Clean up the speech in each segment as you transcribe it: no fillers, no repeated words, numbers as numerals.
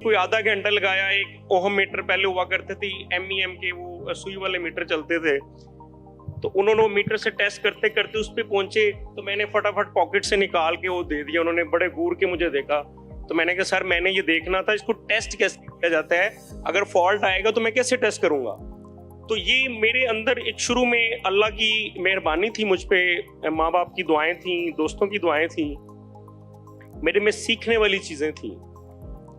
कोई आधा घंटा लगाया। एक ओहम मीटर पहले हुआ करते थे, MEM के वो सुई वाले मीटर चलते थे, तो उन्होंने वो मीटर से टेस्ट करते करते उस पे पहुंचे, तो मैंने फटाफट पॉकेट से निकाल के वो दे दिया। उन्होंने बड़े घूर के मुझे देखा, तो मैंने कहा सर मैंने ये देखना था इसको टेस्ट कैसे किया जाता है, अगर फॉल्ट आएगा तो मैं कैसे टेस्ट करूंगा। तो ये मेरे अंदर एक शुरू में अल्लाह की मेहरबानी थी मुझ पे, माँ बाप की दुआएं थी, दोस्तों की दुआएं थी, मेरे में सीखने वाली चीजें थी।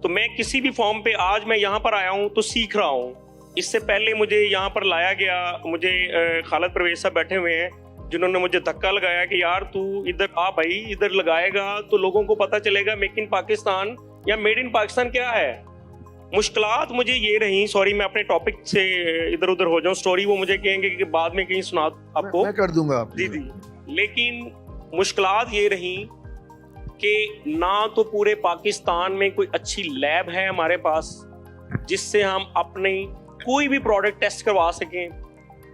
तो मैं किसी भी फॉर्म पे आज मैं यहाँ पर आया हूँ तो सीख रहा हूँ। इससे पहले मुझे यहाँ पर लाया गया, मुझे खालिद परवेज साहब बैठे हुए हैं जिन्होंने मुझे धक्का लगाया कि यार तू इधर आ भाई, इधर लगाएगा तो लोगों को पता चलेगा मेक इन पाकिस्तान या मेड इन पाकिस्तान क्या है। मुश्किलात मुझे ये रही, सॉरी मैं अपने टॉपिक से इधर उधर हो जाऊं, स्टोरी वो मुझे कहेंगे कि बाद में कहीं सुना आपको, मैं कर दूंगा आप। जी। लेकिन मुश्किलात ये रही कि ना तो पूरे पाकिस्तान में कोई अच्छी लैब है हमारे पास जिससे हम अपने कोई भी प्रोडक्ट टेस्ट करवा सकें,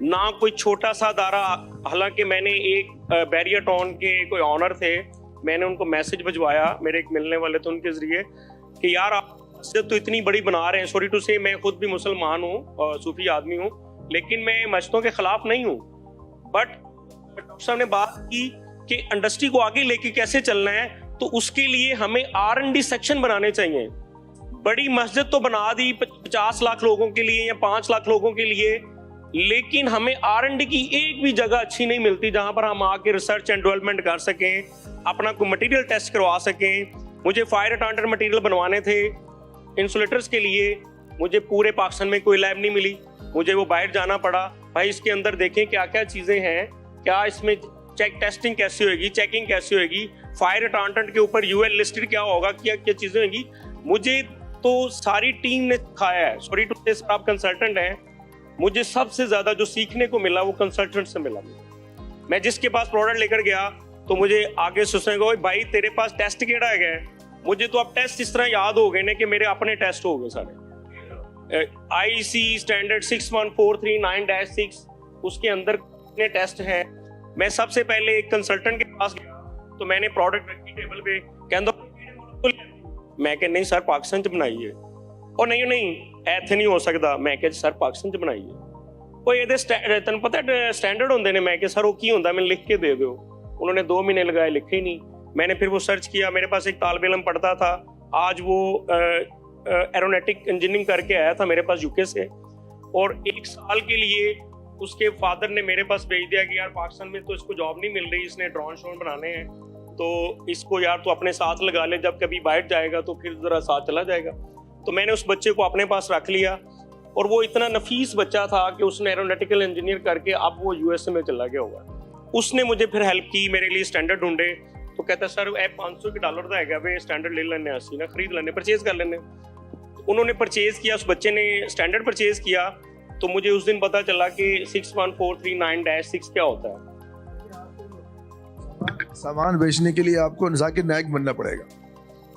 ना कोई छोटा सा अदारा। हालांकि मैंने एक बैरियर टाउन के कोई ऑनर थे, मैंने उनको मैसेज भिजवाया, मेरे एक मिलने वाले थे उनके जरिए, कि यार आप मस्जिद तो इतनी बड़ी बना रहे हैं, सॉरी टू से मैं खुद भी मुसलमान हूँ, सूफी आदमी हूँ, लेकिन मैं मस्जिदों के खिलाफ नहीं हूँ, बट डॉक्टर साहब ने बात की कि इंडस्ट्री को आगे लेके कैसे चलना है, तो उसके लिए हमें R&D सेक्शन बनाने चाहिए। बड़ी मस्जिद तो बना दी 50 लाख लोगों के लिए या 5 लाख लोगों के लिए, लेकिन हमें R&D की एक भी जगह अच्छी नहीं मिलती जहां पर हम आके रिसर्च एंड डेवलपमेंट कर सकें, अपना कोई मटेरियल टेस्ट करवा सकें। मुझे फायर रिटार्डेंट मटेरियल बनवाने थे इंसुलेटर्स के लिए, मुझे पूरे पाकिस्तान में कोई लैब नहीं मिली, मुझे वो बाहर जाना पड़ा। भाई इसके अंदर देखें क्या क्या चीजें हैं, क्या इसमें चेक टेस्टिंग कैसी होगी, चेकिंग कैसी होगी, फायर रिटार्डेंट के ऊपर UL लिस्टेड क्या होगा, क्या क्या चीजें होंगी। मुझे तो सारी टीम ने सिखाया है, सॉरी टू से आप कंसल्टेंट हैं, मुझे सबसे ज्यादा जो सीखने को मिला वो कंसल्टेंट से मिला। मैं जिसके पास प्रोडक्ट लेकर गया तो मुझे आगे सोचेगा भाई तेरे पास टेस्ट केड़ा है, मुझे तो अब टेस्ट इस तरह याद हो गए ना कि मेरे अपने टेस्ट हो गए सारे। IC स्टैंडर्ड 61439-6 उसके अंदर कितने टेस्ट हैं। मैं सबसे पहले एक कंसल्टेंट के पास गया तो मैंने प्रोडक्ट रखी टेबल पे, कहता मैं कह नहीं सर पाकिस्तान च बनाई है, और नहीं ऐथे नहीं हो सकता, मैं कह सर पाकिस्तान च बनाई है, कोई ये तेन पता स्टैंडर्ड होंगे ने, मैं कह सर वो की होंगे मैंने लिख के दे दो। उन्होंने 2 महीने लगाए, लिखे ही नहीं। मैंने फिर वो सर्च किया, मेरे पास एक तालिब इल्म पढ़ता था, आज वो एरोनॉटिक इंजीनियरिंग करके आया था मेरे पास UK से, और 1 साल के लिए उसके फादर ने मेरे पास भेज दिया कि यार पाकिस्तान में तो इसको जॉब नहीं मिल रही, इसने ड्रोन शोन बनाने हैं, तो इसको यार तो अपने साथ लगा ले, जब कभी बाहर जाएगा तो फिर जरा साथ चला जाएगा। तो मैंने उस बच्चे को अपने पास रख लिया, और वो इतना नफीस बच्चा था कि उसने एरोनॉटिकल इंजीनियर करके अब वो USA में चला गया होगा। उसने मुझे फिर हेल्प की, मेरे लिए स्टैंडर्ड ढूंढे, तो कहता सर $500 का है वे स्टैंडर्ड ले लेने, अस्सी ना खरीद लेने, परचेज कर लेने। उन्होंने परचेज किया, उस बच्चे ने स्टैंडर्ड परचेज किया, तो मुझे उस दिन पता चला कि 61439-6 क्या होता है। सामान बेचने के लिए आपको जाकिर नायक बनना पड़ेगा।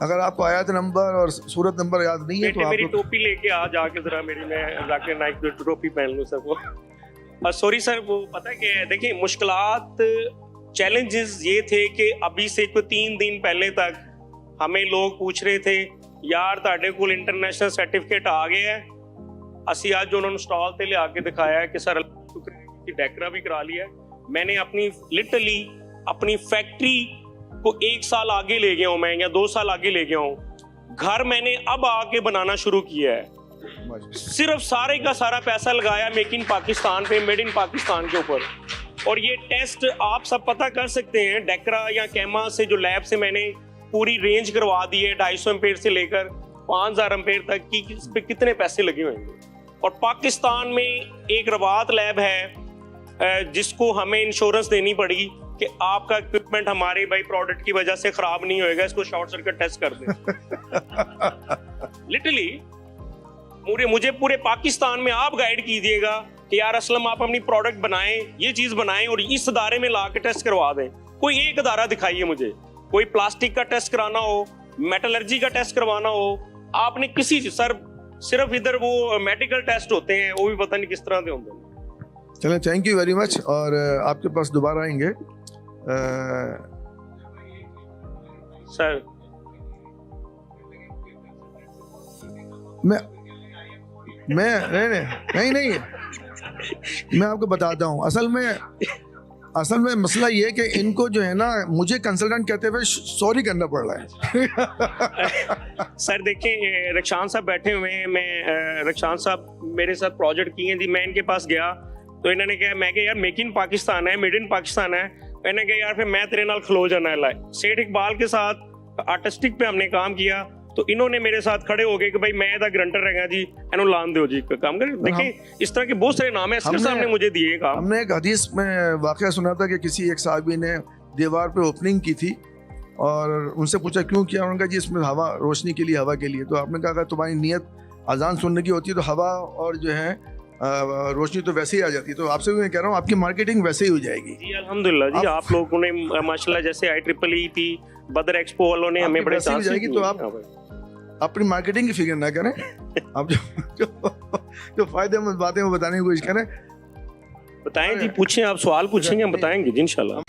अगर आपको आयत नंबर और सूरत नंबर याद नहीं है तो मेरी टोपी लेके आ जाके जरा मेरी, मैं जाकिर नायक की टोपी पहन लूं सर वो। सॉरी सर, वो पता है क्या है, देखिए मुश्किलात चैलेंजेस ये थे कि अभी से कोई 3 दिन पहले तक हमें लोग पूछ रहे थे यार ताड़े कोल इंटरनेशनल सर्टिफिकेट आ गया है, असी आज जो उन्होंने स्टॉल ते ले आके दिखाया है कि सर डेकरा भी करा लिया है। मैंने अपनी लिटरली अपनी फैक्ट्री को 1 साल आगे ले गया हूँ मैं, या 2 साल आगे ले गया हूँ। घर मैंने अब आके बनाना शुरू किया है, सिर्फ सारे का सारा पैसा लगाया मेक इन पाकिस्तान पे, मेड इन पाकिस्तान के ऊपर। और ये टेस्ट आप सब पता कर सकते हैं, डेकरा या कैमा से जो लैब से मैंने पूरी रेंज करवा दी है, 250 एम्पेयर से लेकर 5000 एम्पेयर तक की, इस पे कितने पैसे लगे होंगे। और पाकिस्तान में एक रवात लैब है जिसको हमें इंश्योरेंस देनी पड़ी कि आपका इक्विपमेंट हमारे भाई प्रोडक्ट की वजह से खराब नहीं होएगा, इसको शॉर्ट सर्किट टेस्ट कर दें। लिटरली मुझे पूरे पाकिस्तान में आप गाइड कीजिएगा कि यार असलम आप अपनी प्रोडक्ट बनाएं, ये चीज बनाएं और इस अदारे में ला के टेस्ट करवा दें। कोई एक अदारा दिखाइए मुझे, कोई प्लास्टिक का टेस्ट कराना हो, मेटलर्जी का टेस्ट करवाना हो, आपने किसी सर सिर्फ इधर वो मेडिकल टेस्ट होते हैं, वो भी पता नहीं किस तरह के होते हैं। चलें, थैंक यू वेरी मच, और आपके पास दोबारा आएंगे सर। मैं नहीं मैं आपको बताता हूँ। असल में मसला ये है कि इनको जो है ना, मुझे कंसल्टेंट कहते हुए सॉरी करना पड़ रहा है। सर देखिए, रक्षान साहब बैठे हुए हैं, मैं रक्षान साहब मेरे साथ प्रोजेक्ट किए थी, मैं इनके पास गया तो इन्होंने कहा, मैं कहा यार मेक इन पाकिस्तान है, मेड इन पाकिस्तान है। मैंने कहा यार फिर मैं तेरे नाल खलो जाना है। सेठ इकबाल के साथ आर्टिस्टिक पे हमने काम किया तो इन्होंने मेरे साथ खड़े हो गए कि भाई मैं दा ग्रंटर रहेगा जी, एनो लान दो जी काम कर। देखिए इस तरह के बहुत सारे नाम है साहब ने मुझे दिए। हमने एक हदीस में वाकया सुना था कि किसी एक साहबी ने दीवार पे ओपनिंग की थी और उनसे पूछा क्यों किया। उन्होंने कहा जी इसमें हवा, रोशनी के लिए, हवा के लिए। तो आपने कहा अगर तुम्हारी नीयत अजान सुनने की होती है तो हवा और जो है रोशनी तो वैसे ही आ जाती है। तो आपसे मैं कह रहा हूँ आपकी मार्केटिंग वैसे ही हो जाएगी। जी अल्हम्दुलिल्लाह जी, आप लोगों ने माशाल्लाह जैसे IEEE थी, बदर एक्सपो वालों ने हमें बड़े चांस जाएगी। तो आप अपनी मार्केटिंग की फिक्र ना करें, आप जो फायदेमंद बातें वो बताने की कोशिश करें। बताएं जी, पूछें, आप सवाल पूछेंगे हम बताएंगे जी इंशाल्लाह।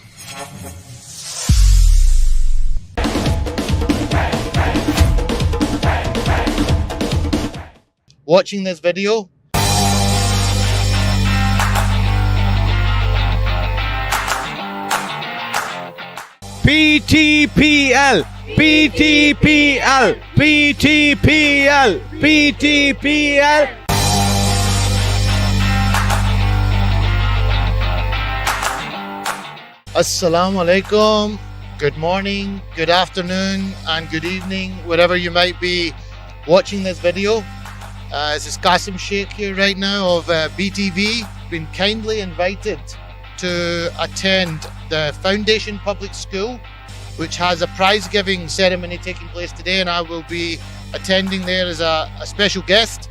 Watching this video, PTPL, PTPL, PTPL, PTPL. Assalamu alaikum. Good morning, good afternoon, and good evening, wherever you might be watching this video. This is Qasim Sheikh here right now of BTV. Been kindly invited to attend the Foundation Public School, which has a prize giving ceremony taking place today, and I will be attending there as a special guest.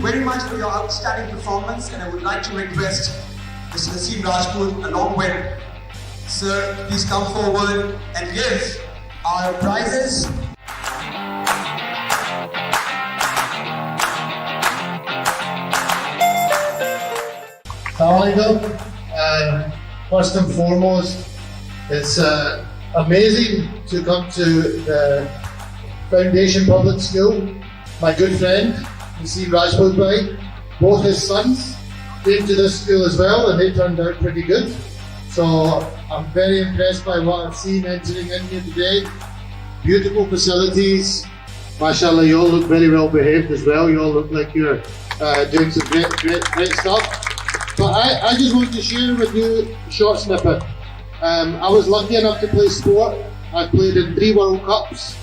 Very much for your outstanding performance, and I would like to request Mr. Naseem Rajput along with Sir, please come forward and give our prizes. Assalamualaikum. First and foremost, it's amazing to come to the Foundation Public School. My good friend Naseem Rajput bhai, both his sons came to this school as well, and they turned out pretty good. So I'm very impressed by what I've seen entering in here today. Beautiful facilities. MashaAllah, you all look very well behaved as well. You all look like you're doing some great stuff. But I just want to share with you a short snippet. I was lucky enough to play sport. I played in 3 World Cups.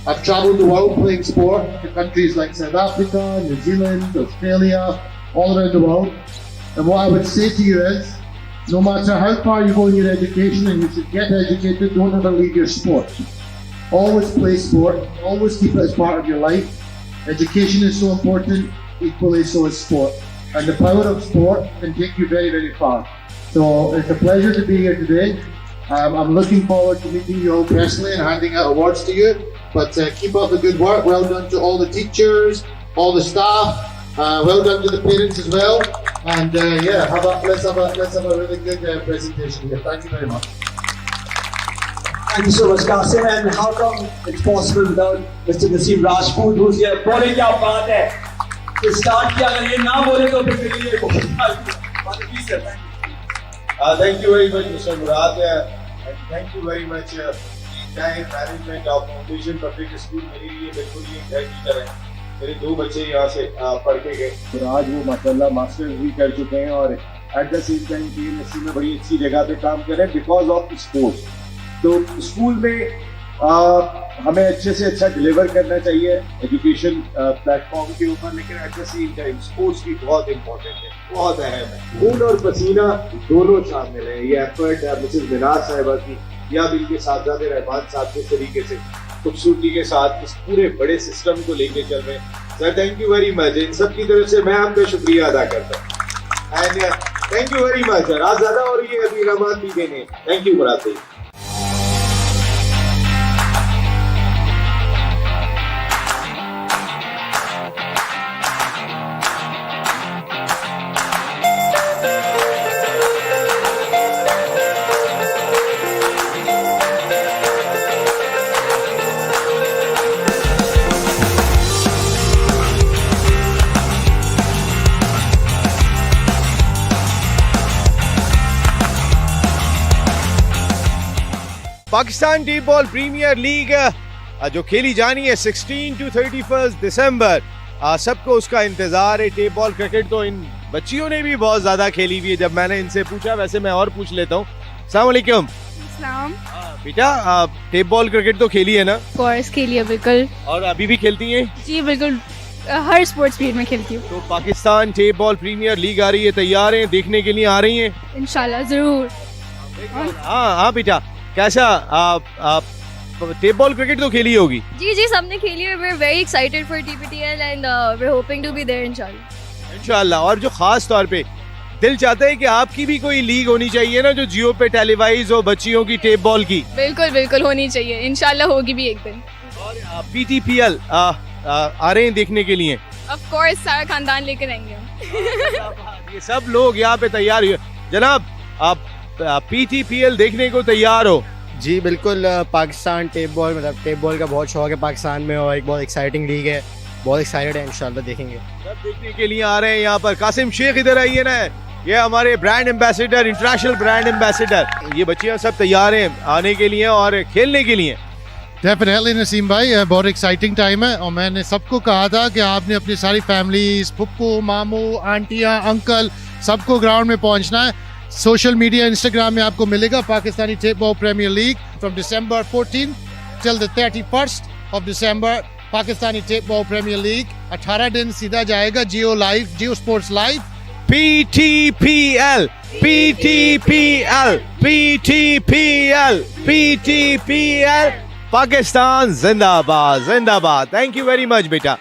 I've travelled the world playing sport to countries like South Africa, New Zealand, Australia, all around the world. And what I would say to you is, no matter how far you go in your education, and you should get educated, don't ever leave your sport. Always play sport, always keep it as part of your life. Education is so important, equally so is sport. And the power of sport can take you very, very far. So it's a pleasure to be here today. I'm looking forward to meeting you all personally and handing out awards to you. But keep up the good work. Well done to all the teachers, all the staff. Well done to the parents as well. And yeah, let's have a really good presentation here. Thank you very much. Thank you so much, Qasim. And how come it's possible without Mr. Naseem Rajput, who's here? बोले क्या बात है? तो start किया, अगर ये ना बोले तो फिर मेरे लिए बहुत please sir, thank you. Thank you very much, Mr. Murad, and thank you very much. entire management of Foundation Public School मेरे लिए बिल्कुल ही घर की तरह है। मेरे 2 बच्चे यहाँ से पढ़ के गए और आज वो माशाल्लाह मास्टर्स भी कर चुके हैं और at the same time PNSC में बड़ी अच्छी जगह पे काम कर रहे हैं बिकॉज ऑफ स्पोर्ट्स। तो स्कूल में हमें अच्छे से अच्छा डिलीवर करना चाहिए एजुकेशन प्लेटफॉर्म के ऊपर, लेकिन at the same time sports भी बहुत इंपॉर्टेंट है, बहुत अहम है। खून और पसीना दोनों शामिल है। ये एफर्ट मिसेस मिनाज साहिबा की या भी इनके साहबजादे रहमान साहब जिस तरीके से खूबसूरती के साथ इस पूरे बड़े सिस्टम को लेके चल रहे हैं। Sir thank you very much, इन सब की तरफ से मैं आपका शुक्रिया अदा करता हूँ। And thank you very much sir. आज ज़्यादा हो रही है अभी रमात भी देने। थैंक यू मुराद भाई। Pakistan T ball premier league जो खेली जानी है 16 to 31 दिसंबर, सबको उसका इंतजार है। टेप बॉल क्रिकेट तो इन बच्चियों ने भी बहुत ज्यादा खेली हुई है। जब मैंने इनसे पूछा, वैसे मैं और पूछ लेता हूँ। अस्सलाम वालेकुम। इस्लाम। बेटा टेप बॉल क्रिकेट तो खेली है ना? कोर्स खेली है बिल्कुल। और अभी भी खेलती हैं? जी बिल्कुल, हर स्पोर्ट्स फील्ड में खेलती हूँ। तो Pakistan tape ball premier league आ रही है, तैयार हैं देखने के लिए? आ रही हैं इंशाल्लाह जरूर। हाँ बेटा, कैसा टेप बॉल क्रिकेट तो खेली होगी? जी जी सबने खेली है। we're very excited for TPTL and we're hoping to be there इंशाल्लाह। और जो खास तौर पे दिल चाहता है कि आपकी भी कोई लीग होनी चाहिए ना, जो जियो पे टेलीवाइज हो, बच्चियों की टेप बॉल की। बिल्कुल बिल्कुल होनी चाहिए, इंशाल्लाह होगी भी एक दिन। और PTPL आ रहे हैं देखने के लिए? ऑफ कोर्स सारा खानदान लेकर आएंगे। ये सब लोग यहाँ पे तैयार हुए। जनाब आप PTPL देखने को तैयार हो? जी बिल्कुल। पाकिस्तान टेप बॉल, मतलब टेप बॉल का बहुत शौक है पाकिस्तान में, और एक बहुत एक्साइटिंग लीग है। बहुत एक्साइटेड है, इंशाल्लाह देखेंगे। सब देखने के लिए आ रहे हैं यहाँ पर। कासिम शेख इधर आइए ना, ये हमारे brand ambassador, international brand ambassador. ये बच्चियाँ सब तैयार हैं आने के लिए और खेलने के लिए। डेफिनेटली नसीम भाई, बहुत एक्साइटिंग टाइम है। और मैंने सबको कहा था कि आपने अपनी सारी फैमिलीज, पप्पू, मामू, आंटियाँ, अंकल, सबको ग्राउंड में पहुँचना है। सोशल मीडिया, इंस्टाग्राम में आपको मिलेगा Pakistani tape ball premier league from December 14 till the 31st of December। Pakistani tape ball premier league 18 दिन सीधा जाएगा Geo live, Geo sports live. PTPL, PTPL, PTPL, PTPL, Pakistan जिंदाबाद जिंदाबाद। थैंक यू वेरी मच बेटा।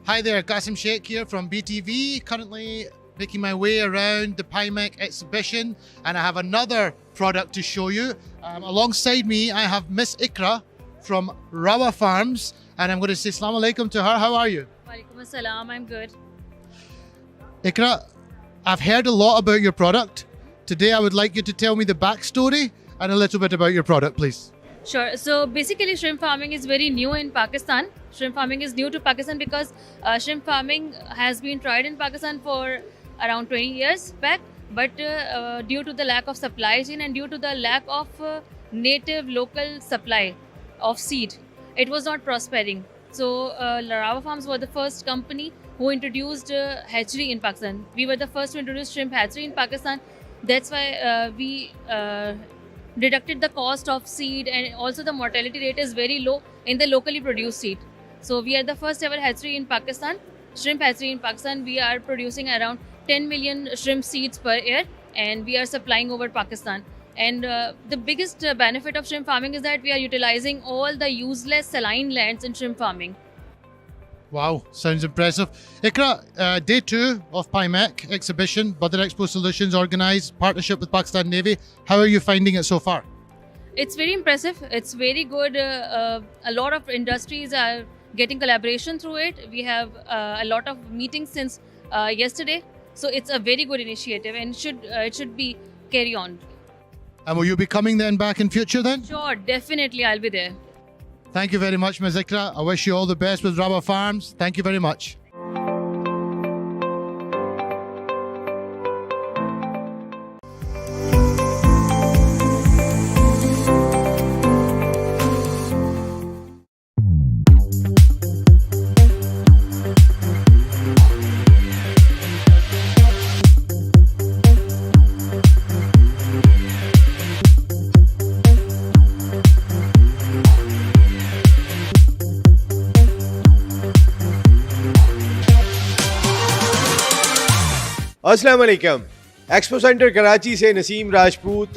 Hi there, Qasim Sheikh here from BTV, currently making my way around the PIMEC exhibition, and I have another product to show you. Alongside me, I have Miss Ikra from Rawa Farms, and I'm going to say Assalamu alaikum to her. How are you? Walaikum assalam, I'm good. Ikra, I've heard a lot about your product. Today, I would like you to tell me the backstory and a little bit about your product, please. Sure. So basically, shrimp farming is very new in Pakistan. Shrimp farming is new to Pakistan because shrimp farming has been tried in Pakistan for around 20 years back. But due to the lack of supply chain and due to the lack of native local supply of seed, it was not prospering. So Rawa Farms were the first company who introduced hatchery in Pakistan. We were the first to introduce shrimp hatchery in Pakistan. That's why we deducted the cost of seed, and also the mortality rate is very low in the locally produced seed. So we are the first ever hatchery in Pakistan, shrimp hatchery in Pakistan. We are producing around 10 million shrimp seeds per year, and we are supplying over Pakistan. And the biggest benefit of shrimp farming is that we are utilizing all the useless saline lands in shrimp farming. Wow, sounds impressive. Ikra, day 2 of PIMEC exhibition, Badar Expo Solutions organised, partnership with Pakistan Navy. How are you finding it so far? It's very impressive. It's very good. A lot of industries are getting collaboration through it. We have a lot of meetings since yesterday. So it's a very good initiative and it should be carry on. And will you be coming then back in future then? Sure, definitely I'll be there. Thank you very much, Ms. Ikra. I wish you all the best with Rabba Farms. Thank you very much. अस्सलाम वालेकुम। Expo Centre Karachi से Naseem Rajput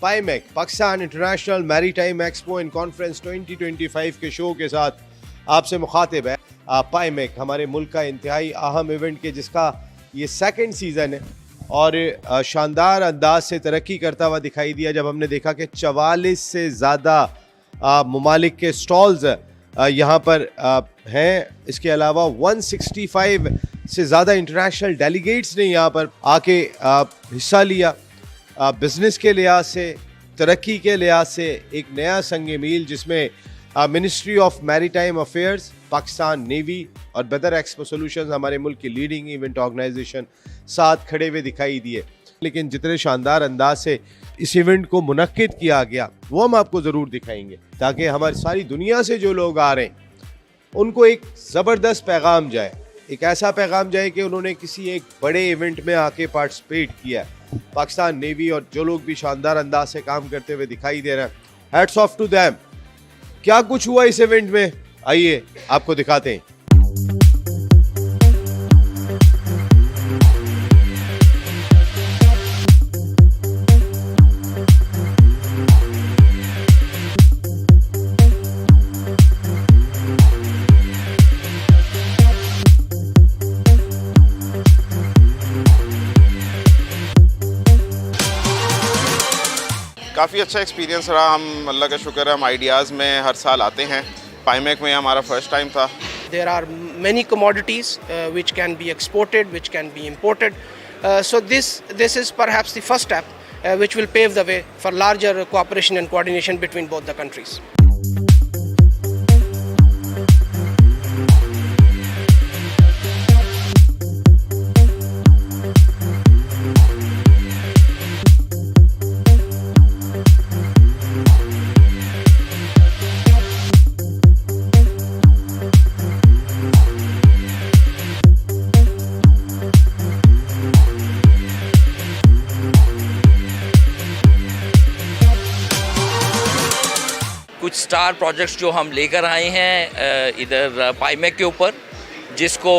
PIMEC Pakistan international maritime expo and conference 2025 के show के साथ आपसे मुखातिब है। पाइमेक हमारे मुल्क का इंतहाई अहम इवेंट के जिसका ये सेकंड सीज़न है और शानदार अंदाज से तरक्की करता हुआ दिखाई दिया जब हमने देखा कि 44 से ज़्यादा ममालिक के स्टॉल्स यहाँ पर हैं। इसके अलावा 165 से ज़्यादा इंटरनेशनल डेलीगेट्स ने यहाँ पर आके हिस्सा लिया। बिज़नेस के लिहाज से, तरक्की के लिहाज से एक नया संग मील जिसमें ministry of maritime affairs, Pakistan navy और बदर एक्सपो सॉल्यूशंस हमारे मुल्क की लीडिंग इवेंट ऑर्गेनाइजेशन साथ खड़े हुए दिखाई दिए। लेकिन जितने शानदार अंदाज से इस इवेंट को मुनक्किद किया गया वो हम आपको ज़रूर दिखाएंगे ताकि हमारी सारी दुनिया से जो लोग आ रहे हैं उनको एक ज़बरदस्त पैगाम जाए, एक ऐसा पैगाम जाए कि उन्होंने किसी एक बड़े इवेंट में आके पार्टिसिपेट किया। पाकिस्तान नेवी और जो लोग भी शानदार अंदाज से काम करते हुए दिखाई दे रहे हैं, हैट्स ऑफ टू देम। क्या कुछ हुआ इस इवेंट में, आइए आपको दिखाते हैं। काफ़ी अच्छा एक्सपीरियंस रहा। हम अल्लाह का शुक्र है हम आइडियाज़ में हर साल आते हैं। पाइमेक में हमारा फर्स्ट टाइम था। There are many commodities which can be exported, which can be imported. So this is perhaps the first step which will pave the way for larger cooperation and coordination between both the countries. कुछ star projects जो हम लेकर आए हैं इधर पाइमेक के ऊपर, जिसको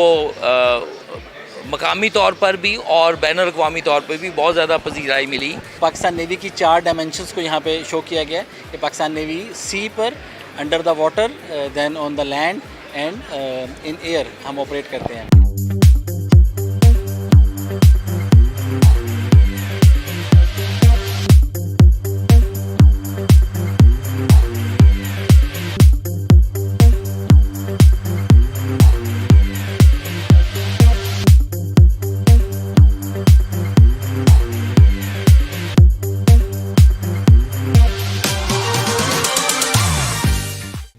मकामी तौर पर भी और बैनुल अक़वामी तौर पर भी बहुत ज़्यादा पजीराई मिली। पाकिस्तान नेवी की 4 डायमेंशंस को यहाँ पे शो किया गया है कि पाकिस्तान नेवी सी पर, under the water, then on the land and in air हम ऑपरेट करते हैं।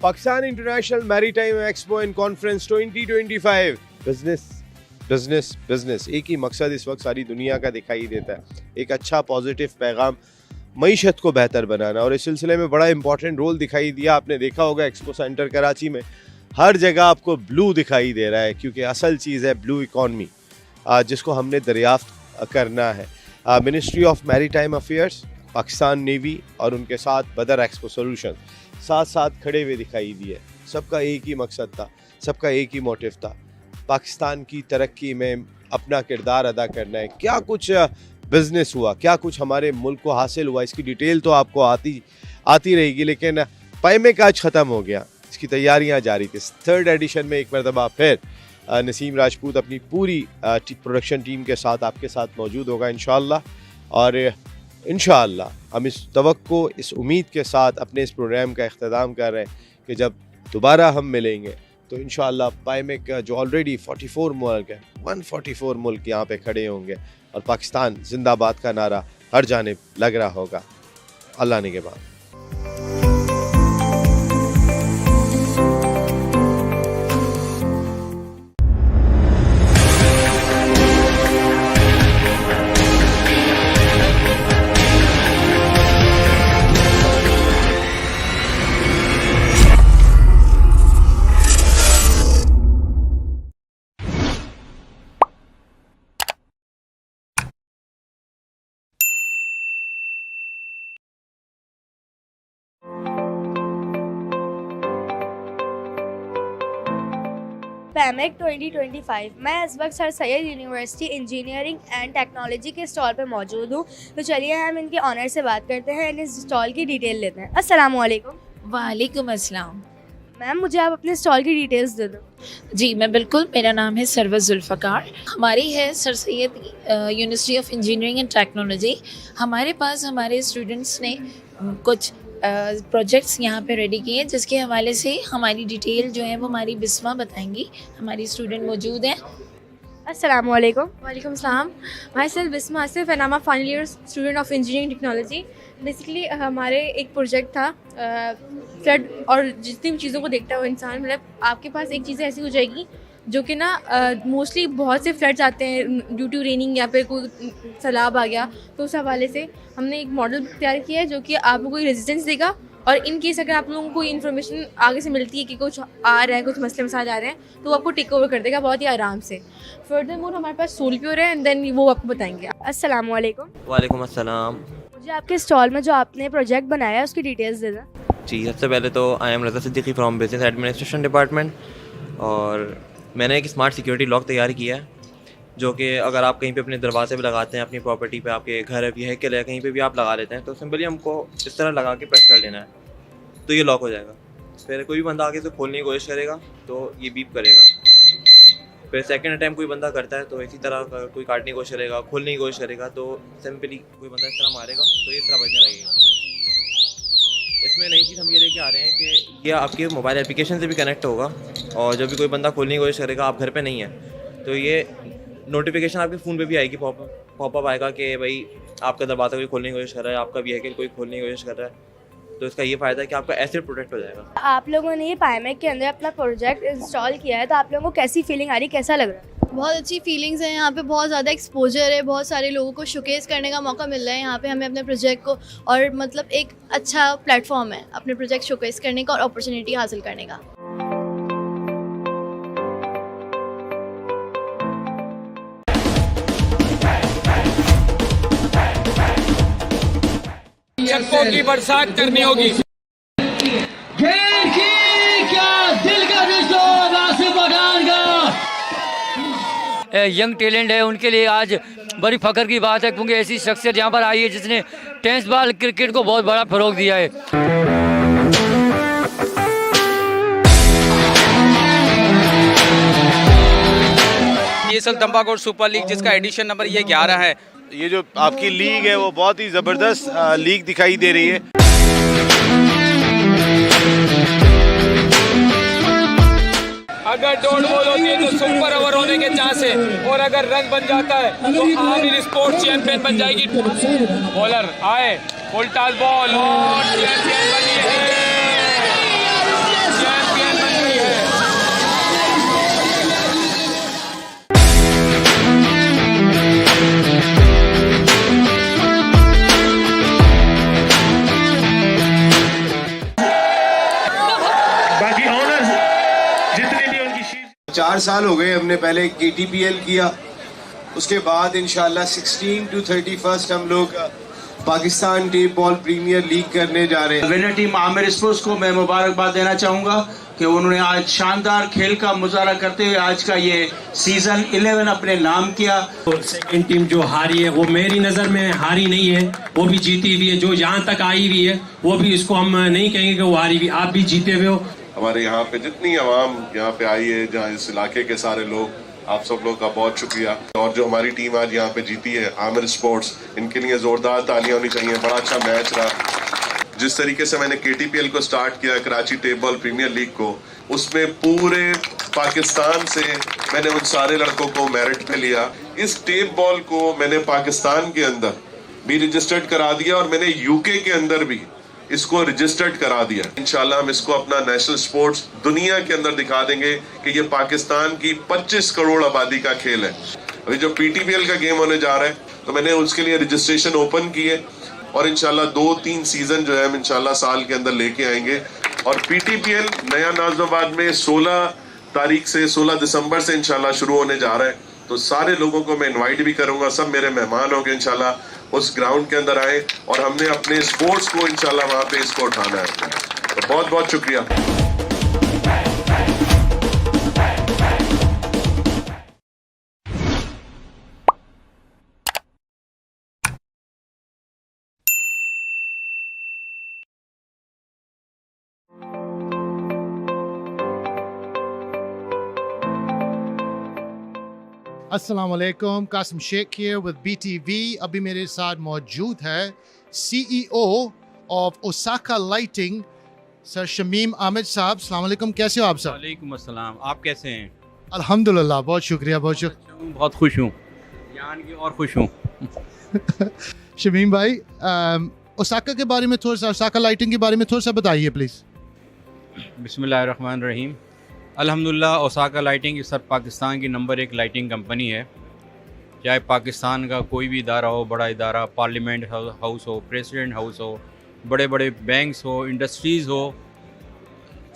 Pakistan international maritime expo and conference 2025। Business business business, एक ही मकसद इस वक्त सारी दुनिया का दिखाई देता है, एक अच्छा पॉजिटिव पैगाम, मईशत को बेहतर बनाना। और इस सिलसिले में बड़ा इंपॉर्टेंट रोल दिखाई दिया। आपने देखा होगा एक्सपो सेंटर कराची में हर जगह आपको ब्लू दिखाई दे रहा है, क्योंकि असल चीज़ है ब्लू इकॉनमी, जिसको हमने दरियाफ्त करना है। Ministry of maritime affairs, Pakistan navy और उनके साथ बदर एक्सपो सॉल्यूशन साथ साथ खड़े हुए दिखाई दिए। सबका एक ही मकसद था, सबका एक ही मोटिव था, पाकिस्तान की तरक्की में अपना किरदार अदा करना है। क्या कुछ बिज़नेस हुआ, क्या कुछ हमारे मुल्क को हासिल हुआ, इसकी डिटेल तो आपको आती रहेगी। लेकिन पाइमेक आज ख़त्म हो गया, इसकी तैयारियां जारी थी। थर्ड एडिशन में एक मरतबा फिर नसीम राजपूत अपनी पूरी प्रोडक्शन टीम के साथ आपके साथ मौजूद होगा इंशाअल्लाह। और इंशाअल्लाह हम इस तवक्को, इस उम्मीद के साथ अपने इस प्रोग्राम का इख्तिताम कर रहे हैं कि जब दोबारा हम मिलेंगे तो इंशाअल्लाह पाइमेक का जो ऑलरेडी 44 मुल्क है, 144 मुल्क यहाँ पे खड़े होंगे और पाकिस्तान जिंदाबाद का नारा हर जानिब लग रहा होगा। अल्लाह ने के बाद पैमेक 2025 मैं इस वक्त sir Syed University engineering and technology के स्टॉल पर मौजूद हूँ। तो चलिए हम इनके ऑनर से बात करते हैं, इस स्टॉल की डिटेल लेते हैं। अस्सलाम वालेकुम। वालेकुम अस्सलाम। मैम मुझे आप अपने स्टॉल की डिटेल्स दे दो। जी मैं बिल्कुल, मेरा नाम है सरवत जुल्फ़कार, हमारी है sir Syed university of engineering and technology. हमारे पास हमारे स्टूडेंट्स ने कुछ प्रोजेक्ट्स यहाँ पे रेडी किए हैं, जिसके हवाले से हमारी डिटेल जो है वो हमारी बिस्मा बताएंगी। हमारी स्टूडेंट मौजूद हैं। अस्सलाम वालेकुम। वालेकुम सलाम। Myself Bisma Asif and I am a final year student of engineering technology. Basically हमारे एक प्रोजेक्ट था फ्लड और जितनी भी चीज़ों को देखता है वो इंसान, मतलब आपके पास एक चीज़ ऐसी हो जाएगी जो कि ना मोस्टली बहुत से फ्लड्स आते हैं ड्यू टू रेनिंग या फिर कोई सैलाब आ गया, तो उस हवाले से हमने एक मॉडल तैयार किया है जो कि आपको कोई रेजिस्टेंस देगा और इन केस अगर आप लोगों को कोई इन्फॉर्मेशन आगे से मिलती है कि कुछ आ रहा है, कुछ मसले मसाइल आ रहे हैं, तो वो आपको टेक ओवर कर देगा बहुत ही आराम से। फर्दर मोर हमारे पास सोल प्योर है एंड देन वो आपको बताएंगे। अस्सलाम वालेकुम। वालेकुम अस्सलाम। मुझे आपके स्टॉल में जो आपने प्रोजेक्ट बनाया है उसकी डिटेल्स दे दें। जी सबसे पहले तो I M Raza Siddiqui from business administration department, और मैंने एक स्मार्ट सिक्योरिटी लॉक तैयार किया है जो कि अगर आप कहीं पे अपने दरवाजे पे लगाते हैं, अपनी प्रॉपर्टी पे, आपके घर व्हीकल है, कहीं पे भी आप लगा लेते हैं, तो सिंपली हमको इस तरह लगा के प्रेस कर लेना है तो ये लॉक हो जाएगा। फिर कोई भी बंदा आगे से खोलने की कोशिश करेगा तो ये बीप करेगा। फिर सेकंड अटैम्प्ट कोई बंदा करता है तो इसी तरह कोई काटने की कोशिश करेगा, खोलने की कोशिश करेगा, तो सिंपली कोई बंदा इस तरह मारेगा तो ये इस तरह बचने लगेगा। इसमें नई चीज़ हम ये लेके आ रहे हैं कि ये आपके मोबाइल एप्लीकेशन से भी कनेक्ट होगा, और जब भी कोई बंदा खोलने की कोशिश करेगा, आप घर पे नहीं है, तो ये नोटिफिकेशन आपके फ़ोन पे भी आएगी, पॉपअप आएगा कि भाई आपका दरवाज़ा कोई खोलने की कोशिश कर रहा है, आपका व्हीकल कोई खोलने की कोशिश कर रहा है। तो इसका ये फ़ायदा है कि आपका एसेट प्रोटेक्ट हो जाएगा। आप लोगों ने ये पाइमेक के अंदर अपना प्रोजेक्ट इंस्टॉल किया है, तो आप लोगों को कैसी फीलिंग आ रही, कैसा लग रहा है? बहुत अच्छी फीलिंग्स हैं। यहाँ पे बहुत ज़्यादा एक्सपोजर है, बहुत सारे लोगों को शोकेस करने का मौका मिल रहा है यहाँ पे हमें अपने प्रोजेक्ट को, और मतलब एक अच्छा प्लेटफॉर्म है अपने प्रोजेक्ट शोकेस करने का और अपॉर्चुनिटी हासिल करने का। चक्कों की बरसात करनी होगी। यंग टैलेंट है उनके लिए आज बड़ी फख्र की बात है, क्योंकि ऐसी शख्सियत यहाँ पर आई है जिसने टेनिस बॉल क्रिकेट को बहुत बड़ा फ़रोग दिया है। ये सल तंबाकू सुपर लीग जिसका एडिशन नंबर ये 11 है। ये जो आपकी लीग है वो बहुत ही ज़बरदस्त लीग दिखाई दे रही है। अगर डॉट बॉल होती है तो सुपर ओवर होने के चांस है, और अगर रन बन जाता है तो आमिर स्पोर्ट्स चैंपियन बन जाएगी। बॉलर आए, फुल टॉस बॉल और चैंपियन बनी है, चैंपियन बन गई है। बाकी ऑनर्स जितने भी उनकी 4 साल हो गए, हमने पहले KTPL किया, उसके बाद इंशाल्लाह 16 to 31 हम लोग Pakistan tape ball premier league करने जा रहे हैं। विनर टीम आमिर स्पोर्ट्स को मैं मुबारकबाद देना चाहूँगा कि उन्होंने आज शानदार खेल का मुजाहरा करते हुए आज का ये सीज़न 11 अपने नाम किया। सेकंड टीम जो हारी है वो मेरी नज़र में हारी नहीं है, वो भी जीती हुई है। जो यहाँ तक आई हुई है वो भी, इसको हम नहीं कहेंगे कि वो हारी हुई, आप भी जीते हुए हो। हमारे यहाँ पे जितनी आवाम यहाँ पे आई है, जहाँ इस इलाके के सारे लोग, आप सब लोग का बहुत शुक्रिया। और जो हमारी टीम आज यहाँ पे जीती है आमिर स्पोर्ट्स, इनके लिए जोरदार तालियां होनी चाहिए। बड़ा अच्छा मैच रहा। जिस तरीके से मैंने KTPL को स्टार्ट किया, Karachi tape ball premier league को, उसमें पूरे पाकिस्तान से मैंने उन सारे लड़कों को मेरिट पे लिया। इस टेप बॉल को मैंने पाकिस्तान के अंदर भी रजिस्टर्ड करा दिया और मैंने UK के अंदर भी इसको रजिस्टर्ड करा दिया। इंशाल्लाह हम इसको अपना नेशनल स्पोर्ट्स दुनिया के अंदर दिखा देंगे कि ये पाकिस्तान की 25 करोड़ आबादी का खेल है। अभी जो PTPL का गेम होने जा रहा है, तो मैंने उसके लिए रजिस्ट्रेशन ओपन की है और इंशाल्लाह 2-3 सीजन जो है हम इंशाल्लाह साल के अंदर लेके आएंगे। और PTPL नया नाज़िमाबाद में 16 तारीख से 16 दिसंबर से इंशाल्लाह शुरू होने जा रहा है। तो सारे लोगों को मैं इनवाइट भी करूंगा, सब मेरे मेहमान होंगे इंशाल्लाह, उस ग्राउंड के अंदर आए और हमने अपने स्पोर्ट्स को इंशाल्लाह वहां पे इसको उठाना है। तो बहुत बहुत शुक्रिया। अस्सलाम वालेकुम, Qasim Sheikh here with BTV। अभी मेरे साथ मौजूद है CEO of Osaka lighting sir Shamim Aamir साहब। अस्सलाम वालेकुम, कैसे हो आप सर? वालेकुम अस्सलाम, आप कैसे हैं? अल्हम्दुलिल्लाह, बहुत शुक्रिया, बहुत शुक्रिया। बहुत खुश हूँ, जान के और खुश हूँ। शमीम भाई, ओसाका के बारे में थोड़ा सा, ओसाका लाइटिंग के बारे में थोड़ा सा बताइए प्लीज़। बिस्मिल्लाहिर्रहमानिर्रहीम। अल्हम्दुलिल्लाह, ओसाका लाइटिंग इस सब पाकिस्तान की नंबर 1 लाइटिंग कंपनी है। चाहे पाकिस्तान का कोई भी इदारा हो, बड़ा इदारा, पार्लियामेंट हाउस हो, प्रेसिडेंट हाउस हो, बड़े बड़े बैंक्स हो, इंडस्ट्रीज़ हो,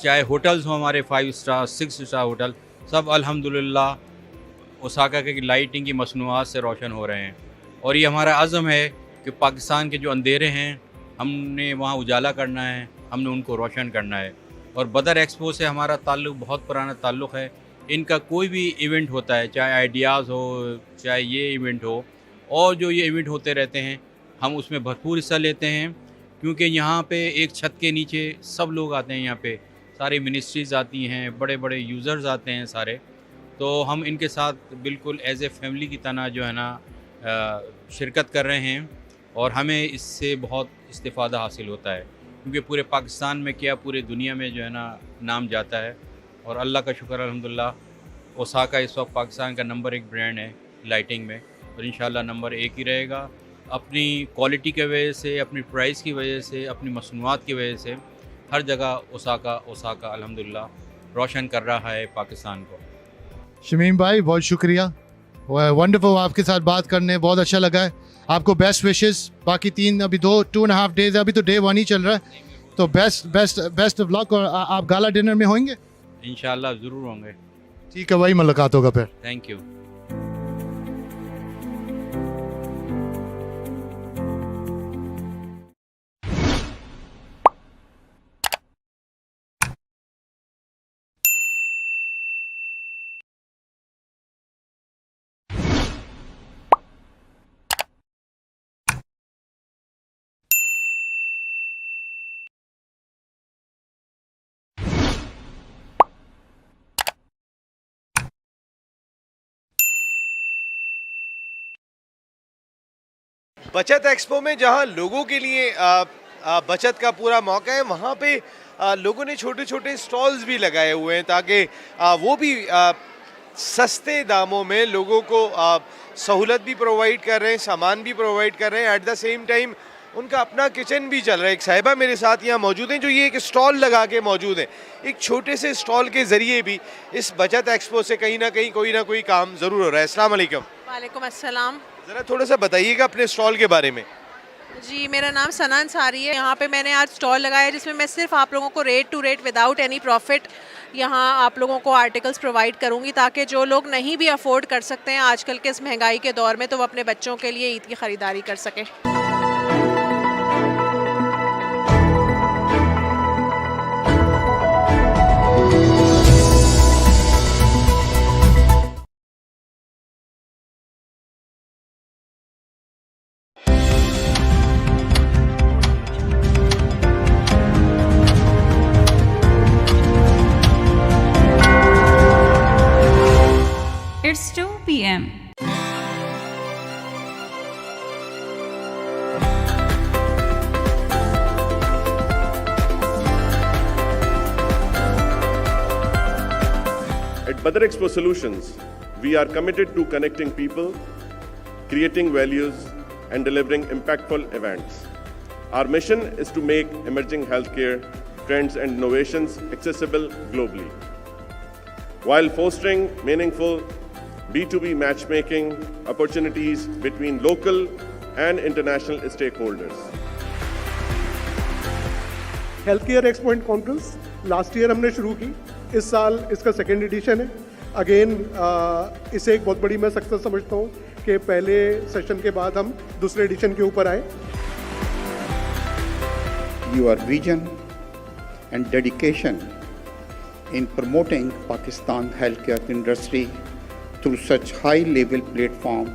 चाहे होटल्स हो, हमारे 5 स्टार 6 स्टार होटल, सब अल्हम्दुलिल्लाह ओसाका की लाइटिंग की मसनूआत से रोशन हो रहे हैं। और ये हमारा अज़म है कि पाकिस्तान के जो अंधेरे हैं हमने वहाँ उजाला करना है, हमने उनको रोशन करना है। और बदर एक्सपो से हमारा ताल्लुक़ बहुत पुराना ताल्लुक़ है। इनका कोई भी इवेंट होता है, चाहे आइडियाज़ हो, चाहे ये इवेंट हो, और जो ये इवेंट होते रहते हैं, हम उसमें भरपूर हिस्सा लेते हैं। क्योंकि यहाँ पे एक छत के नीचे सब लोग आते हैं, यहाँ पे सारी मिनिस्ट्रीज़ आती हैं, बड़े बड़े यूज़र्स आते हैं सारे। तो हम इनके साथ बिल्कुल एज ए फैमिली की तरह जो है ना शिरकत कर रहे हैं और हमें इससे बहुत इस्तिफ़ादा हासिल होता है। क्योंकि पूरे पाकिस्तान में क्या, पूरे दुनिया में जो है ना नाम जाता है। और अल्लाह का शुक्र अल्हम्दुलिल्लाह, ओसाका इस वक्त पाकिस्तान का नंबर 1 ब्रांड है लाइटिंग में, और इंशाल्लाह नंबर 1 ही रहेगा। अपनी क्वालिटी की वजह से, अपनी प्राइस की वजह से, अपनी मसनूआत की वजह से हर जगह ओसाका अल्हम्दुलिल्लाह रोशन कर रहा है पाकिस्तान को। शमीम भाई, बहुत शुक्रिया, वंडरफुल, आपके साथ बात करने बहुत अच्छा लगा है। आपको बेस्ट विशेस। बाकी 2.5 डेज है, अभी तो डे 1 ही चल रहा है, तो बेस्ट ऑफ लक। और आप गाला डिनर में होंगे? इंशाल्लाह ज़रूर होंगे। ठीक है, वही मुलाकात होगा फिर। Thank you. बचत एक्सपो में जहां लोगों के लिए बचत का पूरा मौका है, वहां पे लोगों ने छोटे छोटे स्टॉल्स भी लगाए हुए हैं ताकि वो भी सस्ते दामों में लोगों को सहूलत भी प्रोवाइड कर रहे हैं, सामान भी प्रोवाइड कर रहे हैं। एट द सेम टाइम उनका अपना किचन भी चल रहा है। एक साहिबा मेरे साथ यहाँ मौजूद हैं जो ये एक स्टॉल लगा के मौजूद हैं। एक छोटे से स्टॉल के ज़रिए भी इस बचत एक्सपो से कहीं ना कहीं कोई ना कोई काम ज़रूर हो रहा है। अस्सलाम वालेकुम। वालेकुम अस्सलाम। ज़रा थोड़ा सा बताइएगा अपने स्टॉल के बारे में। जी, मेरा नाम सना अंसारी है। यहाँ पे मैंने आज स्टॉल लगाया जिसमें मैं सिर्फ आप लोगों को rate to rate without any profit यहाँ आप लोगों को आर्टिकल्स प्रोवाइड करूँगी, ताकि जो लोग नहीं भी अफोर्ड कर सकते हैं आजकल के इस महंगाई के दौर में, तो वो अपने बच्चों के लिए ईद की ख़रीदारी कर सकें। It's 2 p.m. At Badar Expo Solutions, we are committed to connecting people, creating values, and delivering impactful events. Our mission is to make emerging healthcare trends and innovations accessible globally, while fostering meaningful B2B matchmaking opportunities between local and international stakeholders. Health care expo and conference last year हमने शुरू की, इस साल इसका second edition है। Again इसे एक बहुत बड़ी मैं सक्सेस समझता हूँ कि पहले सेशन के बाद हम दूसरे एडिशन के ऊपर आए। Your vision and dedication in promoting Pakistan healthcare industry through such high-level platform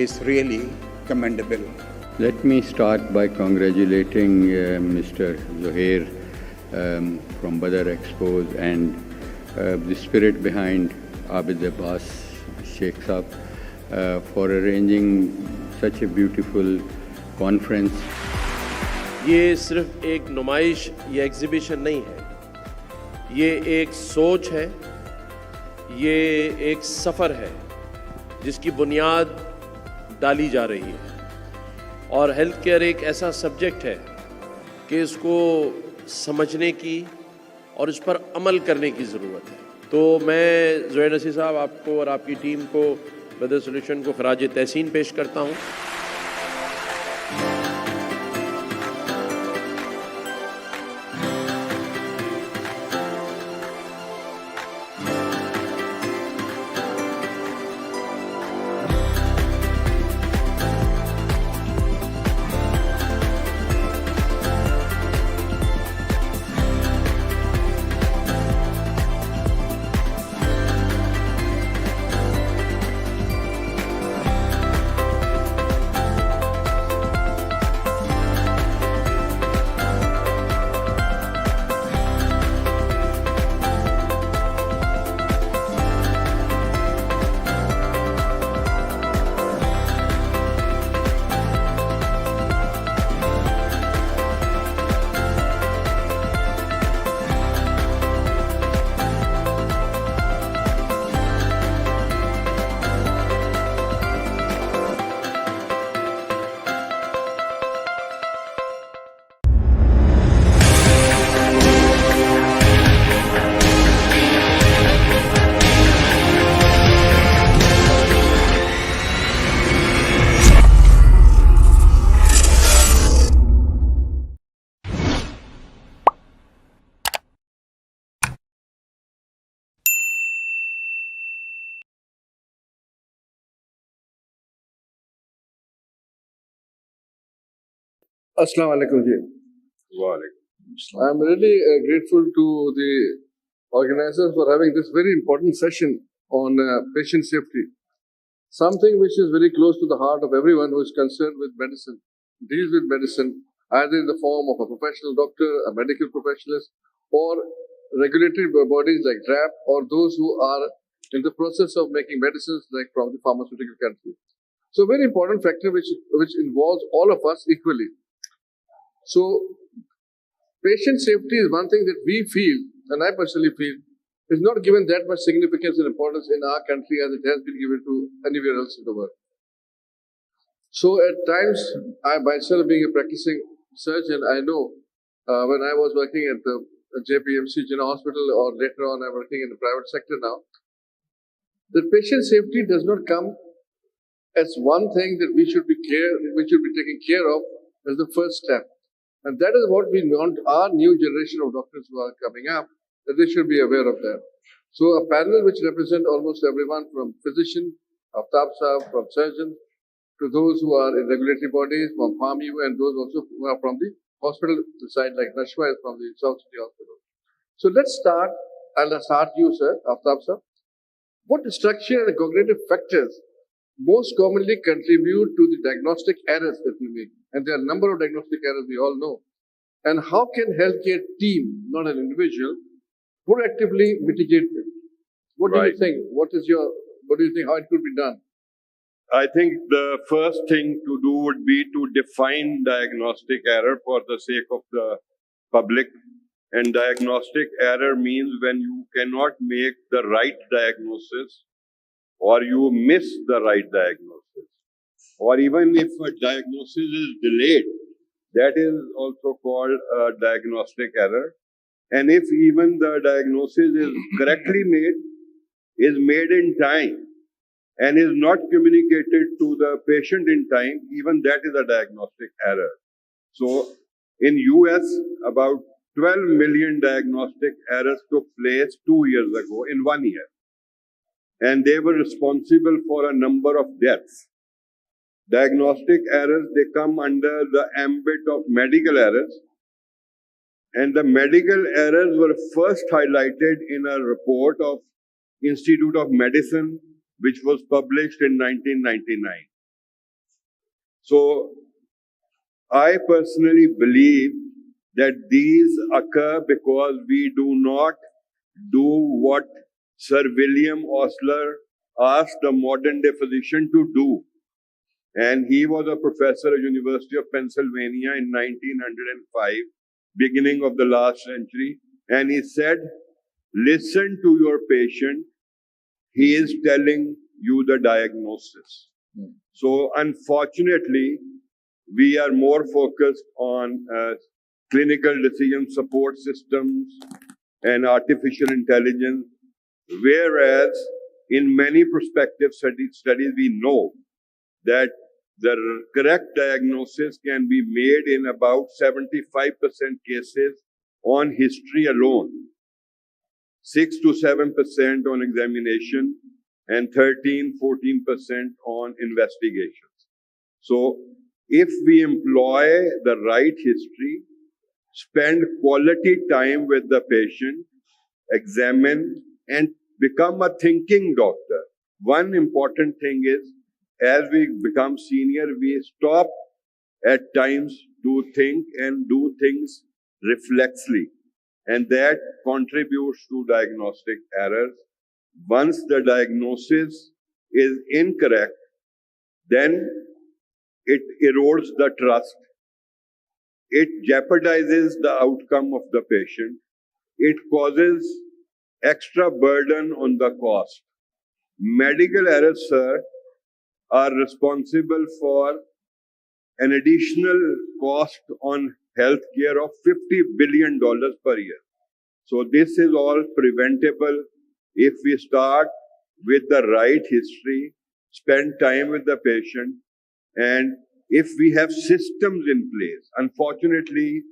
is really commendable. Let me start by congratulating Mr. Zuhair from Badar Expos and the spirit behind Abid Abbas Sheikh Saab for arranging such a beautiful conference. ये सिर्फ एक नुमाइश या exhibition नहीं है, ये एक सोच है, ये एक सफ़र है जिसकी बुनियाद डाली जा रही है। और हेल्थ केयर एक ऐसा सब्जेक्ट है कि इसको समझने की और इस पर अमल करने की ज़रूरत है। तो मैं ज़ुहैर नसीर साहब आपको और आपकी टीम को बदर सोल्यूशन को खराज तहसीन पेश करता हूँ। Assalamu alaikum ji. I am really grateful to the organizers for having this very important session on patient safety. Something which is very close to the heart of everyone who is concerned with medicine, deals with medicine, either in the form of a professional doctor, a medical professionalist, or regulatory bodies like DRAP, or those who are in the process of making medicines like from the pharmaceutical country. So, a very important factor which involves all of us equally. So, patient safety is one thing that we feel, and I personally feel, is not given that much significance and importance in our country as it has been given to anywhere else in the world. So, at times, I myself being a practicing surgeon, I know when I was working at the JPMC Jinnah Hospital, or later on I'm working in the private sector now, that patient safety does not come as one thing that we should be taking care of as the first step. And that is what we want our new generation of doctors who are coming up, that they should be aware of that. So a panel which represents almost everyone from physician, Aftab Sahab, from surgeons, to those who are in regulatory bodies, from PharmU, and those also who are from the hospital side, like Nashwa is from the South City Hospital. So let's start. I'll start you, sir, Aftab Sahab. What structure and cognitive factors most commonly contribute to the diagnostic errors that we make? And there are a number of diagnostic errors we all know. And how can healthcare team, not an individual, proactively mitigate them? What do you think? What is your what do you think, how it could be done? I think the first thing to do would be to define diagnostic error for the sake of the public. And diagnostic error means when you cannot make the right diagnosis, or you miss the right diagnosis, or even if a diagnosis is delayed, that is also called a diagnostic error. And if even the diagnosis is correctly made, is made in time, and is not communicated to the patient in time, even that is a diagnostic error. So in US, about 12 million diagnostic errors took place 2 years ago in 1 year. And they were responsible for a number of deaths. Diagnostic errors, they come under the ambit of medical errors. And the medical errors were first highlighted in a report of Institute of Medicine, which was published in 1999. So I personally believe that these occur because we do not do what Sir William Osler asked the modern day physician to do. And he was a professor at University of Pennsylvania in 1905, beginning of the last century. And he said, listen to your patient. He is telling you the diagnosis. So unfortunately, we are more focused on clinical decision support systems and artificial intelligence, whereas in many prospective studies, we know that the correct diagnosis can be made in about 75% cases on history alone, 6 to 7% on examination, and 13-14% on investigations. So if we employ the right history, spend quality time with the patient, examine, and become a thinking doctor. One important thing is, as we become senior, we stop at times to think and do things reflexly. And that contributes to diagnostic errors. Once the diagnosis is incorrect, then it erodes the trust. It jeopardizes the outcome of the patient. It causes extra burden on the cost. Medical errors, sir, are responsible for an additional cost on healthcare of $50 billion per year. So this is all preventable if we start with the right history, spend time with the patient, and if we have systems in place. Unfortunately,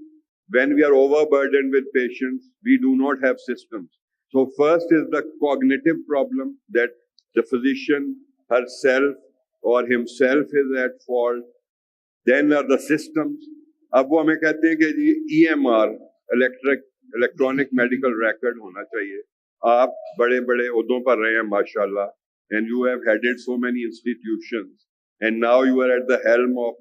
when we are overburdened with patients, we do not have systems. So first is the cognitive problem, that the physician herself or himself is at fault. Then are the systems. अब वो हमें कहते हैं कि जी EMR, electronic medical record होना चाहिए. आप बड़े-बड़े ओहदों पर रहे हैं माशाल्लाह, and you have headed so many institutions, and now you are at the helm of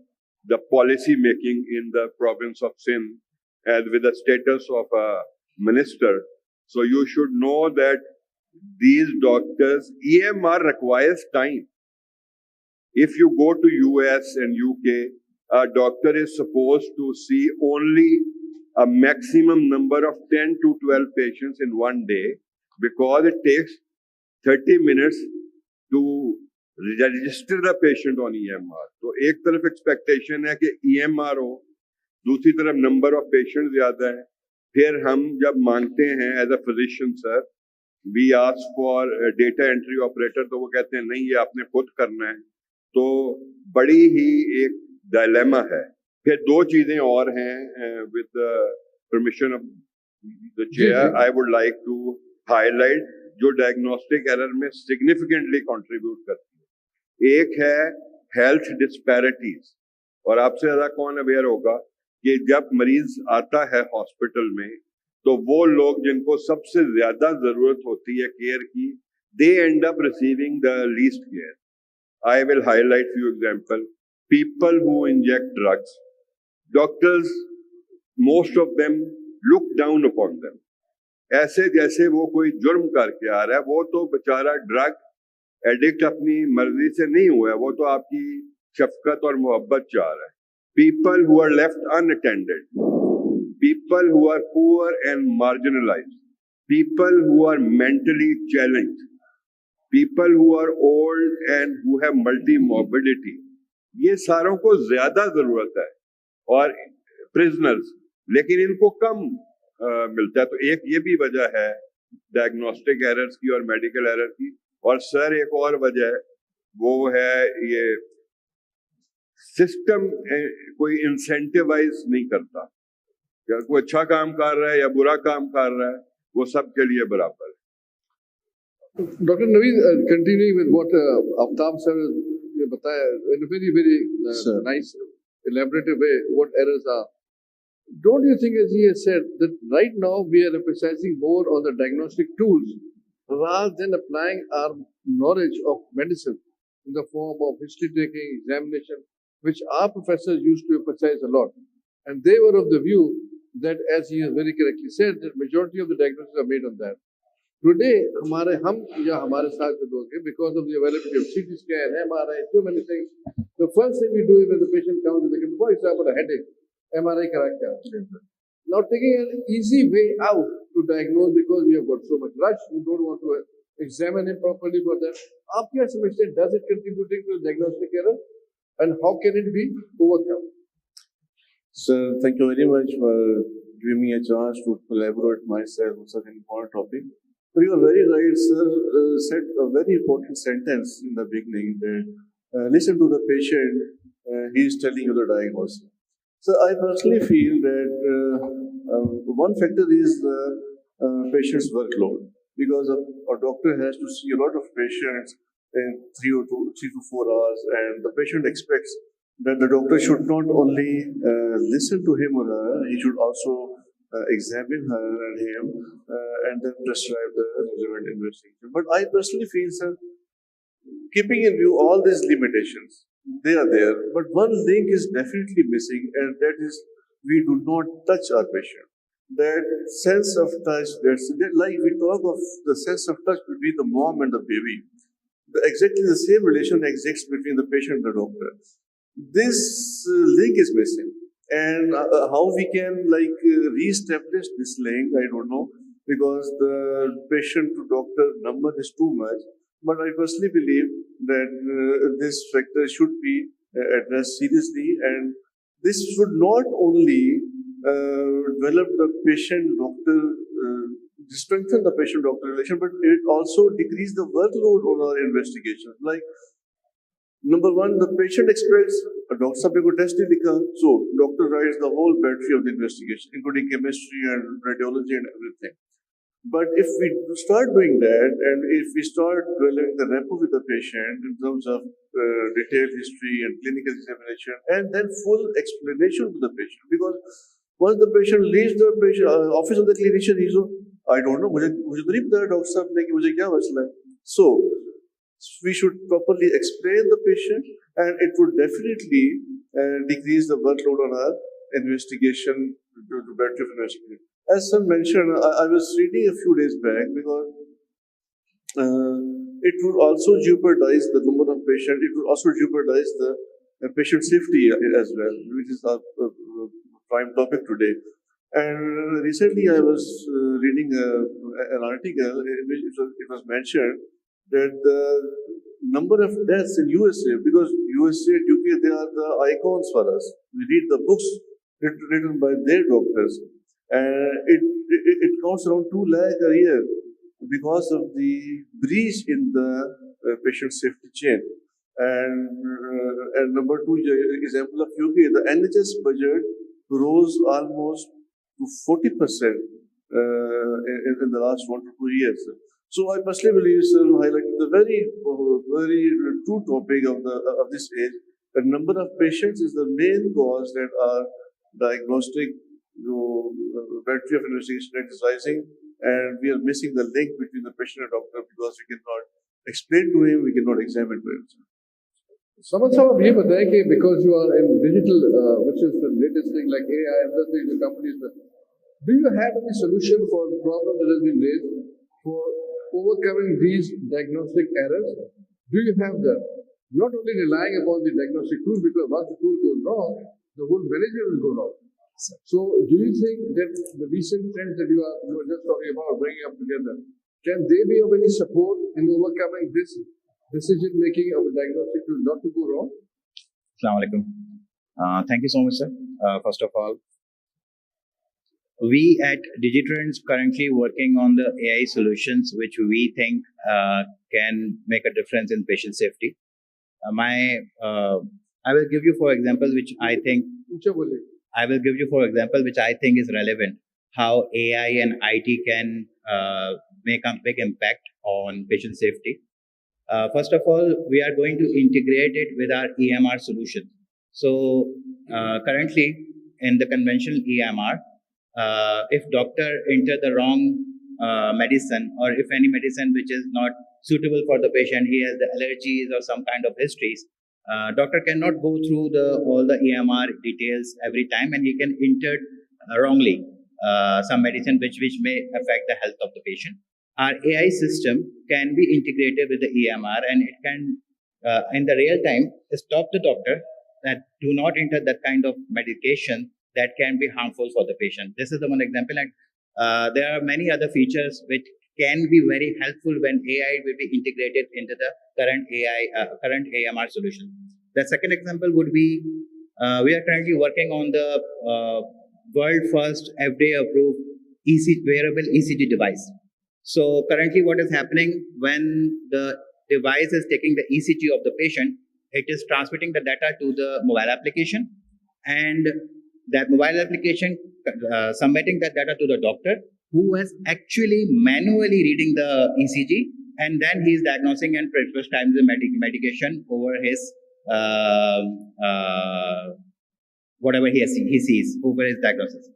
the policy making in the province of Sindh, and with the status of a minister. So you should know that these doctors, EMR requires time. If you go to US and UK, a doctor is supposed to see only a maximum number of 10 to 12 patients in one day, because it takes 30 minutes to register the patient on EMR. तो एक तरफ expectation है कि EMR हो, दूसरी तरफ number of patients ज़्यादा है. फिर हम जब मांगते हैं as a physician sir, we ask for a data entry operator, तो वो कहते हैं नहीं, ये आपने खुद करना है. तो बड़ी ही एक dilemma है. फिर दो चीजें और हैं, with the permission of the chair, I would like to highlight जो diagnostic error में significantly contribute करती है. एक है health disparities, और आपसे ज़्यादा कौन aware होगा कि जब मरीज आता है हॉस्पिटल में, तो वो लोग जिनको सबसे ज्यादा जरूरत होती है केयर की, they end up receiving the least care. I will highlight few examples. People who inject drugs, doctors, most of them look down upon them. ऐसे जैसे वो कोई जुर्म करके आ रहा है, वो तो बेचारा ड्रग एडिक्ट अपनी मर्जी से नहीं हुआ है, वो तो आपकी शफकत और मोहब्बत चाह रहा है. People who are left unattended, people who are poor and marginalized, people who are mentally challenged, people who are old and who have multi-morbidity, ये सारों को ज्यादा जरूरत है और प्रिजनर्स, लेकिन इनको कम मिलता है. तो एक ये भी वजह है डायग्नोस्टिक एरर्स की और मेडिकल एरर की. और सर एक और वजह वो है ये सिस्टम कोई इंसेंटिवाइज नहीं करता. अगर कोई अच्छा काम कर रहा है या बुरा काम कर रहा है, वो सबके लिए बराबर है. Dr. Naveed, continuing with what Aftab sir ने बताया in a very nice elaborative way what errors are. Don't you think, as he has said, that right now we are emphasizing more on the diagnostic tools rather than applying our knowledge of medicine in the form of history taking, examination, which our professors used to emphasize a lot. And they were of the view that, as he has very correctly said, that majority of the diagnoses are made on that. Today, हमारे साथ जो लोग हैं, because of the availability of CT scan, MRI, so many things, the first thing we do is when the patient comes with a, for example, a headache, MRI करा के आते हैं. Now taking an easy way out to diagnose because we have got so much rush, we don't want to examine him properly for that. आप क्या समझते हैं? Does it contributing to diagnostic error, and how can it be overcome? Sir, thank you very much for giving me a chance to elaborate myself on such an important topic. So you are very right, sir. Said a very important sentence in the beginning that listen to the patient. He is telling you the diagnosis. So I personally feel that one factor is the patient's workload, because a doctor has to see a lot of patients in 3 to 4 hours, and the patient expects that the doctor should not only listen to him or her, he should also examine her and him and then prescribe the relevant investigation. But I personally feel, sir, keeping in view all these limitations, they are there, but one link is definitely missing, and that is we do not touch our patient. That sense of touch, like we talk of the sense of touch between the mom and the baby, exactly the same relation exists between the patient and the doctor. This link is missing, and how we can re-establish this link, I don't know, because the patient to doctor number is too much. But I personally believe that this factor should be addressed seriously, and this should not only develop the patient-doctor, strengthen the patient-doctor relation, but it also decrease the workload on our investigations. Like, number one, the patient expects a doctor साहब को test ही लिखा, so doctor writes the whole battery of the investigation, including chemistry and radiology and everything. But if we start doing that, and if we start developing the rapport with the patient in terms of detailed history and clinical examination, and then full explanation to the patient, because once the patient leaves the office of the clinician, he's I don't know, मुझे तो नहीं पता doctor साहब ने कि मुझे क्या मसला है. So we should properly explain the patient, and it would definitely decrease the workload on our investigation to better investigation. As sir mentioned, I was reading a few days back, because it would also jeopardize the number of patients, it would also jeopardize the patient safety as well, which is our prime topic today. And recently I was reading an article in which it was mentioned that the number of deaths in USA, because USA and UK, they are the icons for us. We read the books written by their doctors, and it counts around 2 lakh a year because of the breach in the patient safety chain. And number two example of UK, the NHS budget rose almost to 40% in the last 1 to 2 years. So I personally believe, sir, highlighting the very true topic of this age, the number of patients is the main cause that our diagnostic battery of investigation rate is rising, and we are missing the link between the patient and doctor, because we cannot explain to him, we cannot examine to him. Samad sahab, आप ये बताएं कि because you are in digital, which is the latest thing like AI and other things the companies, do you have any solution for the problem that has been raised for overcoming these diagnostic errors? Do you have that? Not only relying upon the diagnostic tool, because once the tool goes wrong, the whole management will go wrong. So, do you think that the recent trends that you were just talking about, bringing up together, can they be of any support in overcoming this decision making of a diagnostic tool not to go wrong? Assalamu alaikum. Thank you so much, sir. First of all, we at Digitrends currently working on the AI solutions which we think can make a difference in patient safety. I will give you for example which I think is relevant. How AI and IT can make a big impact on patient safety. First of all, we are going to integrate it with our EMR solution. So currently in the conventional EMR, if doctor enter the wrong medicine, or if any medicine which is not suitable for the patient, he has the allergies or some kind of histories, doctor cannot go through all the EMR details every time, and he can enter wrongly some medicine which may affect the health of the patient. Our AI system can be integrated with the EMR, and it can in the real time stop the doctor that do not enter that kind of medication that can be harmful for the patient. This is the one example, and there are many other features which can be very helpful when AI will be integrated into the current AMR solution. The second example would be we are currently working on the world first FDA-approved wearable ECG device. So currently, what is happening when the device is taking the ECG of the patient, it is transmitting the data to the mobile application, and that mobile application submitting that data to the doctor, who is actually manually reading the ECG, and then he is diagnosing and prescribing the medication over his whatever he sees over his diagnosis.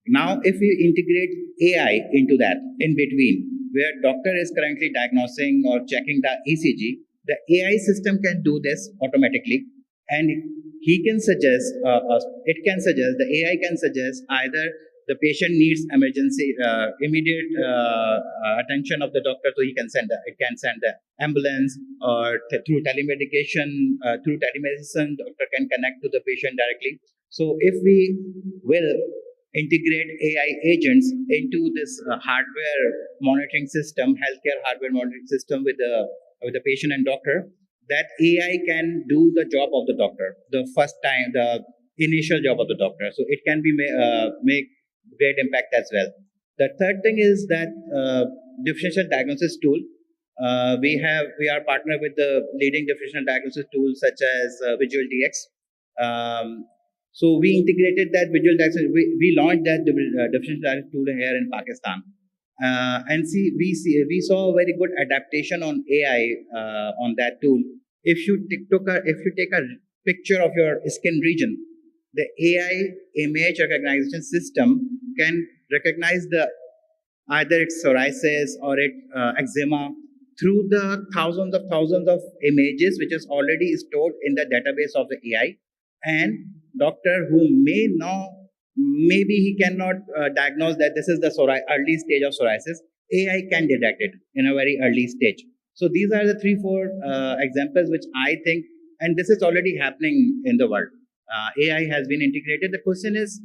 Now, if we integrate AI into that in between, where doctor is currently diagnosing or checking the ECG, the AI system can do this automatically, and he can suggest, the AI can suggest either the patient needs immediate attention of the doctor, so it can send the ambulance, or through telemedicine, doctor can connect to the patient directly. So if we will integrate AI agents into this hardware monitoring system, healthcare hardware monitoring system with the patient and doctor, that AI can do the job of the doctor, the initial job of the doctor. So it can be make great impact as well. The third thing is that differential diagnosis tool. We are partnered with the leading differential diagnosis tools such as Visual DX. So we integrated that Visual Diagnosis. We launched that differential diagnosis tool here in Pakistan, and we saw a very good adaptation on AI on that tool. If you take a picture of your skin region, the AI image recognition system can recognize either it's psoriasis or eczema through the thousands of images which is already stored in the database of the AI. And doctor who maybe he cannot diagnose that this is the early stage of psoriasis, AI can detect it in a very early stage. So these are the 3-4 examples which I think, and this is already happening in the world. AI has been integrated. The question is,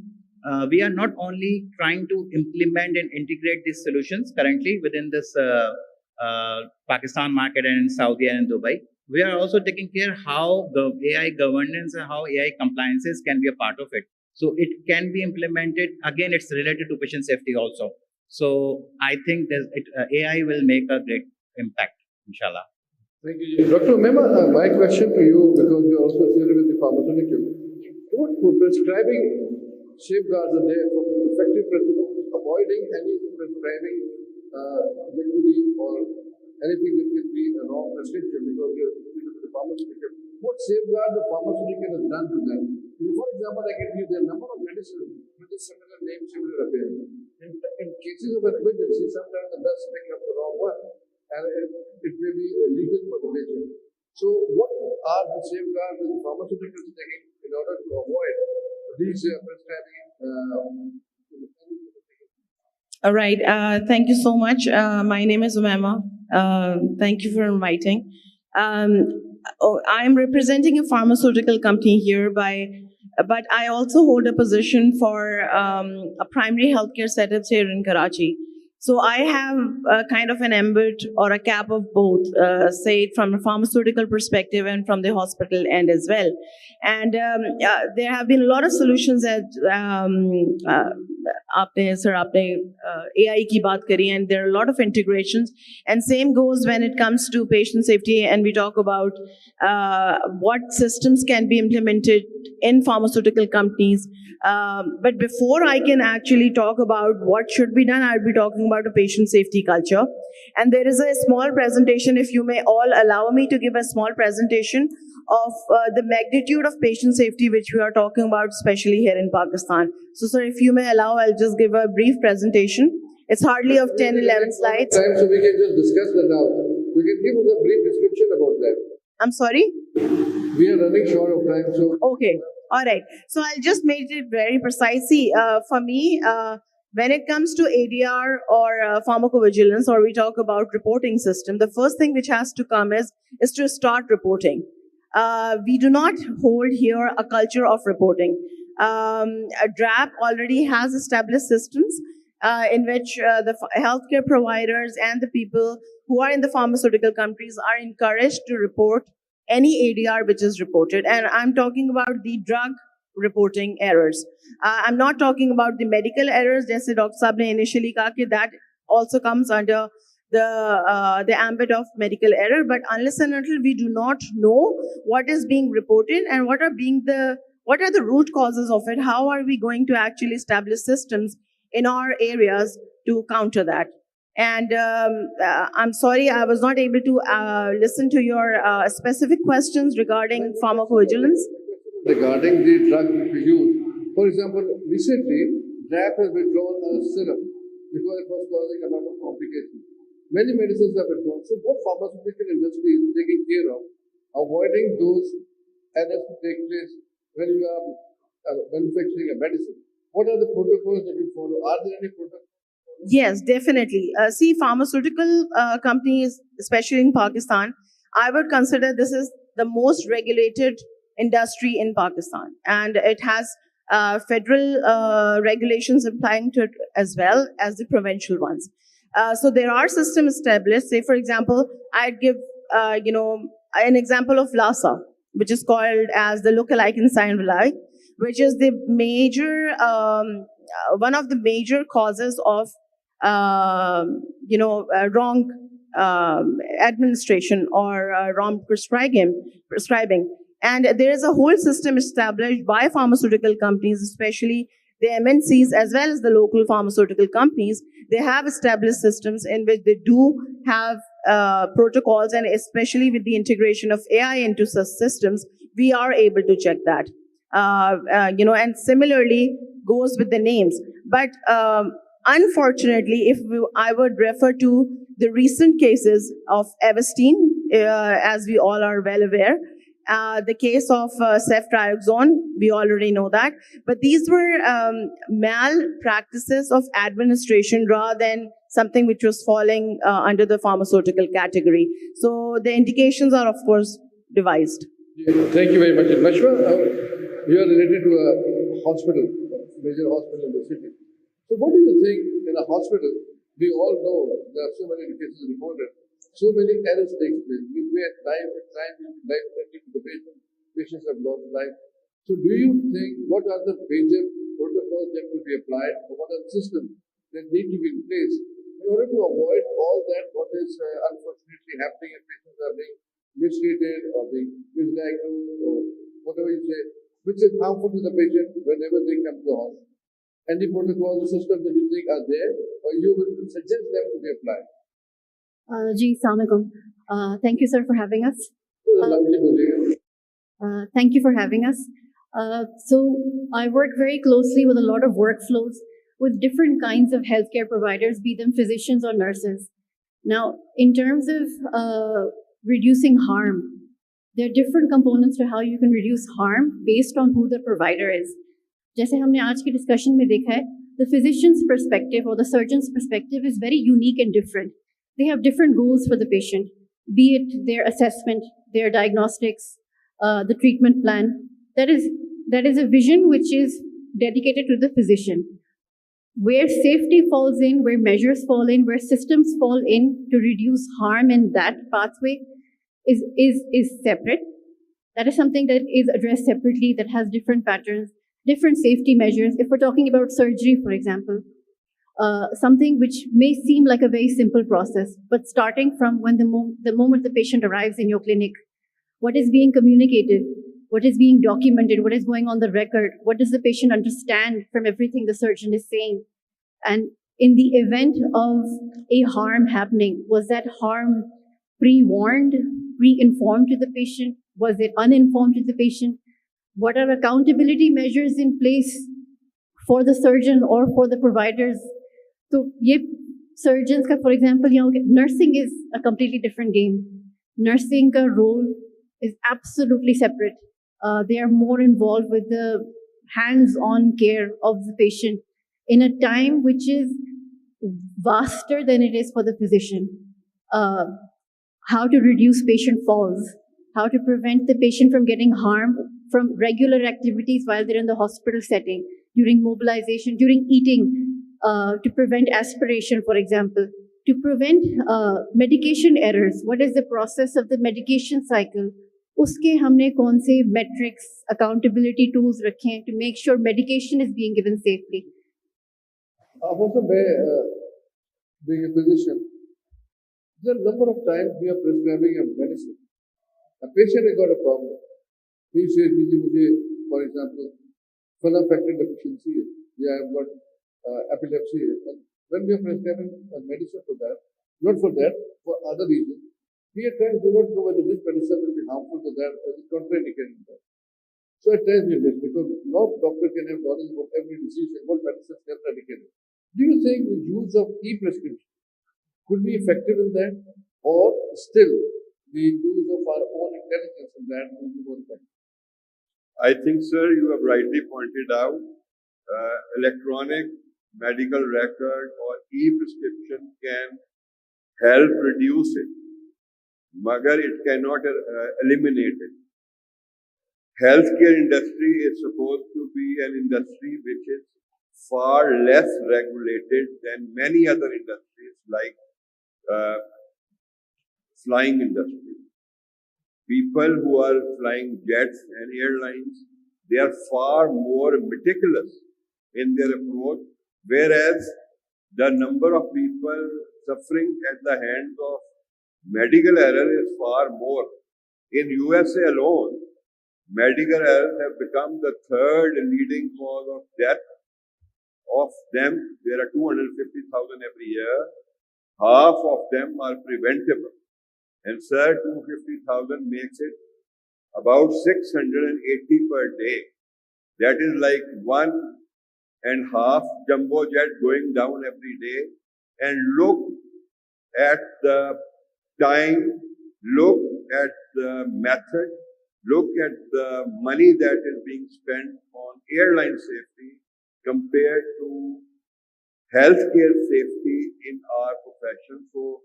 we are not only trying to implement and integrate these solutions currently within this Pakistan market and Saudi and Dubai. We are also taking care how the AI governance and how AI compliances can be a part of it. So it can be implemented. Again, it's related to patient safety also. So I think AI will make a great impact, inshallah. Thank you. Dr. Mema, my question to you, because you're also associated with the pharmaceutical, what prescribing safeguards are there for effective avoiding any prescribing liquidity or anything that can be a wrong prescription because you're associated with the pharmaceutical? What safeguard the pharmaceutical has done to them? For example, I can give you a number of medicines with a similar name, similar appearance. In cases of emergency, sometimes the nurse picks up the wrong one, and it may be illegal for the patient. So, what are the safeguards that the pharmaceuticals taking in order to avoid these prescribing? All right. Thank you so much. My name is Umema. Thank you for inviting. I am representing a pharmaceutical company here but I also hold a position for a primary healthcare setup here in Karachi. So I have kind of an ambit or a cap of both, say it from a pharmaceutical perspective and from the hospital end as well. And there have been a lot of solutions that आपने AI की बात करी, and there are a lot of integrations. And same goes when it comes to patient safety, and we talk about what systems can be implemented in pharmaceutical companies. But before I can actually talk about what should be done, I'll be talking about a patient safety culture. And there is a small presentation, if you may all allow me to give a small presentation of the magnitude of patient safety which we are talking about, especially here in Pakistan. So sir, if you may allow, I'll just give a brief presentation. It's hardly of 10, 11 slides. Time, so we can just discuss that now. You can give us a brief description about that. I'm sorry? We are running short of time, so... Okay. All right. So I'll just make it very precise. See, for me, when it comes to ADR or pharmacovigilance, or we talk about reporting system, the first thing which has to come is to start reporting. We do not hold here a culture of reporting. DRAP already has established systems in which the healthcare providers and the people who are in the pharmaceutical companies are encouraged to report any ADR which is reported. And I'm talking about the drug reporting errors. I'm not talking about the medical errors, jaise Dr. Saab ne initially kaha ki that also comes under the ambit of medical error. But unless and until we do not know what is being reported and what are the root causes of it, how are we going to actually establish systems in our areas to counter that? And I'm sorry, I was not able to listen to your specific questions regarding pharmacovigilance. Regarding the drug we use, for example, recently, DRAP has withdrawn a serum because it was causing a lot of complications. Many medicines are withdrawn. So what pharmaceutical industry is taking care of avoiding those errors to take place when you are manufacturing a medicine? What are the protocols that you follow? Are there any protocols? Yes, definitely. See, pharmaceutical companies, especially in Pakistan, I would consider this is the most regulated industry in Pakistan. And it has federal regulations applying to it as well as the provincial ones. So there are systems established. Say, for example, I'd give, an example of LASA, which is called as the lookalike ensign rely, which is the major, one of the major causes of, wrong administration or wrong prescribing. And there is a whole system established by pharmaceutical companies, especially the MNCs as well as the local pharmaceutical companies. They have established systems in which they do have protocols, and especially with the integration of AI into such systems, we are able to check that. And similarly goes with the names. But unfortunately, I would refer to the recent cases of Avastin, as we all are well aware. The case of ceftriaxone, we already know that. But these were malpractices of administration rather than something which was falling under the pharmaceutical category. So the indications are, of course, devised. Thank you very much. Nashwa, you are related to a hospital, a major hospital in the city. So what do you think in a hospital? We all know there are so many cases reported. So many errors take place. We at times life-threatening to the patient. Patients have lost life. So do you think, what are the major protocols that could be applied, or what are the systems that need to be in place in order to avoid all that what is unfortunately happening if patients are being mistreated or being misdiagnosed or whatever you say, which is harmful to the patient whenever they come to the hospital? Any protocols or systems that you think are there, or you would suggest them to be applied? Ji, Assalamualaikum. Thank you, sir, for having us. Thank you for having us. So I work very closely with a lot of workflows with different kinds of healthcare providers, be them physicians or nurses. Now, in terms of reducing harm, there are different components to how you can reduce harm based on who the provider is. जैसे हमने आज की discussion में देखा है, the physician's perspective or the surgeon's perspective is very unique and different. They have different goals for the patient. be it their assessment, their diagnostics, the treatment plan. That is a vision which is dedicated to the physician. Where safety falls in, where measures fall in, where systems fall in to reduce harm in that pathway is separate. That is something that is addressed separately, that has different patterns, different safety measures. If we're talking about surgery, for example, something which may seem like a very simple process, but starting from when the moment the patient arrives in your clinic, what is being communicated, what is being documented, what is going on the record, what does the patient understand from everything the surgeon is saying? And in the event of a harm happening, was that harm pre-warned, pre-informed to the patient? Was it uninformed to the patient? What are accountability measures in place for the surgeon or for the providers? So, surgeons, for example, nursing is a completely different game. Nursing ka role is absolutely separate. They are more involved with the hands-on care of the patient in a time which is vaster than it is for the physician. How to reduce patient falls, how to prevent the patient from getting harm from regular activities while they're in the hospital setting, during mobilization, during eating, to prevent aspiration, for example, to prevent medication errors. What is the process of the medication cycle? Uske humne kaun se metrics, accountability tools rakhe to make sure medication is being given safely. Also, being a physician, there are a number of times we are prescribing a medicine. A patient has got a problem. He says, for example, full factor deficiency, yeah, I've got epilepsy. And when we are prescribing a medicine for that, not for that, for other reasons, we at times do not know whether this medicine will be harmful to that or is contraindicated to that. So at times we miss, because no doctor can have knowledge about every disease and what medicines can indicate. Do you think the use of e-prescription could be effective in that, or still the use of our own intelligence in that will be more effective? I think, sir, you have rightly pointed out, electronic medical record or e-prescription can help reduce it, but it cannot eliminate it. Healthcare industry is supposed to be an industry which is far less regulated than many other industries like flying industry. People who are flying jets and airlines, they are far more meticulous in their approach, whereas the number of people suffering at the hands of medical error is far more. In USA alone, medical errors have become the third leading cause of death. Of them, there are 250,000 every year. Half of them are preventable. And sir, 250,000 makes it about 680 per day. That is like 1.5 jumbo jet going down every day. And look at the time, look at the method, look at the money that is being spent on airline safety compared to healthcare safety in our profession. So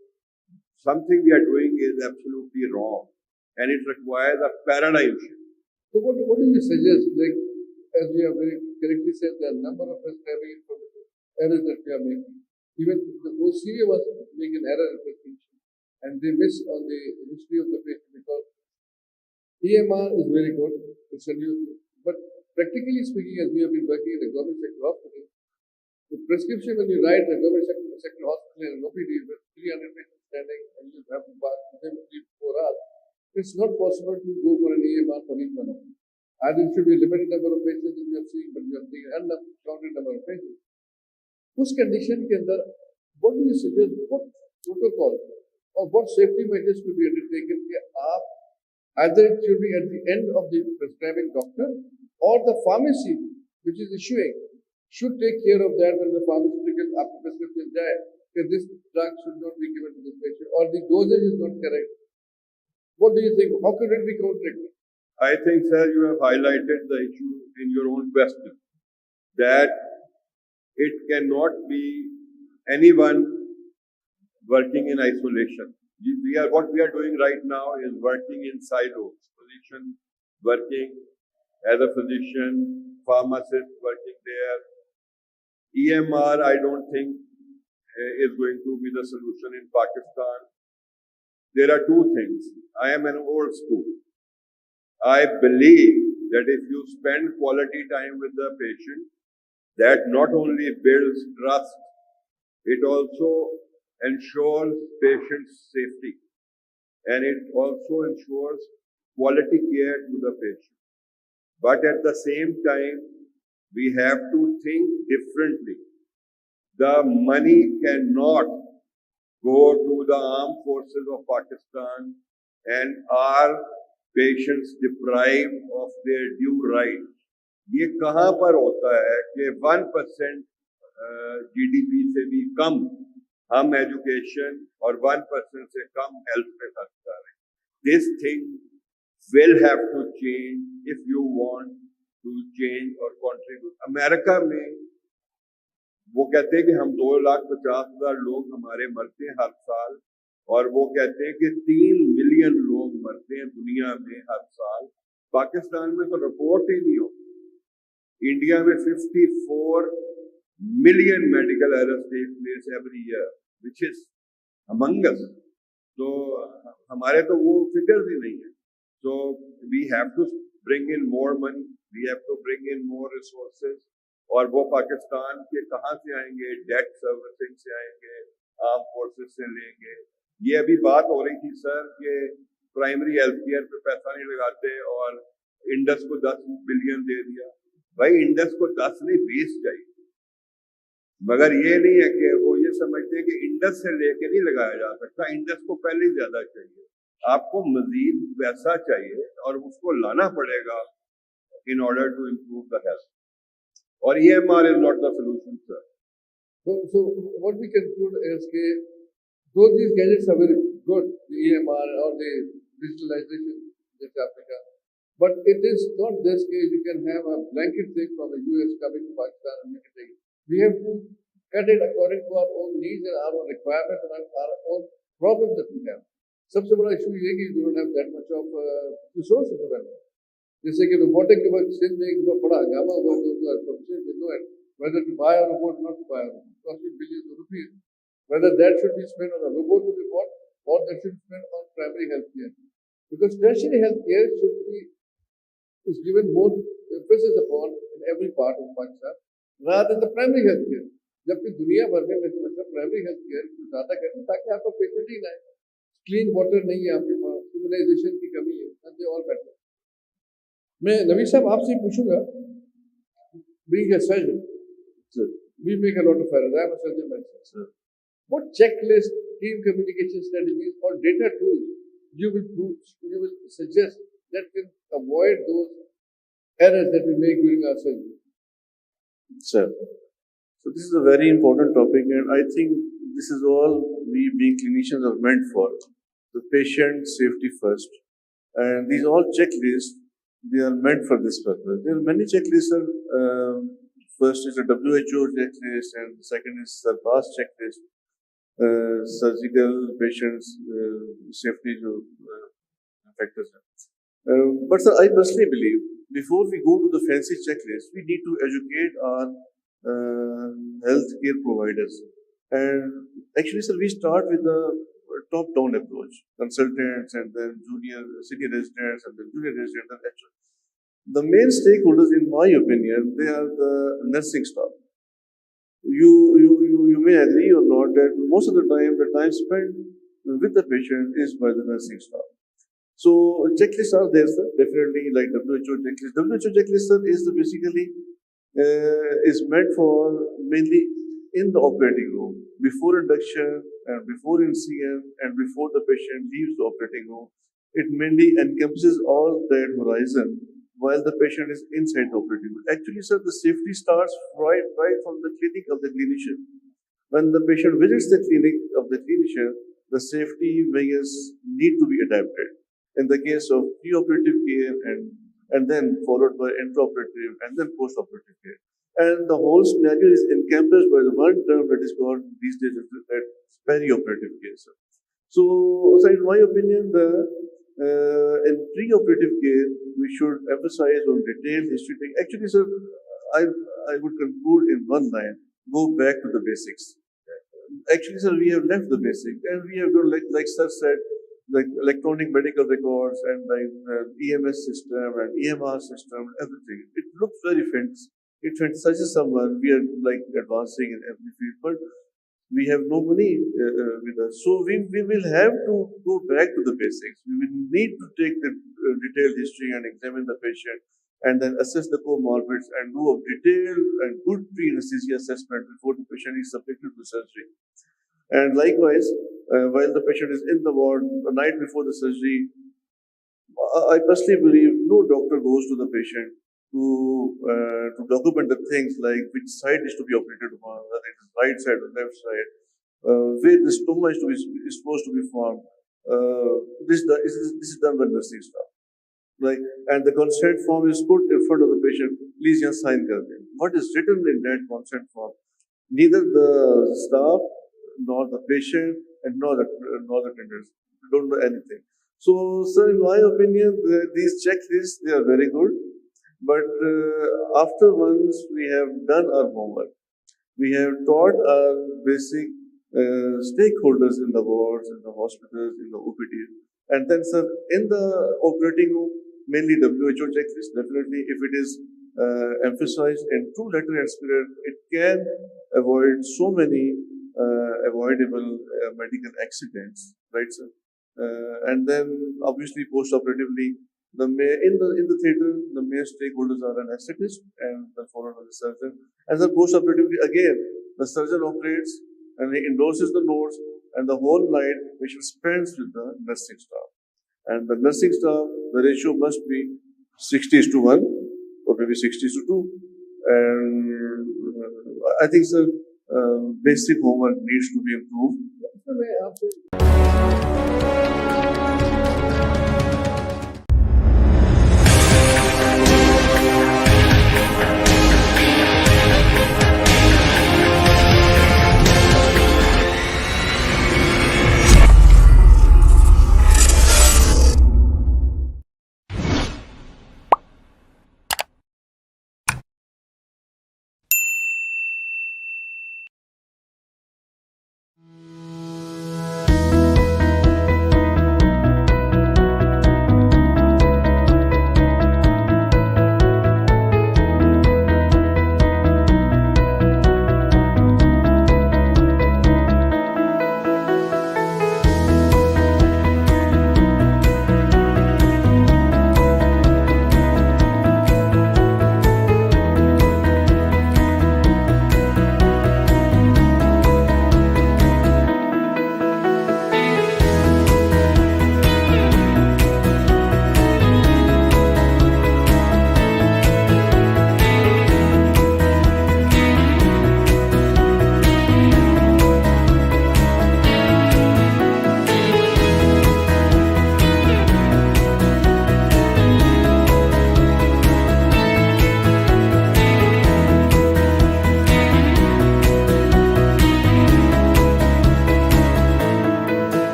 something we are doing is absolutely wrong, and it requires a paradigm shift. So what do you suggest? Like, as we have very correctly said, there are a number of prescribing errors that we are making. Even the most senior ones make an error in prescription, and they miss on the history of the patient, because EMR is very good, it's a new thing. But practically speaking, as we have been working in the government sector hospital, the prescription when you write in a government sector hospital in an OPD with 300 patients standing and you have to pass within 3-4 hours, it's not possible to go for an EMR for each one of them. Either it should be a limited number of patients that you are seeing, but you are seeing an uncounted number of patients. उस condition के अंदर what do you suggest, what protocol or what safety measures could be undertaken कि आप either it should be at the end of the prescribing doctor or the pharmacy which is issuing should take care of that when the pharmaceutical after prescription जाए that this drug should not be given to this patient or the dosage is not correct. What do you think? How could it be counteracted? I think, sir, you have highlighted the issue in your own question, that it cannot be anyone working in isolation. What we are doing right now is working in silos. Physician working as a physician, pharmacist working there. EMR, I don't think is going to be the solution in Pakistan. There are two things. I am an old school. I believe that if you spend quality time with the patient, that not only builds trust, it also ensures patient safety, and it also ensures quality care to the patient. But at the same time, we have to think differently. The money cannot go to the armed forces of Pakistan and our patients deprived of their due rights. ये कहाँ पर होता है कि 1% GDP से भी कम हम education और 1% से कम हेल्थ पे खर्च कर रहे हैं. This thing will have to change if you want to change or contribute. America में वो कहते हैं कि हम 2,50,000 लोग हमारे मरते हैं हर साल, और वो कहते हैं कि 3 मिलियन लोग मरते हैं दुनिया में हर साल. पाकिस्तान में तो रिपोर्ट ही नहीं होती. इंडिया में 54 million medical errors take place every year, which is among us. So हमारे तो वो figures ही नहीं है. So we have to bring in more money, we have to bring in more resources. और वो पाकिस्तान के कहाँ से आएंगे? डेट सर्विसिंग से आएंगे, आर्म फोर्सेस से लेंगे. ये अभी बात हो रही थी सर कि प्राइमरी हेल्थ केयर पे पैसा नहीं लगाते और इंडस को 10 बिलियन दे दिया. भाई इंडस को 10 नहीं 20 चाहिए, मगर ये नहीं है कि वो ये समझते हैं कि इंडस से लेके नहीं लगाया जा सकता. इंडस को पहले ही ज्यादा चाहिए, आपको मजीद पैसा चाहिए और उसको लाना पड़ेगा in order to improve the health. Or EMR is not the solution, sir. So what we conclude is that though these gadgets are very good, the EMR or the digitalization, but it is not this case. You can have a blanket thing from the US coming to Pakistan and make it take. We have to cut it according to our own needs and our own requirements and our own problems that we have. सबसे बड़ा issue ये कि you don't have that much of resources available. जैसे कि robotic के वक्त सिंध में एक बड़ा हंगामा हुआ तो whether to buy a robot or not to buy a robot, costing billions of rupees. Whether that should be spent on a robot to be bought or that should be spent on primary health care. Because tertiary health care is given more emphasis upon in every part of Pakistan rather than the primary health care. जबकि दुनिया भर में मैं समझता हूँ primary health care ज़्यादा करते हैं ताकि आपको पेशेंट ही ना है. क्लीन वाटर नहीं है आपके पास, इम्यूनाइजेशन की कमी है, दे ऑल बेटर. मैं नवीद साहब आपसे पूछूंगा, being a surgeon, sir, we make a lot of errors. I am a surgeon myself, sir. What checklist, team communication strategies, or data tools you will suggest that can avoid those errors that we make during our surgery? Sir, so this is a very important topic, and I think this is all we being clinicians are meant for. The patient safety first, and these all checklists, they are meant for this purpose. There are many checklists. First is a WHO checklist, and the second is SURPASS checklist. Surgical patients safety factors. But sir, I personally believe before we go to the fancy checklist, we need to educate our healthcare providers. And actually, sir, we start with the top-down approach: consultants, and then senior residents, and then junior residents, and actually. The main stakeholders, in my opinion, they are the nursing staff. You may agree or not that most of the time spent with the patient is by the nursing staff. So checklists are there, sir. Definitely, like WHO checklist. WHO checklist, sir, is basically is meant for mainly in the operating room, before induction and before NCM and before the patient leaves the operating room. It mainly encompasses all that horizon while the patient is inside the operating room. Actually, sir, the safety starts right from the clinic of the clinician. When the patient visits the clinic of the clinician, the safety measures need to be adapted. In the case of pre-operative care and then followed by intraoperative and then post-operative care. And the whole scenario is encompassed by the one term that is called these days as perioperative care, sir. So, sir, in my opinion, in pre-operative care, we should emphasize on detailed history. Actually, sir, I would conclude in one line: go back to the basics. Actually, sir, we have left the basic, and we have done like sir said, like electronic medical records and like EMS system and EMR system, everything. It looks very fancy. It fantasizes someone. We are like advancing in every field, but we have no money with us. So we will have to go back to the basics. We will need to take the detailed history and examine the patient and then assess the comorbids and do a detailed and good pre-anesthesia assessment before the patient is subjected to surgery. And likewise, while the patient is in the ward the night before the surgery, I personally believe no doctor goes to the patient to document the things like which side is to be operated upon, whether it is right side or left side, where the stoma is supposed to be formed. This is done by nursing staff. Like, and the consent form is put in front of the patient. Please यहाँ sign कर दें. What is written in that consent form? Neither the staff nor the patient and nor the tenders don't know anything. So, sir, in my opinion, these checklists, they are very good. But after once we have done our homework, we have taught our basic stakeholders in the wards, in the hospitals, in the OPDs, and then, sir, in the operating room, mainly WHO checklist, definitely, if it is emphasized in true letter and spirit, it can avoid so many avoidable medical accidents, right, sir? And then, obviously, post-operatively, in the theater, the main stakeholders are an anesthetist and the followed by the surgeon. And then post-operatively, again, the surgeon operates and he endorses the notes, and the whole night patient spends with the nursing staff. And the nursing staff, the ratio must be 60:1 or maybe 60:2. And I think, sir, basic homework needs to be improved.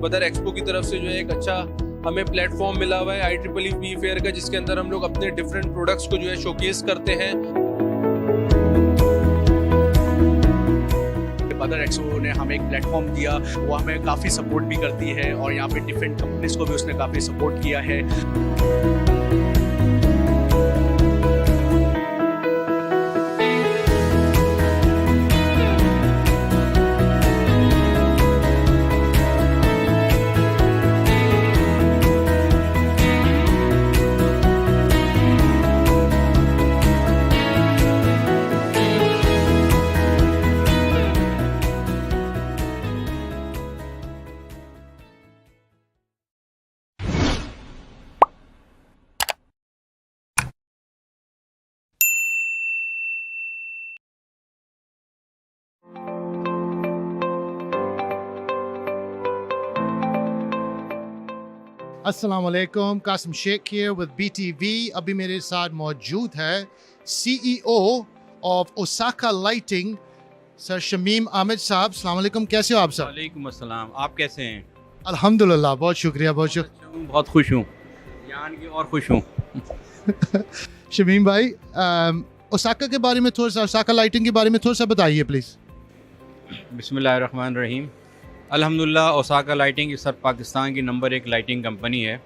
बदर expo की तरफ से जो है एक अच्छा हमें platform मिला हुआ है IEEE फेयर का, जिसके अंदर हम लोग अपने डिफरेंट प्रोडक्ट्स को जो है शोकेस करते हैं। बदर एक्सपो ने हमें एक प्लेटफॉर्म दिया, वो हमें काफ़ी सपोर्ट भी करती है और यहाँ पे डिफरेंट कंपनीज को भी उसने काफ़ी सपोर्ट किया है। अस्सलाम वालेकुम, Qasim Sheikh here with BTV। अभी मेरे साथ मौजूद है CEO of Osaka Lighting sir Shamim Amid साहब। अस्सलाम वालेकुम, कैसे हो आप सर? वालेकुम अस्सलाम, आप कैसे हैं? अल्हम्दुलिल्लाह, बहुत शुक्रिया, बहुत शुक्रिया। बहुत खुश हूँ, जान के और खुश हूँ। शमीम भाई, ओसाका के बारे में थोड़ा सा, ओसाका लाइटिंग के बारे में थोड़ा सा बताइए प्लीज़। बिस्मिल्लाहिर्रहमानिर्रहीम। अल्हम्दुलिल्लाह, ओसाका लाइटिंग सर पाकिस्तान की नंबर 1 लाइटिंग कंपनी है।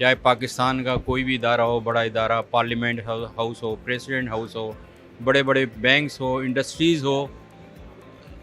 चाहे पाकिस्तान का कोई भी इदारा हो, बड़ा इदारा, पार्लियामेंट हाउस हो, प्रेसिडेंट हाउस हो, बड़े बड़े बैंक्स हो, इंडस्ट्रीज़ हो,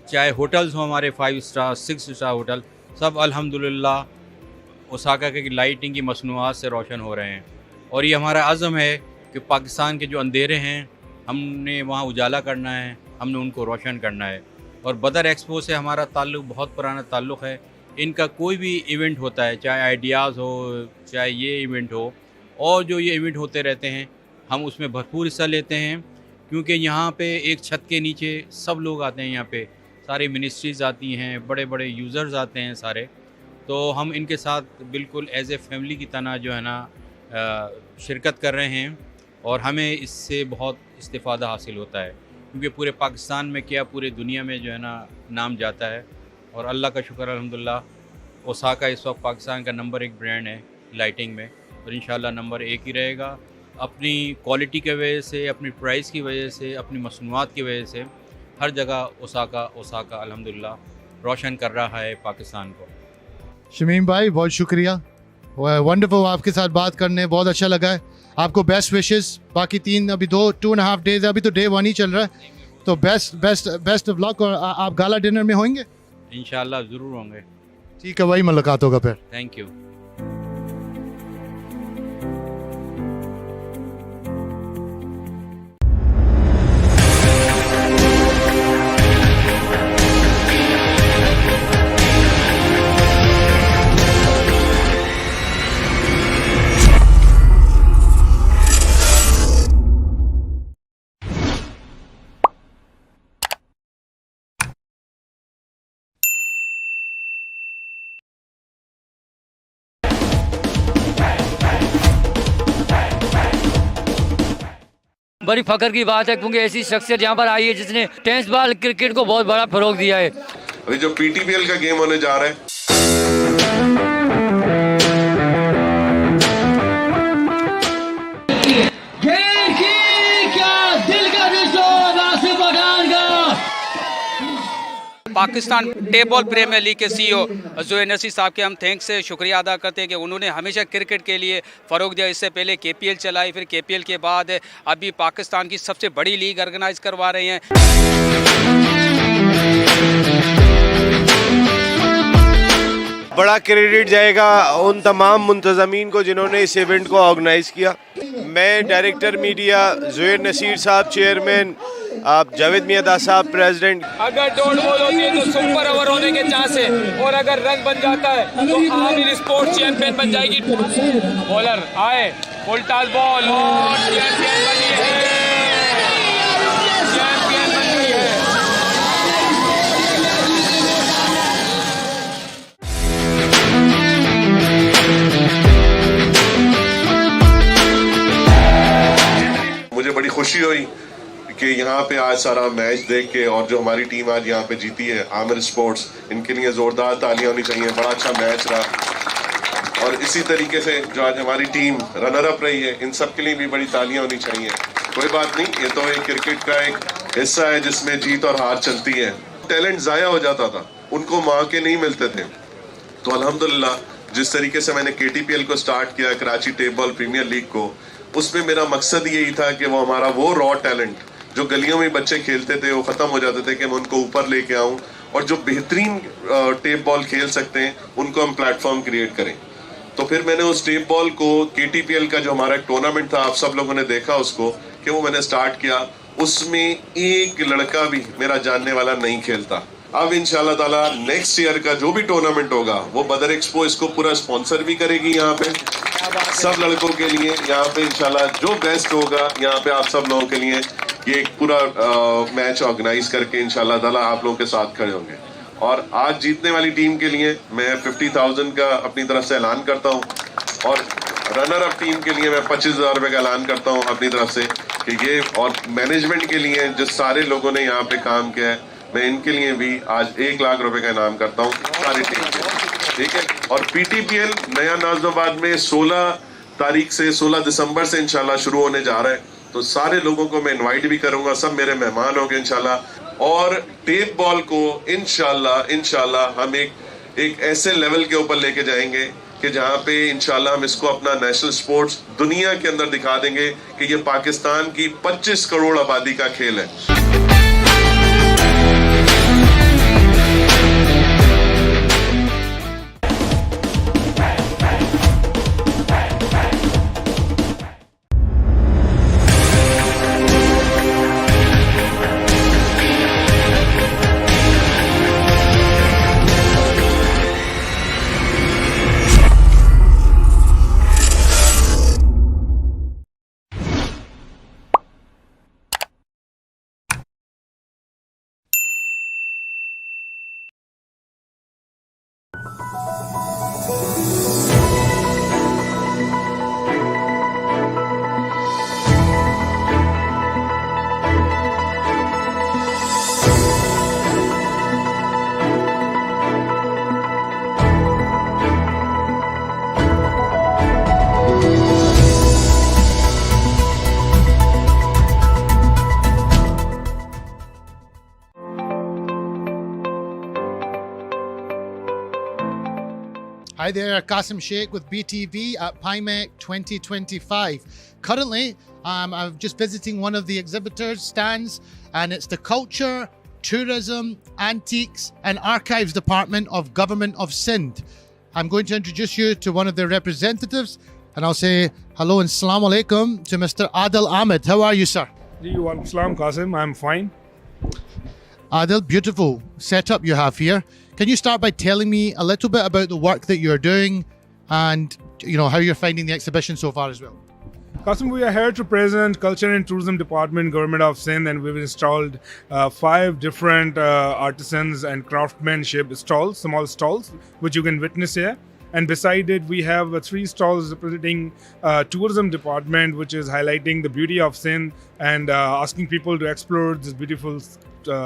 चाहे होटल्स हो, हमारे 5 स्टार 6 स्टार होटल, सब अल्हम्दुलिल्लाह ओसाका की लाइटिंग की मसनूआत से रोशन हो रहे हैं। और ये हमारा अज़म है कि पाकिस्तान के जो अंधेरे हैं हमने वहाँ उजाला करना है, हमने उनको रोशन करना है। और बदर एक्सपो से हमारा ताल्लुक़ बहुत पुराना ताल्लुक़ है। इनका कोई भी इवेंट होता है, चाहे आइडियाज़ हो, चाहे ये इवेंट हो, और जो ये इवेंट होते रहते हैं, हम उसमें भरपूर हिस्सा लेते हैं। क्योंकि यहाँ पे एक छत के नीचे सब लोग आते हैं, यहाँ पे सारी मिनिस्ट्रीज़ आती हैं, बड़े बड़े यूज़र्स आते हैं सारे। तो हम इनके साथ बिल्कुल एज़ ए फैमिली की तरह जो है ना शिरकत कर रहे हैं, और हमें इससे बहुत इस्तिफ़ादा हासिल होता है। क्योंकि पूरे पाकिस्तान में क्या, पूरे दुनिया में जो है ना नाम जाता है। और अल्लाह का शुक्र अल्हम्दुलिल्लाह, ओसाका इस वक्त पाकिस्तान का नंबर 1 ब्रांड है लाइटिंग में, और इंशाल्लाह नंबर 1 ही रहेगा। अपनी क्वालिटी की वजह से, अपनी प्राइस की वजह से, अपनी मसनूआत की वजह से हर जगह ओसाका अल्हम्दुलिल्लाह रोशन कर रहा है पाकिस्तान को। शमीम भाई, बहुत शुक्रिया, वंडरफुल आपके साथ बात करने, बहुत अच्छा लगा है। आपको बेस्ट विशेस। बाकी 2.5 डेज, अभी तो डे 1 ही चल रहा है, तो बेस्ट ऑफ लक। और आप गाला डिनर में होंगे? इंशाल्लाह ज़रूर होंगे। ठीक है, वही मुलाकात होगा फिर। Thank you. बड़ी फख्र की बात है, क्योंकि ऐसी शख्सियत यहाँ पर आई है जिसने टेनिस बॉल क्रिकेट को बहुत बड़ा फरोग दिया है। अभी जो PTPL का गेम होने जा रहा है, पाकिस्तान टेबल प्रीमियर लीग के CEO ज़ोहैर नसीर साहब के हम थैंक्स से शुक्रिया अदा करते हैं कि उन्होंने हमेशा क्रिकेट के लिए फ़रोग दिया। इससे पहले KPL चलाई, फिर KPL के बाद अभी पाकिस्तान की सबसे बड़ी लीग ऑर्गेनाइज करवा रहे हैं। बड़ा क्रेडिट जाएगा उन तमाम मुंतज़मीन को जिन्होंने इस इवेंट को ऑर्गेनाइज़ किया। मैं डायरेक्टर मीडिया ज़ोहैर नसीर साहब चेयरमैन, आप जावेद मियादा साहब प्रेसिडेंट। अगर डॉट बॉल होती है तो सुपर ओवर होने के चांस है, और अगर रन बन जाता है तो आमिर स्पोर्ट्स चैंपियन बन जाएगी। बॉलर आए, फुल टॉस बॉल, और चैंपियन बनी है, चैंपियन बनी है। मुझे बड़ी खुशी हुई कि यहाँ पे आज सारा मैच देख के, और जो हमारी टीम आज यहाँ पे जीती है आमिर स्पोर्ट्स, इनके लिए जोरदार तालियां होनी चाहिए। बड़ा अच्छा मैच रहा। और इसी तरीके से जो आज हमारी टीम रनर अप रही है, इन सब के लिए भी बड़ी तालियां होनी चाहिए। कोई बात नहीं, ये तो एक क्रिकेट का एक हिस्सा है जिसमें जीत और हार चलती है। टैलेंट ज़ाया हो जाता था, उनको मौके नहीं मिलते थे। तो अल्हम्दुलिल्लाह जिस तरीके से मैंने KTPL को स्टार्ट किया, कराची टेबल प्रीमियर लीग को, उसमें मेरा मकसद यही था कि वो हमारा वो रॉ टैलेंट जो गलियों में बच्चे खेलते थे वो ख़त्म हो जाते थे, कि मैं उनको ऊपर लेके आऊँ, और जो बेहतरीन टेप बॉल खेल सकते हैं उनको हम प्लेटफॉर्म क्रिएट करें। तो फिर मैंने उस टेप बॉल को KTPL का जो हमारा टूर्नामेंट था, आप सब लोगों ने देखा उसको, कि वो मैंने स्टार्ट किया। उसमें एक लड़का भी मेरा जानने वाला नहीं खेलता। अब इंशाल्लाह ताला नेक्स्ट ईयर का जो भी टूर्नामेंट होगा, वो बदर एक्सपो इसको पूरा स्पॉन्सर भी करेगी यहाँ पे सब लड़कों के लिए। यहाँ पे इंशाल्लाह जो बेस्ट होगा, यहाँ पे आप सब लोगों के लिए ये एक पूरा मैच ऑर्गेनाइज करके इंशाल्लाह ताला आप लोगों के साथ खड़े होंगे। और आज जीतने वाली टीम के लिए मैं 50,000 का अपनी तरफ से ऐलान करता हूं और रनर अप टीम के लिए मैं 25,000 रुपए का ऐलान करता हूं अपनी तरफ से कि ये, और मैनेजमेंट के लिए जो सारे लोगों ने यहाँ पे काम किया है, मैं इनके लिए भी आज 1 लाख रुपए का इनाम करता हूँ सारी टीम के, ठीक है। और पीटीपीएल नया नाजिमाबाद में 16 तारीख से 16 दिसंबर से इंशाल्लाह शुरू होने जा रहा है, तो सारे लोगों को मैं इनवाइट भी करूंगा, सब मेरे मेहमान होंगे इंशाल्लाह। और टेप बॉल को इंशाल्लाह हम एक ऐसे लेवल के ऊपर लेके जाएंगे कि जहां पे इंशाल्लाह हम इसको अपना नेशनल स्पोर्ट्स दुनिया के अंदर दिखा देंगे कि ये पाकिस्तान की 25 करोड़ आबादी का खेल है। Hi there, Qasim Sheikh with BTV at PIMEC 2025. Currently, I'm just visiting one of the exhibitors' stands, and it's the Culture, Tourism, Antiques and Archives Department of Government of Sindh. I'm going to introduce you to one of their representatives, and I'll say hello and salam alaikum to Mr. Adil Ahmed. How are you, sir? Salam Qasim, I'm fine. Adil, beautiful setup you have here. Can you start by telling me a little bit about the work that you're doing and how you're finding the exhibition so far as well? Qasim, we are here to present Culture and Tourism Department, Government of Sindh, and we've installed 5 different artisans and craftsmanship stalls, small stalls, which you can witness here. And beside it, we have 3 stalls representing Tourism Department, which is highlighting the beauty of Sindh and asking people to explore this beautiful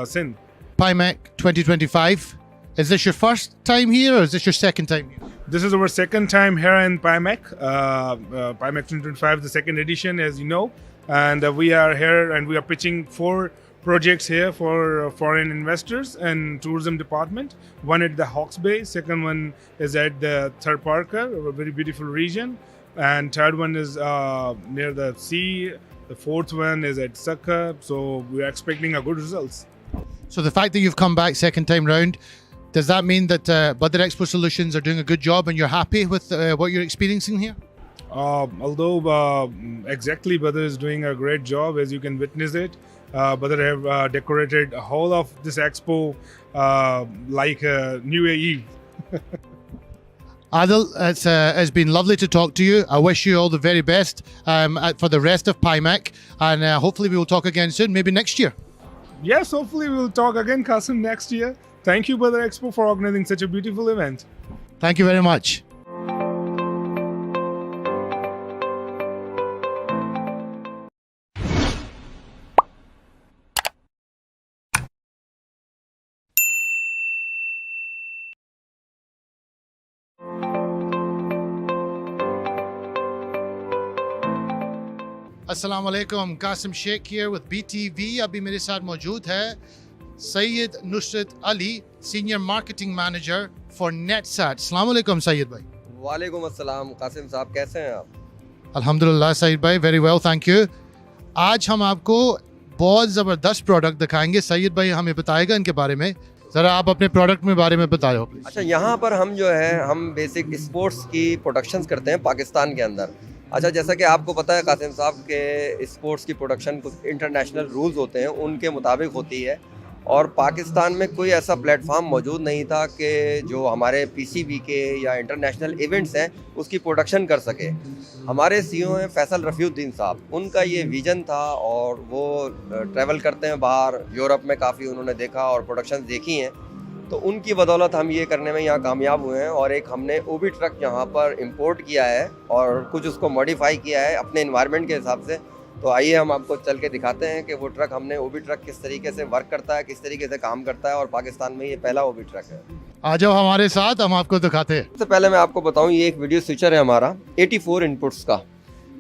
Sindh. PIMEC 2025. Is this your first time here or is this your second time here? This is our second time here in PIMEC. PIMEC 2025, the second edition, as you know. And we are here and we are pitching 4 projects here for foreign investors and tourism department. One at the Hawke's Bay, second one is at the Tharparkar, a very beautiful region. And third one is near the sea. The fourth one is at Sakha. So we are expecting a good results. So the fact that you've come back second time round, does that mean that Badar Expo Solutions are doing a good job and you're happy with what you're experiencing here? Although exactly Badar is doing a great job, as you can witness it. Badar have decorated a whole of this expo like New Year Eve. Adil, it's been lovely to talk to you. I wish you all the very best for the rest of PIMEC, and hopefully we will talk again soon, maybe next year. Yes, hopefully we will talk again, Qasim, next year. Thank you, Badar Expo, for organizing such a beautiful event. Thank you very much. अस्सलाम वालेकुम, Qasim Sheikh here with BTV. अभी मेरे साथ मौजूद है Syed Nusrat Ali, Senior Marketing Manager for NetSat. अस्सलाम वालेकुम सैयद भाई। वालेकुम अस्सलाम कासिम साहब, कैसे हैं आप? अल्हम्दुलिल्लाह सैयद भाई, very well, thank you. आज हम आपको बहुत ज़बरदस्त प्रोडक्ट दिखाएंगे। सैयद भाई हमें बताएगा इनके बारे में, ज़रा आप अपने प्रोडक्ट में बारे में बताओ प्लीज़। अच्छा, यहाँ पर हम जो है हम बेसिक स्पोर्ट्स की प्रोडक्शंस करते हैं पाकिस्तान के अंदर। अच्छा, जैसा कि आपको पता है कासिम साहब के स्पोर्ट्स की प्रोडक्शन कुछ इंटरनेशनल रूल्स होते हैं, उनके मुताबिक होती है, और पाकिस्तान में कोई ऐसा प्लेटफॉर्म मौजूद नहीं था कि जो हमारे पीसीबी के या इंटरनेशनल इवेंट्स हैं उसकी प्रोडक्शन कर सके। हमारे सीईओ हैं फैसल रफ़ीउद्दीन साहब, उनका ये विज़न था और वो ट्रैवल करते हैं बाहर, यूरोप में काफ़ी उन्होंने देखा और प्रोडक्शन देखी हैं, तो उनकी बदौलत हम ये करने में यहाँ कामयाब हुए हैं। और एक हमने ओबी ट्रक यहाँ पर इंपोर्ट किया है और कुछ उसको मॉडिफाई किया है अपने एनवायरनमेंट के हिसाब से। तो आइए हम आपको चल के दिखाते हैं कि वो ट्रक हमने ओबी ट्रक किस तरीके से वर्क करता है, किस तरीके से काम करता है, और पाकिस्तान में ये पहला ओबी ट्रक है। आ जाओ हमारे साथ, हम आपको दिखाते हैं। सबसे पहले मैं आपको बताऊं, ये एक वीडियो स्विचर है हमारा 84 इनपुट्स का,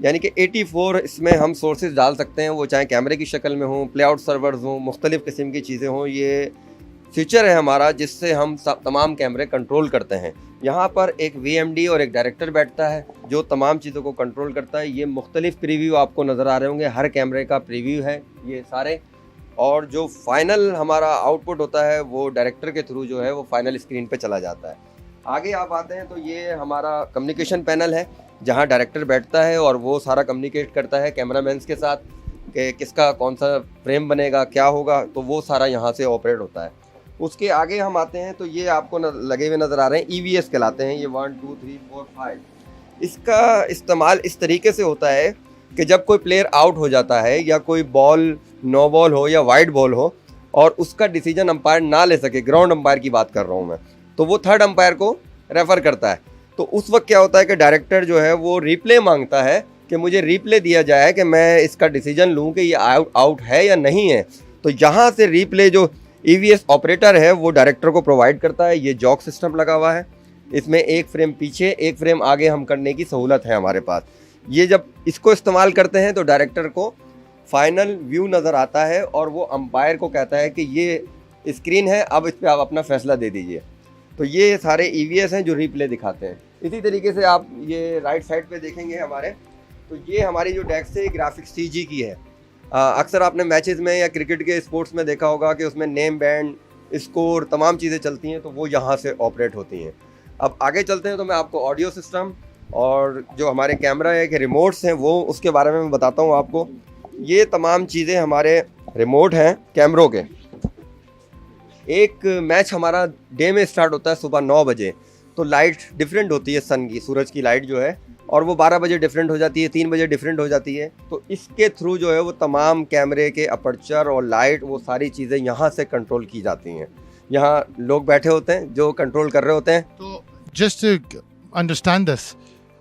यानी कि 84 इसमें हम सोर्सेज डाल सकते हैं, वो चाहे कैमरे की शक्ल में हों, प्लेआउट सर्वर्स हों, मुख्तलिफ़ किस्म की चीज़ें हों। ये फीचर है हमारा जिससे हम तमाम कैमरे कंट्रोल करते हैं। यहाँ पर एक VMD और एक डायरेक्टर बैठता है जो तमाम चीज़ों को कंट्रोल करता है। ये मुख्तलिफ प्रीव्यू आपको नज़र आ रहे होंगे, हर कैमरे का प्रीव्यू है ये सारे, और जो फाइनल हमारा आउटपुट होता है वो डायरेक्टर के थ्रू जो है वो फाइनल स्क्रीन पे चला जाता है। आगे आप आते हैं तो ये हमारा कम्युनिकेशन पैनल है जहाँ डायरेक्टर बैठता है और वो सारा कम्युनिकेट करता है कैमरामैन्स के साथ कि किसका कौन सा फ्रेम बनेगा, क्या होगा, तो वो सारा यहाँ से ऑपरेट होता है। उसके आगे हम आते हैं तो ये आपको लगे हुए नज़र आ रहे हैं, EVS कहलाते हैं ये 1 2 3 4 5। इसका इस्तेमाल इस तरीके से होता है कि जब कोई प्लेयर आउट हो जाता है या कोई बॉल नो बॉल हो या वाइड बॉल हो और उसका डिसीजन अंपायर ना ले सके, ग्राउंड अंपायर की बात कर रहा हूँ मैं, तो वो थर्ड अंपायर को रेफ़र करता है। तो उस वक्त क्या होता है कि डायरेक्टर जो है वो रिप्ले मांगता है कि मुझे रिप्ले दिया जाए कि मैं इसका डिसीजन लूँ कि ये आउट है या नहीं है। तो यहाँ से रिप्ले जो EVS ऑपरेटर है वो डायरेक्टर को प्रोवाइड करता है। ये जॉक सिस्टम लगा हुआ है, इसमें एक फ्रेम पीछे एक फ्रेम आगे हम करने की सहूलत है हमारे पास। ये जब इसको इस्तेमाल करते हैं तो डायरेक्टर को फाइनल व्यू नज़र आता है और वो अंपायर को कहता है कि ये स्क्रीन है, अब इस पर आप अपना फैसला दे दीजिए। तो ये सारे EVS हैं जो रिप्ले दिखाते हैं। इसी तरीके से आप ये राइट साइड पे देखेंगे हमारे, तो ये हमारी जो डेस्क है ग्राफिक्स CG की है। अक्सर आपने मैचेस में या क्रिकेट के स्पोर्ट्स में देखा होगा कि उसमें नेम बैंड, स्कोर, तमाम चीज़ें चलती हैं, तो वो यहाँ से ऑपरेट होती हैं। अब आगे चलते हैं तो मैं आपको ऑडियो सिस्टम और जो हमारे कैमरा है कि रिमोट्स हैं वो उसके बारे में मैं बताता हूँ आपको। ये तमाम चीज़ें हमारे रिमोट हैं कैमरों के। एक मैच हमारा डे में स्टार्ट होता है सुबह 9 बजे, तो लाइट डिफरेंट होती है सन की, सूरज की लाइट जो है, और वो 12 बजे डिफरेंट हो जाती है, 3 बजे डिफरेंट हो जाती है। तो इसके थ्रू जो है वो तमाम कैमरे के अपर्चर और लाइट, वो सारी चीज़ें यहाँ से कंट्रोल की जाती हैं। यहाँ लोग बैठे होते हैं जो कंट्रोल कर रहे होते हैं। तो जस्ट टू अंडरस्टैंड दिस,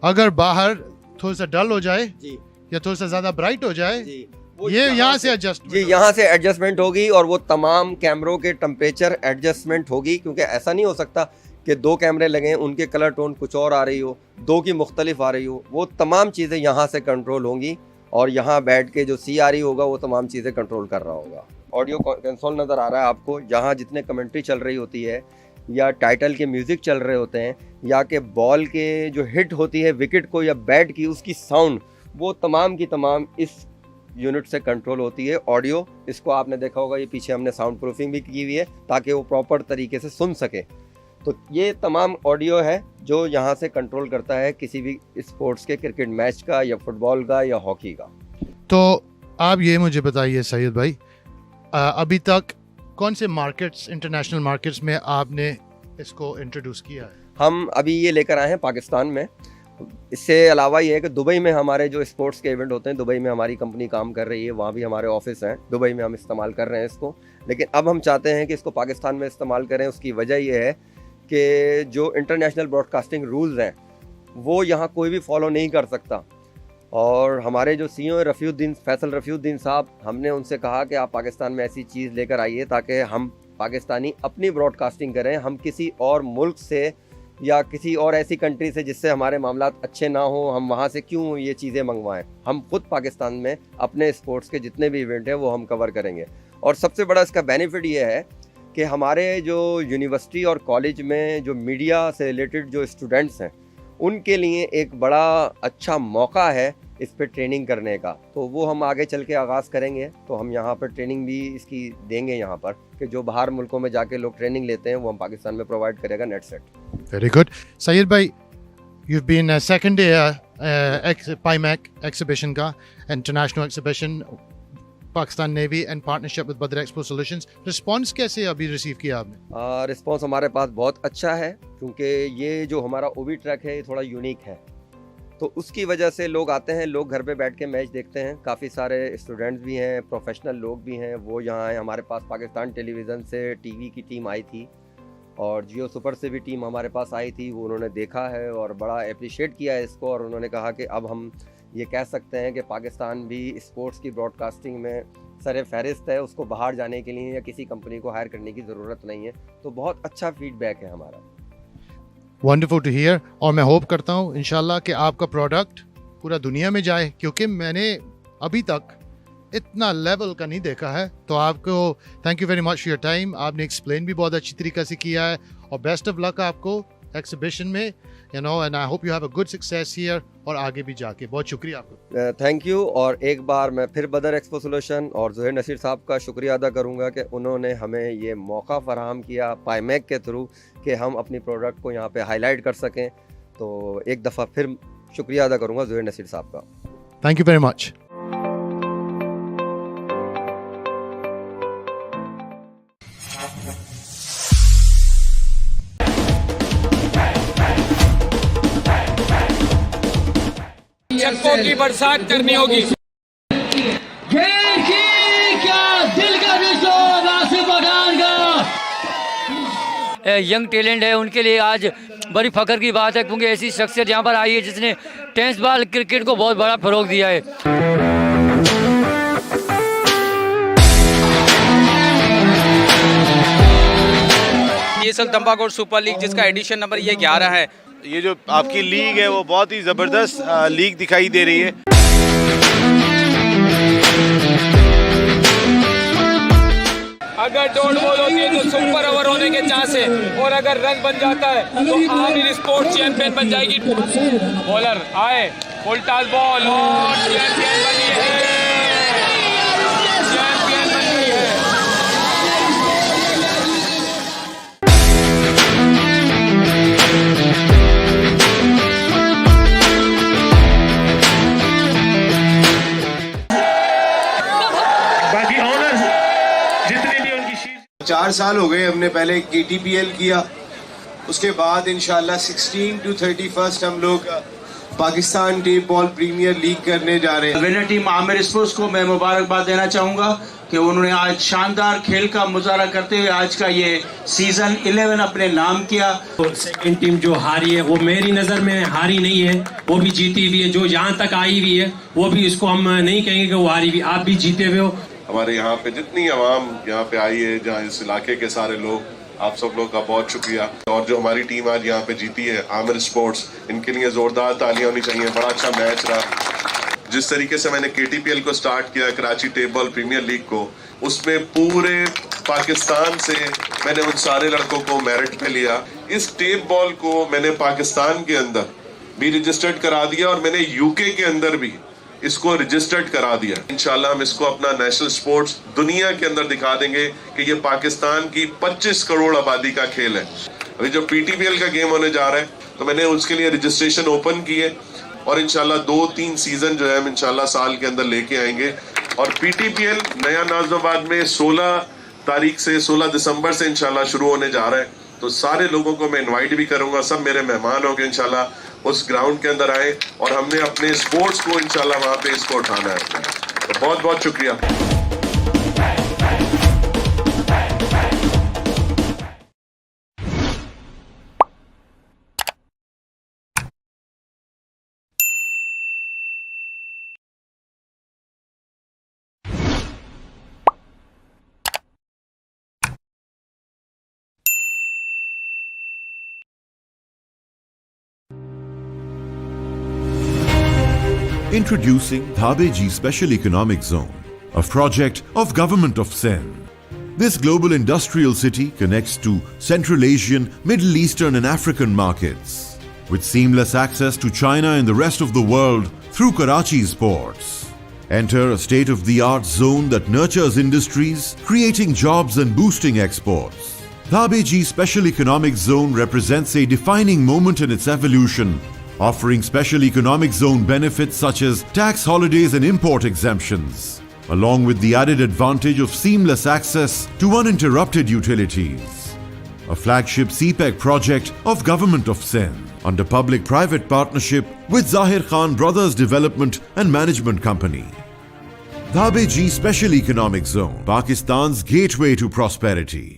अगर बाहर थोड़ा सा डल हो जाए जी, या थोड़ा सा ज़्यादा ब्राइट हो जाए जी, ये यहाँ से एडजस्ट, जी यहाँ से एडजस्टमेंट होगी और वो तमाम कैमरों के टेम्परेचर एडजस्टमेंट होगी, क्योंकि ऐसा नहीं हो सकता कि 2 कैमरे लगे उनके कलर टोन कुछ और आ रही हो, 2 की मुख्तलिफ आ रही हो। वो तमाम चीज़ें यहाँ से कंट्रोल होंगी और यहाँ बैठ के जो CRE होगा वो तमाम चीज़ें कंट्रोल कर रहा होगा। ऑडियो कंसोल नज़र आ रहा है आपको, जहाँ जितने कमेंट्री चल रही होती है या टाइटल के म्यूज़िक चल रहे होते हैं या कि बॉल के जो हिट होती है विकेट को या बैट की, उसकी साउंड, वो तमाम की तमाम इस यूनिट से कंट्रोल होती है। ऑडियो, इसको आपने देखा होगा, ये पीछे हमने साउंड प्रूफिंग भी की हुई है ताकि वो प्रॉपर तरीके से सुन सके। तो ये तमाम ऑडियो है जो यहाँ से कंट्रोल करता है किसी भी स्पोर्ट्स के, क्रिकेट मैच का या फुटबॉल का या हॉकी का। तो आप ये मुझे बताइए सैयद भाई, अभी तक कौन से मार्केट्स, इंटरनेशनल मार्केट्स में आपने इसको इंट्रोड्यूस किया है? हम अभी ये लेकर आए हैं पाकिस्तान में। इससे अलावा ये है कि दुबई में हमारे जो स्पोर्ट्स के इवेंट होते हैं, दुबई में हमारी कंपनी काम कर रही है, वहाँ भी हमारे ऑफिस हैं, दुबई में हम इस्तेमाल कर रहे हैं इसको। लेकिन अब हम चाहते हैं कि इसको पाकिस्तान में इस्तेमाल करें। उसकी वजह ये है कि जो इंटरनेशनल ब्रॉडकास्टिंग रूल्स हैं वो यहाँ कोई भी फॉलो नहीं कर सकता। और हमारे जो CEO फैसल रफ़ीउद्दीन साहब, हमने उनसे कहा कि आप पाकिस्तान में ऐसी चीज़ लेकर आइए ताकि हम पाकिस्तानी अपनी ब्रॉडकास्टिंग करें। हम किसी और मुल्क से या किसी और ऐसी कंट्री से जिससे हमारे मामलात अच्छे ना हो, हम वहाँ से क्यों ये चीज़ें मंगवाएं। हम खुद पाकिस्तान में अपने स्पोर्ट्स के जितने भी इवेंट हैं वो हम कवर करेंगे। और सबसे बड़ा इसका बेनिफिट ये है कि हमारे जो यूनिवर्सिटी और कॉलेज में जो मीडिया से रिलेटेड जो स्टूडेंट्स हैं उनके लिए एक बड़ा अच्छा मौका है इस पर ट्रेनिंग करने का। तो वो हम आगे चल के आगाज़ करेंगे। तो हम यहाँ पर ट्रेनिंग भी इसकी देंगे यहाँ पर, कि जो बाहर मुल्कों में जाके लोग ट्रेनिंग लेते हैं वो हम पाकिस्तान में प्रोवाइड करेगा Netsat. Very good. Syed भाई, you've been second day PIMEC exhibition का, international exhibition, Pakistan navy and partnership with Badar expo solutions. Response कैसे अभी रिसीव किया आपने? रिस्पांस हमारे पास बहुत अच्छा है, क्योंकि ये जो हमारा ओबी ट्रैक है ये थोड़ा यूनिक है, तो उसकी वजह से लोग आते हैं, लोग घर पे बैठ के मैच देखते हैं। काफ़ी सारे स्टूडेंट्स भी हैं, प्रोफेशनल लोग भी हैं, वो यहाँ आए। हमारे पास पाकिस्तान टेलीविज़न से टीवी की टीम आई थी और जियो सुपर से भी टीम हमारे पास आई थी, वो उन्होंने देखा है और बड़ा अप्रिशिएट किया है इसको, और उन्होंने कहा कि अब हम ये कह सकते हैं कि पाकिस्तान भी स्पोर्ट्स की ब्रॉडकास्टिंग में सर फहरिस्त है, उसको बाहर जाने के लिए या किसी कंपनी को हायर करने की ज़रूरत नहीं है। तो बहुत अच्छा फीडबैक है हमारा। वंडरफुल टू हियर, और मैं होप करता हूँ इंशाल्लाह कि आपका प्रोडक्ट पूरा दुनिया में जाए, क्योंकि मैंने अभी तक इतना लेवल का नहीं देखा है। तो आपको thank you very much for your time, आपने एक्सप्लेन भी बहुत अच्छी तरीके से किया है, और बेस्ट ऑफ लक आपको एक्सिबिशन में, you know, and I hope you have a good success here और आगे भी जाके। बहुत शुक्रिया आपको। Thank you. और एक बार मैं फिर बदर एक्सपो सॉल्यूशन और ज़ोहैर नसीर साहब का शुक्रिया अदा करूंगा कि उन्होंने हमें ये मौका फराहम किया पाईमैक के थ्रू कि हम अपनी प्रोडक्ट को यहाँ पे हाईलाइट कर सकें। तो एक दफ़ा फिर शुक्रिया अदा करूंगा ज़ोहैर नसीर साहब का। Thank you very much. चक्कों की बरसात करनी होगी। यंग टैलेंट है, उनके लिए आज बड़ी फख्र की बात है, क्योंकि ऐसी शख्सियत यहाँ पर आई है जिसने टेनिस बॉल क्रिकेट को बहुत बड़ा फ़रोग दिया है। PSL तंबाकोर सुपर लीग जिसका एडिशन नंबर ये 11 है। ये जो आपकी लीग है वो बहुत ही ज़बरदस्त लीग दिखाई दे रही है। अगर डॉट बॉल होती है तो सुपर ओवर होने के चांस है, और अगर रन बन जाता है तो आमिर स्पोर्ट्स चैंपियन बन जाएगी। बॉलर आए, फुल टॉस बॉल, और चैंपियन बनी है, चैंपियन बन गई है। बाकी ऑनर्स जितने भी उनकी 4 साल हो गए, हमने पहले KTPL किया, उसके बाद इंशाल्लाह 16 to 31 हम लोग Pakistan tape ball premier league करने जा रहे हैं। विनर टीम आमिर स्पोर्ट्स को मैं मुबारकबाद देना चाहूँगा कि उन्होंने आज शानदार खेल का मुजाहरा करते हुए आज का ये सीजन 11 अपने नाम किया। सेकंड टीम जो हारी है वो मेरी नज़र में हारी नहीं है, वो भी जीती हुई है। जो यहाँ तक आई हुई है वो भी, इसको हम नहीं कहेंगे कि वो हारी हुई, आप भी जीते हुए हो। हमारे यहाँ पे जितनी आवाम यहाँ पे आई है, जहाँ इस इलाके के सारे लोग, आप सब लोग का बहुत शुक्रिया। और जो हमारी टीम आज यहाँ पे जीती है आमिर स्पोर्ट्स, इनके लिए जोरदार तालियां होनी चाहिए। बड़ा अच्छा मैच रहा। जिस तरीके से मैंने KTPL को स्टार्ट किया, Karachi tape ball premier league को, उसमें पूरे पाकिस्तान से मैंने उन सारे लड़कों को मेरिट पे लिया। इस टेप बॉल को मैंने पाकिस्तान के अंदर भी रजिस्टर्ड करा दिया और मैंने UK के अंदर भी इसको रजिस्टर्ड करा दिया। इंशाल्लाह हम इसको अपना नेशनल स्पोर्ट्स दुनिया के अंदर दिखा देंगे कि ये पाकिस्तान की 25 करोड़ आबादी का खेल है। अभी जो PTPL का गेम होने जा रहा है, तो मैंने उसके लिए रजिस्ट्रेशन ओपन की है, और इंशाल्लाह 2-3 सीजन जो है हम इंशाल्लाह साल के अंदर लेके आएंगे। और PTPL नया नाज़िमाबाद में 16 तारीख से 16 दिसंबर से इंशाल्लाह शुरू होने जा रहा है। तो सारे लोगों को मैं इनवाइट भी करूंगा, सब मेरे मेहमान होंगे इंशाल्लाह। उस ग्राउंड के अंदर आए और हमने अपने स्पोर्ट्स को इंशाल्लाह वहां पे इसको उठाना है। तो बहुत बहुत शुक्रिया। Introducing Dhabeji Special Economic Zone, a project of Government of Sindh. This global industrial city connects to Central Asian, Middle Eastern and African markets, with seamless access to China and the rest of the world through Karachi's ports. Enter a state-of-the-art zone that nurtures industries, creating jobs and boosting exports. Dhabeji Special Economic Zone represents a defining moment in its evolution, offering special economic zone benefits such as tax holidays and import exemptions, along with the added advantage of seamless access to uninterrupted utilities. A flagship CPEC project of Government of Sindh under public-private partnership with Zahir Khan Brothers Development and Management Company. Dhabeji Special Economic Zone, Pakistan's gateway to prosperity.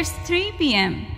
It's 3 p.m.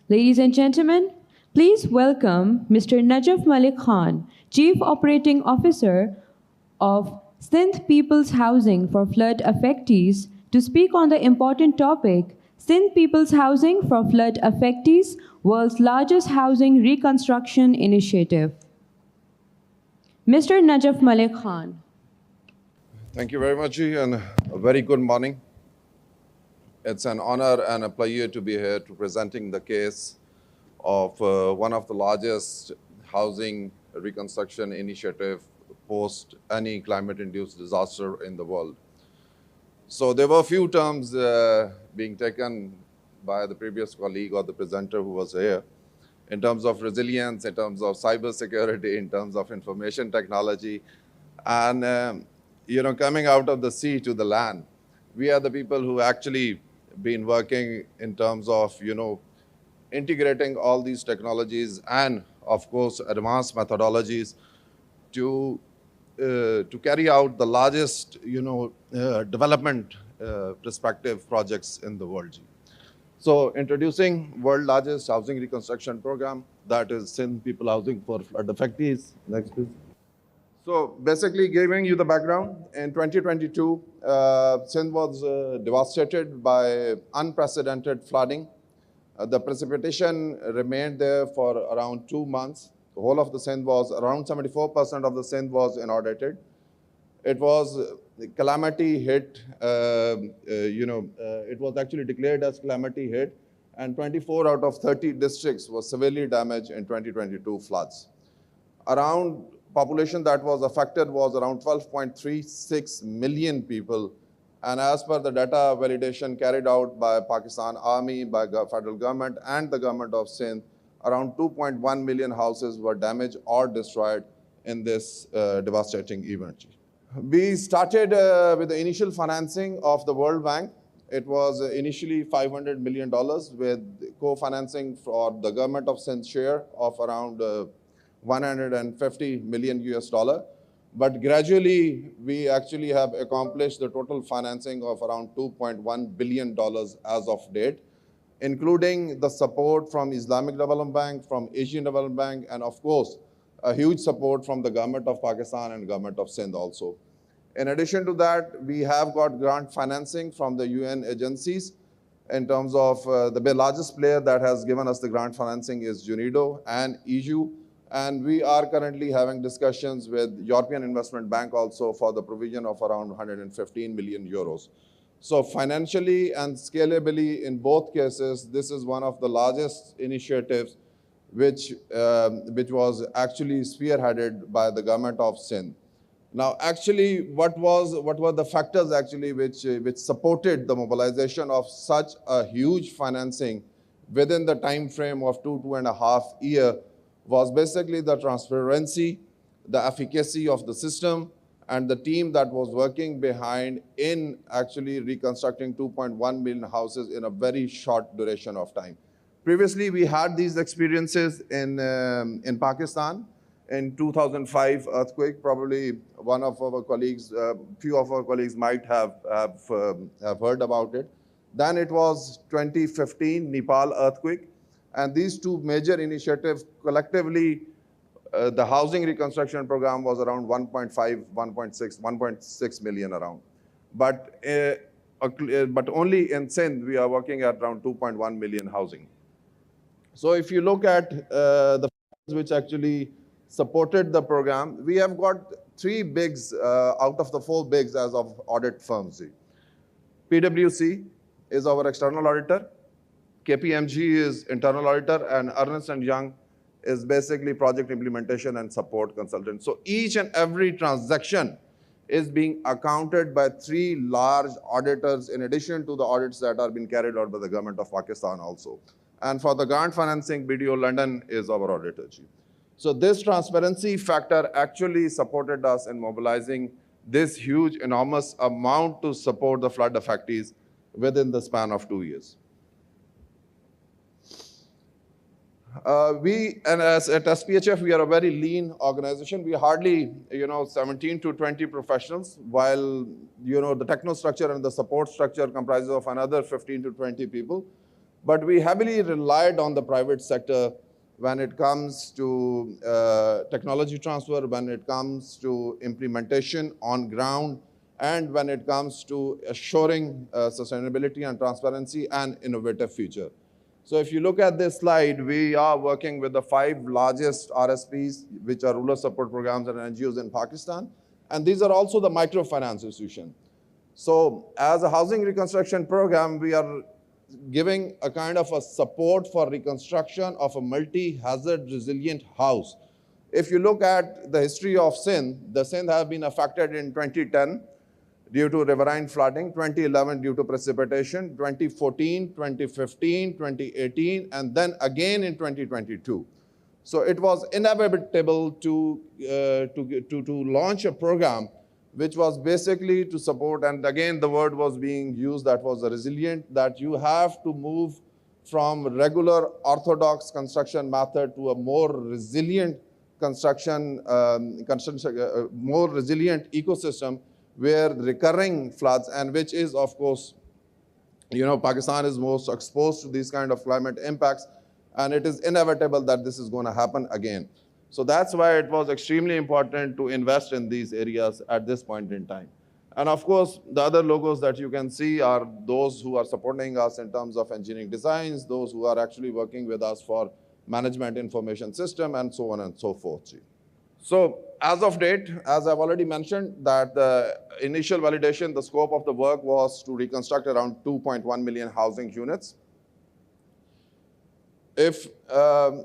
Ladies and gentlemen, please welcome Mr. Najaf Malik Khan, Chief Operating Officer of Sindh People's Housing for Flood Affectees, to speak on the important topic, Sindh People's Housing for Flood Affectees, World's Largest Housing Reconstruction Initiative. Mr. Najaf Malik Khan. Thank you very much, Ji, and a very good morning. It's an honor and a pleasure to be here to presenting the case of one of the largest housing reconstruction initiative post any climate-induced disaster in the world. So there were a few terms being taken by the previous colleague or the presenter who was here in terms of resilience, in terms of cybersecurity, in terms of information technology, and coming out of the sea to the land. We are the people who actually been working in terms of, integrating all these technologies and, of course, advanced methodologies to carry out the largest, development perspective projects in the world. So introducing world largest housing reconstruction program, that is Sindh People Housing for Flood Affectees. Next, please. So basically giving you the background, in 2022, Sindh was devastated by unprecedented flooding. The precipitation remained there for around 2 months. The whole of the Sindh was, around 74% of the Sindh was inundated. It was calamity hit, it was actually declared as calamity hit, and 24 out of 30 districts were severely damaged in 2022 floods. Around population that was affected was around 12.36 million people. And as per the data validation carried out by Pakistan Army, by federal government and the government of Sindh, around 2.1 million houses were damaged or destroyed in this devastating event. We started with the initial financing of the World Bank. It was initially $500 million with co-financing for the government of Sindh share of around 150 million US dollar. But gradually, we actually have accomplished the total financing of around $2.1 billion as of date, including the support from Islamic Development Bank, from Asian Development Bank, and of course, a huge support from the government of Pakistan and government of Sindh also. In addition to that, we have got grant financing from the UN agencies. In terms of the largest player that has given us the grant financing is UNIDO and EU. And we are currently having discussions with European Investment Bank also for the provision of around 115 million euros. So financially and scalably in both cases, this is one of the largest initiatives which was actually spearheaded by the government of Sindh. Now, actually, what were the factors actually which supported the mobilization of such a huge financing within the time frame of 2.5 years was basically the transparency, the efficacy of the system, and the team that was working behind in actually reconstructing 2.1 million houses in a very short duration of time. Previously, we had these experiences in Pakistan. In 2005 earthquake, probably one of our colleagues, few of our colleagues might have heard about it. Then it was 2015 Nepal earthquake. And these two major initiatives collectively, the housing reconstruction program was around 1.6 million around. But only in Sindh, we are working at around 2.1 million housing. So if you look at the factors which actually supported the program, we have got 3 bigs out of the 4 bigs as of audit firms. PwC is our external auditor. KPMG is internal auditor, and Ernst & Young is basically project implementation and support consultant. So each and every transaction is being accounted by 3 large auditors in addition to the audits that are being carried out by the government of Pakistan also. And for the grant financing, BDO London is our auditor. So this transparency factor actually supported us in mobilizing this huge, enormous amount to support the flood affectees within the span of 2 years. At SPHF, we are a very lean organization. We are hardly, 17 to 20 professionals, while, the technostructure and the support structure comprises of another 15 to 20 people. But we heavily relied on the private sector when it comes to technology transfer, when it comes to implementation on ground, and when it comes to assuring sustainability and transparency and innovative future. So if you look at this slide, we are working with the 5 largest RSPs, which are rural support programs and NGOs in Pakistan. And these are also the microfinance institutions. So as a housing reconstruction program, we are giving a kind of a support for reconstruction of a multi-hazard resilient house. If you look at the history of Sindh, the Sindh have been affected in 2010 due to riverine flooding, 2011 due to precipitation, 2014, 2015, 2018, and then again in 2022. So it was inevitable to launch a program which was basically to support, and again the word was being used that was resilient, that you have to move from regular orthodox construction method to a more resilient construction, more resilient ecosystem where recurring floods, and which is of course Pakistan is most exposed to these kind of climate impacts, and it is inevitable that this is going to happen again. So that's why it was extremely important to invest in these areas at this point in time. And of course, the other logos that you can see are those who are supporting us in terms of engineering designs, those who are actually working with us for management information system, and so on and so forth. So as of date, as I've already mentioned, that the initial validation, the scope of the work was to reconstruct around 2.1 million housing units. If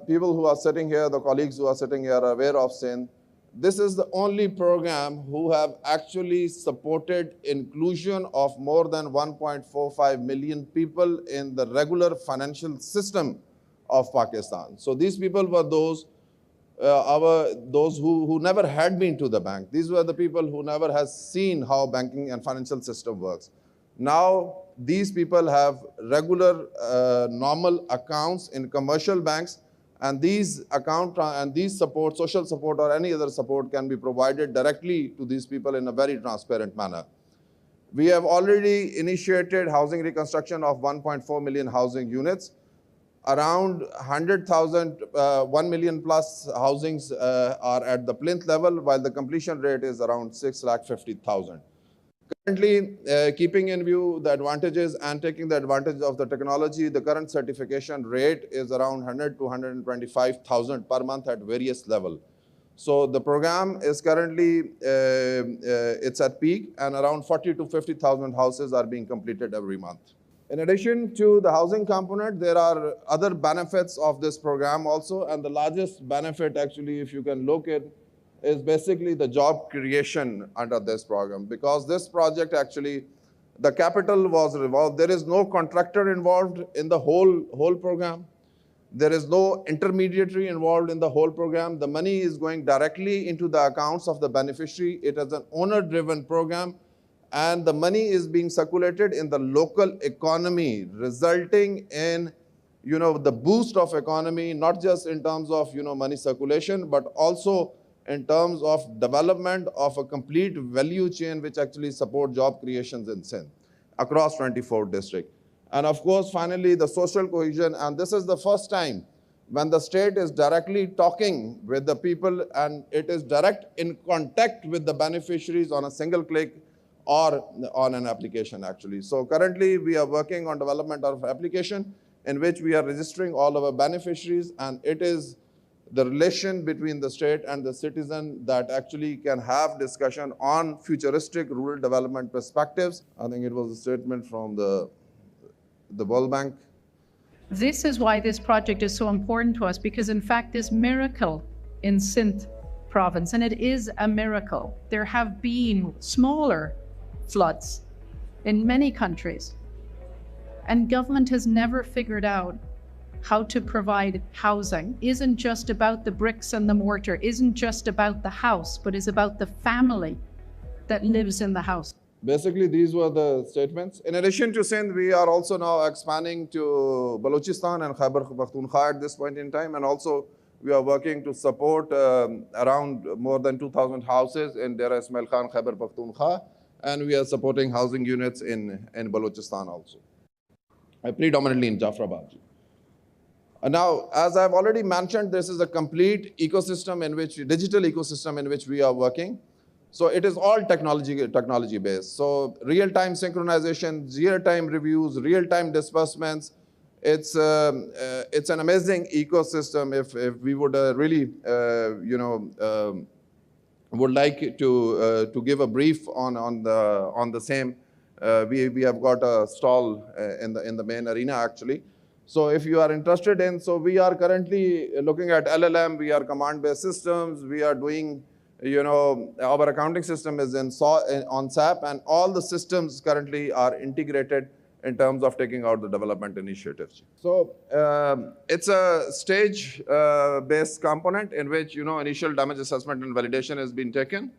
people who are sitting here, the colleagues who are sitting here are aware of SIND, this is the only program who have actually supported inclusion of more than 1.45 million people in the regular financial system of Pakistan. So these people were those who never had been to the bank. These were the people who never has seen how banking and financial system works. Now, these people have regular, normal accounts in commercial banks, and these support, social support or any other support can be provided directly to these people in a very transparent manner. We have already initiated housing reconstruction of 1.4 million housing units. Around 100,000, 1 million plus housings are at the plinth level, while the completion rate is around 650,000. Currently, keeping in view the advantages and taking the advantage of the technology, the current certification rate is around 100 to 125,000 per month at various levels. So the program is currently, it's at peak, and around 40 to 50,000 houses are being completed every month. In addition to the housing component, there are other benefits of this program also, and the largest benefit actually, if you can look at, is basically the job creation under this program. Because this project actually, the capital was revolved. There is no contractor involved in the whole program. There is no intermediary involved in the whole program. The money is going directly into the accounts of the beneficiary. It is an owner-driven program, and the money is being circulated in the local economy, resulting in the boost of economy, not just in terms of money circulation, but also in terms of development of a complete value chain which actually support job creations in Sindh across 24 districts. And of course, finally, the social cohesion, and this is the first time when the state is directly talking with the people and it is direct in contact with the beneficiaries on a single click or on an application actually. So currently we are working on development of application in which we are registering all our beneficiaries, and it is the relation between the state and the citizen that actually can have discussion on futuristic rural development perspectives. I think it was a statement from the World Bank. This is why this project is so important to us, because in fact this miracle in Sindh province, and it is a miracle. There have been smaller floods in many countries, and government has never figured out how to provide housing. Isn't just about the bricks and the mortar, isn't just about the house, but is about the family that lives in the house. Basically, these were the statements. In addition to Sindh, we are also now expanding to Balochistan and Khyber Pakhtunkhwa at this point in time, and also we are working to support around more than 2,000 houses in Dera Ismail Khan, Khyber Pakhtunkhwa, and we are supporting housing units in Balochistan also, predominantly in Jafrabad. Now, as I've already mentioned, this is a complete ecosystem in which, digital ecosystem in which we are working. So it is all technology based. So real-time synchronization, real-time reviews, real-time disbursements. It's an amazing ecosystem. If we would really, would like to give a brief on the same, we have got a stall in the main arena actually. So if you are interested in, so we are currently looking at LLM, we are command-based systems, we are doing, our accounting system is on SAP, and all the systems currently are integrated in terms of taking out the development initiatives. So it's a stage-based component in which, initial damage assessment and validation has been taken.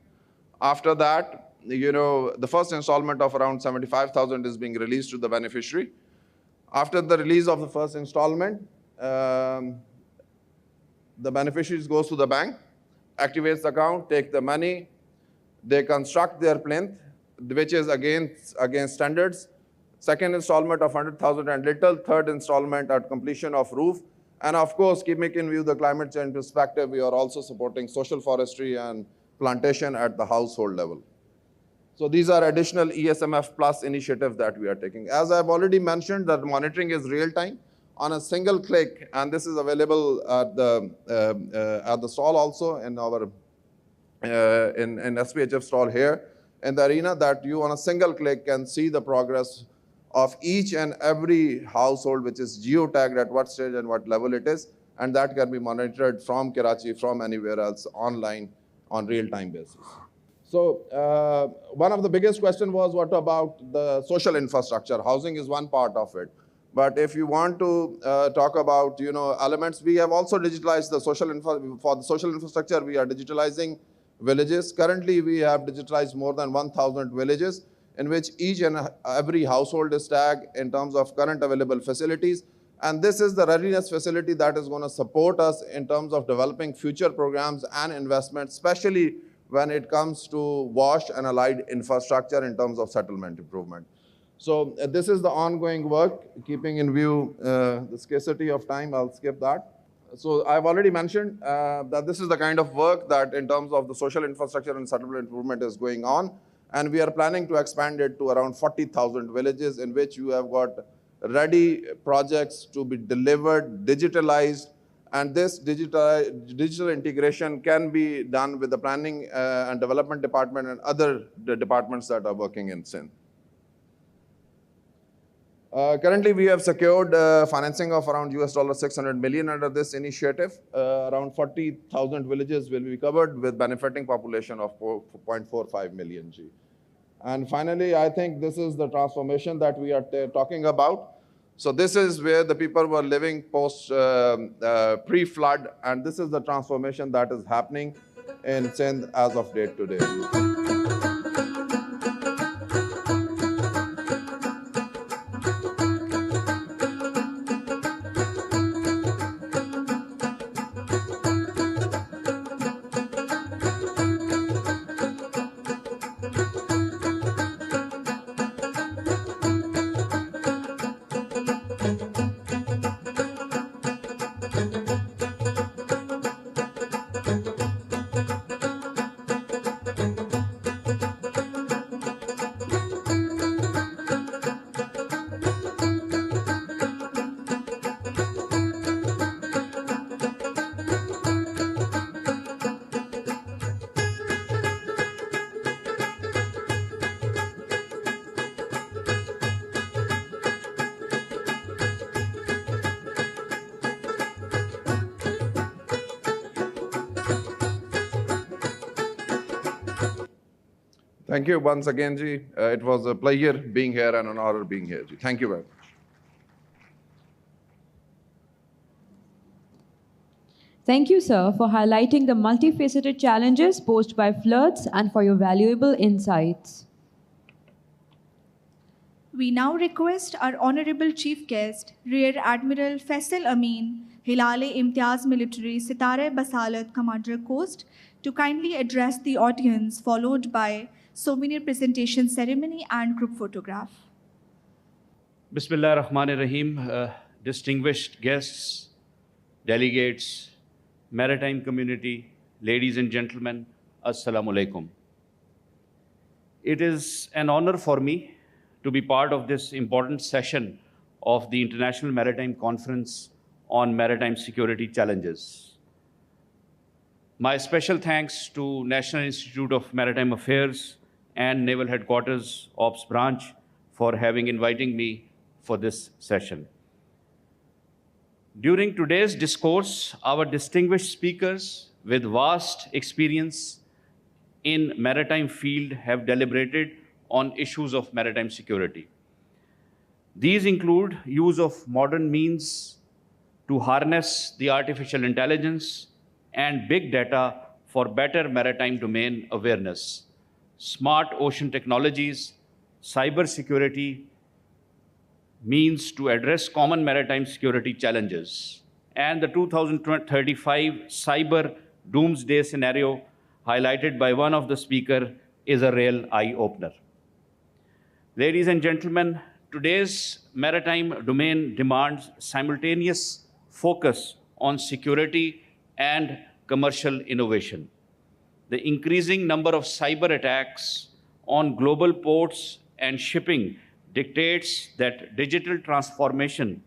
After that, the first installment of around 75,000 is being released to the beneficiary. After the release of the first installment, the beneficiaries goes to the bank, activates the account, take the money, they construct their plinth, which is against standards. second installment of 100,000 and little, third installment at completion of roof. And of course, keeping in view the climate change perspective, we are also supporting social forestry and plantation at the household level. So these are additional ESMF plus initiatives that we are taking. As I've already mentioned, that monitoring is real time on a single click, and this is available at the stall also in our in SPHF stall here in the arena, that you on a single click can see the progress of each and every household, which is geotagged at what stage and what level it is, and that can be monitored from Karachi, from anywhere else online on real-time basis. So one of the biggest questions was what about the social infrastructure? Housing is one part of it. But if you want to talk about elements, we have also digitalized the for the social infrastructure. We are digitalizing villages. Currently, we have digitalized more than 1,000 villages in which each and every household is tagged in terms of current available facilities. And this is the readiness facility that is going to support us in terms of developing future programs and investments, especially when it comes to wash and allied infrastructure in terms of settlement improvement. So this is the ongoing work, keeping in view the scarcity of time. I'll skip that. So I've already mentioned that this is the kind of work that in terms of the social infrastructure and settlement improvement is going on. And we are planning to expand it to around 40,000 villages in which you have got ready projects to be delivered, digitalized, and this digital integration can be done with the planning and development department and other departments that are working in Sindh. Currently, we have secured financing of around $600 million under this initiative. Around 40,000 villages will be covered with benefiting population of 4.45 million G. And finally, I think this is the transformation that we are talking about. So this is where the people were living post pre-flood, and this is the transformation that is happening in Sindh as of date today. Thank you once again, Ji. It was a pleasure being here and an honor being here, Ji. Thank you very much. Thank you, sir, for highlighting the multifaceted challenges posed by floods and for your valuable insights. We now request our Honorable Chief Guest, Rear Admiral Faisal Amin, Hilal-e-Imtiaz Military Sitare Basalat Commander Coast, to kindly address the audience, followed by souvenir presentation ceremony and group photograph. Bismillah ar-Rahman ar-Rahim. Distinguished guests, delegates, maritime community, ladies and gentlemen, Assalamu alaikum. It is an honor for me to be part of this important session of the International Maritime Conference on Maritime Security Challenges. My special thanks to National Institute of Maritime Affairs and Naval Headquarters Ops Branch for having invited me for this session. During today's discourse, our distinguished speakers with vast experience in maritime field have deliberated on issues of maritime security. These include use of modern means to harness the artificial intelligence and big data for better maritime domain awareness, smart ocean technologies, cyber security means to address common maritime security challenges, and the 2035 cyber doomsday scenario highlighted by one of the speakers is a real eye-opener. Ladies and gentlemen, today's maritime domain demands simultaneous focus on security and commercial innovation. The increasing number of cyber attacks on global ports and shipping dictates that digital transformation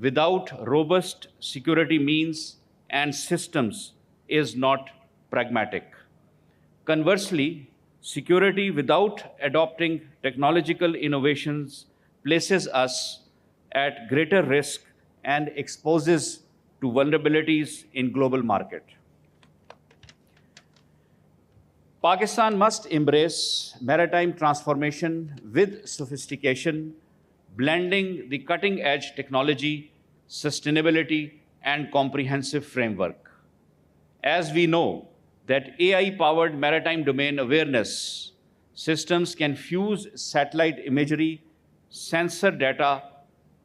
without robust security means and systems is not pragmatic. Conversely, security without adopting technological innovations places us at greater risk and exposes to vulnerabilities in global market. Pakistan must embrace maritime transformation with sophistication, blending the cutting-edge technology, sustainability, and comprehensive framework. As we know that AI-powered maritime domain awareness systems can fuse satellite imagery, sensor data,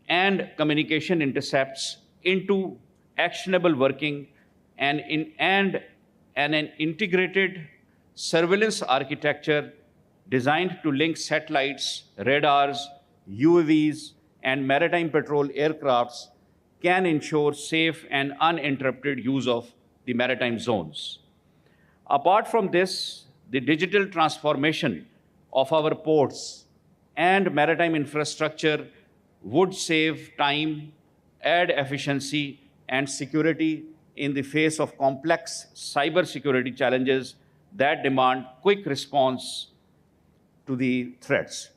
and communication intercepts into actionable working and an integrated surveillance architecture designed to link satellites, radars, UAVs, and maritime patrol aircrafts can ensure safe and uninterrupted use of the maritime zones. Apart from this, the digital transformation of our ports and maritime infrastructure would save time, add efficiency, and security in the face of complex cybersecurity challenges that demand quick response to the threats.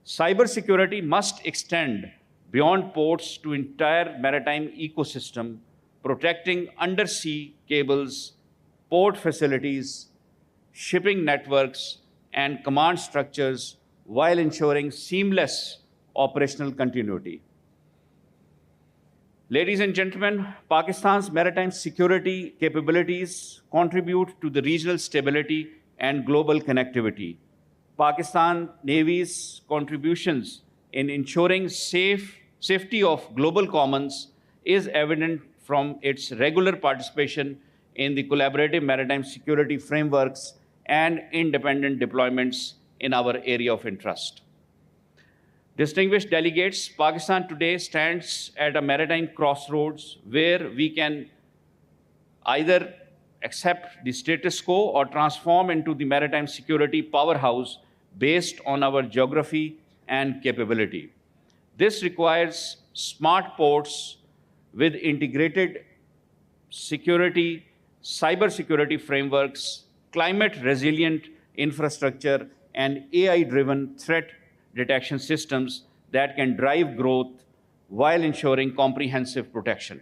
Cybersecurity must extend beyond ports to entire maritime ecosystem, protecting undersea cables, port facilities, shipping networks, and command structures while ensuring seamless operational continuity. Ladies and gentlemen, Pakistan's maritime security capabilities contribute to the regional stability and global connectivity. Pakistan Navy's contributions in ensuring safety of global commons is evident from its regular participation in the collaborative maritime security frameworks and independent deployments in our area of interest. Distinguished delegates, Pakistan today stands at a maritime crossroads where we can either accept the status quo or transform into the maritime security powerhouse based on our geography and capability. This requires smart ports with integrated security, cybersecurity frameworks, climate-resilient infrastructure, and AI-driven threat detection systems that can drive growth while ensuring comprehensive protection.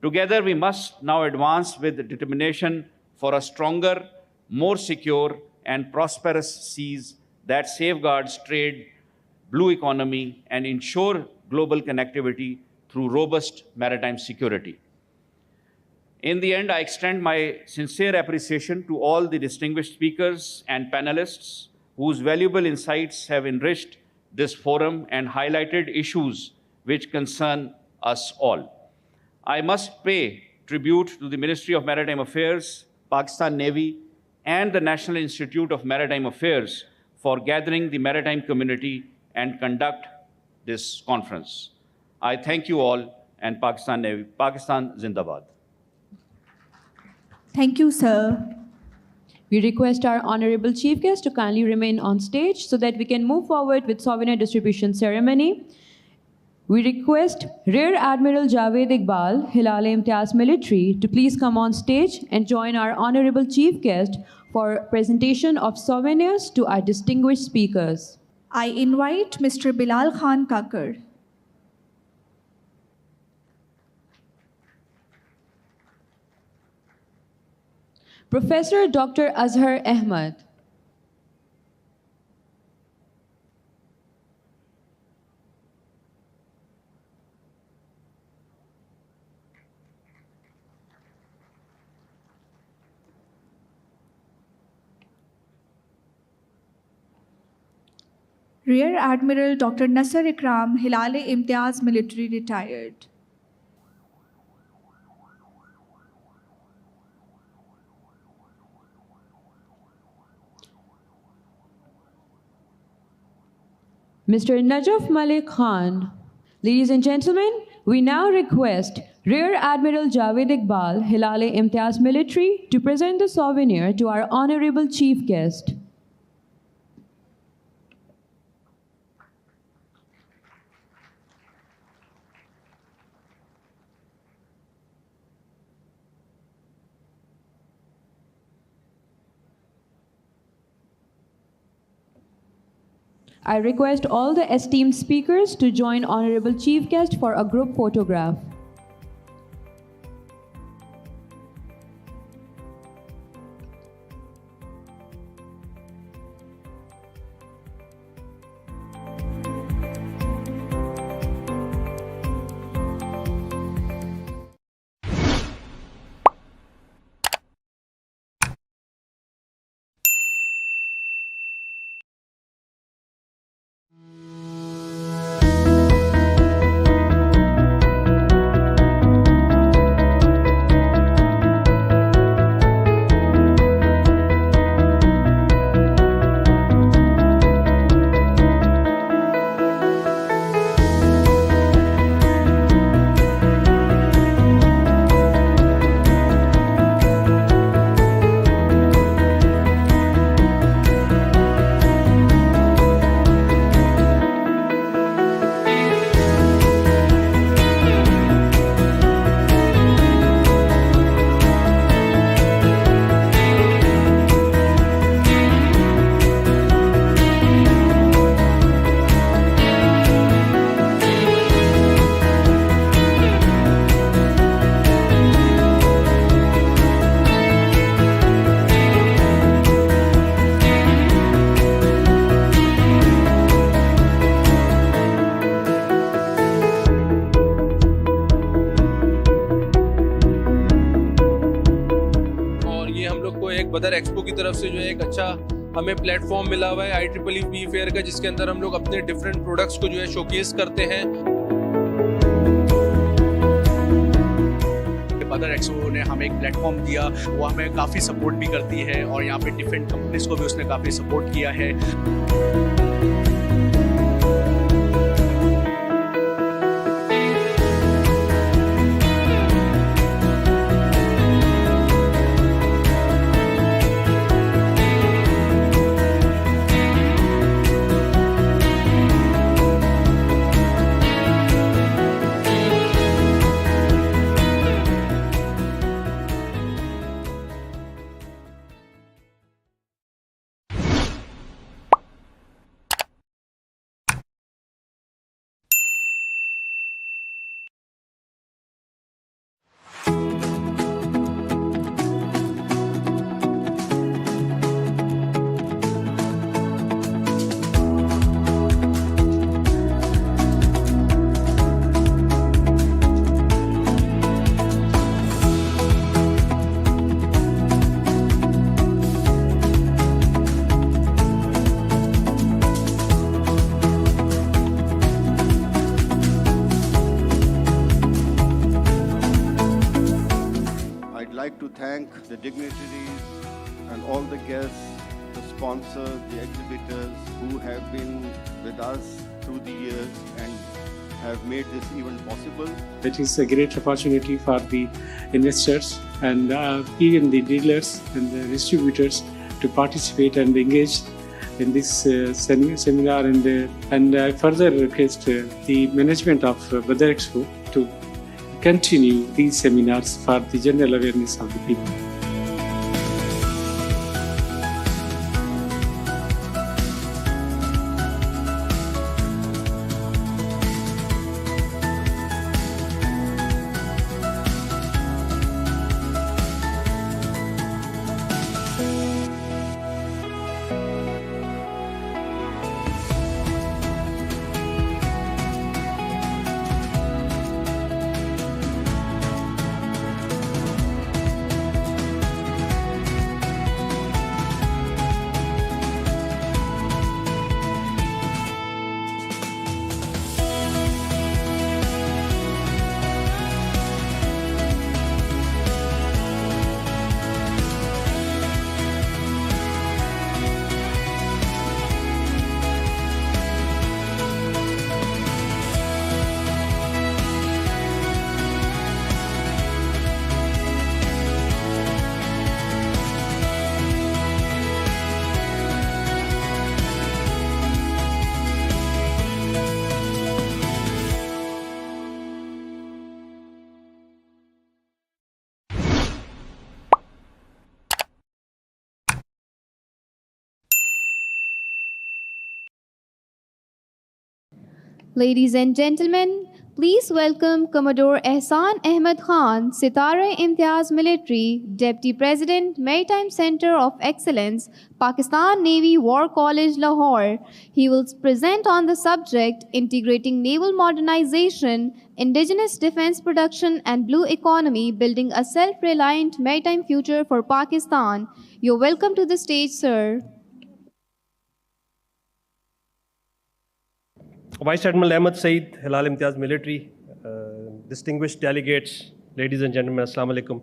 Together, we must now advance with determination for a stronger, more secure, and prosperous seas that safeguards trade, blue economy, and ensure global connectivity through robust maritime security. In the end, I extend my sincere appreciation to all the distinguished speakers and panelists whose valuable insights have enriched this forum and highlighted issues which concern us all. I must pay tribute to the Ministry of Maritime Affairs, Pakistan Navy, and the National Institute of Maritime Affairs for gathering the maritime community and conduct this conference. I thank you all, and Pakistan Navy, Pakistan Zindabad. Thank you, sir. We request our honorable chief guest to kindly remain on stage so that we can move forward with souvenir distribution ceremony. We request Rear Admiral Javed Iqbal, Hilal-e-Imtiaz Military, to please come on stage and join our honorable chief guest for presentation of souvenirs to our distinguished speakers. I invite Mr. Bilal Khan Kakar. Professor Dr. Azhar Ahmad. Rear Admiral Dr. Nasser Ikram, Hilal-e-Imtiaz Military, retired. Mr. Najaf Malik Khan. Ladies and gentlemen, we now request Rear Admiral Javed Iqbal, Hilale Imtiaz Military, to present the souvenir to our honorable chief guest. I request all the esteemed speakers to join Honorable Chief Guest for a group photograph. बदर expo की तरफ से जो है एक अच्छा हमें platform मिला हुआ है IEEE फेयर का, जिसके अंदर हम लोग अपने डिफरेंट प्रोडक्ट्स को जो है शोकेस करते हैं। बदर एक्सपो ने हमें एक प्लेटफॉर्म दिया, वो हमें काफ़ी सपोर्ट भी करती है और यहाँ पे डिफरेंट कंपनीज को भी उसने काफ़ी सपोर्ट किया है। Thank the dignitaries and all the guests, the sponsors, the exhibitors who have been with us through the years and have made this event possible. It is a great opportunity for the investors and even the dealers and the distributors to participate and engage in this seminar, and I further request the management of Badar Expo to continue these seminars for the general awareness of the people. Ladies and gentlemen, please welcome Commodore Ehsan Ahmed Khan, Sitare-e-Imtiaz Military, Deputy President, Maritime Center of Excellence, Pakistan Navy War College, Lahore. He will present on the subject Integrating Naval Modernization, Indigenous Defense Production and Blue Economy, Building a Self-Reliant Maritime Future for Pakistan. You're welcome to the stage, sir. Vice Admiral Ahmed Saeed, Hilal Imtiaz Military, distinguished delegates, ladies and gentlemen, Assalamu alaikum.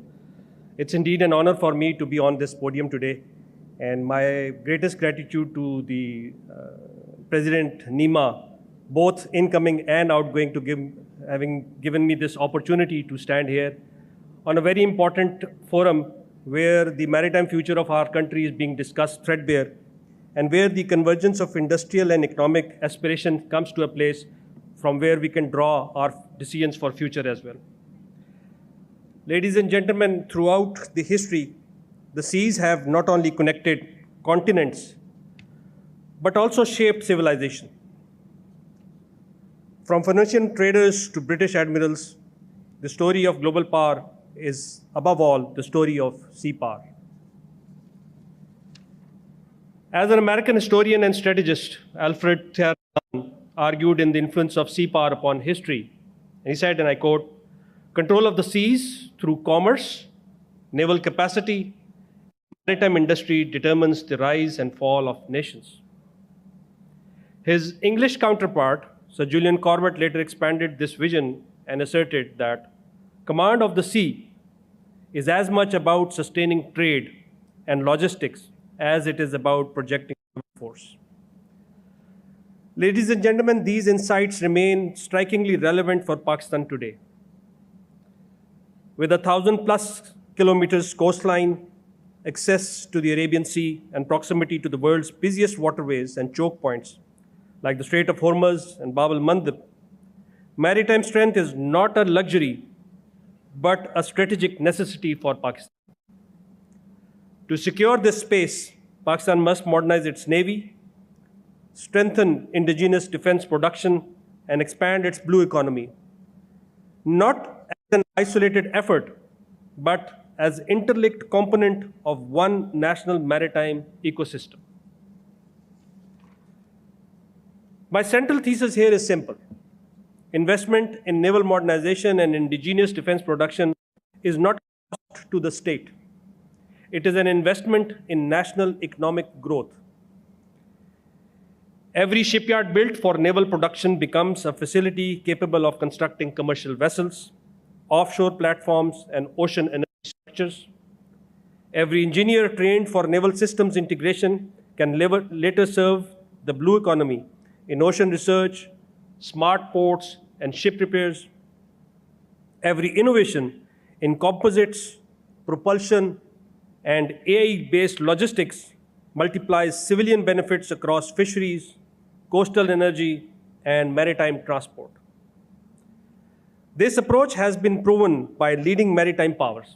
It's indeed an honor for me to be on this podium today, and my greatest gratitude to the President Nima, both incoming and outgoing, having given me this opportunity to stand here on a very important forum where the maritime future of our country is being discussed threadbare, and where the convergence of industrial and economic aspiration comes to a place from where we can draw our decisions for future as well. Ladies and gentlemen, throughout the history, the seas have not only connected continents, but also shaped civilization. From Phoenician traders to British admirals, the story of global power is, above all, the story of sea power. As an American historian and strategist, Alfred Theron argued in The Influence of Sea Power Upon History. And he said, and I quote, "Control of the seas through commerce, naval capacity, maritime industry determines the rise and fall of nations." His English counterpart, Sir Julian Corbett, later expanded this vision and asserted that command of the sea is as much about sustaining trade and logistics as it is about projecting force. Ladies and gentlemen, these insights remain strikingly relevant for Pakistan today. With 1,000+ kilometers coastline, access to the Arabian Sea, and proximity to the world's busiest waterways and choke points, like the Strait of Hormuz and Bab el-Mandeb, maritime strength is not a luxury, but a strategic necessity for Pakistan. To secure this space, Pakistan must modernize its navy, strengthen indigenous defense production, and expand its blue economy, not as an isolated effort, but as interlinked component of one national maritime ecosystem. My central thesis here is simple. Investment in naval modernization and indigenous defense production is not a cost to the state. It is an investment in national economic growth. Every shipyard built for naval production becomes a facility capable of constructing commercial vessels, offshore platforms, and ocean energy structures. Every engineer trained for naval systems integration can later serve the blue economy in ocean research, smart ports, and ship repairs. Every innovation in composites, propulsion, and AI-based logistics multiplies civilian benefits across fisheries, coastal energy, and maritime transport. This approach has been proven by leading maritime powers.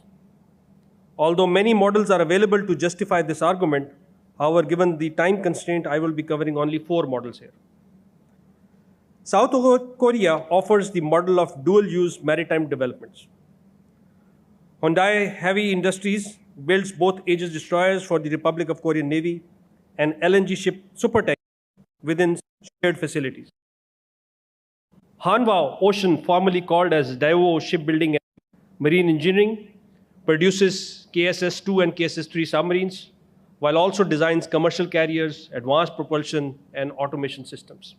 Although many models are available to justify this argument, however, given the time constraint, I will be covering only 4 models here. South Korea offers the model of dual-use maritime developments. Hyundai Heavy Industries builds both Aegis destroyers for the Republic of Korean Navy and LNG ship supertank within shared facilities. Hanwha Ocean, formerly called as Daewoo Shipbuilding and Marine Engineering, produces KSS-2 and KSS-3 submarines, while also designs commercial carriers, advanced propulsion, and automation systems.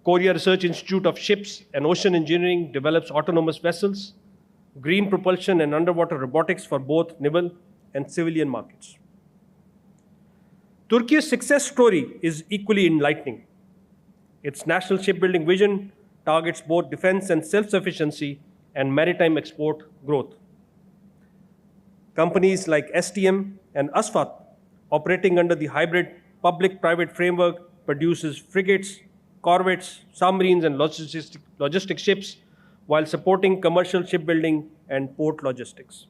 Korea Research Institute of Ships and Ocean Engineering develops autonomous vessels, green propulsion, and underwater robotics for both naval and civilian markets. Turkey's success story is equally enlightening. Its national shipbuilding vision targets both defense and self-sufficiency and maritime export growth. Companies like STM and ASFAT, operating under the hybrid public-private framework, produces frigates, corvettes, submarines, and logistic ships while supporting commercial shipbuilding and port logistics.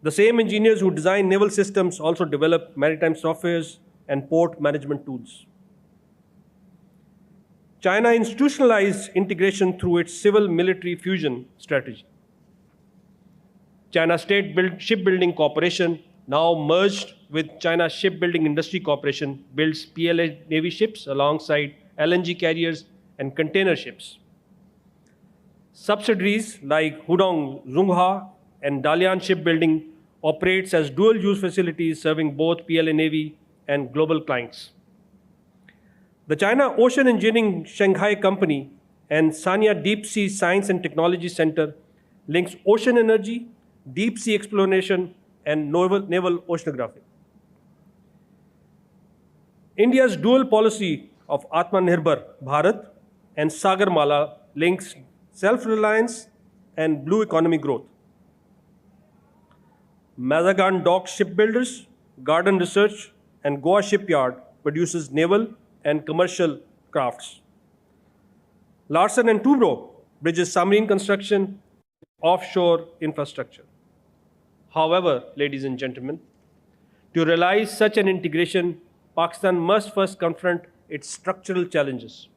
The same engineers who design naval systems also develop maritime softwares and port management tools. China institutionalized integration through its civil-military fusion strategy. China State Shipbuilding Corporation, now merged with China Shipbuilding Industry Corporation, builds PLA Navy ships alongside LNG carriers and container ships. Subsidiaries like Hudong Zhonghua and Dalian Shipbuilding operates as dual-use facilities serving both PLA Navy and global clients. The China Ocean Engineering Shanghai Company and Sanya Deep Sea Science and Technology Center links ocean energy, deep sea exploration, and naval oceanography. India's dual policy of Atmanirbhar Bharat and Sagarmala links self-reliance and blue economy growth. Mazagan Dock Shipbuilders, Garden Research, and Goa Shipyard produces naval and commercial crafts. Larsen and Toubro bridges submarine construction, offshore infrastructure. However, ladies and gentlemen, to realize such an integration, Pakistan must first confront its structural challenges.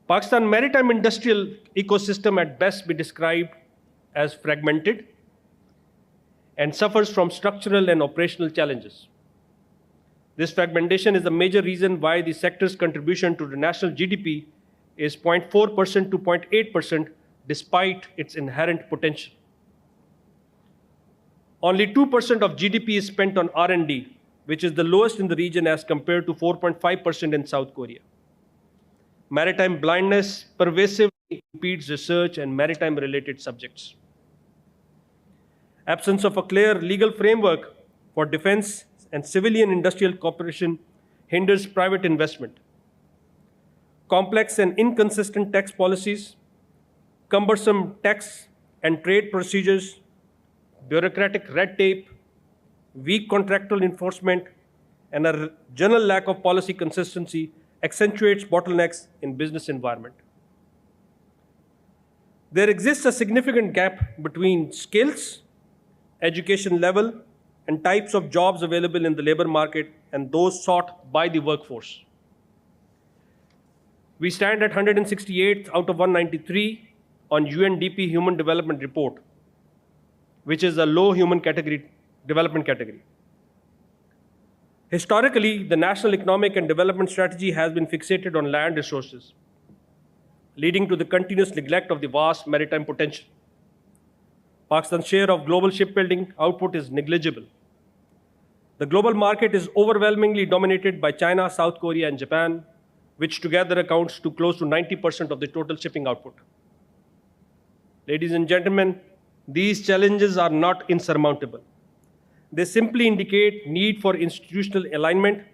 Pakistan's maritime industrial ecosystem at best be described as fragmented and suffers from structural and operational challenges. This fragmentation is the major reason why the sector's contribution to the national GDP is 0.4% to 0.8% despite its inherent potential. Only 2% of GDP is spent on R&D, which is the lowest in the region as compared to 4.5% in South Korea. Maritime blindness pervasively impedes research and maritime-related subjects. Absence of a clear legal framework for defense and civilian industrial cooperation hinders private investment. Complex and inconsistent tax policies, cumbersome tax and trade procedures, bureaucratic red tape, weak contractual enforcement, and a general lack of policy consistency accentuates bottlenecks in business environment. There exists a significant gap between skills, education level, and types of jobs available in the labor market and those sought by the workforce. We stand at 168th out of 193 on UNDP Human Development Report, which is a low human development category. Historically, the National Economic and Development Strategy has been fixated on land resources, leading to the continuous neglect of the vast maritime potential. Pakistan's share of global shipbuilding output is negligible. The global market is overwhelmingly dominated by China, South Korea, and Japan, which together accounts to close to 90% of the total shipping output. Ladies and gentlemen, these challenges are not insurmountable. They simply indicate need for institutional alignment,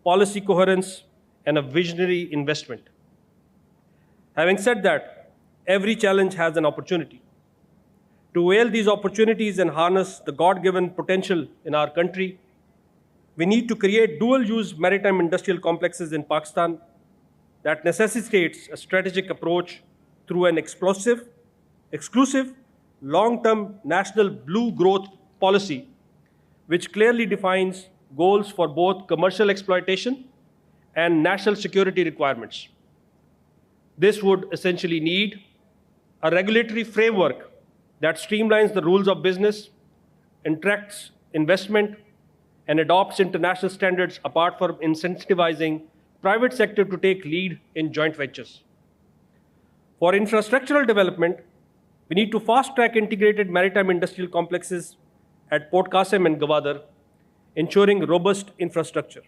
policy coherence, and a visionary investment. Having said that, every challenge has an opportunity. To avail these opportunities and harness the God-given potential in our country, we need to create dual-use maritime industrial complexes in Pakistan that necessitates a strategic approach through an exclusive, long-term national blue growth policy, which clearly defines goals for both commercial exploitation and national security requirements. This would essentially need a regulatory framework that streamlines the rules of business, attracts investment, and adopts international standards apart from incentivizing private sector to take lead in joint ventures. For infrastructural development, we need to fast-track integrated maritime industrial complexes at Port Qasim and Gwadar, ensuring robust infrastructure.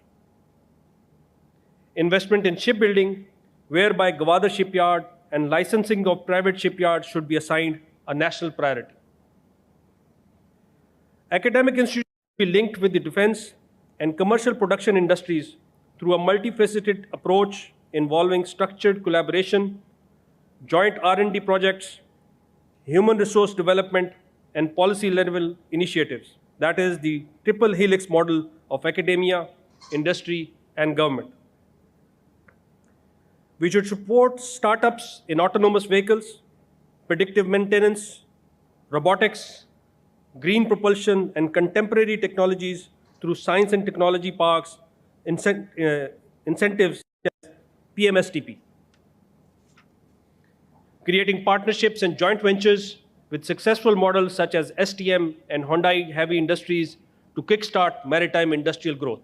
Investment in shipbuilding, whereby Gwadar Shipyard and licensing of private shipyards should be assigned a national priority. Academic institutions should be linked with the defense and commercial production industries through a multifaceted approach involving structured collaboration, joint R&D projects, human resource development, and policy-level initiatives. That is the triple helix model of academia, industry, and government. We should support startups in autonomous vehicles, predictive maintenance, robotics, green propulsion, and contemporary technologies through science and technology parks, incentives such as PMSTP, creating partnerships and joint ventures with successful models such as STM and Hyundai Heavy Industries to kickstart maritime industrial growth.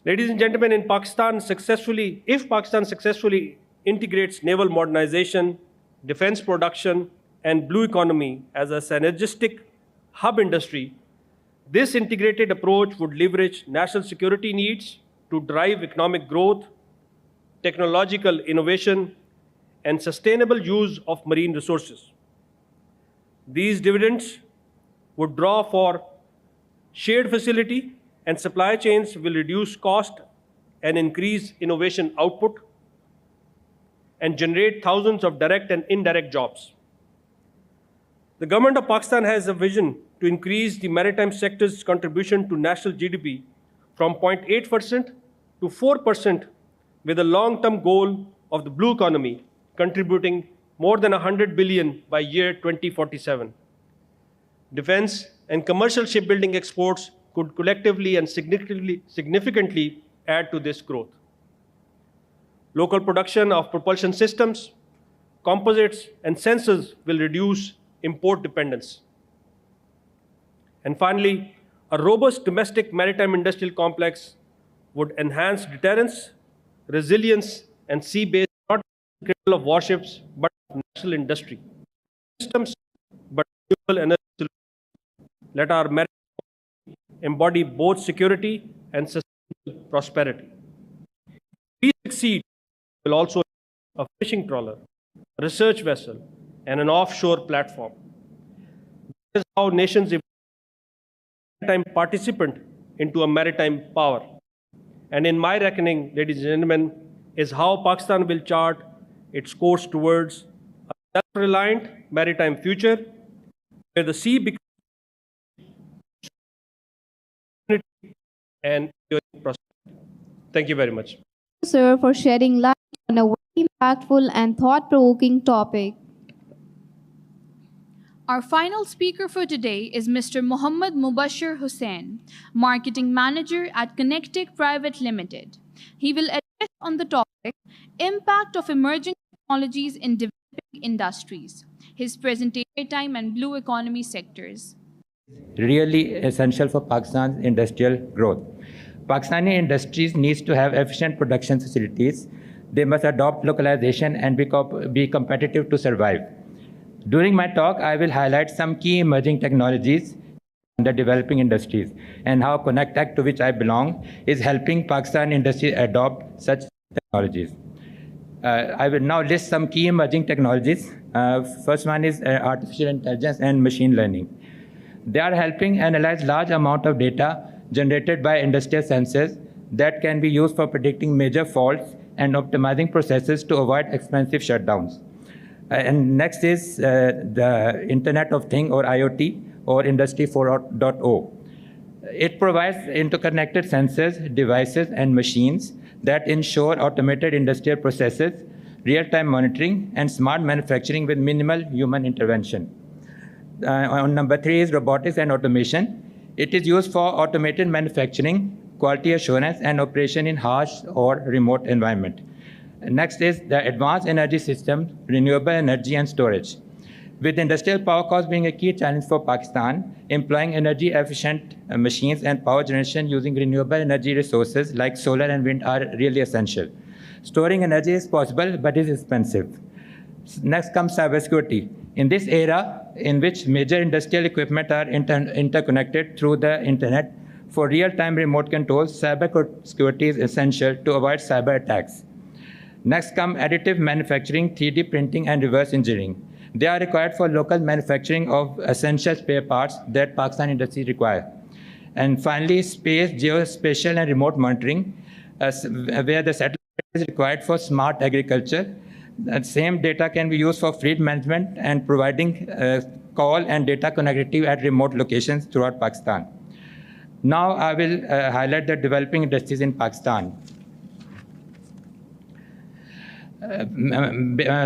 Ladies and gentlemen, if Pakistan successfully integrates naval modernization, defense production, and blue economy as a synergistic hub industry, this integrated approach would leverage national security needs to drive economic growth, technological innovation, and sustainable use of marine resources. These dividends would draw for shared facility, and supply chains will reduce cost and increase innovation output and generate thousands of direct and indirect jobs. The government of Pakistan has a vision to increase the maritime sector's contribution to national GDP from 0.8% to 4%, with a long-term goal of the blue economy contributing more than 100 billion by year 2047. Defense and commercial shipbuilding exports could collectively and significantly add to this growth. Local production of propulsion systems, composites, and sensors will reduce import dependence. And finally, a robust domestic maritime industrial complex would enhance deterrence, resilience, and sea-based not critical of warships, but of national industry systems, but renewable energy solutions. Let our maritime embody both security and sustainable prosperity. If we succeed, we will also have a fishing trawler, a research vessel, and an offshore platform. This is how nations evolve a maritime participant into a maritime power. And in my reckoning, ladies and gentlemen, is how Pakistan will chart its course towards a self-reliant maritime future, where the sea becomes and prosperity. Thank you very much. Thank you, sir, for shedding light on a very impactful and thought-provoking topic. Our final speaker for today is Mr. Muhammad Mubashir Hussain, Marketing Manager at Connectic Private Limited. He will address on the topic, Impact of Emerging Technologies in Developing Industries, his presentation time and blue economy sectors. Really essential for Pakistan's industrial growth. Pakistani industries needs to have efficient production facilities. They must adopt localization and be competitive to survive. During my talk, I will highlight some key emerging technologies in the developing industries and how Connect-haq, to which I belong, is helping Pakistan industry adopt such technologies. I will now list some key emerging technologies. First one is artificial intelligence and machine learning. They are helping analyze large amount of data generated by industrial sensors that can be used for predicting major faults and optimizing processes to avoid expensive shutdowns. And next is the Internet of Things, or IoT, or Industry 4.0. It provides interconnected sensors, devices, and machines that ensure automated industrial processes, real-time monitoring, and smart manufacturing with minimal human intervention. On number 3 is robotics and automation. It is used for automated manufacturing, quality assurance, and operation in harsh or remote environment. Next is the advanced energy systems, renewable energy, and storage. With industrial power costs being a key challenge for Pakistan, employing energy-efficient machines and power generation using renewable energy resources like solar and wind are really essential. Storing energy is possible, but is expensive. Next comes cybersecurity. In this era, in which major industrial equipment are interconnected through the internet, for real-time remote controls, cybersecurity is essential to avoid cyber attacks. Next come additive manufacturing, 3D printing, and reverse engineering. They are required for local manufacturing of essential spare parts that Pakistan industries require. And finally, space, geospatial, and remote monitoring, where the satellite is required for smart agriculture. That same data can be used for fleet management and providing call and data connectivity at remote locations throughout Pakistan. Now I will highlight the developing industries in Pakistan.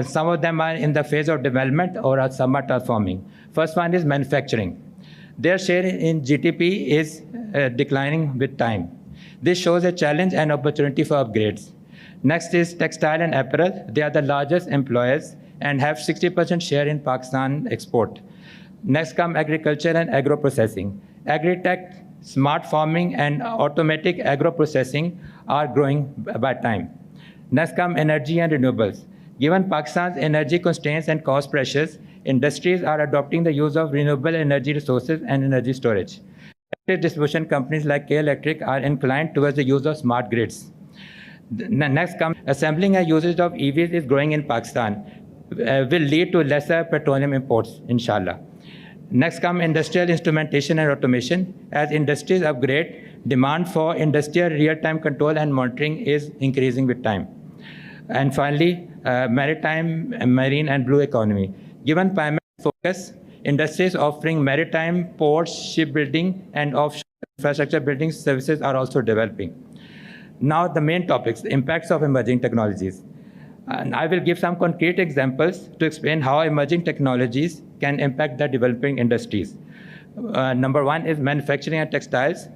Some of them are in the phase of development or are somewhat transforming. First one is manufacturing. Their share in GDP is declining with time. This shows a challenge and opportunity for upgrades. Next is textile and apparel. They are the largest employers and have 60% share in Pakistan export. Next come agriculture and agro-processing. Agri-tech, smart farming and automatic agro-processing are growing by time. Next come energy and renewables. Given Pakistan's energy constraints and cost pressures, industries are adopting the use of renewable energy resources and energy storage. Electric distribution companies like K Electric are inclined towards the use of smart grids. Next comes assembling and usage of EVs is growing in Pakistan, will lead to lesser petroleum imports, inshallah. Next come industrial instrumentation and automation. As industries upgrade, demand for industrial real-time control and monitoring is increasing with time. And finally, maritime, marine and blue economy. Given primary focus, industries offering maritime, ports, shipbuilding and offshore infrastructure building services are also developing. Now the main topics, the impacts of emerging technologies. And I will give some concrete examples to explain how emerging technologies can impact the developing industries. Number one is manufacturing and textiles.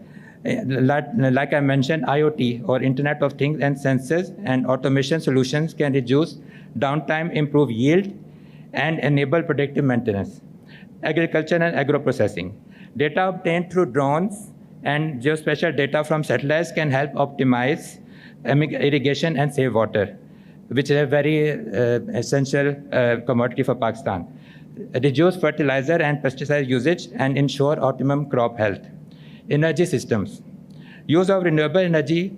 Like I mentioned, IoT or Internet of Things and sensors and automation solutions can reduce downtime, improve yield, and enable predictive maintenance. Agriculture and agro-processing. Data obtained through drones and geospatial data from satellites can help optimize irrigation and save water, which is a very essential commodity for Pakistan. Reduce fertilizer and pesticide usage and ensure optimum crop health. Energy systems. Use of renewable energy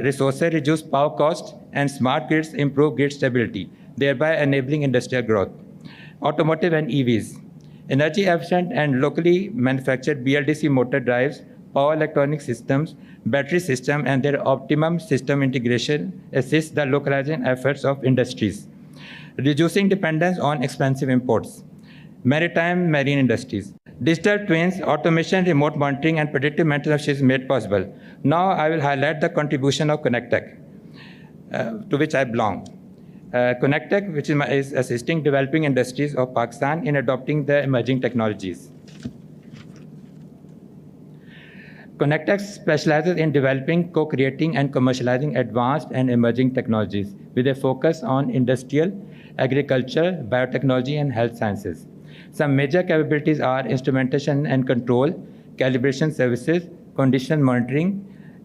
resources reduce power costs and smart grids improve grid stability, thereby enabling industrial growth. Automotive and EVs. Energy efficient and locally manufactured BLDC motor drives, power electronic systems, battery system and their optimum system integration assist the localizing efforts of industries. Reducing dependence on expensive imports. Maritime, marine industries. Digital twins, automation, remote monitoring, and predictive maintenance is made possible. Now I will highlight the contribution of ConnectTech, to which I belong. ConnectTech, which is assisting developing industries of Pakistan in adopting the emerging technologies. ConnectTech specializes in developing, co-creating, and commercializing advanced and emerging technologies with a focus on industrial, agriculture, biotechnology, and health sciences. Some major capabilities are instrumentation and control, calibration services, condition monitoring,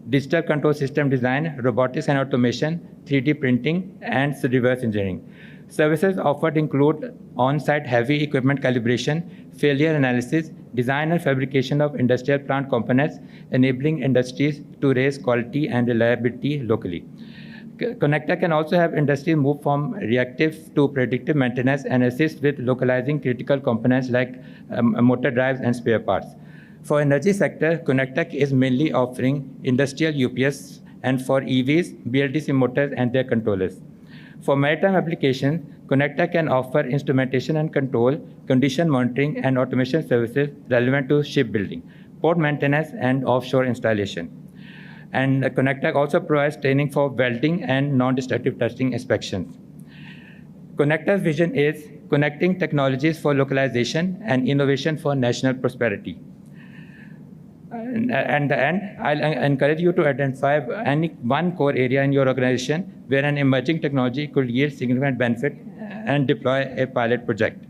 digital control system design, robotics and automation, 3D printing, and reverse engineering. Services offered include on-site heavy equipment calibration, failure analysis, design and fabrication of industrial plant components, enabling industries to raise quality and reliability locally. ConnectTech can also have industry move from reactive to predictive maintenance and assist with localizing critical components like motor drives and spare parts. For energy sector, ConnectTech is mainly offering industrial UPS and for EVs, BLDC motors and their controllers. For maritime application, ConnectTech can offer instrumentation and control, condition monitoring and automation services relevant to shipbuilding, port maintenance and offshore installation. And ConnectTech also provides training for welding and non-destructive testing inspections. ConnectTech's vision is connecting technologies for localization and innovation for national prosperity. And at the end, I'll encourage you to identify any one core area in your organization where an emerging technology could yield significant benefit and deploy a pilot project.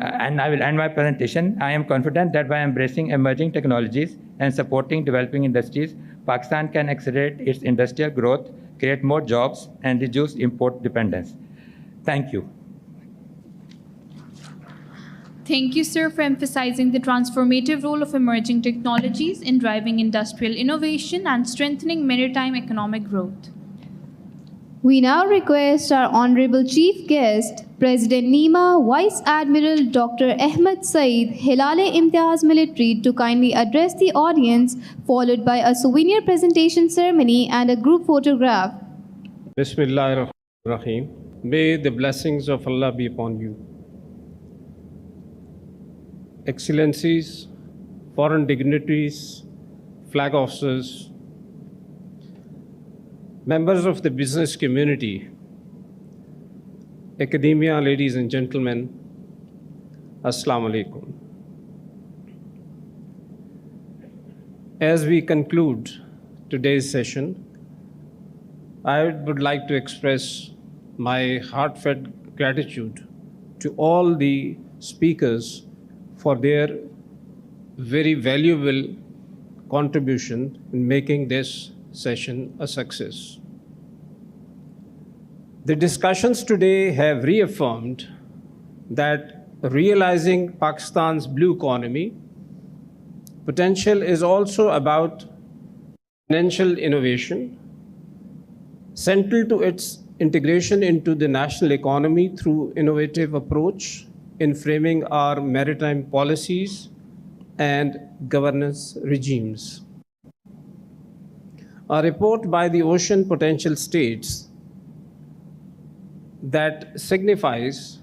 And I will end my presentation. I am confident that by embracing emerging technologies and supporting developing industries, Pakistan can accelerate its industrial growth, create more jobs, and reduce import dependence. Thank you. Thank you, sir, for emphasizing the transformative role of emerging technologies in driving industrial innovation and strengthening maritime economic growth. We now request our Honorable Chief Guest, President NEMA Vice Admiral Dr. Ahmed Saeed, Hilal-e-Imtiaz Military, to kindly address the audience, followed by a souvenir presentation ceremony and a group photograph. Bismillahirrahmanirrahim. May the blessings of Allah be upon you. Excellencies, foreign dignitaries, flag officers, members of the business community, academia, ladies and gentlemen, Assalamu alaikum. As we conclude today's session, I would like to express my heartfelt gratitude to all the speakers for their very valuable contribution in making this session a success. The discussions today have reaffirmed that realizing Pakistan's blue economy potential is also about financial innovation, central to its integration into the national economy through innovative approach in framing our maritime policies and governance regimes. A report by the Ocean Potential states that signifies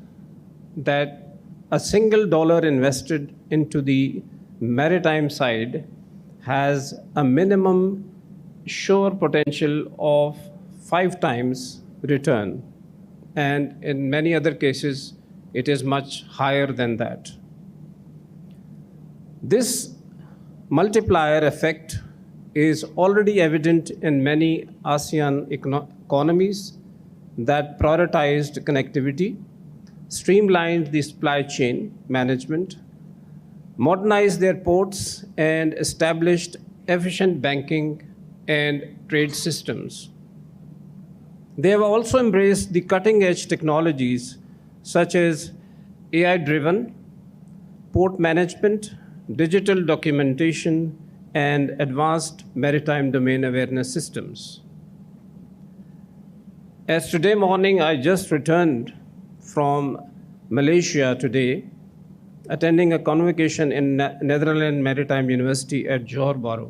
that a single dollar invested into the maritime side has a minimum sure potential of 5 times return, and in many other cases it is much higher than that. This multiplier effect is already evident in many ASEAN economies that prioritized connectivity, streamlined the supply chain management, modernized their ports, and established efficient banking and trade systems. They have also embraced the cutting-edge technologies such as AI-driven port management, digital documentation, and advanced maritime domain awareness systems. As today morning, I just returned from Malaysia today, attending a convocation in Netherlands Maritime University at Johor Bahru.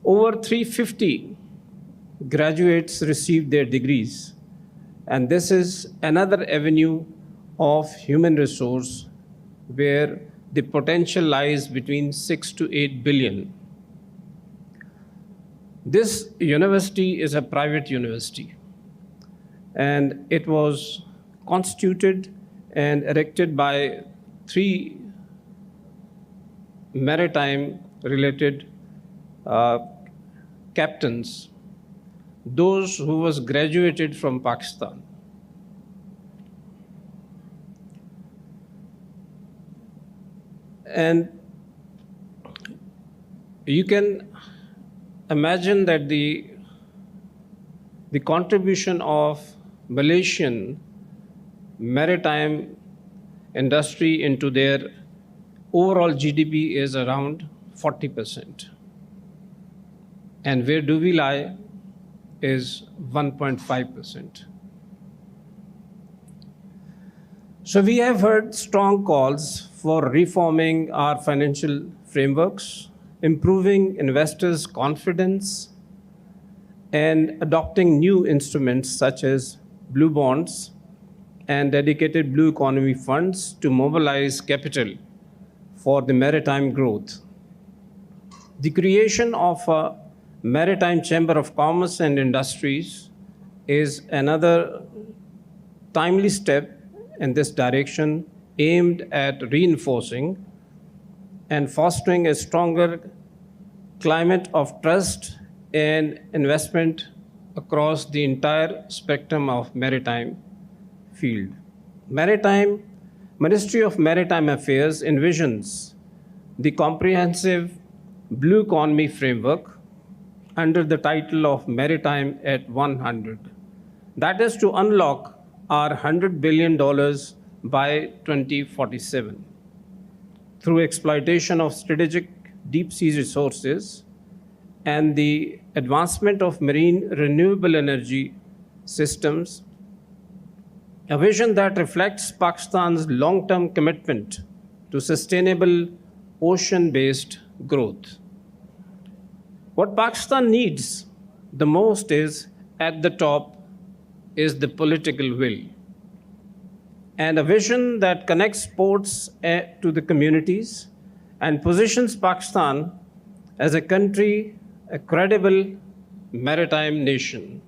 Over 350 graduates received their degrees, and this is another avenue of human resource where the potential lies between 6 to 8 billion. This university is a private university, and it was constituted and erected by 3 maritime-related captains, those who was graduated from Pakistan. And you can imagine that the contribution of Malaysian maritime industry into their overall GDP is around 40%. And where do we lie is 1.5%. So we have heard strong calls for reforming our financial frameworks, improving investors' confidence, and adopting new instruments such as blue bonds and dedicated blue economy funds to mobilize capital for the maritime growth. The creation of a Maritime Chamber of Commerce and Industries is another timely step in this direction, aimed at reinforcing and fostering a stronger climate of trust and investment across the entire spectrum of maritime field. Ministry of Maritime Affairs envisions the comprehensive blue economy framework under the title of Maritime at 100. That is to unlock our $100 billion by 2047 through exploitation of strategic deep sea resources and the advancement of marine renewable energy systems, a vision that reflects Pakistan's long-term commitment to sustainable ocean-based growth. What Pakistan needs the most is, at the top, is the political will and a vision that connects ports to the communities and positions Pakistan as a country, a credible maritime nation.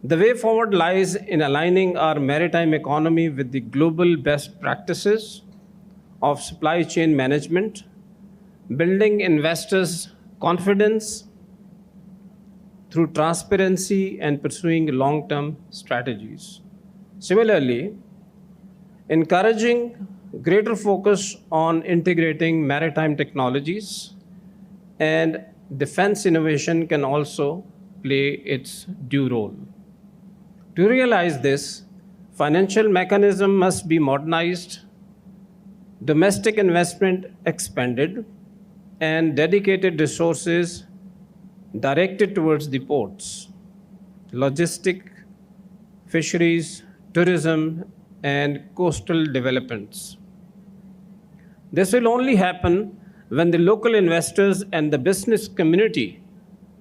The way forward lies in aligning our maritime economy with the global best practices of supply chain management, building investors' confidence, through transparency and pursuing long-term strategies. Similarly, encouraging greater focus on integrating maritime technologies and defense innovation can also play its due role. To realize this, financial mechanism must be modernized, domestic investment expanded, and dedicated resources directed towards the ports, logistic, fisheries, tourism, and coastal developments. This will only happen when the local investors and the business community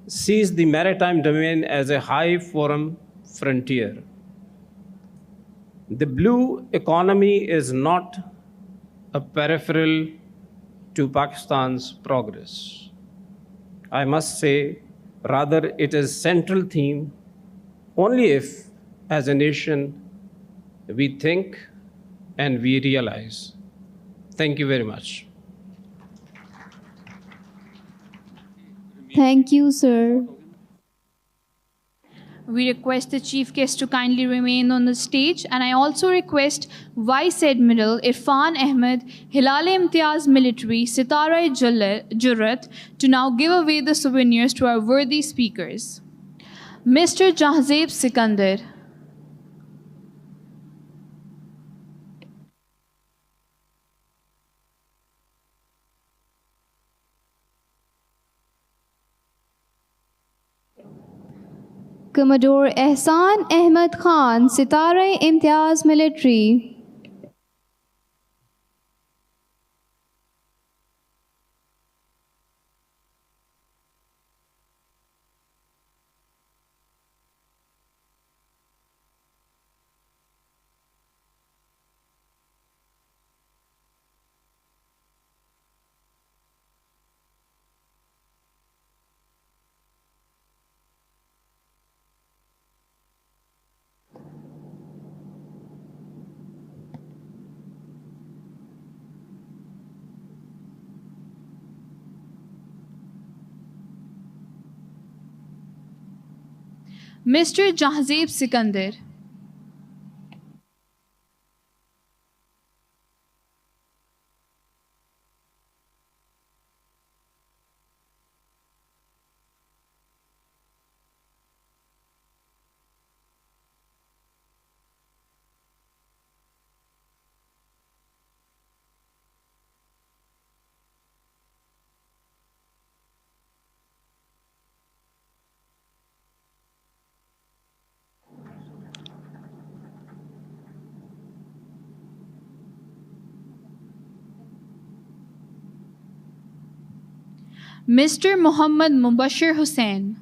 sees the maritime domain as a high forum frontier. The blue economy is not a peripheral to Pakistan's progress. I must say, rather, it is central theme only if, as a nation, we think and we realize. Thank you very much. Thank you, sir. We request the chief guest to kindly remain on the stage, and I also request Vice Admiral Irfan Ahmed, Hilal-e-Imtiaz Military, Sitara-e-Jurrat, to now give away the souvenirs to our worthy speakers. Mr. Jahzeb Sikandar. Commodore Ehsan Ahmed Khan, Sitara-e-Imtiaz Military. Mr. Jahzeb Sikandar. Mr. Muhammad Mubashir Hussain.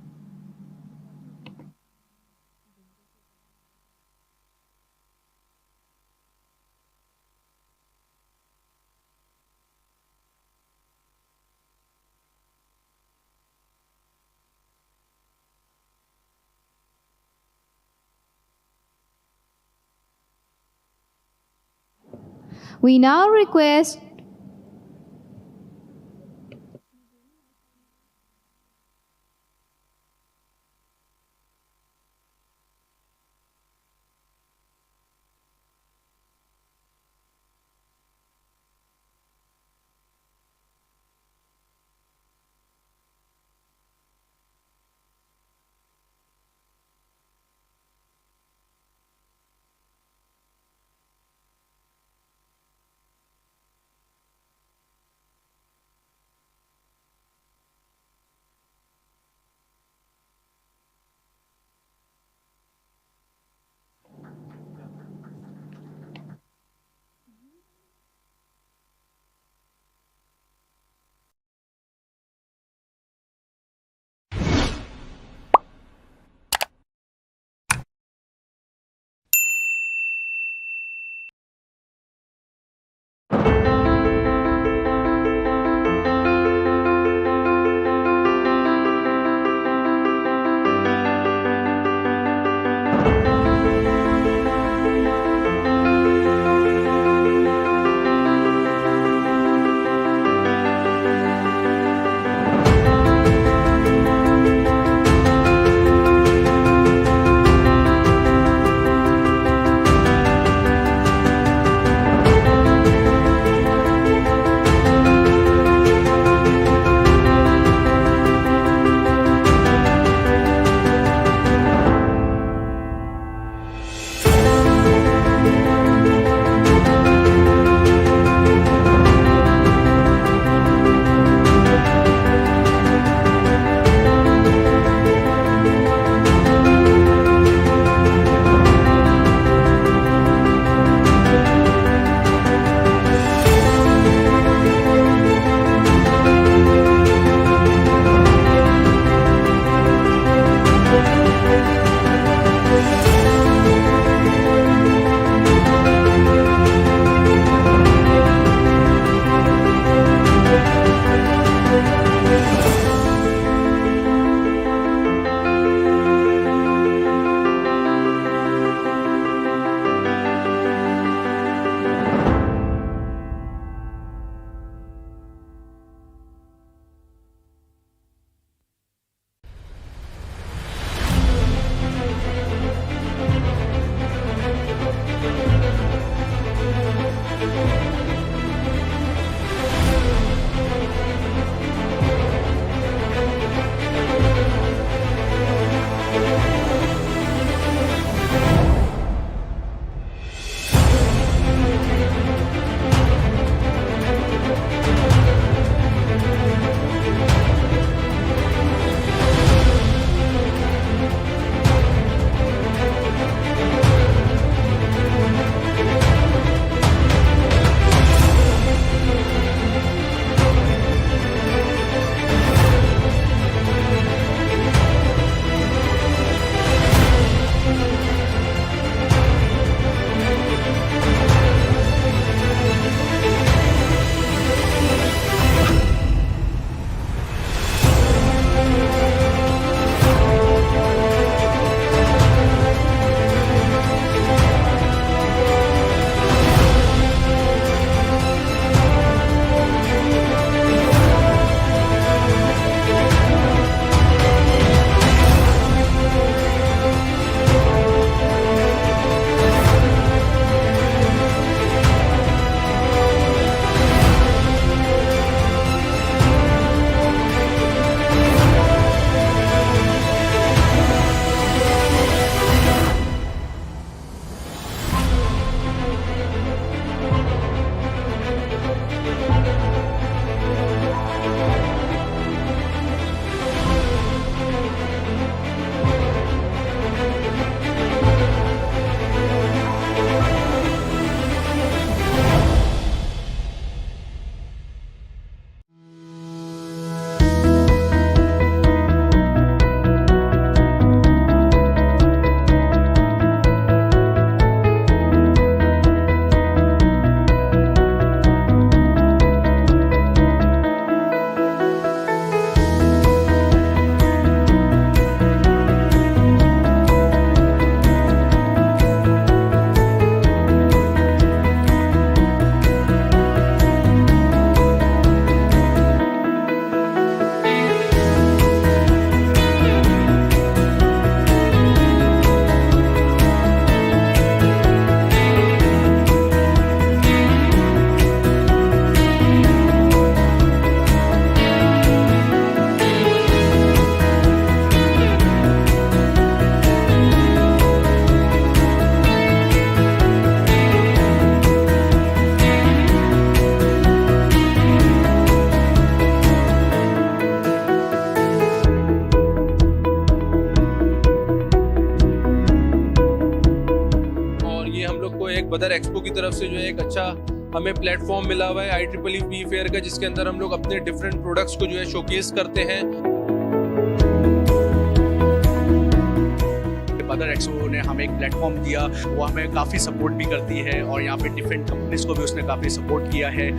We now request बदर expo की तरफ से जो है एक अच्छा हमें platform मिला हुआ है IEEE फेयर का, जिसके अंदर हम लोग अपने डिफरेंट प्रोडक्ट्स को जो है शोकेस करते हैं। बदर एक्सपो ने हमें एक प्लेटफॉर्म दिया, वो हमें काफ़ी सपोर्ट भी करती है और यहाँ पे डिफरेंट कंपनीज को भी उसने काफ़ी सपोर्ट किया है।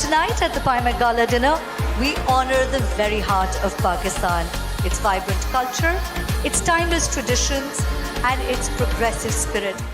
Tonight at the Pymak Gala dinner, we honor the very heart of Pakistan, its vibrant culture, its timeless traditions, and its progressive spirit.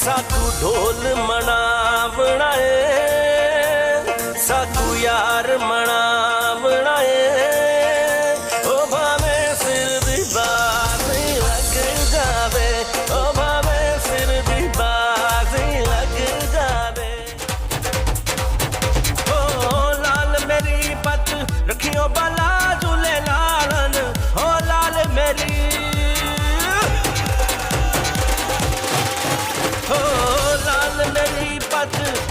साकू ढोल मनावना है, साकू यार मनावना है, ओ भावे सिर दी बाजी लग जावे, ओ भावे सिर दी बाजी लग जावे। ओ लाल मेरी पत रखियो बाला झूले लालन, ओ लाल मेरी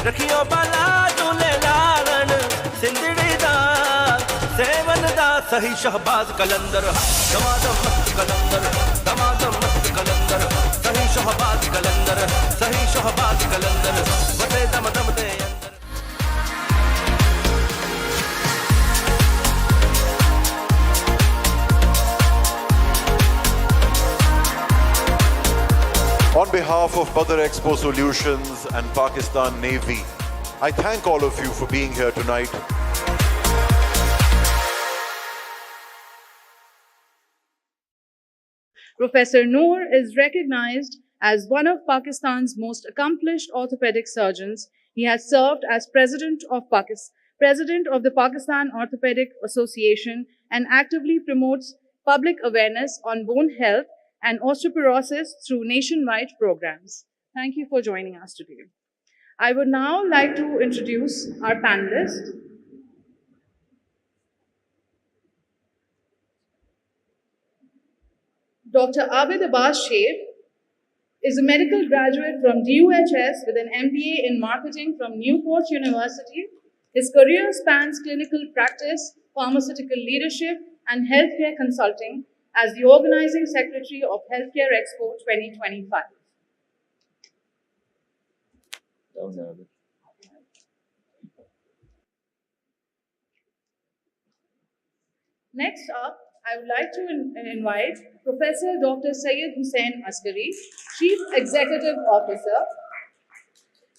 रखियो बाला झूले लालन, सिंधड़ी दा सेवन दा सही शहबाज कलंदर, दमादम मस्त कलंदर, दमादम मस्त कलंदर, सही शहबाज कलंदर, सही शहबाज कलंदर, बटे दम दम दे अंदर। On behalf of Badar Expo Solutions and Pakistan Navy, I thank all of you for being here tonight. Professor Noor is recognized as one of Pakistan's most accomplished orthopedic surgeons. He has served as President of the Pakistan Orthopedic Association and actively promotes public awareness on bone health and osteoporosis through nationwide programs. Thank you for joining us today. I would now like to introduce our panelists. Dr. Abid Abbas Sheikh is a medical graduate from DUHS with an MBA in marketing from Newport University. His career spans clinical practice, pharmaceutical leadership, and healthcare consulting as the Organizing Secretary of Healthcare Expo 2025. Next up, I would like to invite Professor Dr. Syed Hussain Askari, Chief Executive Officer,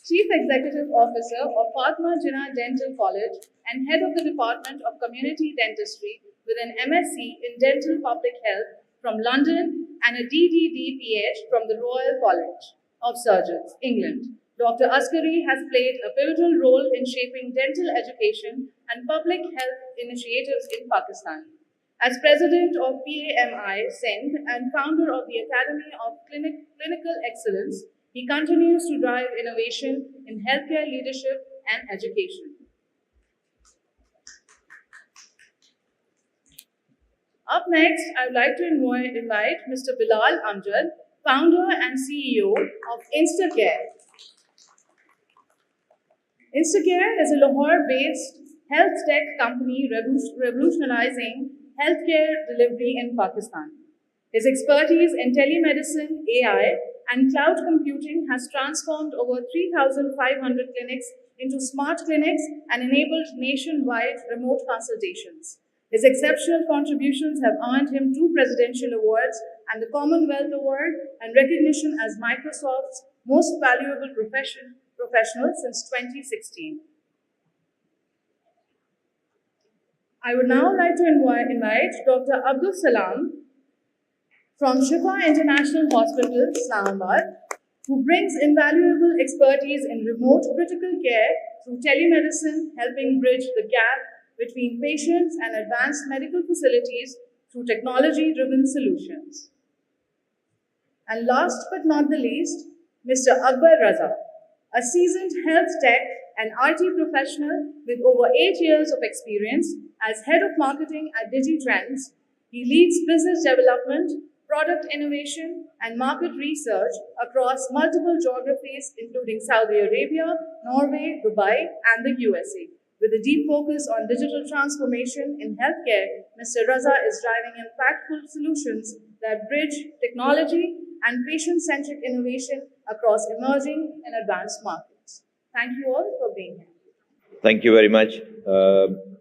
Chief Executive Officer of Fatma Jinnah Dental College and Head of the Department of Community Dentistry with an MSc in Dental Public Health from London and a DDD-PH from the Royal College of Surgeons, England. Dr. Asghari has played a pivotal role in shaping dental education and public health initiatives in Pakistan. As President of PAMI, Sindh, and founder of the Academy of Clinical Excellence, he continues to drive innovation in healthcare leadership and education. Up next, I would like to invite Mr. Bilal Amjad, founder and CEO of Instacare. Instacare is a Lahore-based health tech company revolutionizing healthcare delivery in Pakistan. His expertise in telemedicine, AI, and cloud computing has transformed over 3,500 clinics into smart clinics and enabled nationwide remote consultations. His exceptional contributions have earned him 2 presidential awards and the Commonwealth Award and recognition as Microsoft's most valuable professional since 2016. I would now like to invite Dr. Abdul Salam from Shifa International Hospital, Islamabad, who brings invaluable expertise in remote critical care through telemedicine, helping bridge the gap between patients and advanced medical facilities through technology-driven solutions. And last but not the least, Mr. Akbar Raza, a seasoned health tech and IT professional with over 8 years of experience as head of marketing at DigiTrends. He leads business development, product innovation, and market research across multiple geographies, including Saudi Arabia, Norway, Dubai, and the USA. With a deep focus on digital transformation in healthcare, Mr. Raza is driving impactful solutions that bridge technology and patient-centric innovation across emerging and advanced markets. Thank you all for being here. Thank you very much.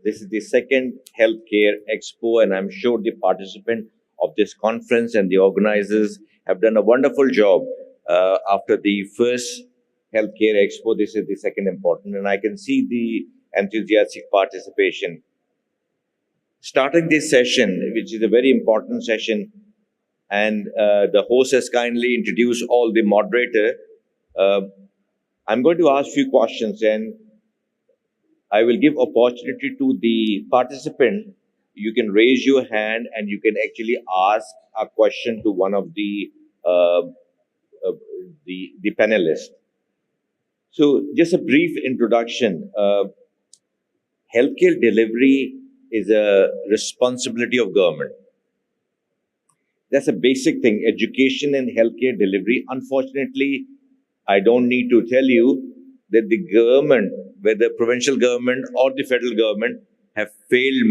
This is the second Healthcare Expo, and I'm sure the participant of this conference and the organizers have done a wonderful job. After the first Healthcare Expo, this is the second important, and I can see the enthusiastic participation. Starting this session, which is a very important session, and the host has kindly introduced all the moderator. I'm going to ask a few questions, and I will give opportunity to the participant. You can raise your hand and you can actually ask a question to one of the panelists. So just a brief introduction. Healthcare delivery is a responsibility of government. That's a basic thing. Education and healthcare delivery. Unfortunately, I don't need to tell you that the government, whether provincial government or the federal government, have failed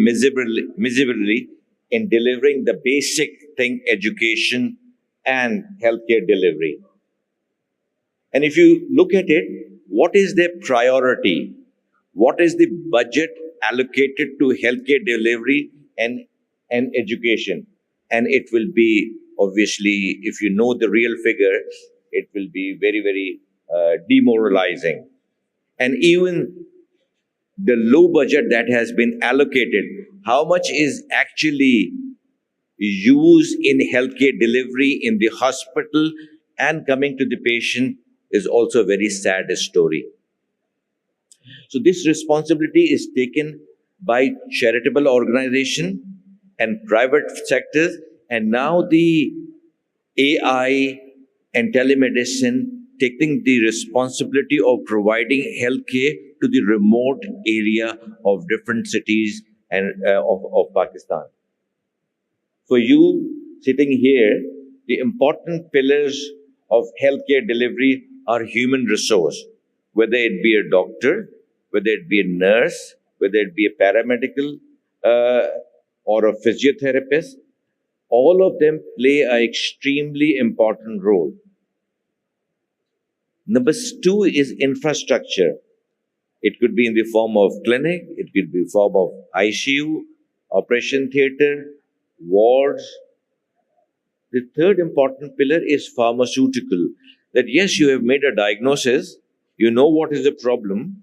miserably in delivering the basic thing, education and healthcare delivery. And if you look at it, what is their priority? What is the budget allocated to healthcare delivery and education? And it will be, obviously, if you know the real figure, it will be very, very demoralizing. And even the low budget that has been allocated, how much is actually used in healthcare delivery in the hospital and coming to the patient is also a very sad story. So this responsibility is taken by charitable organization and private sectors, and now the AI and telemedicine taking the responsibility of providing healthcare to the remote area of different cities and of Pakistan. For you sitting here, the important pillars of healthcare delivery are human resource, whether it be a doctor, whether it be a nurse, whether it be a paramedical or a physiotherapist. All of them play an extremely important role. Number 2 is infrastructure. It could be in the form of clinic, it could be in the form of ICU, operation theater, wards. The third important pillar is pharmaceutical. That yes, you have made a diagnosis, You know what is the problem,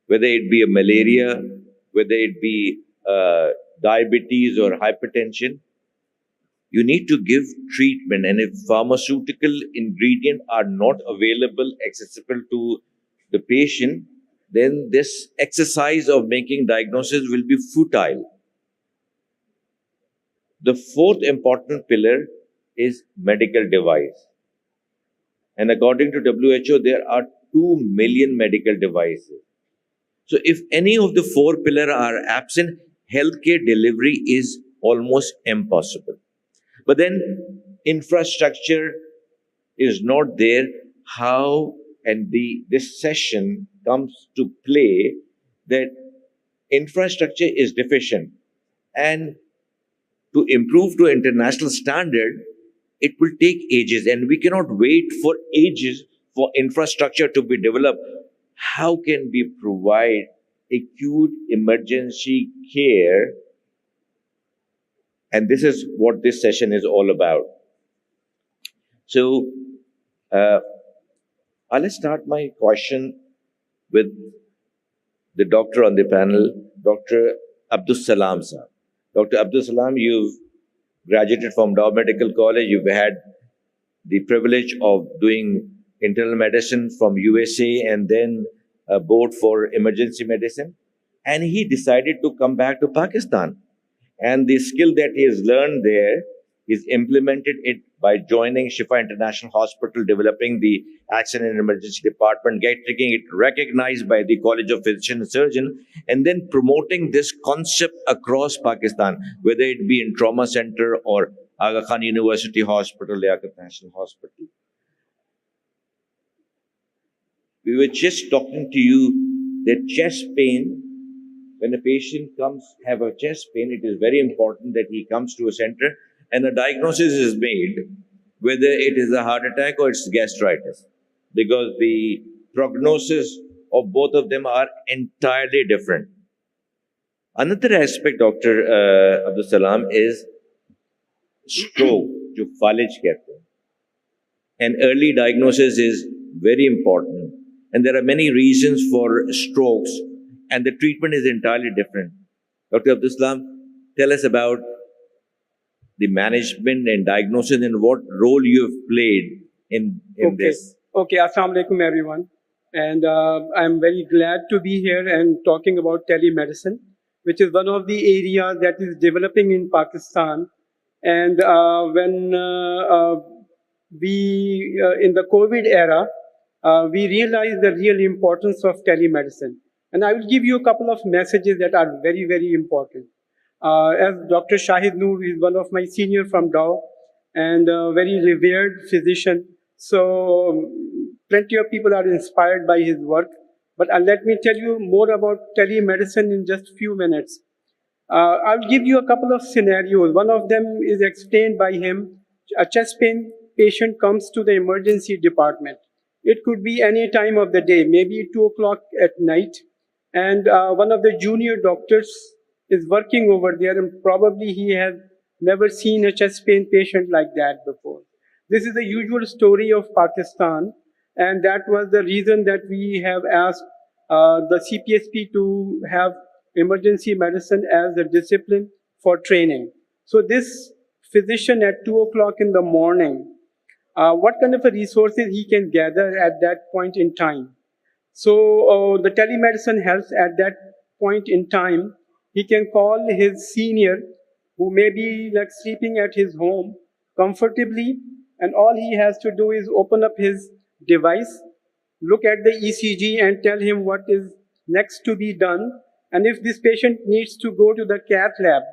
whether it be a malaria, whether it be diabetes or hypertension. You need to give treatment, and if pharmaceutical ingredients are not available, accessible to the patient, then this exercise of making diagnosis will be futile. The fourth important pillar is medical device. And according to WHO, there are 2 million medical devices. So if any of the 4 pillars are absent, healthcare delivery is almost impossible. But then infrastructure is not there. How? And this session comes to play that infrastructure is deficient. And to improve to international standard, it will take ages, and we cannot wait for ages for infrastructure to be developed. How can we provide acute emergency care? And this is what this session is all about. So, I'll start my question with the doctor on the panel, Dr. Abdul Salam sir. Dr. Abdul Salam, you've graduated from Dow Medical College. You've had the privilege of doing internal medicine from USA and then a board for emergency medicine. And he decided to come back to Pakistan. And the skill that he has learned there, he's implemented it by joining Shifa International Hospital, developing the accident and emergency department, getting it recognized by the College of Physician and Surgeon, and then promoting this concept across Pakistan, whether it be in trauma center or Aga Khan University Hospital, Liaquat National Hospital. We were just talking to you that chest pain, when a patient comes have a chest pain, it is very important that he comes to a center and a diagnosis is made, whether it is a heart attack or it's gastritis, because the prognosis of both of them are entirely different. Another aspect, Dr. Abdul Salam, is stroke, जो फालिज कहते हैं. And early diagnosis is very important. And there are many reasons for strokes, and the treatment is entirely different. Dr. Abdul Salam, tell us about the management and diagnosis and what role you have played in this. Okay, Assalamu alaikum everyone. And I'm very glad to be here and talking about telemedicine, which is one of the areas that is developing in Pakistan. And when in the COVID era, we realized the real importance of telemedicine. And I will give you a couple of messages that are very, very important. As Dr. Shahid Noor is one of my senior from Dow and a very revered physician. So plenty of people are inspired by his work. But let me tell you more about telemedicine in just a few minutes. I'll give you a couple of scenarios. One of them is explained by him. A chest pain patient comes to the emergency department. It could be any time of the day, maybe 2 o'clock at night. And one of the junior doctors is working over there, and probably he has never seen a chest pain patient like that before. This is the usual story of Pakistan, and that was the reason that we have asked the CPSP to have emergency medicine as a discipline for training. So this physician at 2 o'clock in the morning, what kind of resources he can gather at that point in time? So the telemedicine helps at that point in time. He can call his senior, who may be like sleeping at his home comfortably, and all he has to do is open up his device, look at the ECG and tell him what is next to be done. And if this patient needs to go to the cath lab,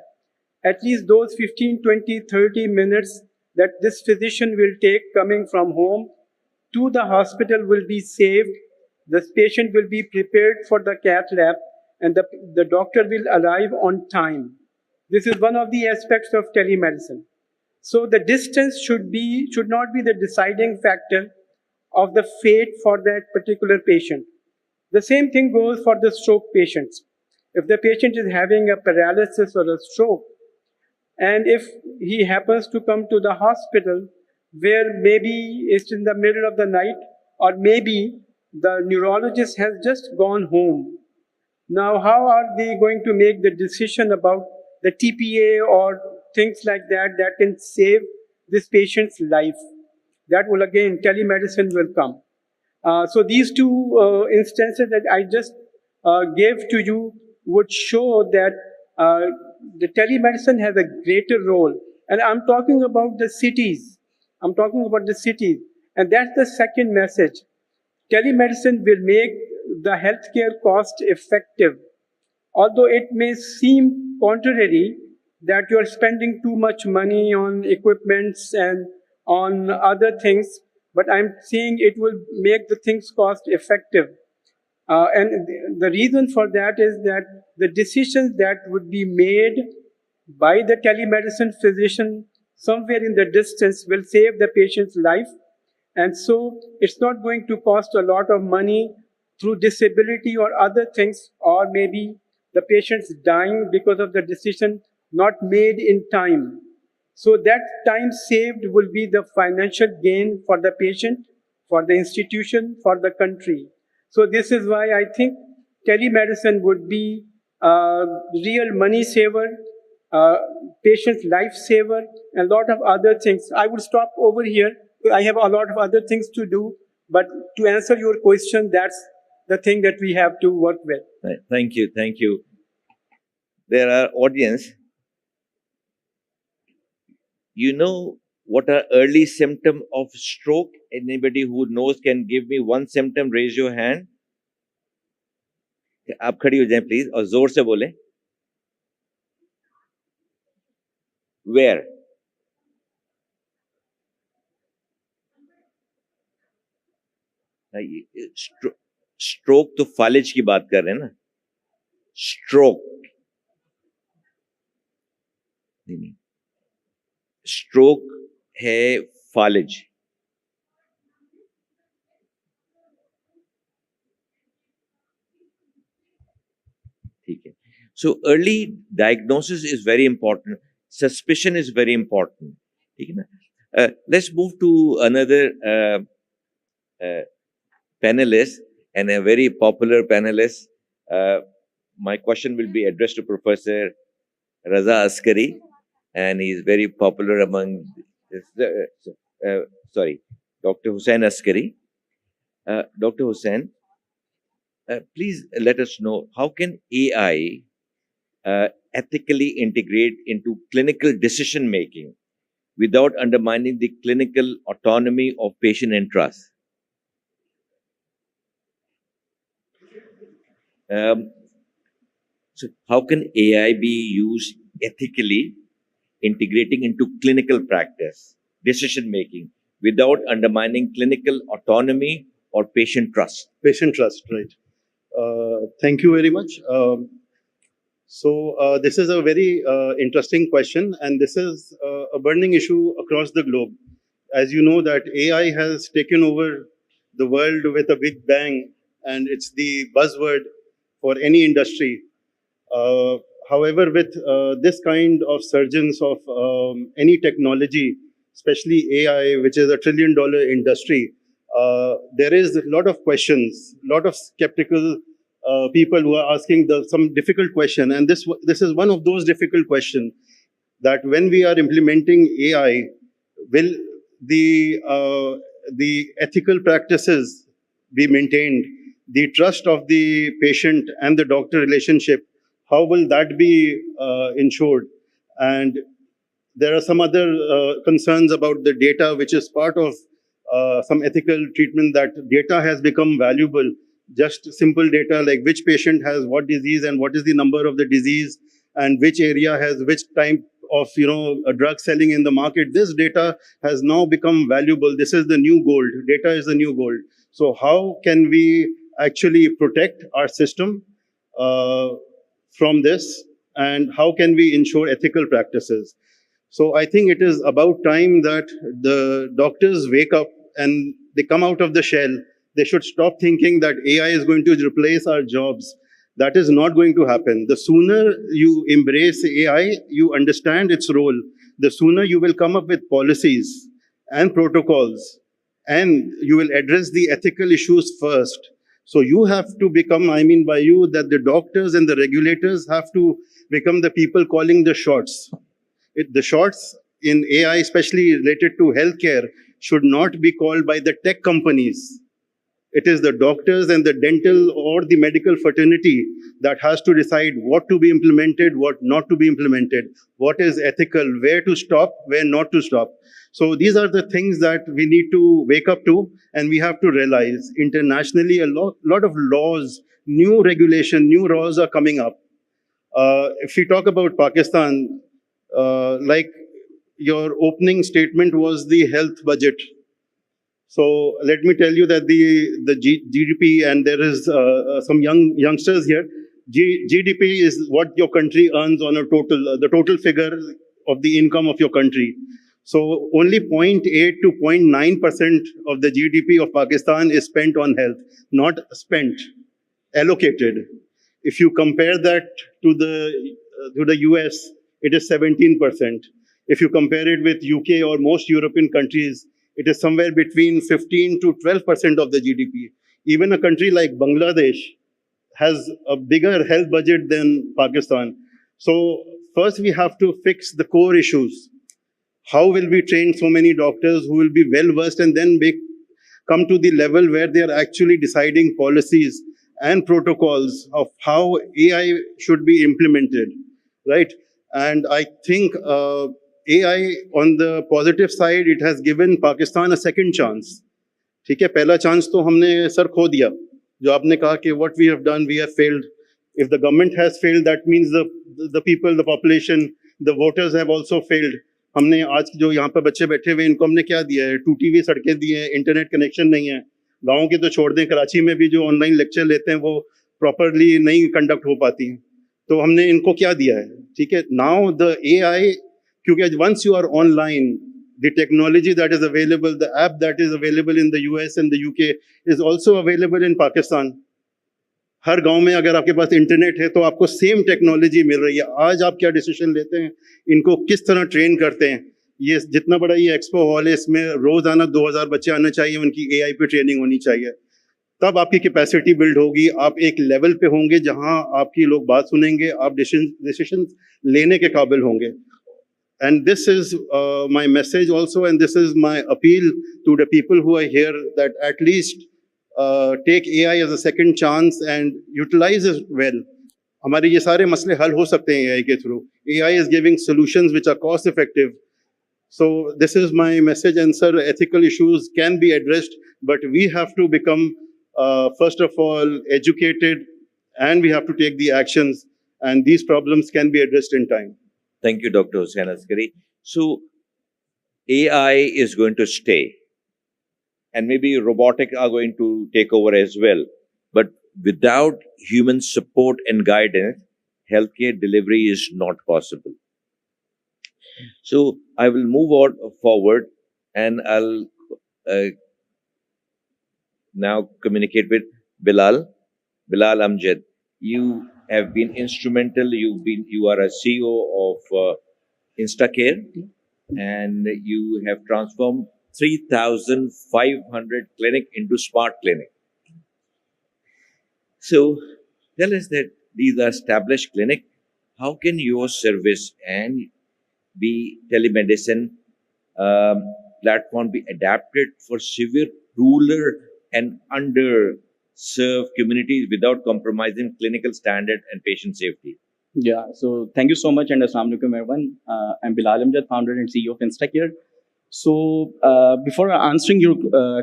at least those 15, 20, 30 minutes that this physician will take coming from home to the hospital will be saved. This patient will be prepared for the cath lab, and the doctor will arrive on time. This is one of the aspects of telemedicine. So the distance should not be the deciding factor of the fate for that particular patient. The same thing goes for the stroke patients. If the patient is having a paralysis or a stroke, and if he happens to come to the hospital where maybe it's in the middle of the night, or maybe the neurologist has just gone home. Now, how are they going to make the decision about the TPA or things like that that can save this patient's life? That will again, telemedicine will come. So these two instances that I just gave to you would show that the telemedicine has a greater role. And I'm talking about the cities. I'm talking about the cities. And that's the second message. Telemedicine will make the healthcare cost effective. Although it may seem contrary that you're spending too much money on equipments and on other things, but I'm saying it will make the things cost effective. And the reason for that is that the decisions that would be made by the telemedicine physician somewhere in the distance will save the patient's life. And so it's not going to cost a lot of money through disability or other things, or maybe the patient's dying because of the decision not made in time. So that time saved will be the financial gain for the patient, for the institution, for the country. So this is why I think telemedicine would be a real money saver, patient's life saver, and a lot of other things. I would stop over here. I have a lot of other things to do, but to answer your question, that's the thing that we have to work with. Right. Thank you. Thank you. There are audience. You know what are early symptom of stroke? Anybody who knows can give me one symptom. Raise your hand. आप खड़ी हो जाएं please और जोर से बोलें. Where? Stroke तो फालिज की बात कर रहे हैं ना. स्ट्रोक नहीं, स्ट्रोक है फालिज. ठीक है. So early diagnosis is very important. Suspicion is very important. ठीक है ना. Let's move to another panelist, and a very popular panelist. My question will be addressed to Professor Raza Askari, and he is very popular among, Dr. Hussain Askari. Dr. Hussain, please let us know, how can AI ethically integrate into clinical decision making without undermining the clinical autonomy of patient interest? So how can AI be used ethically, integrating into clinical practice, decision making, without undermining clinical autonomy or patient trust? Patient trust, right. Thank you very much. So this is a very interesting question, and this is a burning issue across the globe. As you know that AI has taken over the world with a big bang, and it's the buzzword for any industry. However, with this kind of surgence of any technology, especially AI, which is $1 trillion industry, there is a lot of questions, a lot of skeptical people who are asking some difficult question. And this is one of those difficult questions, that when we are implementing AI, will the ethical practices be maintained? The trust of the patient and the doctor relationship, how will that be ensured? And there are some other concerns about the data, which is part of some ethical treatment, that data has become valuable. Just simple data like which patient has what disease and what is the number of the disease and which area has which type of a drug selling in the market. This data has now become valuable. This is the new gold. Data is the new gold. So how can we actually protect our system from this, and how can we ensure ethical practices? So I think it is about time that the doctors wake up and they come out of the shell. They should stop thinking that AI is going to replace our jobs. That is not going to happen. The sooner you embrace AI, you understand its role, the sooner you will come up with policies and protocols and you will address the ethical issues first. So you have to become, I mean by you, that the doctors and the regulators have to become the people calling the shots. The shots in AI, especially related to healthcare, should not be called by the tech companies. It is the doctors and the dental or the medical fraternity that has to decide what to be implemented, what not to be implemented, what is ethical, where to stop, where not to stop. So these are the things that we need to wake up to, and we have to realize internationally a lot of laws, new regulation, new laws are coming up. If we talk about Pakistan, like your opening statement was the health budget. So let me tell you that the GDP, and there is some youngsters here, GDP is what your country earns on a total, the total figure of the income of your country. So only 0.8 to 0.9% of the GDP of Pakistan is spent on health, not spent, allocated. If you compare that to the US, it is 17%. If you compare it with UK or most European countries, it is somewhere between 15 to 12% of the GDP. Even a country like Bangladesh has a bigger health budget than Pakistan. So first we have to fix the core issues. How will we train so many doctors who will be well versed and then come to the level where they are actually deciding policies and protocols of how AI should be implemented, right? And I think AI, on the positive side, it has given Pakistan a second chance. ठीक है, पहला chance तो हमने sir खो दिया. जो आपने कहा कि what we have done, we have failed. If the government has failed, that means the people, the population, the voters have also failed. हमने आज जो यहाँ पे बच्चे बैठे हुए इनको हमने क्या दिया है? टूटी हुई सड़कें दी हैं, इंटरनेट कनेक्शन नहीं है. गाँव के तो छोड़ दें, कराची में भी जो ऑनलाइन लेक्चर लेते हैं वो प्रॉपरली नहीं कंडक्ट हो पाती हैं. तो हमने इनको क्या दिया है? ठीक है, नाउ द AI, क्योंकि once you are online, the technology that is available, the app that is available in the US and the UK is also available in Pakistan. हर गांव में अगर आपके पास इंटरनेट है तो आपको सेम टेक्नोलॉजी मिल रही है. आज आप क्या डिसीजन लेते हैं, इनको किस तरह ट्रेन करते हैं, ये जितना बड़ा ये एक्सपो हॉल है इसमें रोजाना 2000 बच्चे आना चाहिए, उनकी AI पे ट्रेनिंग होनी चाहिए. तब आपकी कैपेसिटी बिल्ड होगी, आप एक लेवल पे होंगे जहां आपकी लोग बात सुनेंगे, आप डिसीजन लेने के काबिल होंगे. And this is my message also, and this is my appeal to the people who are here, that at least take AI as a second chance and utilize it well. हमारे ये सारे मसले हल हो सकते हैं AI के through. AI is giving solutions which are cost effective. So this is my message, and sir, ethical issues can be addressed, but we have to become first of all educated, and we have to take the actions, and these problems can be addressed in time. Thank you, Dr. Hussain Askari. So, AI is going to stay, and maybe robotic are going to take over as well. But without human support and guidance, healthcare delivery is not possible. So, I will move on forward, and I'll now communicate with Bilal. Bilal Amjad, you have been instrumental. You are a CEO of Instacare, and you have transformed 3,500 clinic into smart clinic. So tell us that these are established clinic. How can your service and be telemedicine platform be adapted for severe rural and underserved communities without compromising clinical standard and patient safety? Yeah, so thank you so much, and Assalamu alaikum everyone. I'm Bilal Amjad, founder and CEO of Instacare. So before answering your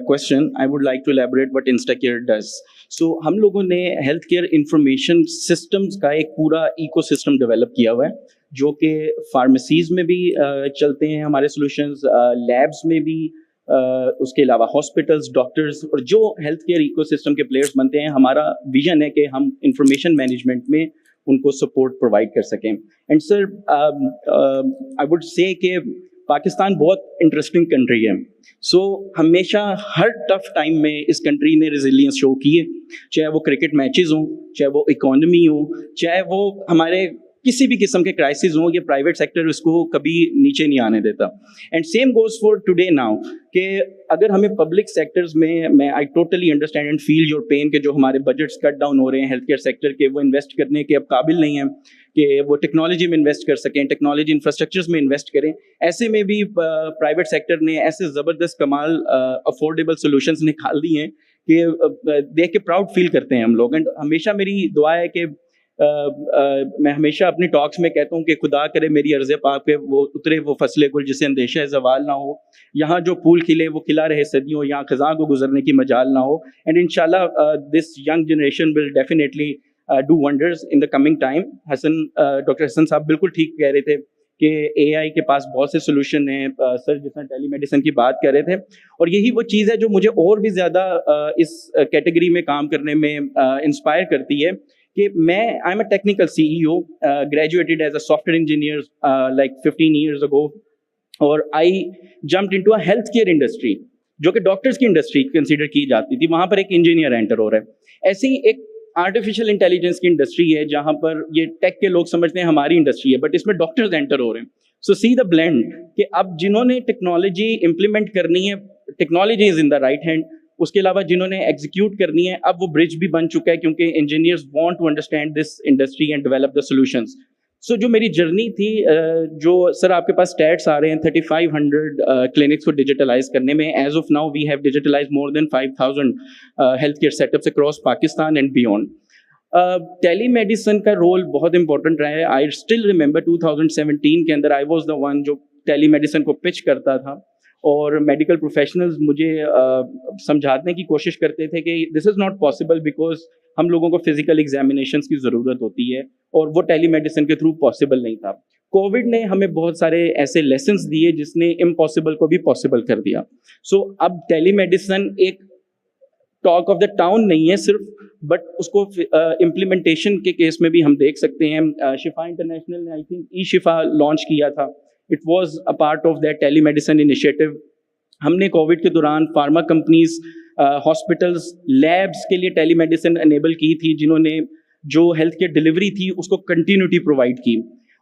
question, I would like to elaborate what Instacare does. So हम लोगों ने healthcare information systems का एक पूरा ecosystem develop किया हुआ है, जो कि pharmacies में भी चलते हैं हमारे solutions, labs में भी, उसके अलावा हॉस्पिटल्स, डॉक्टर्स और जो हेल्थ केयर इकोसिस्टम के प्लेयर्स बनते हैं. हमारा विजन है कि हम इंफॉर्मेशन मैनेजमेंट में उनको सपोर्ट प्रोवाइड कर सकें. And sir, I would say कि पाकिस्तान बहुत इंटरेस्टिंग कंट्री है. सो हमेशा हर टफ टाइम में इस कंट्री ने रेजिलियंस शो की है, चाहे वो क्रिकेट मैचेस हों, चाहे वो इकोनॉमी हो, चाहे वो हमारे किसी भी किस्म के क्राइसिस हो, ये प्राइवेट सेक्टर उसको कभी नीचे नहीं आने देता. And same goes for today now कि अगर हमें पब्लिक सेक्टर्स में, मैं I totally understand and feel your pain कि जो हमारे बजट्स कट डाउन हो रहे हैं हेल्थ केयर सेक्टर के, वो इन्वेस्ट करने के अब काबिल नहीं हैं कि वो टेक्नोलॉजी में इन्वेस्ट कर सकें, टेक्नोलॉजी इंफ्रास्ट्रक्चर्स में इन्वेस्ट करें. ऐसे में भी प्राइवेट सेक्टर ने ऐसे ज़बरदस्त कमाल अफोर्डेबल सोल्यूशंस निकाल दी हैं कि देख के प्राउड फील करते हैं हम लोग. एंड हमेशा मेरी दुआ है कि मैं हमेशा अपनी टॉक्स में कहता हूँ कि खुदा करे मेरी अर्ज़ पाक पे वो उतरे वो फसले गुल जिसे अंदेशा ज़वाल ना हो, यहाँ जो फूल खिले वो खिला रहे सदियों, यहाँ खज़ां को गुजरने की मजाल ना हो. एंड इंशाल्लाह this young generation will definitely do wonders in the coming time. Doctor Hasan साहब बिल्कुल ठीक कह रहे थे कि AI के पास बहुत से सोल्यूशन हैं. सर जिस तरह टेलीमेडिसिन की बात कर रहे थे, और यही वो चीज़ है जो मुझे और भी ज़्यादा इस कैटेगरी में काम करने में इंस्पायर करती है कि मैं I am a technical CEO, graduated as a software engineer like 15 years ago, और I jumped into a health care industry जो कि डॉक्टर्स की इंडस्ट्री कंसीडर की जाती थी. वहाँ पर एक इंजीनियर एंटर हो रहा है. ऐसी एक आर्टिफिशियल इंटेलिजेंस की इंडस्ट्री है जहाँ पर ये टेक के लोग समझते हैं हमारी इंडस्ट्री है, बट इसमें डॉक्टर्स एंटर हो रहे हैं. सो सी द ब्लेंड कि अब जिन्होंने टेक्नोलॉजी इंप्लीमेंट करनी है, technology is in the right hand. उसके अलावा जिन्होंने एग्जीक्यूट करनी है, अब वो ब्रिज भी बन चुका है क्योंकि engineers want to understand this industry and develop the solutions. So जो मेरी जर्नी थी, जो सर आपके पास स्टैट्स आ रहे हैं 3500 क्लिनिक्स को डिजिटलाइज करने में. As of now we have digitalize more than 5000 health care setups across Pakistan and beyond. Telemedicine का रोल बहुत इंपॉर्टेंट रहा है. आई स्टिल रिमेंबर 2017 के अंदर आई वॉज द वन जो टेलीमेडिसिन को पिच करता था, और मेडिकल प्रोफेशनल्स मुझे समझाने की कोशिश करते थे कि this is not possible because हम लोगों को फिजिकल एग्जामिनेशंस की ज़रूरत होती है, और वो टेलीमेडिसिन के थ्रू पॉसिबल नहीं था. कोविड ने हमें बहुत सारे ऐसे लेसन्स दिए जिसने इम्पॉसिबल को भी पॉसिबल कर दिया. सो अब टेलीमेडिसिन एक टॉक ऑफ द टाउन नहीं है सिर्फ, बट उसको इम्प्लीमेंटेशन के केस में भी हम देख सकते हैं. शिफा इंटरनेशनल ने आई थिंक ई-शिफा लॉन्च किया था. It was a part of that telemedicine initiative. हमने कोविड के दौरान फार्मा कंपनीज, हॉस्पिटल्स, लैब्स के लिए टेलीमेडिसिन एनेबल की थी, जिन्होंने जो हेल्थ केयर डिलीवरी थी उसको कंटिन्यूटी प्रोवाइड की.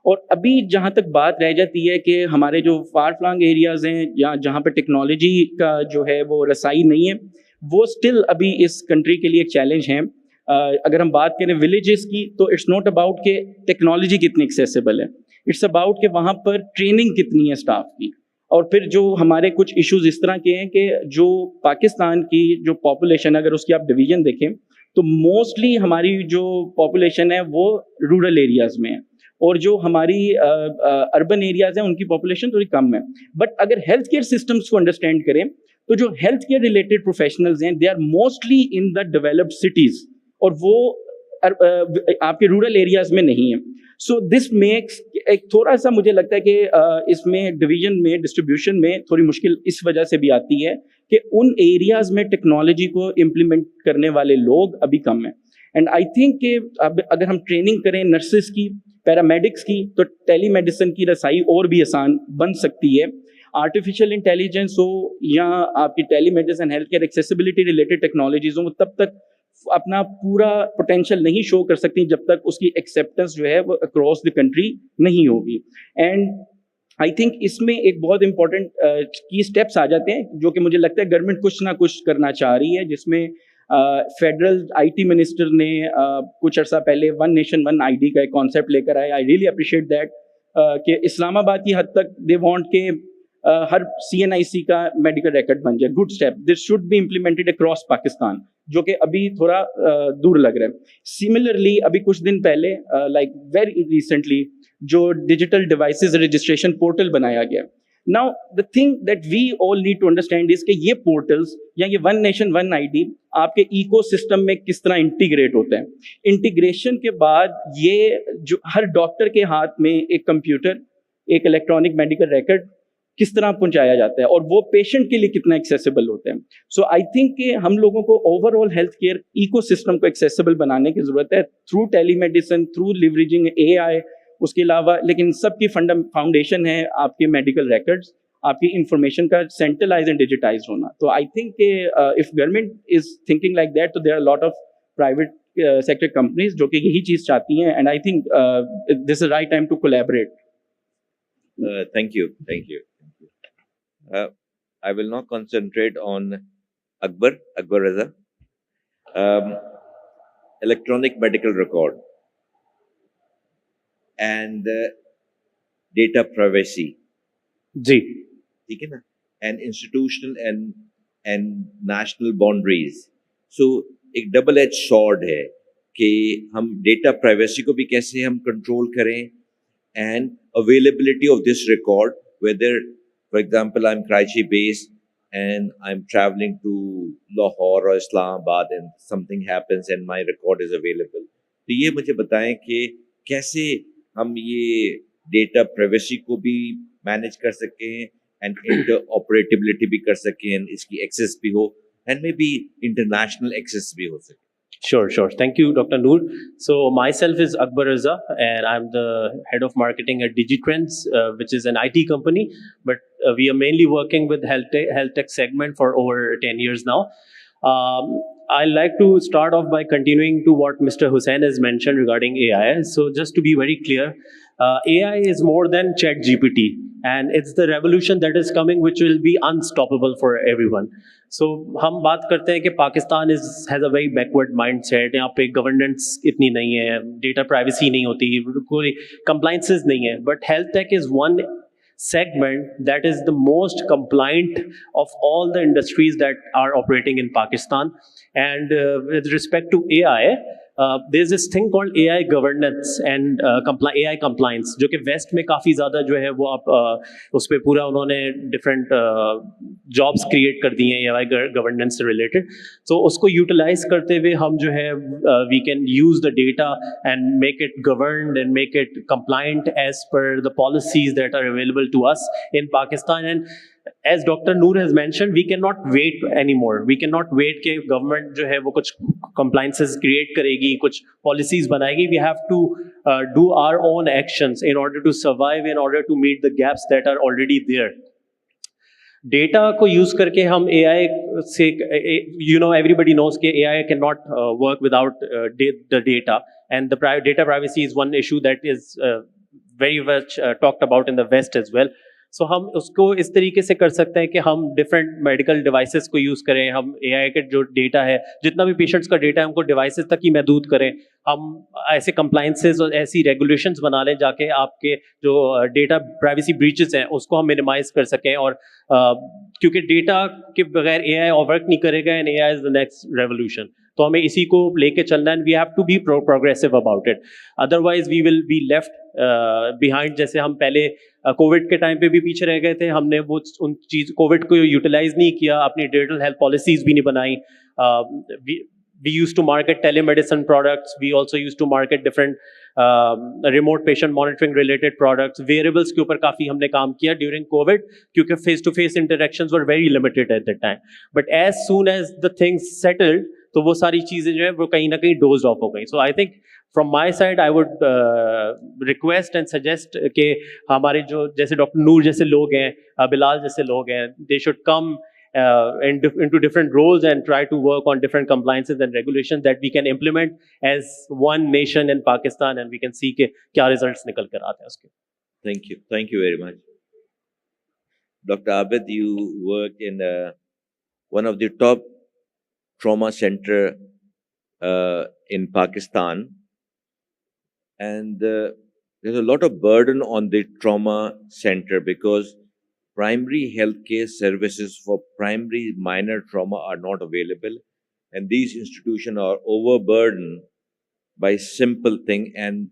और अभी जहाँ तक बात रह जाती है कि हमारे जो फार फ्लंग एरियाज़ हैं या जहाँ पर टेक्नोलॉजी का जो है वो रसाई नहीं है, वो स्टिल अभी इस कंट्री के लिए एक चैलेंज है. अगर हम बात करें विलेजेस की, तो इट्स नॉट अबाउट कि टेक्नोलॉजी कितनी एक्सेसिबल है, इट्स अबाउट कि वहाँ पर ट्रेनिंग कितनी है स्टाफ की. और फिर जो हमारे कुछ इश्यूज इस तरह के हैं कि जो पाकिस्तान की जो पॉपुलेशन, अगर उसकी आप डिवीजन देखें तो मोस्टली हमारी जो पॉपुलेशन है वो रूरल एरियाज़ में है, और जो हमारी अर्बन एरियाज़ हैं उनकी पॉपुलेशन थोड़ी कम है. बट अगर हेल्थ केयर सिस्टम्स को अंडरस्टैंड करें तो जो हेल्थ केयर रिलेटेड प्रोफेशनल्स हैं they are mostly in the developed cities, और वो आपके रूरल एरियाज़ में नहीं है. सो दिस मेक्स एक थोड़ा सा मुझे लगता है कि इसमें डिवीजन में, डिस्ट्रीब्यूशन में थोड़ी मुश्किल इस वजह से भी आती है कि उन एरियाज़ में टेक्नोलॉजी को इम्प्लीमेंट करने वाले लोग अभी कम हैं. एंड आई थिंक कि अब अगर हम ट्रेनिंग करें नर्सेस की, पैरामेडिक्स की, तो टेलीमेडिसिन की रसाई और भी आसान बन सकती है. आर्टिफिशियल इंटेलिजेंस हो या आपकी telemedicine, health care accessibility related technologies हो, तब तक अपना पूरा पोटेंशियल नहीं शो कर सकती जब तक उसकी एक्सेप्टेंस जो है वो अक्रॉस द कंट्री नहीं होगी. एंड आई थिंक इसमें एक बहुत इंपॉर्टेंट की स्टेप्स आ जाते हैं जो कि मुझे लगता है गवर्नमेंट कुछ ना कुछ करना चाह रही है, जिसमें फेडरल IT मिनिस्टर ने कुछ अर्सा पहले वन नेशन वन ID का एक कॉन्सेप्ट लेकर आए. आई रियली अप्रिशिएट दैट कि इस्लामाबाद की हद तक दे वांट के हर CNIC का मेडिकल रिकॉर्ड बन जाए. Good step, this should be implemented across Pakistan, जो कि अभी थोड़ा दूर लग रहा है. सिमिलरली अभी कुछ दिन पहले लाइक वेरी रिसेंटली जो डिजिटल डिवाइसेस रजिस्ट्रेशन पोर्टल बनाया गया. Now the thing that we all need to understand is कि ये पोर्टल्स या ये वन नेशन वन ID आपके इकोसिस्टम में किस तरह इंटीग्रेट होते हैं. इंटीग्रेशन के बाद ये जो हर डॉक्टर के हाथ में एक कंप्यूटर, एक इलेक्ट्रॉनिक मेडिकल रिकॉर्ड किस तरह पहुंचाया जाता है और वो पेशेंट के लिए कितना एक्सेसिबल होते हैं. सो आई थिंक कि हम लोगों को ओवरऑल हेल्थ केयर इकोसिस्टम को एक्सेसिबल बनाने की जरूरत है through telemedicine, through leveraging AI. उसके अलावा लेकिन सबकी फाउंडेशन है आपके मेडिकल रिकॉर्ड्स, आपकी इंफॉर्मेशन का सेंट्रलाइज एंड डिजिटाइज होना. तो I think if government is thinking like that, तो there are lot of private sector companies जो कि यही चीज चाहती हैं, and I think this is right time to collaborate. Thank you. I will now concentrate on Akbar Raza. Electronic medical record and data privacy. जी. ठीक है ना? And institutional and national boundaries. So एक डबल एज स्वॉर्ड है कि हम data privacy को भी कैसे हम कंट्रोल करें, and availability of this record, whether for example I am Karachi based and I'm traveling to Lahore or Islamabad and something happens and my record is available. तो ये मुझे बताएं कि कैसे हम ये डेटा प्राइवेसी को भी मैनेज कर सकें and interoperability भी कर सकें and इसकी एक्सेस भी हो and maybe international access भी हो सके. Sure. Thank you, Dr. Noor. So myself is Akbar Raza, and I'm the head of marketing at DigiTrends, which is an IT company, but we are mainly working with health tech segment for over 10 years now. I'd like to start off by continuing to what Mr. Hussain has mentioned regarding AI. So just to be very clear, AI is more than ChatGPT, and it's the revolution that is coming, which will be unstoppable for everyone. So हम बात करते हैं कि Pakistan has a very backward mindset. यहाँ पे governance इतनी नहीं है, डेटा प्राइवेसी नहीं होती, कोई compliances नहीं है. But health tech is one segment that is the most compliant of all the industries that are operating in Pakistan. And with respect to AI, there's this thing called AI governance and AI compliance, जो कि waste में काफ़ी ज़्यादा जो है वो आप उस पर पूरा उन्होंने डिफरेंट जॉब्स क्रिएट कर दी हैं AI गवर्नेंस से रिलेटेड. तो उसको यूटिलाइज करते हुए हम जो है we can use the data and make it governed and make it compliant as per the policies that are available to us in Pakistan. And as Dr. Noor has mentioned, we cannot wait anymore. We cannot wait कि government जो है वो कुछ compliances create करेगी, कुछ policies बनाएगी. We have to do our own actions in order to survive, in order to meet the gaps that are already there. Data को use करके हम AI से, everybody knows कि AI cannot work without the data, and the data privacy is one issue that is very much talked about in the West as well. So हम उसको इस तरीके से कर सकते हैं कि हम डिफरेंट मेडिकल डिवाइसेस को यूज़ करें, हम AI के जो डेटा है, जितना भी पेशेंट्स का डेटा है, हमको डिवाइसेस तक ही महदूद करें. हम ऐसे कंप्लाइंसेस और ऐसी रेगुलेशंस बना लें जाके आपके जो डेटा प्राइवेसी ब्रीचेस हैं उसको हम मिनिमाइज कर सकें. और क्योंकि डेटा के बगैर AI वर्क नहीं करेगा, and AI is the next revolution. तो हमें इसी को लेके चलना है, and we have to be progressive about it, otherwise we will be left behind. जैसे हम पहले कोविड के टाइम पे भी पीछे रह गए थे, हमने वो उन चीज कोविड को यूटिलाइज नहीं किया, अपनी डिजिटल हेल्थ पॉलिसीज भी नहीं बनाई. we used to market telemedicine products. We also used to market different remote patient monitoring related products. Wearables के ऊपर काफ़ी हमने काम किया during COVID, क्योंकि face-to-face interactions were very limited at that time. But as soon as the things settled, तो वो सारी चीज़ें जो है वो कहीं ना कहीं dozed off हो गई. So I think from my side, I would request and suggest कि हमारे जो जैसे डॉक्टर नूर जैसे लोग हैं, बिलाल जैसे लोग हैं, they should come into different roles and try to work on different compliances and regulations that we can implement as one nation in Pakistan, and we can see कि क्या results निकल कर आते हैं उसके. Thank you very much. Dr. Abid, you work in one of the top trauma center in Pakistan, and there's a lot of burden on the trauma center because primary healthcare services for primary minor trauma are not available, and these institutions are overburdened by simple thing, and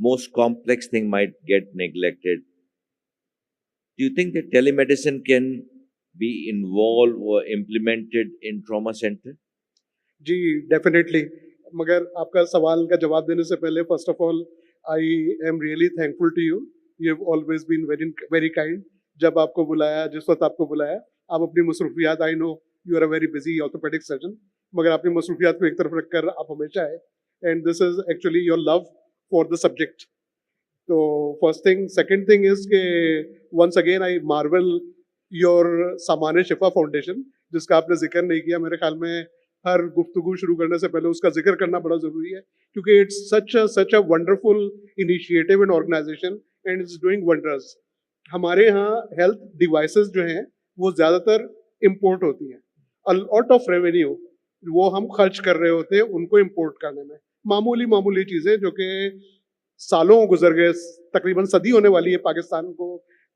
most complex thing might get neglected. Do you think that telemedicine can be involved or implemented in trauma center? जी definitely. मगर आपका सवाल का जवाब देने से पहले first of all I am really thankful to you. You have always been very kind. जब आपको बुलाया, जिस वक्त आपको बुलाया, आप अपनी मसरूफियात, I know you are a very busy orthopaedic surgeon, मगर अपनी मसरूफियात को एक तरफ रखकर आप हमेशा आए, and this is actually your love for the subject. तो first thing. Second thing is के once again I marvel your Saman Shifa foundation, जिसका आपने जिक्र नहीं किया. मेरे ख्याल में हर गुफ्तगू शुरू करने से पहले उसका जिक्र करना बड़ा ज़रूरी है, क्योंकि it's such a wonderful initiative and organization and it's doing wonders. हमारे यहाँ हेल्थ डिवाइसेस जो हैं वो ज़्यादातर इम्पोर्ट होती हैं। अ लॉट ऑफ रेवेन्यू वो हम खर्च कर रहे होते हैं उनको इम्पोर्ट करने में, मामूली चीज़ें जो कि सालों गुजर गए, तकरीबन सदी होने वाली है पाकिस्तान को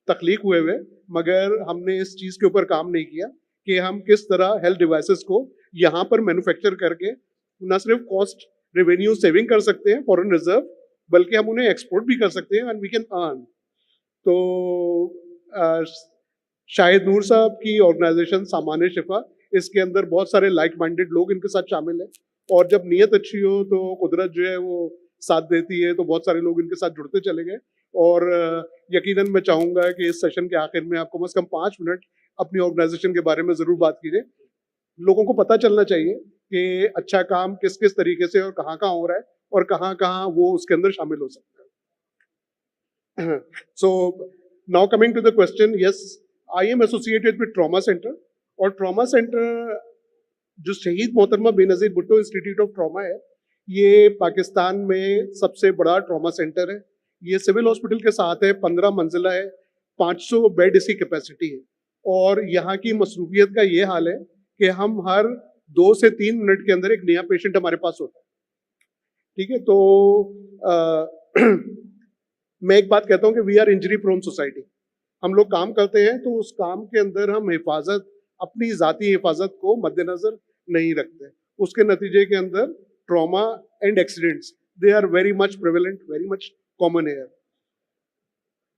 तख्लीक हुए, मगर हमने इस चीज़ के ऊपर काम नहीं किया कि हम किस तरह हेल्थ डिवाइसेस को यहाँ पर मैन्युफैक्चर करके न सिर्फ कॉस्ट रेवेन्यू सेविंग कर सकते हैं फॉरेन रिजर्व, बल्कि हम उन्हें एक्सपोर्ट भी कर सकते हैं एंड वी कैन अर्न। तो शाहिद नूर साहब की ऑर्गेनाइजेशन सामान्य शिफा, इसके अंदर बहुत सारे लाइक माइंडेड लोग इनके साथ शामिल हैं, और जब नीयत अच्छी हो तो कुदरत जो है वो साथ देती है, तो बहुत सारे लोग इनके साथ जुड़ते चले गए। और यकीनन मैं चाहूँगा कि इस सेशन के आखिर में आप कम से कम 5 मिनट अपनी ऑर्गेनाइजेशन के बारे में ज़रूर बात कीजिए। लोगों को पता चलना चाहिए कि अच्छा काम किस किस तरीके से और कहाँ कहाँ हो रहा है और कहाँ कहाँ वो उसके अंदर शामिल हो सकता है। So now coming to the question, yes I am associated with trauma centre, और ट्रॉमा सेंटर जो शहीद मोहतरमा Benazir Bhutto institute of trauma है, ये पाकिस्तान में सबसे बड़ा ट्रॉमा सेंटर है। ये सिविल हॉस्पिटल के साथ है, 15 मंजिला है, 500 बेड इसकी कैपेसिटी है, और यहाँ की मसरूफियत का ये हाल है कि हम हर 2 से 3 मिनट के अंदर एक नया पेशेंट हमारे पास होता है। ठीक है, तो मैं एक बात कहता हूँ कि we are injury prone society. हम लोग काम करते हैं तो उस काम के अंदर हम हिफाजत, अपनी ज़ाती हिफाजत को मद्देनज़र नहीं रखते। उसके नतीजे के अंदर trauma and accidents they are very much prevalent, very much common है।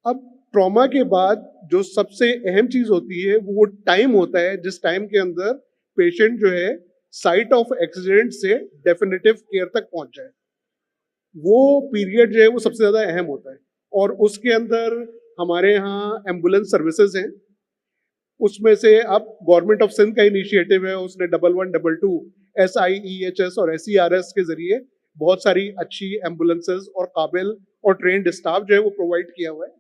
अब ट्रॉमा के बाद जो सबसे अहम चीज़ होती है वो टाइम होता है, जिस टाइम के अंदर पेशेंट जो है साइट ऑफ एक्सीडेंट से डेफिनेटिव केयर तक पहुंच जाए। वो पीरियड जो है वो सबसे ज़्यादा अहम होता है, और उसके अंदर हमारे यहाँ एम्बुलेंस सर्विसेज हैं। उसमें से अब गवर्नमेंट ऑफ सिंध का इनिशिएटिव है, उसने 1112 SIEHS और SERS के जरिए बहुत सारी अच्छी एम्बुलेंसेज और काबिल और ट्रेंड स्टाफ जो है वो प्रोवाइड किया हुआ है।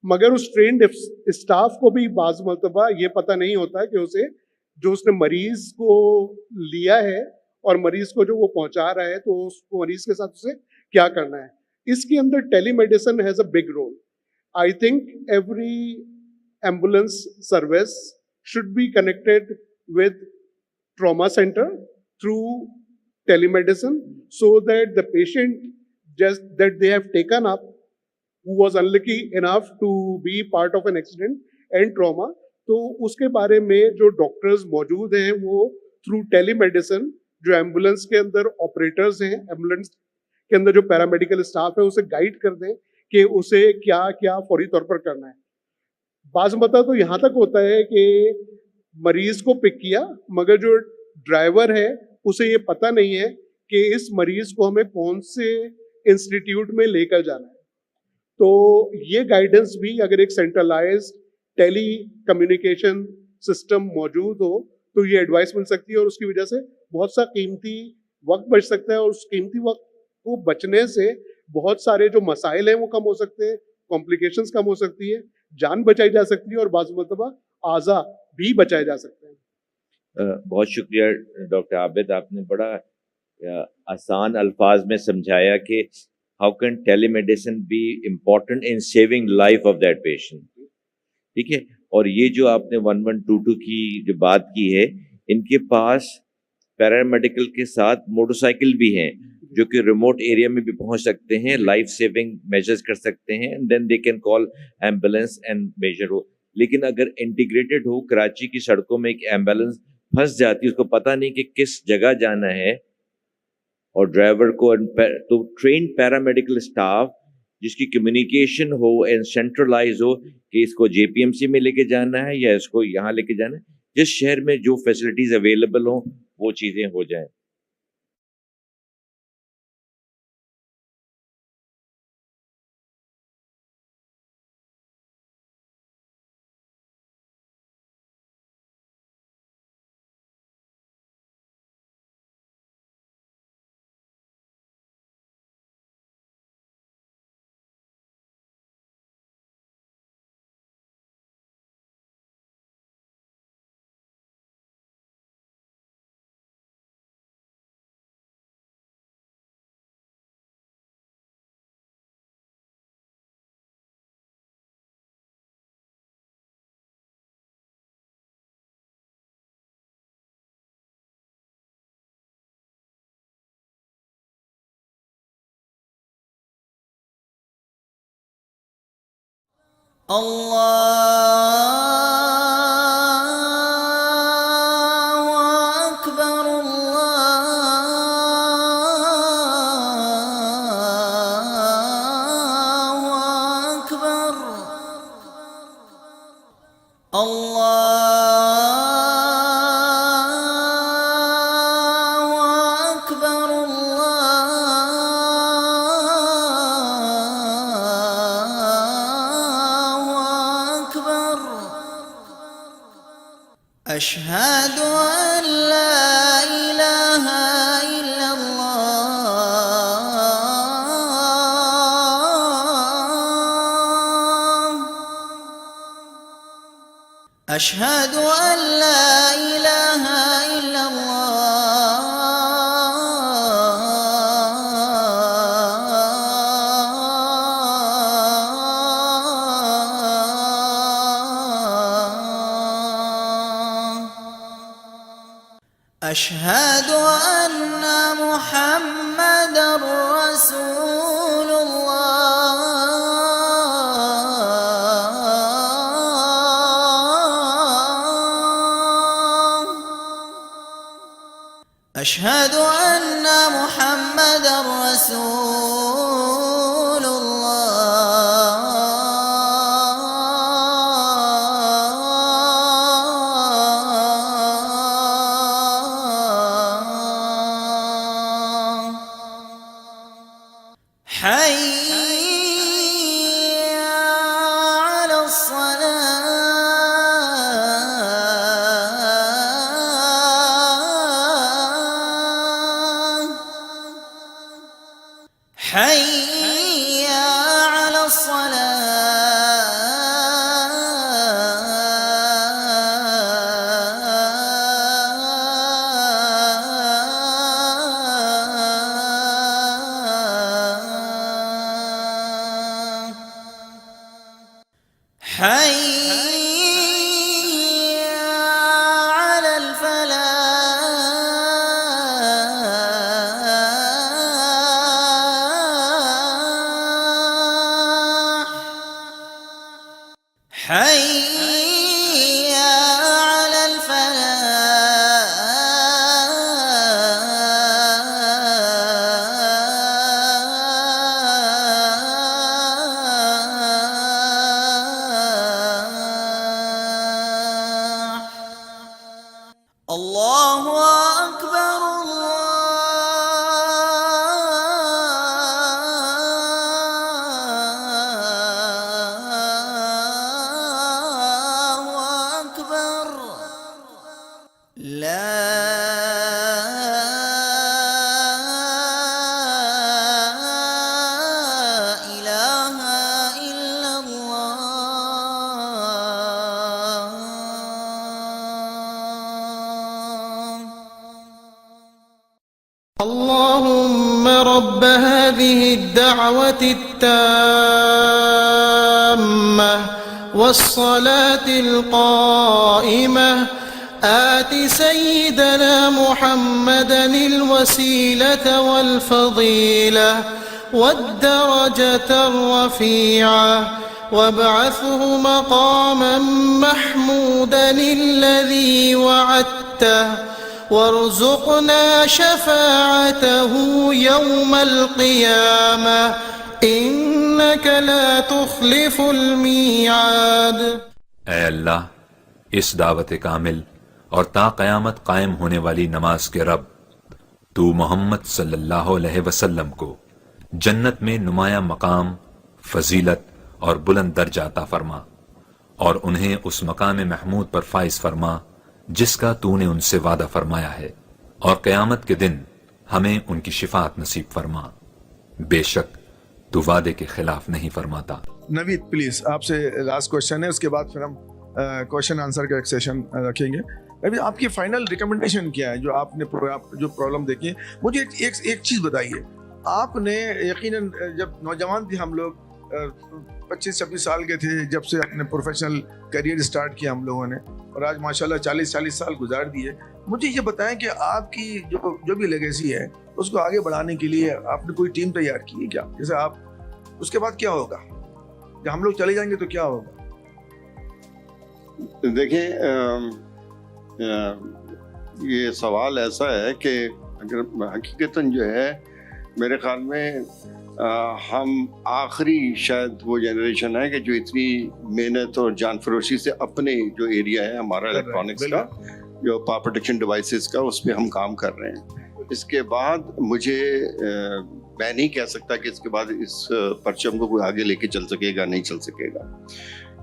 मगर उस ट्रेंड स्टाफ को भी बाज़ मरतबा ये पता नहीं होता कि उसे जो उसने मरीज को लिया है और मरीज को जो वो पहुंचा रहा है, तो उसको मरीज के साथ उसे क्या करना है। इसके अंदर telemedicine has a big role. I think every ambulance service should be connected with trauma center through telemedicine, so that the patient just that they have taken up, who was unlucky enough to be part of an accident and trauma, तो उसके बारे में जो doctors मौजूद हैं वो through telemedicine, जो ambulance के अंदर ऑपरेटर्स हैं, एम्बुलेंस के अंदर जो पैरामेडिकल स्टाफ है, उसे गाइड कर दें कि उसे क्या क्या फौरी तौर पर करना है। बाज़ मता तो यहाँ तक होता है कि मरीज को पिक किया, मगर जो ड्राइवर है उसे ये पता नहीं है कि इस मरीज को हमें कौन से इंस्टीट्यूट में लेकर जाना है। तो ये गाइडेंस भी अगर एक सेंट्रलाइज्ड टेली कम्युनिकेशन सिस्टम मौजूद हो तो ये एडवाइस मिल सकती है, और उसकी वजह से बहुत सा कीमती वक्त बच सकता है, और उस कीमती वक्त को बचने से बहुत सारे जो मसाइल हैं वो कम हो सकते हैं, कॉम्प्लिकेशंस कम हो सकती है, जान बचाई जा सकती है, और बाज़ मरतबा आज़ा भी बचाए जा सकते हैं। बहुत शुक्रिया डॉक्टर आबिद, आपने बड़ा आसान अल्फाज में समझाया कि how can telemedicine be important in saving life of that patient. ठीक है, और ये जो आपने 1122 की जो बात की है, इनके पास पैरामेडिकल के साथ मोटरसाइकिल भी हैं जो कि रिमोट एरिया में भी पहुंच सकते हैं, लाइफ सेविंग मेजर्स कर सकते हैं, and then they can call ambulance and measure हो। लेकिन अगर इंटीग्रेटेड हो, कराची की सड़कों में एक एम्बुलेंस फंस जाती है, उसको पता नहीं कि किस जगह जाना है, और ड्राइवर को तो ट्रेन पैरामेडिकल स्टाफ जिसकी कम्युनिकेशन हो एंड सेंट्रलाइज हो कि इसको JPMC में लेके जाना है या इसको यहाँ लेके जाना है, जिस शहर में जो फैसिलिटीज अवेलेबल हो वो चीजें हो जाएं। أشهد أن لا إله إلا الله أشهد أن لا إله إلا أشهد أن محمدًا رسول الله أشهد أن محمدًا رسول حي على الصلاة حي على الصلاة حي على الفلاح حي على الفلاح الله أكبر الله أكبر لا إله إلا الله اللهم رب هذه الدعوة التامة والصلاة القائمة آت سيدنا محمدا الوسيلة والفضيلة والدرجة الرفيعة وابعثه مقاما محمودا الذي وعدته وارزقنا شفاعته يوم القيامة إنك لا تخلف الميعاد. ऐ अल्लाह इस दावत कामिल और ता क़यामत कायम होने वाली नमाज के रब, तू मोहम्मद सल्लल्लाहु अलैहि वसल्लम को जन्नत में नुमाया मकाम, फजीलत और बुलंद दर्जा अता फरमा और उन्हें उस मकाम महमूद पर फाइज फरमा जिसका तूने उनसे वादा फरमाया है, और क़यामत के दिन हमें उनकी शिफात नसीब फरमा। बेशक तू वादे के खिलाफ नहीं फरमाता। नवीद प्लीज आपसे लास्ट क्वेश्चन है, उसके बाद फिर हम क्वेश्चन आंसर का एक सेशन रखेंगे। अभी आपकी फाइनल रिकमेंडेशन क्या है जो आपने जो प्रॉब्लम देखी है? मुझे एक चीज़ बताइए, आपने यकीनन जब नौजवान थे हम लोग 25-26 साल के थे जब से अपने प्रोफेशनल करियर स्टार्ट किया हम लोगों ने, और आज माशाल्लाह 40-40 साल गुजार दिए। मुझे ये बताएं कि आपकी जो भी लेगेसी है उसको आगे बढ़ाने के लिए आपने कोई टीम तैयार की है क्या? जैसे आप उसके बाद क्या होगा जब हम लोग चले जाएंगे तो क्या होगा? देखें, ये सवाल ऐसा है कि अगर हकीकतन जो है मेरे ख्याल में हम आखिरी शायद वो जनरेशन है कि जो इतनी मेहनत और जान फरोशी से अपने जो एरिया है हमारा इलेक्ट्रॉनिक्स का, जो पावर प्रोटेक्शन डिवाइसेस का, उस पर हम काम कर रहे हैं। इसके बाद मुझे मैं नहीं कह सकता कि इसके बाद इस परचम को कोई आगे लेके चल सकेगा, नहीं चल सकेगा।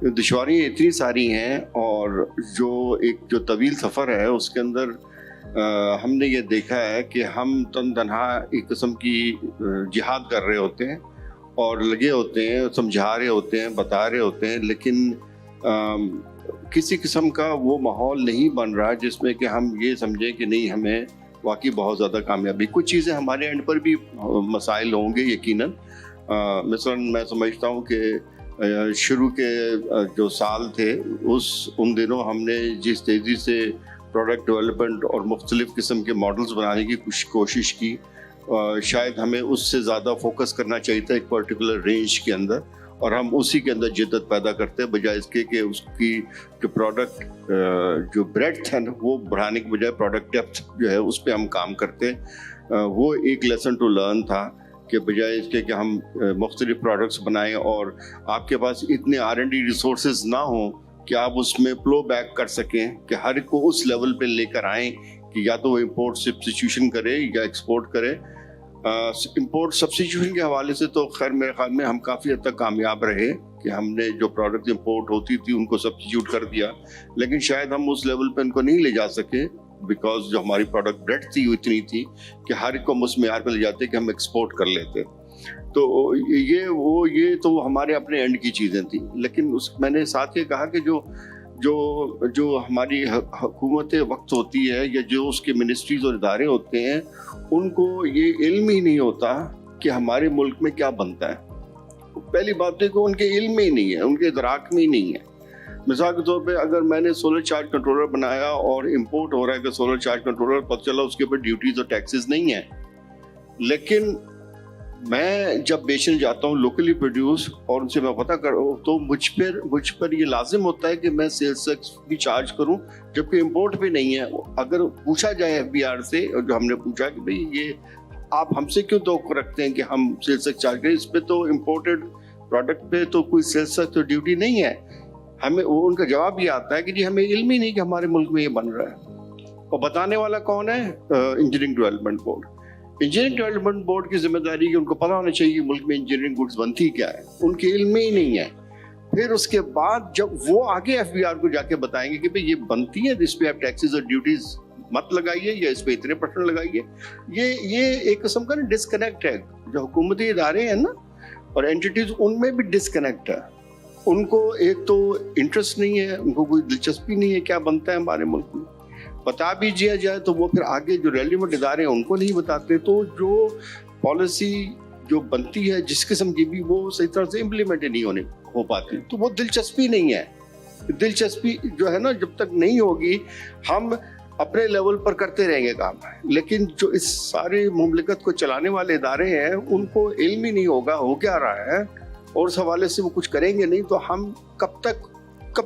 दुश्वारियाँ इतनी सारी हैं और जो तवील सफ़र है उसके अंदर हमने ये देखा है कि हम तनहा एक किस्म की जिहाद कर रहे होते हैं और लगे होते हैं, समझा रहे होते हैं, बता रहे होते हैं, लेकिन किसी किस्म का वो माहौल नहीं बन रहा जिसमें कि हम ये समझें कि नहीं हमें वाकई बहुत ज़्यादा कामयाबी। कुछ चीज़ें हमारे एंड पर भी मसाइल होंगे यकीनन। मिसलन मैं समझता हूँ कि शुरू के जो साल थे उन दिनों हमने जिस तेज़ी से प्रोडक्ट डेवलपमेंट और मुख्तलिफ़ किस्म के मॉडल्स बनाने की कोशिश की, शायद हमें उससे ज़्यादा फोकस करना चाहिए था एक पर्टिकुलर रेंज के अंदर, और हम उसी के अंदर जिद्दत पैदा करते हैं बजाय इसके कि उसकी जो प्रोडक्ट जो ब्रेड्थ है वो बढ़ाने के बजाय प्रोडक्ट डेप्थ जो है उस पर हम काम करते। वो एक लेसन टू लर्न था कि बजाय इसके कि हम मुख्तलिफ प्रोडक्ट्स बनाएं और आपके पास इतने R&D रिसोर्सेज ना हों कि आप उसमें फ्लो बैक कर सकें, कि हर को उस लेवल पे लेकर आएँ कि या तो वो इम्पोर्ट सब्स्टिट्यूशन करे या एक्सपोर्ट करे। इम्पोर्ट सब्स्टिट्यूशन के हवाले से तो खैर मेरे ख्याल में हम काफ़ी हद तक कामयाब रहे कि हमने जो प्रोडक्ट इम्पोर्ट होती थी उनको सब्स्टिट्यूट कर दिया, लेकिन शायद हम उस लेवल पे उनको नहीं ले जा सके बिकॉज जो हमारी प्रोडक्ट ब्रेड थी वो इतनी थी कि हर को हम उस मेयार पर ले जाते कि हम एक्सपोर्ट कर लेते। तो ये तो हमारे अपने एंड की चीज़ें थी, लेकिन मैंने साथ ये कहा कि जो हमारी हुकूमत वक्त होती है या जो उसके मिनिस्ट्रीज और इदारे होते हैं उनको ये इल्म ही नहीं होता कि हमारे मुल्क में क्या बनता है। पहली बात है कि उनके इल्म में ही नहीं है, उनके इदराक में ही नहीं है। मिसाल के तौर पे अगर मैंने सोलर चार्ज कंट्रोलर बनाया और इंपोर्ट हो रहा है कि सोलर चार्ज कंट्रोलर, पता चला उसके ऊपर ड्यूटीज और टैक्सेस नहीं है, लेकिन मैं जब बेचने जाता हूँ लोकली प्रोड्यूस और उनसे मैं पता कर तो मुझ पर ये लाजिम होता है कि मैं सेल्स टैक्स भी चार्ज करूँ जबकि इंपोर्ट पे नहीं है। अगर पूछा जाए FBR से, और जो हमने पूछा कि भाई ये आप हमसे क्यों तवक्को रखते हैं कि हम सेल्स टैक्स चार्ज करें, इस पे तो इम्पोर्टेड प्रोडक्ट पे तो कोई सेल्स टैक्स तो ड्यूटी नहीं है। हमें उनका जवाब ये आता है कि जी हमें इल्म ही नहीं कि हमारे मुल्क में ये बन रहा है। और बताने वाला कौन है? Engineering development board. Engineering development board की जिम्मेदारी कि उनको पता होना चाहिए मुल्क में इंजीनियरिंग गुड्स बनती क्या है, उनके इल्म में ही नहीं है। फिर उसके बाद जब वो आगे FBR को जाके बताएंगे कि भाई ये बनती है, इस पे आप टैक्सेस और ड्यूटीज मत लगाइए या इस पे इतने % लगाइए, ये एक किस्म का डिस्कनेक्ट है। जो हुकूमती इदारे हैं ना और एंटिटीज, उनमें भी डिस्कनेक्ट है। उनको एक तो इंटरेस्ट नहीं है, उनको कोई दिलचस्पी नहीं है क्या बनता है हमारे मुल्क में। बता भी दिया जाए तो वो फिर आगे जो रेलिवेंट इदारे हैं उनको नहीं बताते। तो जो पॉलिसी जो बनती है जिस किस्म की भी, वो सही तरह से इम्प्लीमेंट नहीं हो पाती, तो वो दिलचस्पी नहीं है। दिलचस्पी जो है ना, जब तक नहीं होगी हम अपने लेवल पर करते रहेंगे काम, लेकिन जो इस सारे मुमलिकत को चलाने वाले इदारे हैं उनको इल्म ही नहीं होगा हो क्या रहा है, और उस हवाले से वो कुछ करेंगे नहीं, तो हम कब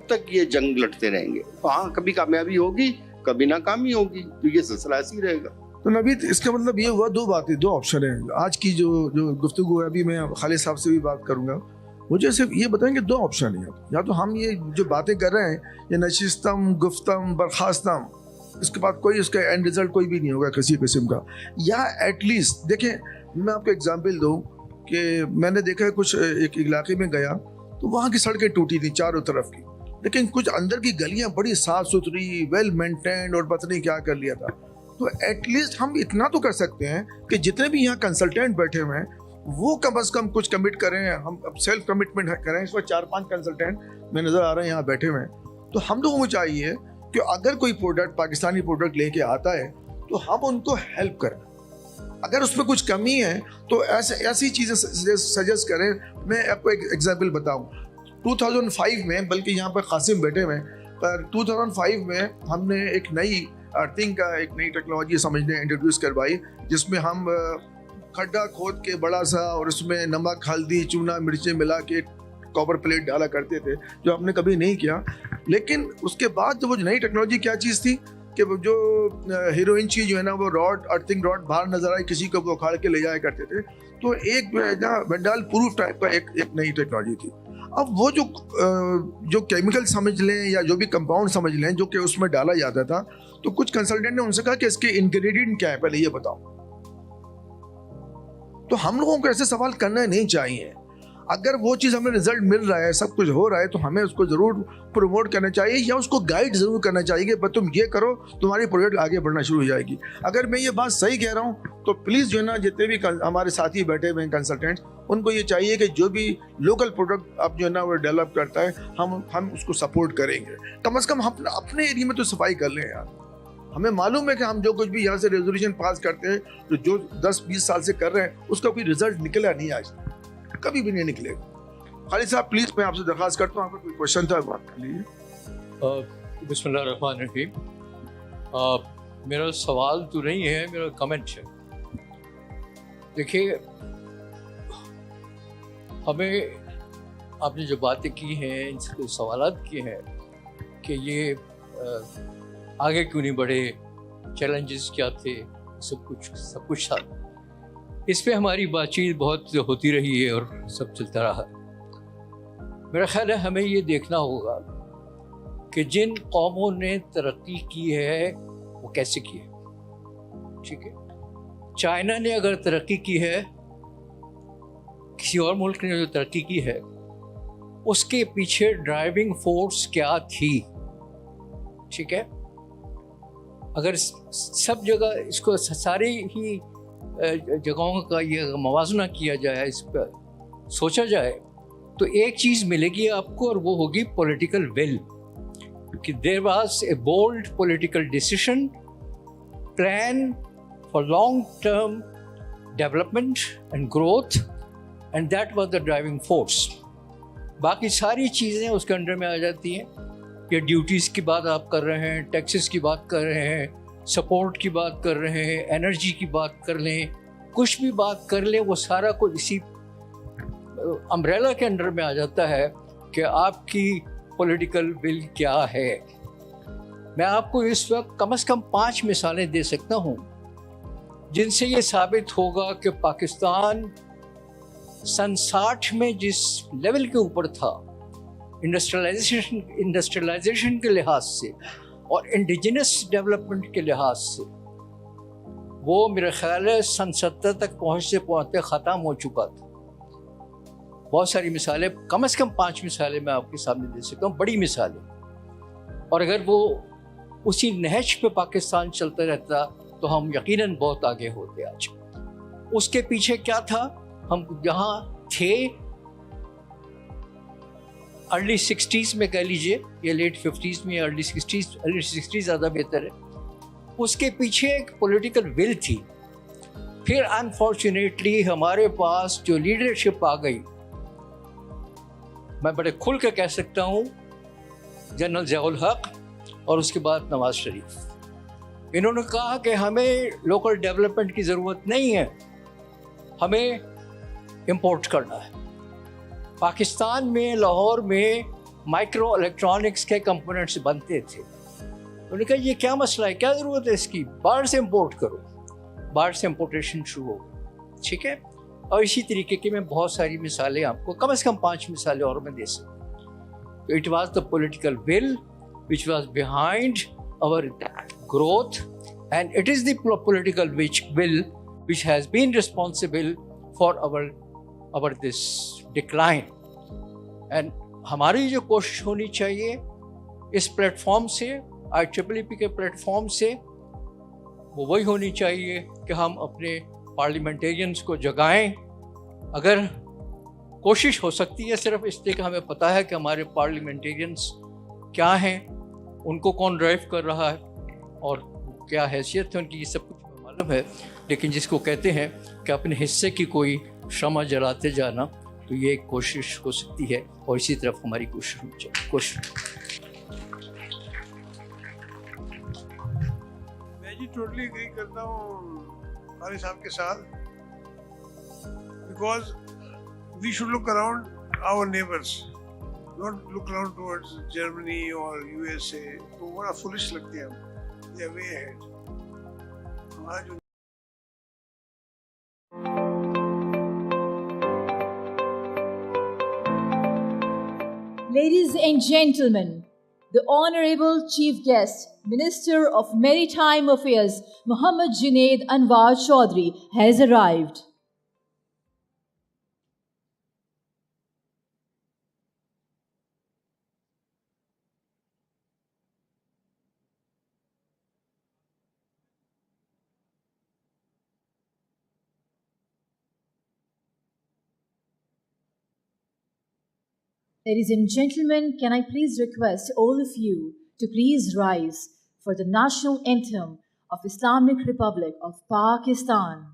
तक ये जंग लड़ते रहेंगे। हाँ, कभी कामयाबी होगी, कभी नाकामी होगी, तो ये सिलसिला ऐसे ही रहेगा। तो नवीद, इसका मतलब ये हुआ दो बातें, दो ऑप्शन है आज की जो गुफ्तगू है। अभी मैं खालिद साहब से भी बात करूंगा, मुझे सिर्फ ये बताएंगे दो ऑप्शन है, या तो हम ये जो बातें कर रहे हैं ये नशिस्तम, गुफ्तम, बर्खास्तम, इसके बाद कोई उसका एंड रिजल्ट कोई भी नहीं होगा किसी किस्म का, या एटलीस्ट देखें, मैं आपको एग्जाम्पल दूँ कि मैंने देखा है कुछ एक इलाके में गया तो वहाँ की सड़कें टूटी थी चारों तरफ की, लेकिन कुछ अंदर की गलियां बड़ी साफ सुथरी, वेल मेंटेन्ड, और पता नहीं क्या कर लिया था। तो एटलीस्ट हम इतना तो कर सकते हैं कि जितने भी यहाँ कंसल्टेंट बैठे हुए हैं वो कम से कम कुछ कमिट करें। हम अब सेल्फ कमिटमेंट करें। इस पर 4-5 कंसल्टेंट में नज़र आ रहे हैं यहाँ बैठे हुए हैं। तो हम लोगों को चाहिए कि अगर कोई प्रोडक्ट, पाकिस्तानी प्रोडक्ट लेके आता है तो हम उनको हेल्प करें। अगर उसमें कुछ कमी है तो ऐसी चीज़ें सजेस्ट करें। मैं आपको एक एग्जाम्पल बताऊँ, 2005 में, बल्कि यहाँ पर कासिम बैठे हुए, पर 2005 में हमने एक नई अर्थिंग का एक नई टेक्नोलॉजी समझने इंट्रोड्यूस करवाई, जिसमें हम खड्डा खोद के बड़ा सा और उसमें नमक, हल्दी, चूना, मिर्चें मिला के कॉपर प्लेट डाला करते थे, जो आपने कभी नहीं किया। लेकिन उसके बाद जो वो नई टेक्नोलॉजी क्या चीज़ थी कि वो जो हीरोइन की जो है ना वो रॉड, अर्थिंग रॉड बाहर नजर आई, किसी को वो उखाड़ के ले जाया करते थे। तो एक ना वेंडाल प्रूफ टाइप का एक नई टेक्नोलॉजी थी। अब वो जो केमिकल समझ लें या जो भी कंपाउंड समझ लें जो कि उसमें डाला जाता था, तो कुछ कंसल्टेंट ने उनसे कहा कि इसके इंग्रेडिएंट क्या है, पहले ये बताओ। तो हम लोगों को ऐसे सवाल करना नहीं चाहिए। अगर वो चीज़ हमें रिजल्ट मिल रहा है, सब कुछ हो रहा है, तो हमें उसको ज़रूर प्रमोट करना चाहिए या उसको गाइड ज़रूर करना चाहिए कि तुम ये करो, तुम्हारी प्रोजेक्ट आगे बढ़ना शुरू हो जाएगी। अगर मैं ये बात सही कह रहा हूँ तो प्लीज़ जो है ना, जितने भी हमारे साथी बैठे हुए हैं कंसल्टेंट्स, उनको ये चाहिए कि जो भी लोकल प्रोडक्ट आप जो है ना वो डेवलप करता है, हम उसको सपोर्ट करेंगे। कम से कम हम अपने एरिया में तो सफाई कर लें यार। हमें मालूम है कि हम जो कुछ भी यहाँ से रेजोल्यूशन पास करते हैं, तो जो 10-20 साल से कर रहे हैं, उसका कोई रिजल्ट निकला नहीं, आज कभी भी नहीं निकलेगा। खालिद साहब प्लीज मैं आपसे दरखास्त करता हूँ, आपका कोई क्वेश्चन था बात कर लीजिए। बिस्मिल्लाहिर्रहमानिर्रहीम। मेरा सवाल तो नहीं है, मेरा कमेंट है। देखिए, हमें आपने जो बातें की हैं, इनसे सवालात किए हैं कि ये आगे क्यों नहीं बढ़े, चैलेंजेस क्या थे, सब कुछ था। इस पे हमारी बातचीत बहुत होती रही है और सब चलता रहा। मेरा ख्याल है हमें ये देखना होगा कि जिन कौमों ने तरक्की की है वो कैसे की है। ठीक है, चाइना ने अगर तरक्की की है, किसी और मुल्क ने जो तरक्की की है, उसके पीछे ड्राइविंग फोर्स क्या थी। ठीक है, अगर सब जगह इसको सारी ही जगहों का ये मवाजना किया जाए, इस पर सोचा जाए, तो एक चीज़ मिलेगी आपको, और वो होगी पॉलिटिकल विल। कि there was a bold political decision, plan for long term development and growth, and that was the driving force. बाकी सारी चीज़ें उसके अंडर में आ जाती हैं। ये ड्यूटीज़ की बात आप कर रहे हैं, टैक्सेस की बात कर रहे हैं, सपोर्ट की बात कर रहे हैं, एनर्जी की बात कर लें, कुछ भी बात कर लें, वो सारा कुछ इसी अम्ब्रेला के अंडर में आ जाता है कि आपकी पॉलिटिकल विल क्या है। मैं आपको इस वक्त कम से कम 5 मिसालें दे सकता हूँ जिनसे ये साबित होगा कि पाकिस्तान सन 60 में जिस लेवल के ऊपर था इंडस्ट्रियलाइजेशन के लिहाज से और इंडिजिनस डेवलपमेंट के लिहाज से, वो मेरे ख्याल है सन 70 तक पहुँचते ख़त्म हो चुका था। बहुत सारी मिसालें, कम से कम 5 मिसालें मैं आपके सामने दे सकता हूँ, बड़ी मिसालें। और अगर वो उसी नहज पे पाकिस्तान चलता रहता तो हम यकीनन बहुत आगे होते आज। उसके पीछे क्या था, हम जहाँ थे अर्ली 60s में कह लीजिए, या लेट 50s में, अर्ली 60s ज़्यादा बेहतर है। उसके पीछे एक पॉलिटिकल विल थी। फिर अनफॉर्चुनेटली हमारे पास जो लीडरशिप आ गई, मैं बड़े खुल के कह सकता हूँ, जनरल ज़ियाउल हक और उसके बाद नवाज शरीफ। इन्होंने कहा कि हमें लोकल डेवलपमेंट की ज़रूरत नहीं है, हमें इंपोर्ट करना है। पाकिस्तान में, लाहौर में माइक्रो इलेक्ट्रॉनिक्स के कंपोनेंट्स बनते थे। उन्होंने कहा ये क्या मसला है, क्या ज़रूरत है इसकी, बाहर से इंपोर्ट करो। बाहर से इंपोर्टेशन शुरू हो गई। ठीक है, और इसी तरीके की मैं बहुत सारी मिसालें आपको, कम से कम 5 मिसालें और मैं दे सकता। तो it was the political will which was behind our growth, and it is the political will which has been responsible for our this decline. And हमारी जो कोशिश होनी चाहिए इस प्लेटफॉर्म से, IEEE के प्लेटफॉर्म से, वो वही होनी चाहिए कि हम अपने पार्लियामेंटेरियंस को जगाएं। अगर कोशिश हो सकती है सिर्फ इसलिए कि हमें पता है कि हमारे पार्लियामेंटेरियंस क्या हैं, उनको कौन ड्राइव कर रहा है और क्या हैसियत है उनकी, ये सब कुछ मालूम है। लेकिन जिसको कहते हैं कि अपने हिस्से की कोई शमा जलाते जाना, तो ये एक कोशिश हो सकती है और इसी तरफ हमारी कोशिश होनी चाहिए। कोशिश। मैं जी टोटली एग्री करता हूँ खालिद साहब के साथ, because we should look around our neighbors, not look around towards Germany or USA. वो बड़ा foolish लगते हैं हम. They are way ahead. आज Ladies and gentlemen, the Honorable Chief Guest, Minister of Maritime Affairs, Muhammad Junaid Anwar Chaudhry, has arrived. Ladies and gentlemen, can I please request all of you to please rise for the national anthem of Islamic Republic of Pakistan.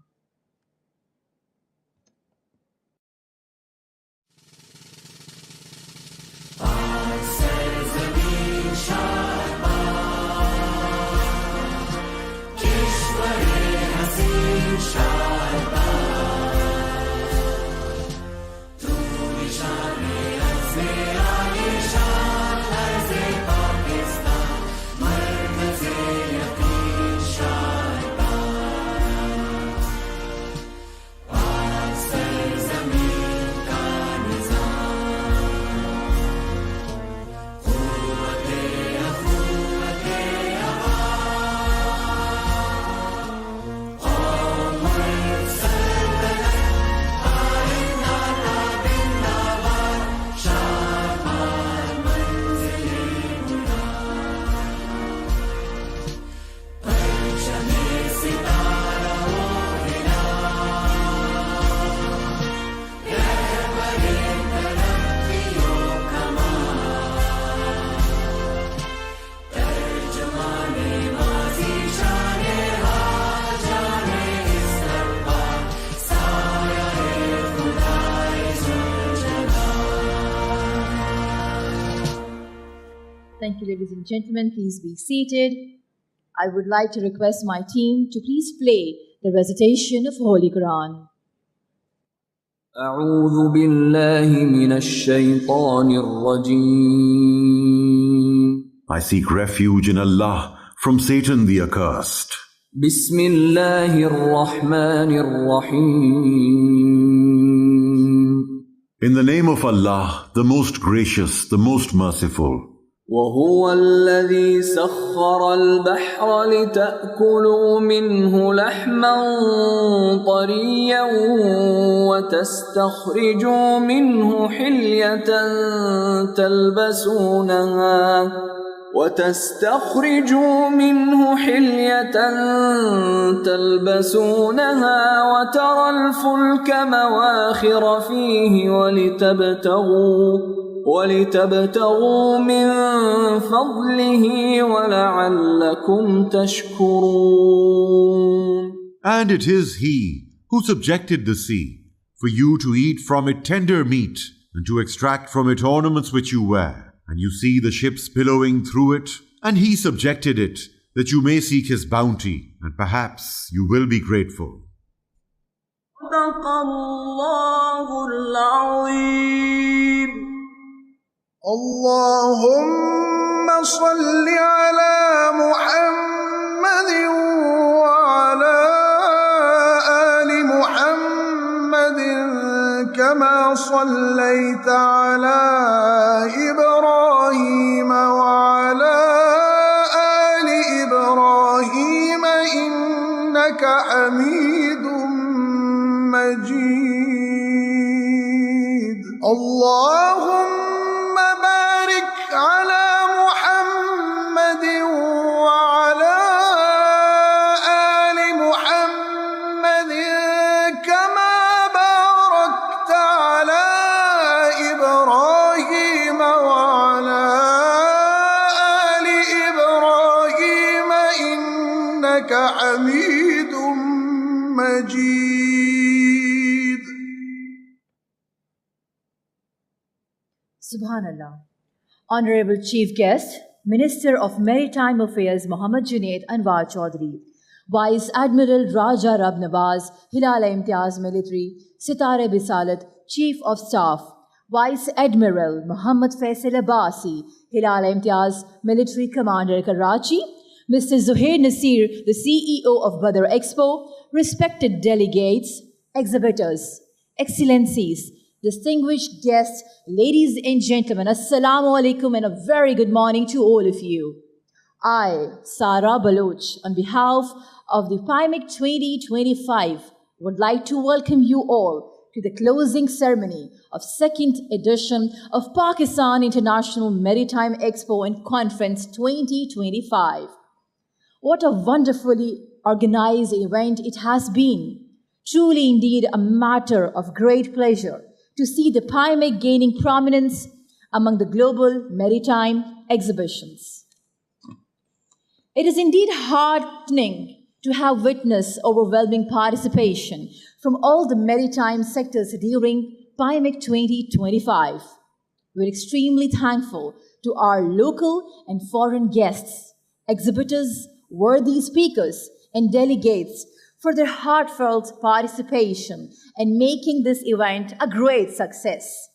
Thank you, ladies and gentlemen. Please be seated. I would like to request my team to please play the recitation of Holy Quran. أعوذ بالله من الشيطان الرجيم. I seek refuge in Allah from Satan the accursed. بسم الله الرحمن الرحيم. In the name of Allah, the most gracious, the most merciful. وهو الذي سخر البحر لتأكلوا منه لحما طريا وتستخرجوا منه حلية تلبسونها وترى الفلك مواخر فيه ولتبتغوا من فضله ولعلكم تشكرون. And it is He who subjected the sea, for you to eat from it tender meat, and to extract from it ornaments which you wear. And you see the ships billowing through it, and He subjected it, that you may seek His bounty, and perhaps you will be grateful. صدق الله العظيم. اللهم صل على محمد وعلى آل محمد كما صليت على إبراهيم وعلى آل إبراهيم إنك حميد مجيد. اللهم على محمد وعلى آل محمد كما باركت على إبراهيم وعلى آل إبراهيم إنك حميد مجيد. Subhanallah. Honorable Chief Guest, Minister of Maritime Affairs Muhammad Junaid Anwar Chaudhry, Vice Admiral Raja Rab Nawaz, Hilal-e-Imtiaz Military, Sitare Bisalat, Chief of Staff, Vice Admiral Muhammad Faisal Abbasi, Hilal Imtiaz, Military Commander Karachi, Mr. Zuhair Nasir, the CEO of Badar Expo, respected delegates, exhibitors, excellencies, distinguished guests, ladies and gentlemen, Assalamu alaikum and a very good morning to all of you. I, Sara Baloch, on behalf of the PIMEC 2025, would like to welcome you all to the closing ceremony of second edition of Pakistan International Maritime Expo and Conference 2025. What a wonderfully organized event it has been. Truly indeed a matter of great pleasure to see the PIMEC gaining prominence among the global maritime exhibitions. It is indeed heartening to have witnessed overwhelming participation from all the maritime sectors during PIMEC 2025. We're extremely thankful to our local and foreign guests, exhibitors, worthy speakers, and delegates for their heartfelt participation and making this event a great success.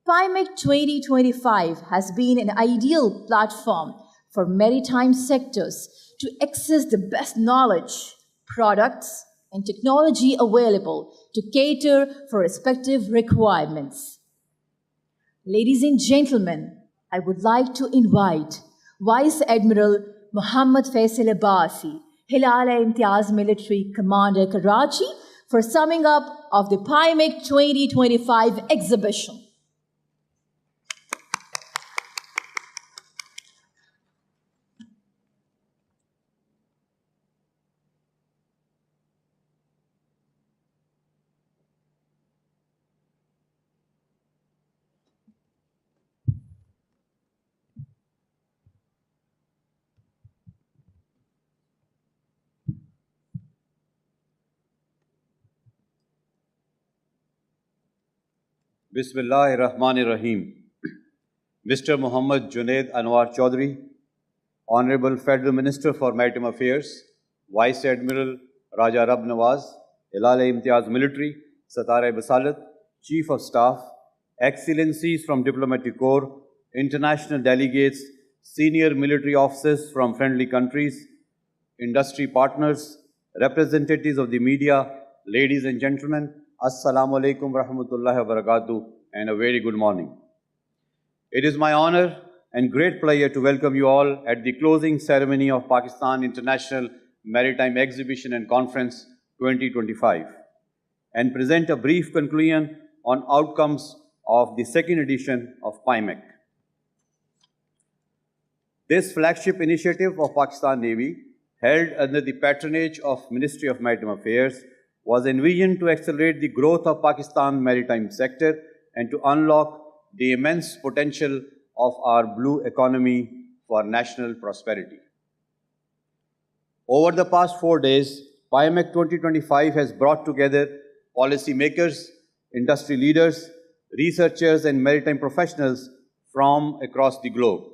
PIMEC 2025 has been an ideal platform for maritime sectors to access the best knowledge, products, and technology available to cater for respective requirements. Ladies and gentlemen, I would like to invite Vice Admiral Muhammad Faisal Abbasi, Hilal Imtiaz Military Commander Karachi, for summing up of the PIMEC 2025 exhibition. Bismillahirrahmanirrahim. Mr. Muhammad Junaid Anwar Chaudhry, Honorable Federal Minister for Maritime Affairs, Vice Admiral Raja Rab Nawaz, Hilal Imtiaz Military, Satare Basalat, Chief of Staff, Excellencies from Diplomatic Corps, international delegates, senior military officers from friendly countries, industry partners, representatives of the media, ladies and gentlemen, Assalamu alaikum wa rahmatullahi wa barakatuh, and a very good morning. It is my honor and great pleasure to welcome you all at the closing ceremony of Pakistan International Maritime Exhibition and Conference 2025 and present a brief conclusion on outcomes of the second edition of PIMEC. This flagship initiative of Pakistan Navy, held under the patronage of Ministry of Maritime Affairs, was envisioned to accelerate the growth of Pakistan's maritime sector and to unlock the immense potential of our blue economy for national prosperity. Over the past 4 days, PIMEC 2025 has brought together policymakers, industry leaders, researchers, and maritime professionals from across the globe,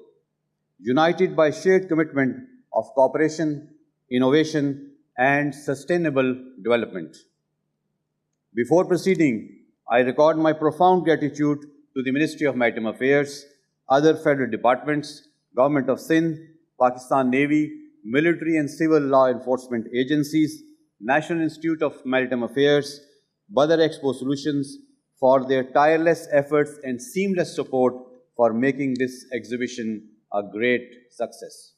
united by shared commitment of cooperation, innovation, and sustainable development. Before proceeding, I record my profound gratitude to the Ministry of Maritime Affairs, other federal departments, Government of Sindh, Pakistan Navy, military and civil law enforcement agencies, National Institute of Maritime Affairs, Badar Expo Solutions for their tireless efforts and seamless support for making this exhibition a great success.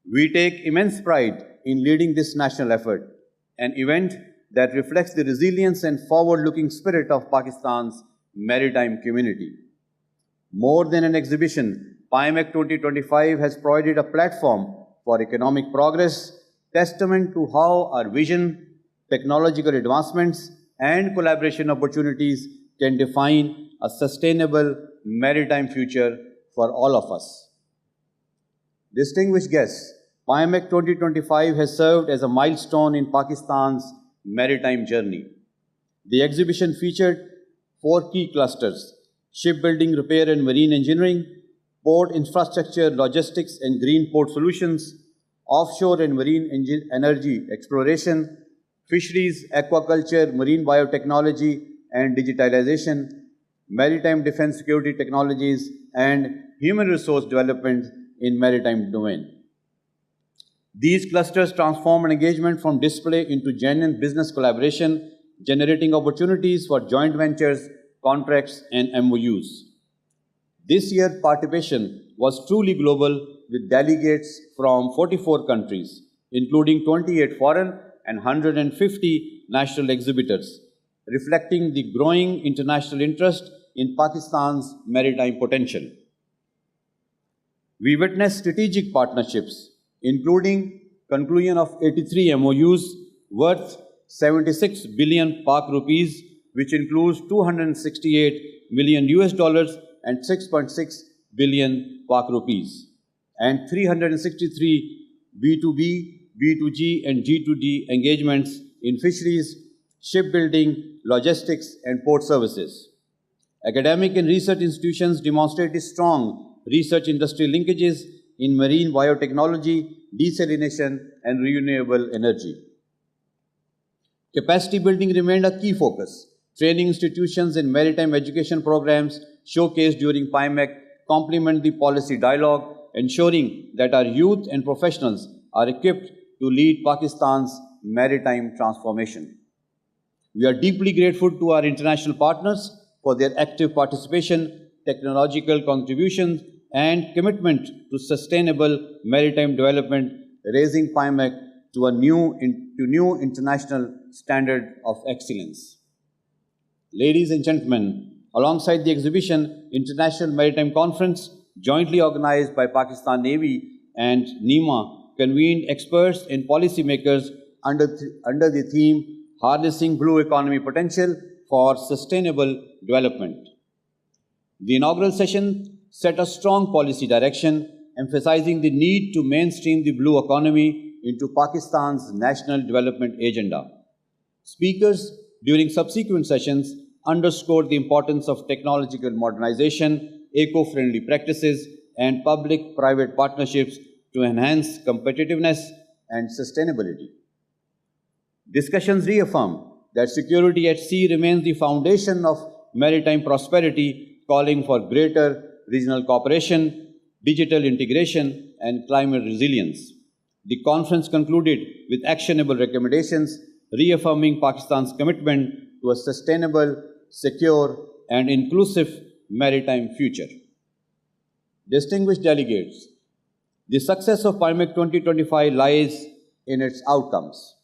We take immense pride in leading this national effort, an event that reflects the resilience and forward-looking spirit of Pakistan's maritime community. More than an exhibition, PIMEC 2025 has provided a platform for economic progress, testament to how our vision, technological advancements, and collaboration opportunities can define a sustainable maritime future for all of us. Distinguished guests, PIMEC 2025 has served as a milestone in Pakistan's maritime journey. The exhibition featured 4 key clusters: shipbuilding, repair and marine engineering, port infrastructure, logistics and green port solutions, offshore and marine energy exploration, fisheries, aquaculture, marine biotechnology and digitalization, maritime defense security technologies, and human resource development in maritime domain. These clusters transform an engagement from display into genuine business collaboration, generating opportunities for joint ventures, contracts, and MOUs. This year's participation was truly global, with delegates from 44 countries, including 28 foreign and 150 national exhibitors, reflecting the growing international interest in Pakistan's maritime potential. We witnessed strategic partnerships, including conclusion of 83 MOUs worth 76 billion Pak rupees, which includes 268 million US dollars and 6.6 billion Pak rupees, and 363 B2B, B2G, and G2D engagements in fisheries, shipbuilding, logistics, and port services. Academic and research institutions demonstrated strong research industry linkages in marine biotechnology, desalination, and renewable energy. Capacity building remained a key focus. Training institutions and maritime education programs showcased during PIMEC complement the policy dialogue, ensuring that our youth and professionals are equipped to lead Pakistan's maritime transformation. We are deeply grateful to our international partners for their active participation, technological contributions, and commitment to sustainable maritime development, raising PIMEC to a new international standard of excellence. Ladies and gentlemen, alongside the exhibition, International Maritime Conference, jointly organized by Pakistan Navy and NEMA, convened experts and policymakers under the theme Harnessing Blue Economy Potential for Sustainable Development. The inaugural session set a strong policy direction, emphasizing the need to mainstream the blue economy into Pakistan's national development agenda. Speakers during subsequent sessions underscored the importance of technological modernization, eco-friendly practices, and public-private partnerships to enhance competitiveness and sustainability. Discussions reaffirmed that security at sea remains the foundation of maritime prosperity, calling for greater regional cooperation, digital integration, and climate resilience. The conference concluded with actionable recommendations, reaffirming Pakistan's commitment to a sustainable, secure, and inclusive maritime future. Distinguished delegates, the success of PIMEC 2025 lies in its outcomes.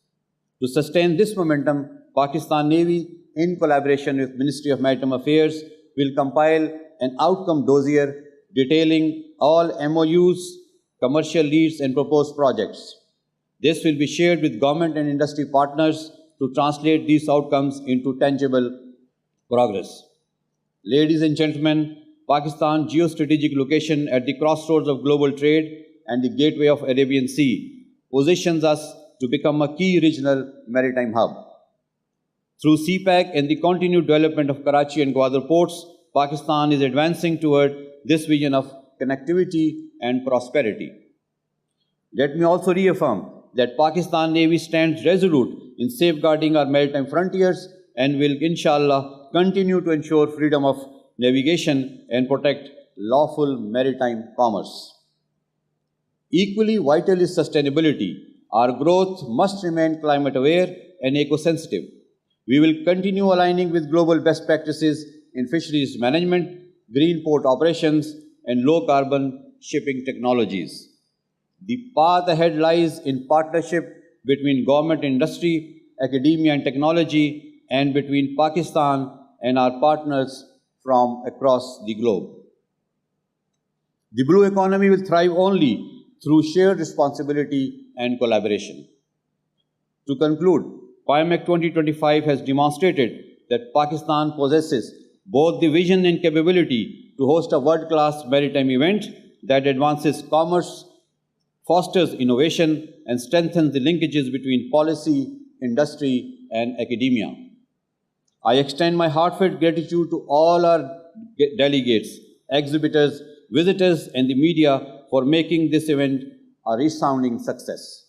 To sustain this momentum, Pakistan Navy, in collaboration with Ministry of Maritime Affairs, will compile an outcome dossier detailing all MOUs, commercial leads, and proposed projects. This will be shared with government and industry partners to translate these outcomes into tangible progress. Ladies and gentlemen, Pakistan's geostrategic location at the crossroads of global trade and the gateway of Arabian Sea positions us to become a key regional maritime hub. Through CPAC and the continued development of Karachi and Gwadar ports, Pakistan is advancing toward this vision of connectivity and prosperity. Let me also reaffirm that Pakistan Navy stands resolute in safeguarding our maritime frontiers and will, inshallah, continue to ensure freedom of navigation and protect lawful maritime commerce. Equally vital is sustainability. Our growth must remain climate aware and eco-sensitive. We will continue aligning with global best practices in fisheries management, green port operations, and low-carbon shipping technologies. The path ahead lies in partnership between government and industry, academia and technology, and between Pakistan and our partners from across the globe. The blue economy will thrive only through shared responsibility and collaboration. To conclude, PIMEC 2025 has demonstrated that Pakistan possesses both the vision and capability to host a world-class maritime event that advances commerce, fosters innovation, and strengthens the linkages between policy, industry, and academia. I extend my heartfelt gratitude to all our delegates, exhibitors, visitors, and the media for making this event a resounding success.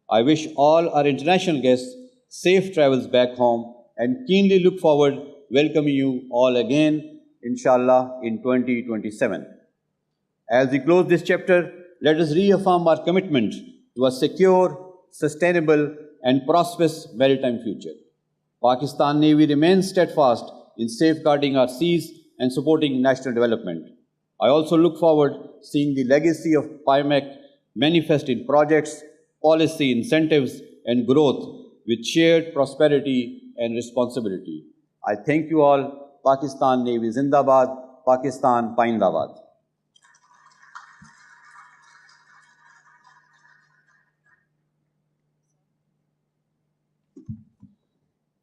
I wish all our international guests safe travels back home and keenly look forward welcoming you all again inshallah, in 2027. As we close this chapter, let us reaffirm our commitment to a secure, sustainable, and prosperous maritime future. Pakistan Navy remains steadfast in safeguarding our seas and supporting national development. I also look forward to seeing the legacy of PIMEC manifest in projects, policy incentives, and growth with shared prosperity and responsibility. I thank you all. Pakistan Navy Zindabad, Pakistan Paindabad.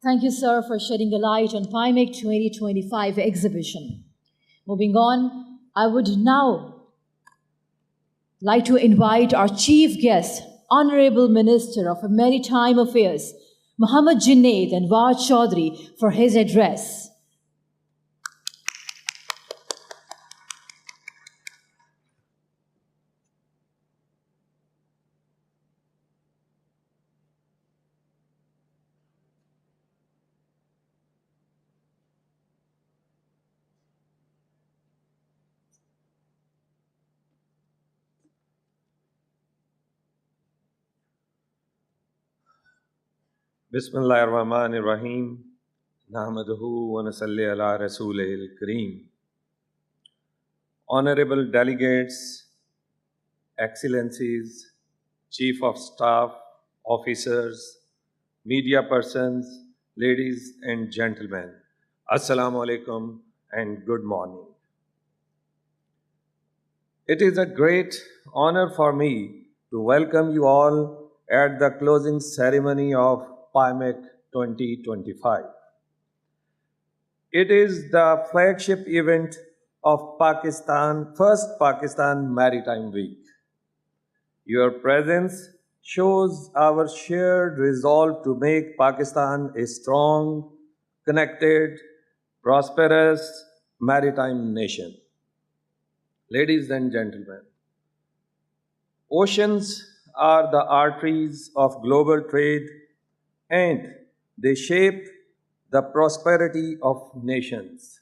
Thank you, sir, for shedding a light on PIMEC 2025 exhibition. Moving on, I would now like to invite our chief guest, Honorable Minister of Maritime Affairs, Muhammad Junaid Anwar Chaudhry, for his address. Bismillahirrahmanirrahim. Nahmaduhu wa nasalli ala rasulihil kareem. Honorable delegates, excellencies, chief of staff, officers, media persons, ladies and gentlemen, assalamu alaikum and good morning. It is a great honor for me to welcome you all at the closing ceremony of PIMEC 2025. It is the flagship event of first Pakistan Maritime Week. Your presence shows our shared resolve to make Pakistan a strong, connected, prosperous maritime nation. Ladies and gentlemen, oceans are the arteries of global trade and they shape the prosperity of nations.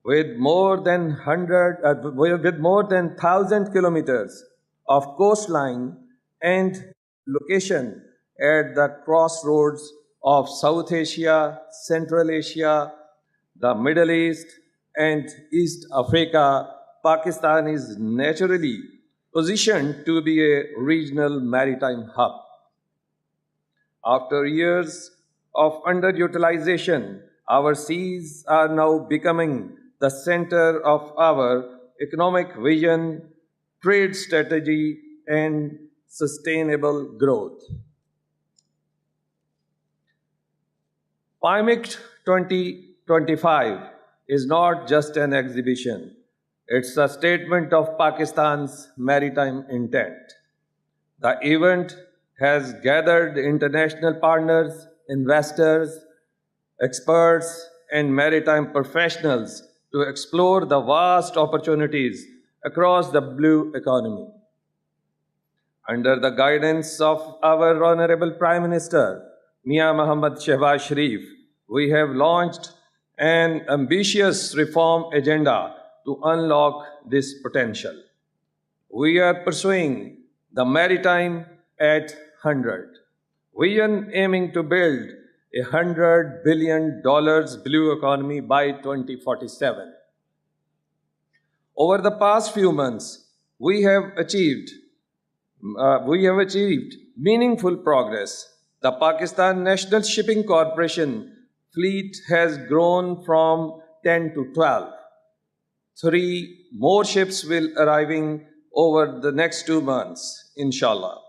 With more than 1,000 kilometers of coastline and location at the crossroads of South Asia, Central Asia, the Middle East, and East Africa, Pakistan is naturally positioned to be a regional maritime hub. After years of underutilization, our seas are now becoming the center of our economic vision, trade strategy, and sustainable growth. PIMEC 2025 is not just an exhibition. It's a statement of Pakistan's maritime intent. The event has gathered international partners, investors, experts, and maritime professionals to explore the vast opportunities across the blue economy. Under the guidance of our Honorable Prime Minister, Mia Muhammad Shehbaz Sharif, we have launched an ambitious reform agenda to unlock this potential. We are pursuing the Maritime at 100 vision, aiming to build $100 billion blue economy by 2047. Over the past few months, we have achieved meaningful progress. The Pakistan National Shipping Corporation fleet has grown from 10 to 12. 3 more ships will arriving over the next 2 months, inshallah.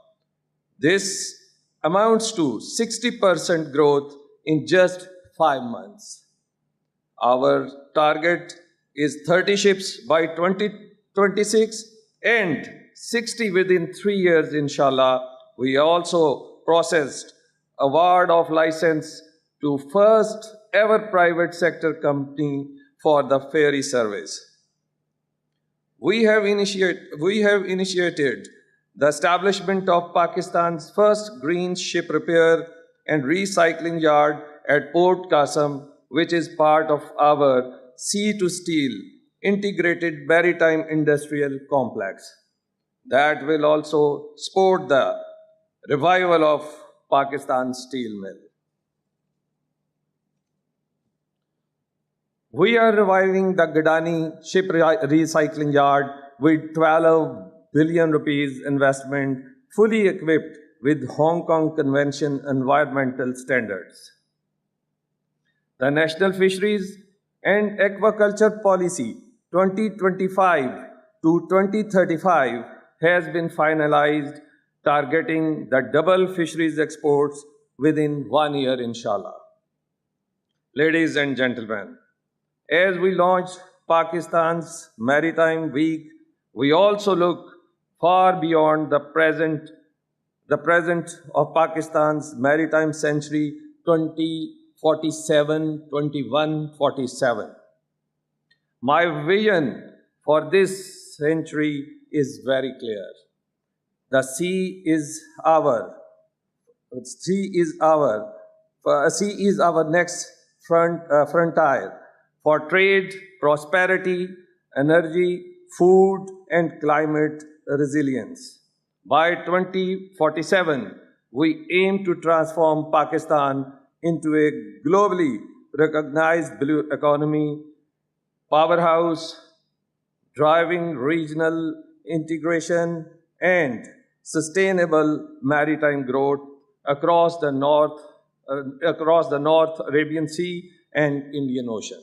This amounts to 60% growth in just 5 months. Our target is 30 ships by 2026 and 60 within 3 years, inshallah. We also processed award of license to first ever private sector company for the ferry service. We have initiated the establishment of Pakistan's first green ship repair and recycling yard at Port Qasim, which is part of our sea to steel integrated maritime industrial complex that will also support the revival of Pakistan's steel mill. We are reviving the Gadani ship recycling yard with 12 billion rupees investment, fully equipped with Hong Kong Convention environmental standards. The National Fisheries and Aquaculture Policy 2025 to 2035 has been finalized, targeting the double fisheries exports within 1 year, inshallah. Ladies and gentlemen, as we launch Pakistan's Maritime Week, we also look far beyond the present of Pakistan's Maritime Century 2047. My vision for this century is very clear. The sea is our next frontier for trade, prosperity, energy, food, and climate resilience. By 2047, we aim to transform Pakistan into a globally recognized blue economy powerhouse, driving regional integration and sustainable maritime growth across the North Arabian Sea and Indian Ocean.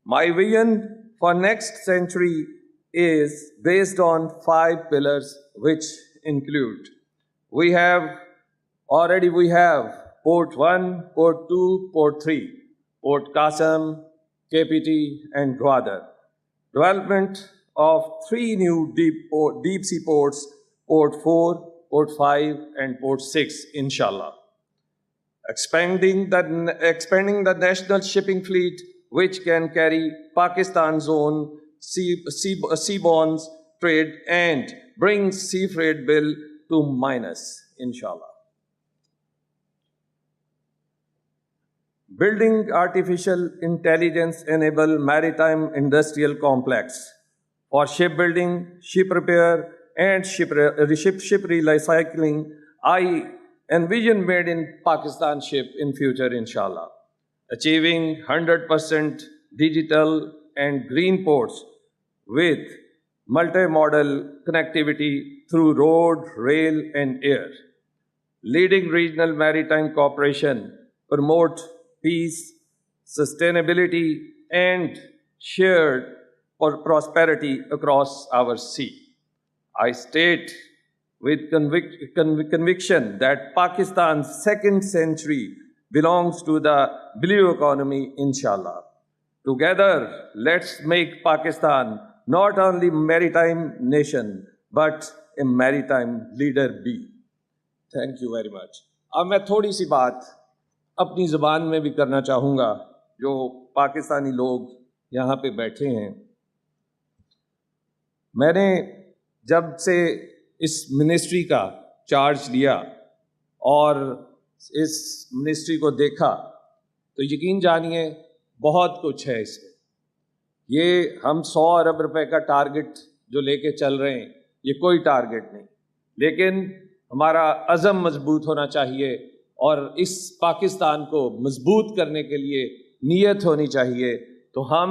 My vision for next century is based on 5 pillars, which include: we have Port 1, Port 2, Port 3, Port Qasim, KPT, and Gwadar. Development of 3 new deep sea ports, Port 4, Port 5, and Port 6, inshallah. Expanding the national shipping fleet, which can carry Pakistan's own seaborne trade and bring sea freight bill to minus, inshallah. Building artificial intelligence-enabled maritime industrial complex for shipbuilding, ship repair, and ship recycling. I envision made in Pakistan ship in future, inshallah. Achieving 100% digital and green ports with multimodal connectivity through road, rail, and air. Leading regional maritime cooperation, promote peace, sustainability, and shared prosperity across our sea. I state with conviction that Pakistan's second century belongs to the blue economy, inshallah. Together, let's make Pakistan not only a maritime nation, but a maritime leader be. Thank you very much. अब मैं थोड़ी सी बात अपनी ज़बान में भी करना चाहूँगा, जो पाकिस्तानी लोग यहाँ पे बैठे हैं। मैंने जब से इस मिनिस्ट्री का चार्ज लिया और इस मिनिस्ट्री को देखा, तो यकीन जानिए बहुत कुछ है इसमें। ये हम 100 अरब रुपए का टारगेट जो लेके चल रहे हैं, ये कोई टारगेट नहीं, लेकिन हमारा अज़म मजबूत होना चाहिए और इस पाकिस्तान को मजबूत करने के लिए नीयत होनी चाहिए। तो हम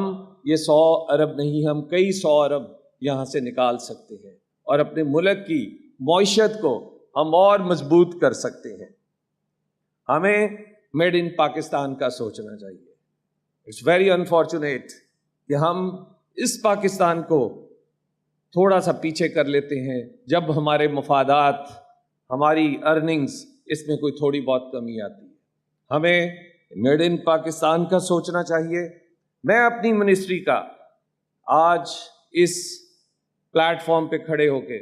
ये 100 अरब नहीं, हम कई 100 अरब यहाँ से निकाल सकते हैं और अपने मुल्क की मईशत को हम और मजबूत कर सकते हैं। हमें मेड इन पाकिस्तान का सोचना चाहिए। इट्स वेरी अनफॉर्चुनेट कि हम इस पाकिस्तान को थोड़ा सा पीछे कर लेते हैं जब हमारे मफादात, हमारी अर्निंग्स, इसमें कोई थोड़ी बहुत कमी आती है। हमें मेड इन पाकिस्तान का सोचना चाहिए। मैं अपनी मिनिस्ट्री का आज इस प्लेटफॉर्म पे खड़े होके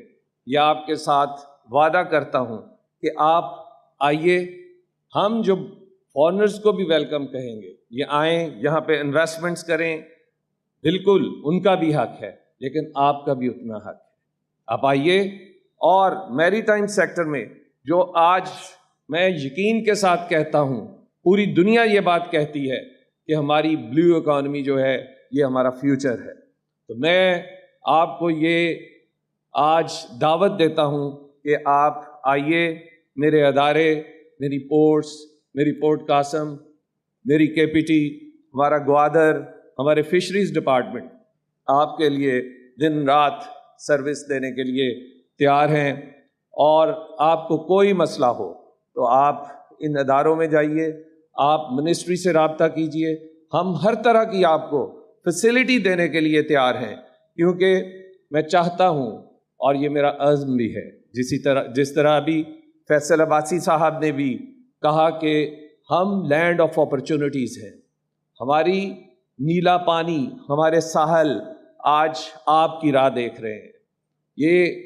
या आपके साथ वादा करता हूँ कि आप आइए, हम जो फॉरेनर्स को भी वेलकम कहेंगे, ये आएँ, यहाँ पे इन्वेस्टमेंट्स करें, बिल्कुल उनका भी हक है, लेकिन आपका भी उतना हक है। आप आइए और मैरीटाइम सेक्टर में जो आज मैं यकीन के साथ कहता हूँ, पूरी दुनिया ये बात कहती है कि हमारी ब्लू इकॉनमी जो है ये हमारा फ्यूचर है। तो मैं आपको ये आज दावत देता हूँ कि आप आइए, मेरे अदारे, मेरी पोर्ट्स, मेरी पोर्ट कासम, मेरी केपीटी, हमारा ग्वादर, हमारे फिशरीज डिपार्टमेंट आपके लिए दिन रात सर्विस देने के लिए तैयार हैं। और आपको कोई मसला हो तो आप इन अदारों में जाइए, आप मिनिस्ट्री से रब्ता कीजिए। हम हर तरह की आपको फैसिलिटी देने के लिए तैयार हैं, क्योंकि मैं चाहता हूँ और ये मेरा अज़्म भी है, जिस तरह अभी फैसल अब्बासी साहब ने भी कहा कि हम लैंड ऑफ अपॉर्चुनिटीज़ हैं। हमारी नीला पानी, हमारे साहल आज आपकी राह देख रहे हैं। ये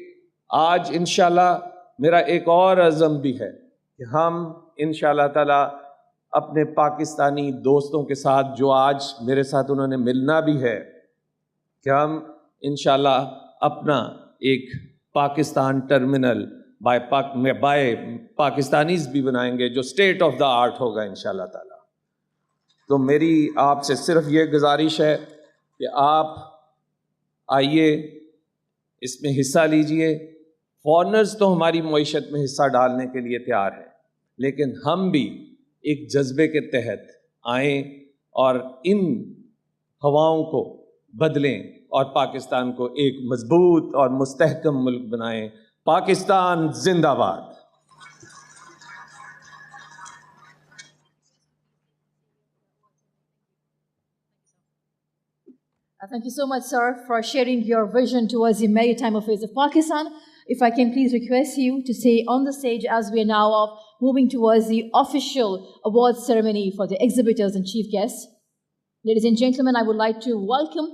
आज इंशाल्लाह मेरा एक और अज़्म भी है कि हम इंशाल्लाह ताला अपने पाकिस्तानी दोस्तों के साथ, जो आज मेरे साथ उन्होंने मिलना भी है, कि हम इंशाल्लाह अपना एक पाकिस्तान टर्मिनल बाय पाकिस्तानीज़ भी बनाएंगे, जो स्टेट ऑफ द आर्ट होगा इंशाल्लाह ताला। तो मेरी आपसे सिर्फ ये गुजारिश है कि आप आइए, इसमें हिस्सा लीजिए। फॉरेनर्स तो हमारी मईशत में हिस्सा डालने के लिए तैयार हैं, लेकिन हम भी एक जज्बे के तहत आएँ और इन हवाओं को बदलें और पाकिस्तान को एक मजबूत और मुस्तहकम मुल्क बनाएं। पाकिस्तान जिंदाबाद। Thank you so much, sir, for sharing your vision towards the maritime affairs of Pakistan. If I can please request you to stay on the stage as we are now moving towards the official award ceremony for the exhibitors and chief guests. Ladies and gentlemen, I would like to welcome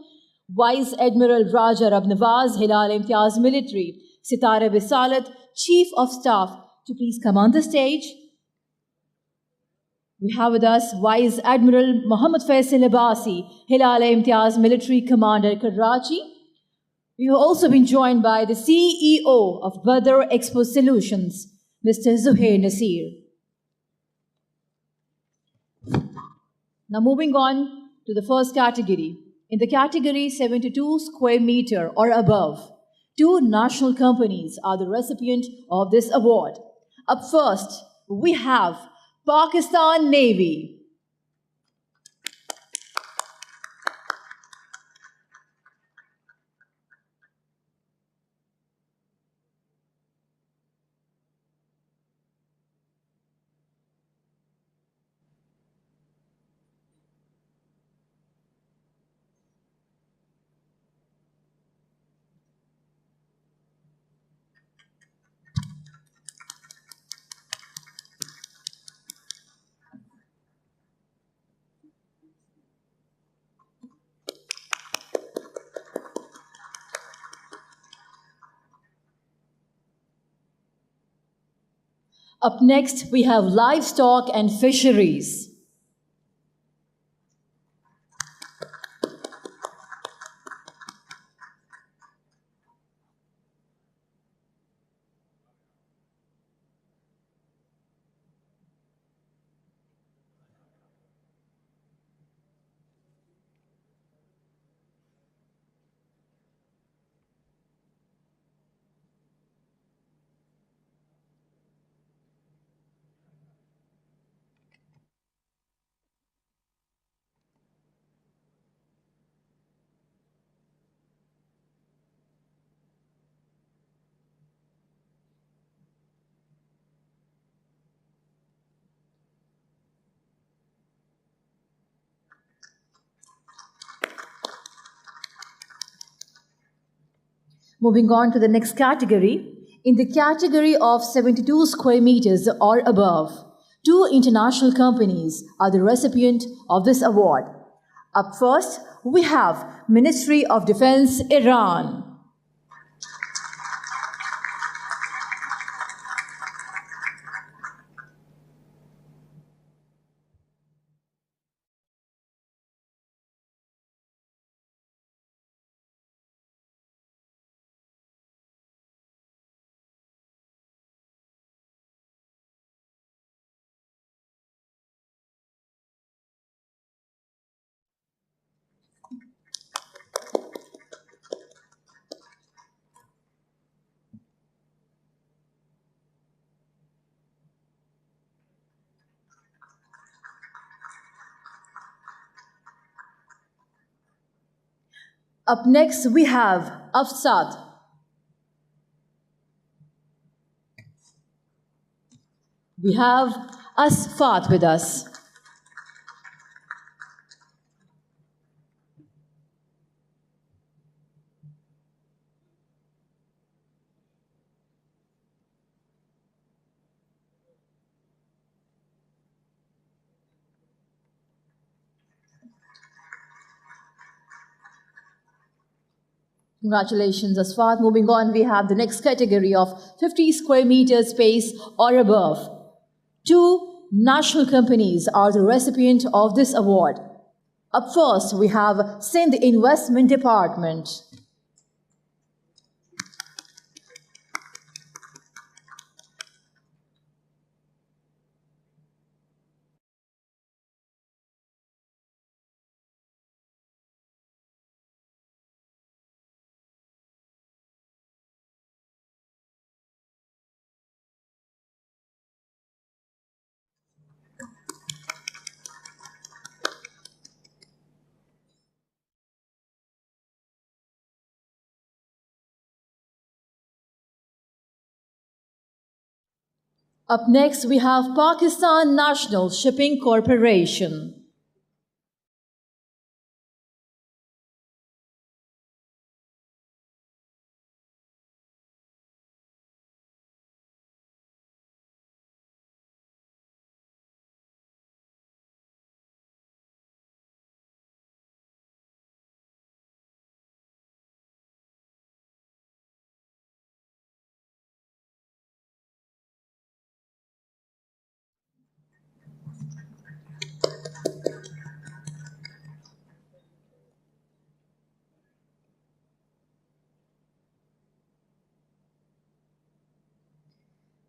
Vice Admiral Raja Rab Nawaz, Hilal Imtiaz Military, Sitara Bisalat, Chief of Staff, to please come on the stage. We have with us Vice Admiral Muhammad Faisal Abbasi, Hilal Imtiaz Military Commander, Karachi. We have also been joined by the CEO of Badar Expo Solutions, Mr. Zuhair Nasir. Now moving on to the first category. In the category 72 square meter or above, 2 national companies are the recipient of this award. Up first, we have Pakistan Navy. Up next, we have livestock and fisheries. Moving on to the next category. In the category of 72 square meters or above, 2 international companies are the recipient of this award. Up first, we have Ministry of Defense, Iran. Up next, we have Afsad. We have Asfat with us. Congratulations, Asfat. Moving on, we have the next category of 50 square meter space or above. 2 national companies are the recipient of this award. Up first, we have Sindh Investment Department. Up next, we have Pakistan National Shipping Corporation.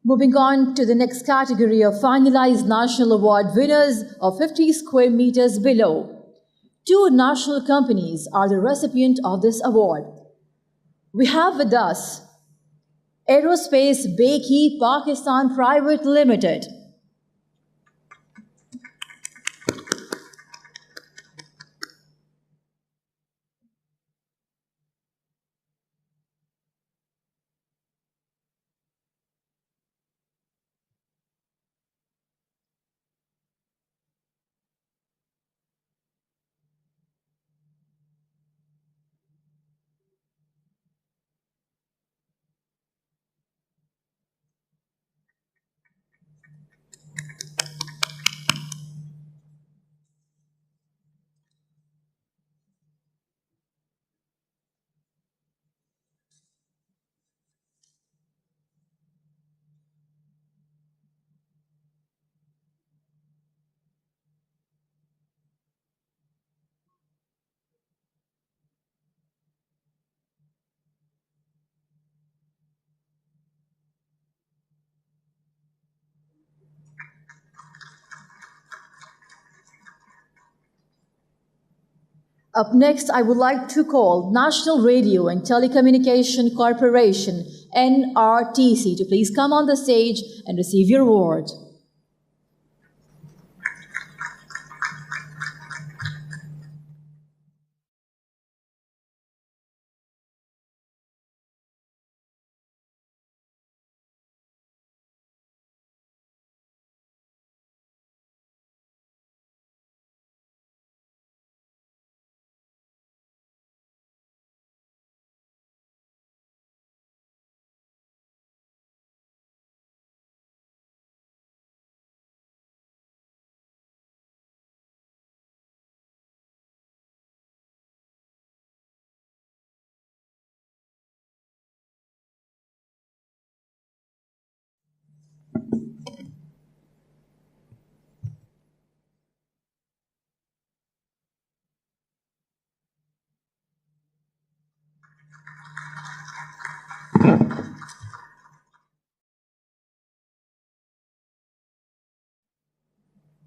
Moving on to the next category of finalized national award winners of 50 square meters below. 2 national companies are the recipient of this award. We have with us Aerospace Bakery Pakistan Private Limited. Up next, I would like to call National Radio and Telecommunication Corporation, NRTC, to please come on the stage and receive your award.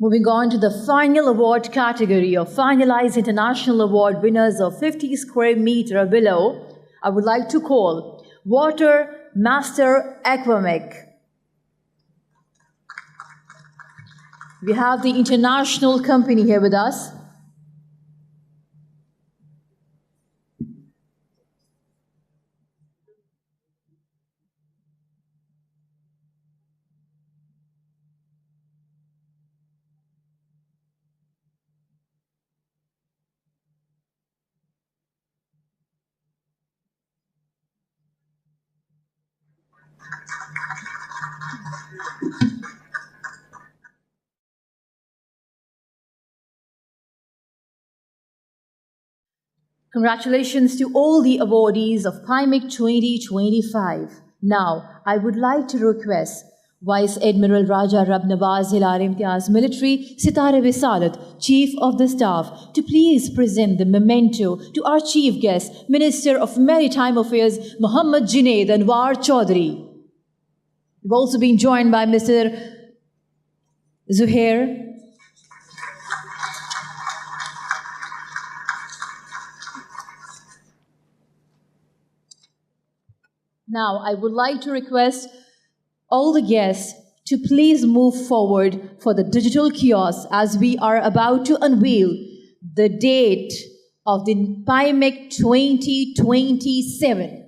Moving on to the final award category of finalized international award winners of 50 square meter or below, I would like to call Water Master Aquamic. We have the international company here with us. Congratulations to all the awardees of PIMEC 2025. Now, I would like to request Vice Admiral Raja Rab Nawaz Hilal Imtiaz Military Sitare Visalat, Chief of the Staff, to please present the memento to our Chief Guest, Minister of Maritime Affairs, Muhammad Junaid Anwar Chaudhary. We've also been joined by Mr. Zuhair. Now, I would like to request all the guests to please move forward for the digital kiosk as we are about to unveil the date of the PIMEC 2027.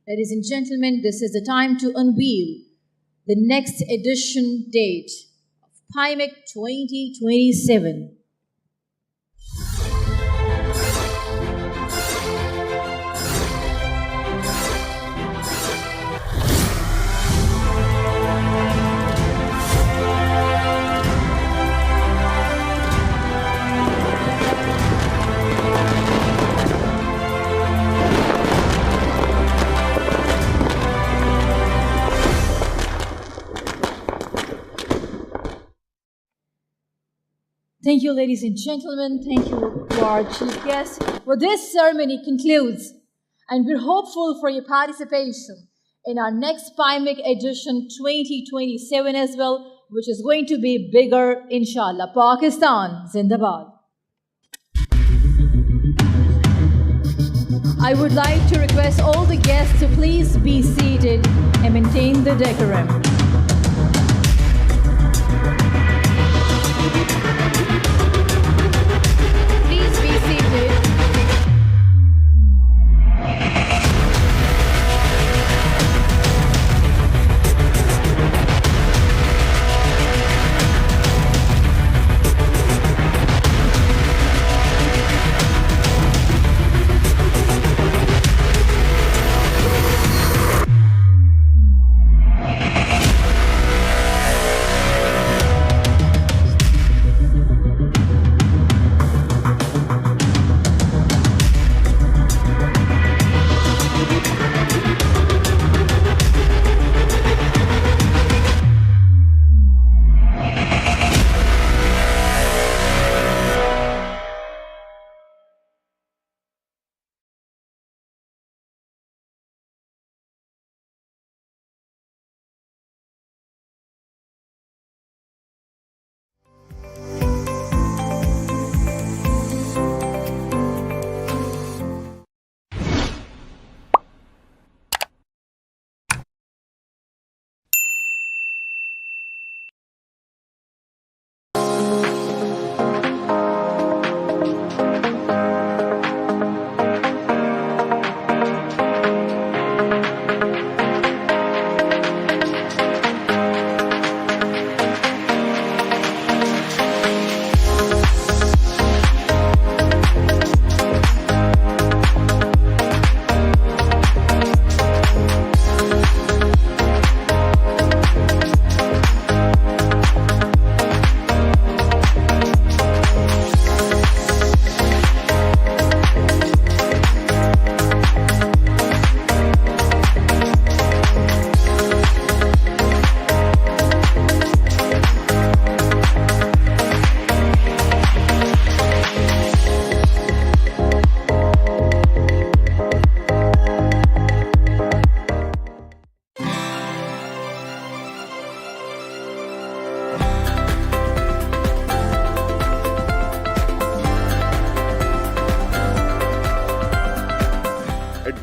Ladies and gentlemen, this is the time to unveil the next edition date of PIMEC 2027. Thank you, ladies and gentlemen. Thank you to our chief guest. Well, this ceremony concludes, and we're hopeful for your participation in our next PIMEC edition 2027 as well, which is going to be bigger, inshallah. Pakistan, Zindabad. I would like to request all the guests to please be seated and maintain the decorum. Please be seated.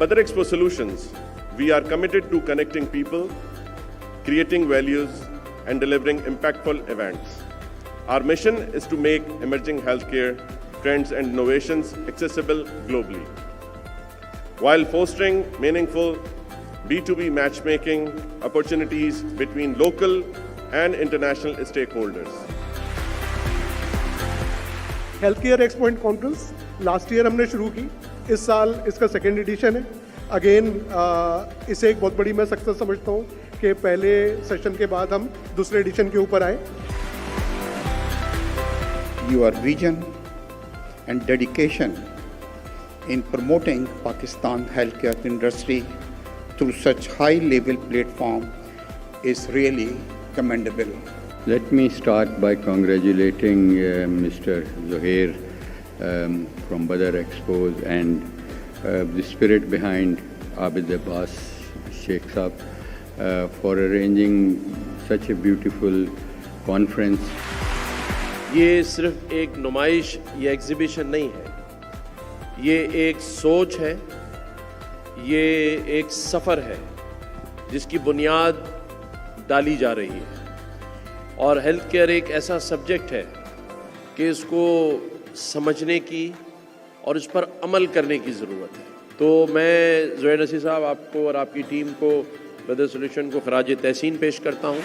Badar Expo Solutions, we are committed to connecting people, creating values, and delivering impactful events. Our mission is to make emerging healthcare trends and innovations accessible globally, while fostering meaningful B2B matchmaking opportunities between local and international stakeholders. Health care expo and conference last year हमने शुरू की, इस साल इसका second edition है. Again इसे एक बहुत बड़ी मैं सक्सेस समझता हूँ कि पहले सेशन के बाद हम दूसरे एडिशन के ऊपर आए. Your vision and dedication in promoting Pakistan healthcare industry through such high-level platform is really commendable. Let me start by congratulating Mr. Zuhair from Badar Expos and the spirit behind Abid Abbas Sheikh Saab for arranging such a beautiful conference. ये सिर्फ एक नुमाइश या exhibition नहीं है, ये एक सोच है, ये एक सफ़र है जिसकी बुनियाद डाली जा रही है. और हेल्थ केयर एक ऐसा सब्जेक्ट है कि इसको समझने की और इस पर अमल करने की ज़रूरत है. तो मैं ज़ुहैर नसीर साहब आपको और आपकी टीम को बदर सॉल्यूशन को खराज तहसीन पेश करता हूँ.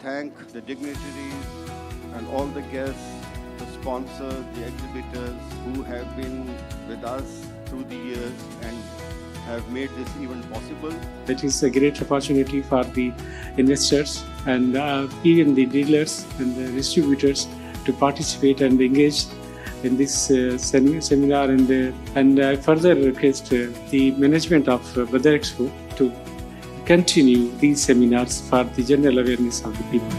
thank the dignitaries and all the guests, the sponsors, the exhibitors who have been with us through the years and have made this event possible. It is a great opportunity for the investors and even the dealers and the distributors to participate and engage in this seminar, and I further request the management of Badar Expo to continue these seminars for the general awareness of the people.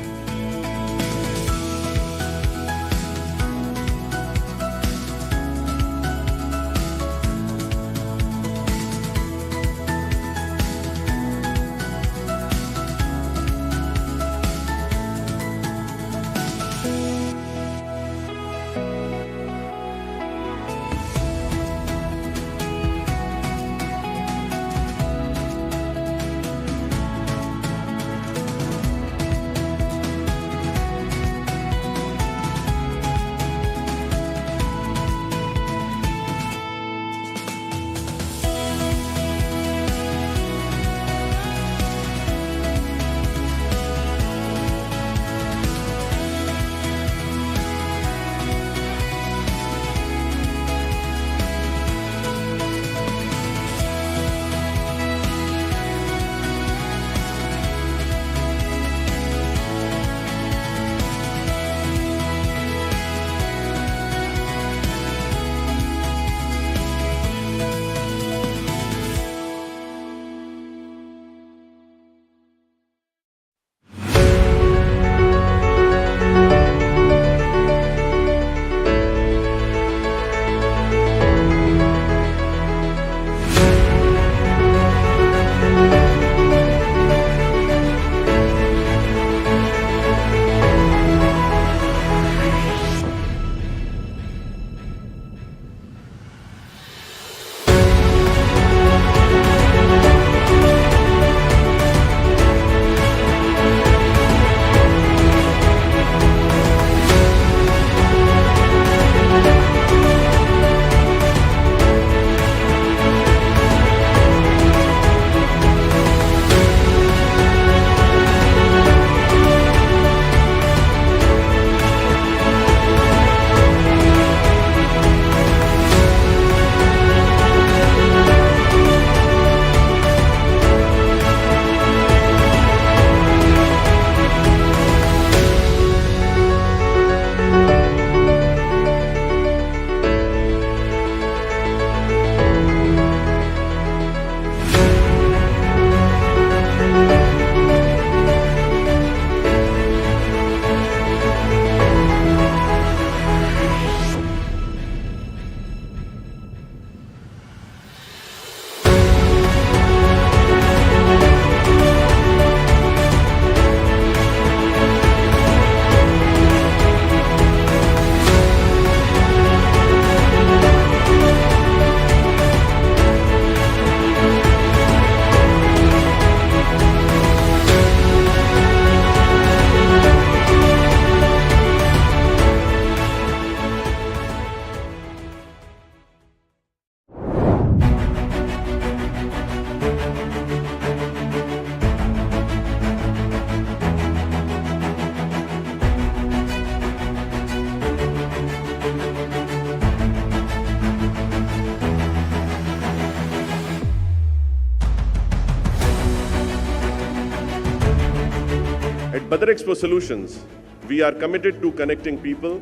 At Badar Expo Solutions, we are committed to connecting people,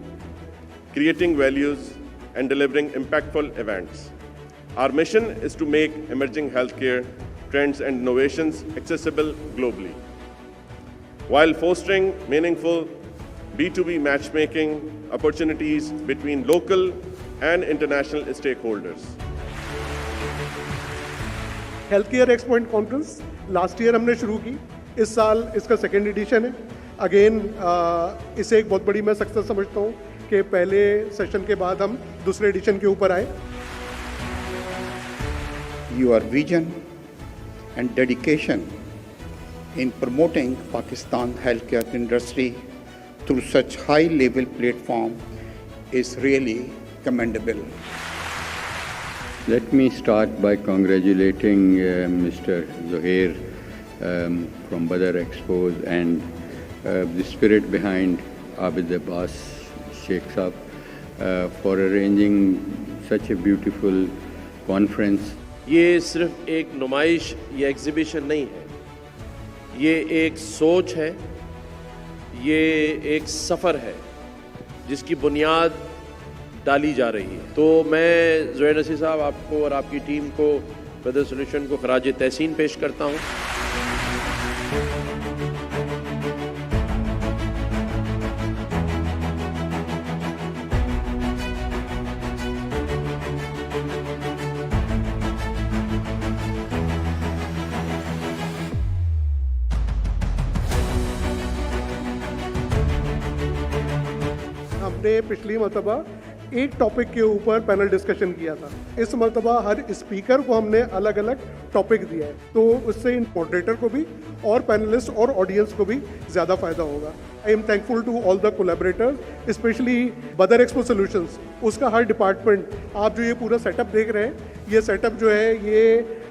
creating values, and delivering impactful events. Our mission is to make emerging healthcare trends and innovations accessible globally, while fostering meaningful B2B matchmaking opportunities between local and international stakeholders. Health care expo and conference last year हमने शुरू की, इस साल इसका second edition है. Again इसे एक बहुत बड़ी मैं सक्सेस समझता हूँ कि पहले सेशन के बाद हम दूसरे एडिशन के ऊपर आए. Your vision and dedication in promoting Pakistan healthcare industry through such high-level platform is really commendable. Let me start by congratulating Mr. Zuhair from Badar Expo and the spirit behind Abid Abbas Sheikh Saab for arranging such a beautiful conference. ये सिर्फ एक नुमाइश या exhibition नहीं है, ये एक सोच है, ये एक सफ़र है जिसकी बुनियाद डाली जा रही है. तो मैं ज़ुहैर नसीर साहब आपको और आपकी टीम को बदर सॉल्यूशन को खराज तहसीन पेश करता हूँ. हमने पिछली मरतबा एक टॉपिक के ऊपर पैनल डिस्कशन किया था. इस मरतबा हर स्पीकर को हमने अलग अलग टॉपिक दिया है, तो उससे मॉडरेटर को भी और पैनलिस्ट और ऑडियंस को भी ज़्यादा फ़ायदा होगा. I am thankful to all the collaborators, specially Badar expo solutions. उसका हर डिपार्टमेंट, आप जो ये पूरा सेटअप देख रहे हैं, ये सेटअप जो है ये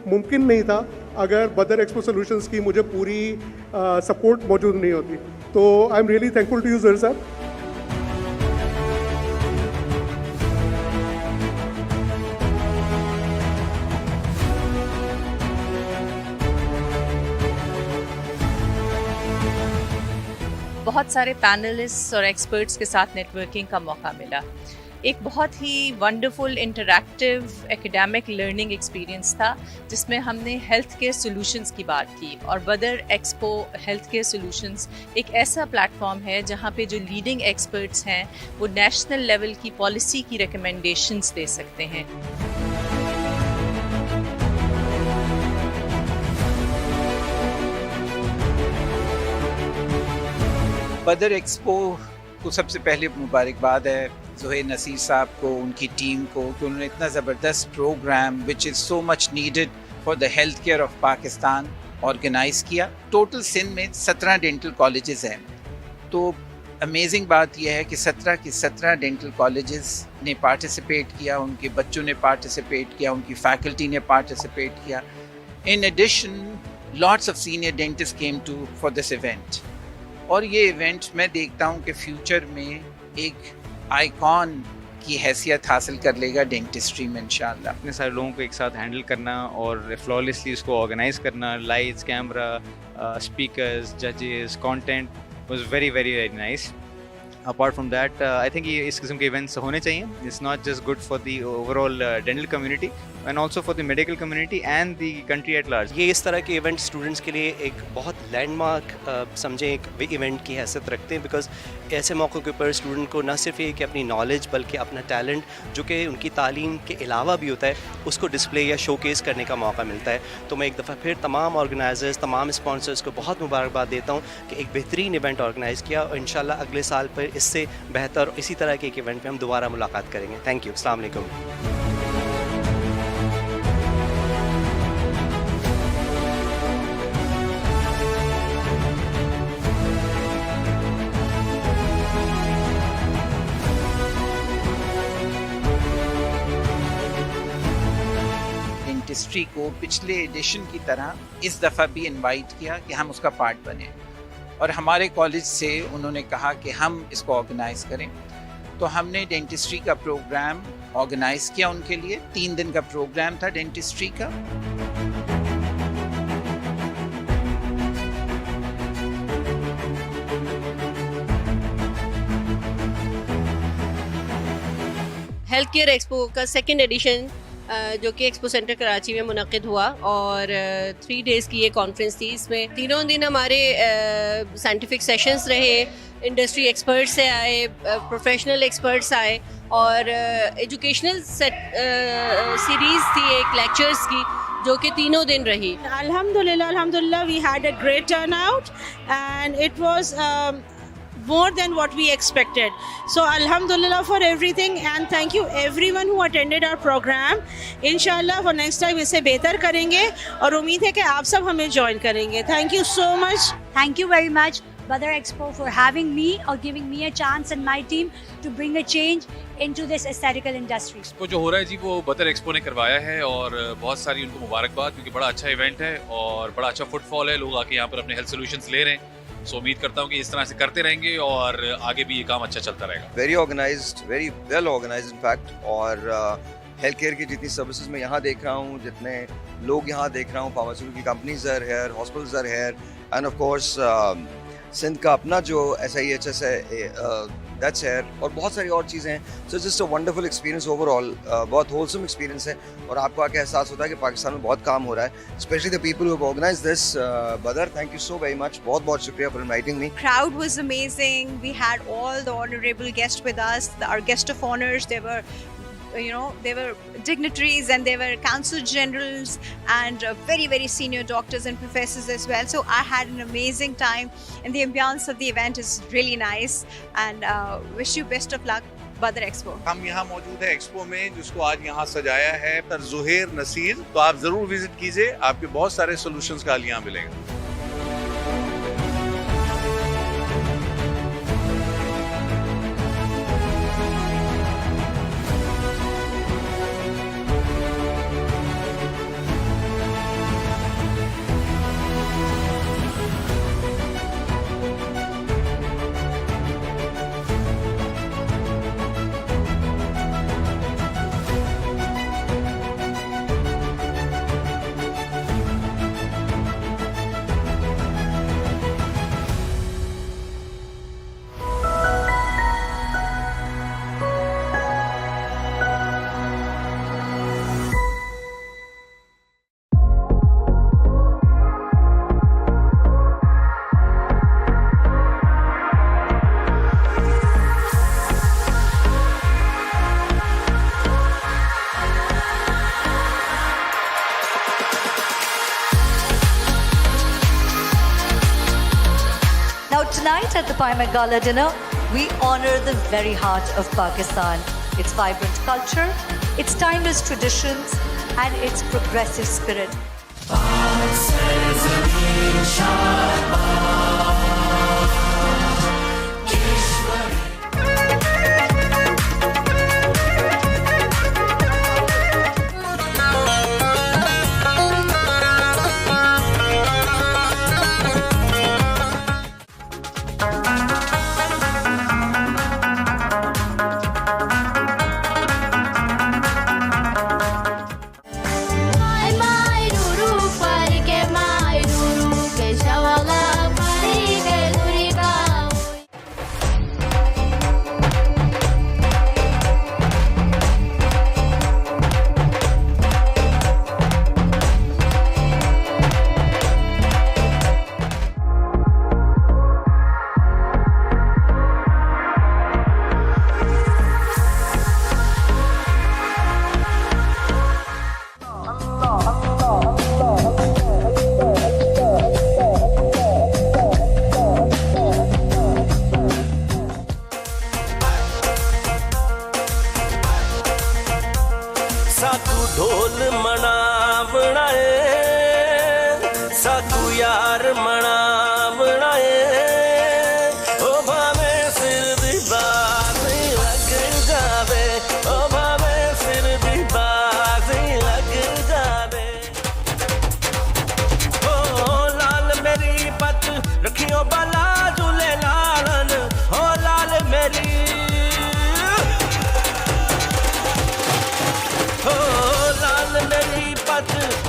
मुमकिन नहीं था अगर बदर एक्सपो सॉल्यूशंस की मुझे पूरी सपोर्ट मौजूद नहीं होती. तो I am really thankful to you Zuhair साहब. बहुत सारे पैनलिस्ट्स और एक्सपर्ट्स के साथ नेटवर्किंग का मौका मिला. एक बहुत ही wonderful interactive academic learning experience था जिसमें हमने हेल्थ केयर सॉल्यूशंस की बात की. और बदर एक्सपो हेल्थ केयर सॉल्यूशंस एक ऐसा प्लेटफॉर्म है जहां पे जो लीडिंग एक्सपर्ट्स हैं वो नेशनल लेवल की पॉलिसी की रिकमेंडेशंस दे सकते हैं. बदर एक्सपो को सबसे पहले मुबारकबाद है ज़ुहैर नसीर साहब को, उनकी टीम को, कि उन्होंने इतना ज़बरदस्त programme which is so much needed for the health care of Pakistan organize किया. टोटल सिंध में 17 डेंटल कॉलेजेस हैं. तो अमेजिंग बात यह है कि 17 के 17 डेंटल कॉलेजेस ने पार्टिसिपेट किया, उनके बच्चों ने पार्टिसिपेट किया, उनकी फैकल्टी ने पार्टिसिपेट किया. In addition lots of senior dentist came to for this event. और ये इवेंट मैं देखता हूँ कि फ्यूचर में एक आइकॉन की हैसियत हासिल कर लेगा डेंटिस्ट्री में इंशाअल्लाह. इतने सारे लोगों को एक साथ हैंडल करना और फ्लॉलेसली उसको ऑर्गेनाइज करना, लाइट्स, कैमरा, स्पीकर्स, जजेस, content was very very very nice. Apart from that I think ये इस किस्म के इवेंट्स होने चाहिए. It's not just good for the overall dental community and also for the medical community and the country at large. ये इस तरह के इवेंट स्टूडेंट्स के लिए एक बहुत लैंडमार्क समझें एक इवेंट की हैसियत रखते हैं, बिकॉज ऐसे मौक़ों के ऊपर स्टूडेंट को न सिर्फ ये कि अपनी नॉलेज बल्कि अपना टैलेंट जो कि उनकी तालीम के अलावा भी होता है उसको डिस्प्ले या शोकेस करने का मौका मिलता है. तो मैं एक दफ़ा फिर तमाम ऑर्गेनाइजर्स, तमाम स्पॉन्सर्स को बहुत मुबारकबाद देता हूँ कि एक बेहतरीन इवेंट ऑर्गेनाइज़ किया और इंशाल्लाह अगले साल पर इससे बेहतर इसी तरह के एक इवेंट में हम दोबारा मुलाकात करेंगे. Thank you. अस्सलाम वालेकुम. डेंटिस्ट्री को पिछले एडिशन की तरह इस दफ़ा भी इनवाइट किया कि हम उसका पार्ट बने. और हमारे कॉलेज से उन्होंने कहा कि हम इसको ऑर्गेनाइज़ करें. तो हमने डेंटिस्ट्री का प्रोग्राम ऑर्गेनाइज़ किया उनके लिए. 3 दिन का प्रोग्राम था डेंटिस्ट्री का. हेल्थ केयर एक्सपो का सेकेंड एडिशन जो कि एक्सपो सेंटर कराची में मुनक़िद हुआ और 3 डेज़ की ये कॉन्फ्रेंस थी। इसमें तीनों दिन हमारे साइंटिफिक सेशंस रहे, इंडस्ट्री एक्सपर्ट्स से आए, प्रोफेशनल एक्सपर्ट्स आए और एजुकेशनल सीरीज़ थी एक लेक्चर्स की जो कि तीनों दिन रही। अल्हम्दुलिल्लाह we had a great turnout and it was more than what we expected. So alhamdulillah for everything and thank you everyone who attended our program. Inshallah for next time इसे बेहतर करेंगे और उम्मीद है कि आप सब हमें ज्वाइन करेंगे. Thank you so much. Thank you very much Badar Expo for having me or giving me a chance and my team to bring a change into this aesthetical industry. Expo जो हो रहा है जी वो बदर expo ने करवाया है और बहुत सारी उनको मुबारकबाद क्योंकि बड़ा अच्छा इवेंट है और बड़ा अच्छा फुटफॉल है, लोग आके यहाँ पर अपने हेल्थ सोल्यूशंस ले रहे हैं। सो उम्मीद करता हूँ कि इस तरह से करते रहेंगे और आगे भी ये काम अच्छा चलता रहेगा। Very organized, very well organized in fact, और हेल्थ केयर की जितनी सर्विसेज मैं यहाँ देख रहा हूँ, जितने लोग यहाँ देख रहा हूँ, pharmaceutical companies are here, hospitals are here and of course Sindh का अपना जो SIHS है दैट्स हियर और बहुत सारी और चीज़ें हैं। So just a wonderful experience overall, बहुत होलसम एक्सपीरियंस है और आपको आके एहसास होता है कि पाकिस्तान में बहुत काम हो रहा है, specially the people who have organised this. Brother, thank you so very much, बहुत बहुत शुक्रिया for inviting me. Crowd was amazing. We had all the honorable guests with us. Our guest of honors, they were dignitaries and they were consul generals and very, very senior doctors and professors as well. So I had an amazing time and the ambience of the event is really nice and wish you best of luck, Badar Expo. हम यहाँ मौजूद है expo में जिसको आज यहाँ सजाया है डॉक्टर ज़ुहैर नसीर, तो आप जरूर विजिट कीजिए, आपके बहुत सारे सॉल्यूशंस का यहाँ मिलेंगे। Tonight at the Paimak Gala dinner, we honor the very heart of Pakistan, its vibrant culture, its timeless traditions, and its progressive spirit.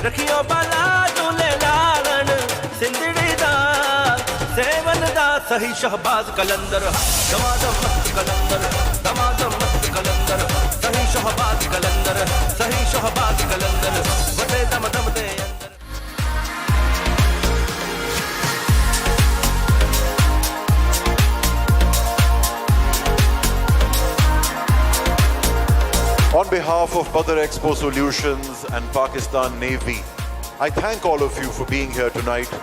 रखियो बाला झूले लालन सिंधड़ी दा सेवन दा सही शहबाज कलंदर दमादम मस्त कलंदर दमादम मस्त कलंदर सही शहबाज शहबाज कलंदर वटे दम दम दे अंदर। On behalf of Badar Expo Solutions and Pakistan Navy, I thank all of you for being here tonight.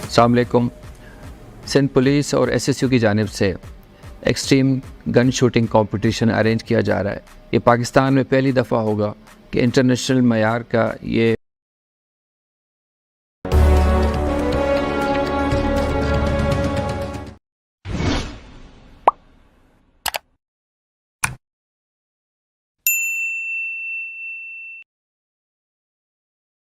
अस्सलाम वालेकुम। सिंध पुलिस और एसएसयू की जानिब से extreme gun shooting competition arrange किया जा रहा है। ये पाकिस्तान में पहली दफ़ा होगा कि इंटरनेशनल मयार का ये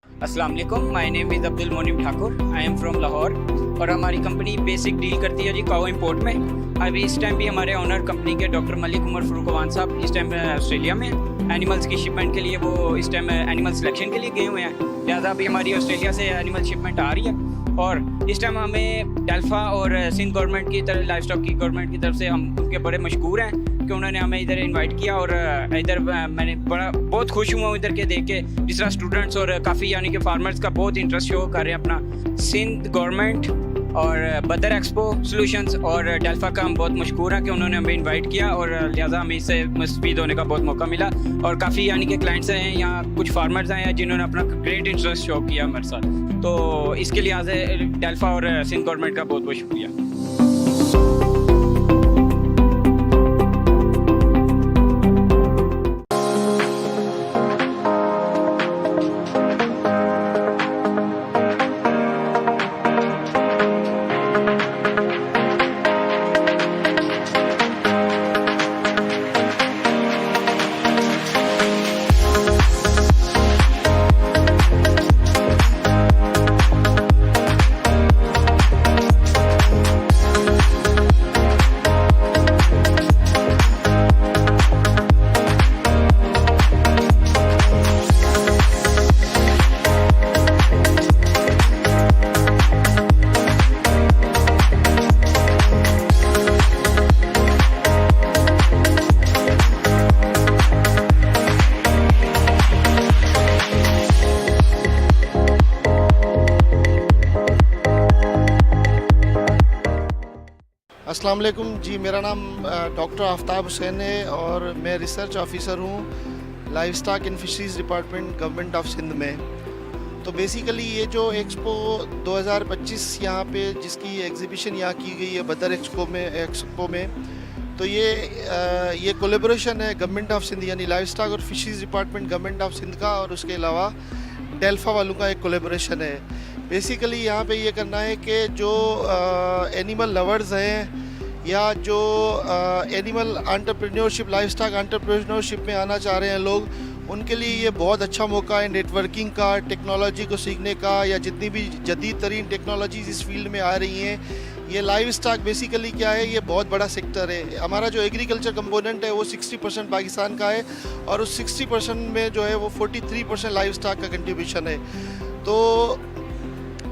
अस्सलाम वालेकुम, my name is Abdul Monim Thakur, I am from Lahore और हमारी कंपनी बेसिक डील करती है जी काओ इंपोर्ट में। अभी इस टाइम भी हमारे ओनर कंपनी के डॉक्टर मलिक उमर फरूकवान साहब इस टाइम ऑस्ट्रेलिया में एनिमल्स की शिपमेंट के लिए वो इस टाइम एनिमल सिलेक्शन के लिए गए हुए हैं, लिहाजा अभी हमारी ऑस्ट्रेलिया से एनिमल शिपमेंट आ रही है। और इस टाइम हमें डेल्फा और सिंध गवर्नमेंट की तरफ, लाइफ स्टॉक की गवर्नमेंट की तरफ से हम उनके बड़े मशहूर हैं कि उन्होंने हमें इधर इनवाइट किया और इधर मैंने बहुत खुश हुआ हूँ इधर के देख के, जिस तरह स्टूडेंट्स और काफ़ी यानी कि फार्मर्स का बहुत इंटरेस्ट शो कर रहे हैं अपना। सिंध गवर्नमेंट और बदर एक्सपो सॉल्यूशंस और डेल्फा का हम बहुत मशहूर हैं कि उन्होंने हमें इनवाइट किया और लिहाजा हमें इससे मुस्तफ़ीद होने का बहुत मौका मिला। और काफ़ी यानी कि क्लाइंट्स हैं यहाँ, कुछ फार्मर्स हैं जिन्होंने अपना ग्रेट इंटरेस्ट शो किया हमारे साथ, तो इसके लिहाज से डेल्फा और सिंध गवर्नमेंट का बहुत बहुत शुक्रिया। अस्सलाम वालेकुम जी, मेरा नाम डॉक्टर आफ्ताब हुसैन है और मैं रिसर्च ऑफिसर हूँ livestock and fisheries department government of Sindh में। तो बेसिकली ये जो एक्सपो 2025 यहाँ पे जिसकी एग्जीबिशन यहाँ की गई है बदर एक्सपो में, तो ये कोलेबोरेशन है गवर्नमेंट ऑफ सिंध यानी लाइफ स्टॉक और fisheries department government of Sindh का और उसके अलावा डेल्फा वालों का एक कोलेबोरेशन है। बेसिकली यहाँ पे ये करना है कि जो एनिमल लवर्स हैं या जो animal entrepreneurship, life stock entrepreneurship में आना चाह रहे हैं लोग, उनके लिए ये बहुत अच्छा मौका है नेटवर्किंग का, टेक्नोलॉजी को सीखने का, या जितनी भी जदीद तरीन टेक्नोलॉजीज इस फील्ड में आ रही हैं। ये लाइव स्टॉक बेसिकली क्या है, ये बहुत बड़ा सेक्टर है। हमारा जो एग्रीकल्चर कंपोनेंट है वो 60% पाकिस्तान का है और उस 60% में जो है वो 43% लाइव स्टॉक का कंट्रीब्यूशन है। तो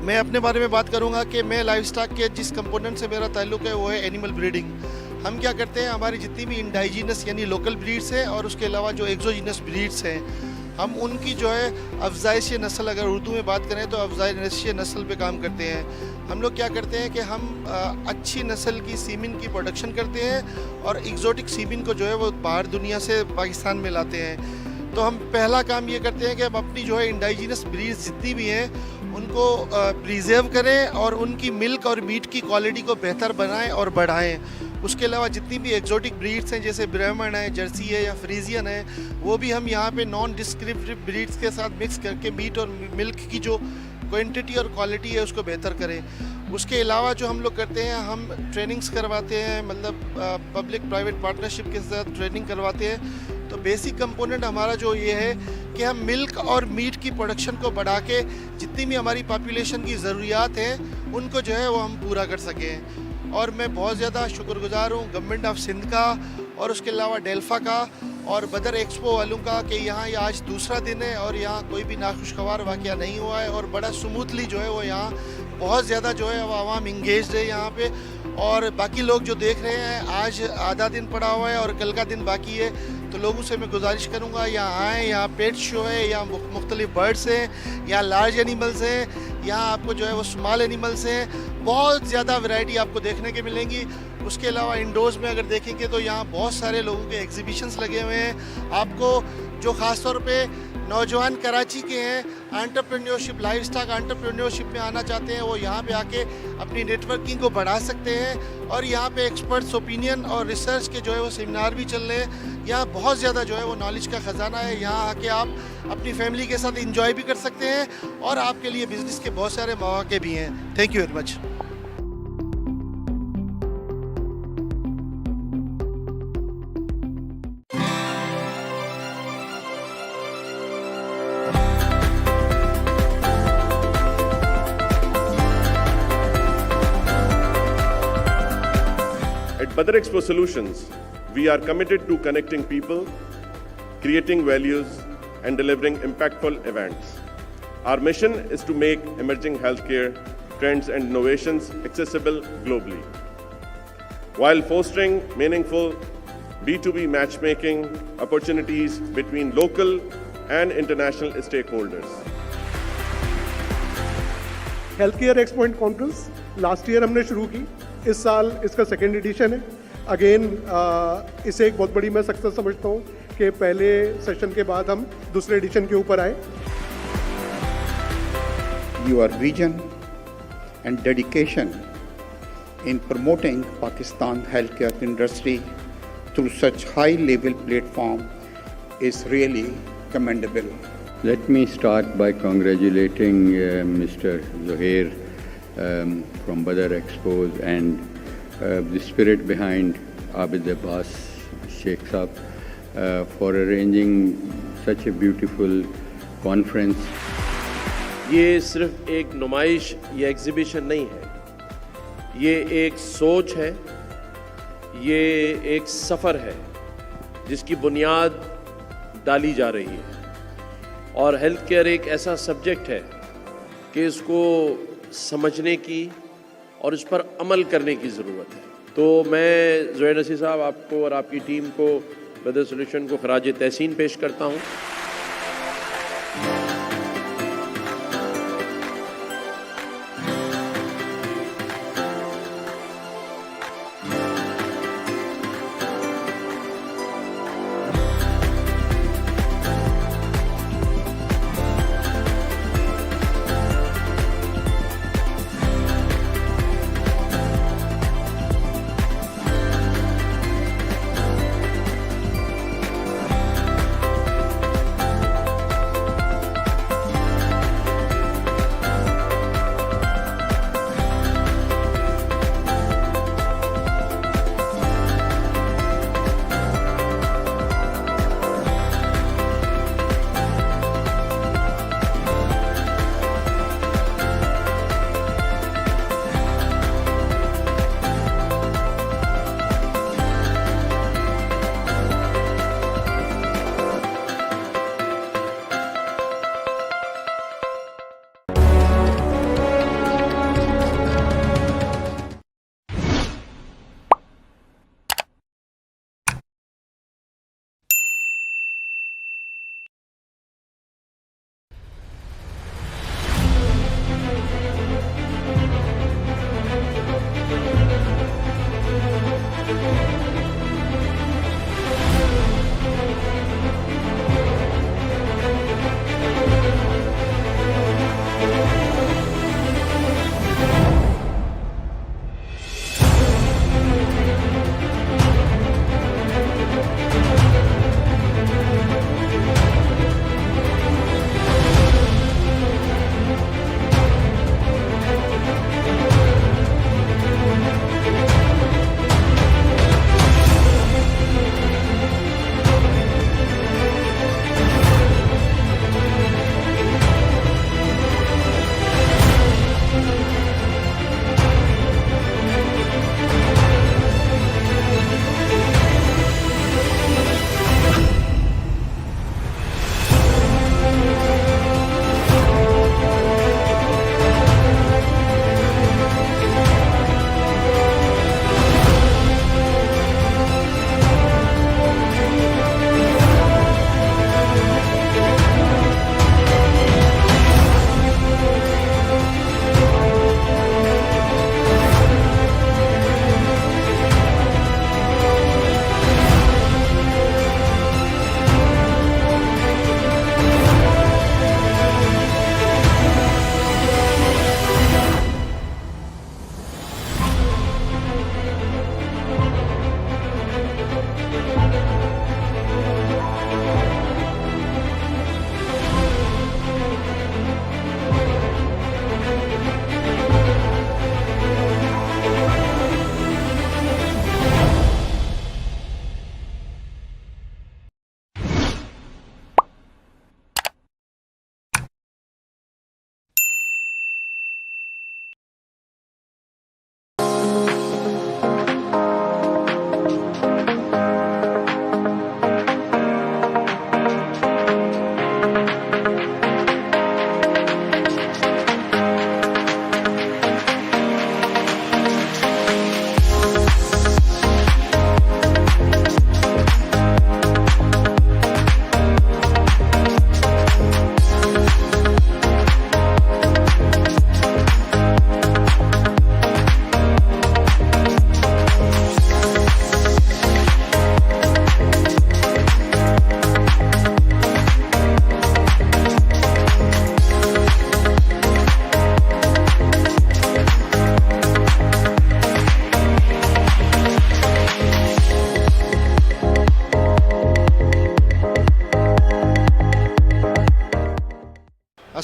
मैं अपने बारे में बात करूंगा कि मैं लाइफ स्टॉक के जिस कंपोनेंट से मेरा ताल्लुक़ है वो है एनिमल ब्रीडिंग। हम क्या करते हैं, हमारी जितनी भी इंडाइजीनस यानी लोकल ब्रीड्स हैं और उसके अलावा जो एक्सोजीनस ब्रीड्स हैं, हम उनकी जो है अफजाइश नस्ल, अगर उर्दू में बात करें तो अफजाइश नस्ल पे काम करते हैं। हम लोग क्या करते हैं कि हम अच्छी नस्ल की सीमिन की प्रोडक्शन करते हैं और एग्जोटिक सीमिन को जो है वो बाहर दुनिया से पाकिस्तान में लाते हैं। तो हम पहला काम ये करते हैं कि हम अपनी जो है इंडाइजीनस ब्रीड्स जितनी भी हैं उनको प्रिजर्व करें और उनकी मिल्क और मीट की क्वालिटी को बेहतर बनाएं और बढ़ाएं। उसके अलावा जितनी भी एक्जोटिक ब्रीड्स हैं जैसे ब्राह्मण है, जर्सी है या फ्रीजियन है, वो भी हम यहाँ पे नॉन डिस्क्रिप्टिव ब्रीड्स के साथ मिक्स करके मीट और मिल्क की जो क्वांटिटी और क्वालिटी है उसको बेहतर करें। उसके अलावा जो हम लोग करते हैं, हम ट्रेनिंग्स करवाते हैं, मतलब पब्लिक प्राइवेट पार्टनरशिप के साथ ट्रेनिंग करवाते हैं। तो बेसिक कंपोनेंट हमारा जो ये है कि हम मिल्क और मीट की प्रोडक्शन को बढ़ा के जितनी भी हमारी पॉपुलेशन की ज़रूरियात हैं उनको जो है वो हम पूरा कर सकें। और मैं बहुत ज़्यादा शुक्रगुजार हूँ गवर्नमेंट ऑफ सिंध का और उसके अलावा डेल्फा का और बदर एक्सपो वालों का कि यहाँ ये आज दूसरा दिन है और यहाँ कोई भी नाखुशगवार वाक़या नहीं हुआ है और बड़ा स्मूथली जो है वो यहाँ बहुत ज़्यादा जो है वो आवाम इंगेज्ड है यहाँ पे। और बाकी लोग जो देख रहे हैं, आज आधा दिन पड़ा हुआ है और कल का दिन बाकी है, तो लोगों से मैं गुजारिश करूँगा यहाँ आएँ। यहाँ पेट शो है, यहाँ मुख्तलिफ बर्ड्स हैं, यहाँ लार्ज एनिमल्स हैं, यहाँ आपको जो है वो स्मॉल एनिमल्स हैं, बहुत ज़्यादा वैरायटी आपको देखने के मिलेंगी। उसके अलावा इंडोर्स में अगर देखेंगे तो यहाँ बहुत सारे लोगों के एग्जीबिशंस लगे हुए हैं। आपको जो ख़ास तौर पे नौजवान कराची के हैं, एंटरप्रेन्योरशिप, लाइफ स्टॉक एंटरप्रेन्योरशिप में आना चाहते हैं, वो यहाँ पे आके अपनी नेटवर्किंग को बढ़ा सकते हैं। और यहाँ पे एक्सपर्ट्स ओपिनियन और रिसर्च के जो है वो सेमिनार भी चल रहे हैं। यहाँ बहुत ज़्यादा जो है वो नॉलेज का ख़जाना है। यहाँ आके आप अपनी फैमिली के साथ इंजॉय भी कर सकते हैं और आपके लिए बिज़नेस के बहुत सारे मौके भी हैं। Thank you very much. At Badar Expo Solutions, we are committed to connecting people, creating values, and delivering impactful events. Our mission is to make emerging healthcare trends and innovations accessible globally, while fostering meaningful B2B matchmaking opportunities between local and international stakeholders. Health care expo and conference last year हमने शुरू की, इस साल इसका second edition है। Again इसे एक बहुत बड़ी मैं सक्सेस समझता हूँ कि पहले सेशन के बाद हम दूसरे एडिशन के ऊपर आए। Your vision and dedication in promoting Pakistan healthcare industry through such high-level platform is really commendable. Let me start by congratulating Mr. Zohair from Badar Expos and the spirit behind Abid Abbas Sheikh Saab for arranging such a beautiful conference. ये सिर्फ एक नुमाइश या exhibition नहीं है, ये एक सोच है, ये एक सफ़र है जिसकी बुनियाद डाली जा रही है। और हेल्थ केयर एक ऐसा सब्जेक्ट है कि इसको समझने की और इस पर अमल करने की ज़रूरत है। तो मैं ज़ोहैर नसीर साहब आपको और आपकी टीम को, बदर सॉल्यूशन को खराज तहसीन पेश करता हूँ।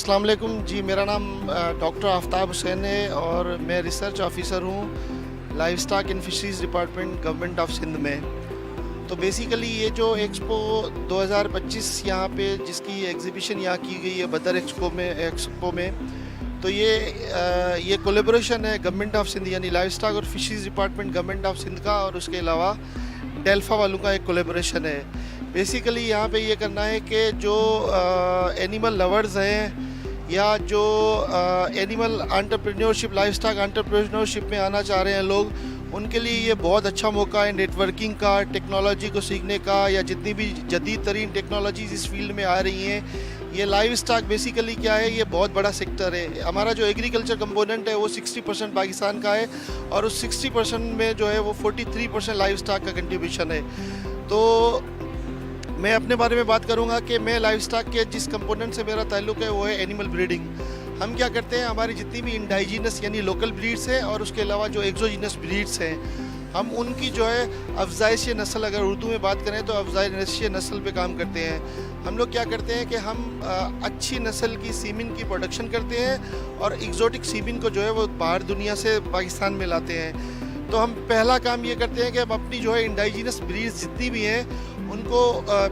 अस्सलाम वालेकुम जी, मेरा नाम डॉक्टर आफ्ताब हुसैन है और मैं रिसर्च ऑफिसर हूँ livestock and fisheries department government of Sindh में। तो बेसिकली ये जो एक्सपो 2025 यहाँ पे जिसकी एग्जीबिशन यहाँ की गई है बदर एक्सपो में तो ये कोलेबोरेशन है गवर्नमेंट ऑफ सिंध यानी लाइव स्टॉक और fisheries department government of Sindh का और उसके अलावा डेल्फा वालों का एक कोलेबोरेशन है। बेसिकली यहाँ पे ये करना है कि जो एनिमल लवर्स हैं या जो animal entrepreneurship life stock entrepreneurship में आना चाह रहे हैं लोग, उनके लिए ये बहुत अच्छा मौका है नेटवर्किंग का, टेक्नोलॉजी को सीखने का, या जितनी भी जदीद तरीन टेक्नोलॉजीज इस फील्ड में आ रही हैं। ये लाइव स्टॉक बेसिकली क्या है, ये बहुत बड़ा सेक्टर है। हमारा जो एग्रीकल्चर कंपोनेंट है वो 60% पाकिस्तान का है और उस 60% में जो है वो 43% लाइव स्टॉक का कंट्रीब्यूशन है। तो मैं अपने बारे में बात करूंगा कि मैं लाइव स्टॉक के जिस कंपोनेंट से मेरा ताल्लुक़ है वो है एनिमल ब्रीडिंग। हम क्या करते हैं, हमारी जितनी भी इंडाइजीनस यानी लोकल ब्रीड्स हैं और उसके अलावा जो एक्सोजीनस ब्रीड्स हैं, हम उनकी जो है अफजाइश नस्ल, अगर उर्दू में बात करें तो अफजाइश नस्ल पे काम करते हैं। हम लोग क्या करते हैं कि हम अच्छी नस्ल की सीमिन की प्रोडक्शन करते हैं और एग्जोटिक सीमिन को जो है वो बाहर दुनिया से पाकिस्तान में लाते हैं। तो हम पहला काम ये करते हैं कि हम अपनी जो है इंडाइजीनस ब्रीड्स जितनी भी हैं उनको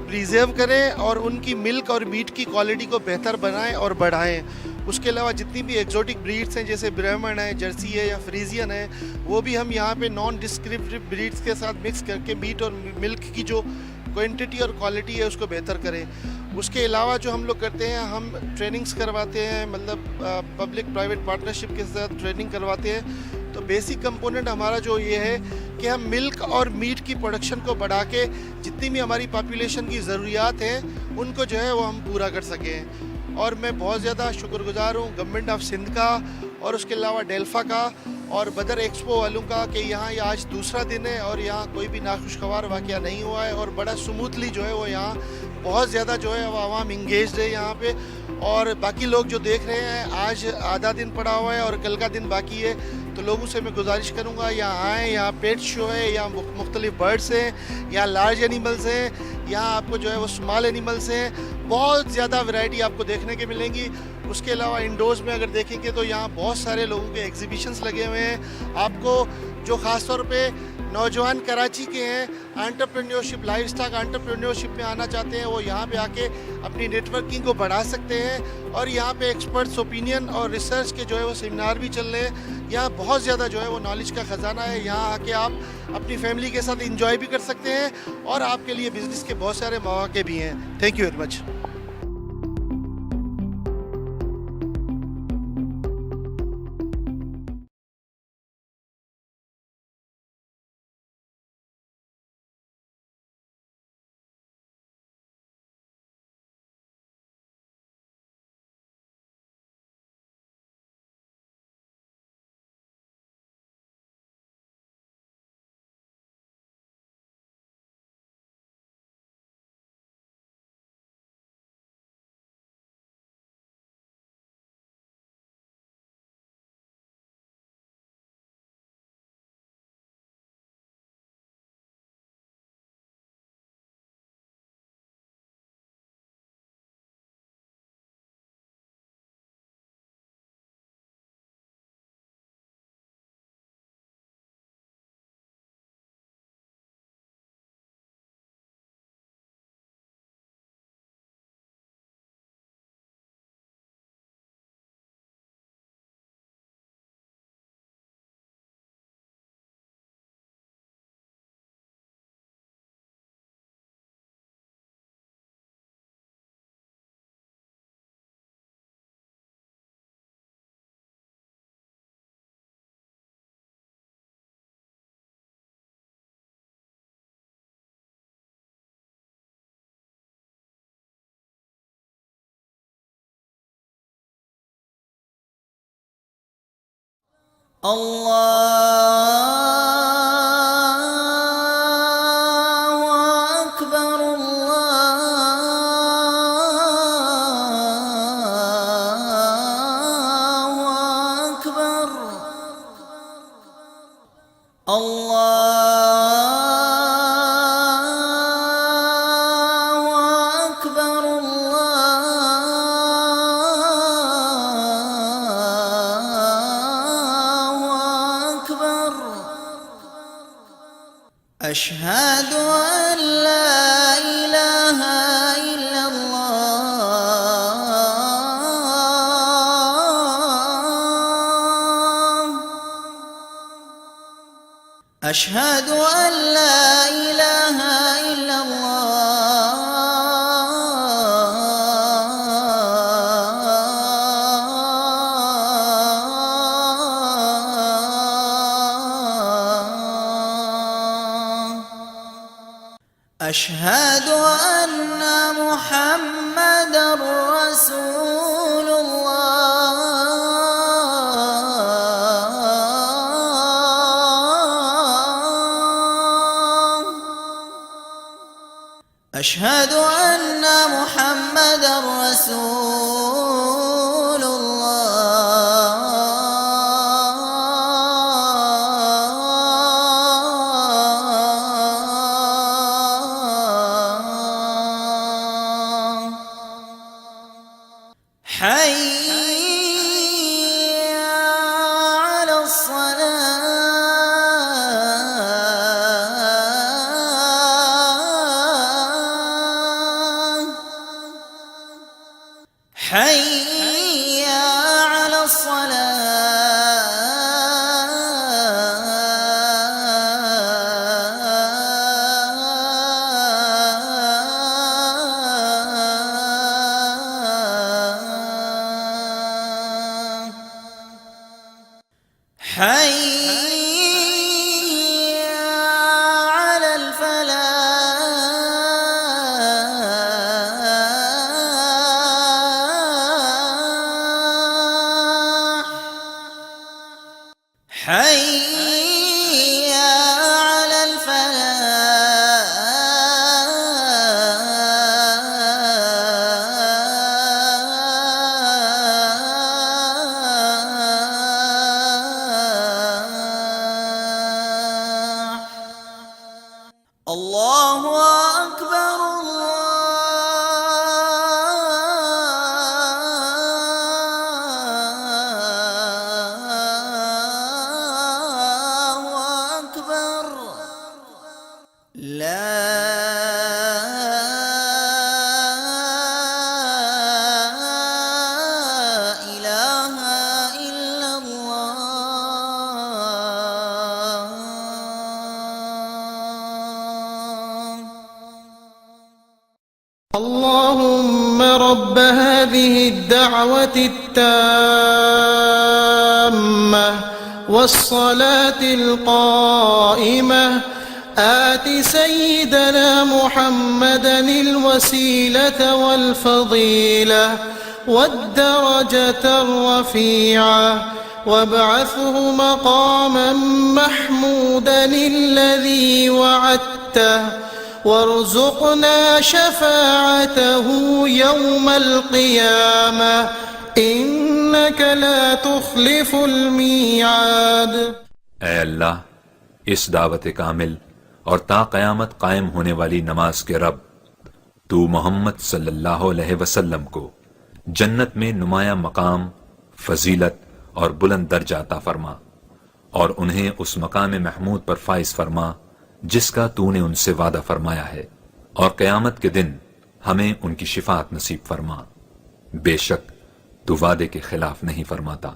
प्रिजर्व करें और उनकी मिल्क और मीट की क्वालिटी को बेहतर बनाएं और बढ़ाएं। उसके अलावा जितनी भी एक्जोटिक ब्रीड्स हैं जैसे ब्राह्मण है, जर्सी है या फ्रीजियन है, वो भी हम यहाँ पे नॉन डिस्क्रिप्टिव ब्रीड्स के साथ मिक्स करके मीट और मिल्क की जो क्वांटिटी और क्वालिटी है उसको बेहतर करें। उसके अलावा जो हम लोग करते हैं, हम ट्रेनिंग्स करवाते हैं, मतलब पब्लिक प्राइवेट पार्टनरशिप के साथ ट्रेनिंग करवाते हैं। तो बेसिक कंपोनेंट हमारा जो ये है कि हम मिल्क और मीट की प्रोडक्शन को बढ़ा के जितनी भी हमारी पॉपुलेशन की ज़रूरियात हैं उनको जो है वो हम पूरा कर सकें। और मैं बहुत ज़्यादा शुक्रगुजार हूँ गवर्नमेंट ऑफ सिंध का और उसके अलावा डेल्फा का और बदर एक्सपो वालों का कि यहाँ ये आज दूसरा दिन है और यहाँ कोई भी नाखुशगवार वाक़या नहीं हुआ है और बड़ा स्मूथली जो है वो यहाँ बहुत ज़्यादा जो है वो आवाम इंगेज्ड है यहाँ पे। और बाकी लोग जो देख रहे हैं, आज आधा दिन पड़ा हुआ है और कल का दिन बाकी है, तो लोगों से मैं गुजारिश करूँगा यहाँ आएँ। यहाँ पेट शो है, यहाँ मुख्तलिफ बर्ड्स हैं, यहाँ लार्ज एनिमल्स हैं, यहाँ आपको जो है वो स्मॉल एनिमल्स हैं, बहुत ज़्यादा वैरायटी आपको देखने के मिलेंगी। उसके अलावा इंडोर्स में अगर देखेंगे तो यहाँ बहुत सारे लोगों के एग्जीबिशंस लगे हुए हैं। आपको जो ख़ास तौर पे नौजवान कराची के हैं, एंटरप्रेन्योरशिप लाइफ स्टॉक एंटरप्रेन्योरशिप में आना चाहते हैं, वो यहाँ पे आके अपनी नेटवर्किंग को बढ़ा सकते हैं। और यहाँ पे एक्सपर्ट्स ओपिनियन और रिसर्च के जो है वो सेमिनार भी चल रहे हैं। यहाँ बहुत ज़्यादा जो है वो नॉलेज का ख़जाना है। यहाँ आके आप अपनी फैमिली के साथ इंजॉय भी कर सकते हैं और आपके लिए बिजनेस के बहुत सारे मौके भी हैं। Thank you very much. الله أكبر الله أكبر الله أكبر الله أشهد أن لا إله إلا الله أشهد أن لا إله إلا أشهد أن محمدًا رسول الله أشهد أن محمدًا رسول حي على الصلاة حي على الصلاة حي على الفلاح حي على الفلاح الله أكبر الله أكبر لا إله إلا الله اللهم رب هذه الدعوة التامة والصلاة القائمة آت سيدنا محمدا الوسيلة والفضيلة والدرجة الرفيعة وابعثه مقاما محمودا الذي وعدته وارزقنا شفاعته يوم القيامة إنك لا تخلف الميعاد ऐ अल्लाह इस दावत कामिल और ता क़यामत कायम होने वाली नमाज के रब तू मोहम्मद सल्लल्लाहु अलैहि वसल्लम को जन्नत में नुमाया मकाम फजीलत और बुलंद दर्जा अता फरमा और उन्हें उस मकाम महमूद पर फाइज फरमा जिसका तूने उनसे वादा फरमाया है और क़यामत के दिन हमें उनकी शिफात नसीब फरमा बेशक तू वादे के खिलाफ नहीं फरमाता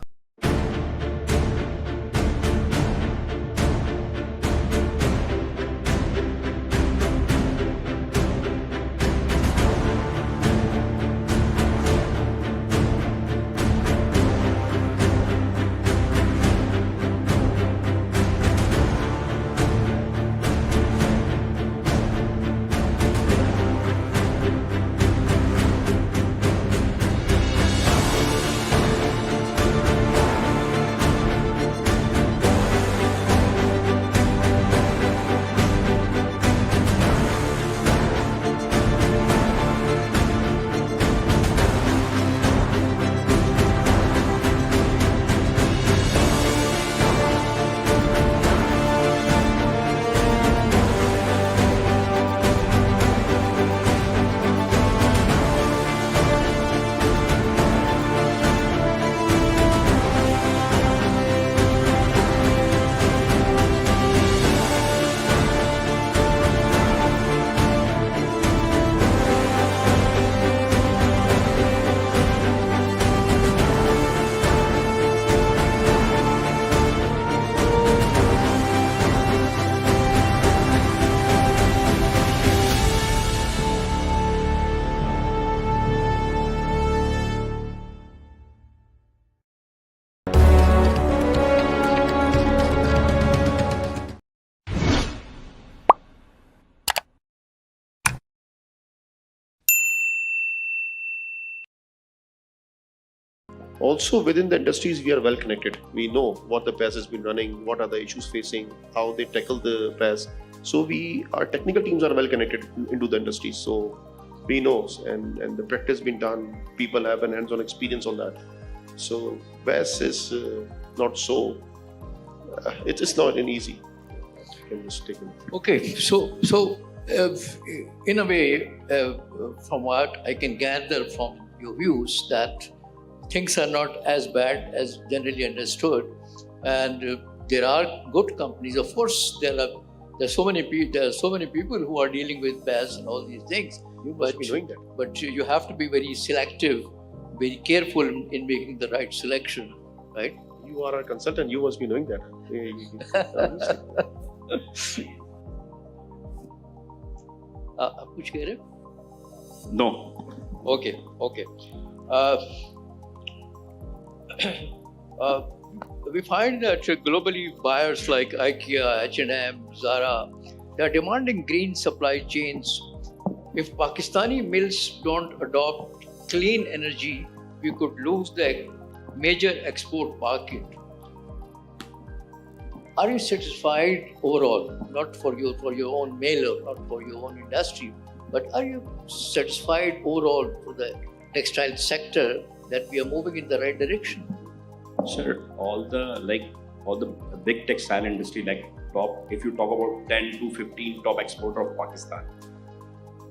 Also within the industries, we are well connected. We know what the PAS has been running, what are the issues facing, how they tackle the PAS. So our technical teams are well connected into the industry. So we know, and the practice been done. People have an hands-on experience on that. So PAS is not so. It's not an easy. Can just take it. Okay, so in a way, from what I can gather from your views, that things are not as bad as generally understood, and there are good companies. Of course, there are so many people who are dealing with PAS and all these things. You must be doing that. But you have to be very selective, very careful in making the right selection, right? You are a consultant. You must be knowing that. आप कुछ कह रहे? No. Okay. We find that globally buyers like IKEA, H&M, Zara, they are demanding green supply chains. If Pakistani mills don't adopt clean energy, we could lose the major export market. Are you satisfied overall, not for your own mill or not for your own industry, but are you satisfied overall for the textile sector that we are moving in the right direction? Sir, all the big textile industry, like top, if you talk about 10 to 15 top exporter of Pakistan,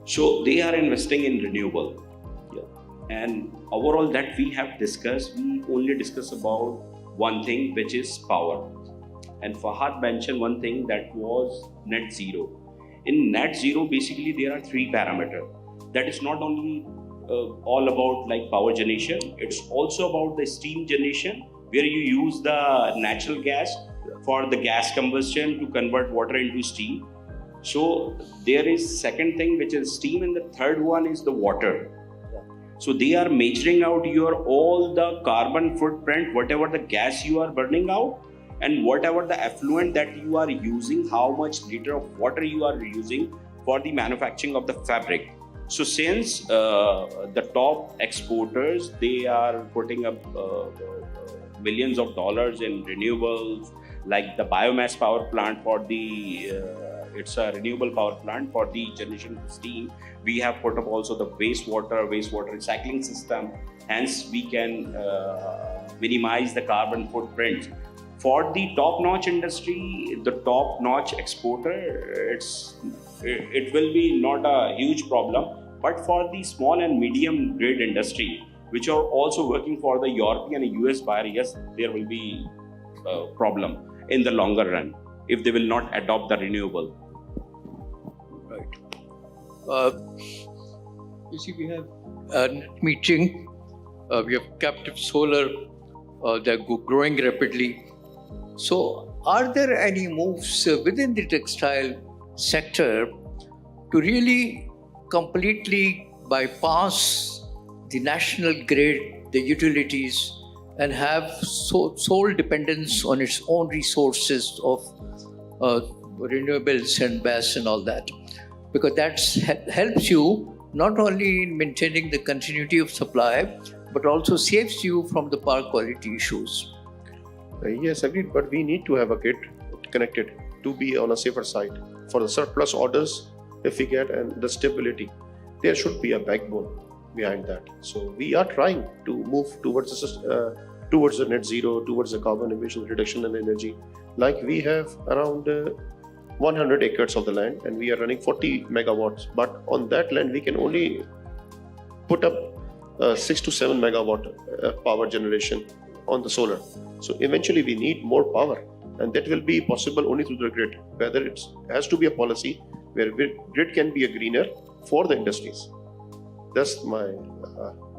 so they are investing in renewable. And overall that we have discussed, we only discuss about one thing, which is power. And Fahad mentioned one thing, that was net zero. In net zero, basically there are three parameters. That is not only all about like power generation, it's also about the steam generation, where you use the natural gas for the gas combustion to convert water into steam. So there is second thing, which is steam, and the third one is the water. So they are measuring out all the carbon footprint, whatever the gas you are burning out, and whatever the effluent that you are using, how much liter of water you are using for the manufacturing of the fabric. So since the top exporters, they are putting up millions of dollars in renewables, like the biomass power plant for the, it's a renewable power plant for the generation of steam. We have put up also the wastewater recycling system. Hence, we can minimize the carbon footprint. For the top-notch industry, the top-notch exporter, it will be not a huge problem. But for the small and medium grade industry, which are also working for the European and US buyer, yes, there will be a problem in the longer run if they will not adopt the renewable. Right. You see, we have a meeting, we have captive solar, they're growing rapidly. So are there any moves within the textile sector to really completely bypass the national grid, the utilities, and have sole dependence on its own resources of renewables and BAS and all that? Because that helps you not only in maintaining the continuity of supply, but also saves you from the power quality issues. Yes, agreed. But we need to have a grid connected to be on a safer side. For the surplus orders, if we get, and the stability, there should be a backbone behind that. So we are trying to move towards the net zero, towards the carbon emission reduction and energy. Like we have around 100 acres of the land, and we are running 40 megawatts. But on that land, we can only put up 6 to 7 megawatt power generation on the solar. So eventually we need more power, and that will be possible only through the grid. Whether it has to be a policy where grid can be a greener for the industries. That's my,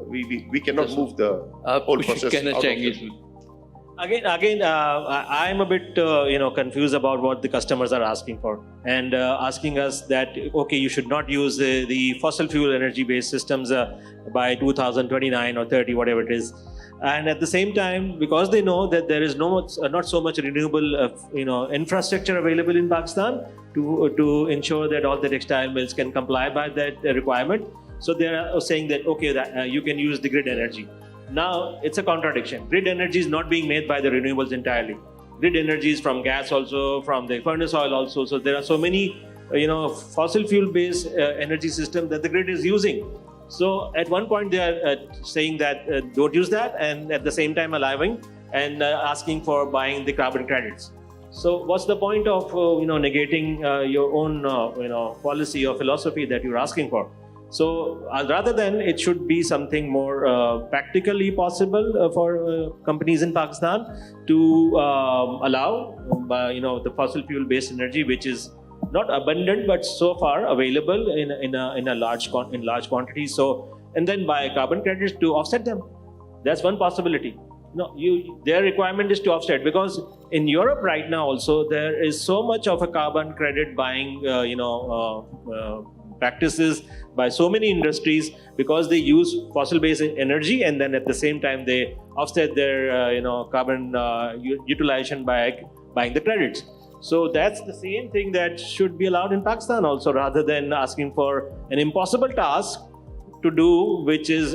we cannot move the whole process out of it. Again, I'm a bit confused about what the customers are asking for, and asking us that okay, you should not use the fossil fuel energy based systems by 2029 or 30, whatever it is. And at the same time, because they know that there is not so much renewable infrastructure available in Pakistan to ensure that all the textile mills can comply by that requirement. So they are saying that okay, you can use the grid energy. now it's a contradiction. Grid energy is not being made by the renewables entirely. Grid energy is from gas also, from the furnace oil also. So there are so many, fossil fuel-based energy systems that the grid is using. So at one point they are saying that don't use that, and at the same time allowing and asking for buying the carbon credits. So what's the point of negating your own policy or philosophy that you're asking for? So rather than it should be something more practically possible for companies in Pakistan to allow the fossil fuel based energy, which is not abundant but so far available in large quantities. So, and then buy carbon credits to offset them. That's one possibility. Their requirement is to offset, because in Europe right now also there is so much of a carbon credit buying practices by so many industries, because they use fossil-based energy and then at the same time they offset their carbon utilization by buying the credits. So that's the same thing that should be allowed in Pakistan also, rather than asking for an impossible task to do, which is,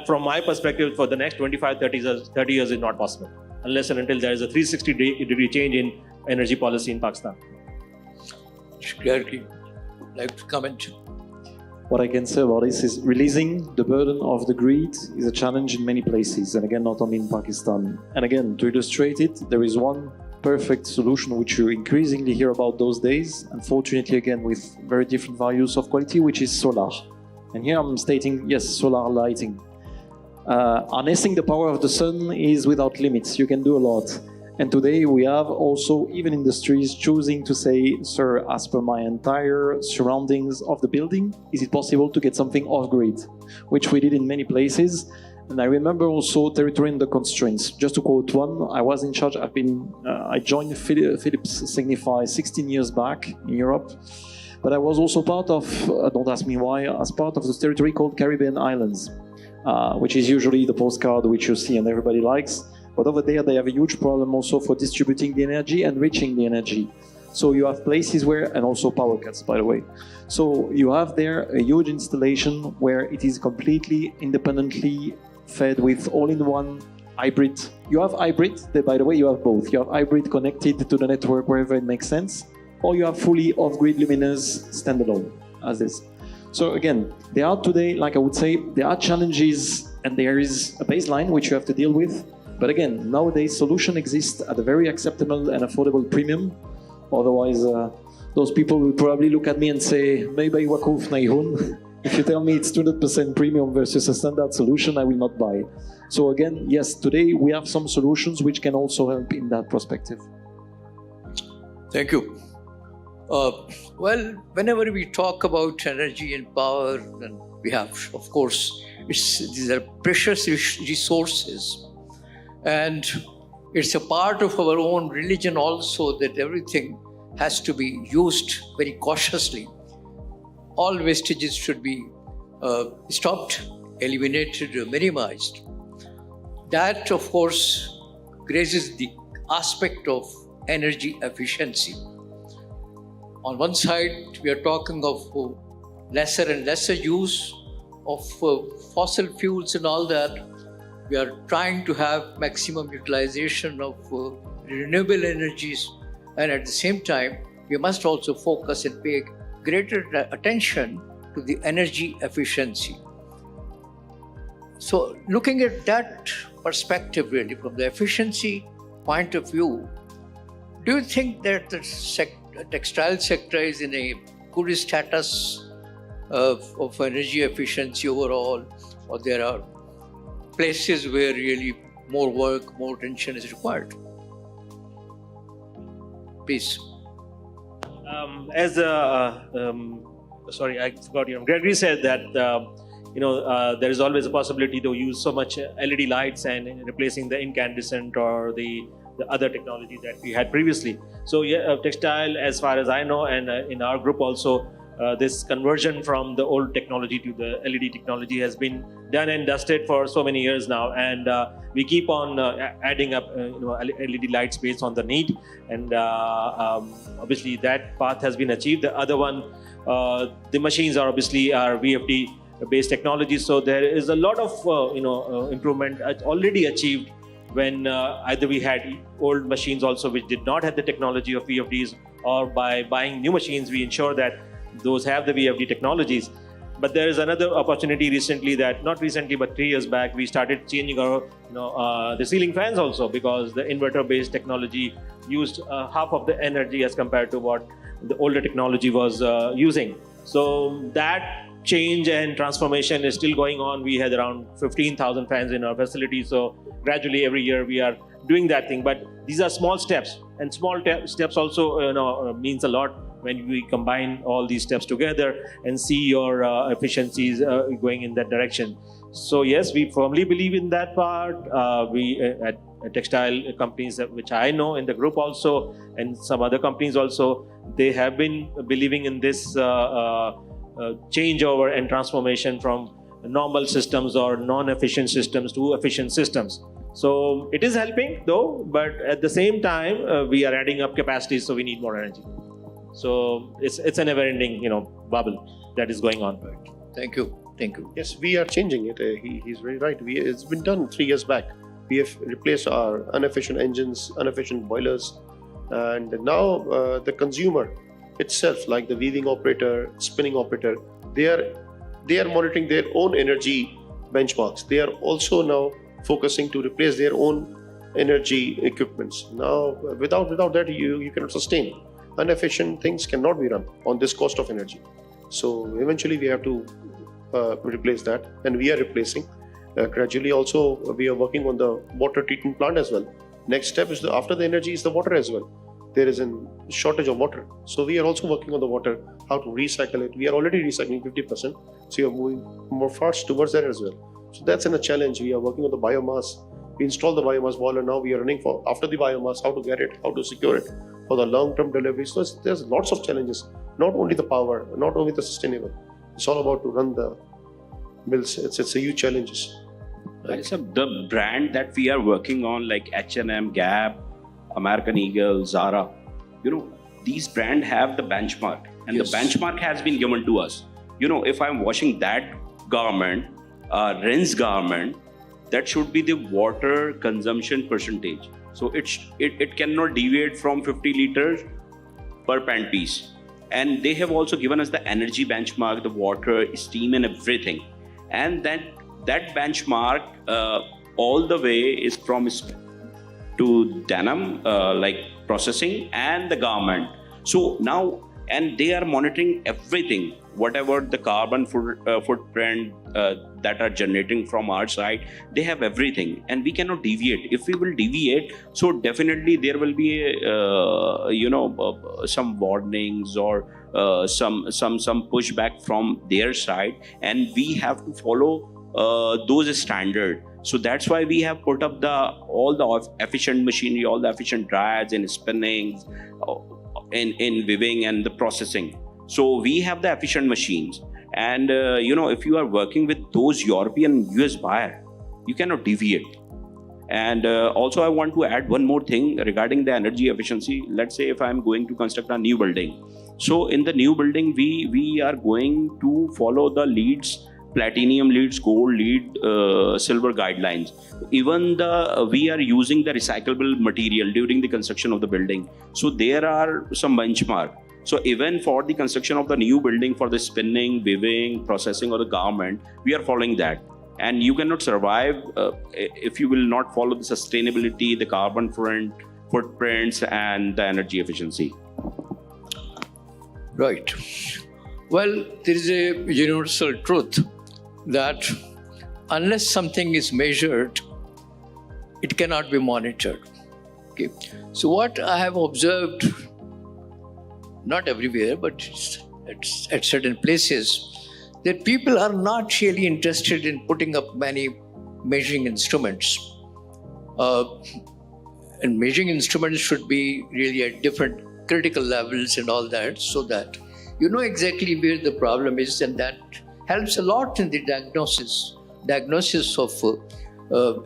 from my perspective, for the next 25, 30 years is not possible, unless and until there is a 360-degree change in energy policy in Pakistan. Clarity, like to comment? What I can say about this is releasing the burden of the grid is a challenge in many places, and again, not only in Pakistan. And again, to illustrate it, there is one perfect solution which you increasingly hear about those days, unfortunately again with very different values of quality, which is solar. And here I'm stating, yes, solar lighting. Harnessing the power of the sun is without limits. You can do a lot. And today we have also even industries choosing to say, sir, as per my entire surroundings of the building, is it possible to get something off-grid? Which we did in many places. And I remember also territory and the constraints. Just to quote one, I was in charge, I joined Philips Signify 16 years back in Europe. But I was also part of, don't ask me why, as part of this territory called Caribbean Islands, which is usually the postcard which you see and everybody likes. But over there, they have a huge problem also for distributing the energy and reaching the energy. So you have places where, and also power cuts, by the way. So you have there a huge installation where it is completely independently fed with all-in-one hybrid. You have hybrid, by the way, you have both. You have hybrid connected to the network wherever it makes sense, or you have fully off-grid luminous standalone, as is. So again, there are today, like I would say, there are challenges and there is a baseline which you have to deal with. But again, nowadays solution exists at a very acceptable and affordable premium. Otherwise, those people will probably look at me and say, maybe wakuf naihun. If you tell me it's 200% premium versus a standard solution, I will not buy. So again, yes, today we have some solutions which can also help in that perspective. Thank you. Well, whenever we talk about energy and power, then we have, of course, these are precious resources. And it's a part of our own religion also that everything has to be used very cautiously. All wastages should be stopped, eliminated, or minimized. That, of course, raises the aspect of energy efficiency. On one side, we are talking of lesser and lesser use of fossil fuels and all that. We are trying to have maximum utilization of renewable energies, and at the same time, we must also focus and pay greater attention to the energy efficiency. So looking at that perspective really, from the efficiency point of view, do you think that the textile sector is in a good status of energy efficiency overall, or there are places where really more work, more attention is required? Please. Sorry, I forgot your name. Gregory said that there is always a possibility to use so much LED lights and replacing the incandescent or the other technology that we had previously. So yeah, textile, as far as I know, and in our group also, this conversion from the old technology to the LED technology has been done and dusted for so many years now, and we keep on adding up LED lights based on the need, and obviously that path has been achieved. The other one, the machines are obviously VFD based technologies. So there is a lot of improvement already achieved when either we had old machines also which did not have the technology of VFDs, or by buying new machines we ensure that those have the VFD technologies. But there is another opportunity recently, that not recently but 3 years back, we started changing our the ceiling fans also, because the inverter based technology used half of the energy as compared to what the older technology was using. So that change and transformation is still going on. We had around 15,000 fans in our facility, so gradually every year we are doing that thing. But these are small steps, and small steps also means a lot when we combine all these steps together and see your efficiencies going in that direction. So yes, we firmly believe in that part. We at textile companies which I know in the group also, and some other companies also, they have been believing in this changeover and transformation from normal systems or non-efficient systems to efficient systems. So it is helping though, but at the same time we are adding up capacities, so we need more energy. So it's a never-ending bubble that is going on. Thank you. Yes, we are changing it. He's very right. It's been done 3 years back. We have replaced our inefficient engines, inefficient boilers, and now the consumer itself, like the weaving operator, spinning operator, they are monitoring their own energy benchmarks. They are also now focusing to replace their own energy equipments. Now, without that, you cannot sustain. Inefficient things cannot be run on this cost of energy. So eventually, we have to replace that, and we are replacing. Gradually, also we are working on the water treatment plant as well. Next step is after the energy is the water as well. There is a shortage of water, so we are also working on the water, how to recycle it. We are already recycling 50%, so we are moving more fast towards that as well. So that's a challenge. We are working on the biomass. We installed the biomass boiler. Now we are running for after the biomass, how to get it, how to secure it for the long-term delivery. So there's lots of challenges. Not only the power, not only the sustainable. It's all about to run the mills. It's a huge challenges. So the brand that we are working on, like H&M, Gap, American Eagle, Zara, these brands have the benchmark, and Yes. the benchmark has been given to us. If I'm washing that garment, rinse garment, that should be the water consumption percentage. So it cannot deviate from 50 liters per pant piece. And they have also given us the energy benchmark, the water, steam, and everything. And that benchmark all the way is from to denim, like processing, and the garment. So now, and they are monitoring everything, whatever the carbon footprint that are generating from our side. They have everything, and we cannot deviate. If we will deviate, so definitely there will be some warnings or some pushback from their side, and we have to follow those standards. So that's why we have put up all the efficient machinery, all the efficient dryers and spinnings, in weaving and the processing. So we have the efficient machines, and if you are working with those European US buyer, you cannot deviate. And also I want to add one more thing regarding the energy efficiency. Let's say if I'm going to construct a new building, so in the new building we are going to follow the LEEDs, platinum LEEDs, gold LEED, silver guidelines. Even we are using the recyclable material during the construction of the building. So there are some benchmark. So even for the construction of the new building, for the spinning, weaving, processing of the garment, we are following that. And you cannot survive if you will not follow the sustainability, the carbon footprints, and the energy efficiency. Right. Well, there is a universal truth that unless something is measured, it cannot be monitored. Okay. So what I have observed, not everywhere, but at certain places, that people are not really interested in putting up many measuring instruments. And measuring instruments should be really at different critical levels and all that, so that you know exactly where the problem is, and that helps a lot in the diagnosis of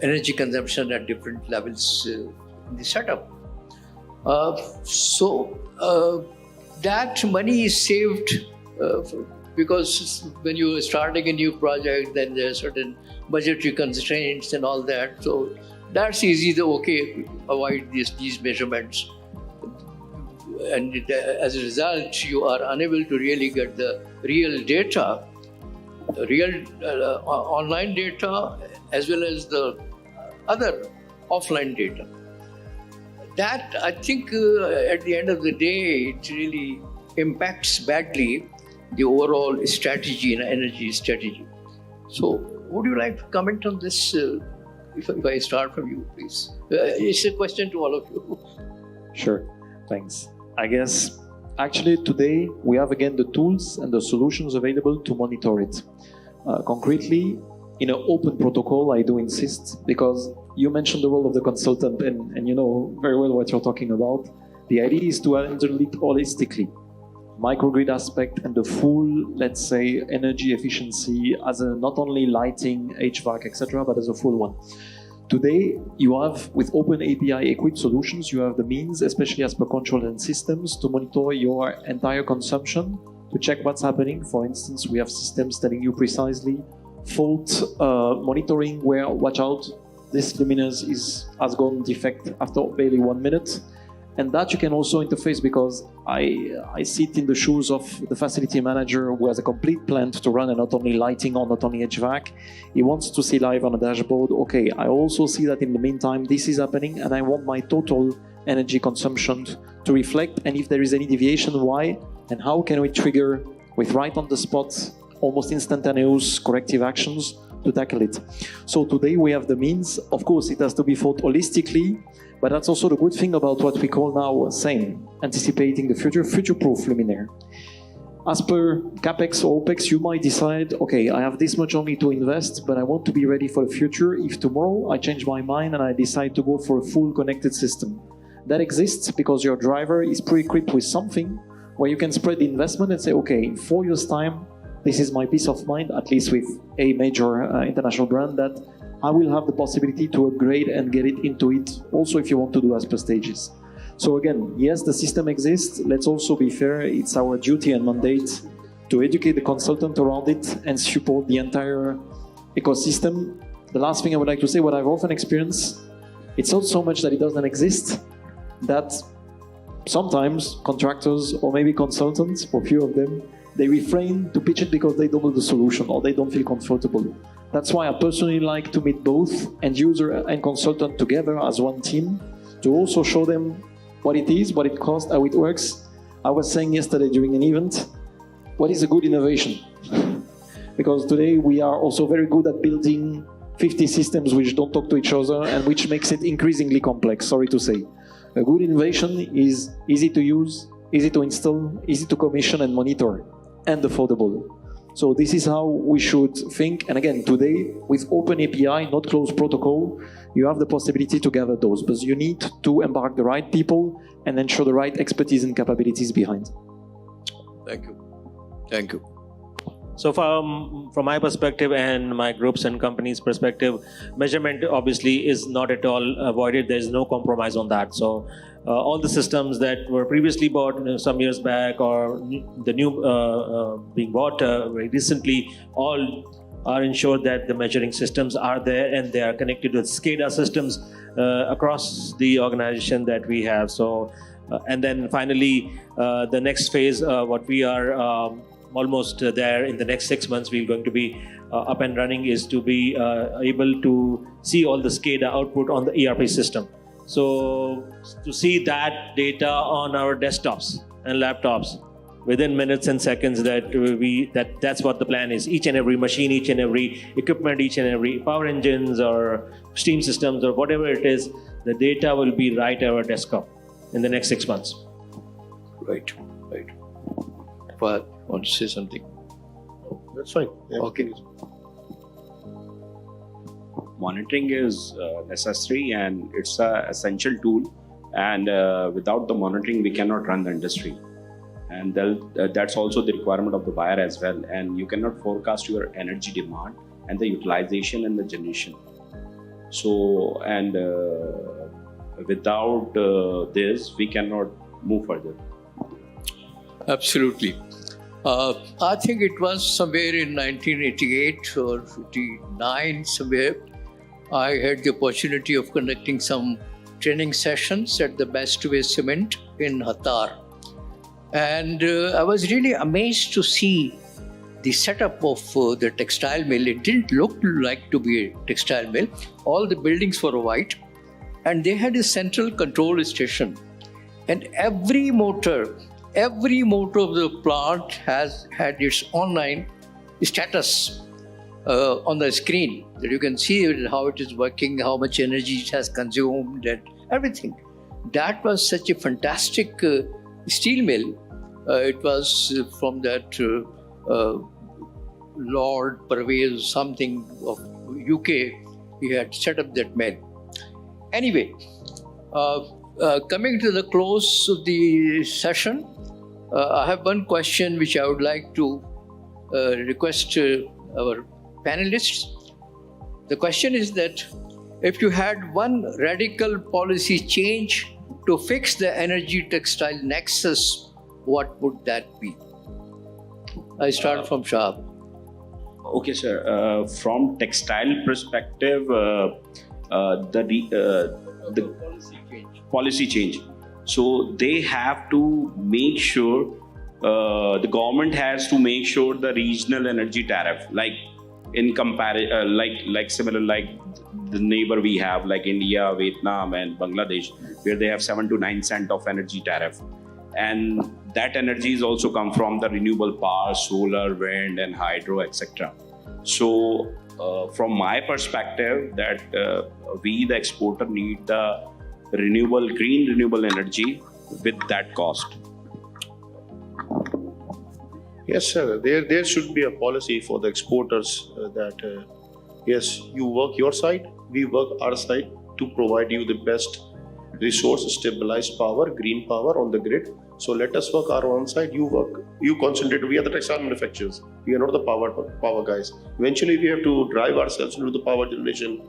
energy consumption at different levels in the setup. So that money is saved because when you are starting a new project, then there are certain budgetary constraints and all that. So that's easy to avoid these measurements. And as a result, you are unable to really get the real data, real online data, as well as the other offline data. That, I think, at the end of the day, it really impacts badly the overall strategy and energy strategy. So, would you like to comment on this? If I start from you, please. It's a question to all of you. Sure, thanks. I guess actually today we have again the tools and the solutions available to monitor it. Concretely, in an open protocol, I do insist, because you mentioned the role of the consultant and you know very well what you're talking about. The idea is to handle it holistically. Microgrid aspect and the full, let's say, energy efficiency as a not only lighting, HVAC, etc., but as a full one. Today, you have, with open API equipped solutions, you have the means, especially as per control and systems, to monitor your entire consumption, to check what's happening. For instance, we have systems telling you precisely fault monitoring, where, watch out, this luminous has gone defect after barely 1 minute. And that you can also interface, because I sit in the shoes of the facility manager who has a complete plant to run, and not only lighting or not only HVAC. He wants to see live on a dashboard, okay, I also see that in the meantime this is happening, and I want my total energy consumption to reflect, and if there is any deviation, why, and how can we trigger with right on the spot, almost instantaneous corrective actions to tackle it. So today we have the means. Of course, it has to be thought holistically, but that's also the good thing about what we call now SAME, anticipating the future, future-proof luminaire. As per CapEx or OpEx, you might decide, okay, I have this much only to invest, but I want to be ready for the future. If tomorrow I change my mind and I decide to go for a full connected system, that exists because your driver is pre-equipped with something where you can spread the investment and say, okay, in 4 years' time, this is my peace of mind, at least with a major international brand, that I will have the possibility to upgrade and get it into it, also if you want to do as per stages. So again, yes, the system exists. Let's also be fair. It's our duty and mandate to educate the consultant around it and support the entire ecosystem. The last thing I would like to say, what I've often experienced, it's not so much that it doesn't exist, that sometimes contractors or maybe consultants, for a few of them, they refrain to pitch it because they don't know the solution or they don't feel comfortable. That's why I personally like to meet both end user and consultant together as one team, to also show them what it is, what it costs, how it works. I was saying yesterday during an event, what is a good innovation? Because today we are also very good at building 50 systems which don't talk to each other and which makes it increasingly complex, sorry to say. A good innovation is easy to use, easy to install, easy to commission and monitor, and affordable. So this is how we should think. And again, today, with open API, not closed protocol, you have the possibility to gather those. But you need to embark the right people and ensure the right expertise and capabilities behind. Thank you. Thank you. So from my perspective and my group's and company's perspective, measurement obviously is not at all avoided. There is no compromise on that. So all the systems that were previously bought some years back, or the new being bought very recently, all are ensured that the measuring systems are there and they are connected with SCADA systems across the organization that we have. So and then finally the next phase, what we are almost there in the next 6 months, we're going to be up and running, is to be able to see all the SCADA output on the ERP system. So to see that data on our desktops and laptops within minutes and seconds, that's what the plan is. Each and every machine, each and every equipment, each and every power engines or steam systems or whatever it is, the data will be right at our desktop in the next 6 months. Right, right. But want to say something? That's fine. Yeah, okay. Please. Monitoring is necessary and it's an essential tool. And without the monitoring, we cannot run the industry. And that's also the requirement of the buyer as well. And you cannot forecast your energy demand and the utilization and the generation. So, and without this, we cannot move further. Absolutely. I think it was somewhere in 1988 or 89, somewhere. I had the opportunity of conducting some training sessions at the Best Way Cement in Hatar. And I was really amazed to see the setup of the textile mill. It didn't look like to be a textile mill. All the buildings were white, and they had a central control station. And every motor of the plant had its online status on the screen, that you can see how it is working, how much energy it has consumed, and everything. That was such a fantastic steel mill. It was from that Lord Pervez something of UK. He had set up that mill. Anyway, coming to the close of the session, I have one question which I would like to request our panelists. The question is that if you had one radical policy change to fix the energy textile nexus, what would that be? I start from Shahab. Okay, sir. From textile perspective, the policy change. So they have to make sure, the government has to make sure the regional energy tariff, like in comparison, like similar, like the neighbor we have, like India, Vietnam, and Bangladesh, where they have 7 to 9 cent of energy tariff, and that energy is also come from the renewable power, solar, wind, and hydro, etc. So, from my perspective, that we, the exporter, need the green renewable energy with that cost. Yes, sir. There should be a policy for the exporters that yes, you work your side, we work our side to provide you the best resource, stabilized power, green power on the grid. So let us work our own side. You concentrate. We are the textile manufacturers. We are not the power guys. Eventually, we have to drive ourselves into the power generation.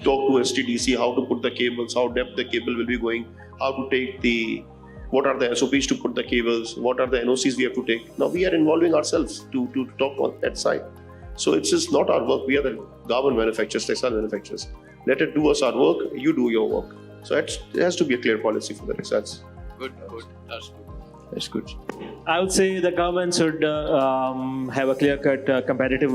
Talk to STDC how to put the cables, how depth the cable will be going, how to take what are the SOPs to put the cables, what are the NOCs we have to take. Now we are involving ourselves to talk on that side. So it's just not our work. We are the garment manufacturers, textile manufacturers. Let it do us our work. You do your work. So it has to be a clear policy for the textiles. Good. That's good. I would say the government should have a clear-cut competitive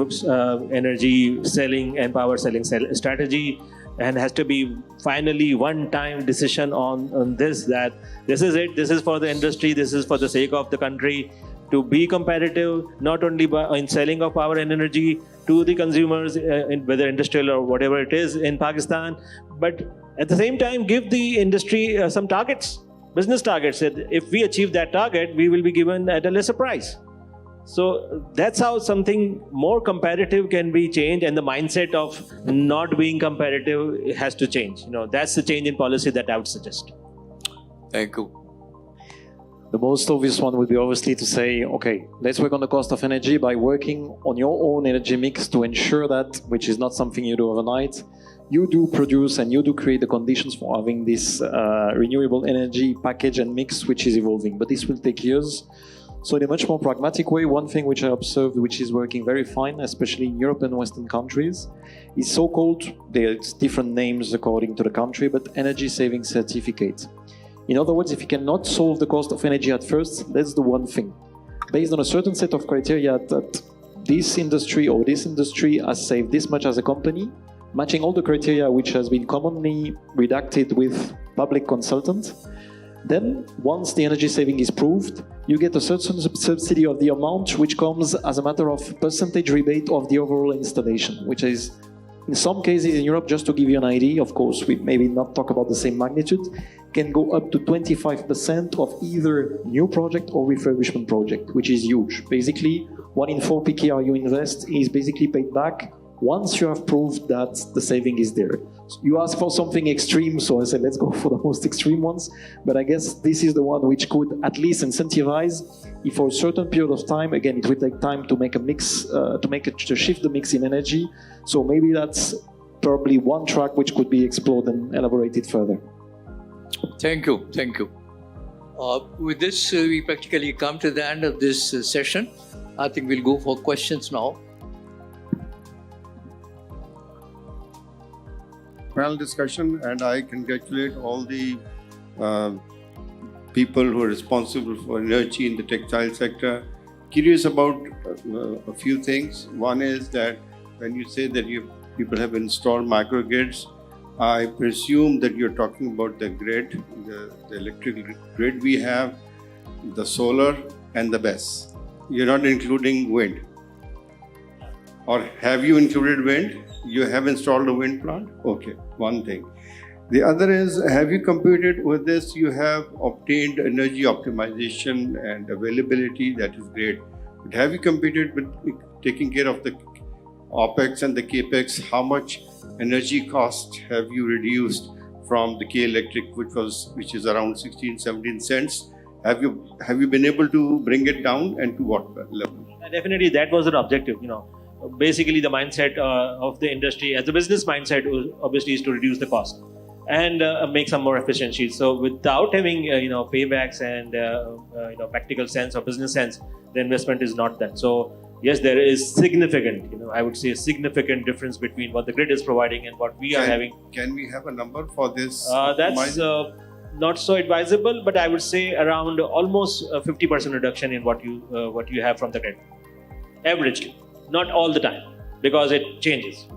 energy selling and power selling strategy, and has to be finally one-time decision on this, that this is it, this is for the industry, this is for the sake of the country, to be competitive, not only in selling of power and energy to the consumers, whether industrial or whatever it is in Pakistan, but at the same time give the industry some targets. Business targets. If we achieve that target, we will be given at a lesser price. So that's how something more competitive can be changed, and the mindset of not being competitive has to change. That's the change in policy that I would suggest. Thank you. The most obvious one would be obviously to say, okay, let's work on the cost of energy by working on your own energy mix to ensure that, which is not something you do overnight, you do produce and you do create the conditions for having this renewable energy package and mix which is evolving. But this will take years. So in a much more pragmatic way, one thing which I observed which is working very fine, especially in Europe and Western countries, is so-called, there's different names according to the country, but energy saving certificate. In other words, if you cannot solve the cost of energy at first, let's do one thing. Based on a certain set of criteria that this industry or this industry has saved this much as a company, matching all the criteria which has been commonly redacted with public consultant, then once the energy saving is proved, you get a certain subsidy of the amount which comes as a matter of percentage rebate of the overall installation, which is in some cases in Europe, just to give you an idea, of course, we maybe not talk about the same magnitude, can go up to 25% of either new project or refurbishment project, which is huge. Basically, 1 in 4 PKR you invest is basically paid back once you have proved that the saving is there. You ask for something extreme, so I said let's go for the most extreme ones, but I guess this is the one which could at least incentivize, if for a certain period of time, again it will take time to make a mix, to shift the mix in energy, so maybe that's probably one track which could be explored and elaborated further. Thank you. With this, we practically come to the end of this session. I think we'll go for questions now. Panel discussion, and I congratulate all the people who are responsible for energy in the textile sector. Curious about a few things. One is that when you say that people have installed microgrids, I presume that you're talking about the grid, the electrical grid we have, the solar and the BESS. You're not including wind. Or have you included wind? You have installed a wind plant? Okay, one thing. The other is, have you computed with this? You have obtained energy optimization and availability, that is great. But have you computed with taking care of the OPEX and the CAPEX? How much energy cost have you reduced from the K Electric, which is around 16-17 cents? Have you been able to bring it down, and to what level? Definitely, that was an objective. Basically, the mindset of the industry, as a business mindset, obviously is to reduce the cost and make some more efficiencies. So, without having paybacks and practical sense or business sense, the investment is not done. So, yes, there is significant. I would say a significant difference between what the grid is providing and what we are having. Can we have a number for this? That's not so advisable, but I would say around almost 50% reduction in what you have from the grid, averagely. Not all the time, because it changes.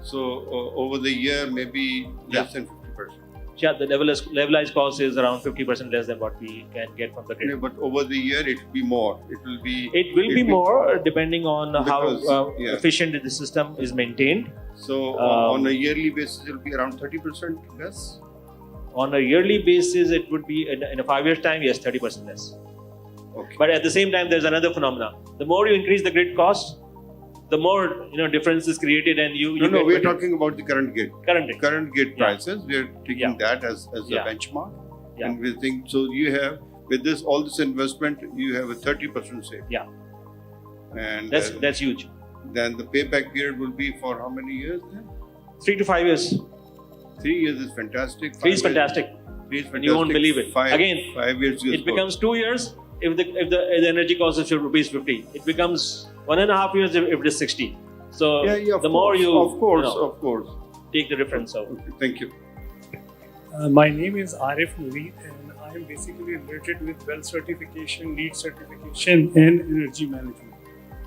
So over the year, maybe less than 50%. Yeah, the levelized cost is around 50% less than what we can get from the grid. Yeah, but over the year, it will be more. It will be more depending on how efficient the system is maintained. So on a yearly basis, it will be around 30% less? On a yearly basis, it would be in a 5 years' time, yes, 30% less. Okay. But at the same time, there's another phenomena. The more you increase the grid cost, the more difference is created, and No, we're talking about the current grid. Current grid prices. We're taking that as a benchmark, and we think so. You have with all this investment, you have a 30% save. Yeah, and that's huge. Then the payback period will be for how many years? Then 3 to 5 years. 3 years is fantastic. 3 is fantastic. 3 is fantastic. You won't believe it. 5 years. It becomes 2 years if the energy cost is rupees 50. It becomes 1.5 years if it is 60. So the more you of course take the difference. So thank you. My name is Arif Nuri, and I am basically related with well certification, LEED certification, and energy management.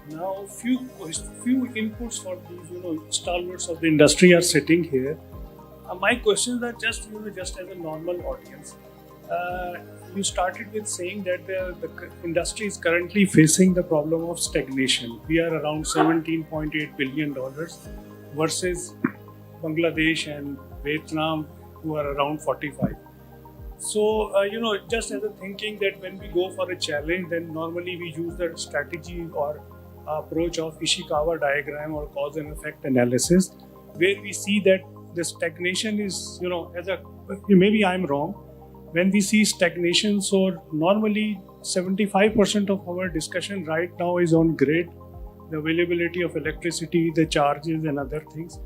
Now, few inputs for these stalwarts of the industry are sitting here. My questions are just as a normal audience. You started with saying that the industry is currently facing the problem of stagnation. We are around $17.8 billion versus Bangladesh and Vietnam, who are around 45. So, just as a thinking that when we go for a challenge, then normally we use the strategy or approach of Ishikawa diagram or cause and effect analysis, where we see that the stagnation is, maybe I'm wrong. When we see stagnation, so normally 75% of our discussion right now is on grid, the availability of electricity, the charges and other things.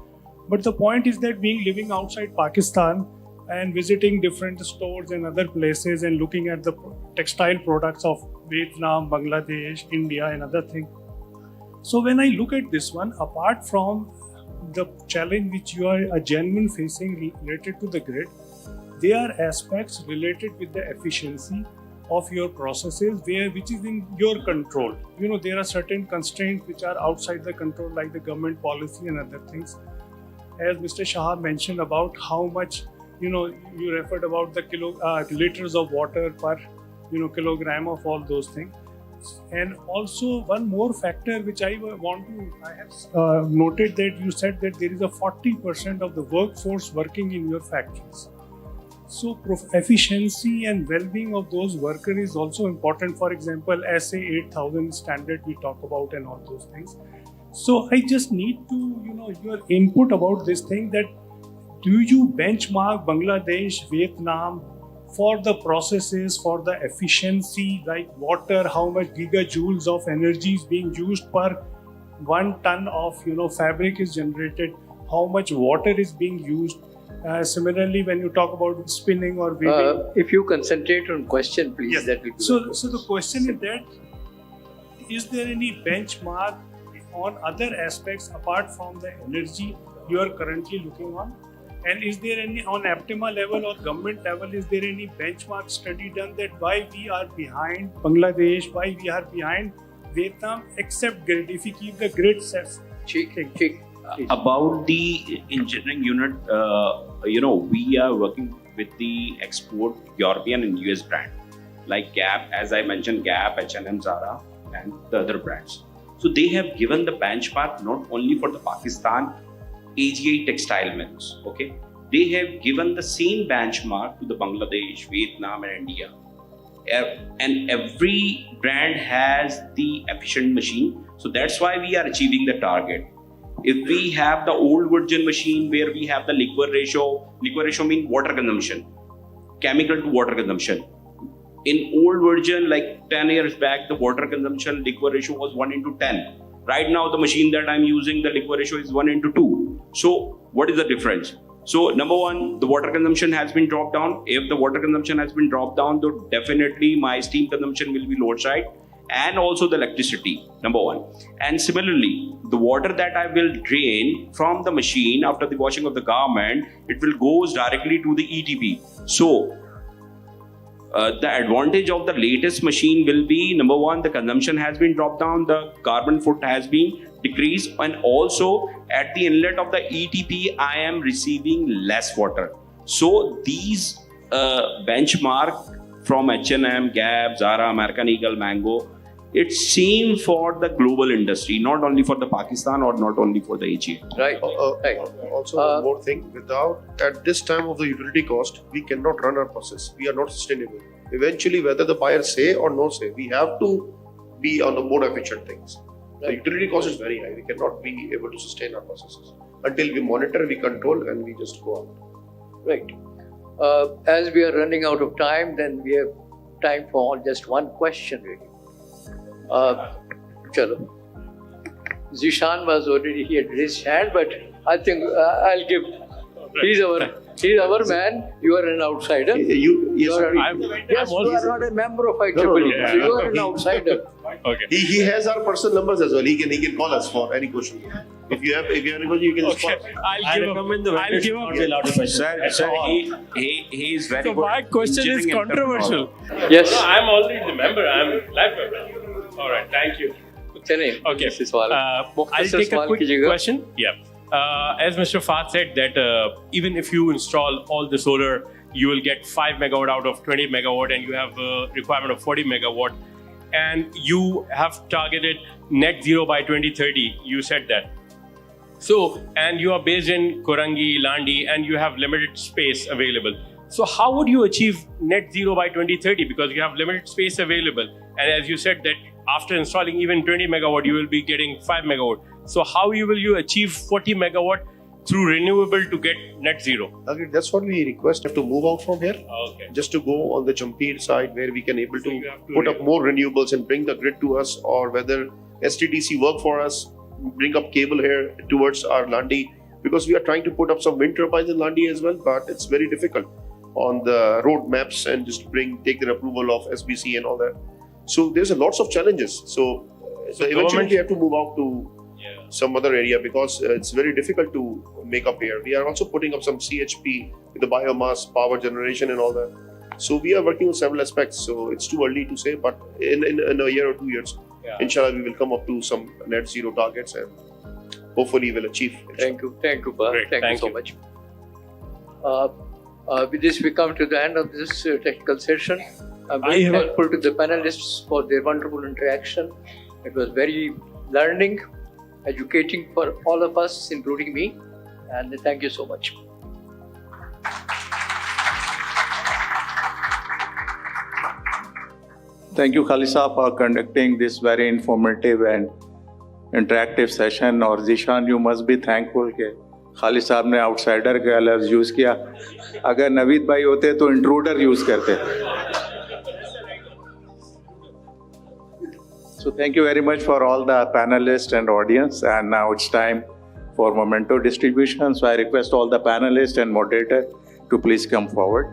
But the point is that living outside Pakistan and visiting different stores and other places and looking at the textile products of Vietnam, Bangladesh, India and other things. So when I look at this one, apart from the challenge which you are a genuine facing related to the grid, there are aspects related with the efficiency of your processes which is in your control. There are certain constraints which are outside the control, like the government policy and other things. As Mr. Shah mentioned about how much, you referred about the liters of water per kilogram of all those things. And also one more factor which I have noted, that you said that there is a 40% of the workforce working in your factories. So efficiency and well-being of those workers is also important. For example, SA 8000 standard we talk about and all those things. So I just need to, your input about this thing, that do you benchmark Bangladesh, Vietnam for the processes, for the efficiency, like water, how much gigajoules of energy is being used per 1 ton of, fabric is generated, how much water is being used. Similarly, when you talk about spinning or weaving. If you concentrate on question, please, that will be so the question is that is there any benchmark on other aspects apart from the energy you are currently looking on? And is there any, on APTEMA level or government level, is there any benchmark study done that why we are behind Bangladesh, why we are behind Vietnam, except grid? If you keep the grid sets. About the engineering unit, we are working with the export European and US brand like Gap, as I mentioned, Gap, H&M, Zara, and the other brands. So they have given the benchmark not only for the Pakistan AGI textile mills. Okay, they have given the same benchmark to the Bangladesh, Vietnam, and India. And every brand has the efficient machine. So that's why we are achieving the target. If we have the old virgin machine where we have the liquid ratio means water consumption, chemical to water consumption. In old version, like 10 years back, the water consumption liquid ratio was 1:10. Right now, the machine that I'm using, the liquid ratio is 1:2. So what is the difference? So number one, the water consumption has been dropped down. If the water consumption has been dropped down, then definitely my steam consumption will be lower side, and also the electricity, number one. And similarly, the water that I will drain from the machine after the washing of the garment, it will goes directly to the ETP. So the advantage of the latest machine will be, number one, the consumption has been dropped down, the carbon foot has been decreased, and also at the inlet of the ETP, I am receiving less water. So these benchmark from H&M, Gap, Zara, American Eagle, Mango, it's same for the global industry, not only for the Pakistan or not only for the AGI. Right. Also, one more thing, at this time of the utility cost, we cannot run our process. We are not sustainable. Eventually, whether the buyer say or no say, we have to be on the more efficient things. The utility cost is very high. We cannot be able to sustain our processes. Until we monitor, we control, and we just go out. Right. As we are running out of time, then we have time for just one question really. Chalo. Zishan was already here, raised his hand, but I think I'll give. He's our man. You are an outsider. Yes, sir. You are not a member of IEEE, so you are an outsider. Okay. He has our personal numbers as well. He can call us for any question. If you have any question, you can just call. I'll give up. Sir, he is very So good. my question is controversial. Yes. No, I'm already the member. I'm life member. All right. Thank you. Okay. I'll take a quick question. Yeah. As Mr. Fahd said that even if you install all the solar, you will get 5 megawatt out of 20 megawatt, and you have a requirement of 40 megawatt, and you have targeted net zero by 2030. You said that. So, and you are based in Korangi, Landi, and you have limited space available. So how would you achieve net zero by 2030? Because you have limited space available. And as you said that after installing even 20 megawatt, you will be getting 5 megawatt. So how will you achieve 40 megawatt through renewable to get net zero? Okay, that's what we request to move out from here. Okay. Just to go on the Jampir side where we can able to put up more renewables and bring the grid to us, or whether STDC work for us, bring up cable here towards our Landi, because we are trying to put up some wind turbines in Landi as well, but it's very difficult on the road maps and just take their approval of SBC and all that. So there's a lots of challenges. So eventually we have to move out to some other area because it's very difficult to make up here. We are also putting up some CHP with the biomass power generation and all that. So we are working on several aspects. So it's too early to say, but in a year or 2 years, inshallah, we will come up to some net zero targets and hopefully we'll achieve. Thank you, Ba. Great. Thank you so you. much. With this, we come to the end of this technical session. I'm very thankful to the panelists for their wonderful interaction. It was very learning, educating for all of us, including me. And thank you so much. Thank you, Khalisa, for conducting this very informative and interactive session. और Zeeshan, you must be thankful कि खालिद साहब ने outsider का लफ्ज़ use किया. अगर नवीद भाई होते तो इंट्रूडर यूज़ करते. So thank you very much for all the panelists and audience. And now it's time for memento distribution. So I request all the panelists and moderator to please come forward.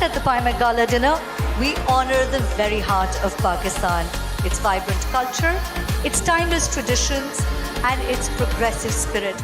at the Pi Met Gala dinner, we honor the very heart of Pakistan, its vibrant culture, its timeless traditions, and its progressive spirit.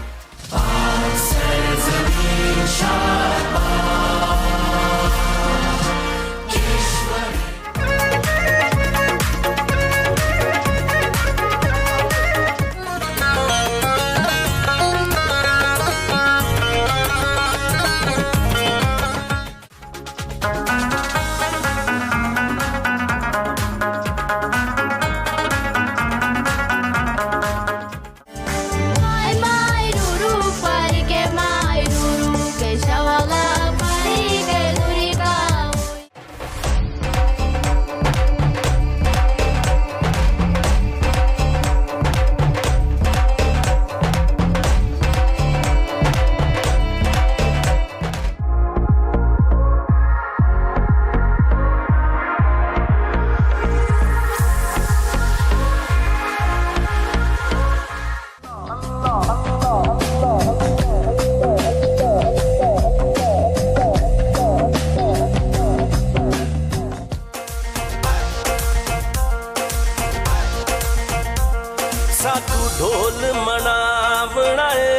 साकू ढोल मनावना है,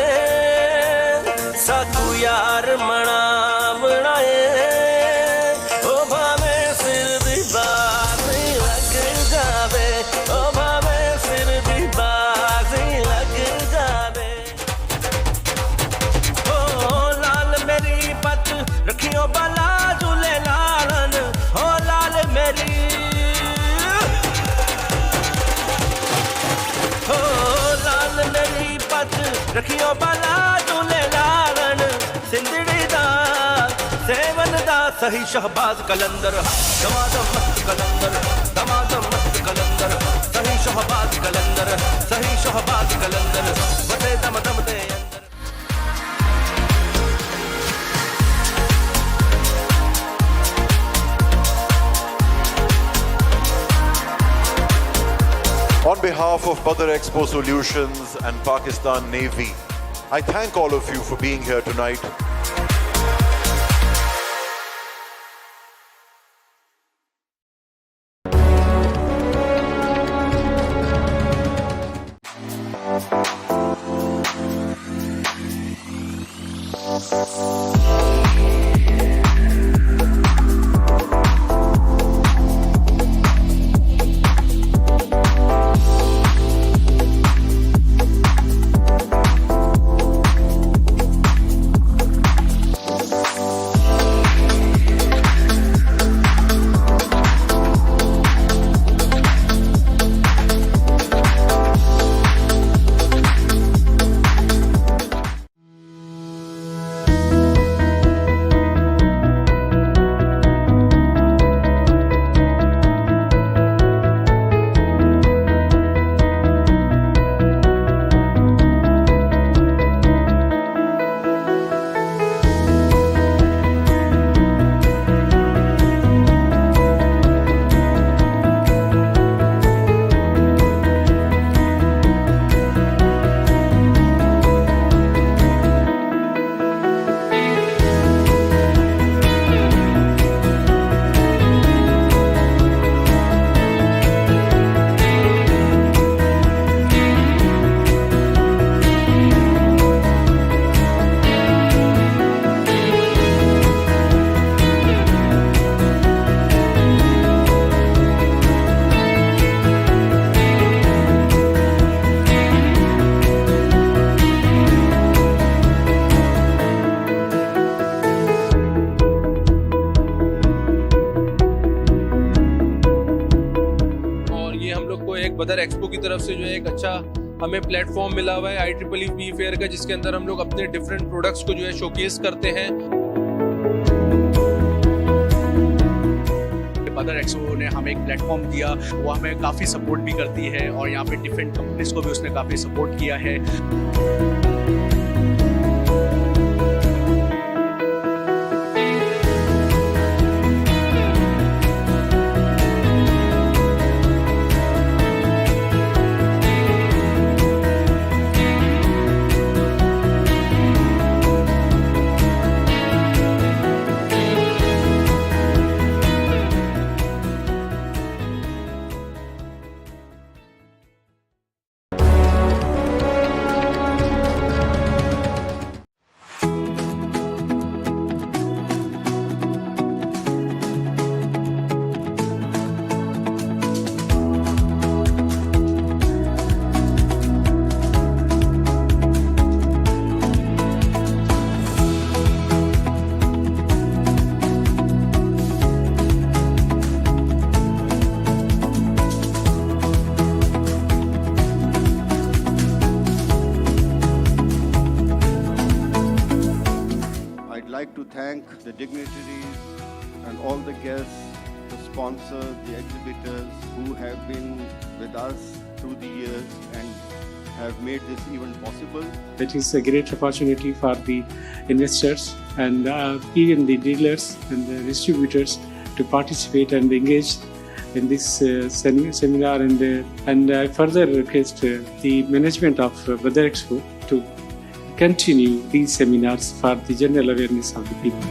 साकू यार मनावना है, ओ भावे सिर दी बाजी लग जावे, ओ भावे सिर दी बाजी लग जावे। ओ लाल मेरी पत रखियो बाला झूले लालन, ओ लाल मेरी रखियो बाला झूले लालन, सिंधड़ी दा सेवन दा सही शहबाज कलंदर, दमादम मस्त कलंदर, दमादम मस्त कलंदर, सही शहबाज कलंदर, सही शहबाज कलंदर, बटे दम दम दे अंदर। On behalf of Badar Expo Solutions and Pakistan Navy, I thank all of you for being here tonight. बदर एक्सपो की तरफ से जो है एक अच्छा हमें प्लेटफॉर्म मिला हुआ है IEEE फेयर का, जिसके अंदर हम लोग अपने डिफरेंट प्रोडक्ट्स को जो है शोकेस करते हैं। बदर एक्सपो ने हमें एक प्लेटफॉर्म दिया, वो हमें काफ़ी सपोर्ट भी करती है और यहाँ पे डिफरेंट कंपनीज को भी उसने काफ़ी सपोर्ट किया है। thank the dignitaries and all the guests, the sponsors, the exhibitors who have been with us through the years and have made this event possible. It is a great opportunity for the investors and even the dealers and the distributors to participate and engage in this seminar, and I further request the management of Badar Expo to continue these seminars for the general awareness of the people.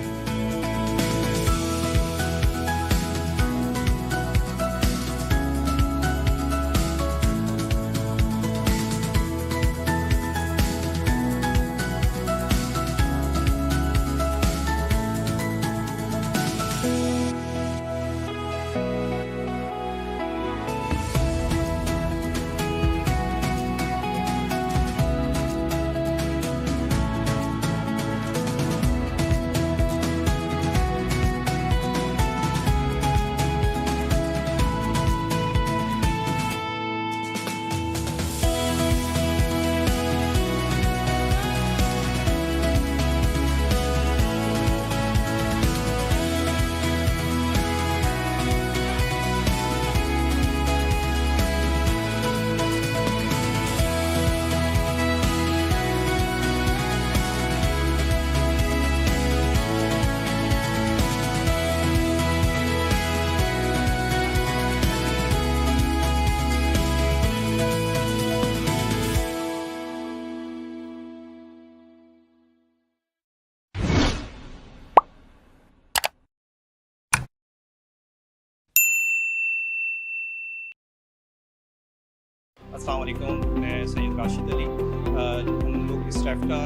अस्सलाम वालेकुम, मैं सैयद राशिद अली। हम लोग इस ट्रैफ्टा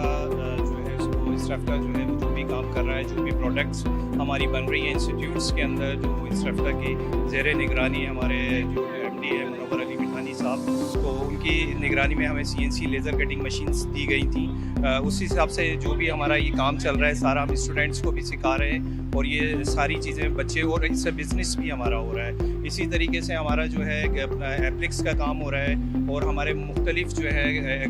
जो है उसको इस ट्रैफ्टा जो है जो भी काम कर रहा है, जो भी प्रोडक्ट्स हमारी बन रही हैं इंस्टीट्यूट्स के अंदर, जो इस ट्रैफ्टा की ज़ेर निगरानी है हमारे जो MD है मुनव्वर अली मिठानी साहब, तो उनकी निगरानी में हमें CNC लेज़र कटिंग मशीन्स दी गई थी। उस हिसाब से जो भी हमारा ये काम चल रहा है सारा हम स्टूडेंट्स को भी सिखा रहे हैं और ये सारी चीज़ें बच्चे, और इससे बिज़नेस भी हमारा हो रहा है। इसी तरीके से हमारा जो है अपना एप्लिक्स का काम हो रहा है और हमारे मुख्तलिफ जो है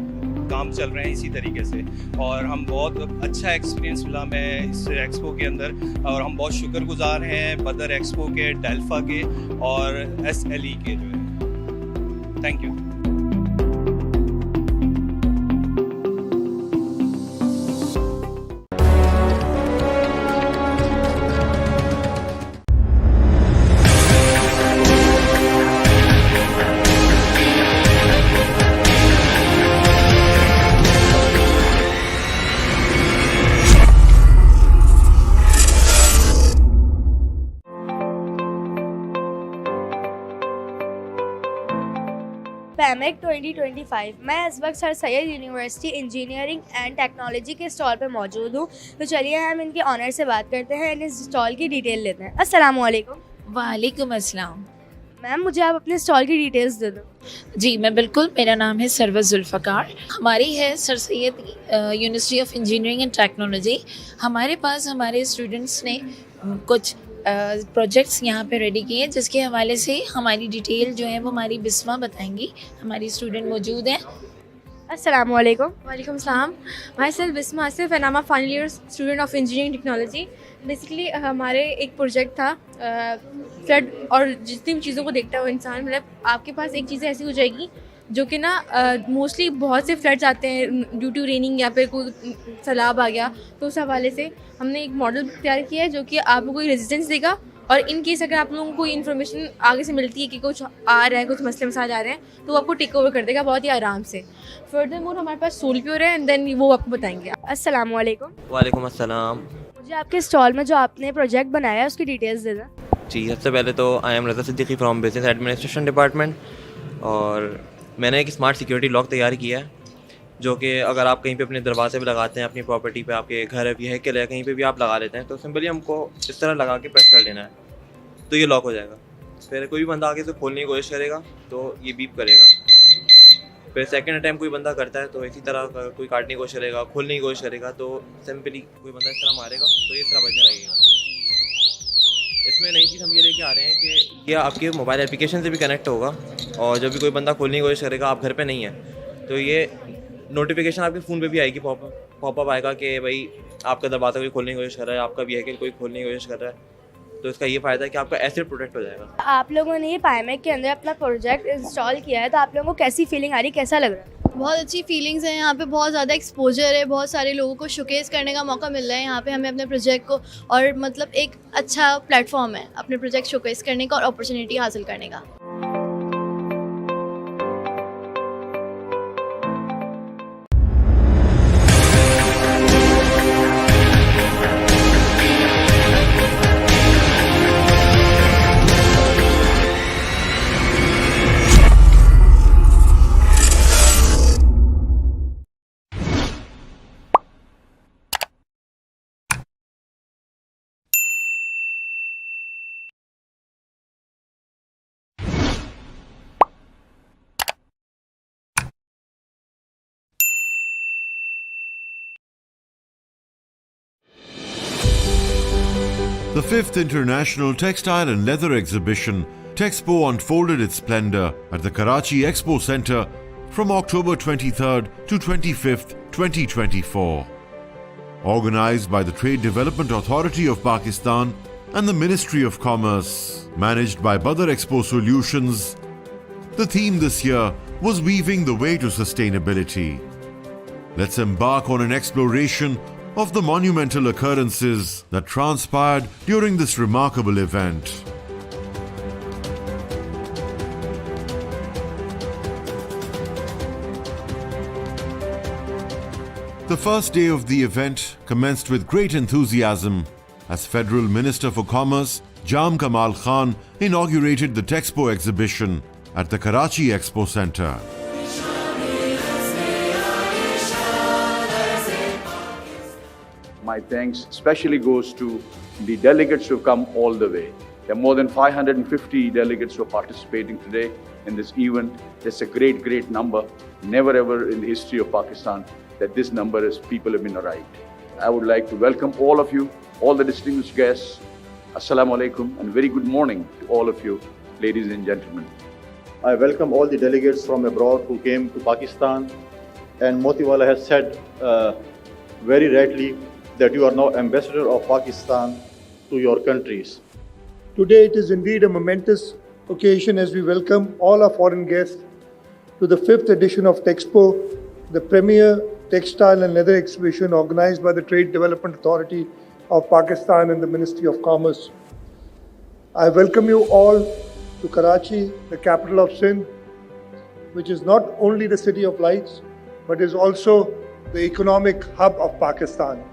काम चल रहे हैं इसी तरीके से, और हम बहुत अच्छा एक्सपीरियंस मिला हमें इस एक्सपो के अंदर, और हम बहुत शुक्रगुजार हैं बदर एक्सपो के, डेल्फा के और SLE के जो है। Thank you. पैमेक 2025। मैं इस वक्त sir Syed University engineering and technology के स्टॉल पर मौजूद हूँ। तो चलिए हम इनके ऑनर से बात करते हैं, इस स्टॉल की डिटेल लेते हैं। अस्सलाम वालेकुम। वालेकुम अस्सलाम। मैम मुझे आप अपने स्टॉल की डिटेल्स दे दो। जी मैं बिल्कुल, मेरा नाम है सरवत जुल्फ़कार। हमारी है sir Syed university of engineering and technology. हमारे पास हमारे स्टूडेंट्स ने कुछ प्रोजेक्ट्स यहाँ पे रेडी किए हैं, जिसके हवाले से हमारी डिटेल जो है वो हमारी बिस्मा बताएंगी। हमारी स्टूडेंट मौजूद हैं। अस्सलाम वालेकुम। वालेकुम सलाम। Myself Bisma Asif and I am a final year student of engineering technology. Basically हमारे एक प्रोजेक्ट था फ्लड और जितनी भी चीज़ों को देखता है वो इंसान, मतलब आपके पास एक चीज़ें ऐसी हो जाएगी जो कि ना मोस्टली बहुत से फ्लड्स आते हैं ड्यू टू रेनिंग या फिर कोई सैलाब आ गया, तो उस हवाले से हमने एक मॉडल तैयार किया है जो कि आपको कोई रेजिस्टेंस देगा, और इन केस अगर आप लोगों को कोई इन्फॉर्मेशन आगे से मिलती है कि कुछ आ रहा है, कुछ मसले मसाइल आ रहे हैं, तो वो आपको टेक ओवर कर देगा बहुत ही आराम से। फर्दर मोर हमारे पास सोल प्योर है एंड देन वो आपको बताएंगे। अस्सलाम वालेकुम। वालेकुम अस्सलाम। मुझे आपके स्टॉल में जो आपने प्रोजेक्ट बनाया है उसकी डिटेल्स दे दें। जी सबसे पहले तो I M Raza Siddiqui from business administration department, और मैंने एक स्मार्ट सिक्योरिटी लॉक तैयार किया है जो कि अगर आप कहीं पे अपने दरवाजे पे लगाते हैं, अपनी प्रॉपर्टी पे, आपके घर व्हीकल है, कहीं पे भी आप लगा लेते हैं, तो सिंपली हमको इस तरह लगा के प्रेस कर लेना है तो ये लॉक हो जाएगा। फिर कोई भी बंदा आगे से खोलने की कोशिश करेगा तो ये बीप करेगा। फिर सेकंड टाइम कोई बंदा करता है तो इसी तरह कोई काटने की कोशिश करेगा, खोलने की कोशिश करेगा, तो सिंपली कोई बंदा इस तरह मारेगा तो ये इस तरह बचने लगेगा। इसमें नई चीज़ हम ये लेके आ रहे हैं कि ये आपके मोबाइल एप्लीकेशन से भी कनेक्ट होगा, और जब भी कोई बंदा खोलने की कोशिश करेगा, आप घर पे नहीं है, तो ये नोटिफिकेशन आपके फ़ोन पे भी आएगी पॉपअप, पॉपअप आएगा कि भाई आपका दरवाज़ा कोई खोलने की कोशिश कर रहा है, आपका व्हीकल कोई खोलने की कोशिश कर रहा है, तो इसका ये फ़ायदा है कि आपका एसेट प्रोटेक्ट हो जाएगा। आप लोगों ने ये पायमेक के अंदर अपना प्रोजेक्ट इंस्टॉल किया है, तो आप लोगों को कैसी फीलिंग आ रही, कैसा लग रहा है? बहुत अच्छी फीलिंग्स हैं यहाँ पे, बहुत ज़्यादा एक्सपोजर है, बहुत सारे लोगों को शोकेस करने का मौका मिल रहा है यहाँ पे हमें अपने प्रोजेक्ट को, और मतलब एक अच्छा प्लेटफॉर्म है अपने प्रोजेक्ट शोकेस करने का और अपॉर्चुनिटी हासिल करने का। The 5th International Textile and Leather Exhibition, Texpo, unfolded its splendor at the Karachi Expo Centre from October 23rd to 25th, 2024. Organised by the Trade Development Authority of Pakistan and the Ministry of Commerce, managed by Badar Expo Solutions, the theme this year was Weaving the Way to Sustainability. Let's embark on an exploration of the monumental occurrences that transpired during this remarkable event. The first day of the event commenced with great enthusiasm as Federal Minister for Commerce Jam Kamal Khan inaugurated the Texpo exhibition at the Karachi Expo Centre. My thanks especially goes to the delegates who have come all the way. There are more than 550 delegates who are participating today in this event. It's a great number. Never ever in the history of Pakistan that this number is people have been arrived. I would like to welcome all of you, all the distinguished guests. Assalamu alaikum and very good morning to all of you, ladies and gentlemen. I welcome all the delegates from abroad who came to Pakistan, and Motiwala has said very rightly that you are now ambassador of Pakistan to your countries. Today it is indeed a momentous occasion as we welcome all our foreign guests to the 5th edition of Texpo, the premier textile and leather exhibition organized by the Trade Development Authority of Pakistan and the Ministry of Commerce. I welcome you all to Karachi, the capital of Sindh, which is not only the city of lights, but is also the economic hub of Pakistan.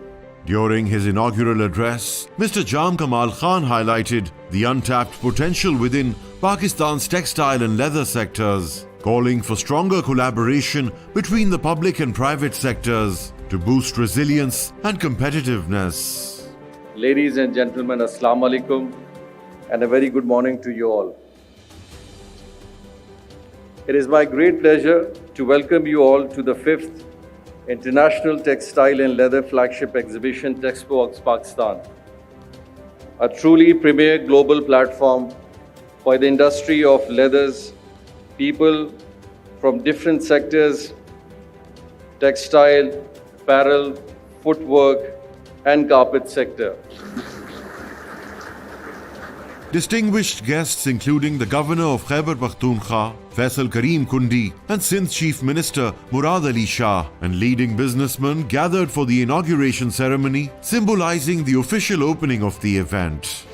During his inaugural address, Mr. Jam Kamal Khan highlighted the untapped potential within Pakistan's textile and leather sectors, calling for stronger collaboration between the public and private sectors to boost resilience and competitiveness. Ladies and gentlemen, Assalamu alaikum and a very good morning to you all. It is my great pleasure to welcome you all to the 5th International Textile and Leather Flagship Exhibition, Texpo Pakistan, a truly premier global platform for the industry of leathers, people from different sectors, textile, apparel, footwork, and carpet sector. Distinguished guests including the Governor of Khyber Pakhtunkhwa, Faisal Karim Kundi, and Sindh Chief Minister Murad Ali Shah, and leading businessmen gathered for the inauguration ceremony, symbolizing the official opening of the event.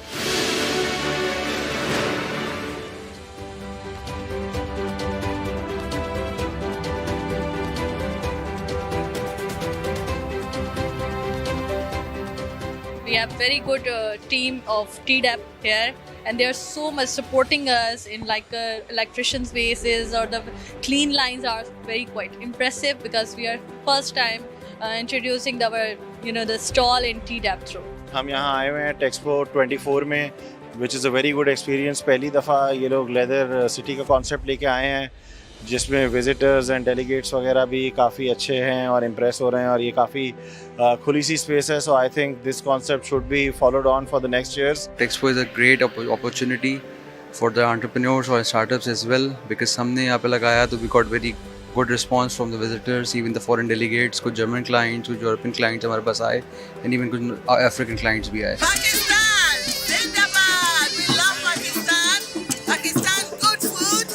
We have very good team of TDAP here, and they are so much supporting us in like electrician's bases, or the clean lines are very quite impressive because we are first time introducing the stall in TDAP through. हम यहाँ आए हुए हैं टेक्सपो 24 में, which is a very good experience. पहली दफ़ा ये लोग लेदर सिटी का कॉन्सेप्ट लेके आए हैं, जिसमें विजिटर्स एंड डेलीगेट्स वगैरह भी काफ़ी अच्छे हैं और इम्प्रेस हो रहे हैं, और ये काफ़ी खुली सी स्पेस है. So I think this concept should be followed on for the next years. Texpo is a great opportunity for the entrepreneurs or startups as well, because हमने यहाँ पे लगाया तो we got very good response from the visitors, even the foreign delegates, कुछ German clients, कुछ European clients हमारे पास आए, and even कुछ African clients भी आए. Pakistan, Zindabad. We love Pakistan. Pakistan, good food,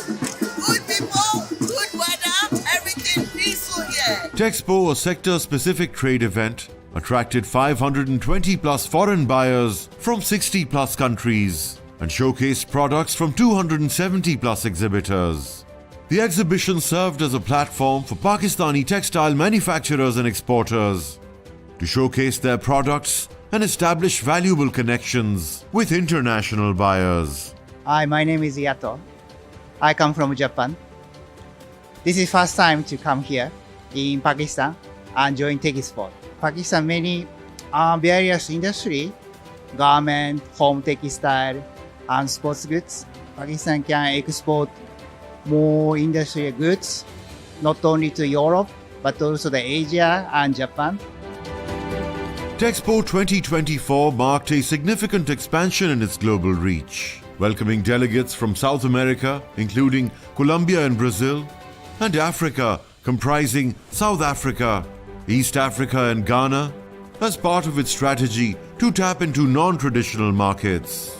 good people, good weather, everything peaceful here. Texpo, a sector-specific trade event, attracted 520 plus foreign buyers from 60 plus countries and showcased products from 270 plus exhibitors. The exhibition served as a platform for Pakistani textile manufacturers and exporters to showcase their products and establish valuable connections with international buyers. Hi, my name is Yato. I come from Japan. This is first time to come here in Pakistan and join Texpo. Pakistan many various industry, garment, home textile, and sports goods. Pakistan can export more industrial goods, not only to Europe, but also to Asia and Japan. Texpo 2024 marked a significant expansion in its global reach, welcoming delegates from South America, including Colombia and Brazil, and Africa, comprising South Africa, East Africa and Ghana, as part of its strategy to tap into non-traditional markets.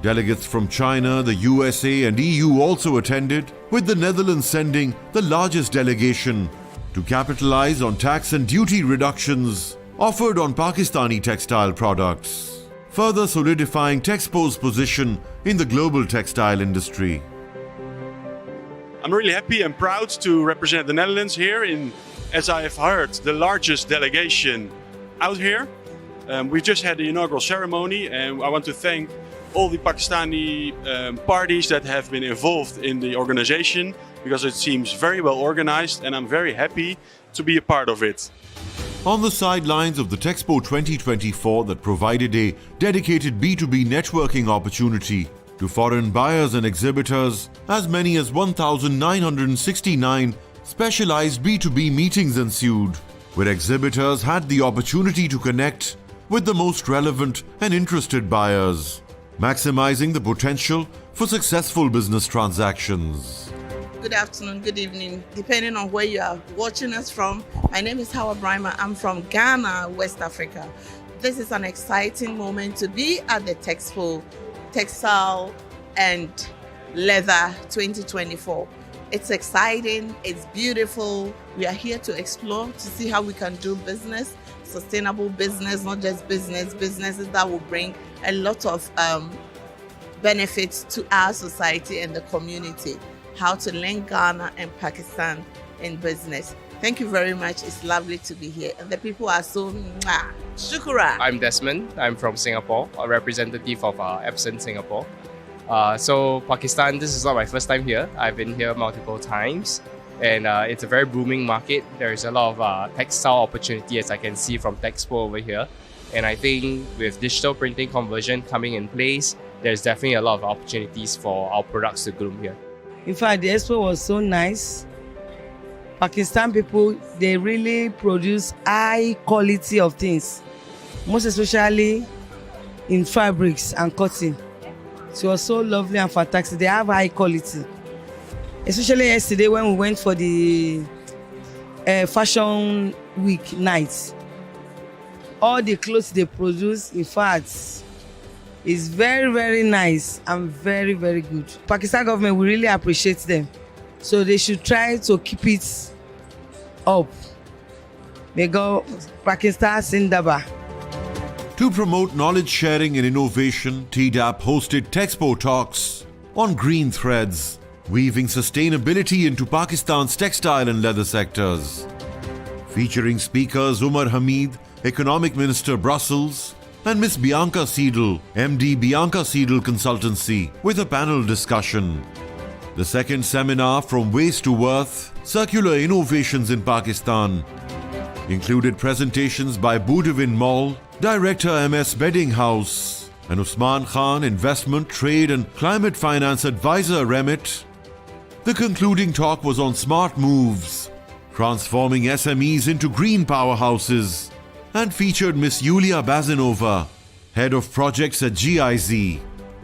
Delegates from China, the USA and EU also attended, with the Netherlands sending the largest delegation to capitalize on tax and duty reductions offered on Pakistani textile products, further solidifying Texpo's position in the global textile industry. I'm really happy and proud to represent the Netherlands here in, as I have heard, the largest delegation out here. We just had the inaugural ceremony, and I want to thank all the Pakistani parties that have been involved in the organization, because it seems very well organized, and I'm very happy to be a part of it. On the sidelines of the Texpo 2024 that provided a dedicated B2B networking opportunity to foreign buyers and exhibitors, as many as 1,969 specialized B2B meetings ensued, where exhibitors had the opportunity to connect with the most relevant and interested buyers, maximizing the potential for successful business transactions. Good afternoon, good evening, depending on where you are watching us from. My name is Howard Brima. I'm from Ghana, West Africa. This is an exciting moment to be at the Texpo Textile and Leather 2024. It's exciting, it's beautiful. We are here to explore, to see how we can do business, sustainable business, not just businesses that will bring a lot of benefits to our society and the community. How to link Ghana and Pakistan in business. Thank you very much. It's lovely to be here. And the people are so shukra. I'm Desmond. I'm from Singapore, a representative of Epson Singapore. So Pakistan, this is not my first time here. I've been here multiple times, and it's a very booming market. There is a lot of textile opportunity, as I can see from Texpo over here. And I think with digital printing conversion coming in place, there's definitely a lot of opportunities for our products to bloom here. In fact, the expo was so nice. Pakistan people, they really produce high quality of things, most especially in fabrics and cotton. It was so lovely and fantastic. They have high quality. Especially yesterday when we went for the fashion week night. All the clothes they produce, in fact, is very, very nice and very, very good. Pakistan government, we really appreciate them. So they should try to keep it up. May God, Pakistan Zindabad. To promote knowledge sharing and innovation, TDAP hosted Texpo Talks on green threads, weaving sustainability into Pakistan's textile and leather sectors. Featuring speakers Umar Hamid, Economic Minister Brussels, and Ms. Bianca Seidel, MD Bianca Seidel Consultancy, with a panel discussion. The second seminar, From Waste to Worth, Circular Innovations in Pakistan, included presentations by Budivin Mall, Director MS Bedding House, and Usman Khan, Investment, Trade and Climate Finance Advisor Remit. The concluding talk was on smart moves, transforming SMEs into green powerhouses, and featured Ms. Yulia Bazinova, Head of Projects at GIZ,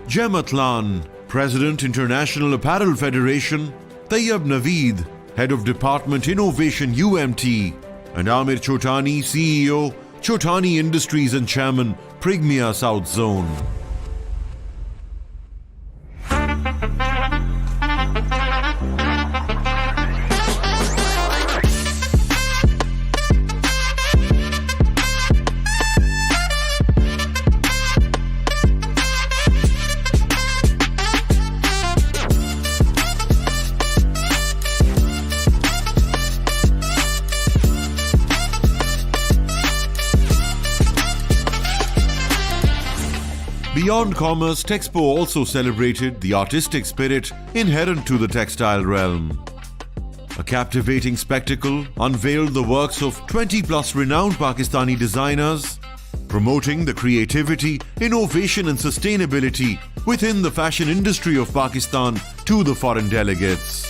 Jem Atlan, President International Apparel Federation, Tayyab Naveed, Head of Department Innovation UMT, and Amir Chotani, CEO, Chotani Industries and Chairman, Prigmia South Zone. Beyond commerce, Texpo also celebrated the artistic spirit inherent to the textile realm. A captivating spectacle unveiled the works of 20+ renowned Pakistani designers, promoting the creativity, innovation and sustainability within the fashion industry of Pakistan to the foreign delegates.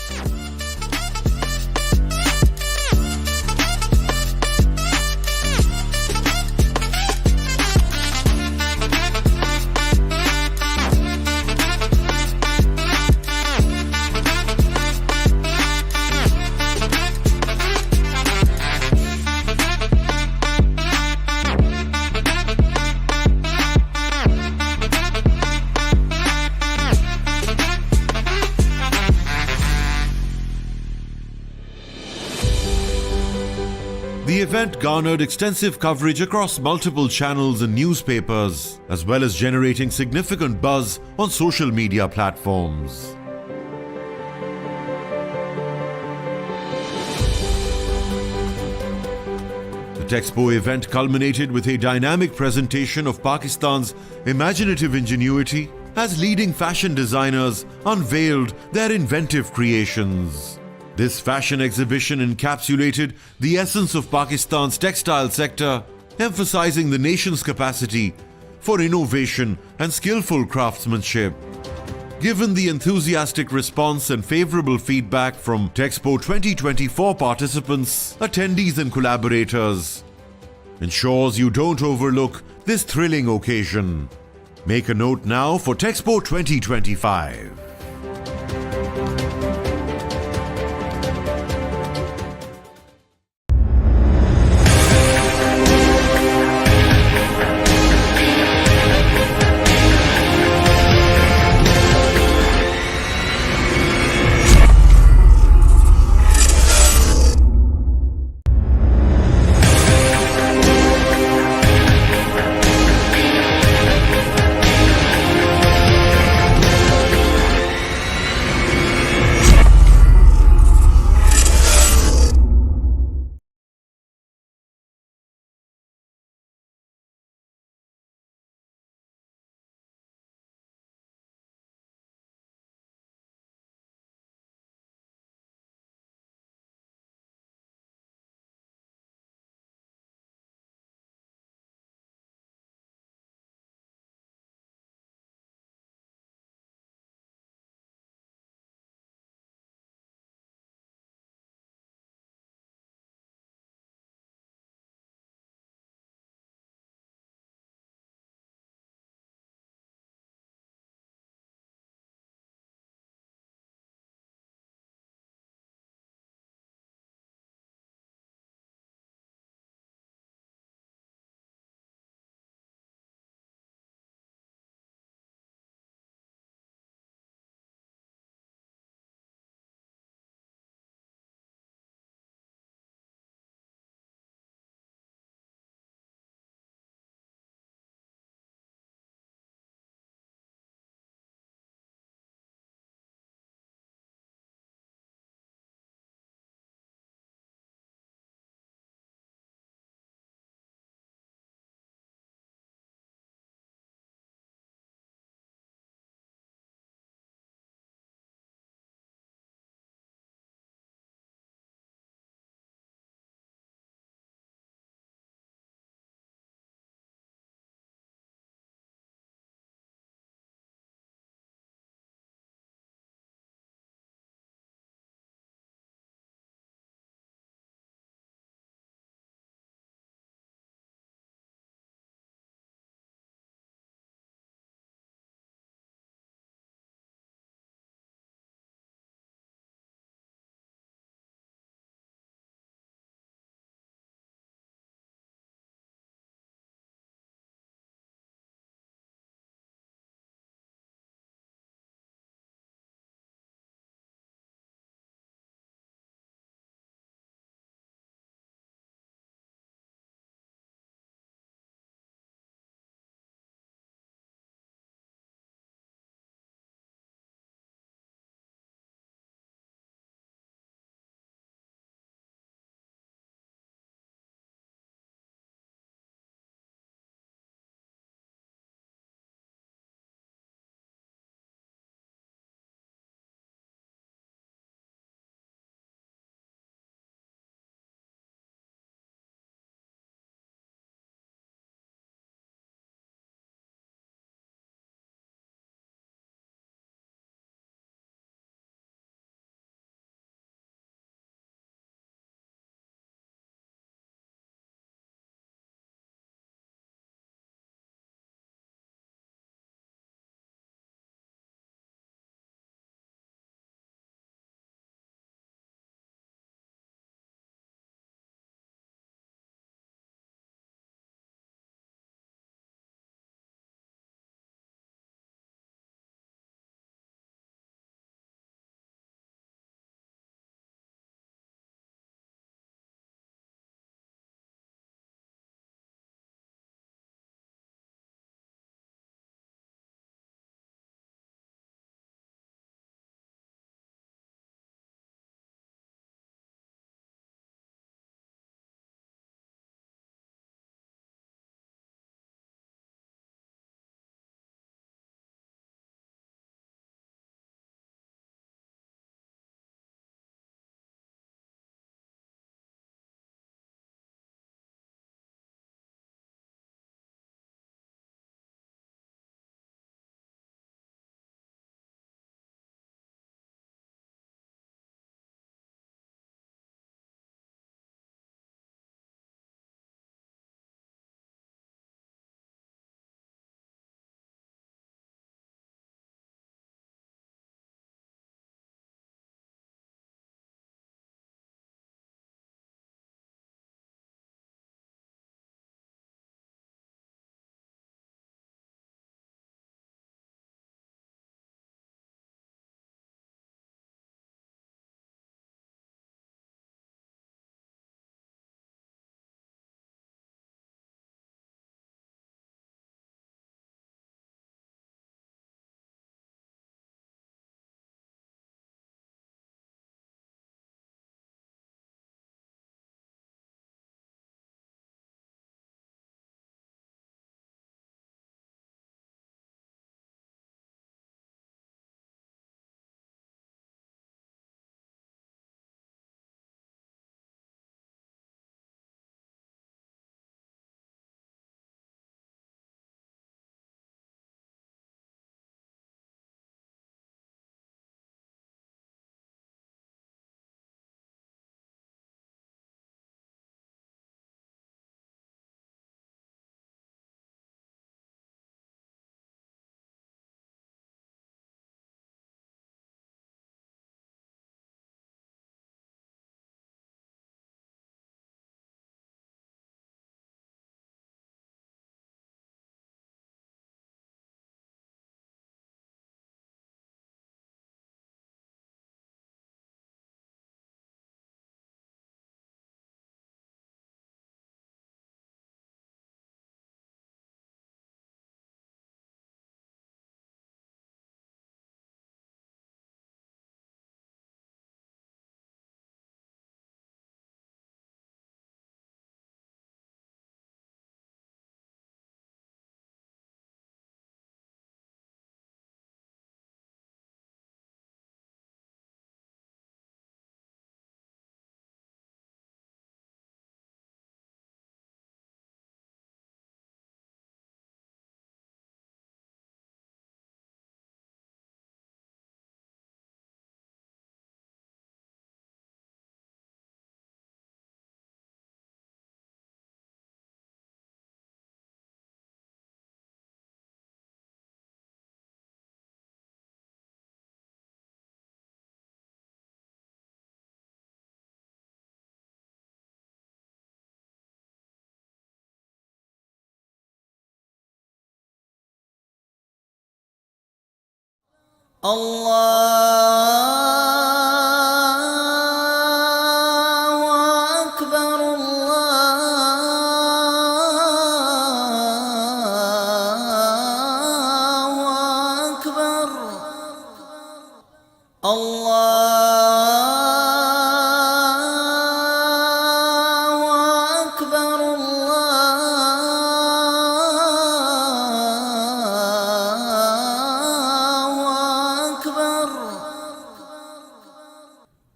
The event garnered extensive coverage across multiple channels and newspapers, as well as generating significant buzz on social media platforms. The Texpo event culminated with a dynamic presentation of Pakistan's imaginative ingenuity as leading fashion designers unveiled their inventive creations. This fashion exhibition encapsulated the essence of Pakistan's textile sector, emphasizing the nation's capacity for innovation and skillful craftsmanship. Given the enthusiastic response and favorable feedback from Texpo 2024 participants, attendees and collaborators, ensures you don't overlook this thrilling occasion. Make a note now for Texpo 2025.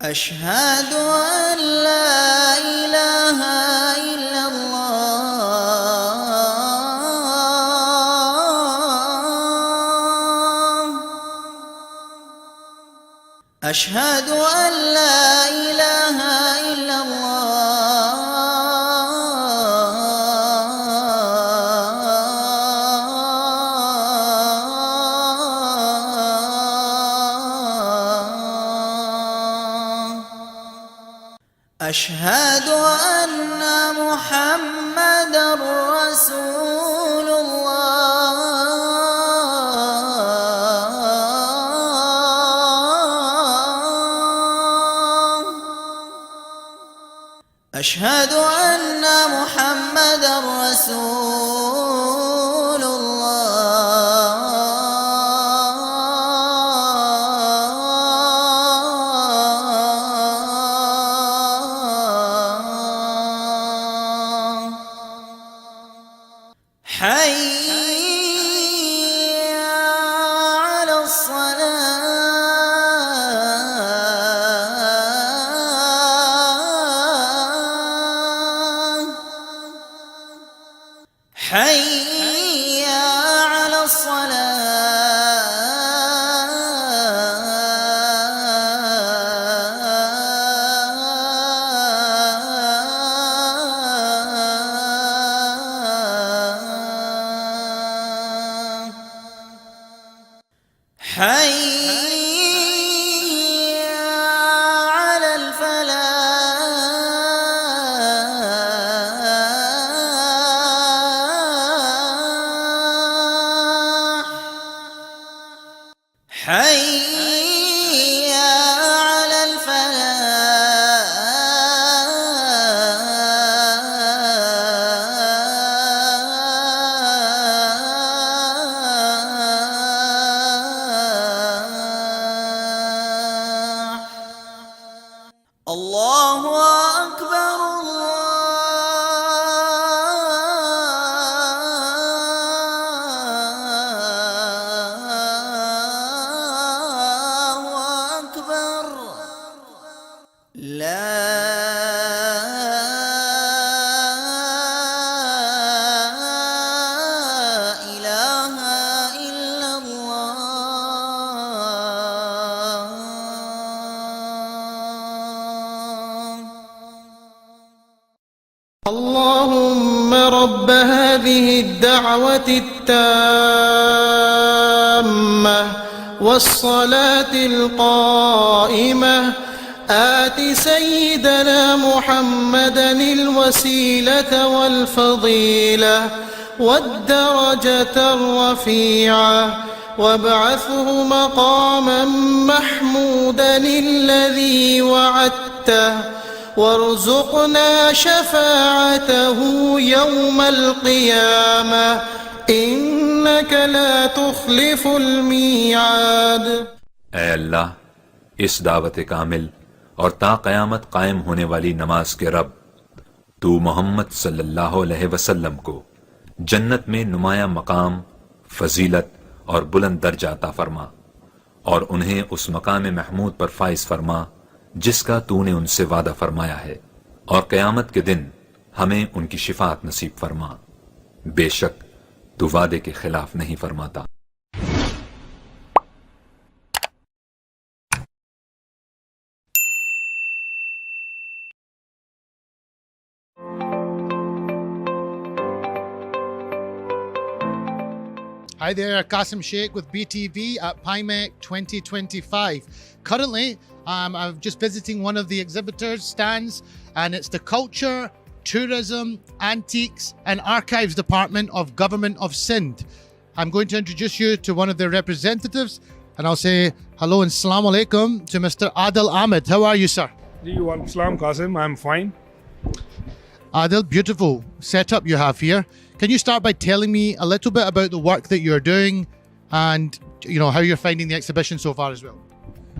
أشهد أن لا إله إلا الله أشهد أن لا إله إلا الله أشهد أن محمدا رسول الله أشهد أن محمدا رسول الله حي على الصلاة حي على الصلاة حي على الفلاح حي على الفلاح الله أكبر الله أكبر لا إله إلا الله اللهم رب هذه الدعوة التامة والصلاة القائمة آت سيدنا محمدا الوسيلة والفضيلة والدرجة الرفيعة وابعثه مقاما محمودا الذي وعدته وارزقنا شفاعته يوم القيامة إنك لا تخلف الميعاد ऐ अल्लाह इस दावत कामिल और ता क़यामत कायम होने वाली नमाज के रब तू मोहम्मद सल्लल्लाहु अलैहि वसल्लम को जन्नत में नुमाया मकाम फजीलत और बुलंद दर्जा अता फरमा और उन्हें उस मकाम महमूद पर फाइज फरमा जिसका तूने उनसे वादा फरमाया है और क़यामत के दिन हमें उनकी शिफात नसीब फरमा बेशक तू वादे के खिलाफ नहीं फरमाता Hi there, Qasim Sheikh with BTV at PIMEC 2025. Currently, I'm just visiting one of the exhibitors' stands, and it's the Culture, Tourism, Antiques and Archives Department of Government of Sindh. I'm going to introduce you to one of their representatives, and I'll say hello and salam alaikum to Mr. Adil Ahmed. How are you, sir? Salam Qasim, I'm fine. Adil, beautiful setup you have here. Can you start by telling me a little bit about the work that you're doing and how you're finding the exhibition so far as well?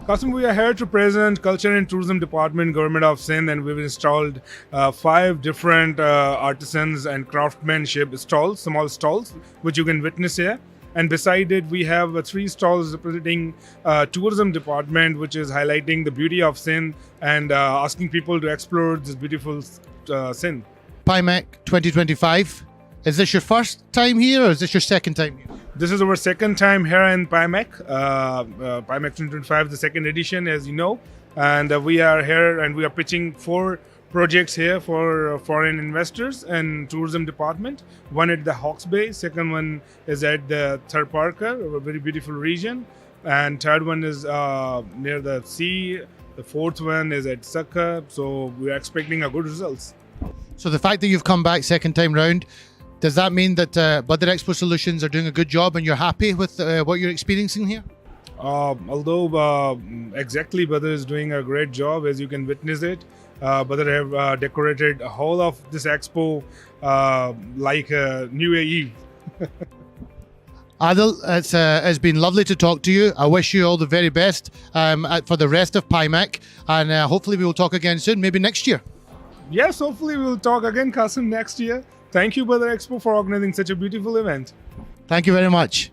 Qasim, we are here to present Culture and Tourism Department, Government of Sindh, and we've installed 5 different artisans and craftsmanship stalls, small stalls, which you can witness here. And beside it, we have 3 stalls representing Tourism Department, which is highlighting the beauty of Sindh and asking people to explore this beautiful Sindh. PIMEC 2025. Is this your first time here or is this your second time here? This is our second time here in PIMEC. PIMEC 2025, the second edition, as you know. And we are here and we are pitching 4 projects here for foreign investors and tourism department. One at the Hawke's Bay, second one is at the Tharparkar, a very beautiful region. And third one is near the sea. The fourth one is at Sakha. So we are expecting a good results. So the fact that you've come back second time round, does that mean that Badar Expo Solutions are doing a good job and you're happy with what you're experiencing here? Although exactly Badar is doing a great job, as you can witness it. Badar have decorated a whole of this expo like New Year Eve. Adil, it's been lovely to talk to you. I wish you all the very best for the rest of PIMEC, and hopefully we will talk again soon, maybe next year. Yes, hopefully we'll talk again, Qasim, next year. Thank you, Badar Expo, for organizing such a beautiful event. Thank you very much.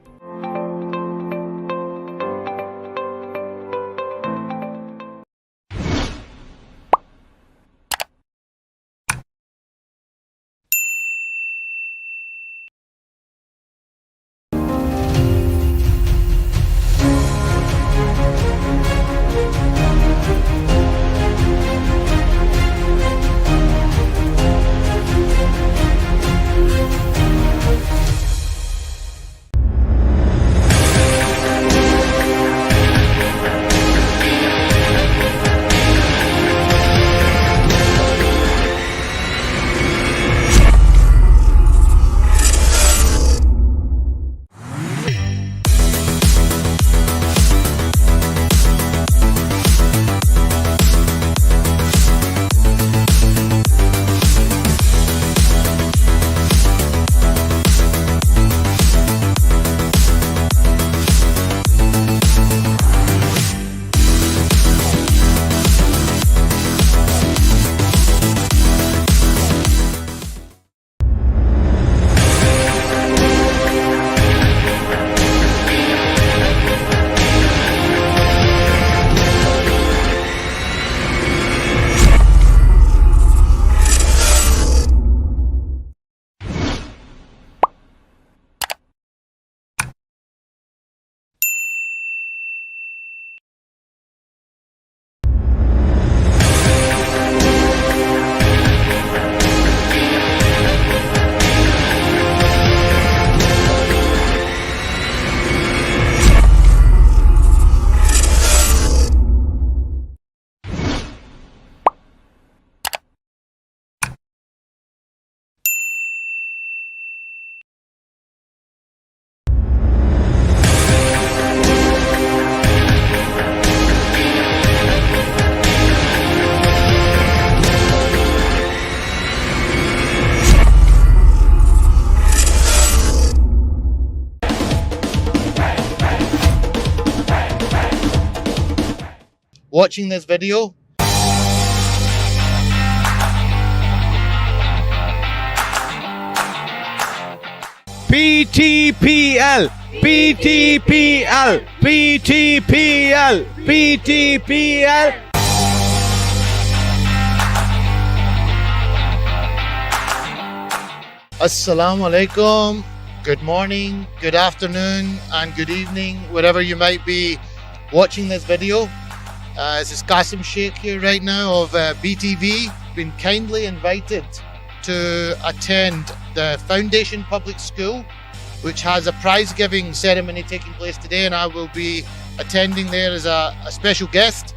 Watching this video, PTPL, PTPL, PTPL, PTPL. Assalamu alaikum. Good morning, good afternoon, and good evening, wherever you might be watching this video. This is Qasim Sheikh here right now of BTV. Been kindly invited to attend the Foundation Public School, which has a prize giving ceremony taking place today, and I will be attending there as a special guest.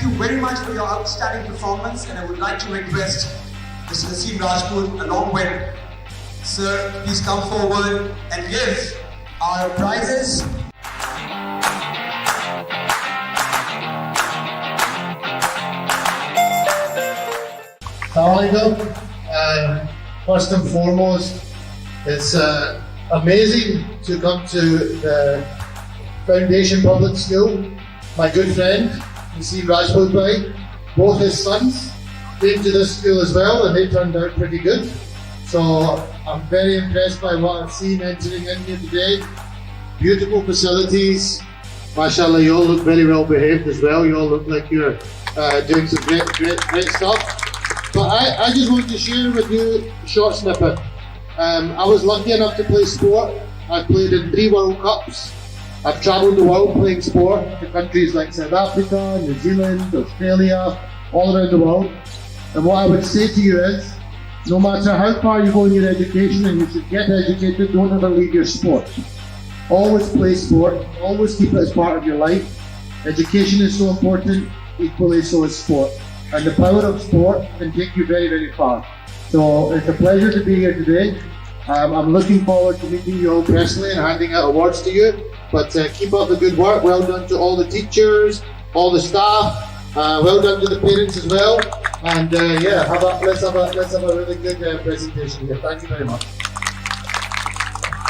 you very much for your outstanding performance, and I would like to request Mr. Naseem Rajput along with Sir, please come forward and give our prizes. Assalamualaikum. First and foremost, it's amazing to come to the Foundation Public School. My good friend, Naseem Rajput Bhai, both his sons came to this school as well, and they turned out pretty good. So I'm very impressed by what I've seen entering in here today. Beautiful facilities. MashaAllah, you all look very well behaved as well. You all look like you're doing some great stuff. But I just want to share with you a short snippet. I was lucky enough to play sport. I've played in 3 World Cups. I've travelled the world playing sport to countries like South Africa, New Zealand, Australia, all around the world. And what I would say to you is, no matter how far you go in your education, and you should get educated, don't ever leave your sport. Always play sport, always keep it as part of your life. Education is so important, equally so is sport. And the power of sport can take you very, very far. So it's a pleasure to be here today. I'm looking forward to meeting you all personally and handing out awards to you. But keep up the good work. Well done to all the teachers, all the staff. Well done to the parents as well. And yeah, let's have a really good presentation here. Thank you very much.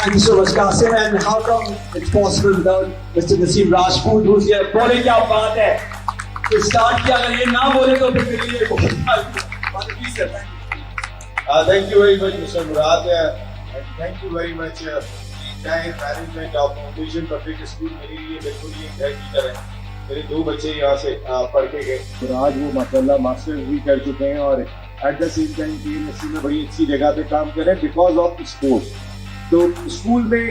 Thank you so much, Qasim. And how come it's possible without Mr. Naseem Rajput, who's here? बोले क्या बात है? तो start किया अगर ये ना बोले तो फिर मेरे लिए बहुत please sir. Thank you very much, Mr. Murad, and thank you very much the entire management of Foundation Public School. मेरे लिए बिल्कुल ये घर की तरह है. मेरे 2 बच्चे यहाँ से पढ़ के गए और आज वो माशाल्लाह मास्टर्स भी कर चुके हैं और at the same time PMSC में बड़ी अच्छी जगह पे काम कर रहे हैं बिकॉज ऑफ स्पोर्ट्स. तो स्कूल में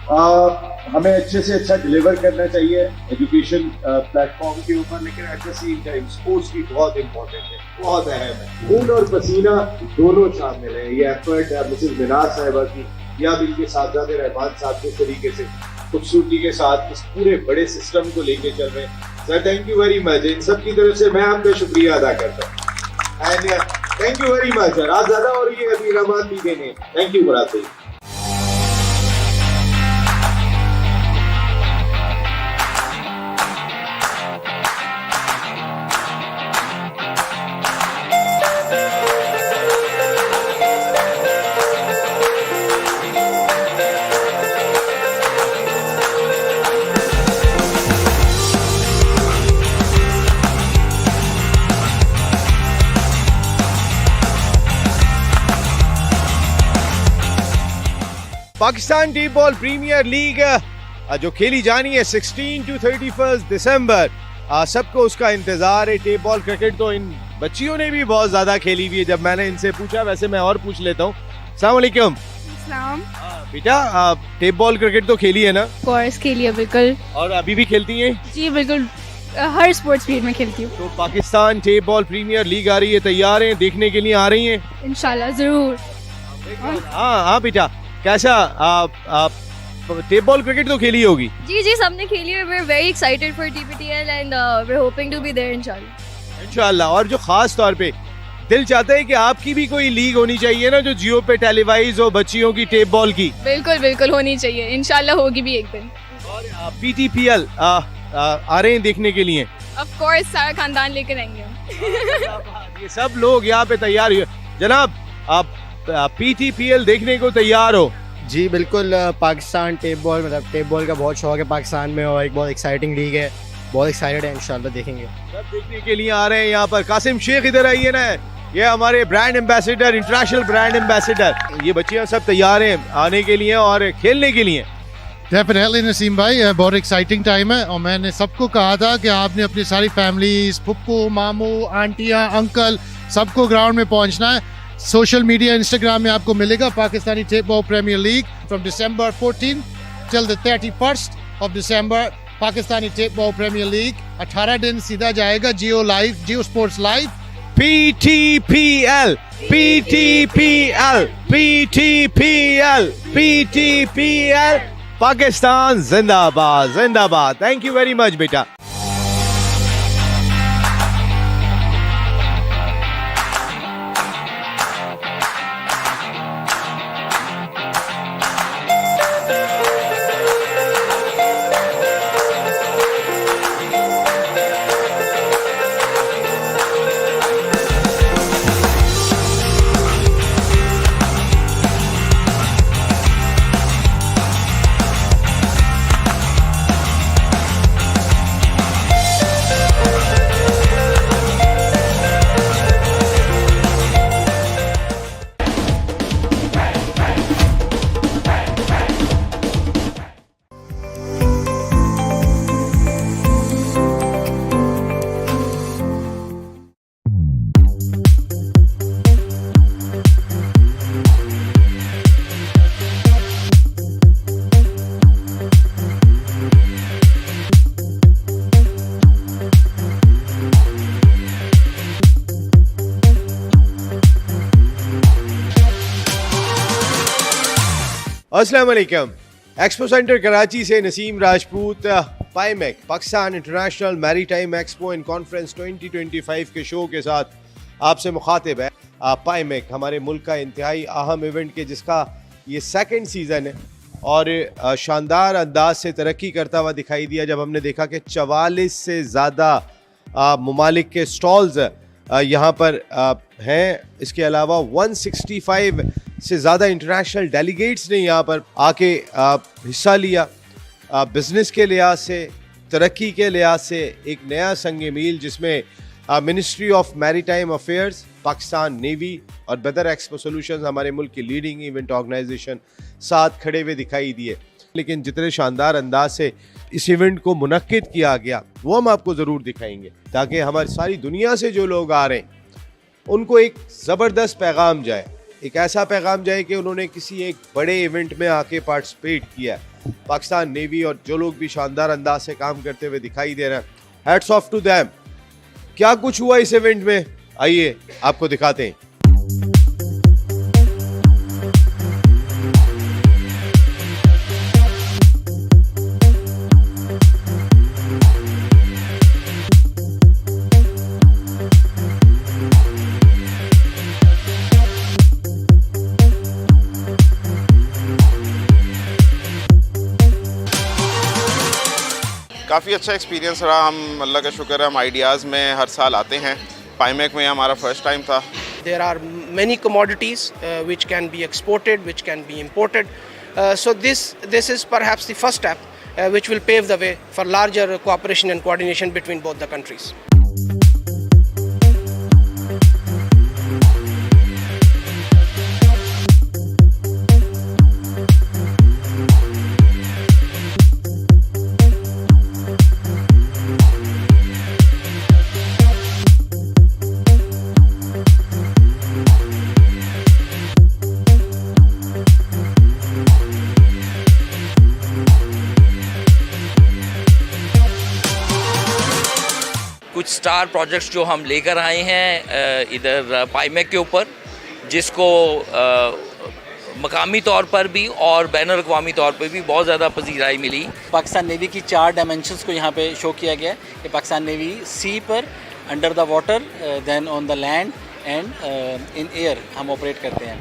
हमें अच्छे से अच्छा डिलीवर करना चाहिए एजुकेशन प्लेटफॉर्म के ऊपर, लेकिन at the same time sports भी बहुत इंपॉर्टेंट है, बहुत अहम है. खून और पसीना दोनों शामिल है. ये एफर्ट मिसेस मिनाज साहिबा की या भी इनके साथजादे रहमान साहब किस तरीके से खूबसूरती के साथ इस पूरे बड़े सिस्टम को लेके चल रहे हैं. Sir thank you very much. इन सब की तरफ से मैं आपका शुक्रिया अदा करता हूँ and thank you very much. रात ज़्यादा हो रही है, अभी रहमान भी देने. थैंक यू मुराद भाई. Pakistan T ball premier league जो खेली जानी है 16 to 31 दिसंबर, सबको उसका इंतजार है. टेप बॉल क्रिकेट तो इन बच्चियों ने भी बहुत ज्यादा खेली हुई है. जब मैंने इनसे पूछा, वैसे मैं और पूछ लेता हूँ. अस्सलाम वालेकुम. बेटा टेप बॉल क्रिकेट तो खेली है ना? कोर्स खेली है बिल्कुल. और अभी भी खेलती हैं? जी बिल्कुल, हर स्पोर्ट्स फील्ड में खेलती हूँ. तो Pakistan tape ball premier league आ रही है, तैयार हैं देखने के लिए? आ रही हैं इंशाल्लाह जरूर. हाँ बेटा, कैसा टेप बॉल क्रिकेट तो खेली होगी? जी जी सबने खेली है. we're very excited for TPTL and we're hoping to be there इंशाल्लाह. और जो खास तौर पे दिल चाहता है कि आपकी भी कोई लीग होनी चाहिए ना, जो जियो पे टेलीवाइज हो, बच्चियों की टेप बॉल की. बिल्कुल बिल्कुल होनी चाहिए, इंशाल्लाह होगी भी एक दिन. और PTPL आ रहे हैं देखने के लिए? ऑफ कोर्स, सारा खानदान लेकर आएंगे हम. ये सब लोग यहाँ पे तैयार हुए. जनाब आप PTPL देखने को तैयार हो? जी बिल्कुल. पाकिस्तान टेप बॉल, मतलब टेप बॉल का बहुत शौक है पाकिस्तान में और एक बहुत एक्साइटिंग लीग है. बहुत एक्साइटेड है, इंशाल्लाह देखेंगे. सब देखने के लिए आ रहे हैं यहाँ पर. कासिम शेख इधर आइए ना, ये हमारे brand ambassador, international brand ambassador. ये बच्चियाँ सब तैयार हैं आने के लिए और खेलने के लिए. डेफिनेटली नसीम भाई, बहुत एक्साइटिंग टाइम है. और मैंने सबको कहा था कि आपने अपनी सारी फैमिलीज, पप्पू, मामू, आंटियाँ, अंकल, सबको ग्राउंड में पहुँचना है. सोशल मीडिया, इंस्टाग्राम में आपको मिलेगा Pakistani tape ball premier league from December 14 till the 31st of December. Pakistani tape ball premier league 18 दिन सीधा जाएगा Geo live, Geo sports live. PTPL, PTPL, PTPL, PTPL. Pakistan जिंदाबाद, जिंदाबाद. थैंक यू वेरी मच बेटा. अस्सलाम वालेकुम। एक्सपो सेंटर कराची से Naseem Rajput PIMEC Pakistan international maritime expo and conference 2025 के शो के साथ आपसे मुखातिब है। पाईमेक हमारे मुल्क का इंतहाई अहम इवेंट के जिसका ये सेकंड सीज़न है और शानदार अंदाज से तरक्की करता हुआ दिखाई दिया जब हमने देखा कि 44 से ज़्यादा ममालिक के स्टॉल्स यहाँ पर हैं। इसके अलावा 165 से ज़्यादा इंटरनेशनल डेलीगेट्स ने यहाँ पर आके हिस्सा लिया। बिज़नेस के लिहाज से, तरक्की के लिहाज से एक नया संग मील जिसमें ministry of maritime affairs, Pakistan navy और बदर एक्सपो सॉल्यूशंस हमारे मुल्क की लीडिंग इवेंट ऑर्गेनाइजेशन साथ खड़े हुए दिखाई दिए। लेकिन जितने शानदार अंदाज से इस इवेंट को मुनक्किद किया गया वो हम आपको ज़रूर दिखाएंगे ताकि हमारी सारी दुनिया से जो लोग आ रहे हैं उनको एक ज़बरदस्त पैगाम जाए, एक ऐसा पैगाम जाए कि उन्होंने किसी एक बड़े इवेंट में आके पार्टिसिपेट किया है। पाकिस्तान नेवी और जो लोग भी शानदार अंदाज से काम करते हुए दिखाई दे रहे हैं, हैट्स ऑफ टू देम। क्या कुछ हुआ इस इवेंट में, आइए आपको दिखाते हैं। काफ़ी अच्छा एक्सपीरियंस रहा। हम अल्लाह का शुक्र है हम आइडियाज़ में हर साल आते हैं। पाईमेक में हमारा फर्स्ट टाइम था। There are many commodities which can be exported, which can be imported. So this is perhaps the first step which will pave the way for larger cooperation and coordination between both the countries. कुछ star projects जो हम लेकर आए हैं इधर पाईमेक के ऊपर, जिसको मकामी तौर पर भी और बैन अवी तौर पर भी बहुत ज़्यादा पजीराई मिली। पाकिस्तान नेवी की 4 डायमेंशंस को यहाँ पे शो किया गया है कि पाकिस्तान नेवी सी पर, under the water, then on the land and in air हम ऑपरेट करते हैं।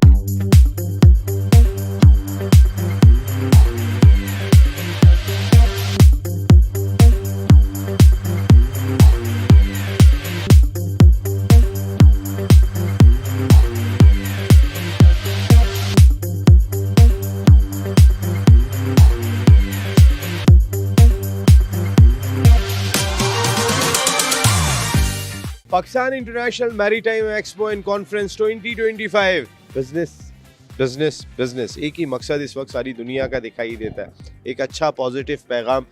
Pakistan international maritime expo and conference 2025। Business business business, एक ही मकसद इस वक्त सारी दुनिया का दिखाई देता है, एक अच्छा पॉजिटिव पैगाम,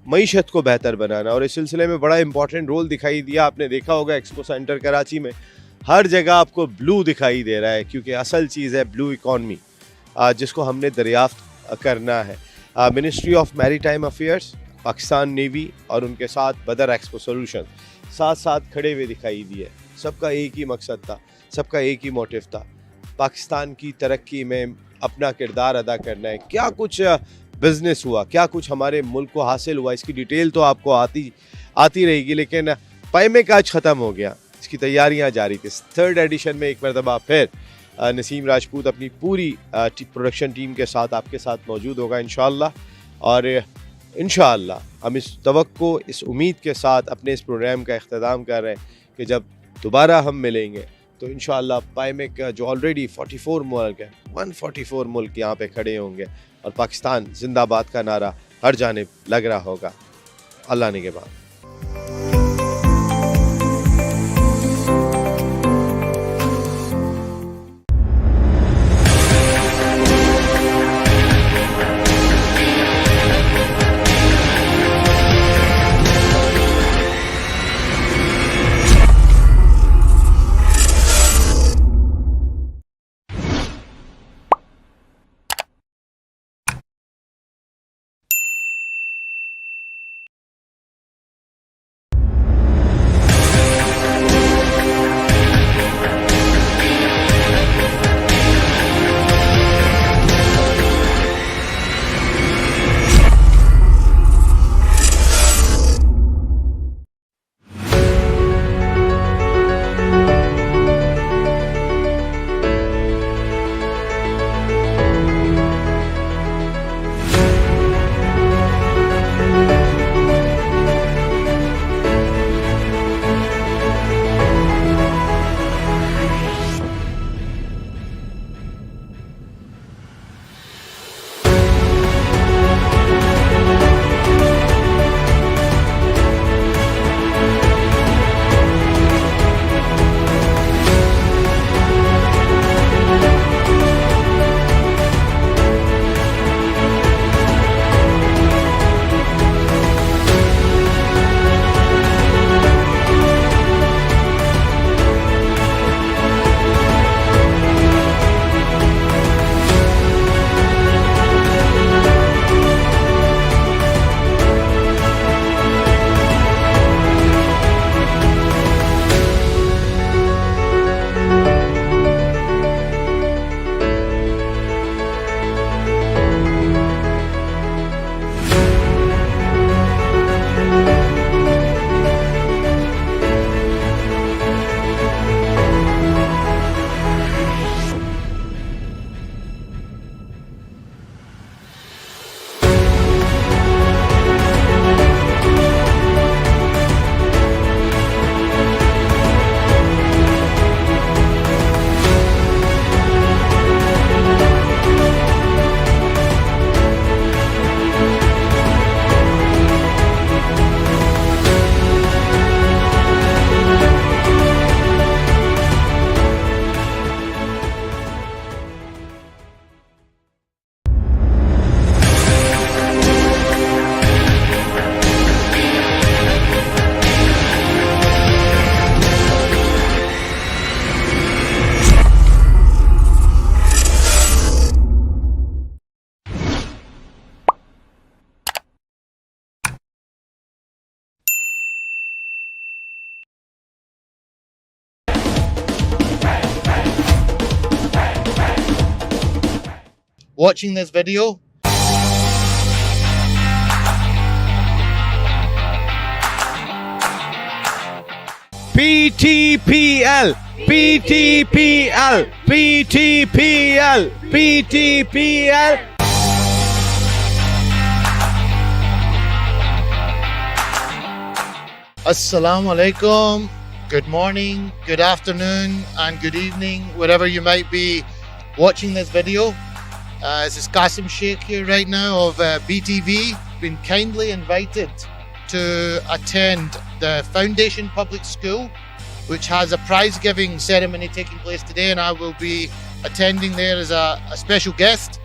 मईशत को बेहतर बनाना। और इस सिलसिले में बड़ा इंपॉर्टेंट रोल दिखाई दिया। आपने देखा होगा एक्सपो सेंटर कराची में हर जगह आपको ब्लू दिखाई दे रहा है क्योंकि असल चीज़ है ब्लू इकॉनमी, जिसको हमने दरियाफ्त करना है। Ministry of maritime affairs, Pakistan navy और उनके साथ बदर एक्सपो सॉल्यूशन साथ साथ खड़े हुए दिखाई दिए। सबका एक ही मकसद था, सबका एक ही मोटिव था, पाकिस्तान की तरक्की में अपना किरदार अदा करना है। क्या कुछ बिज़नेस हुआ, क्या कुछ हमारे मुल्क को हासिल हुआ, इसकी डिटेल तो आपको आती रहेगी। लेकिन पाईमेक आज ख़त्म हो गया, इसकी तैयारियां जारी थी। 3rd एडिशन में एक मरतबा फिर नसीम राजपूत अपनी पूरी प्रोडक्शन टीम के साथ आपके साथ मौजूद होगा इंशाअल्लाह। और इंशाअल्लाह हम इस तवक्को, इस उम्मीद के साथ अपने इस प्रोग्राम का इख्तिताम कर रहे हैं कि जब दोबारा हम मिलेंगे तो इंशाअल्लाह पाईमेक का जो ऑलरेडी 44 मुल्क है, 144 मुल्क यहाँ पे खड़े होंगे और पाकिस्तान जिंदाबाद का नारा हर जानिब लग रहा होगा। अल्लाह ने के बाद। watching this video. PTPL, PTPL, PTPL, PTPL. Assalamu alaikum. Good morning, good afternoon, and good evening, wherever you might be watching this video. This is Qasim Sheikh here right now of BTV. Been kindly invited to attend the Foundation Public School, which has a prize giving ceremony taking place today, and I will be attending there as a special guest.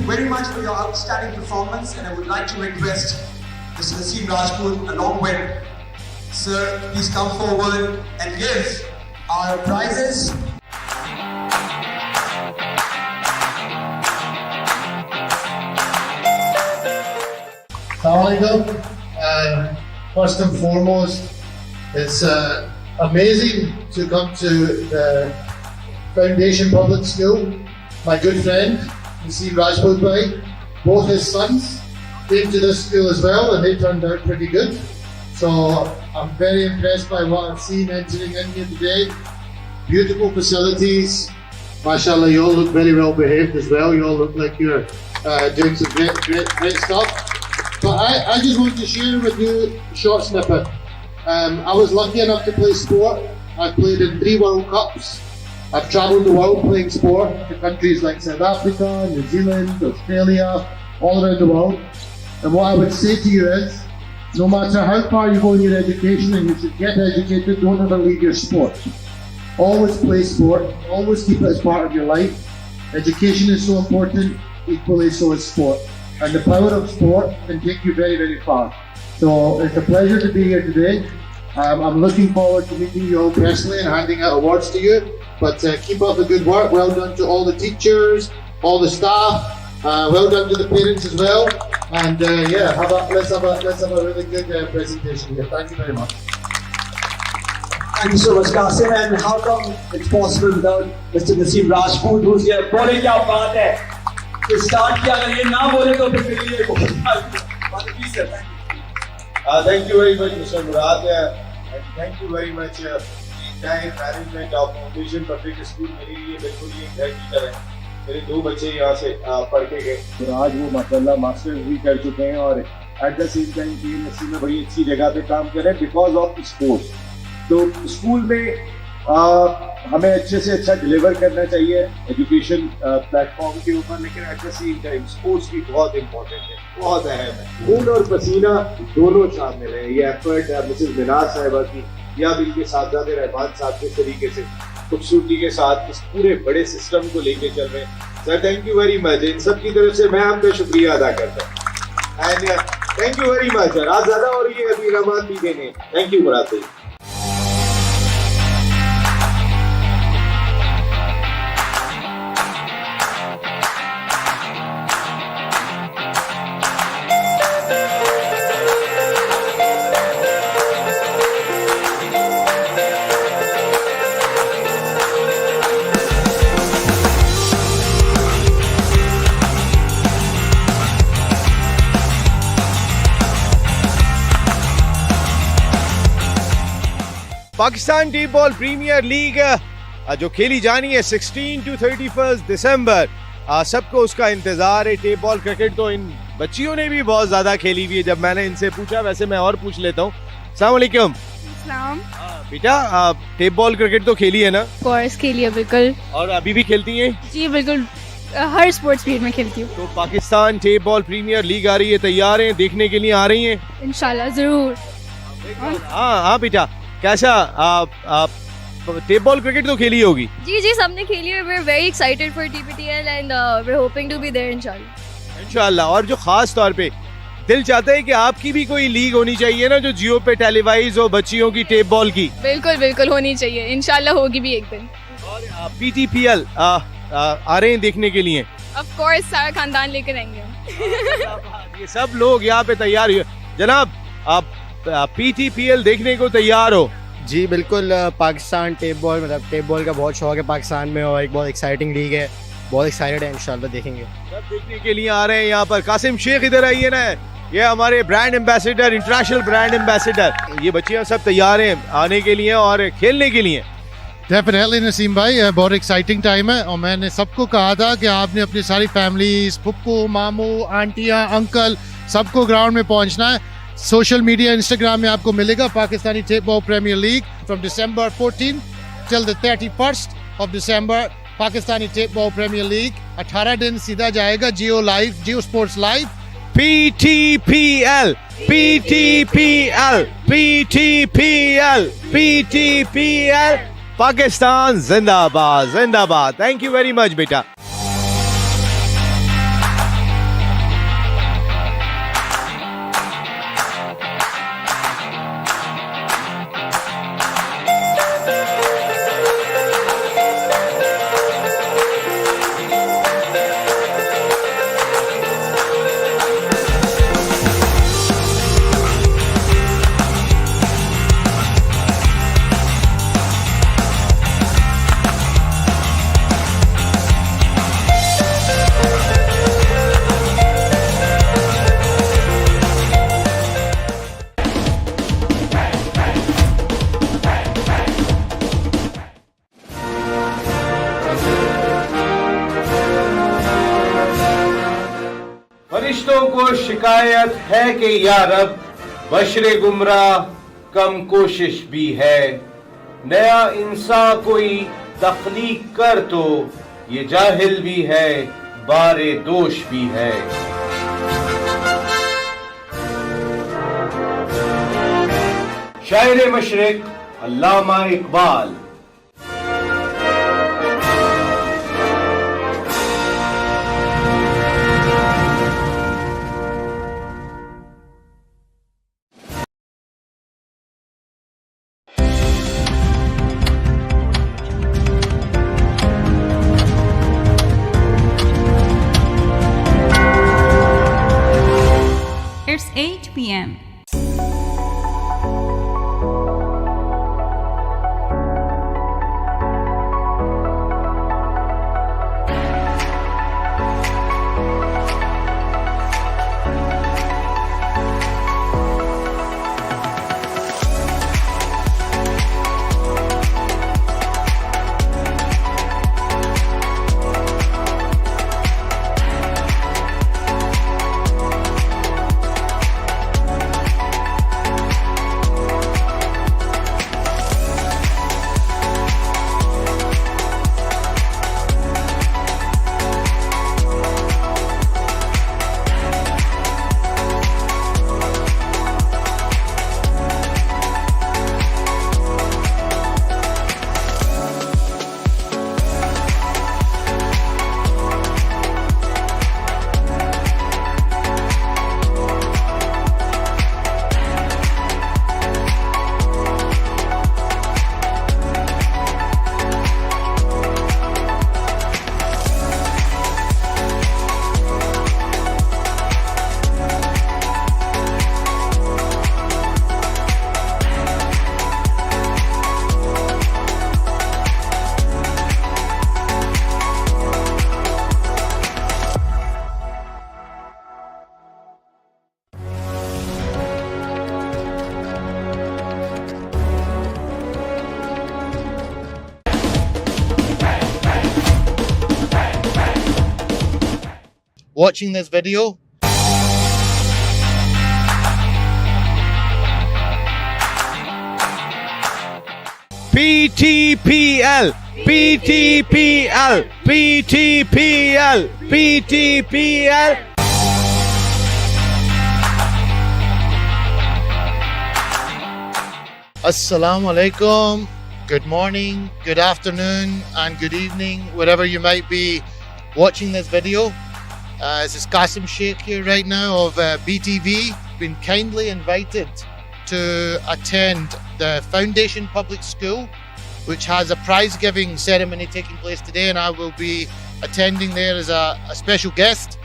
Very much for your outstanding performance, and I would like to request Mr. Naseem Rajput along with Sir, please come forward and give our prizes. Assalamu alaikum. First and foremost, it's amazing to come to the Foundation Public School. My good friend Naseem Rajput bhai, both his sons came to this school as well, and they turned out pretty good. So I'm very impressed by what I've seen entering in here today. Beautiful facilities. MashaAllah, you all look very well behaved as well. You all look like you're doing some great stuff. But I just want to share with you a short snippet. I was lucky enough to play sport. I've played in 3 World Cups. I've travelled the world playing sport to countries like South Africa, New Zealand, Australia, all around the world. And what I would say to you is, no matter how far you go in your education, and you should get educated, don't ever leave your sport. Always play sport, always keep it as part of your life. Education is so important, equally so is sport. And the power of sport can take you very, very far. So it's a pleasure to be here today. I'm looking forward to meeting you all personally and handing out awards to you. But keep up the good work. Well done to all the teachers, all the staff. Well done to the parents as well. And yeah, let's have a really good presentation here. Thank you very much. Thank you so much, Qasim. And how come it's possible without Mr. Naseem Rajput, who's here? Bole kya baat hai? To start kiya, agar ye na bole to phir मेरे लिए बहुत please sir, thank you. Thank you very much, Mr. Murad, and thank you very much. entire management of Foundation Public School मेरे लिए बिल्कुल ही घर की तरह है। मेरे 2 बच्चे यहाँ से पढ़ के गए और आज वो माशाल्लाह मास्टर्स भी कर चुके हैं और at the same time PNSC में बड़ी अच्छी जगह पे काम कर रहे हैं बिकॉज ऑफ स्पोर्ट्स। तो स्कूल में हमें अच्छे से अच्छा डिलीवर करना चाहिए एजुकेशन प्लेटफॉर्म के ऊपर, लेकिन at the same time sports भी बहुत इंपॉर्टेंट है, बहुत अहम है। खून और पसीना दोनों शामिल है। ये एफर्ट मिसेस मिनाज साहिबा की या भी इनके साथजादे रहमान साहब के तरीके से खूबसूरती के साथ इस पूरे बड़े सिस्टम को लेके चल रहे हैं। Sir thank you very much. इन सब की तरफ से मैं आपका शुक्रिया अदा करता हूँ and thank you very much. रात ज़्यादा हो रही है, अभी रहमान भी देने। थैंक यू मुराद भाई। Pakistan T ball premier league जो खेली जानी है 16 to 31 दिसंबर, सबको उसका इंतजार है। टेप बॉल क्रिकेट तो इन बच्चियों ने भी बहुत ज्यादा खेली हुई है। जब मैंने इनसे पूछा, वैसे मैं और पूछ लेता हूँ। अस्सलाम वालेकुम। बेटा टेप बॉल क्रिकेट तो खेली है ना? कोर्स खेली है बिल्कुल। और अभी भी खेलती हैं? जी बिल्कुल, हर स्पोर्ट्स पीरियड में खेलती हूँ। तो Pakistan tape ball premier league आ रही है, तैयार हैं देखने के लिए? आ रही हैं इंशाल्लाह जरूर। हाँ बेटा, कैसा टेप बॉल क्रिकेट तो खेली होगी? जी जी सबने खेली है. We're very excited for TPTL and we're hoping to be there inshallah. इंशाल्लाह. और जो खास तौर पे दिल चाहता है कि आपकी भी कोई लीग होनी चाहिए ना, जो जियो पे टेलीवाइज हो, बच्चियों की टेप बॉल की. बिल्कुल बिल्कुल होनी चाहिए. इंशाल्लाह होगी भी एक दिन. और PTPL आ रहे हैं देखने के लिए? Of course सारा खानदान लेकर आएंगे. ये सब लोग यहाँ पे तैयार हुए. जनाब आप PTPL देखने को तैयार हो? जी बिल्कुल. पाकिस्तान टेप बॉल मतलब टेप बॉल का बहुत शौक है पाकिस्तान में और एक बहुत एक्साइटिंग लीग है. बहुत एक्साइटेड है. इंशाल्लाह देखेंगे. सब देखने के लिए आ रहे हैं यहाँ पर. कासिम शेख इधर आइए ना. ये हमारे brand ambassador, international brand ambassador. ये बच्चियाँ सब तैयार हैं आने के लिए और खेलने के लिए. डेफिनेटली नसीम भाई बहुत एक्साइटिंग टाइम है. और मैंने सबको कहा था कि आपने अपनी सारी फैमिलीज, पप्पू, मामू, आंटियाँ, अंकल सबको ग्राउंड में पहुँचना है. सोशल मीडिया इंस्टाग्राम में आपको मिलेगा Pakistani tape ball premier league from December 14 till the 31st of December. Pakistani tape ball premier league 18 दिन सीधा जाएगा Geo live, Geo sports live. PTPL, PTPL, PTPL, PTPL. Pakistan जिंदाबाद, जिंदाबाद. थैंक यू वेरी मच बेटा. फरिश्तों को शिकायत है कि या रब बशरे गुमराह कम कोशिश भी है. नया इंसान कोई तख्लीक कर तो ये जाहिल भी है, बारे दोष भी है. शायर मशरिक अल्लामा Iqbal. It's 8 p.m. Watching this video, PTPL, PTPL, PTPL, PTPL. Assalamu alaikum. good morning, good afternoon, and good evening, wherever you might be watching this video. This is Qasim Sheikh here right now of BTV. Been kindly invited to attend the Foundation Public School, which has a prize giving ceremony taking place today, and I will be attending there as a special guest.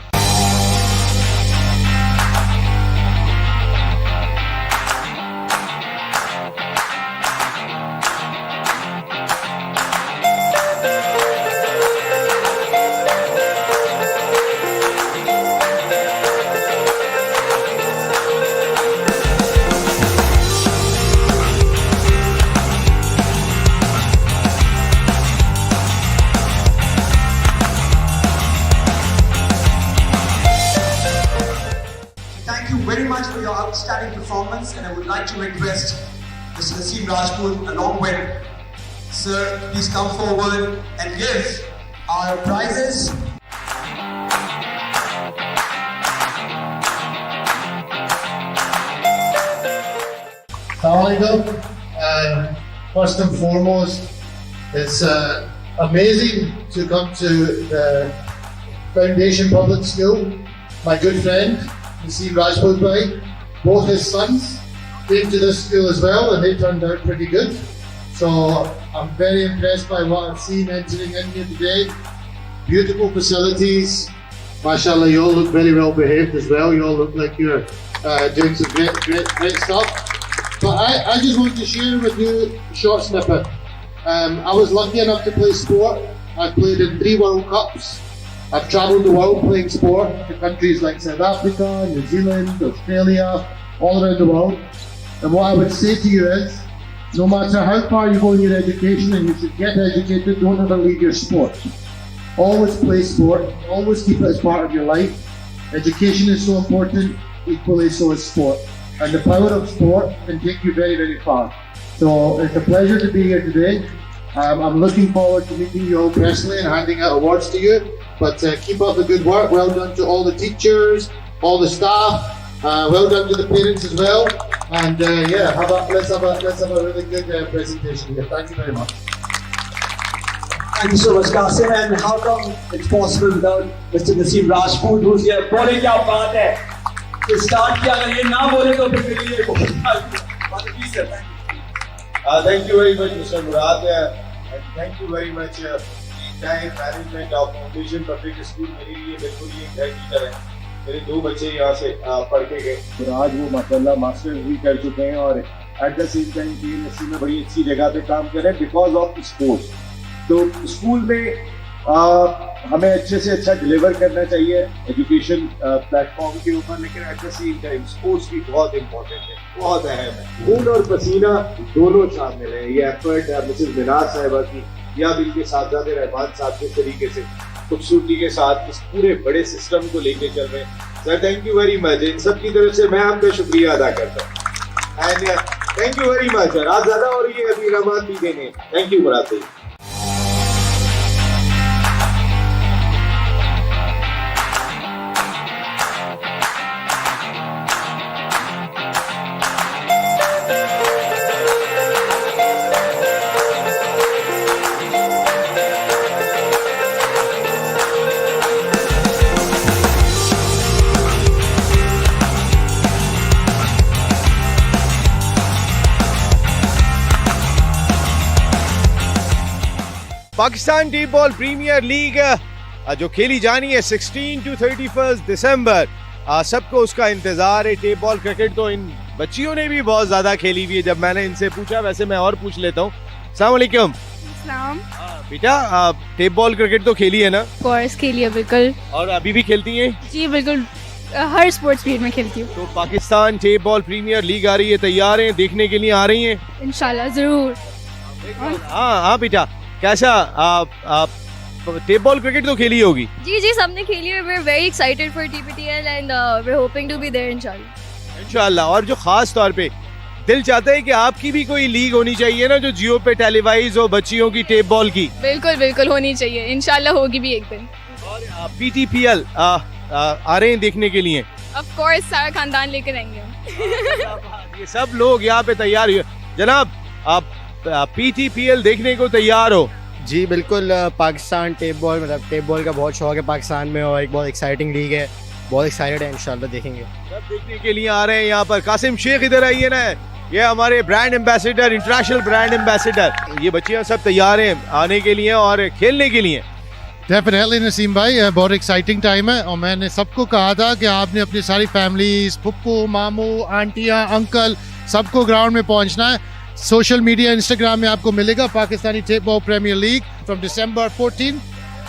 Thank you very much for your outstanding performance, and I would like to request Mr. Naseem Rajput along with Sir, please come forward and give our prizes. Assalamualaikum. First and foremost, it's amazing to come to the Foundation Public School. My good friend, Naseem Rajput bhai, both his sons came to this school as well, and they turned out pretty good. So I'm very impressed by what I've seen entering in here today. Beautiful facilities. MashaAllah, you all look very well behaved as well. You all look like you're doing some great stuff. But I just want to share with you a short snippet. I was lucky enough to play sport. I've played in 3 World Cups. I've travelled the world playing sport to countries like South Africa, New Zealand, Australia, all around the world. And what I would say to you is, no matter how far you go in your education, and you should get educated, don't ever leave your sport. Always play sport, always keep it as part of your life. Education is so important, equally so is sport. And the power of sport can take you very, very far. So it's a pleasure to be here today. I'm looking forward to meeting you all personally and handing out awards to you. But keep up the good work. Well done to all the teachers, all the staff. Well done to the parents as well. And yeah, let's have a really good presentation here. Thank you very much. Thank you so much, Qasim. And how come it's possible without Mr. Naseem Rajput, who's here? Bole kya baat hai? To start kiya, agar ye na bole to phir mere liye bahut please sir, thank you. Thank you very much, Mr. Murad, and thank you very much. The entire management of Foundation Public School मेरे लिए बिल्कुल ही एक घर की तरह है। मेरे 2 बच्चे यहाँ से पढ़ के गए और आज वो माशाल्लाह मास्टर्स भी कर चुके हैं और at the same time PNSC में बड़ी अच्छी जगह पे काम कर रहे हैं बिकॉज ऑफ स्पोर्ट्स। तो स्कूल में हमें अच्छे से अच्छा डिलीवर करना चाहिए एजुकेशन प्लेटफॉर्म के ऊपर, लेकिन at the same time sports भी बहुत इंपॉर्टेंट है, बहुत अहम है। खून और पसीना दोनों शामिल है। ये एफर्ट मिसेस मिनाज साहिबा की या इनके साथी रहमान साहब के तरीके से खूबसूरती के साथ इस पूरे बड़े सिस्टम को लेके चल रहे हैं। Sir thank you very much. इन सब की तरफ से मैं आपका शुक्रिया अदा करता हूँ and thank you very much. रात ज़्यादा हो रही है, अभी इनामात भी देने। थैंक यू मुराद भाई। Pakistan T ball premier league जो खेली जानी है 16 to 31 दिसंबर, सबको उसका इंतजार है। टेप बॉल क्रिकेट तो इन बच्चियों ने भी बहुत ज्यादा खेली हुई है। जब मैंने इनसे पूछा, वैसे मैं और पूछ लेता हूँ। अस्सलाम वालेकुम। बेटा टेप बॉल क्रिकेट तो खेली है ना? कोर्स खेली है बिल्कुल। और अभी भी खेलती हैं? जी बिल्कुल, हर स्पोर्ट्स फील्ड में खेलती हूँ। तो Pakistan tape ball premier league आ रही है, तैयार हैं देखने के लिए? आ रही हैं इंशाल्लाह जरूर। हाँ बेटा, कैसा टेप बॉल क्रिकेट तो खेली होगी? जी सबने खेली है। we're very excited for TPTL and we're hoping to be there इंशाल्लाह। और जो खास तौर पे दिल चाहता है कि आपकी भी कोई लीग होनी चाहिए ना, जो जियो पे टेलीवाइज हो, बच्चियों की टेप बॉल की। बिल्कुल होनी चाहिए, इंशाल्लाह होगी भी एक दिन। और PTPL आ रहे हैं देखने के लिए? ऑफ कोर्स, सारा खानदान लेकर आएंगे। ये सब लोग यहाँ पे तैयार हुए। जनाब, आप PTPL देखने को तैयार हो? जी बिल्कुल, पाकिस्तान टेबल मतलब टेबल का बहुत शौक है पाकिस्तान में और एक बहुत एक्साइटिंग लीग है, बहुत एक्साइटेड है, इंशाल्लाह देखेंगे। सब देखने के लिए आ रहे हैं यहाँ पर। कासिम शेख इधर आइए ना, ये हमारे brand ambassador, international brand ambassador. ये बच्चियाँ सब तैयार हैं आने के लिए और खेलने के लिए। डेफिनेटली नसीम भाई, बहुत एक्साइटिंग टाइम है और मैंने सबको कहा था कि आपने अपनी सारी फैमिलीज, पप्पू, मामू, आंटियाँ, अंकल सबको ग्राउंड में पहुंचना है। सोशल मीडिया, इंस्टाग्राम में आपको मिलेगा Pakistani table premier league from December 14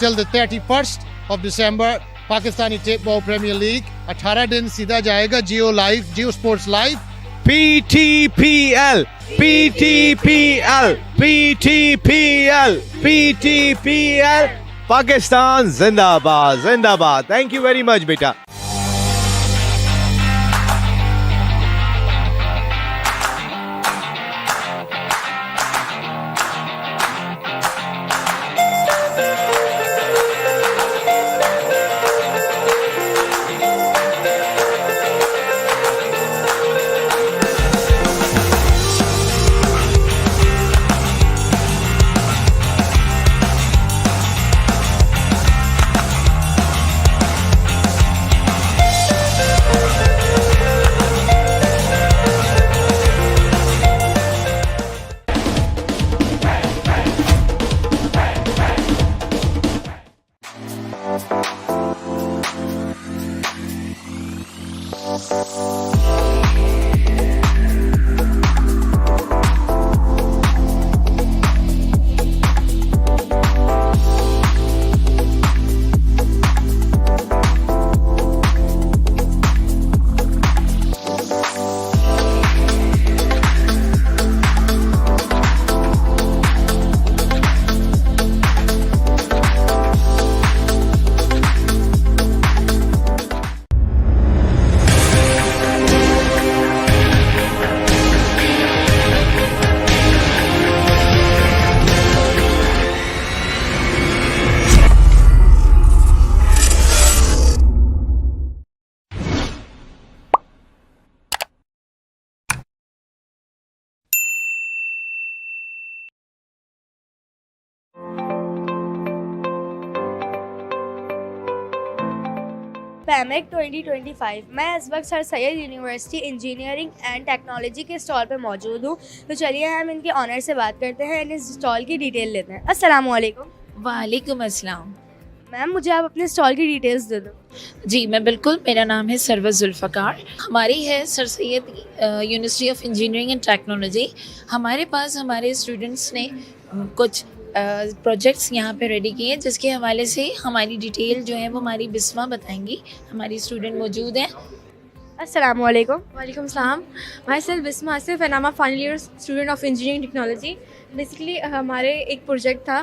till the 31st of December। Pakistani table premier league 18 दिन सीधा जाएगा Geo live, Geo sports live. PTPL, PTPL, PTPL, PTPL, Pakistan जिंदाबाद, जिंदाबाद। थैंक यू वेरी मच बेटा। पैमेक 2025। मैं इस वक्त sir Syed University engineering and technology के स्टॉल पर मौजूद हूँ। तो चलिए हम इनके ऑनर से बात करते हैं, इन स्टॉल की डिटेल लेते हैं। अस्सलाम वालेकुम। वालेकुम अस्सलाम। मैम मुझे आप अपने स्टॉल की डिटेल्स दे दो। जी मैं बिल्कुल, मेरा नाम है सरवत जुल्फ़कार। हमारी है sir Syed university of engineering and technology. हमारे पास हमारे स्टूडेंट्स ने कुछ प्रोजेक्ट्स यहाँ पे रेडी किए हैं, जिसके हवाले से हमारी डिटेल जो है वो हमारी बिस्मा बताएंगी। हमारी स्टूडेंट मौजूद हैं। अस्सलाम वालेकुम। वालेकुम सलाम। Myself Bisma Asif and I am a final year student of engineering technology. Basically हमारे एक प्रोजेक्ट था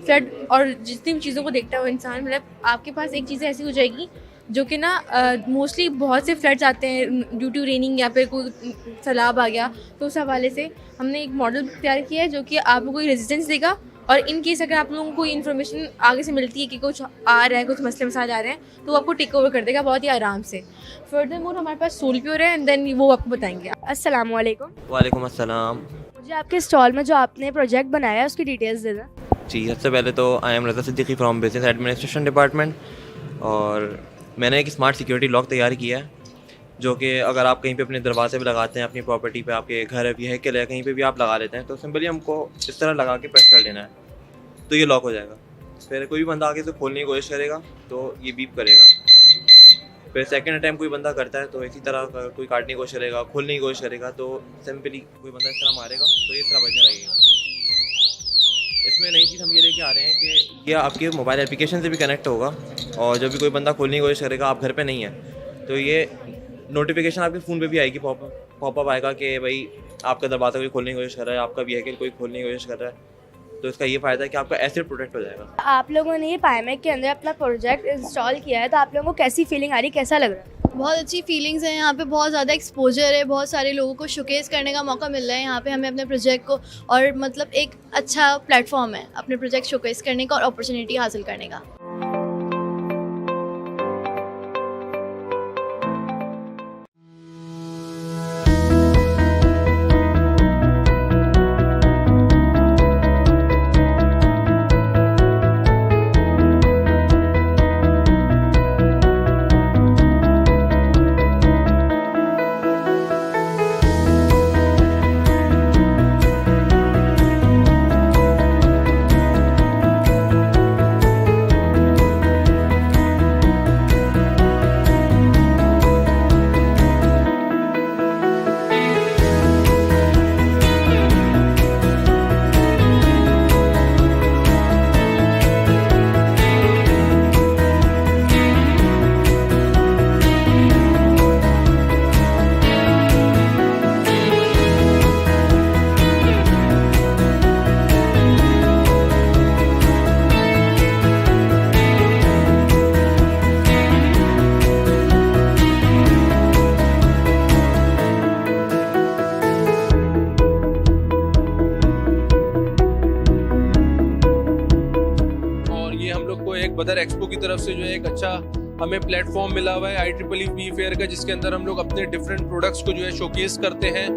फ्लड और जितनी भी चीज़ों को देखता है वो इंसान, मतलब आपके पास एक चीज़ें ऐसी हो जाएगी जो कि ना मोस्टली बहुत से फ्लड्स आते हैं ड्यू टू रेनिंग या फिर कोई सैलाब आ गया, तो उस हवाले से हमने एक मॉडल तैयार किया है जो कि आपको कोई रेजिस्टेंस देगा और इन केस अगर आप लोगों को कोई इन्फॉर्मेशन आगे से मिलती है कि कुछ आ रहा है, कुछ मसले मसाइल आ रहे हैं, तो वो आपको टेक ओवर कर देगा बहुत ही आराम से। फर्दर मोर हमारे पास सोल प्योर है एंड देन वो आपको बताएंगे। अस्सलाम वालेकुम। वालेकुम अस्सलाम। मुझे आपके स्टॉल में जो आपने प्रोजेक्ट बनाया है उसकी डिटेल्स दे दें। जी सबसे पहले तो I M Raza Siddiqui from business administration department, और मैंने एक स्मार्ट सिक्योरिटी लॉक तैयार किया है जो कि अगर आप कहीं पे अपने दरवाजे पे लगाते हैं, अपनी प्रॉपर्टी पे, आपके घर है, व्हीकल है, कहीं पे भी आप लगा लेते हैं, तो सिंपली हमको इस तरह लगा के प्रेस कर लेना है तो ये लॉक हो जाएगा। फिर कोई भी बंदा आगे से खोलने की कोशिश करेगा तो ये बीप करेगा। फिर सेकंड अटैम्प्ट कोई बंदा करता है तो इसी तरह कोई काटने की कोशिश करेगा, खोलने की कोशिश करेगा, तो सिंपली कोई बंदा इस तरह मारेगा तो ये इस तरह बजने लगेगा। इसमें नई चीज़ हम ये लेके आ रहे हैं कि ये आपके मोबाइल एप्लीकेशन से भी कनेक्ट होगा, और जब भी कोई बंदा खोलने की कोशिश करेगा, आप घर पे नहीं है, तो ये नोटिफिकेशन आपके फ़ोन पे भी आएगी, पॉपअप आएगा कि भाई आपका दरवाज़ा कोई खोलने की कोशिश कर रहा है, आपका व्हीकल कोई खोलने की कोशिश कर रहा है। तो इसका ये फ़ायदा है कि आपका एसेट प्रोटेक्ट हो जाएगा। आप लोगों ने ये पाइमेक के अंदर अपना प्रोजेक्ट इंस्टॉल किया है, तो आप लोगों को कैसी फीलिंग आ रही, कैसा लग रहा है? बहुत अच्छी फीलिंग्स है। यहाँ पे बहुत ज़्यादा एक्सपोजर है, बहुत सारे लोगों को शोकेस करने का मौका मिल रहा है यहाँ पे हमें अपने प्रोजेक्ट को, और मतलब एक अच्छा प्लेटफॉर्म है अपने प्रोजेक्ट शोकेस करने का और अपॉर्चुनिटी हासिल करने का। बदर एक्सपो की तरफ से जो है एक अच्छा हमें प्लेटफॉर्म मिला हुआ है IEEE फेयर का, जिसके अंदर हम लोग अपने डिफरेंट प्रोडक्ट्स को जो है शोकेस करते हैं।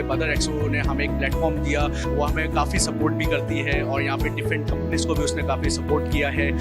बदर एक्सपो ने हमें एक प्लेटफॉर्म दिया, वो हमें काफ़ी सपोर्ट भी करती है और यहाँ पे डिफरेंट कंपनीज को भी उसने काफ़ी सपोर्ट किया है।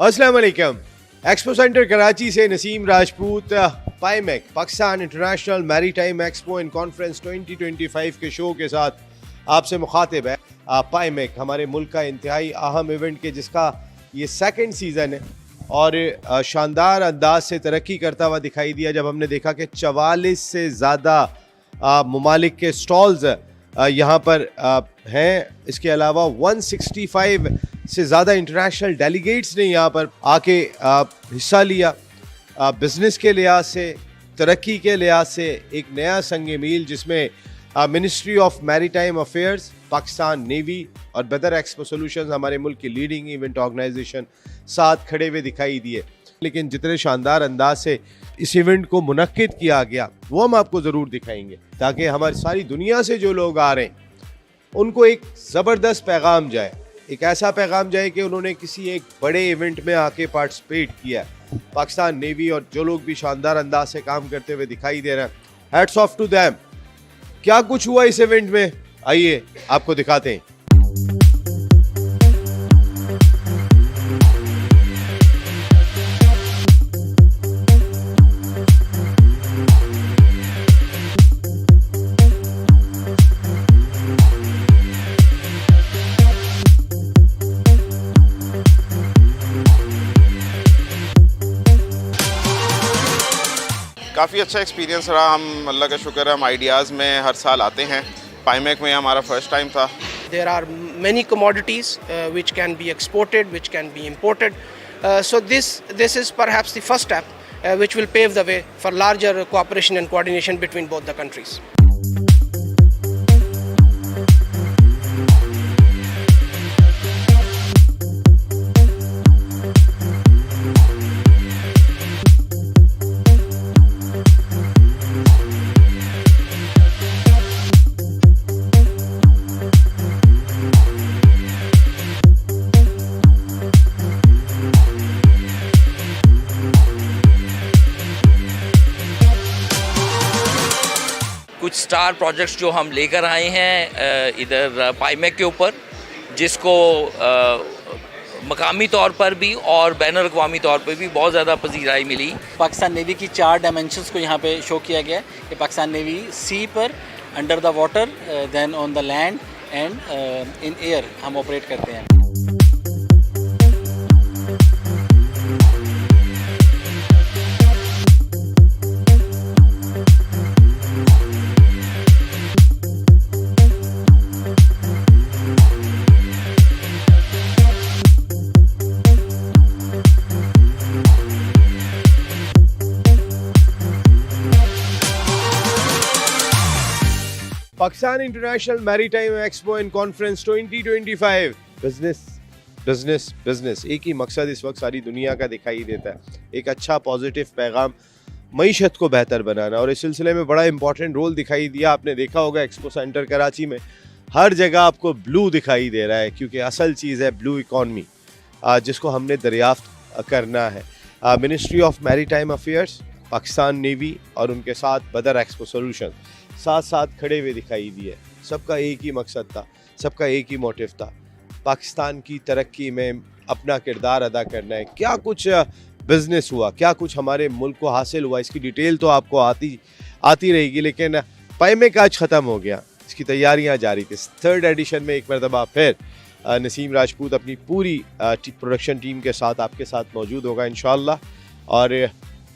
अस्सलाम वालेकुम। एक्सपो सेंटर कराची से Naseem Rajput PIMEC Pakistan international maritime expo and conference 2025 के शो के साथ आपसे मुखातिब है। पाईमेक हमारे मुल्क का इंतहाई अहम इवेंट के जिसका ये सेकंड सीज़न है और शानदार अंदाज से तरक्की करता हुआ दिखाई दिया जब हमने देखा कि 44 से ज़्यादा ममालिक के स्टॉल्स यहाँ पर हैं। इसके अलावा 165 से ज़्यादा इंटरनेशनल डेलीगेट्स ने यहाँ पर आके हिस्सा लिया। बिज़नेस के लिहाज से, तरक्की के लिहाज से एक नया संग मील जिसमें ministry of maritime affairs, Pakistan navy और बदर एक्सपो सॉल्यूशंस हमारे मुल्क की लीडिंग इवेंट ऑर्गेनाइजेशन साथ खड़े हुए दिखाई दिए। लेकिन जितने शानदार अंदाज से इस इवेंट को मुनक्किद किया गया वो हम आपको ज़रूर दिखाएंगे ताकि हमारी सारी दुनिया से जो लोग आ रहे हैं उनको एक ज़बरदस्त पैगाम जाए, एक ऐसा पैगाम जाए कि उन्होंने किसी एक बड़े इवेंट में आके पार्टिसिपेट किया। पाकिस्तान नेवी और जो लोग भी शानदार अंदाज से काम करते हुए दिखाई दे रहे हैं, हैट्स ऑफ टू देम। क्या कुछ हुआ इस इवेंट में, आइए आपको दिखाते हैं। काफ़ी अच्छा एक्सपीरियंस रहा। हम अल्लाह का शुक्र है हम आइडियाज़ में हर साल आते हैं। पाईमेक में हमारा फर्स्ट टाइम था। There are many commodities which can be exported, which can be imported. So this is perhaps the first step which will pave the way for larger cooperation and coordination between both the countries. कुछ star projects जो हम लेकर आए हैं इधर पाईमेक के ऊपर, जिसको मकामी तौर पर भी और बैनुल अक़वामी तौर पर भी बहुत ज़्यादा पज़ीराई मिली। पाकिस्तान नेवी की 4 डायमेंशंस को यहाँ पे शो किया गया है कि पाकिस्तान नेवी सी पर, under the water, then on the land and in air हम ऑपरेट करते हैं। Pakistan international maritime expo and conference 2025। Business business business, एक ही मकसद इस वक्त सारी दुनिया का दिखाई देता है, एक अच्छा पॉजिटिव पैगाम, मईशत को बेहतर बनाना। और इस सिलसिले में बड़ा इंपॉर्टेंट रोल दिखाई दिया। आपने देखा होगा एक्सपो सेंटर कराची में हर जगह आपको ब्लू दिखाई दे रहा है, क्योंकि असल चीज़ है ब्लू इकॉनमी, जिसको हमने दरियाफ्त करना है। Ministry of maritime affairs, Pakistan navy और उनके साथ बदर एक्सपो सोल्यूशन साथ साथ खड़े हुए दिखाई दिए। सबका एक ही मकसद था, सबका एक ही मोटिव था, पाकिस्तान की तरक्की में अपना किरदार अदा करना है। क्या कुछ बिज़नेस हुआ, क्या कुछ हमारे मुल्क को हासिल हुआ, इसकी डिटेल तो आपको आती रहेगी। लेकिन पाइमेक आज ख़त्म हो गया, इसकी तैयारियां जारी थी। 3rd एडिशन में एक मरतबा फिर नसीम राजपूत अपनी पूरी प्रोडक्शन टीम के साथ आपके साथ मौजूद होगा इंशाअल्लाह। और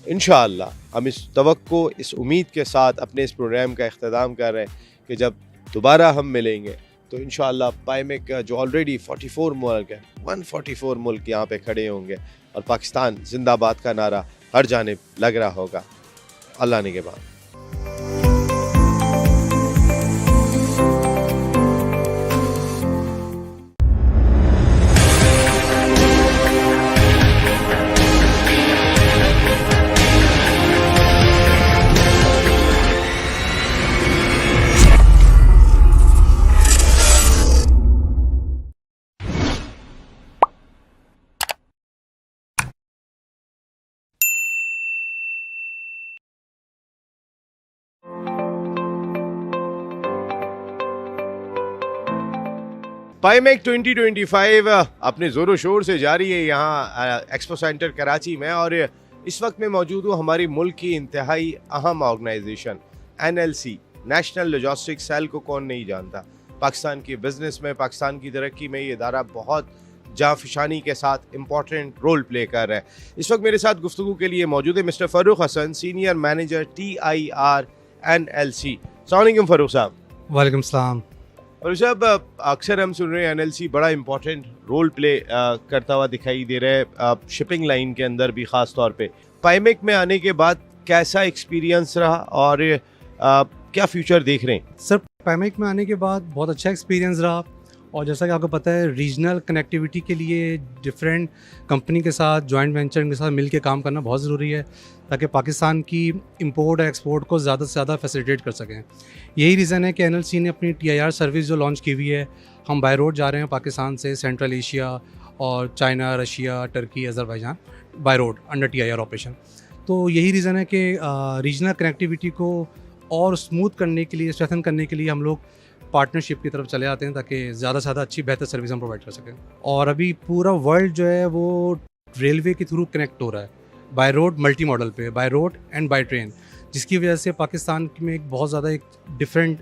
इंशाअल्लाह हम इस तवक्को, इस उम्मीद के साथ अपने इस प्रोग्राम का इख्तिताम कर रहे हैं कि जब दोबारा हम मिलेंगे तो इंशाअल्लाह पाइमेक का जो ऑलरेडी 44 मुल्क है, 144 मुल्क यहाँ पे खड़े होंगे और पाकिस्तान जिंदाबाद का नारा हर जानिब लग रहा होगा। अल्लाह ने के बाद पाइमेक 2025 अपने ज़ोरों शोर से जारी है यहाँ एक्सपो सेंटर कराची में। और इस वक्त मैं मौजूद हूँ हमारी मुल्क की इंतहाई अहम organization NLC, national logistic cell को कौन नहीं जानता। पाकिस्तान की बिज़नेस में, पाकिस्तान की तरक्की में ये इदारा बहुत जाफिशानी के साथ इम्पॉर्टेंट रोल प्ले कर रहा है। इस वक्त मेरे साथ गुफ्तगू के लिए मौजूद है mister Farooq Hassan, senior manager TIR NLC। अस्सलाम वालेकुम फ़ारूक साहब। वालेकुम सलाम। और साहब, अक्सर हम सुन रहे हैं NLC बड़ा इंपॉर्टेंट रोल प्ले करता हुआ दिखाई दे रहा है शिपिंग लाइन के अंदर भी, ख़ास तौर पे पाइमेक में आने के बाद कैसा एक्सपीरियंस रहा और क्या फ्यूचर देख रहे हैं? सर, पाइमेक में आने के बाद बहुत अच्छा एक्सपीरियंस रहा। और जैसा कि आपको पता है, रीजनल कनेक्टिविटी के लिए डिफरेंट कंपनी के साथ, जॉइंट वेंचर के साथ मिल के काम करना बहुत ज़रूरी है, ताकि पाकिस्तान की इंपोर्ट और एक्सपोर्ट को ज़्यादा से ज़्यादा फैसिलिटेट कर सकें। यही रीज़न है कि NLC ने अपनी TIR सर्विस जो लॉन्च की हुई है, हम बाय रोड जा रहे हैं पाकिस्तान से सेंट्रल एशिया और China, Russia, Turkey, Azerbaijan by road under TIR operation. तो यही रीज़न है कि रीजनल कनेक्टिविटी को और स्मूथ करने के लिए, स्ट्रेंथन करने के लिए हम लोग पार्टनरशिप की तरफ चले आते हैं, ताकि ज़्यादा से ज़्यादा अच्छी बेहतर सर्विस हम प्रोवाइड कर सकें। और अभी पूरा वर्ल्ड जो है वो रेलवे के थ्रू कनेक्ट हो रहा है, बाय रोड मल्टी मॉडल पे, by road and by train, जिसकी वजह से पाकिस्तान में एक बहुत ज़्यादा एक डिफरेंट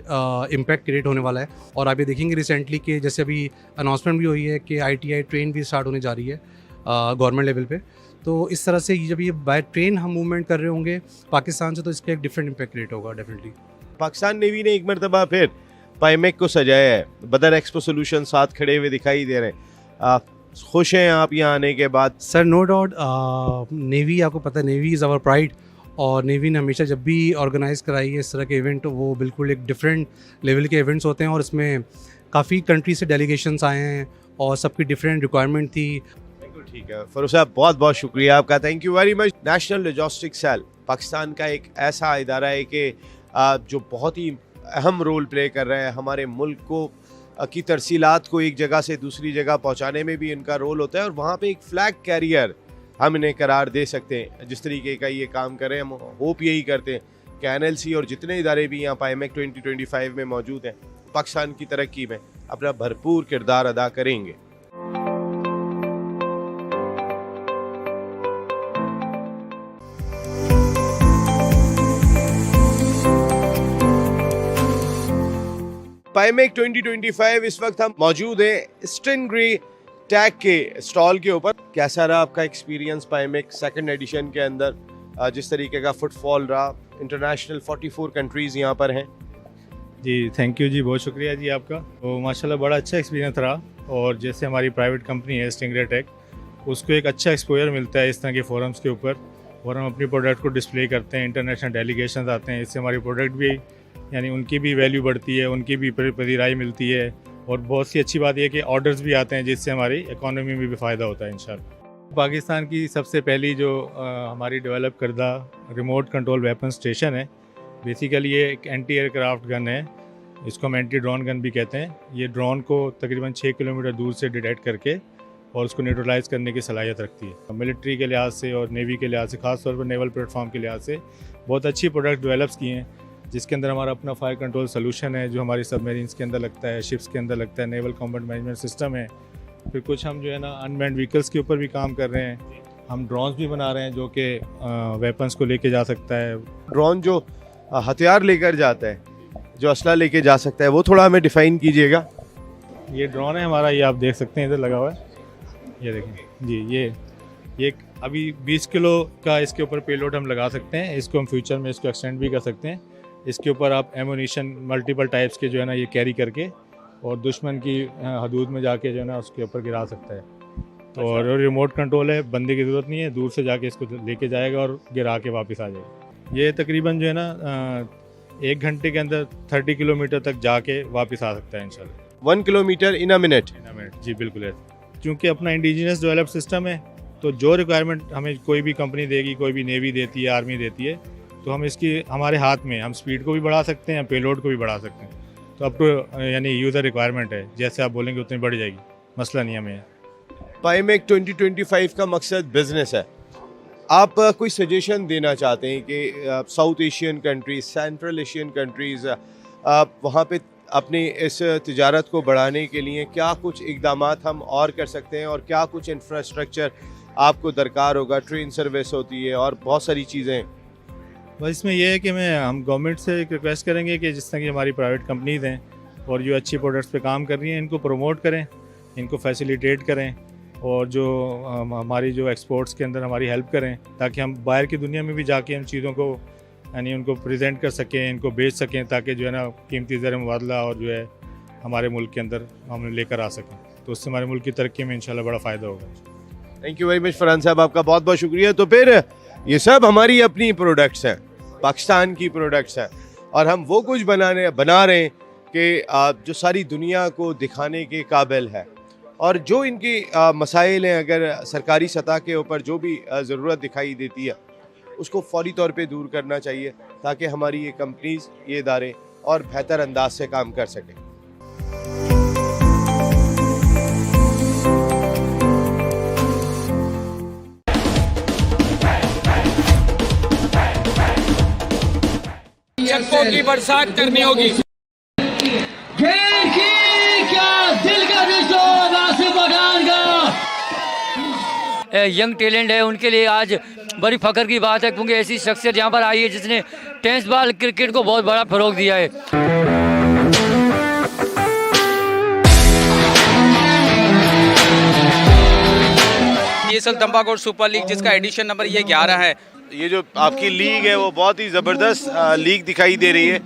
इम्पैक्ट क्रिएट होने वाला है। और आप ये देखेंगे रिसेंटली कि जैसे अभी अनाउंसमेंट भी हुई है कि ITI ट्रेन भी स्टार्ट होने जा रही है गवर्नमेंट लेवल पे। तो इस तरह से जब ये बाय ट्रेन हम मूवमेंट कर रहे होंगे पाकिस्तान से, तो इसका एक डिफरेंट इम्पैक्ट क्रिएट होगा डेफिनेटली। पाकिस्तान नेवी ने एक मरतबा फिर पाइमेक को सजाया है, बदर एक्सपो सोल्यूशन साथ खड़े हुए दिखाई दे रहे हैं। खुश हैं आप यहाँ आने के बाद? सर, नो डाउट, नेवी, आपको पता है नेवी इज़ आवर प्राइड। और नेवी ने हमेशा जब भी ऑर्गेनाइज़ कराई है इस तरह के इवेंट, वो बिल्कुल एक डिफरेंट लेवल के इवेंट्स होते हैं। और इसमें काफ़ी कंट्री से डेलीगेशंस आए हैं और सबकी डिफरेंट रिक्वायरमेंट थी। बिल्कुल ठीक है फ़ारूक साहब, बहुत बहुत शुक्रिया आपका, thank you very much. National logistic cell Pakistan का एक ऐसा इदारा है कि जो बहुत ही अहम रोल प्ले कर रहा है। हमारे मुल्क को की तरसीलात को एक जगह से दूसरी जगह पहुंचाने में भी इनका रोल होता है। और वहाँ पे एक फ्लैग कैरियर हम इन्हें करार दे सकते हैं। जिस तरीके का ये काम करें, हम होप यही करते हैं कि NLC और जितने इदारे भी यहाँ पाइमेक 2025 में मौजूद हैं, पाकिस्तान की तरक्की में अपना भरपूर किरदार अदा करेंगे। पाईमेक 2025 इस वक्त हम मौजूद हैं स्टिंग्री टैग के स्टॉल के ऊपर। कैसा रहा आपका एक्सपीरियंस पाईमेक सेकंड एडिशन के अंदर? जिस तरीके का फुटफॉल रहा, इंटरनेशनल 44 कंट्रीज़ यहाँ पर हैं। जी थैंक यू जी, बहुत शुक्रिया जी आपका। तो माशाल्लाह बड़ा अच्छा एक्सपीरियंस रहा, और जैसे हमारी प्राइवेट कंपनी है स्टिंग्री टैग, उसको एक अच्छा एक्सपोजर मिलता है इस तरह के फोरम्स के ऊपर, और हम अपनी प्रोडक्ट को डिस्प्ले करते हैं, इंटरनेशनल डेलीगेशन आते हैं, इससे हमारी प्रोडक्ट भी यानी उनकी भी वैल्यू बढ़ती है, उनकी भी पजीराई मिलती है, और बहुत सी अच्छी बात यह है कि ऑर्डर्स भी आते हैं जिससे हमारी इकोनॉमी में भी फ़ायदा होता है इंशाल्लाह। पाकिस्तान की सबसे पहली जो हमारी डेवलप करदा रिमोट कंट्रोल वेपन स्टेशन है, बेसिकली ये एक एंटी एयरक्राफ्ट गन है, इसको हम एंटी ड्रोन गन भी कहते हैं। ये ड्रोन को तकरीबन 6 किलोमीटर दूर से डिटेक्ट करके और उसको न्यूट्रलाइज करने की सलाहियत रखती है। मिलिट्री के लिहाज से और नेवी के लिहाज से, ख़ास तौर पर नेवल प्लेटफॉर्म के लिहाज से बहुत अच्छी प्रोडक्ट डेवलप्स की हैं, जिसके अंदर हमारा अपना फायर कंट्रोल सोल्यूशन है जो हमारी सबमरीन्स के अंदर लगता है, शिप्स के अंदर लगता है, नेवल कॉम्बैट मैनेजमेंट सिस्टम है। फिर कुछ हम जो है ना अनमैन्ड व्हीकल्स के ऊपर भी काम कर रहे हैं, हम ड्रोन्स भी बना रहे हैं जो कि वेपन्स को लेके जा सकता है। ड्रोन जो हथियार लेकर जाता है, जो असला लेके जा सकता है, वो थोड़ा हमें डिफाइन कीजिएगा। ये ड्रोन है हमारा, ये आप देख सकते हैं इधर लगा हुआ है, ये देखें जी। ये अभी 20 किलो का इसके ऊपर पेलोड हम लगा सकते हैं, इसको हम फ्यूचर में इसको एक्सटेंड भी कर सकते हैं। इसके ऊपर आप एमुनिशन मल्टीपल टाइप्स के जो है ना ये कैरी करके और दुश्मन की हदूद में जाके जो है ना उसके ऊपर गिरा सकता है। तो और रिमोट कंट्रोल है, बंदे की ज़रूरत नहीं है, दूर से जाके इसको लेके जाएगा और गिरा के वापस आ जाएगा। ये तकरीबन जो है ना 1 घंटे के अंदर 30 किलोमीटर तक जाके वापस आ सकता है इंशाल्लाह। 1 किलोमीटर इन अ मिनट? जी बिल्कुल है। क्योंकि अपना इंडिजिनस डेवलप सिस्टम है, तो जो रिक्वायरमेंट हमें कोई भी कंपनी देगी, कोई भी नेवी देती है, आर्मी देती है, तो हम इसकी हमारे हाथ में, हम स्पीड को भी बढ़ा सकते हैं, पेलोड को भी बढ़ा सकते हैं। तो अब तो यानी यूज़र रिक्वायरमेंट है, जैसे आप बोलेंगे उतनी बढ़ जाएगी, मसला नहीं हमें। पाईमेक 2025 का मकसद बिजनेस है। आप कोई सजेशन देना चाहते हैं कि south Asian countries, central Asian countries, वहाँ पे अपनी इस तिजारत को बढ़ाने के लिए क्या कुछ इक़दामात हम और कर सकते हैं, और क्या कुछ इंफ्रास्ट्रक्चर आपको दरकार होगा? ट्रेन सर्विस होती है और बहुत सारी चीज़ें। बस इसमें यह है कि हम गवर्नमेंट से एक रिक्वेस्ट करेंगे कि जिस तरह की हमारी प्राइवेट कंपनीज़ हैं और जो अच्छी प्रोडक्ट्स पे काम कर रही हैं, इनको प्रमोट करें, इनको फैसिलिटेट करें, और जो हमारी जो एक्सपोर्ट्स के अंदर हमारी हेल्प करें, ताकि हम बाहर की दुनिया में भी जाके इन चीज़ों को यानी उनको प्रेजेंट कर सकें, इनको बेच सकें, ताकि जो है ना कीमती ज़र मुबादला और जो है हमारे मुल्क के अंदर हम लेकर आ सकें। तो उससे हमारे मुल्क की तरक्की में इंशाल्लाह बड़ा फ़ायदा होगा। Thank you very much Farhan साहब, आपका बहुत बहुत शुक्रिया। तो फिर ये सब हमारी अपनी प्रोडक्ट्स हैं, पाकिस्तान की प्रोडक्ट्स हैं, और हम वो कुछ बना रहे हैं कि जो सारी दुनिया को दिखाने के काबिल है, और जो इनकी मसाइल हैं, अगर सरकारी सतह के ऊपर जो भी ज़रूरत दिखाई देती है, उसको फौरी तौर पे दूर करना चाहिए, ताकि हमारी ये कंपनीज़, ये इदारे और बेहतर अंदाज से काम कर सकें। चक्कों की बरसात करनी होगी। यंग टैलेंट है, उनके लिए आज बड़ी फख्र की बात है, क्योंकि ऐसी शख्सियत यहाँ पर आई है जिसने टेनिस बॉल क्रिकेट को बहुत बड़ा फ़रोग दिया है। ये सल तंबाकू सुपर लीग, जिसका एडिशन नंबर ये 11 है। ये जो आपकी लीग है वो बहुत ही ज़बरदस्त लीग दिखाई दे रही है।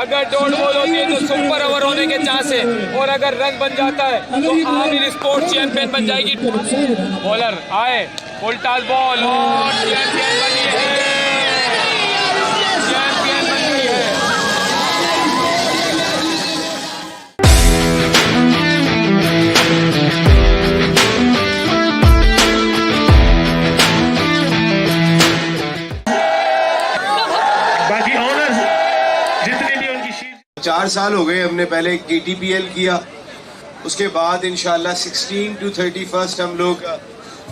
अगर डॉट बॉल होती है तो सुपर ओवर होने के चांस है, और अगर रन बन जाता है तो आमिर स्पोर्ट्स चैंपियन बन जाएगी। बॉलर आए, फुल टॉस बॉल, और चैंपियन बनी है, चैंपियन बन गई है। बाकी ऑनर्स जितने भी उनकी 4 साल हो गए, हमने पहले KTPL किया, उसके बाद इंशाल्लाह 16 to 31 हम लोग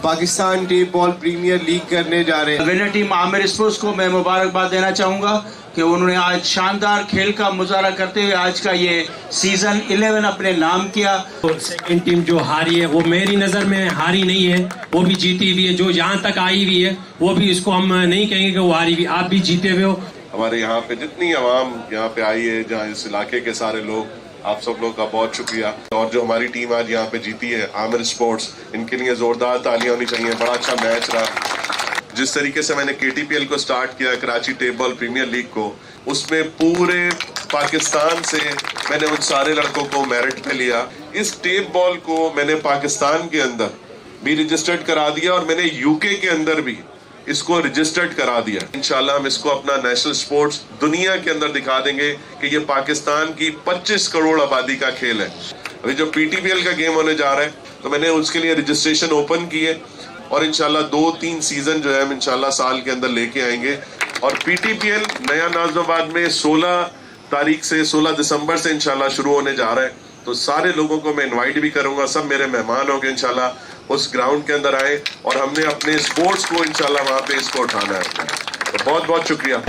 पाकिस्तान टेबल प्रीमियर लीग करने जा रहे हैं। विनर टीम आमिर स्पोर्ट्स को मैं मुबारकबाद देना चाहूँगा कि उन्होंने आज शानदार खेल का मुजाहरा करते हुए आज का ये सीजन 11 अपने नाम किया। सेकंड टीम जो हारी है वो मेरी नज़र में हारी नहीं है, वो भी जीती हुई है। जो यहाँ तक आई हुई है वो भी, इसको हम नहीं कहेंगे कि वो हारी हुई, आप भी जीते हुए हो। हमारे यहाँ पे जितनी आवाम यहाँ पे आई है, जहाँ इस इलाके के सारे लोग, आप सब लोग का बहुत शुक्रिया। और जो हमारी टीम आज यहाँ पे जीती है आमिर स्पोर्ट्स, इनके लिए जोरदार तालियां होनी चाहिए। बड़ा अच्छा मैच रहा। जिस तरीके से मैंने KTPL को स्टार्ट किया, कराची टेबल प्रीमियर लीग को, उसमें पूरे पाकिस्तान से मैंने उन सारे लड़कों को मेरिट पे लिया। इस टेप बॉल को मैंने पाकिस्तान के अंदर भी रजिस्टर्ड करा दिया और मैंने UK के अंदर भी इसको रजिस्टर्ड करा दिया। इंशाल्लाह हम इसको अपना नेशनल स्पोर्ट्स दुनिया के अंदर दिखा देंगे कि ये पाकिस्तान की 25 करोड़ आबादी का खेल है। अभी जो PTPL का गेम होने जा रहा है, तो मैंने उसके लिए रजिस्ट्रेशन ओपन की है और इंशाल्लाह 2-3 सीजन जो है हम इंशाल्लाह साल के अंदर लेके आएंगे। और PTPL नया नाज़िमाबाद में 16 तारीख से 16 दिसंबर से इंशाल्लाह शुरू होने जा रहा है। तो सारे लोगों को मैं इनवाइट भी करूंगा, सब मेरे मेहमान होंगे इंशाल्लाह। उस ग्राउंड के अंदर आए और हमने अपने स्पोर्ट्स को इंशाल्लाह वहाँ पे इसको उठाना है। तो बहुत बहुत शुक्रिया।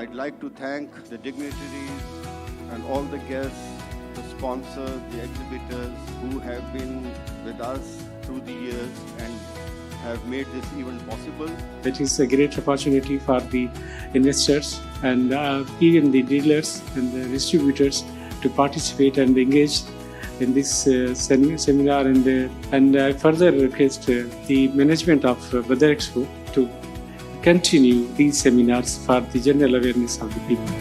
I'd like to thank the dignitaries and all the guests, the sponsors, the exhibitors who have been with us through the years and have made this event possible. It is a great opportunity for the investors and even the dealers and the distributors to participate and engage in this seminar, and I further request the management of Badar Expo to continue these seminars for the general awareness of the people.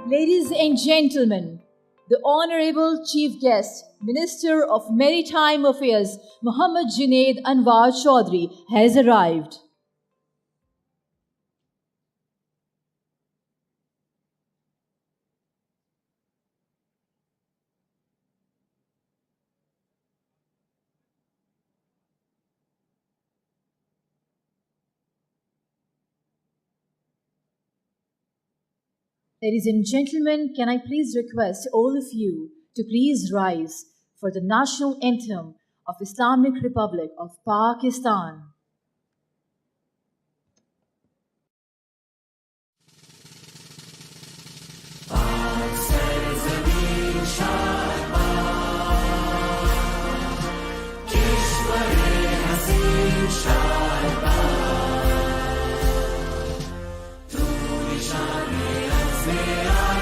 Ladies and gentlemen, the Honorable Chief Guest, Minister of Maritime Affairs, Muhammad Junaid Anwar Chaudhry, has arrived. Ladies and gentlemen, can I please request all of you to please rise for the national anthem of Islamic Republic of Pakistan. Yeah.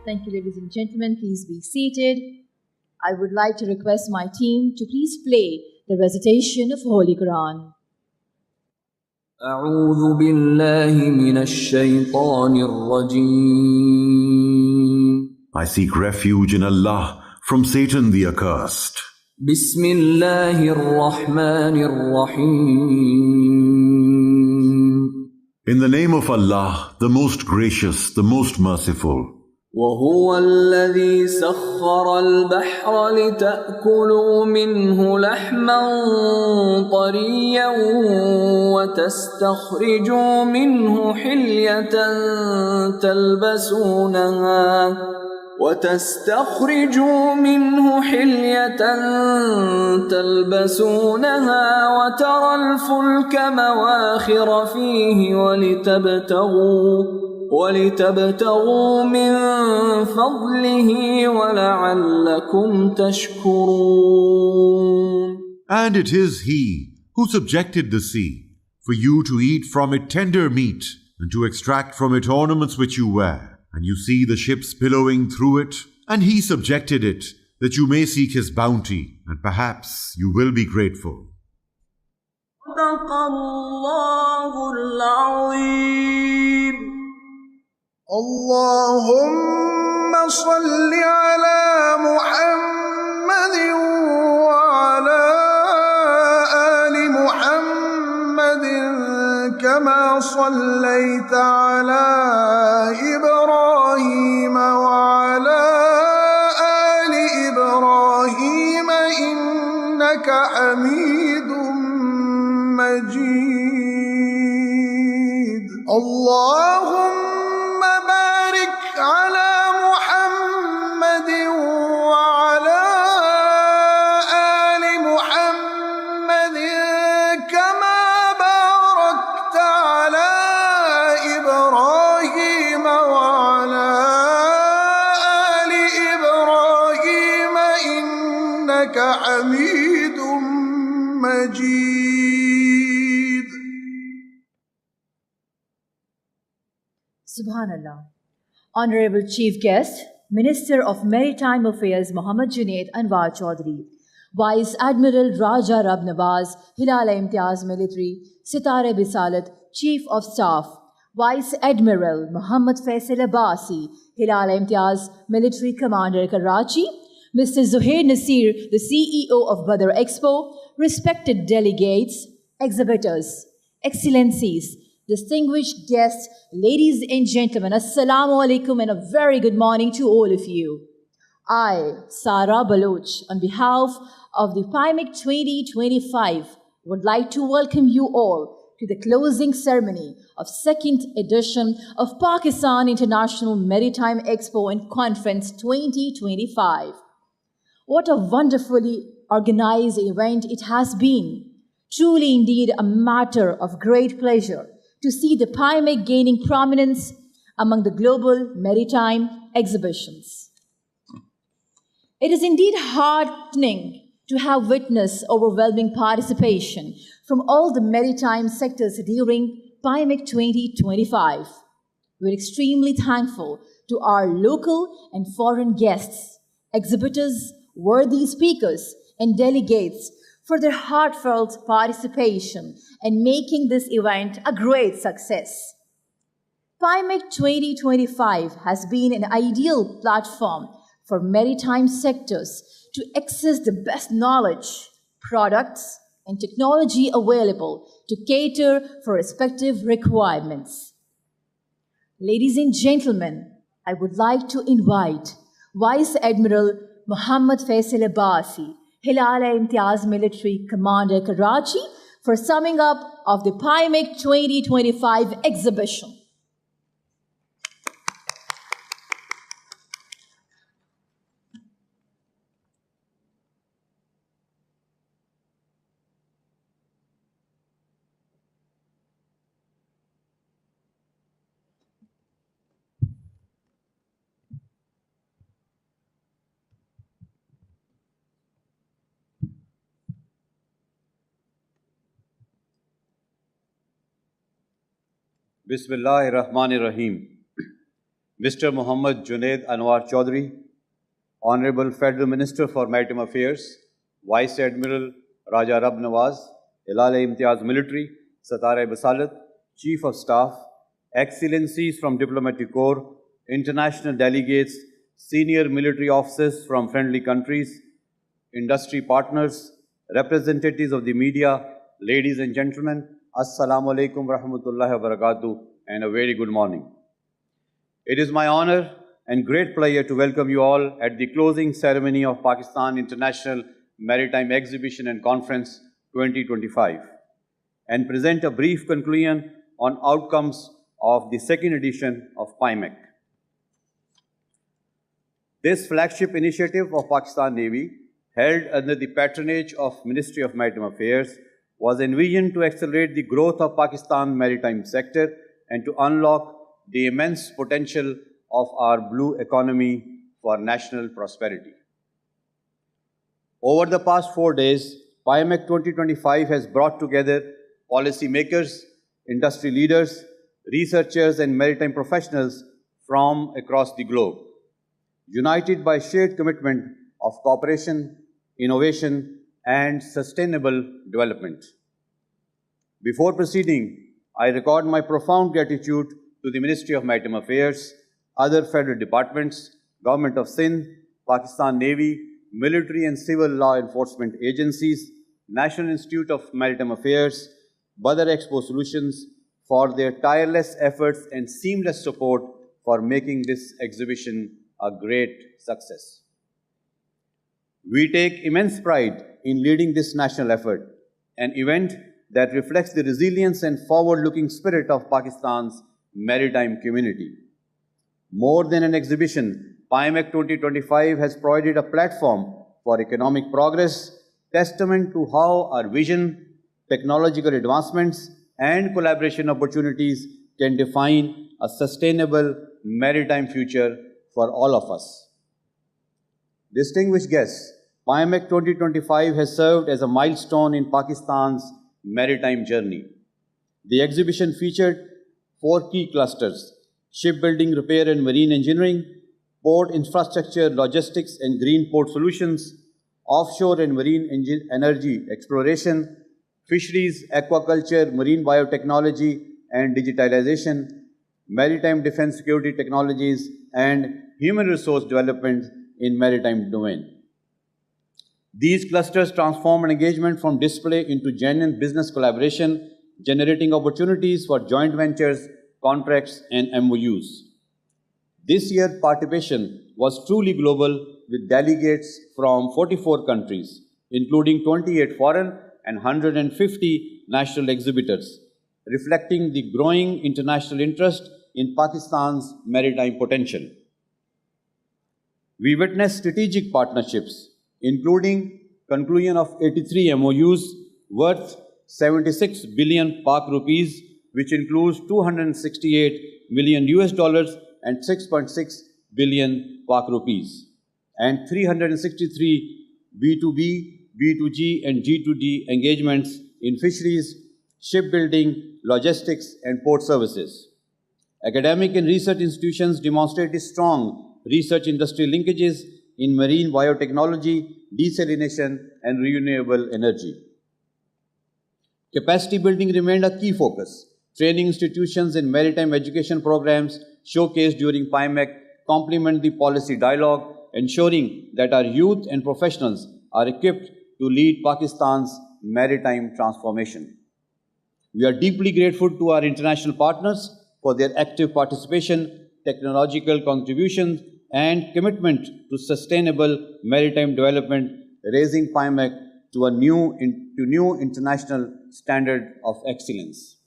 Thank you, ladies and gentlemen. Please be seated. I would like to request my team to please play the recitation of Holy Quran. أعوذ بالله من الشيطان الرجيم. I seek refuge in Allah from Satan the accursed. بسم الله الرحمن الرحيم. In the name of Allah, the most gracious, the most merciful. وهو الذي سخر البحر لتأكلوا منه لحما طريا وتستخرجوا منه حلية تلبسونها وترى الفلك مواخر فيه ولتبتغوا من فضله ولعلكم تشكرون. And it is He who subjected the sea, for you to eat from it tender meat, and to extract from it ornaments which you wear. And you see the ships billowing through it, and He subjected it, that you may seek His bounty, and perhaps you will be grateful. صدق الله العظيم. اللهم صل على محمد وعلى آل محمد كما صليت على إبراهيم وعلى آل إبراهيم إنك حميد مجيد. اللهم بارك على محمد وعلى آل محمد كما باركت على إبراهيم وعلى آل إبراهيم إنك حميد مجيد. Subhanallah. Honorable Chief Guest, Minister of Maritime Affairs Mohammad Junaid Anwar Chaudhry, Vice Admiral Raja Rab Nawaz, Hilal Imtiaz Military, Sitare Bisalat, Chief of Staff, Vice Admiral Muhammad Faisal Abbasi, Hilal Imtiaz Military Commander Karachi, Mr. Zuhair Nasir, the CEO of Badar Expo, respected delegates, exhibitors, excellencies, distinguished guests, ladies and gentlemen, Assalamu alaikum and a very good morning to all of you. I, Sara Baloch, on behalf of the PIMEC 2025, would like to welcome you all to the closing ceremony of second edition of Pakistan International Maritime Expo and Conference 2025. What a wonderfully organized event it has been. Truly indeed a matter of great pleasure to see the PIMEC gaining prominence among the global maritime exhibitions. It is indeed heartening to have witnessed overwhelming participation from all the maritime sectors during PIMEC 2025. We're extremely thankful to our local and foreign guests, exhibitors, worthy speakers, and delegates for their heartfelt participation and making this event a great success. PIMEC 2025 has been an ideal platform for maritime sectors to access the best knowledge, products, and technology available to cater for respective requirements. Ladies and gentlemen, I would like to invite Vice Admiral Muhammad Faisal Abbasi, Hilal Imtiaz Military Commander Karachi, for summing up of the PIMEC 2025 exhibition. Bismillahir Rahmanir Rahim. Mr. Mohammad Junaid Anwar Chaudhry, Honorable Federal Minister for Maritime Affairs, Vice Admiral Raja Rab Nawaz, Hilal-e-Imtiaz Military, Satare Basalat, Chief of Staff, Excellencies from Diplomatic Corps, international delegates, senior military officers from friendly countries, industry partners, representatives of the media, ladies and gentlemen, Assalamu alaikum rahmatullahi wa barakatuh, and a very good morning. It is my honor and great pleasure to welcome you all at the closing ceremony of Pakistan International Maritime Exhibition and Conference 2025 and present a brief conclusion on outcomes of the second edition of PIMEC. This flagship initiative of Pakistan Navy, held under the patronage of Ministry of Maritime Affairs, was envisioned to accelerate the growth of Pakistan maritime sector and to unlock the immense potential of our blue economy for national prosperity. Over the past 4 days, PIMEC 2025 has brought together policymakers, industry leaders, researchers and maritime professionals from across the globe, united by shared commitment of cooperation, innovation and sustainable development. Before proceeding, I record my profound gratitude to the Ministry of Maritime Affairs, other federal departments, Government of Sindh, Pakistan Navy, military and civil law enforcement agencies, National Institute of Maritime Affairs, Badar Expo Solutions for their tireless efforts and seamless support for making this exhibition a great success. We take immense pride in leading this national effort, an event that reflects the resilience and forward-looking spirit of Pakistan's maritime community. More than an exhibition, PIMEC 2025 has provided a platform for economic progress, testament to how our vision, technological advancements, and collaboration opportunities can define a sustainable maritime future for all of us. Distinguished guests, PIMEC 2025 has served as a milestone in Pakistan's maritime journey. The exhibition featured 4 key clusters: shipbuilding, repair and marine engineering, port infrastructure, logistics and green port solutions, offshore and marine energy exploration, fisheries, aquaculture, marine biotechnology and digitalization, maritime defense security technologies, and human resource development in maritime domain. These clusters transform an engagement from display into genuine business collaboration, generating opportunities for joint ventures, contracts, and MOUs. This year's participation was truly global, with delegates from 44 countries, including 28 foreign and 150 national exhibitors, reflecting the growing international interest in Pakistan's maritime potential. We witnessed strategic partnerships, including conclusion of 83 MOUs worth 76 billion Pak rupees, which includes 268 million US dollars and 6.6 billion Pak rupees, and 363 B2B, B2G and G2D engagements in fisheries, shipbuilding, logistics and port services. Academic and research institutions demonstrated strong research industry linkages in marine biotechnology, desalination and renewable energy. Capacity building remained a key focus. Training institutions and maritime education programs showcased during PIMEC complement the policy dialogue, ensuring that our youth and professionals are equipped to lead Pakistan's maritime transformation. We are deeply grateful to our international partners for their active participation, technological contributions, and commitment to sustainable maritime development, raising PIMEC to a new international standard of excellence.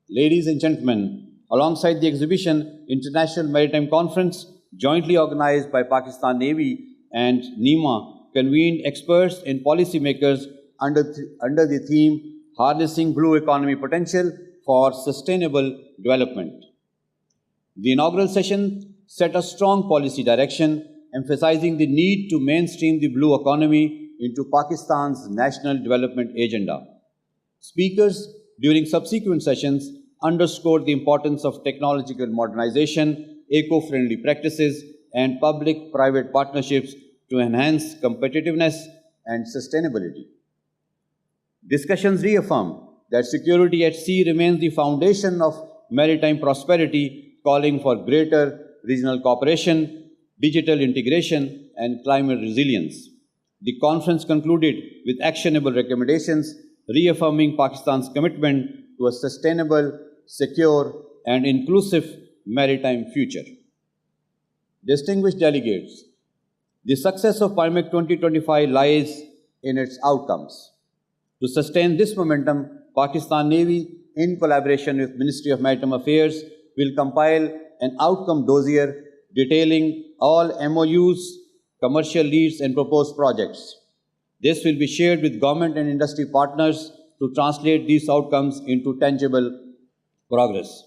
Ladies and gentlemen, alongside the exhibition, International Maritime Conference, jointly organized by Pakistan Navy and NEMA, convened experts and policymakers under the theme Harnessing Blue Economy Potential for Sustainable Development. The inaugural session set a strong policy direction, emphasizing the need to mainstream the blue economy into Pakistan's national development agenda. Speakers during subsequent sessions underscored the importance of technological modernization, eco-friendly practices, and public-private partnerships to enhance competitiveness and sustainability. Discussions reaffirmed that security at sea remains the foundation of maritime prosperity, calling for greater regional cooperation, digital integration, and climate resilience. The conference concluded with actionable recommendations, reaffirming Pakistan's commitment to a sustainable, secure, and inclusive maritime future. Distinguished delegates, the success of PIMEC 2025 lies in its outcomes. To sustain this momentum, Pakistan Navy, in collaboration with Ministry of Maritime Affairs, will compile an outcome dossier detailing all MOUs, commercial leads, and proposed projects. This will be shared with government and industry partners to translate these outcomes into tangible progress.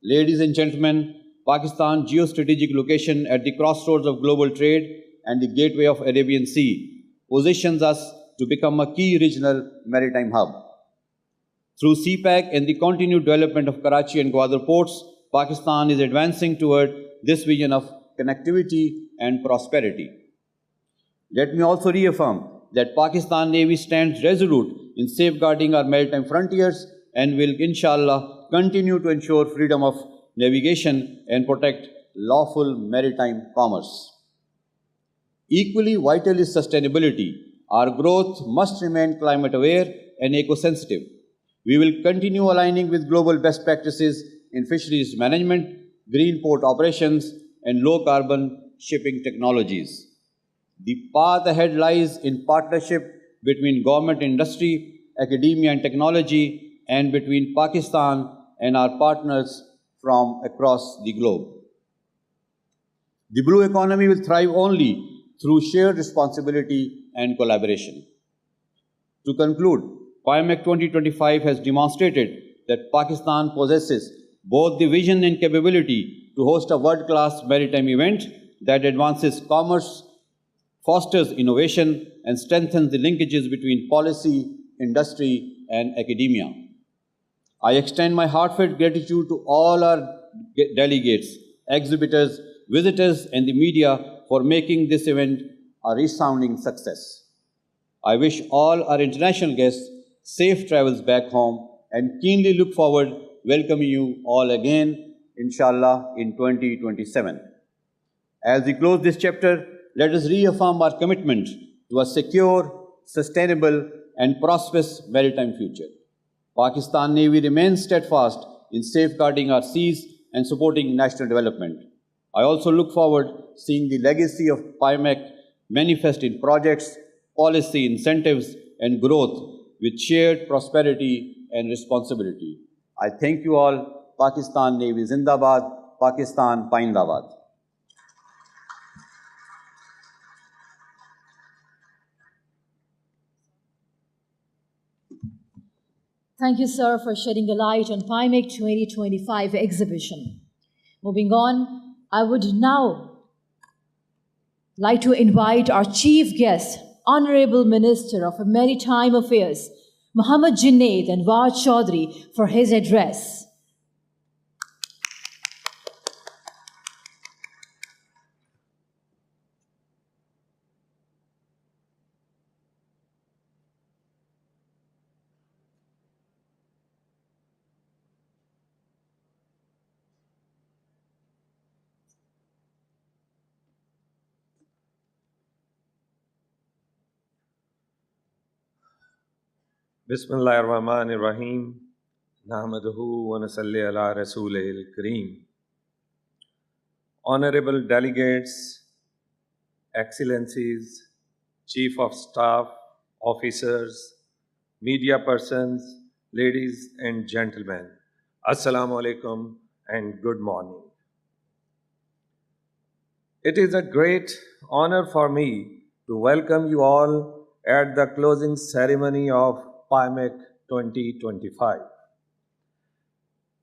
Ladies and gentlemen, Pakistan's geostrategic location at the crossroads of global trade and the gateway of Arabian Sea positions us to become a key regional maritime hub. Through CPEC and the continued development of Karachi and Gwadar ports, Pakistan is advancing toward this vision of connectivity and prosperity. Let me also reaffirm that Pakistan Navy stands resolute in safeguarding our maritime frontiers and will, inshallah, continue to ensure freedom of navigation and protect lawful maritime commerce. Equally vital is sustainability. Our growth must remain climate aware and eco-sensitive. We will continue aligning with global best practices in fisheries management, green port operations, and low-carbon shipping technologies. The path ahead lies in partnership between government, industry, academia, and technology, and between Pakistan and our partners from across the globe. The blue economy will thrive only through shared responsibility and collaboration. To conclude, PIMEC 2025 has demonstrated that Pakistan possesses both the vision and capability to host a world-class maritime event that advances commerce, fosters innovation, and strengthens the linkages between policy, industry, and academia. I extend my heartfelt gratitude to all our delegates, exhibitors, visitors, and the media for making this event a resounding success. I wish all our international guests safe travels back home and keenly look forward welcoming you all again, inshallah, in 2027. As we close this chapter, let us reaffirm our commitment to a secure, sustainable, and prosperous maritime future. Pakistan Navy remains steadfast in safeguarding our seas and supporting national development. I also look forward to seeing the legacy of PIMEC manifest in projects, policy incentives, and growth with shared prosperity and responsibility. I thank you all. Pakistan Navy Zindabad, Pakistan Paindabad. Thank you, sir, for shedding a light on PIMEC 2025 exhibition. Moving on, I would now like to invite our chief guest, Honorable Minister of Maritime Affairs, Mohammad Junaid Anwar Chaudhry, for his address. Bismillahirrahmanirrahim. Nahmaduhu wa nusalli ala Rasulihil Kareem. Honorable delegates, excellencies, chief of staff, officers, media persons, ladies and gentlemen, Assalamu alaikum and good morning. It is a great honor for me to welcome you all at the closing ceremony of PIMEC 2025.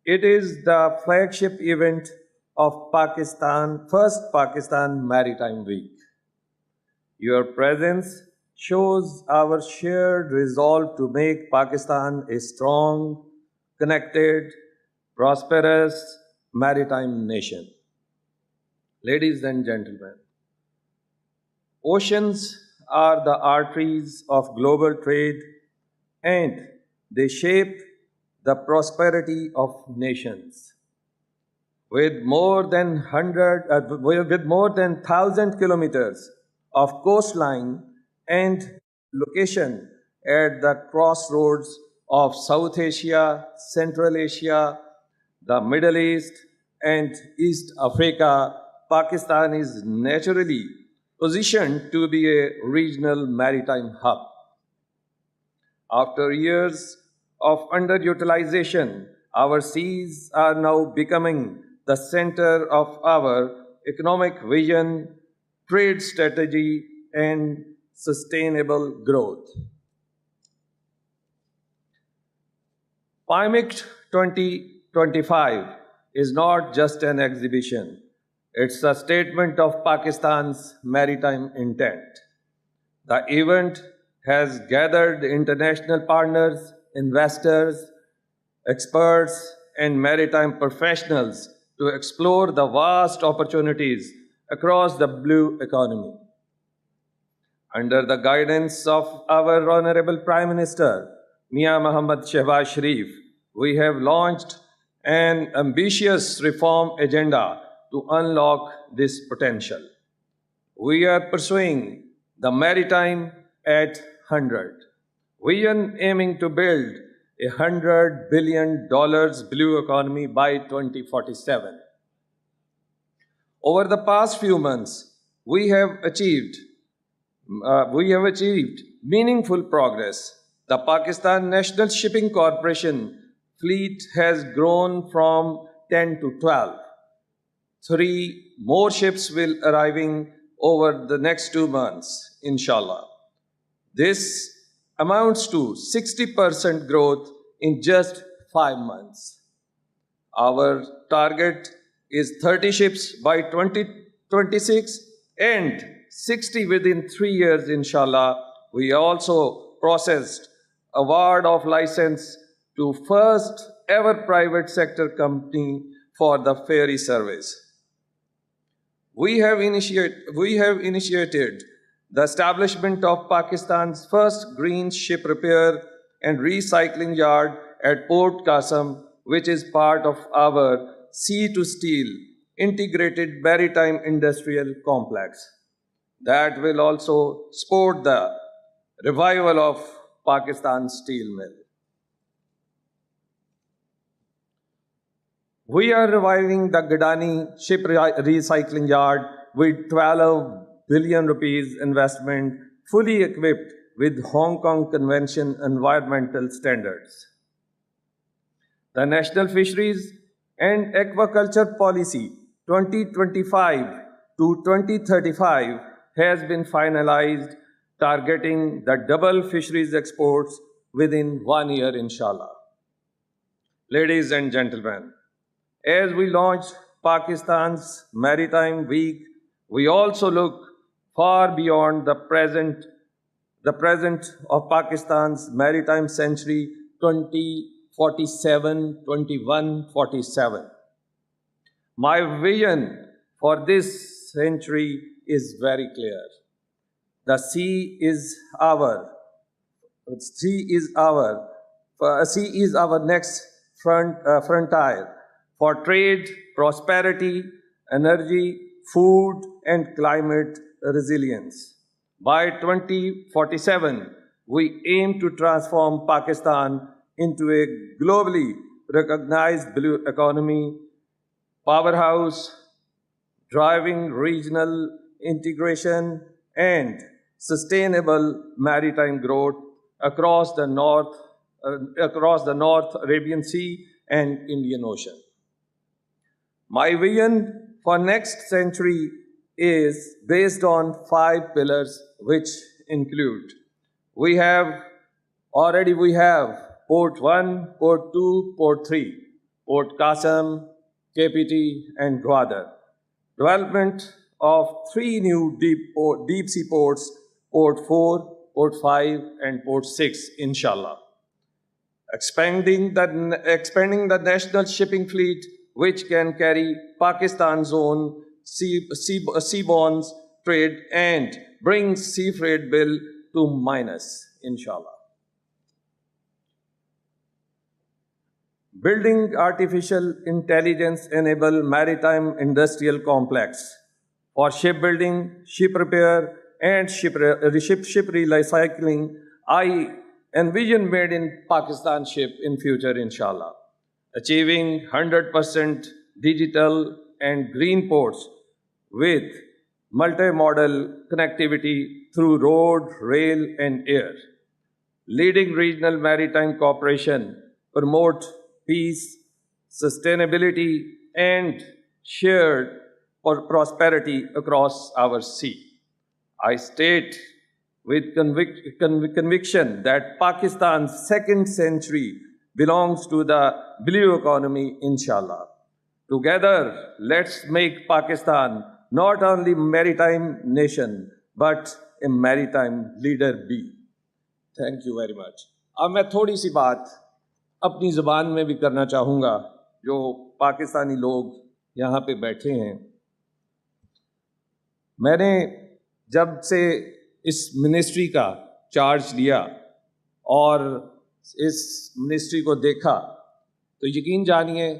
It is the flagship event of first Pakistan Maritime Week. Your presence shows our shared resolve to make Pakistan a strong, connected, prosperous maritime nation. Ladies and gentlemen, oceans are the arteries of global trade and they shape the prosperity of nations. With more than 1,000 kilometers of coastline and location at the crossroads of South Asia, Central Asia, the Middle East, and East Africa, Pakistan is naturally positioned to be a regional maritime hub. After years of underutilization, our seas are now becoming the center of our economic vision, trade strategy, and sustainable growth. PIMEC 2025 is not just an exhibition, it's a statement of Pakistan's maritime intent. The event has gathered international partners, investors, experts, and maritime professionals to explore the vast opportunities across the blue economy. Under the guidance of our Honorable Prime Minister, Mia Muhammad Shehbaz Sharif, we have launched an ambitious reform agenda to unlock this potential. We are pursuing the Maritime at 100 vision, aiming to build $100 billion blue economy by 2047. Over the past few months, we have achieved meaningful progress. The Pakistan National Shipping Corporation fleet has grown from 10 to 12. 3 more ships will arriving over the next 2 months, inshallah. This amounts to 60% growth in just 5 months. Our target is 30 ships by 2026 and 60 within 3 years, inshallah. We also processed award of license to first ever private sector company for the ferry service. We have initiated the establishment of Pakistan's first green ship repair and recycling yard at Port Qasim, which is part of our sea to steel integrated maritime industrial complex. That will also support the revival of Pakistan's steel mill. We are reviving the Gadani ship recycling yard with 12 billion rupees investment, fully equipped with Hong Kong Convention environmental standards. The National Fisheries and Aquaculture Policy 2025 to 2035 has been finalized, targeting the double fisheries exports within 1 year, inshallah. Ladies and gentlemen, as we launch Pakistan's Maritime Week, we also look far beyond the present of Pakistan's Maritime Century 2047. My vision for this century is very clear. The sea is our next frontier for trade, prosperity, energy, food, and climate resilience. By 2047, we aim to transform Pakistan into a globally recognized blue economy powerhouse, driving regional integration and sustainable maritime growth across the North Arabian Sea and Indian Ocean. My vision for next century is based on 5 pillars, which include: we have Port 1, Port 2, Port 3, Port Qasim, KPT, and Gwadar. Development of 3 new deep sea ports, Port 4, Port 5, and Port 6, inshallah. Expanding the national shipping fleet, which can carry Pakistan's own seaborne trade and bring sea freight bill to minus, inshallah. Building artificial intelligence enable maritime industrial complex for shipbuilding, ship repair, and ship recycling. I envision made in Pakistan ship in future, inshallah, achieving 100% digital and green ports with multimodal connectivity through road, rail, and air. Leading regional maritime cooperation, promote peace, sustainability, and shared prosperity across our sea. I state with conviction that Pakistan's second century belongs to the blue economy, inshallah. Together, let's make Pakistan not only maritime nation, but a maritime leader be. Thank you very much. अब मैं थोड़ी सी बात अपनी ज़बान में भी करना चाहूँगा, जो पाकिस्तानी लोग यहाँ पे बैठे हैं। मैंने जब से इस मिनिस्ट्री का चार्ज लिया और इस मिनिस्ट्री को देखा, तो यकीन जानिए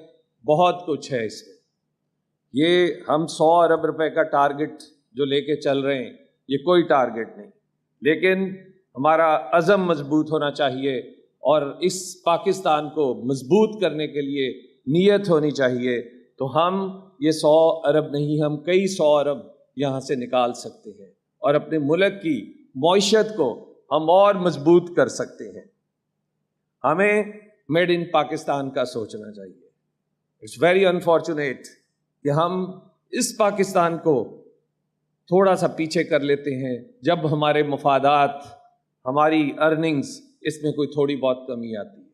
बहुत कुछ है इसमें। ये हम 100 अरब रुपए का टारगेट जो लेके चल रहे हैं, ये कोई टारगेट नहीं, लेकिन हमारा अज़म मजबूत होना चाहिए और इस पाकिस्तान को मजबूत करने के लिए नीयत होनी चाहिए। तो हम ये 100 अरब नहीं, हम कई 100 अरब यहाँ से निकाल सकते हैं और अपने मुल्क की मईशत को हम और मजबूत कर सकते हैं। हमें मेड इन पाकिस्तान का सोचना चाहिए। इट्स वेरी अनफॉर्चुनेट कि हम इस पाकिस्तान को थोड़ा सा पीछे कर लेते हैं जब हमारे मफादात, हमारी अर्निंग्स, इसमें कोई थोड़ी बहुत कमी आती है।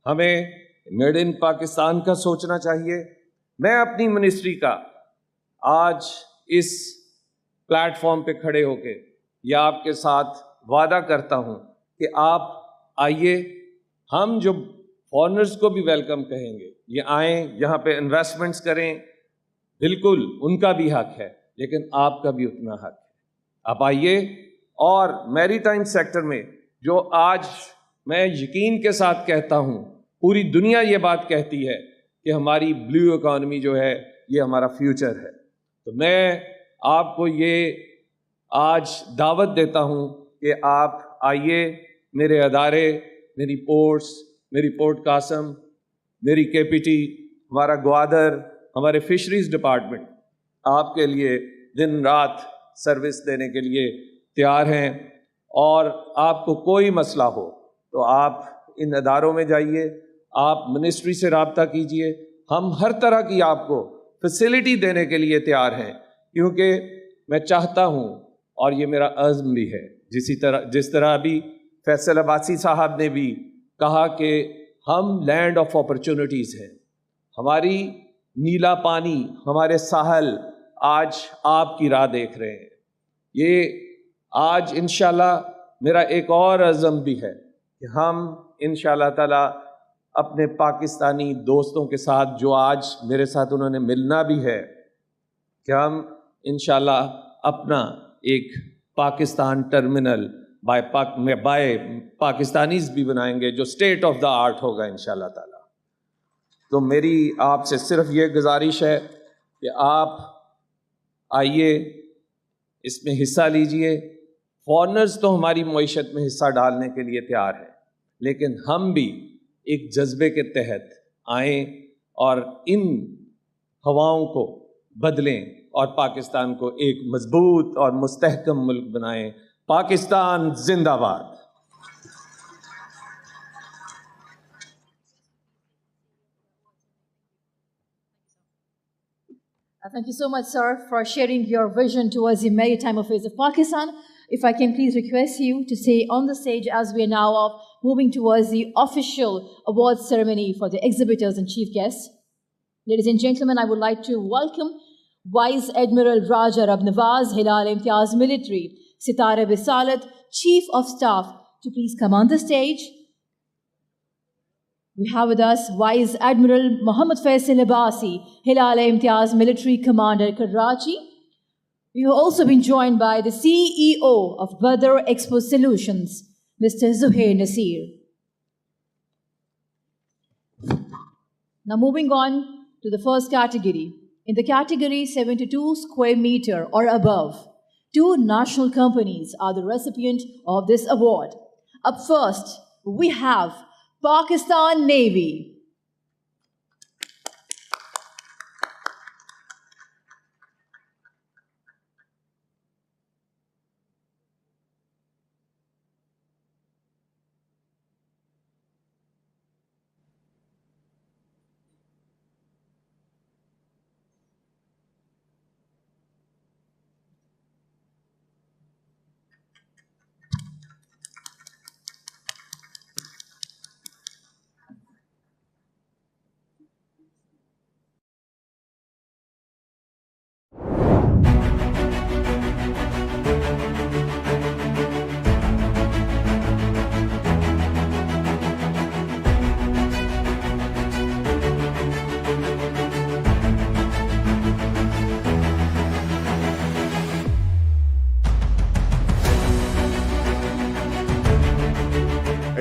हमें मेड इन पाकिस्तान का सोचना चाहिए। मैं अपनी मिनिस्ट्री का आज इस प्लेटफॉर्म पे खड़े होके या आपके साथ वादा करता हूँ कि आप आइए, हम जो फॉरेनर्स को भी वेलकम कहेंगे, ये आएँ, यहाँ पे इन्वेस्टमेंट्स करें, बिल्कुल उनका भी हक है, लेकिन आपका भी उतना हक है। आप आइए और मैरीटाइम सेक्टर में जो आज मैं यकीन के साथ कहता हूँ, पूरी दुनिया ये बात कहती है कि हमारी ब्लू इकॉनमी जो है ये हमारा फ्यूचर है। तो मैं आपको ये आज दावत देता हूँ कि आप आइए, मेरे अदारे, मेरी पोर्ट्स, मेरी पोर्ट कासम, मेरी केपीटी, हमारा ग्वादर, हमारे फिशरीज डिपार्टमेंट आपके लिए दिन रात सर्विस देने के लिए तैयार हैं। और आपको कोई मसला हो तो आप इन अदारों में जाइए, आप मिनिस्ट्री से रब्ता कीजिए। हम हर तरह की आपको फैसिलिटी देने के लिए तैयार हैं, क्योंकि मैं चाहता हूँ और ये मेरा अज़्म भी है, जिस तरह अभी फैसल अब्बासी साहब ने भी कहा कि हम लैंड ऑफ अपॉर्चुनिटीज़ हैं। हमारी नीला पानी, हमारे साहल आज आपकी राह देख रहे हैं। ये आज इंशाल्लाह मेरा एक और अज़म भी है कि हम इंशाल्लाह ताला अपने पाकिस्तानी दोस्तों के साथ, जो आज मेरे साथ उन्होंने मिलना भी है, कि हम इंशाल्लाह अपना एक पाकिस्तान टर्मिनल बाय पाकिस्तानीज भी बनाएंगे, जो स्टेट ऑफ द आर्ट होगा इंशाल्लाह ताला। तो मेरी आपसे सिर्फ ये गुजारिश है कि आप आइए, इसमें हिस्सा लीजिए। फॉरेनर्स तो हमारी मईशत में हिस्सा डालने के लिए तैयार हैं, लेकिन हम भी एक जज्बे के तहत आएँ और इन हवाओं को बदलें और पाकिस्तान को एक मजबूत और मुस्तहकम मुल्क बनाएं। पाकिस्तान जिंदाबाद। Thank you so much, sir, for sharing your vision towards the maritime affairs of Pakistan. If I can please request you to stay on the stage as we are now moving towards the official awards ceremony for the exhibitors and chief guests. Ladies and gentlemen, I would like to welcome Vice Admiral Raja Rabnawaz, Hilal Imtiaz Military, Sitara Bisalat, Chief of Staff, to please come on the stage. We have with us Vice Admiral Mohammad Faisal Abbasi, Hilal Imtiaz Military Commander, Karachi. We have also been joined by the CEO of Badar Expo Solutions, Mr. Zuhair Nasir. Now moving on to the first category. In the category 72 square meter or above, 2 national companies are the recipient of this award. Up first, we have Pakistan Navy.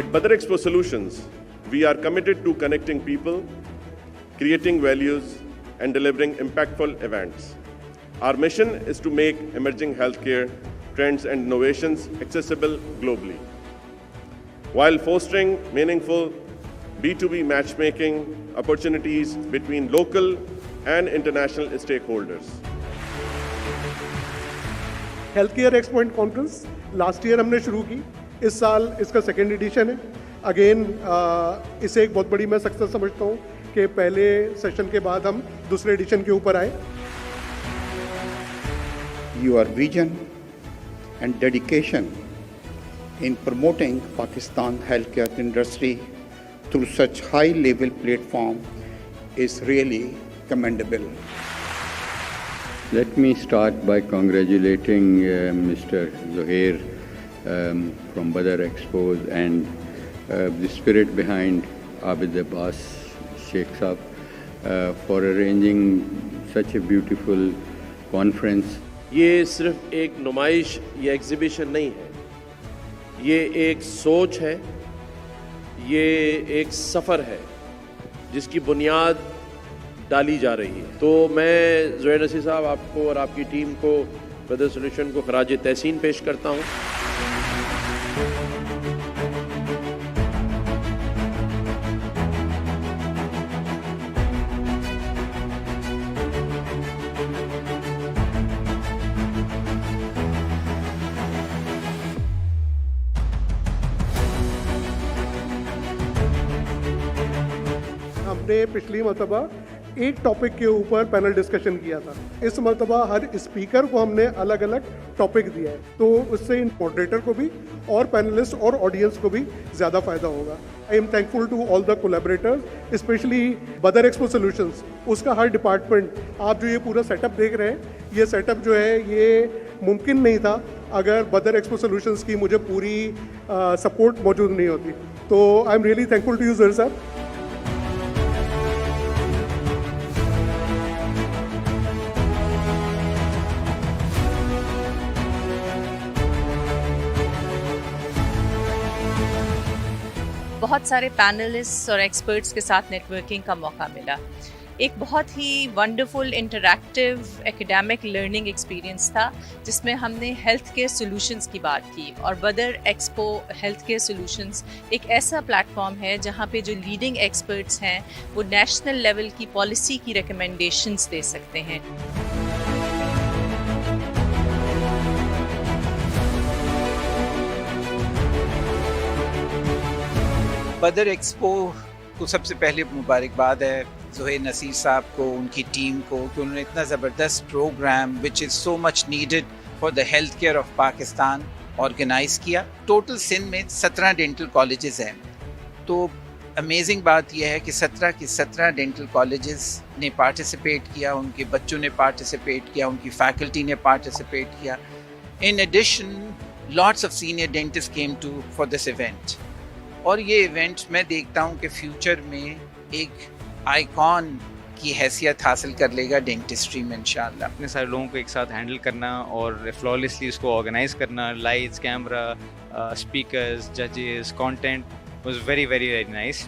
At Badar Expo Solutions, we are committed to connecting people, creating values, and delivering impactful events. Our mission is to make emerging healthcare trends and innovations accessible globally, while fostering meaningful B2B matchmaking opportunities between local and international stakeholders. Health expo and conference last year हमने शुरू की, इस साल इसका second edition है. Again इसे एक बहुत बड़ी मैं सक्सेस समझता हूँ कि पहले सेशन के बाद हम दूसरे एडिशन के ऊपर आए. Your vision and dedication in promoting Pakistan healthcare industry through such high-level platform is really commendable. Let me start by congratulating Mr. Zuhair from Badar Expos and the spirit behind Abid Abbas Sheikh Saab for arranging such a beautiful conference. ये सिर्फ एक नुमाइश या exhibition नहीं है, ये एक सोच है, ये एक सफ़र है जिसकी बुनियाद डाली जा रही है. तो मैं ज़ुहैर नसीर साहब आपको और आपकी टीम को बदर सॉल्यूशन को खराज तहसीन पेश करता हूँ. हमने पिछली मरतबा एक टॉपिक के ऊपर पैनल डिस्कशन किया था. इस मरतबा हर स्पीकर को हमने अलग अलग टॉपिक दिया है, तो उससे इन मॉडरेटर को भी और पैनलिस्ट और ऑडियंस को भी ज़्यादा फ़ायदा होगा. I am thankful to all the collaborators, specially Badar expo solutions. उसका हर डिपार्टमेंट, आप जो ये पूरा सेटअप देख रहे हैं, ये सेटअप जो है ये मुमकिन नहीं था अगर बदर एक्सपो सॉल्यूशंस की मुझे पूरी सपोर्ट मौजूद नहीं होती. तो I am really thankful to you Zuhair साहब. बहुत सारे पैनलिस्ट्स और एक्सपर्ट्स के साथ नेटवर्किंग का मौका मिला. एक बहुत ही wonderful interactive academic learning experience था जिसमें हमने हेल्थ केयर सॉल्यूशंस की बात की. और बदर एक्सपो हेल्थ केयर सॉल्यूशंस एक ऐसा प्लेटफॉर्म है जहां पे जो लीडिंग एक्सपर्ट्स हैं वो नेशनल लेवल की पॉलिसी की रिकमेंडेशंस दे सकते हैं. बदर एक्सपो को सबसे पहले मुबारकबाद है ज़ुहैर नसीर साहब को, उनकी टीम को, कि उन्होंने इतना ज़बरदस्त programme which is so much needed for the health care of Pakistan organize किया. टोटल सिंध में 17 डेंटल कॉलेजेस हैं. तो अमेजिंग बात यह है कि 17 की 17 डेंटल कॉलेजेस ने पार्टिसिपेट किया, उनके बच्चों ने पार्टिसिपेट किया, उनकी फैकल्टी ने पार्टिसिपेट किया. In addition lots of senior dentist came to for this event. और ये इवेंट मैं देखता हूँ कि फ्यूचर में एक आइकॉन की हैसियत हासिल कर लेगा डेंटिस्ट्री में इंशाल्लाह। इतने सारे लोगों को एक साथ हैंडल करना और फ्लॉलेसली उसको ऑर्गेनाइज करना, लाइट्स, कैमरा, स्पीकर्स, जजेस, content was very very very nice.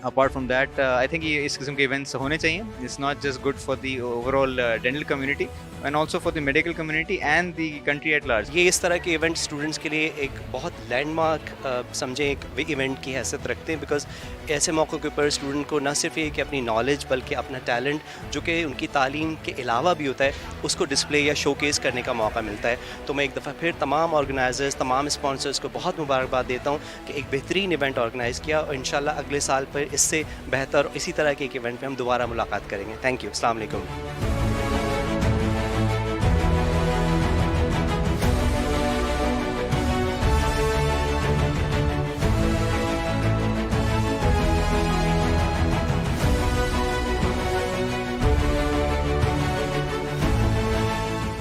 Apart from that I think ये इस किस्म के इवेंट्स होने चाहिए। It's not just good for the overall dental community and also for the medical community and the country at large. ये इस तरह के इवेंट स्टूडेंट्स के लिए एक बहुत लैंडमार्क समझे एक इवेंट की हैसियत रखते हैं, बिकॉज ऐसे मौक़ों के ऊपर स्टूडेंट को न सिर्फ ये कि अपनी नॉलेज बल्कि अपना टैलेंट जो कि उनकी तालीम के अलावा भी होता है उसको डिस्प्ले या शोकेस करने का मौका मिलता है। तो मैं एक दफ़ा फिर तमाम ऑर्गेनाइजर्स, तमाम स्पॉन्सर्स को बहुत मुबारकबाद देता हूँ कि एक बेहतरीन इवेंट ऑर्गेनाइज़ किया और इंशाल्लाह अगले साल पर इससे बेहतर इसी तरह के एक इवेंट में हम दोबारा मुलाकात करेंगे। Thank you. अस्सलाम वालेकुम।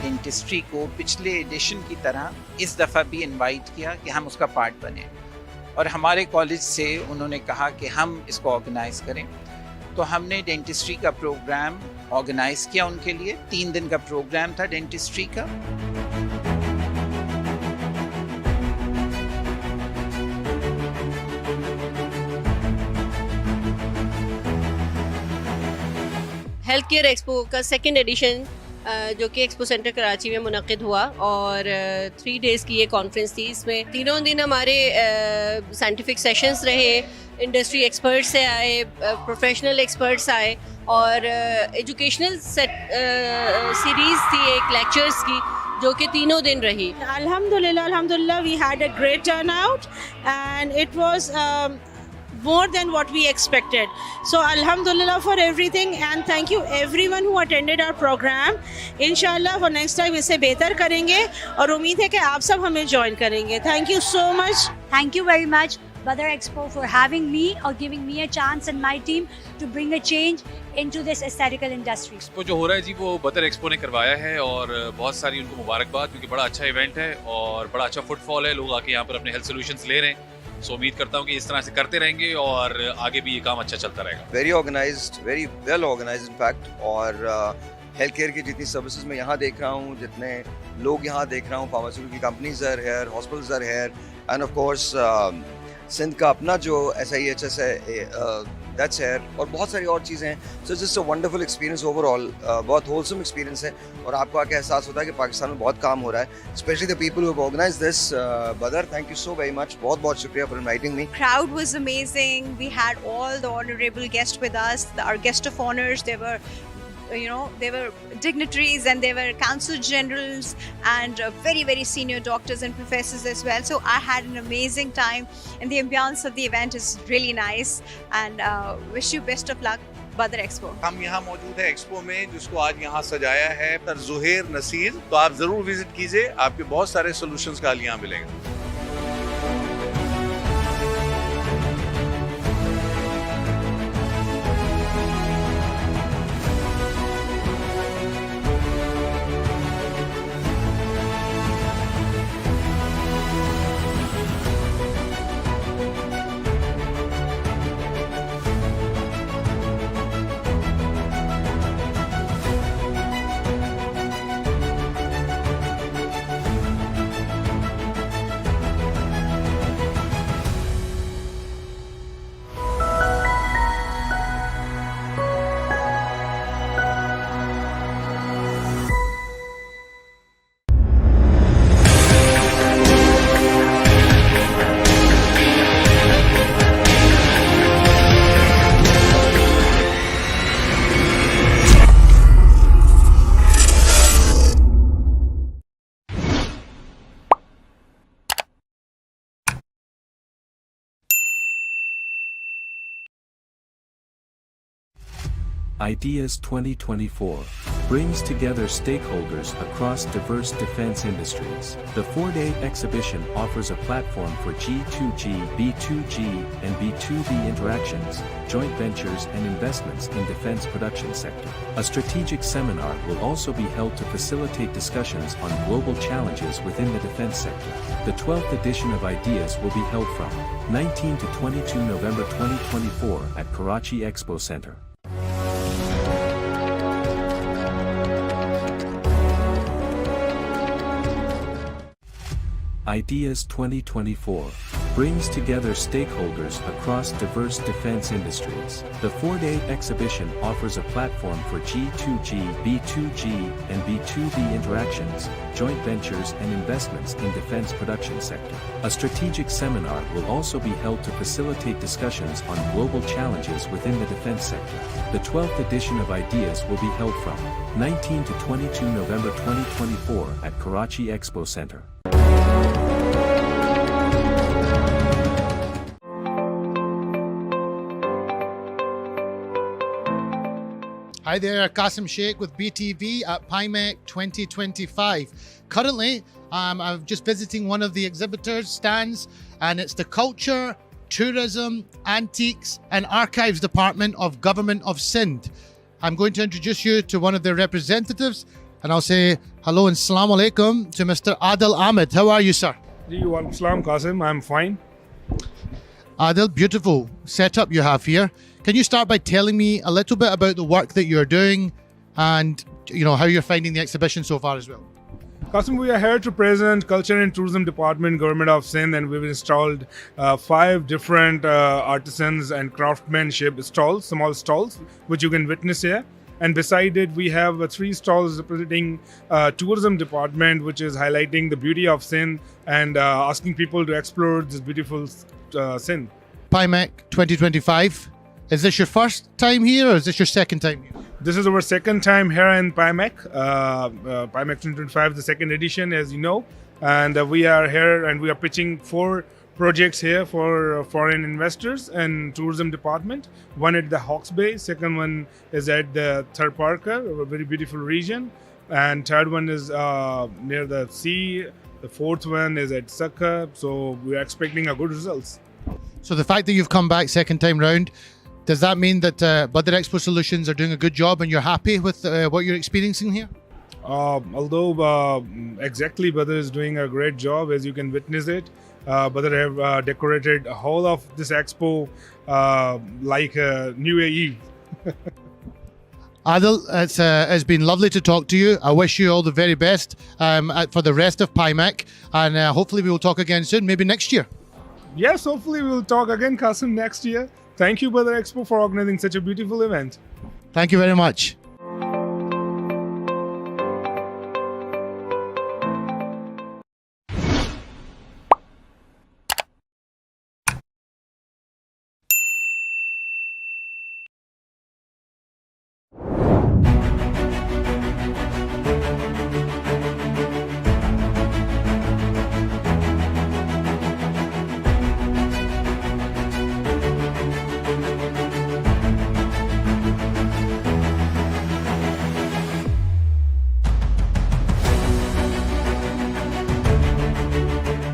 डेंटिस्ट्री को पिछले एडिशन की तरह इस दफ़ा भी इनवाइट किया कि हम उसका पार्ट बने, और हमारे कॉलेज से उन्होंने कहा कि हम इसको ऑर्गेनाइज़ करें। तो हमने डेंटिस्ट्री का प्रोग्राम ऑर्गेनाइज़ किया उनके लिए। 3 दिन का प्रोग्राम था डेंटिस्ट्री का। हेल्थ केयर एक्सपो का सेकेंड एडिशन जो कि एक्सपो सेंटर कराची में मुनक़िद हुआ और 3 डेज़ की ये कॉन्फ्रेंस थी। इसमें तीनों दिन हमारे साइंटिफिक सेशंस रहे, इंडस्ट्री एक्सपर्ट्स से आए, प्रोफेशनल एक्सपर्ट्स आए और एजुकेशनल सीरीज़ थी एक लेक्चर्स की जो कि तीनों दिन रही। Alhamdulillah, we had a great turnout and it was more than what we expected. So Alhamdulillah for everything and thank you everyone who attended our program. Inshallah for next time इसे बेहतर करेंगे और उम्मीद है कि आप सब हमें join करेंगे. Thank you so much. Thank you very much Badar Expo for having me or giving me a chance and my team to bring a change into this aesthetical industry. Expo जो हो रहा है जी वो बदर expo ने करवाया है और बहुत सारी उनको मुबारकबाद, क्योंकि बड़ा अच्छा इवेंट है और बड़ा अच्छा फुटफॉल है। लोग आके यहाँ पर अपने हेल्थ सोल्यूशंस ले रहे हैं। सो उम्मीद करता हूँ कि इस तरह से करते रहेंगे और आगे भी ये काम अच्छा चलता रहेगा। Very organized, very well organized in fact. और हेल्थ केयर की जितनी सर्विसेज मैं यहाँ देख रहा हूँ, जितने लोग यहाँ देख रहा हूँ, pharmaceutical companies are here, hospitals are here and of course Sindh का अपना जो SIHS है दैट्स हेयर और बहुत सारी और चीज़ें हैं। So just a wonderful experience overall, बहुत होलसम एक्सपीरियंस है और आपको आके एहसास होता है कि पाकिस्तान में बहुत काम हो रहा है, specially the people who have organised this. Brother, thank you so very much, बहुत बहुत शुक्रिया for inviting me. Crowd was amazing. We had all the honorable guests with us. Our guest of honors, they were dignitaries and they were consul generals and very very senior doctors and professors as well. So I had an amazing time and the ambience of the event is really nice and wish you best of luck Badar Expo. हम यहाँ मौजूद है expo में जिसको आज यहाँ सजाया है ज़ुहैर नसीर। तो आप जरूर विजिट कीजिए, आपके बहुत सारे सोल्यूशंस का यहाँ मिलेंगे। Ideas 2024 brings together stakeholders across diverse defense industries. The 4-day exhibition offers a platform for G2G, B2G, and B2B interactions, joint ventures and investments in defense production sector. A strategic seminar will also be held to facilitate discussions on global challenges within the defense sector. The 12th edition of Ideas will be held from 19 to 22 November 2024 at Karachi Expo Center. Ideas 2024 brings together stakeholders across diverse defense industries. The 4-day exhibition offers a platform for G2G, B2G, and B2B interactions, joint ventures and investments in defense production sector. A strategic seminar will also be held to facilitate discussions on global challenges within the defense sector. The 12th edition of Ideas will be held from 19 to 22 November 2024 at Karachi Expo Center. Hi there, Qasim Sheikh with BTV at PIMEC 2025. Currently, I'm just visiting one of the exhibitors' stands, and it's the Culture, Tourism, Antiques and Archives Department of Government of Sindh. I'm going to introduce you to one of their representatives, and I'll say hello and Assalamu alaikum to Mr. Adil Ahmed. How are you, sir? Walaikum Salam, Qasim. I'm fine. Adil, beautiful setup you have here. Can you start by telling me a little bit about the work that you're doing and how you're finding the exhibition so far as well? Qasim, we are here to present Culture and Tourism Department, Government of Sindh, and we've installed 5 different artisans and craftsmanship stalls, small stalls, which you can witness here. And beside it, we have 3 stalls representing Tourism Department, which is highlighting the beauty of Sindh and asking people to explore this beautiful Sindh. PIMEC 2025. Is this your first time here or is this your second time here? This is our second time here in PIMEC. PIMEC 2025, the second edition, as you know. And we are here and we are pitching 4 projects here for foreign investors and tourism department. One at the Hawke's Bay, second one is at the Third Parker, a very beautiful region. And third one is near the sea. The fourth one is at Sakha. So we are expecting a good results. So the fact that you've come back second time round, does that mean that Badar Expo Solutions are doing a good job and you're happy with what you're experiencing here? Although exactly Badar is doing a great job, as you can witness it. Badar have decorated a whole of this expo like New Year Eve. Adil, it's been lovely to talk to you. I wish you all the very best for the rest of PIMEC, and hopefully we will talk again soon, maybe next year. Yes, hopefully we'll talk again, Qasim, next year. Thank you, Badar Expo, for organizing such a beautiful event. Thank you very much.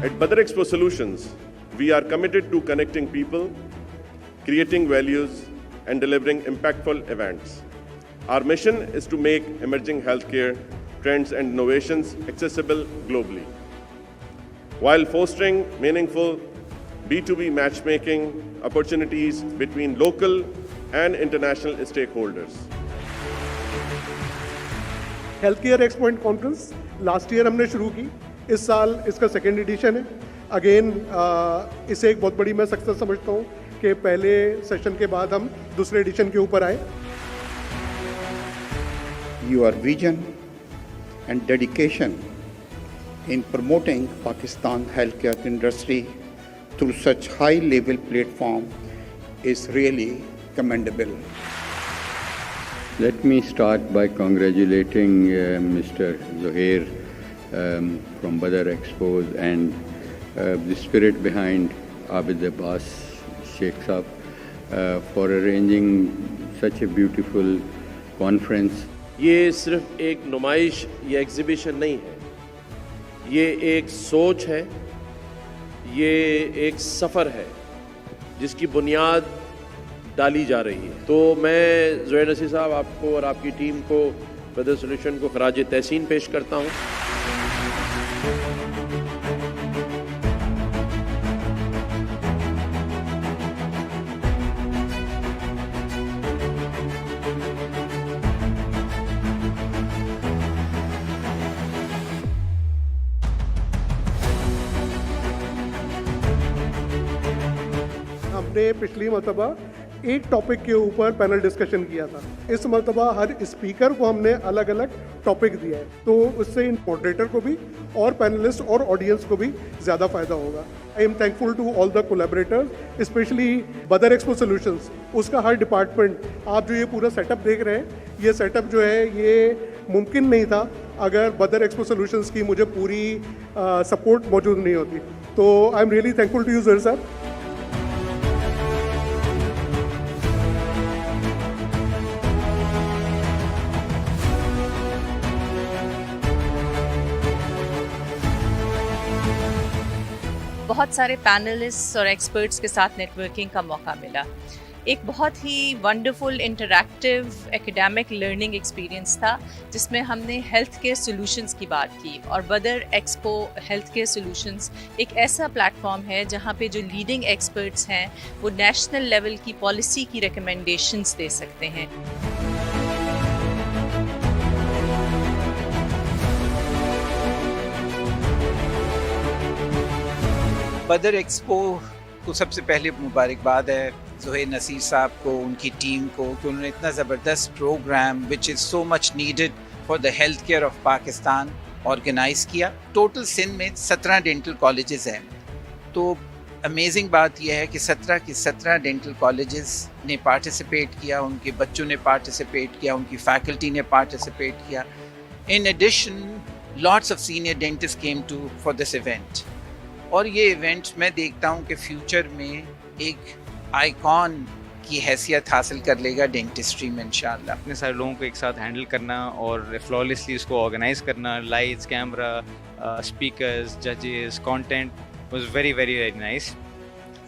At Badar Expo Solutions, we are committed to connecting people, creating values, and delivering impactful events. Our mission is to make emerging healthcare trends and innovations accessible globally, while fostering meaningful B2B matchmaking opportunities between local and international stakeholders. Healthcare Expo and Conference last year हमने शुरू की, इस साल इसका second edition है. Again इसे एक बहुत बड़ी मैं सक्सेस समझता हूँ कि पहले सेशन के बाद हम दूसरे एडिशन के ऊपर आए. Your vision and dedication in promoting Pakistan healthcare industry through such high-level platform is really commendable. Let me start by congratulating Mr. Zuhair from Badar Expo and the spirit behind Abid Abbas Sheikh Saab for arranging such a beautiful conference. ये सिर्फ एक नुमाइश या exhibition नहीं है, ये एक सोच है, ये एक सफ़र है जिसकी बुनियाद डाली जा रही है। तो मैं ज़ोहैर नसीर साहब आपको और आपकी टीम को बदर सॉल्यूशन को खराज तहसीन पेश करता हूँ। हमने पिछली मरतबा एक टॉपिक के ऊपर पैनल डिस्कशन किया था। इस मरतबा हर स्पीकर को हमने अलग अलग टॉपिक दिया है, तो उससे मॉडरेटर को भी और पैनलिस्ट और ऑडियंस को भी ज़्यादा फ़ायदा होगा। I am thankful to all the collaborators, specially Badar expo solutions. उसका हर डिपार्टमेंट, आप जो ये पूरा सेटअप देख रहे हैं, ये सेटअप जो है ये मुमकिन नहीं था अगर बदर एक्सपो सॉल्यूशंस की मुझे पूरी सपोर्ट मौजूद नहीं होती। तो I am really thankful to you Zohair साहब। बहुत सारे पैनलिस्ट्स और एक्सपर्ट्स के साथ नेटवर्किंग का मौका मिला। एक बहुत ही wonderful interactive academic learning experience था, जिसमें हमने हेल्थ केयर सॉल्यूशंस की बात की। और बदर एक्सपो हेल्थ केयर सॉल्यूशंस एक ऐसा प्लेटफॉर्म है जहां पे जो लीडिंग एक्सपर्ट्स हैं वो नेशनल लेवल की पॉलिसी की रिकमेंडेशंस दे सकते हैं। बदर एक्सपो को सबसे पहले मुबारकबाद है ज़ोहैर नसीर साहब को, उनकी टीम को, कि उन्होंने इतना ज़बरदस्त programme which is so much needed for the health care of Pakistan organize किया। टोटल सिंध में 17 डेंटल कॉलेजेस हैं। तो अमेजिंग बात यह है कि 17 की 17 डेंटल कॉलेजेस ने पार्टिसिपेट किया, उनके बच्चों ने पार्टिसिपेट किया, उनकी फैकल्टी ने पार्टिसिपेट किया। In addition lots of senior dentist came to for this event. और ये इवेंट मैं देखता हूँ कि फ्यूचर में एक आइकॉन की हैसियत हासिल कर लेगा डेंटिस्ट्री में इंशाल्लाह। इतने सारे लोगों को एक साथ हैंडल करना और फ्लॉलेसली उसको ऑर्गेनाइज करना, लाइट्स, कैमरा, स्पीकर्स, जजेस, content was very very very nice.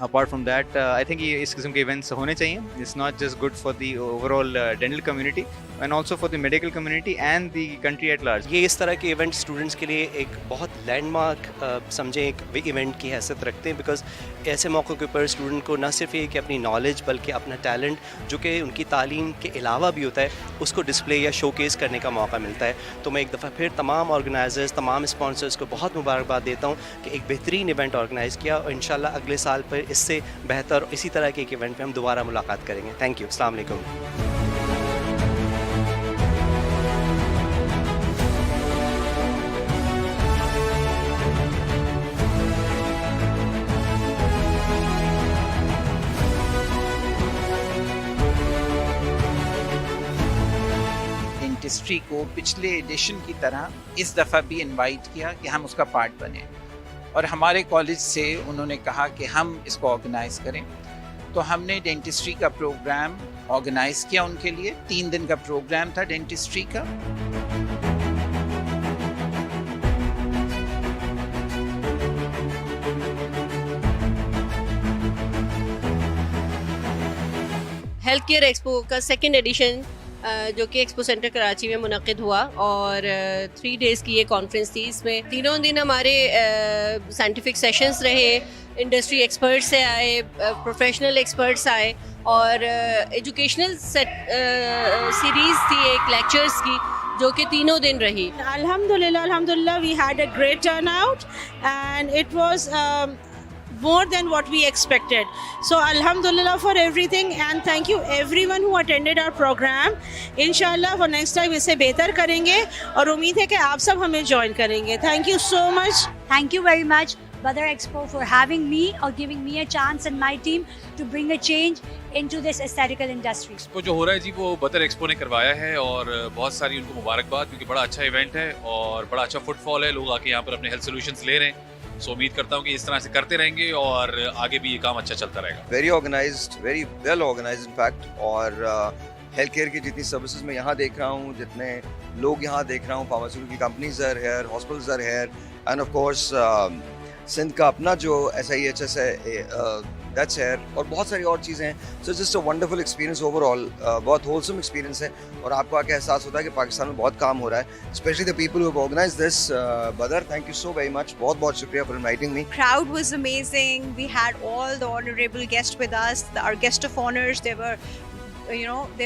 Apart from that I think ये इस किस्म के इवेंट्स होने चाहिए। It's not just good for the overall dental community and also for the medical community and the country at large. ये इस तरह के इवेंट स्टूडेंट्स के लिए एक बहुत लैंडमार्क समझे एक इवेंट की हैसियत रखते हैं, बिकॉज ऐसे मौक़ों के ऊपर स्टूडेंट को न सिर्फ ये कि अपनी नॉलेज बल्कि अपना टैलेंट जो कि उनकी तालीम के अलावा भी होता है उसको डिस्प्ले या शोकेस करने का मौका मिलता है। तो मैं एक दफ़ा फिर तमाम ऑर्गेनाइजर्स, तमाम स्पॉन्सर्स को बहुत मुबारकबाद देता हूँ कि एक बेहतरीन इवेंट ऑर्गेनाइज़ किया और इंशाल्लाह अगले साल पर इससे बेहतर इसी तरह के एक इवेंट में हम दोबारा मुलाकात करेंगे। Thank you. अस्सलाम वालेकुम। डेंटिस्ट्री को पिछले एडिशन की तरह इस दफ़ा भी इनवाइट किया कि हम उसका पार्ट बने, और हमारे कॉलेज से उन्होंने कहा कि हम इसको ऑर्गेनाइज़ करें। तो हमने डेंटिस्ट्री का प्रोग्राम ऑर्गेनाइज़ किया उनके लिए। 3 दिन का प्रोग्राम था डेंटिस्ट्री का। हेल्थ केयर एक्सपो का सेकेंड एडिशन जो कि एक्सपो सेंटर कराची में मुनक़िद हुआ और 3 डेज़ की ये कॉन्फ्रेंस थी। इसमें तीनों दिन हमारे साइंटिफिक सेशंस रहे, इंडस्ट्री एक्सपर्ट्स से आए, प्रोफेशनल एक्सपर्ट्स आए और एजुकेशनल सीरीज़ थी एक लेक्चर्स की जो कि तीनों दिन रही। अल्हम्दुलिल्लाह we had a great turnout and it was more than what we expected. So alhamdulillah for everything and thank you everyone who attended our program. Inshallah for next time इसे बेहतर करेंगे और उम्मीद है कि आप सब हमें join करेंगे. Thank you so much. Thank you very much Badar Expo for having me or giving me a chance and my team to bring a change into this aesthetical industry. Expo जो हो रहा है जी वो बदर expo ने करवाया है और बहुत सारी उनको मुबारकबाद, क्योंकि बड़ा अच्छा इवेंट है और बड़ा अच्छा फुटफॉल है। लोग आके यहाँ पर अपने हेल्थ सोल्यूशंस ले रहे हैं। सो उम्मीद करता हूँ कि इस तरह से करते रहेंगे और आगे भी ये काम अच्छा चलता रहेगा। Very organized, very well organized in fact, और हेल्थ केयर की जितनी सर्विसेज मैं यहाँ देख रहा हूँ, जितने लोग यहाँ देख रहा हूँ, pharmaceutical companies are here, hospitals are here, and of course Sindh का अपना जो SIHS है दैट्स हेयर, और बहुत सारी और चीज़ें हैं. So just a wonderful experience overall, बहुत होलसम एक्सपीरियंस है, और आपको आके एहसास होता है कि पाकिस्तान में बहुत काम हो रहा है, specially the people who have organised this. Brother, thank you so very much, बहुत बहुत शुक्रिया for inviting me. Crowd was amazing. We had all the honorable guests with us. Our guest of honors, they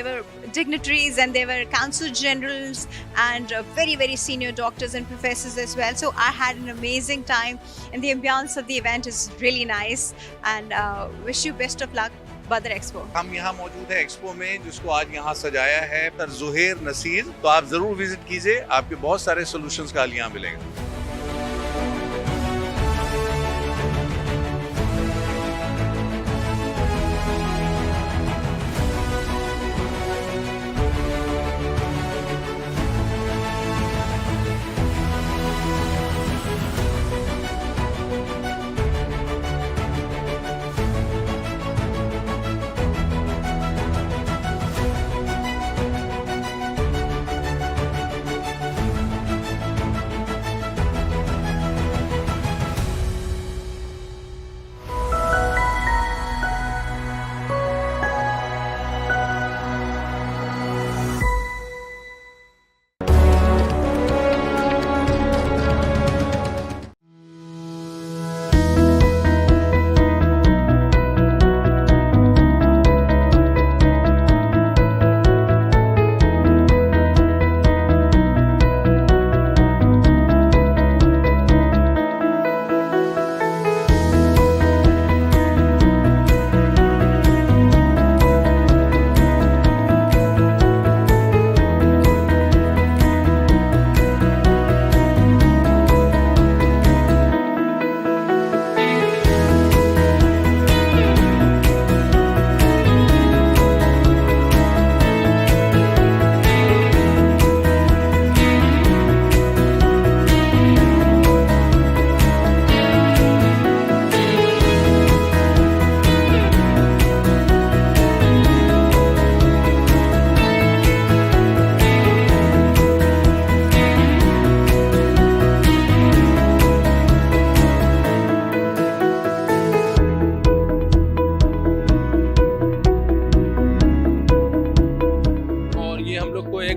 were dignitaries, and they were consul generals, and very very senior doctors and professors as well. So I had an amazing time, and the ambience of the event is really nice, and wish you best of luck, Badar Expo. हम यहाँ मौजूद है expo में, जिसको आज यहाँ सजाया है ज़ुहैर नसीर. तो आप जरूर विजिट कीजिए, आपके बहुत सारे सॉल्यूशंस का हल यहाँ मिलेगा.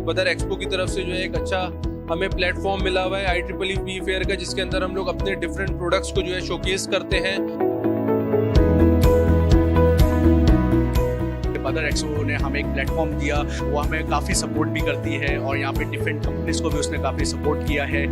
बदर एक्सपो की तरफ से जो है एक अच्छा हमें प्लेटफॉर्म मिला हुआ है IEEE फेयर का, जिसके अंदर हम लोग अपने डिफरेंट प्रोडक्ट्स को जो है शोकेस करते हैं. बदर एक्सपो ने हमें एक प्लेटफॉर्म दिया, वो हमें काफ़ी सपोर्ट भी करती है, और यहाँ पे डिफरेंट कंपनीज को भी उसने काफ़ी सपोर्ट किया है.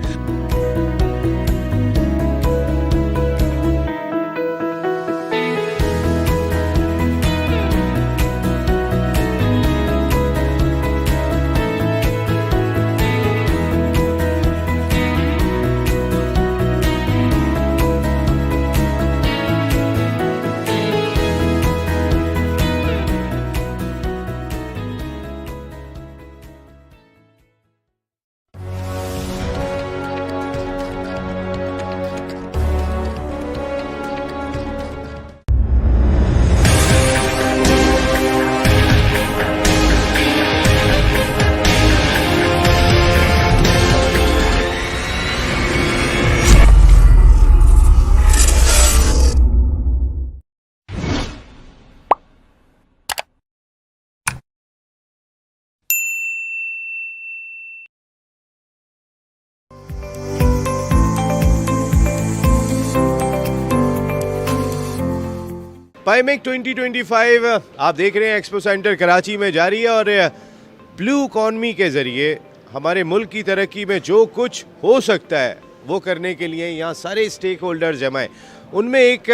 पाईमेक 2025 आप देख रहे हैं एक्सपो सेंटर कराची में जारी है, और ब्लू इकॉनमी के ज़रिए हमारे मुल्क की तरक्की में जो कुछ हो सकता है वो करने के लिए यहाँ सारे स्टेक होल्डर जमा हैं. उनमें एक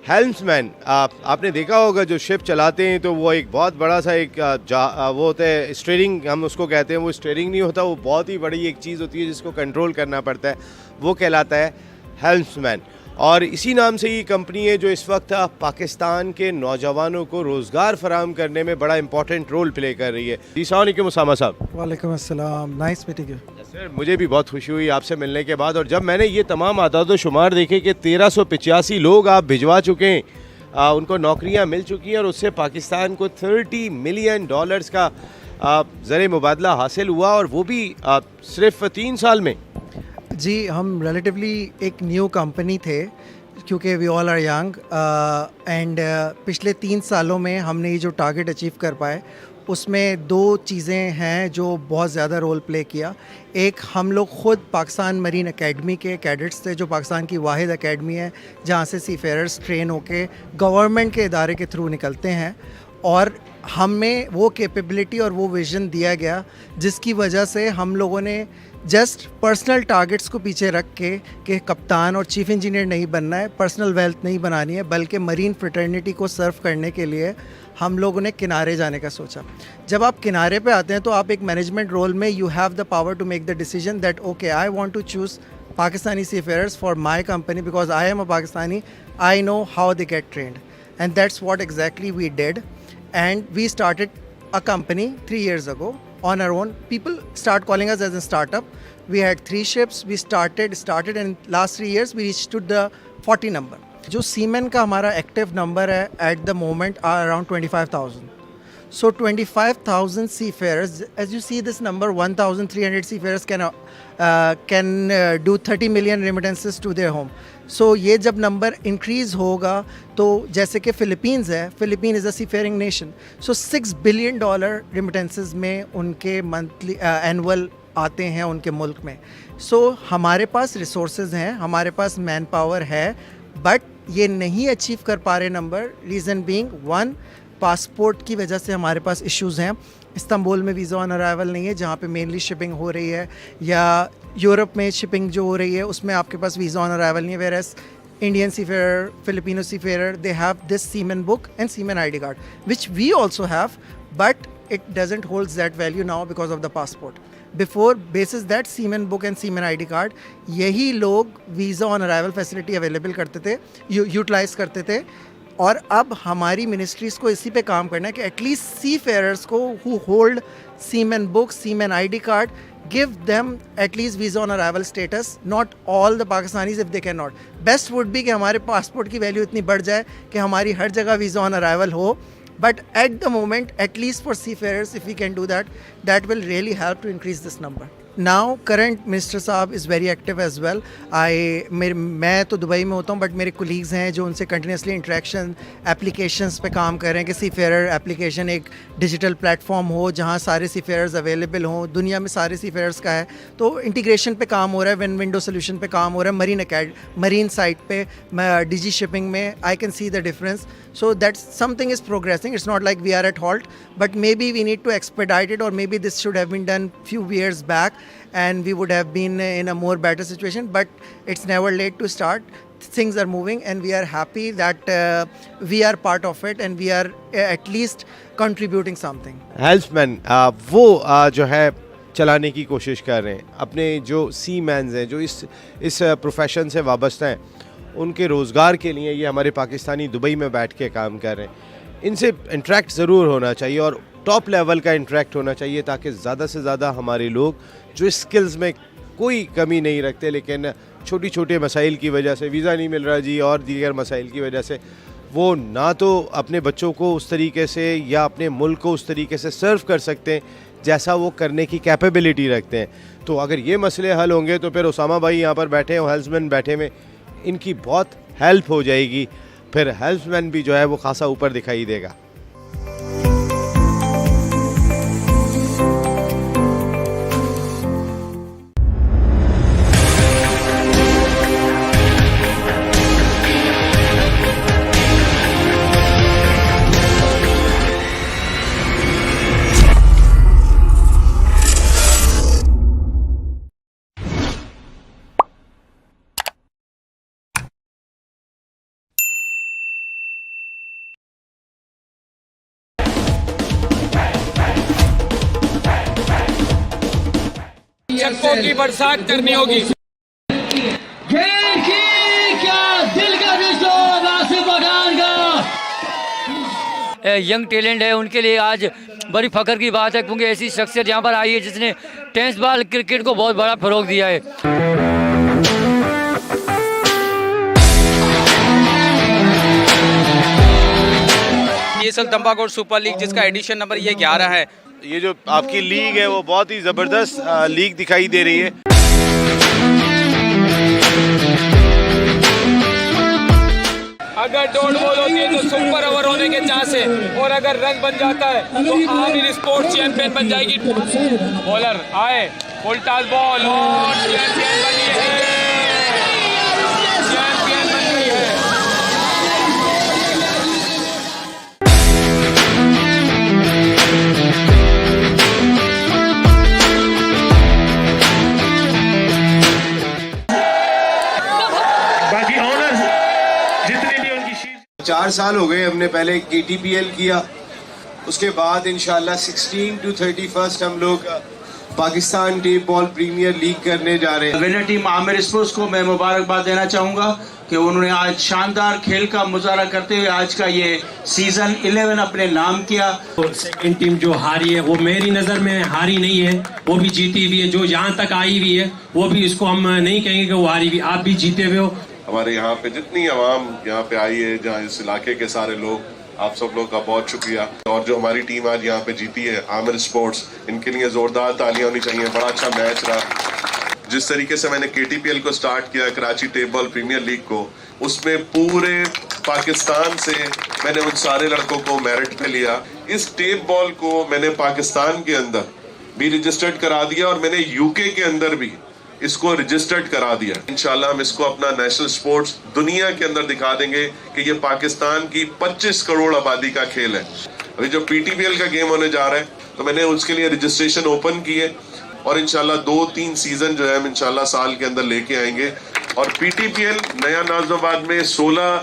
हेल्म्समैन, आपने देखा होगा जो शिप चलाते हैं तो वो एक बहुत बड़ा सा एक वो होता है स्टीयरिंग, हम उसको कहते हैं. वो स्टीयरिंग नहीं होता, वो बहुत ही बड़ी एक चीज़ होती है जिसको कंट्रोल करना पड़ता है, वो कहलाता है हेल्म्समैन. और इसी नाम से ये कंपनी है जो इस वक्त पाकिस्तान के नौजवानों को रोज़गार फराहम करने में बड़ा इंपॉर्टेंट रोल प्ले कर रही है. जी अस्सलाम वालेकुम उसामा साहब. वालेकुम अस्सलाम, नाइस मीटिंग यू. सर मुझे भी बहुत खुशी हुई आपसे मिलने के बाद, और जब मैंने ये तमाम आदाद शुमार देखे कि 1385 लोग आप भिजवा चुके हैं, उनको नौकरियां मिल चुकी हैं, और उससे पाकिस्तान को $30 मिलियन का ज़र मुबादला हासिल हुआ और वो भी सिर्फ 3 साल में। जी, हम रिलेटिवली एक न्यू कंपनी थे क्योंकि we all are young and पिछले 3 सालों में हमने ये जो टारगेट अचीव कर पाए उसमें 2 चीज़ें हैं जो बहुत ज़्यादा रोल प्ले किया। एक, हम लोग ख़ुद पाकिस्तान मरीन एकेडमी के कैडेट्स थे, जो पाकिस्तान की वाहिद एकेडमी है जहाँ से सीफेयरर्स ट्रेन होके गवर्नमेंट के इदारे के थ्रू निकलते हैं, और हमें वो कैपेबिलिटी और वो विज़न दिया गया जिसकी वजह से हम लोगों ने जस्ट पर्सनल टारगेट्स को पीछे रख के कि कप्तान और चीफ इंजीनियर नहीं बनना है, पर्सनल वेल्थ नहीं बनानी है, बल्कि मरीन फ्रेटर्निटी को सर्व करने के लिए हम लोगों ने किनारे जाने का सोचा। जब आप किनारे पे आते हैं तो आप एक मैनेजमेंट रोल में you have the power to make the decision that okay I want to choose Pakistani seafarers for my company because I am a Pakistani, I know how they get trained, and that's what exactly we did, and we started a company 3 years ago on our own. People start calling us as a startup. We had 3 ships. We started and in last 3 years we reached to the 40 number. जो सीमेन का हमारा active number है at the moment are around 25,000. So 25,000 seafarers, as you see this number, 1,300 seafarers can do 30 million remittances to their home. So ये जब number increase होगा तो जैसे कि फ़िलिपींस है, Philippine is a seafaring nation, so $6 billion remittances में उनके monthly annual आते हैं उनके मुल्क में। सो हमारे पास रिसोर्सेज हैं, हमारे पास मैन पावर है, बट ये नहीं अचीव कर पा रहे नंबर। रीज़न बीइंग, 1, पासपोर्ट की वजह से हमारे पास इश्यूज़ हैं। इस्तांबुल में वीज़ा ऑन अराइवल नहीं है जहाँ पे मेनली शिपिंग हो रही है, या यूरोप में शिपिंग जो हो रही है उसमें आपके पास वीज़ा ऑन अराइवल नहीं है। Whereas Indian seafarer, Filipino seafarer, they have this seaman book and seaman ID card which we also have, but it doesn't hold that value now because of the passport. Before, basis that seaman book and seaman ID card, यही लोग visa on arrival facility available करते थे, utilise करते थे, और अब हमारी ministries को इसी पे काम करना है कि एटलीस्ट सी फेयरर्स को who hold semen book, semen ID card, give them at least visa on arrival status. Not all the Pakistanis if they cannot. Best would be कि हमारे पासपोर्ट की वैल्यू इतनी बढ़ जाए कि हमारी हर जगह वीज़ा ऑन अराइवल हो. But at the moment, at least for seafarers, if we can do that, that will really help to increase this number. Now, current Minister साहब is very active as well. मैं तो Dubai में होता हूँ, but मेरे colleagues हैं जो उनसे कंटिन्यूसली इंटरेक्शन, एप्लीकेशंस पे काम कर रहे हैं कि सीफेयर एप्लीकेशन एक डिजिटल प्लेटफॉर्म हो जहाँ सारे सीफेयर्स अवेलेबल हों, दुनिया में सारे सीफेयर्स का है, तो इंटीग्रेशन पे काम हो रहा है, विंडो सोल्यूशन पे काम हो रहा है, मरीन साइट पे, डिजी शिपिंग में I can see the difference. So that something is progressing. It's not like we are at halt, but maybe we need to expedite it, or maybe this should have been done few years back and we would have been in a more better situation, but it's never late to start. Things are moving and we are happy that we are part of it and we are at least contributing something. हेल्प्समैन वो जो है चलाने की कोशिश कर रहे हैं, अपने जो सी मैन्स हैं जो इस प्रोफेशन से वाबस्ता हैं, उनके रोज़गार के लिए ये हमारे पाकिस्तानी दुबई में बैठ के काम कर रहे हैं. इनसे इंटरेक्ट ज़रूर होना चाहिए और टॉप लेवल का इंटरेक्ट होना चाहिए, ताकि ज़्यादा से ज़्यादा हमारे लोग जो स्किल्स में कोई कमी नहीं रखते लेकिन छोटी छोटे मसाइल की वजह से, वीज़ा नहीं मिल रहा जी और दीगर मसाइल की वजह से, वो ना तो अपने बच्चों को उस तरीके से या अपने मुल्क को उस तरीके से सर्व कर सकते हैं जैसा वो करने की कैपेबिलिटी रखते हैं. तो अगर ये मसले हल होंगे तो फिर उसामा भाई यहाँ पर बैठे हैं, हेल्प्समैन बैठे में, इनकी बहुत हेल्प हो जाएगी. फिर हेल्प्समैन भी जो है वो खासा ऊपर दिखाई देगा. चक्कों की बरसात करनी होगी. क्या दिल का रिश्ता नासिर बगान का यंग टैलेंट है, उनके लिए आज बड़ी फख्र की बात है, क्योंकि ऐसी शख्सियत यहाँ पर आई है जिसने टेनिस बॉल क्रिकेट को बहुत बड़ा फरोग दिया है. PSL तंबाकू सुपर लीग जिसका एडिशन नंबर ये 11 है, ये जो आपकी लीग है वो बहुत ही ज़बरदस्त लीग दिखाई दे रही है। अगर डॉट बॉल होती है तो सुपर ओवर होने के चांस है, और अगर रन बन जाता है तो आमिर स्पोर्ट्स चैंपियन बन जाएगी। बॉलर आए, फुल टॉस बॉल और चैंपियन बनी है, चैंपियन बन गई है। बाकी ऑनर्स जितने भी उनकी 4 साल हो गए, हमने पहले KTPL किया, उसके बाद इंशाल्लाह 16 to 31 हम लोग Pakistan tape ball premier league करने जा रहे हैं। विनर टीम आमिर स्पोर्ट्स को मैं मुबारकबाद देना चाहूँगा कि उन्होंने आज शानदार खेल का मुजाहरा करते हुए आज का ये सीजन 11 अपने नाम किया। सेकंड टीम जो हारी है वो मेरी नज़र में हारी नहीं है, वो भी जीती हुई है। जो यहाँ तक आई हुई है वो भी, इसको हम नहीं कहेंगे कि वो हारी हुई, आप भी जीते हुए हो। हमारे यहाँ पे जितनी आवाम यहाँ पे आई है, जहाँ इस इलाके के सारे लोग, आप सब लोग का बहुत शुक्रिया। और जो हमारी टीम आज यहाँ पे जीती है आमिर स्पोर्ट्स, इनके लिए जोरदार तालियां होनी चाहिए। बड़ा अच्छा मैच रहा। जिस तरीके से मैंने KTPL को स्टार्ट किया, Karachi tape ball premier league को, उसमें पूरे पाकिस्तान से मैंने उन सारे लड़कों को मेरिट पे लिया। इस टेप बॉल को मैंने पाकिस्तान के अंदर भी रजिस्टर्ड करा दिया और मैंने UK के अंदर भी इसको रजिस्टर्ड करा दिया। इंशाल्लाह हम इसको अपना नेशनल स्पोर्ट्स दुनिया के अंदर दिखा देंगे कि ये पाकिस्तान की 25 करोड़ आबादी का खेल है। अभी जो PTPL का गेम होने जा रहा है, तो मैंने उसके लिए रजिस्ट्रेशन ओपन की है और इंशाल्लाह 2-3 सीजन जो है हम इंशाल्लाह साल के अंदर लेके आएंगे। और PTPL नया नाज़िमाबाद में 16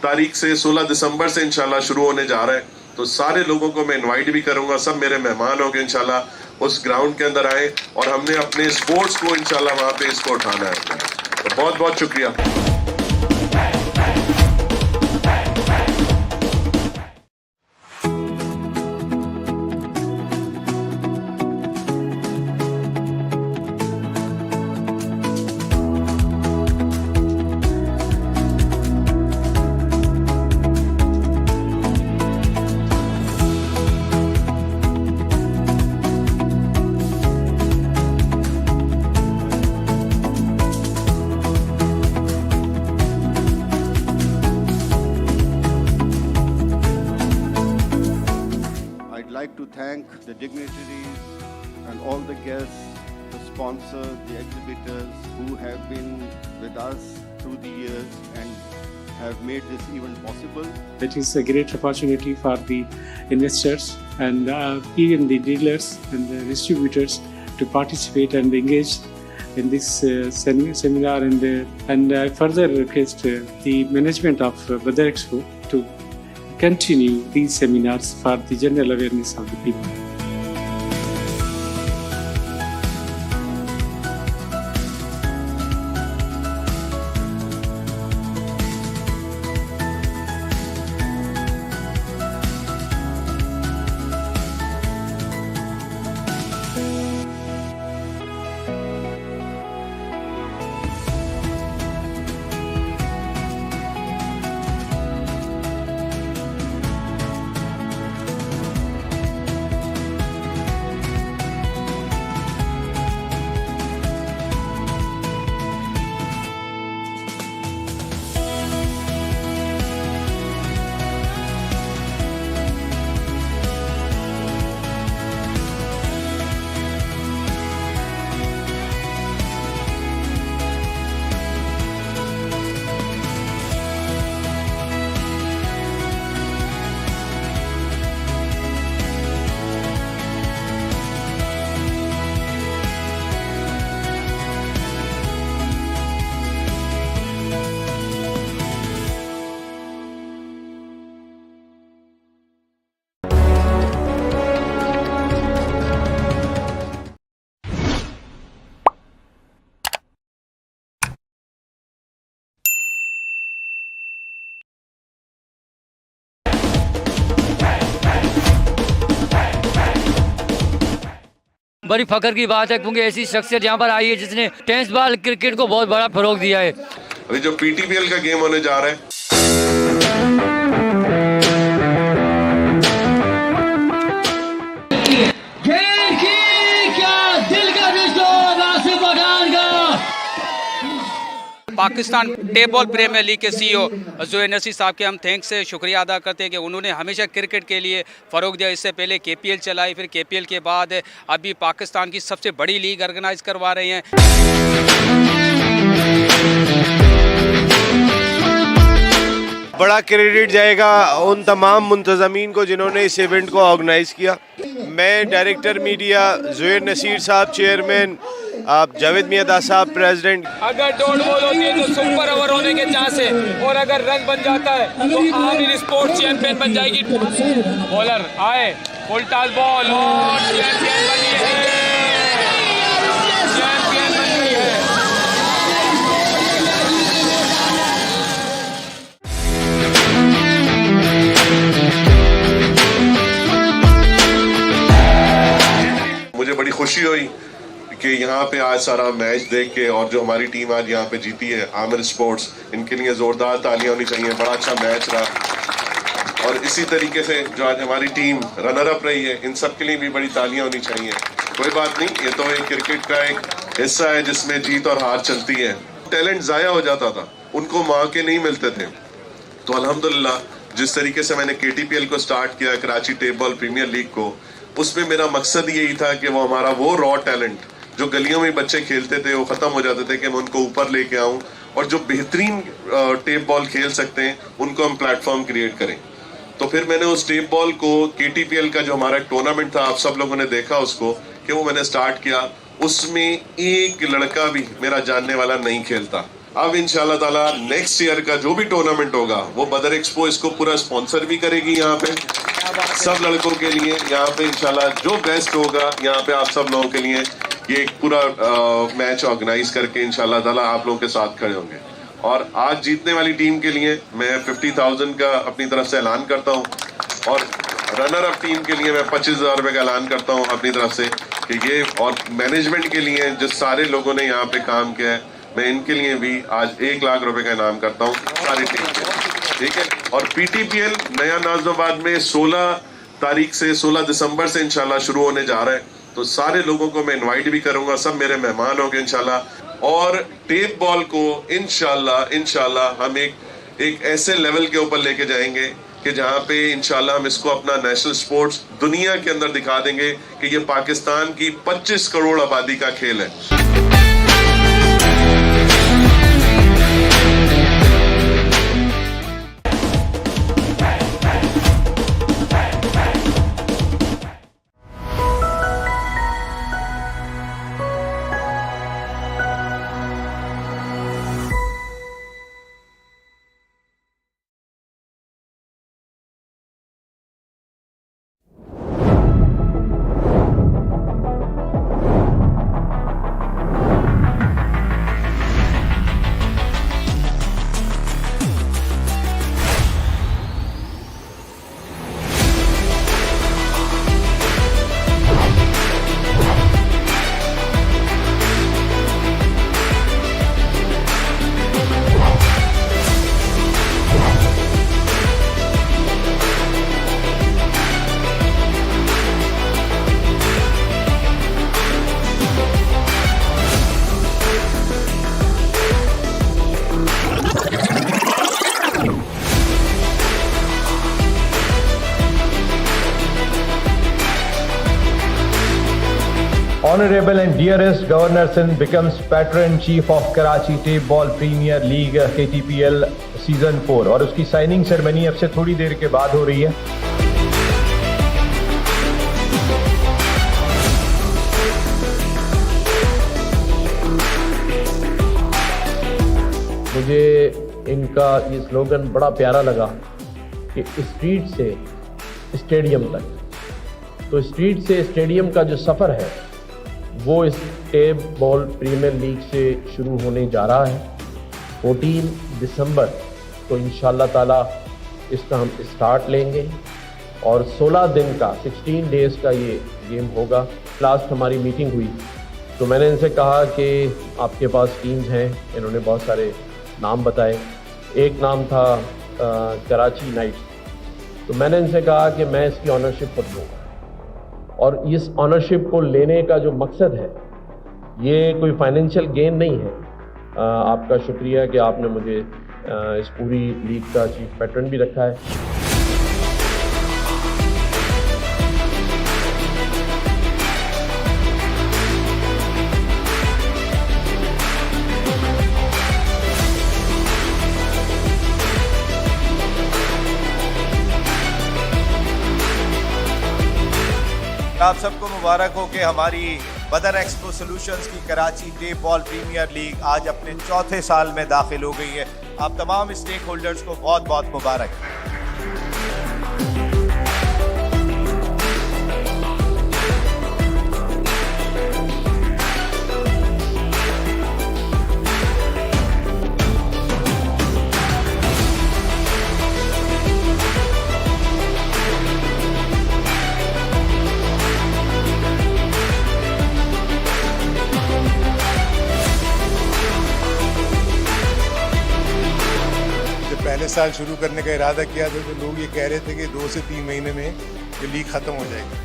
तारीख से 16 दिसंबर से इंशाल्लाह शुरू होने जा रहा है। तो सारे लोगों को मैं इनवाइट भी करूंगा, सब मेरे मेहमान होंगे इंशाल्लाह, उस ग्राउंड के अंदर आए और हमने अपने स्पोर्ट्स को इंशाल्लाह वहाँ पे इसको उठाना है। तो बहुत बहुत शुक्रिया। like to thank the dignitaries and all the guests, the sponsors, the exhibitors who have been with us through the years and have made this event possible. It is a great opportunity for the investors and even the dealers and the distributors to participate and engage in this seminar, and I further request the management of Badar Expo to continue these seminars for the general awareness of the people. बड़ी फख्र की बात है क्योंकि ऐसी शख्सियत यहाँ पर आई है जिसने टेनिस बॉल क्रिकेट को बहुत बड़ा फरोग दिया है। अभी जो PTPL का गेम होने जा रहा है, पाकिस्तान टेबल प्रीमियर लीग के CEO ज़ोहैर नसीर साहब के हम थैंक्स से शुक्रिया अदा करते हैं कि उन्होंने हमेशा क्रिकेट के लिए फ़रोग दिया। इससे पहले KPL चलाई, फिर KPL के बाद अभी पाकिस्तान की सबसे बड़ी लीग ऑर्गेनाइज करवा रहे हैं। बड़ा क्रेडिट जाएगा उन तमाम मुंतज़मीन को जिन्होंने इस इवेंट को ऑर्गेनाइज़ किया। मैं डायरेक्टर मीडिया ज़ोहैर नसीर साहब चेयरमैन, आप जावेद मियां साहब प्रेसिडेंट। अगर डॉट बॉल होती है तो सुपर ओवर होने के चांस है, और अगर रन बन जाता है तो आमिर स्पोर्ट्स चैंपियन बन जाएगी। बॉलर आए, फुल टॉस बॉल और चैंपियन बनी है, चैंपियन बन गई है। मुझे बड़ी खुशी हुई कि यहाँ पे आज सारा मैच देख के, और जो हमारी टीम आज यहाँ पे जीती है आमिर स्पोर्ट्स, इनके लिए ज़ोरदार तालियां होनी चाहिए। बड़ा अच्छा मैच रहा, और इसी तरीके से जो आज हमारी टीम रनर अप रही है, इन सब के लिए भी बड़ी तालियां होनी चाहिए। कोई बात नहीं, ये तो एक क्रिकेट का एक हिस्सा है जिसमें जीत और हार चलती है। टैलेंट ज़ाया हो जाता था, उनको मौके नहीं मिलते थे, तो अल्हम्दुलिल्लाह जिस तरीके से मैंने KTPL को स्टार्ट किया, कराची टेबल प्रीमियर लीग को, उसमें मेरा मकसद यही था कि वो हमारा वो रॉ टैलेंट जो गलियों में बच्चे खेलते थे वो ख़त्म हो जाते थे, कि मैं उनको ऊपर लेके आऊँ, और जो बेहतरीन टेप बॉल खेल सकते हैं उनको हम प्लेटफॉर्म क्रिएट करें। तो फिर मैंने उस टेप बॉल को KTPL का जो हमारा टूर्नामेंट था, आप सब लोगों ने देखा उसको, कि वो मैंने स्टार्ट किया, उसमें एक लड़का भी मेरा जानने वाला नहीं खेलता। अब इंशाल्लाह ताला नेक्स्ट ईयर का जो भी टूर्नामेंट होगा वो बदर एक्सपो इसको पूरा स्पॉन्सर भी करेगी। यहाँ पे सब लड़कों के लिए यहाँ पे इंशाल्लाह जो बेस्ट होगा, यहाँ पे आप सब लोगों के लिए ये एक पूरा मैच ऑर्गेनाइज करके इंशाल्लाह ताला आप लोगों के साथ खड़े होंगे। और आज जीतने वाली टीम के लिए मैं 50,000 का अपनी तरफ से ऐलान करता हूँ, और रनर अप टीम के लिए मैं 25,000 रुपये का ऐलान करता हूँ अपनी तरफ से, कि ये, और मैनेजमेंट के लिए जो सारे लोगों ने यहाँ पे काम किया है, मैं इनके लिए भी आज 1 लाख रुपए का इनाम करता हूँ सारी टीम के, ठीक है। और PTPL नया नाज़िमाबाद में 16 तारीख से 16 दिसंबर से इंशाल्लाह शुरू होने जा रहा है, तो सारे लोगों को मैं इनवाइट भी करूंगा, सब मेरे मेहमान होंगे इंशाल्लाह। और टेप बॉल को इंशाल्लाह हम एक ऐसे लेवल के ऊपर लेके जाएंगे कि जहाँ पे इंशाल्लाह हम इसको अपना नेशनल स्पोर्ट्स दुनिया के अंदर दिखा देंगे कि ये पाकिस्तान की 25 करोड़ आबादी का खेल है। Honorable and dearest Governor Sindh becomes Patron Chief of Karachi Tape Ball Premier League KTPL Season 4 और उसकी साइनिंग सेरेमनी अब से थोड़ी देर के बाद हो रही है। मुझे इनका ये स्लोगन बड़ा प्यारा लगा कि स्ट्रीट से स्टेडियम तक। तो स्ट्रीट से स्टेडियम का जो सफ़र है वो इस टेप बॉल प्रीमियर लीग से शुरू होने जा रहा है 14 दिसंबर को इंशाल्लाह ताला इसका हम स्टार्ट लेंगे और 16 दिन का 16 डेज़ का ये गेम होगा। लास्ट हमारी मीटिंग हुई तो मैंने इनसे कहा कि आपके पास टीम्स हैं, इन्होंने बहुत सारे नाम बताए। एक नाम था कराची नाइट्स, तो मैंने इनसे कहा कि मैं इसकी ऑनरशिप खुद लूँगा और इस ऑनरशिप को लेने का जो मकसद है ये कोई फाइनेंशियल गेन नहीं है, आपका शुक्रिया कि आपने मुझे इस पूरी लीग का चीफ पैट्रन भी रखा है। आप सबको मुबारक हो कि हमारी बदर एक्सपो सॉल्यूशंस की Karachi tape ball premier league आज अपने चौथे साल में दाखिल हो गई है। आप तमाम स्टेक होल्डर्स को बहुत बहुत मुबारक। पहले साल शुरू करने का इरादा किया था तो लोग ये कह रहे थे कि 2 से 3 महीने में ये लीग ख़त्म हो जाएगी,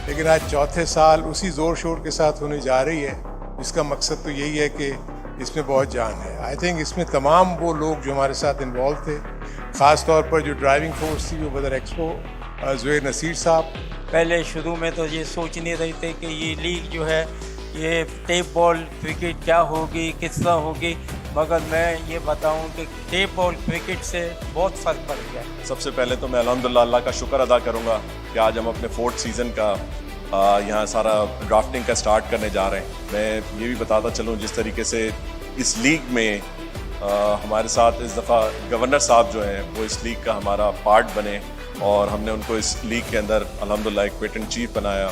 लेकिन आज चौथे साल उसी ज़ोर शोर के साथ होने जा रही है। इसका मकसद तो यही है कि इसमें बहुत जान है। आई थिंक इसमें तमाम वो लोग जो हमारे साथ इन्वॉल्व थे, ख़ास तौर पर जो ड्राइविंग फोर्स थी वो बदर एक्सपो, ज़ुहैर नसीर साहब। पहले शुरू में तो ये सोच नहीं रहे थे कि ये लीग जो है ये टेप बॉल क्रिकेट क्या होगी, किस तरह होगी, मगर मैं ये बताऊं कि टेप बॉल क्रिकेट से बहुत फ़र्क पड़ गया। सबसे पहले तो मैं अल्हम्दुलिल्लाह अल्लाह का शुक्र अदा करूँगा कि आज हम अपने 4th सीज़न का यहाँ सारा ड्राफ्टिंग का स्टार्ट करने जा रहे हैं। मैं ये भी बताता चलूँ जिस तरीके से इस लीग में हमारे साथ इस दफ़ा गवर्नर साहब जो हैं वो इस लीग का हमारा पार्ट बने और हमने उनको इस लीग के अंदर अल्हम्दुलिल्लाह एक पेटेंट चीफ बनाया।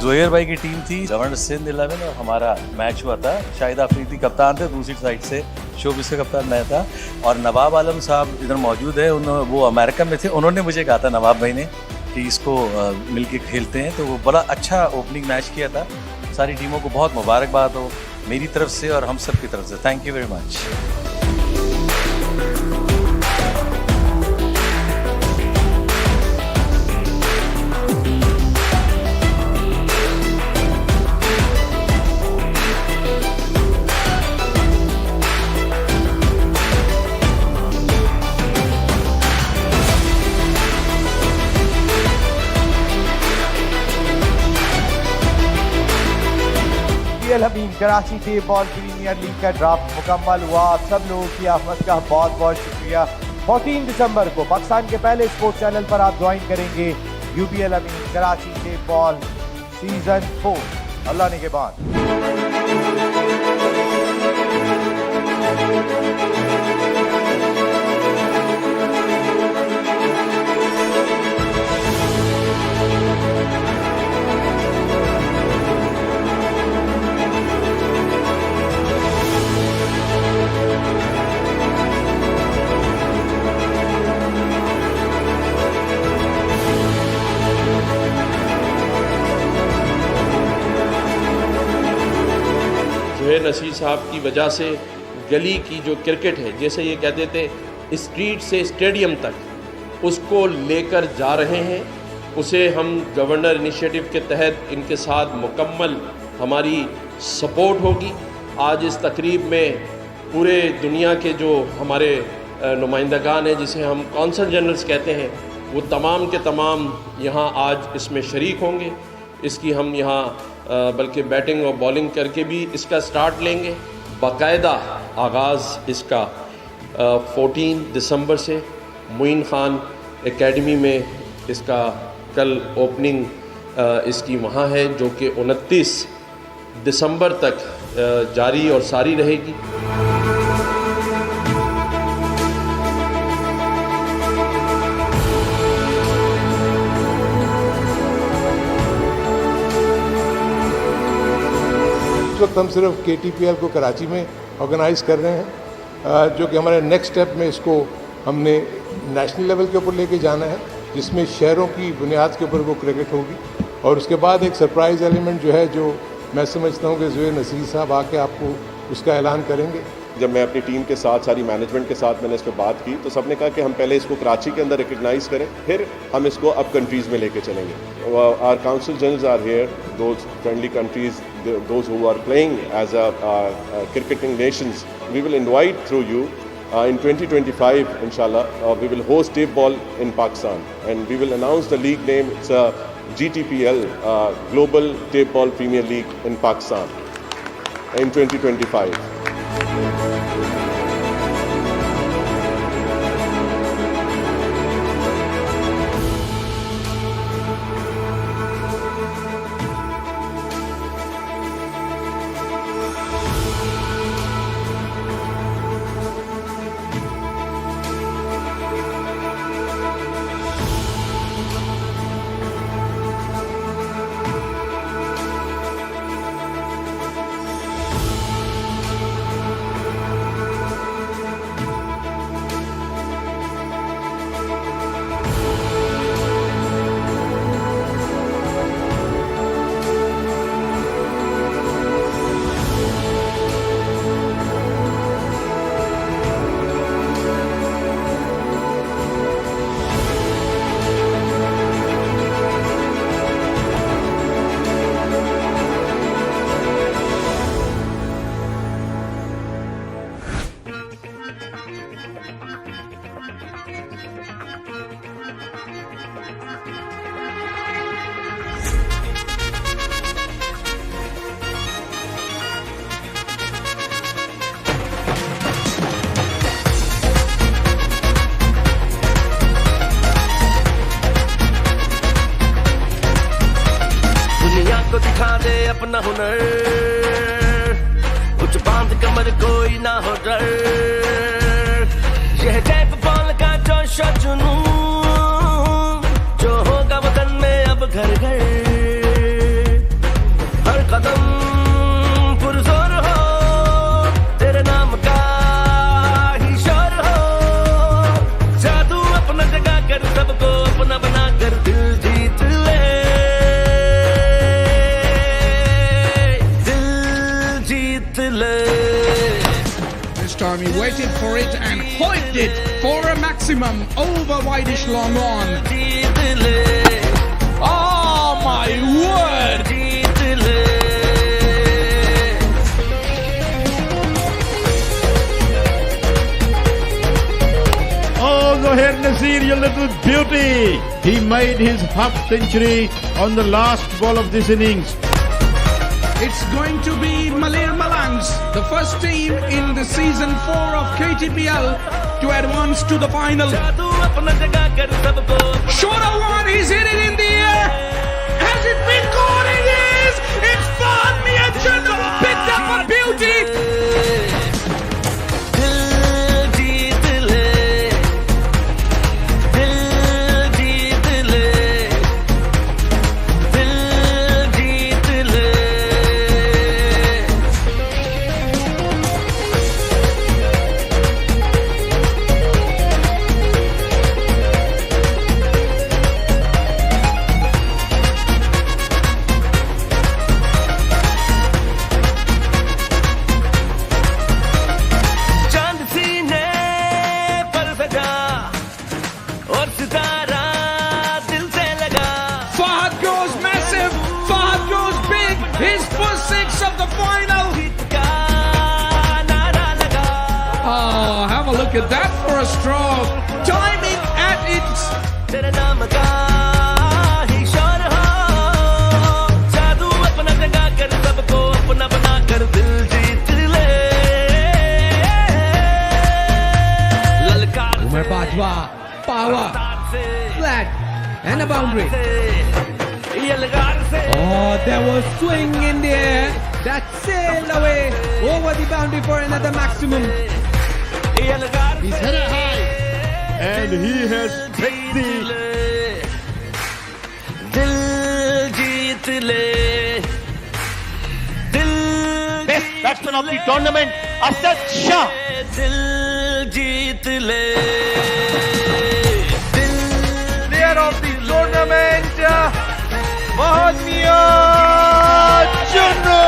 ज़ुहैर भाई की टीम थी, गवर्नर सिंध 11 और हमारा मैच हुआ था। शाहिद आफरीदी कप्तान थे, दूसरी साइड से शोबिस का कप्तान मैं था और नवाब आलम साहब इधर मौजूद है। वो अमेरिका में थे, उन्होंने मुझे कहा था नवाब भाई ने कि इसको मिलके खेलते हैं, तो वो बड़ा अच्छा ओपनिंग मैच किया था। सारी टीमों को बहुत मुबारकबाद हो मेरी तरफ से और हम सब की तरफ से। Thank you very much. Karachi tape ball premier league का ड्राफ्ट मुकम्मल हुआ। आप सब लोगों की आमद का बहुत बहुत शुक्रिया। 14 दिसंबर को पाकिस्तान के पहले स्पोर्ट्स चैनल पर आप ज्वाइन करेंगे यूपीएल अमीन कराची टेप बॉल सीजन 4। अल्लाह ने के बाद ज़ुहैर नसीर साहब की वजह से गली की जो क्रिकेट है, जैसे ये कहते थे स्ट्रीट से स्टेडियम तक, उसको लेकर जा रहे हैं। उसे हम गवर्नर इनिशिएटिव के तहत इनके साथ मुकम्मल हमारी सपोर्ट होगी। आज इस तकरीब में पूरे दुनिया के जो हमारे नुमाइंदगान हैं, जिसे हम कौंसल जनरल्स कहते हैं, वो तमाम के तमाम यहाँ आज इसमें शरीक होंगे। इसकी हम यहाँ बल्कि बैटिंग और बॉलिंग करके भी इसका स्टार्ट लेंगे। बाकायदा आगाज़ इसका 14 दिसंबर से मुइन खान एकेडमी में इसका कल ओपनिंग इसकी वहाँ है, जो कि 29 दिसंबर तक जारी और सारी रहेगी। इस वक्त हम सिर्फ KTPL को कराची में ऑर्गेनाइज़ कर रहे हैं, जो कि हमारे नेक्स्ट स्टेप में इसको हमने नेशनल लेवल के ऊपर लेके जाना है, जिसमें शहरों की बुनियाद के ऊपर वो क्रिकेट होगी। और उसके बाद एक सरप्राइज़ एलिमेंट जो है, जो मैं समझता हूँ कि ज़ुहैर नसीर साहब आके आपको उसका ऐलान करेंगे। जब मैं अपनी टीम के साथ, सारी मैनेजमेंट के साथ मैंने इस पर बात की तो सबने कहा कि हम पहले इसको कराची के अंदर रिकग्नाइज करें, फिर हम इसको अब कंट्रीज़ में लेके चलेंगे। Our council generals are here, those friendly countries, those who are playing as a cricketing nations. We will invite through you in 2025, inshallah, we will host tape ball in Pakistan and we will announce the league name. It's a GTPL, Global Tape Ball Premier League in Pakistan in 2025. को दिखा दे अपना हुनर, कुछ बांध कमर कोई ना हो डर, यह टेप बॉल का जोश और जुनून जो होगा वतन में अब घर घर, हर कदम पुरजोर हो तेरे नाम का ही शोर हो, जादू अपना जगा कर सबको अपना बना कर दिल जीत ले, this time he waited for it and hoiked it for a maximum over wideish long on. Oh my word! Oh, Zohair Nasir, your little beauty! He made his half century on the last ball of this innings. It's going to be Malir Malangs, the first team in the season 4 of KTPL to advance to the final. Shora one, he's hit it in the air. Has it been caught? It is! It's Fahad Mianchan picked up a beauty. Look at that for a stroke. Timing at its. Umar Bajwa, power, flat, and a boundary. Oh, there was swing in the air. That sailed away over the boundary for another maximum. He's hit it high, and he has picked the best batsman of the tournament, Asad Shah. Player of the tournament, Mahania Junno.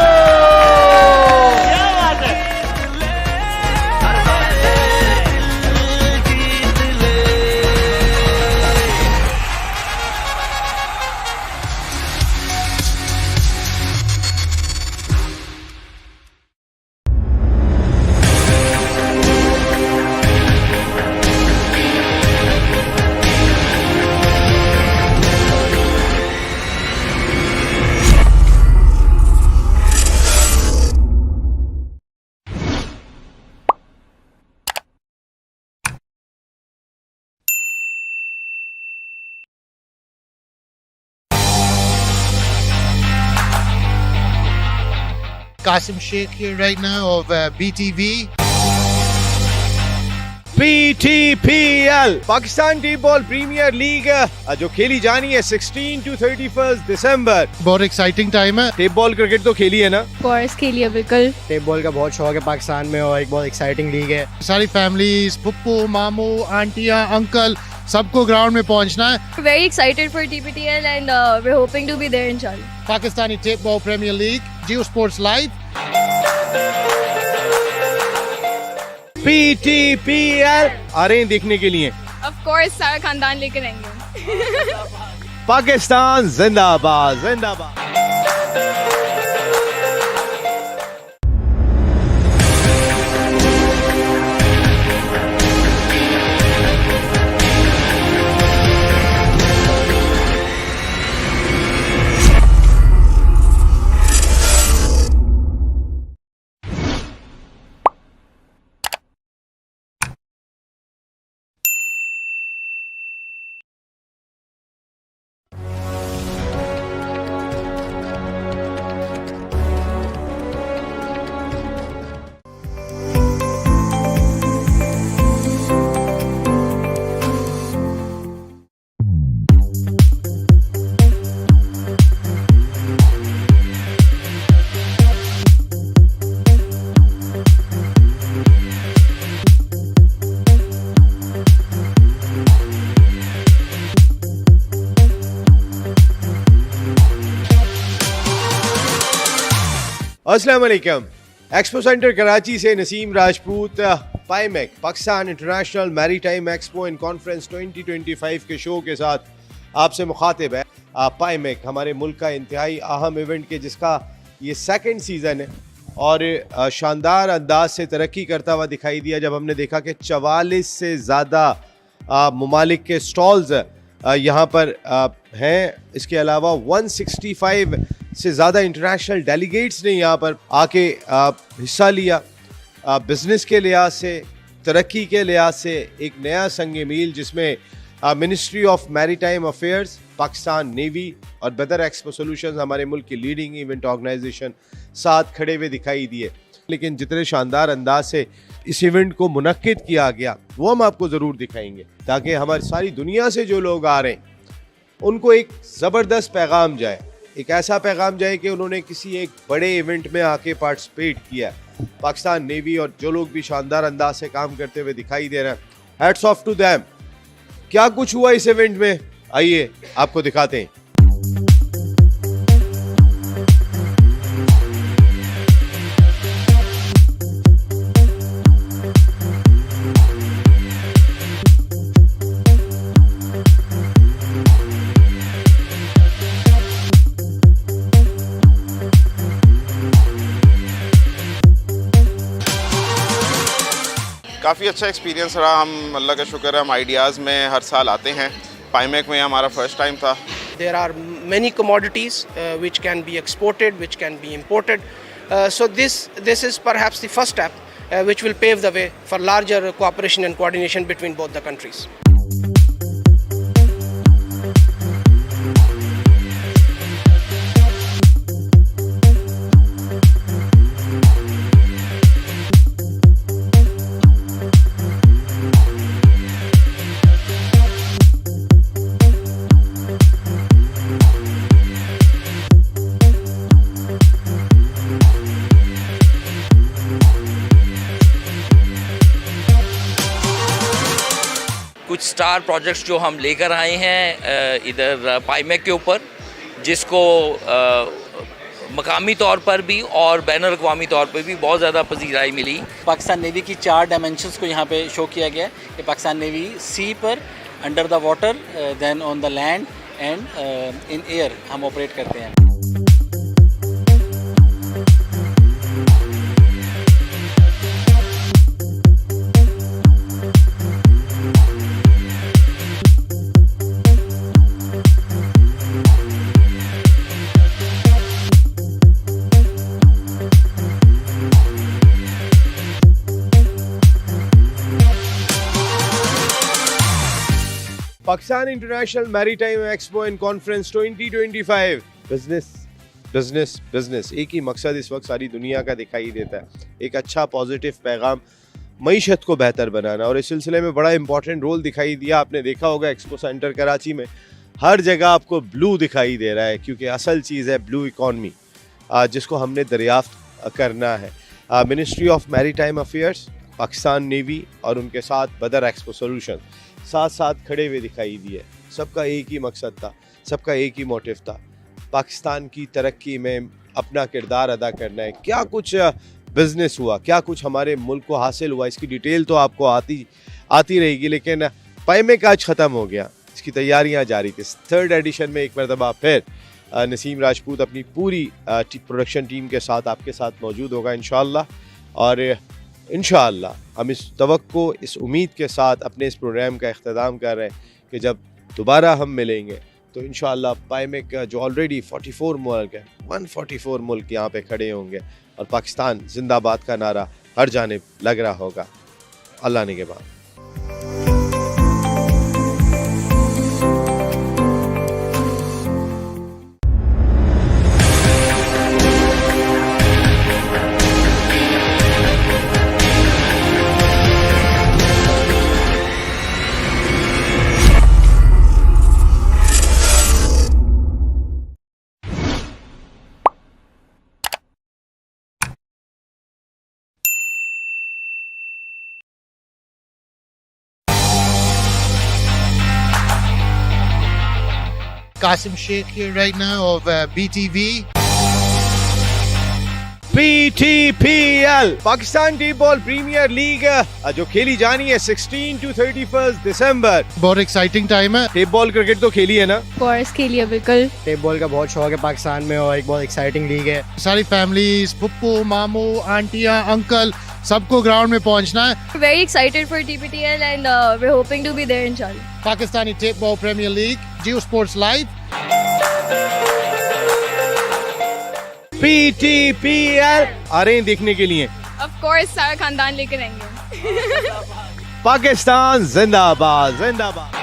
Qasim Sheikh here right now of BTV. PTPL Pakistan tape ball premier league जो खेली जानी है 16 to 31 दिसंबर। बहुत exciting time है। Tape ball cricket तो खेली है ना? कोर्स खेली है बिल्कुल। टेप बॉल का बहुत शौक है पाकिस्तान में और एक बहुत एक्साइटिंग लीग है। सारी फैमिलीज, पप्पू, मामू, आंटियां, अंकल सबको ग्राउंड में पहुंचना है। Very excited for TPTL and we're hoping to be there inshallah. Pakistani tape ball premier league, Geo sports live. PTPL आ रहे हैं देखने के लिए। Of course सारा खानदान लेकर आएंगे। पाकिस्तान जिंदाबाद जिंदाबाद। अस्सलाम वालेकुम। एक्सपो सेंटर कराची से Naseem Rajput PIMEC Pakistan international maritime expo and conference 2025 के शो के साथ आपसे मुखातिब है। पाइमेक हमारे मुल्क का इंतहाई अहम इवेंट के जिसका ये सेकंड सीज़न है और शानदार अंदाज से तरक्की करता हुआ दिखाई दिया जब हमने देखा कि 44 से ज़्यादा ममालिक के स्टॉल्स यहाँ पर हैं। इसके अलावा 165 से ज़्यादा इंटरनेशनल डेलीगेट्स ने यहाँ पर आके हिस्सा लिया। बिज़नेस के लिहाज से, तरक्की के लिहाज से एक नया संग मील जिसमें ministry of maritime affairs, Pakistan navy और बदर एक्सपो सॉल्यूशंस हमारे मुल्क की लीडिंग इवेंट ऑर्गेनाइजेशन साथ खड़े हुए दिखाई दिए। लेकिन जितने शानदार अंदाज से इस इवेंट को मुनक्किद किया गया वो हम आपको ज़रूर दिखाएंगे ताकि हमारी सारी दुनिया से जो लोग आ रहे हैं उनको एक ज़बरदस्त पैगाम जाए, एक ऐसा पैगाम जाए कि उन्होंने किसी एक बड़े इवेंट में आके पार्टिसिपेट किया। पाकिस्तान नेवी और जो लोग भी शानदार अंदाज से काम करते हुए दिखाई दे रहे हैं, हैट्स ऑफ टू देम। क्या कुछ हुआ इस इवेंट में, आइए आपको दिखाते हैं। काफ़ी अच्छा एक्सपीरियंस रहा। हम अल्लाह का शुक्र है हम आइडियाज़ में हर साल आते हैं। पाइमेक में हमारा फर्स्ट टाइम था। There are many commodities which can be exported, which can be imported. So this is perhaps the first step which will pave the way for larger cooperation and coordination between both the countries. कुछ star projects जो हम लेकर आए हैं इधर पाइमेक के ऊपर, जिसको मकामी तौर पर भी और बैन अवी तौर पर भी बहुत ज़्यादा पजीराई मिली। पाकिस्तान नेवी की 4 डायमेंशंस को यहाँ पे शो किया गया है कि पाकिस्तान नेवी सी पर, under the water, then on the land and in air हम ऑपरेट करते हैं। Pakistan international maritime expo and conference 2025 business business business, एक ही मकसद इस वक्त सारी दुनिया का दिखाई देता है, एक अच्छा पॉजिटिव पैगाम, मईशत को बेहतर बनाना। और इस सिलसिले में बड़ा इंपॉर्टेंट रोल दिखाई दिया। आपने देखा होगा एक्सपो सेंटर कराची में हर जगह आपको ब्लू दिखाई दे रहा है, क्योंकि असल चीज़ है ब्लू इकॉनमी, जिसको हमने दरियाफ्त करना है। Ministry of maritime affairs, Pakistan navy और उनके साथ बदर एक्सपो सोल्यूशन साथ साथ खड़े हुए दिखाई दिए। सबका एक ही मकसद था, सबका एक ही मोटिव था, पाकिस्तान की तरक्की में अपना किरदार अदा करना है। क्या कुछ बिजनेस हुआ, क्या कुछ हमारे मुल्क को हासिल हुआ, इसकी डिटेल तो आपको आती रहेगी। लेकिन पाइमेक आज ख़त्म हो गया, इसकी तैयारियां जारी थी। 3rd एडिशन में एक मरतबा फिर नसीम राजपूत अपनी पूरी प्रोडक्शन टीम के साथ आपके साथ मौजूद होगा इंशाअल्लाह। और इंशाअल्लाह हम इस तवक्को, इस उम्मीद के साथ अपने इस प्रोग्राम का इख्तिताम कर रहे हैं कि जब दोबारा हम मिलेंगे तो इंशाअल्लाह पाइमेक जो ऑलरेडी 44 मुल्क है, 144 मुल्क यहाँ पे खड़े होंगे और पाकिस्तान जिंदाबाद का नारा हर जानिब लग रहा होगा। अल्लाह ने के बाद Qasim Sheikh here right now of BTV. PTPL Pakistan T ball premier league जो खेली जानी है 16 to 31 दिसंबर। बहुत एक्साइटिंग टाइम है। टेप बॉल क्रिकेट तो खेली है ना? कोर्स खेली है बिल्कुल। टेप बॉल का बहुत शौक है पाकिस्तान में और एक बहुत एक्साइटिंग लीग है। सारी फैमिलीज, पप्पू, मामू, आंटियां, अंकल, सबको ग्राउंड में पहुंचना है। Very excited for TPTL and we're hoping to be there inshallah. Pakistani tape ball premier league, Geo sports live. PTPL आ रहे हैं देखने के लिए। Of course सारा खानदान लेकर आएंगे। पाकिस्तान जिंदाबाद जिंदाबाद।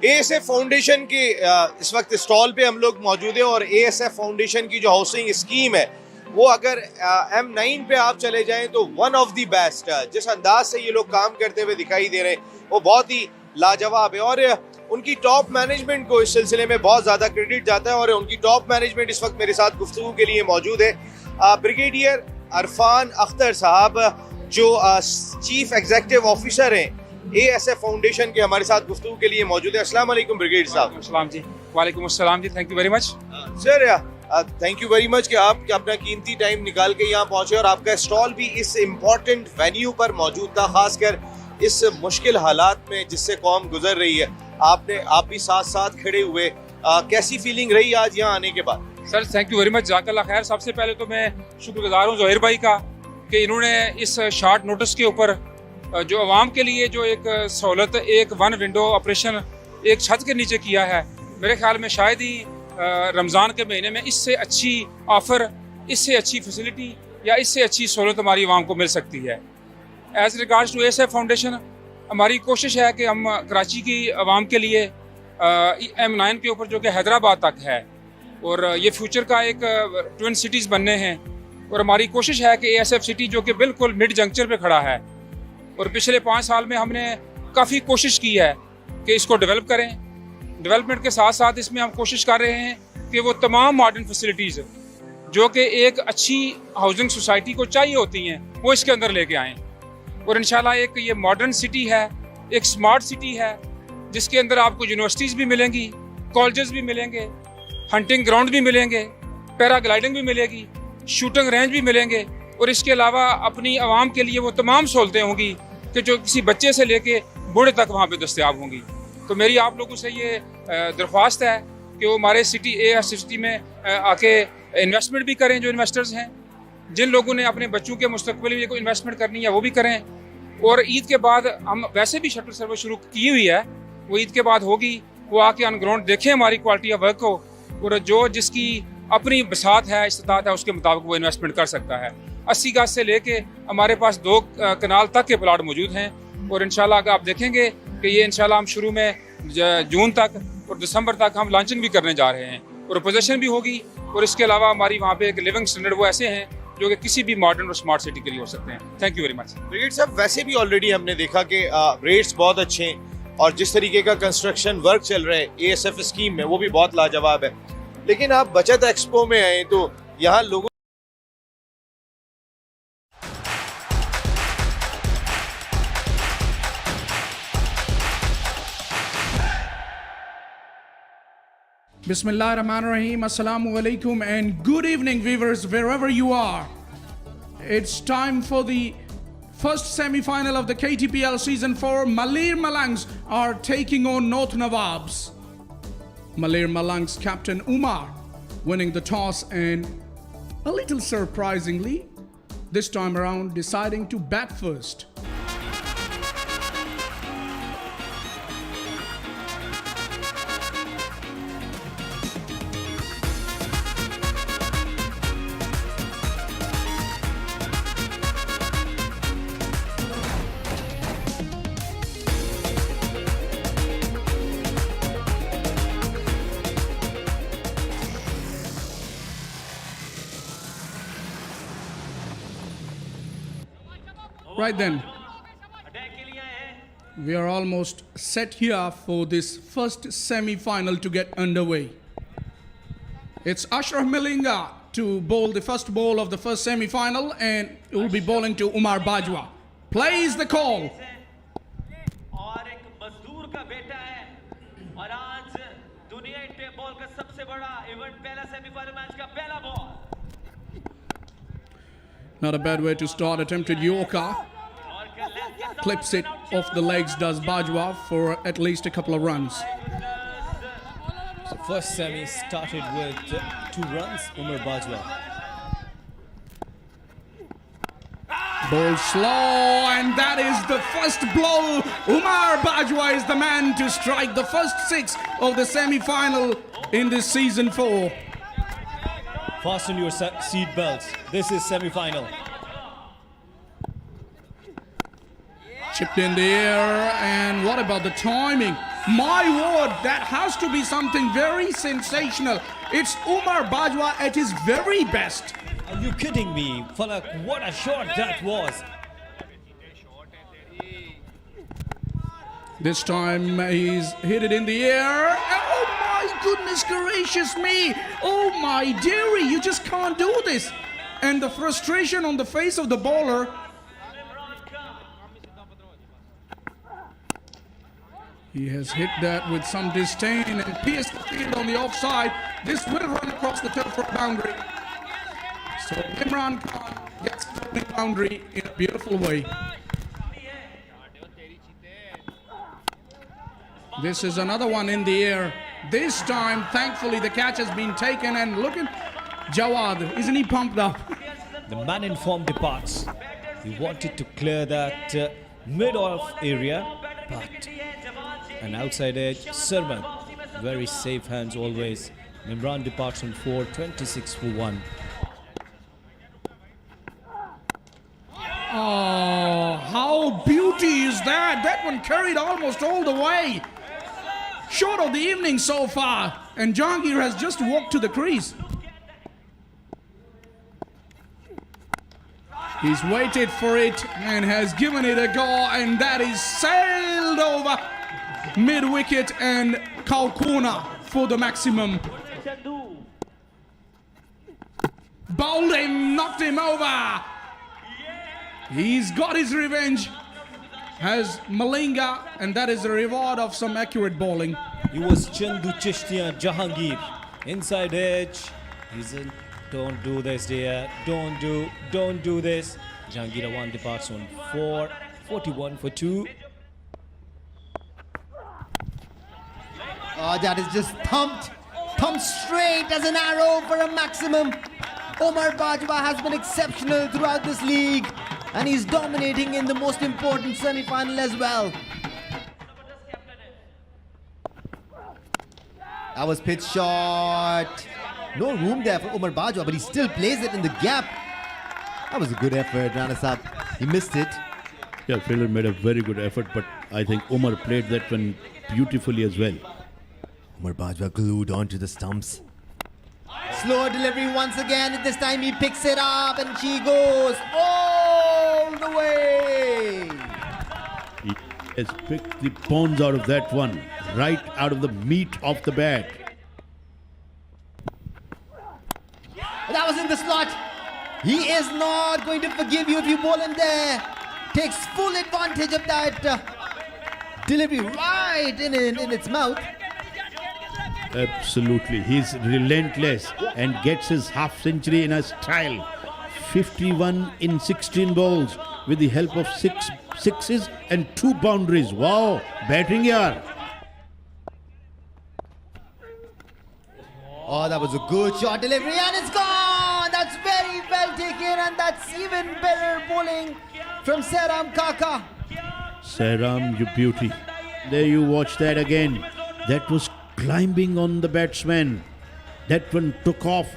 ASF फाउंडेशन के इस वक्त स्टॉल पे हम लोग मौजूद हैं और ASF फाउंडेशन की जो हाउसिंग स्कीम है वो अगर M9 पे आप चले जाएं तो वन ऑफ द बेस्ट, जिस अंदाज से ये लोग काम करते हुए दिखाई दे रहे हैं वो बहुत ही लाजवाब है। और उनकी टॉप मैनेजमेंट को इस सिलसिले में बहुत ज़्यादा क्रेडिट जाता है और उनकी टॉप मैनेजमेंट इस वक्त मेरे साथ गुफ्तगू के लिए मौजूद है। ब्रिगेडियर अरफान अख्तर साहब जो चीफ एग्जीक्यूटिव ऑफिसर हैं ASF फाउंडेशन के, हमारे साथ गुफ्तगू के लिए मौजूद है। अस्सलाम वालेकुम ब्रिगेडियर साहब। अस्सलाम जी। वालेकुम अस्सलाम जी। Thank you very much sir. Thank you very much कि आप अपना कीमती टाइम निकाल के यहाँ पहुँचे और आपका स्टॉल भी इस इम्पोर्टेंट वेन्यू पर मौजूद था, खासकर इस मुश्किल हालात में जिससे कौम गुजर रही है। आप भी साथ साथ खड़े हुए, कैसी फीलिंग रही आज यहाँ आने के बाद? Sir thank you very much, जज़ाकल्लाह खैर। सबसे पहले तो मैं शुक्रगुजार हूँ ज़ोहिर भाई का कि इन्होंने इस शॉर्ट नोटिस के ऊपर जो आवाम के लिए जो एक सहूलत, एक वन विंडो ऑपरेशन एक छत के नीचे किया है, मेरे ख्याल में शायद ही रमज़ान के महीने में इससे अच्छी ऑफ़र, इससे अच्छी फैसिलिटी या इससे अच्छी सहूलत हमारी आवाम को मिल सकती है। As regards to ASF foundation, हमारी कोशिश है कि हम कराची की आवाम के लिए M9 के ऊपर जो कि हैदराबाद तक है और ये फ्यूचर का एक ट्विन सिटीज़ बनने हैं और हमारी कोशिश है कि ASF सिटी जो कि बिल्कुल मिड जंक्चर पे खड़ा है और पिछले 5 साल में हमने काफ़ी कोशिश की है कि इसको डेवलप करें। डेवलपमेंट के साथ साथ इसमें हम कोशिश कर रहे हैं कि वो तमाम मॉडर्न फैसिलिटीज़ जो कि एक अच्छी हाउसिंग सोसाइटी को चाहिए होती हैं वो इसके अंदर लेके आएँ और इंशाल्लाह एक ये मॉडर्न सिटी है, एक स्मार्ट सिटी है जिसके अंदर आपको यूनिवर्सिटीज़ भी मिलेंगी, कॉलेजेस भी मिलेंगे, हंटिंग ग्राउंड भी मिलेंगे, पैराग्लाइडिंग भी मिलेगी, शूटिंग रेंज भी मिलेंगे और इसके अलावा अपनी आवाम के लिए वो तमाम सहूलतें होंगी कि जो किसी बच्चे से लेके बूढ़े तक वहाँ पे दस्तयाब होंगी। तो मेरी आप लोगों से ये दरख्वास्त है कि वो हमारे सिटी सिटी में आके इन्वेस्टमेंट भी करें, जो इन्वेस्टर्स हैं, जिन लोगों ने अपने बच्चों के मुस्तकबिल में कोई इन्वेस्टमेंट करनी है वो भी करें। और ईद के बाद हम वैसे भी शटल सर्विस शुरू की हुई है, वो ईद के बाद होगी, वो आके ऑन ग्राउंड देखें हमारी क्वालिटी ऑफ वर्क को, और जो जिसकी अपनी बसात है, इस्तात है, उसके मुताबिक वो इन्वेस्टमेंट कर सकता है। 80 गज से लेके हमारे पास 2 कनाल तक के प्लाट मौजूद हैं, और इंशाल्लाह अगर आप देखेंगे कि ये इंशाल्लाह हम शुरू में जून तक और दिसंबर तक हम लॉन्चिंग भी करने जा रहे हैं, और पोजीशन भी होगी। और इसके अलावा हमारी वहाँ पे एक लिविंग स्टैंडर्ड वो ऐसे हैं जो कि किसी भी मॉडर्न और स्मार्ट सिटी के लिए हो सकते हैं। Thank you very much. Brigade साहब, वैसे भी ऑलरेडी हमने देखा कि रेट्स बहुत अच्छे हैं और जिस तरीके का कंस्ट्रक्शन वर्क चल रहा है ASF स्कीम में, वो भी बहुत लाजवाब है। लेकिन आप बचत एक्सपो में आए तो यहाँ लोगों Bismillahirrahmanirrahim. Assalamu alaikum and good evening, viewers, wherever you are. It's time for the first semi-final of the KTPL Season 4. Malir Malangs are taking on North Nawabs. Malir Malangs captain Umar winning the toss and, a little surprisingly, this time around deciding to bat first. Right then, we are almost set here for this first semi-final to get underway. It's Ashraf Malinga to bowl the first ball of the first semi-final, and he will be bowling to Umar Bajwa. Plays the call. Not a bad way to start. Attempted Yorker. Clips it off the legs, does Bajwa, for at least a couple of runs. So first semi started with 2 runs, Umar Bajwa. Ball slow, and that is the first blow. Umar Bajwa is the man to strike the first 6 of the semi-final in this season 4. Fasten your seat belts. This is semi-final. Chipped in the air, and what about the timing? My word, that has to be something very sensational. It's Umar Bajwa at his very best. Are you kidding me? Falak, what a shot that was. This time he's hit it in the air. Oh my goodness gracious me. Oh my dearie, you just can't do this. And the frustration on the face of the bowler. He has hit that with some disdain and pierced the field on the offside. This will run across the turf for boundary. So Imran Khan gets the boundary in a beautiful way. This is another one in the air. This time, thankfully, the catch has been taken, and look at Jawad. Isn't he pumped up? The man in form departs. He wanted to clear that mid-off area, but an outside edge, Sarman, very safe hands always. Imran departs on 4, 26 for 1. Oh, how beauty is that? That one carried almost all the way. Short of the evening so far, and Jahangir has just walked to the crease. He's waited for it and has given it a go, and that is sailed over mid-wicket and Kalkona for the maximum. Bowled him, knocked him over. He's got his revenge. Has Malinga, and that is the reward of some accurate bowling. He was Chandu Chishtiya Jahangir. Inside edge. He's in. Don't do this, dear. Don't do this. Jahangir one departs on 4, 41 for 2. Oh, that is just thumped straight as an arrow for a maximum. Omar Bajwa has been exceptional throughout this league, and he's dominating in the most important semi-final as well. That was pitch shot. No room there for Omar Bajwa, but he still plays it in the gap. That was a good effort, Rana Saab. He missed it. Yeah, fielder made a very good effort, but I think Omar played that one beautifully as well. Omar Bajwa glued onto the stumps. Slower delivery once again. This time he picks it up and she goes all the way. He has picked the pawns out of that one, right out of the meat of the bat. That was in the slot. He is not going to forgive you if you bowl him there. Takes full advantage of that delivery right in its mouth. Absolutely. He's relentless and gets his half century in a style. 51 in 16 balls with the help of 6 sixes and 2 boundaries. Wow, batting here. Oh, that was a good shot delivery and it's gone. That's very well taken and that's even better bowling from Sairam Kaka. Sairam, you beauty. There you watch that again. That was climbing on the batsman. That one took off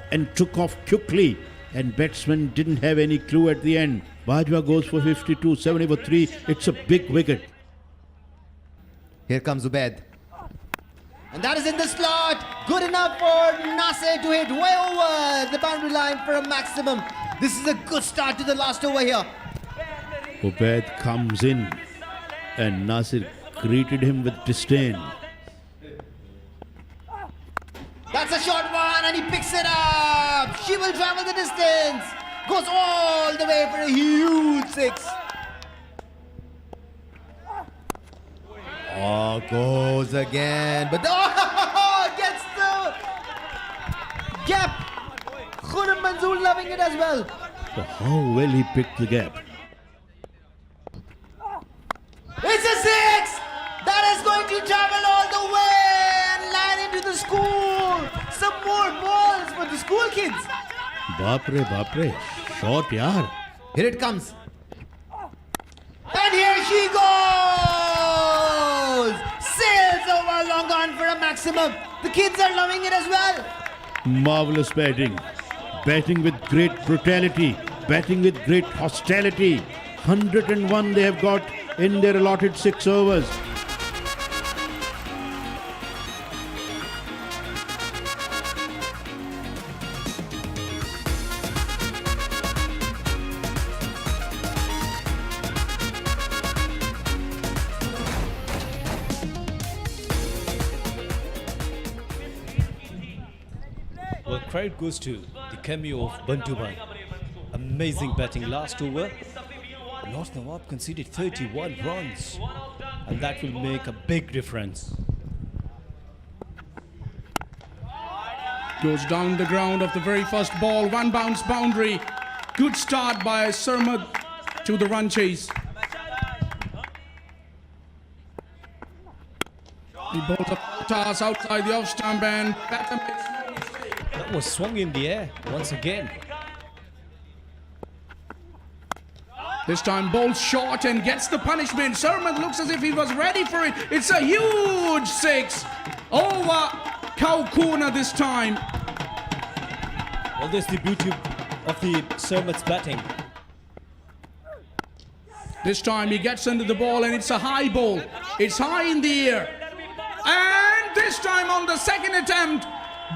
quickly, and batsman didn't have any clue at the end. Bajwa goes for 52, 70 for 3. It's a big wicket. Here comes Ubaid. And that is in the slot. Good enough for Nasir to hit way over the boundary line for a maximum. This is a good start to the last over here. Ubaid comes in and Nasir greeted him with disdain. That's a short one and he picks it up. She will travel the distance. Goes all the way for a huge 6. Oh, goes again. But gets the gap. Khurram Manzoor loving it as well. So how well he picked the gap. It's a 6. That is going to travel all the way and land into the school. Some more balls for the school kids. Bapre, shot yaar. Here it comes. And here she goes. Sails over long on for a maximum. The kids are loving it as well. Marvelous batting. Batting with great brutality. Batting with great hostility. 101 they have got in their allotted 6 overs. Well, credit goes to the cameo of Bantu Bhai. Amazing batting last over. North Nawab conceded 31 runs, and that will make a big difference. Goes down the ground of the very first ball. 1 bounce boundary. Good start by Sarmad to the run chase. He bowls a toss outside the off stump and batter makes no mistake. That was swung in the air once again. This time bowls short and gets the punishment. Sarmad looks as if he was ready for it. It's a huge 6 over cow corner this time. Well, there's the beauty of the Sarmad's batting. This time he gets under the ball and it's a high ball. It's high in the air. And this time on the second attempt,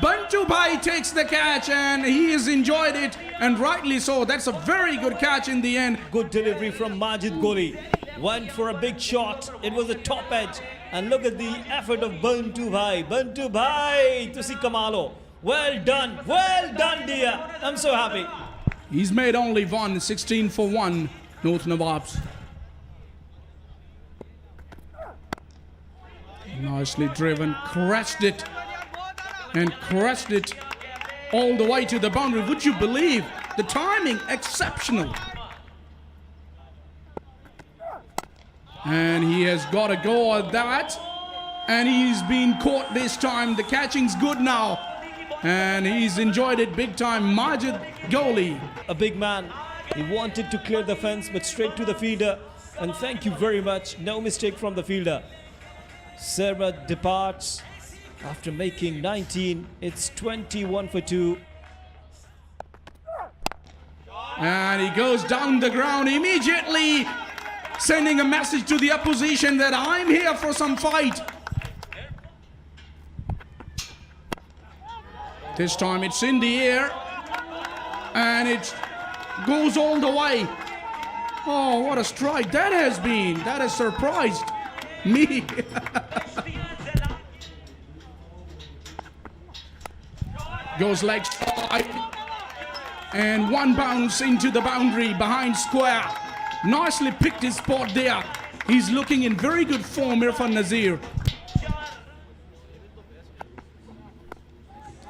Bantu Bhai takes the catch and he has enjoyed it, and rightly so. That's a very good catch in the end. Good delivery from Majid Goli. Went for a big shot. It was a top edge. And look at the effort of Bantu Bhai. Bantu Bhai, tusi kamalo. Well done, dear. I'm so happy. He's made only 1, 16 for 1, North Nawabs. Nicely driven, crashed it. And crashed it all the way to the boundary. Would you believe the timing? Exceptional. And he has got a go at that. And he's been caught this time. The catching's good now. And he's enjoyed it big time. Majid Goli. A big man. He wanted to clear the fence, but straight to the fielder. And thank you very much. No mistake from the fielder. Sermat departs after making 19. It's 21 for 2. And he goes down the ground immediately, sending a message to the opposition that I'm here for some fight. This time it's in the air, and it goes all the way. Oh, what a strike that has been. That has surprised me. Goes leg side, and one bounce into the boundary behind square. Nicely picked his spot there. He's looking in very good form, Irfan Nazir.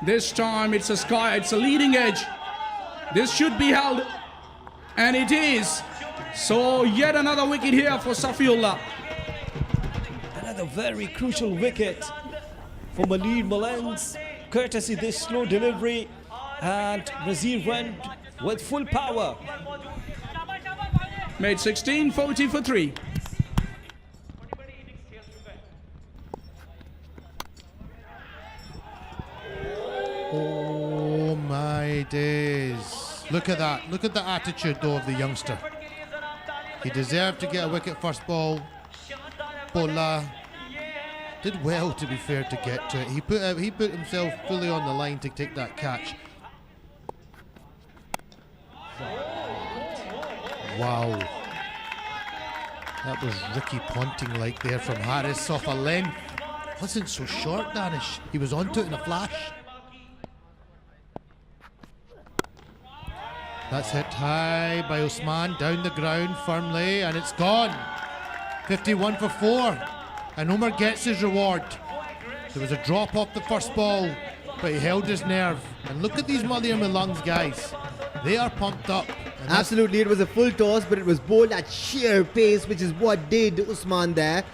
This time it's a sky, it's a leading edge. This should be held, and it is. So yet another wicket here for Safiullah. Another very crucial wicket for Malir Malangs, courtesy this slow delivery, and Nazir went with full power. Made 16, 40 for 3. Oh my days. Look at that. Look at the attitude though of the youngster. He deserved to get a wicket first ball. Bola did well, to be fair, to get to it. He put himself fully on the line to take that catch. Wow. That was Ricky Ponting like there from Harris off a length. Wasn't so short, Danish. He was onto it in a flash. That's hit high by Usman, down the ground firmly, and it's gone. 51 for 4, and Umar gets his reward. There was a drop off the first ball, but he held his nerve. And look at these Malir Malangs guys. They are pumped up. Absolutely, it was a full toss, but it was bowled at sheer pace, which is what did Usman there.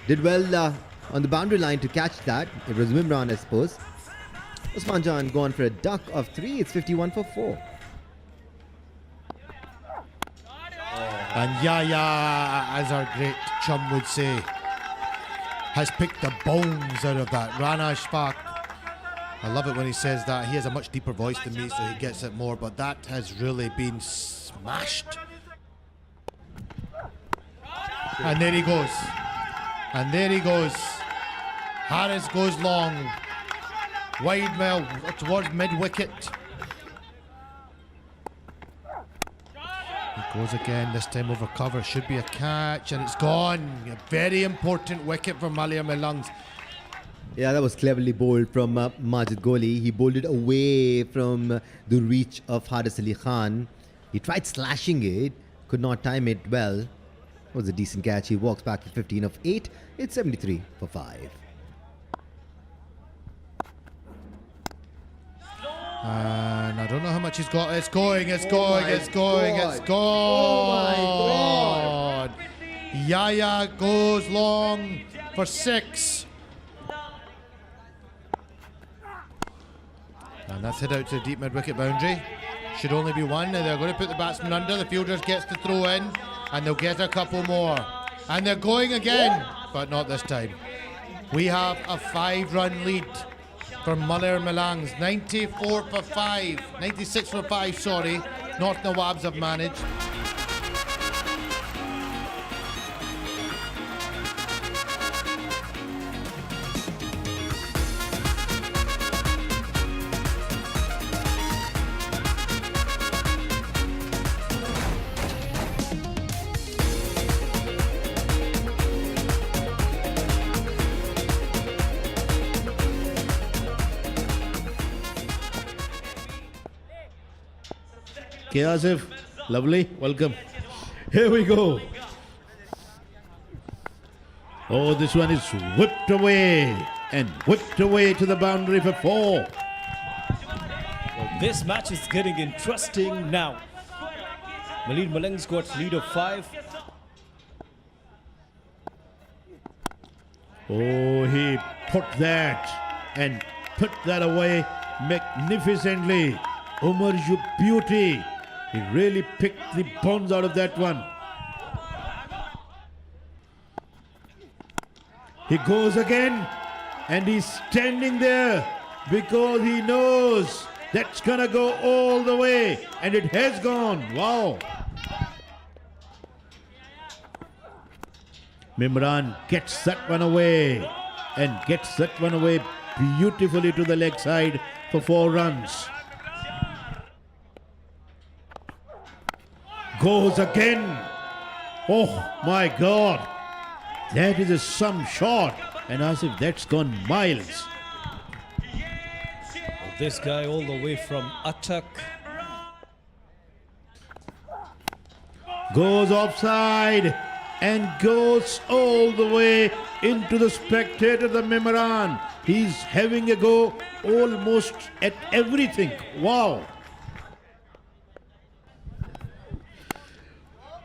Did well on the boundary line to catch that. It was Wimran, I suppose. Usman Jan gone for a duck of 3. It's 51 for 4. And Yaya, as our great chum would say, has picked the bones out of that. Rana Ashfaq. I love it when he says that. He has a much deeper voice than me, so he gets it more, but that has really been smashed. And there he goes. And there he goes. Harris goes long. Wide well towards mid-wicket. He goes again, this time over cover. Should be a catch, and it's gone. A very important wicket for Malir Malangs. Yeah, that was cleverly bowled from Majid Goli. He bowled it away from the reach of Haris Ali Khan. He tried slashing it, could not time it well. It was a decent catch. He walks back for 15 of 8. It's 73 for 5. And I don't know how much he's got. It's going, it's going, it's going, it's going. Oh my God. Yaya goes long for 6. And that's hit out to the deep mid-wicket boundary. Should only be 1. Now they're going to put the batsman under. The fielders gets to throw in, and they'll get a couple more. And they're going again, but not this time. We have a 5-run lead for Malir Malangs. 94 for 5. 96 for 5, sorry. North Nawabs have managed. Okay, Asif, lovely, welcome. Here we go. Oh, this one is whipped away and whipped away to the boundary for 4. Well, this match is getting interesting now. Malir Malangs got lead of 5. Oh, he put that and put that away magnificently. Umar, you beauty. He really picked the bones out of that one. He goes again and he's standing there because he knows that's gonna go all the way, and it has gone. Wow. Mimran gets that one away and gets that one away beautifully to the leg side for 4 runs. Goes again. Oh my God. That is some shot, and as if that's gone miles. This guy all the way from Attak. Goes offside and goes all the way into the spectator, the Mimran. He's having a go almost at everything. Wow.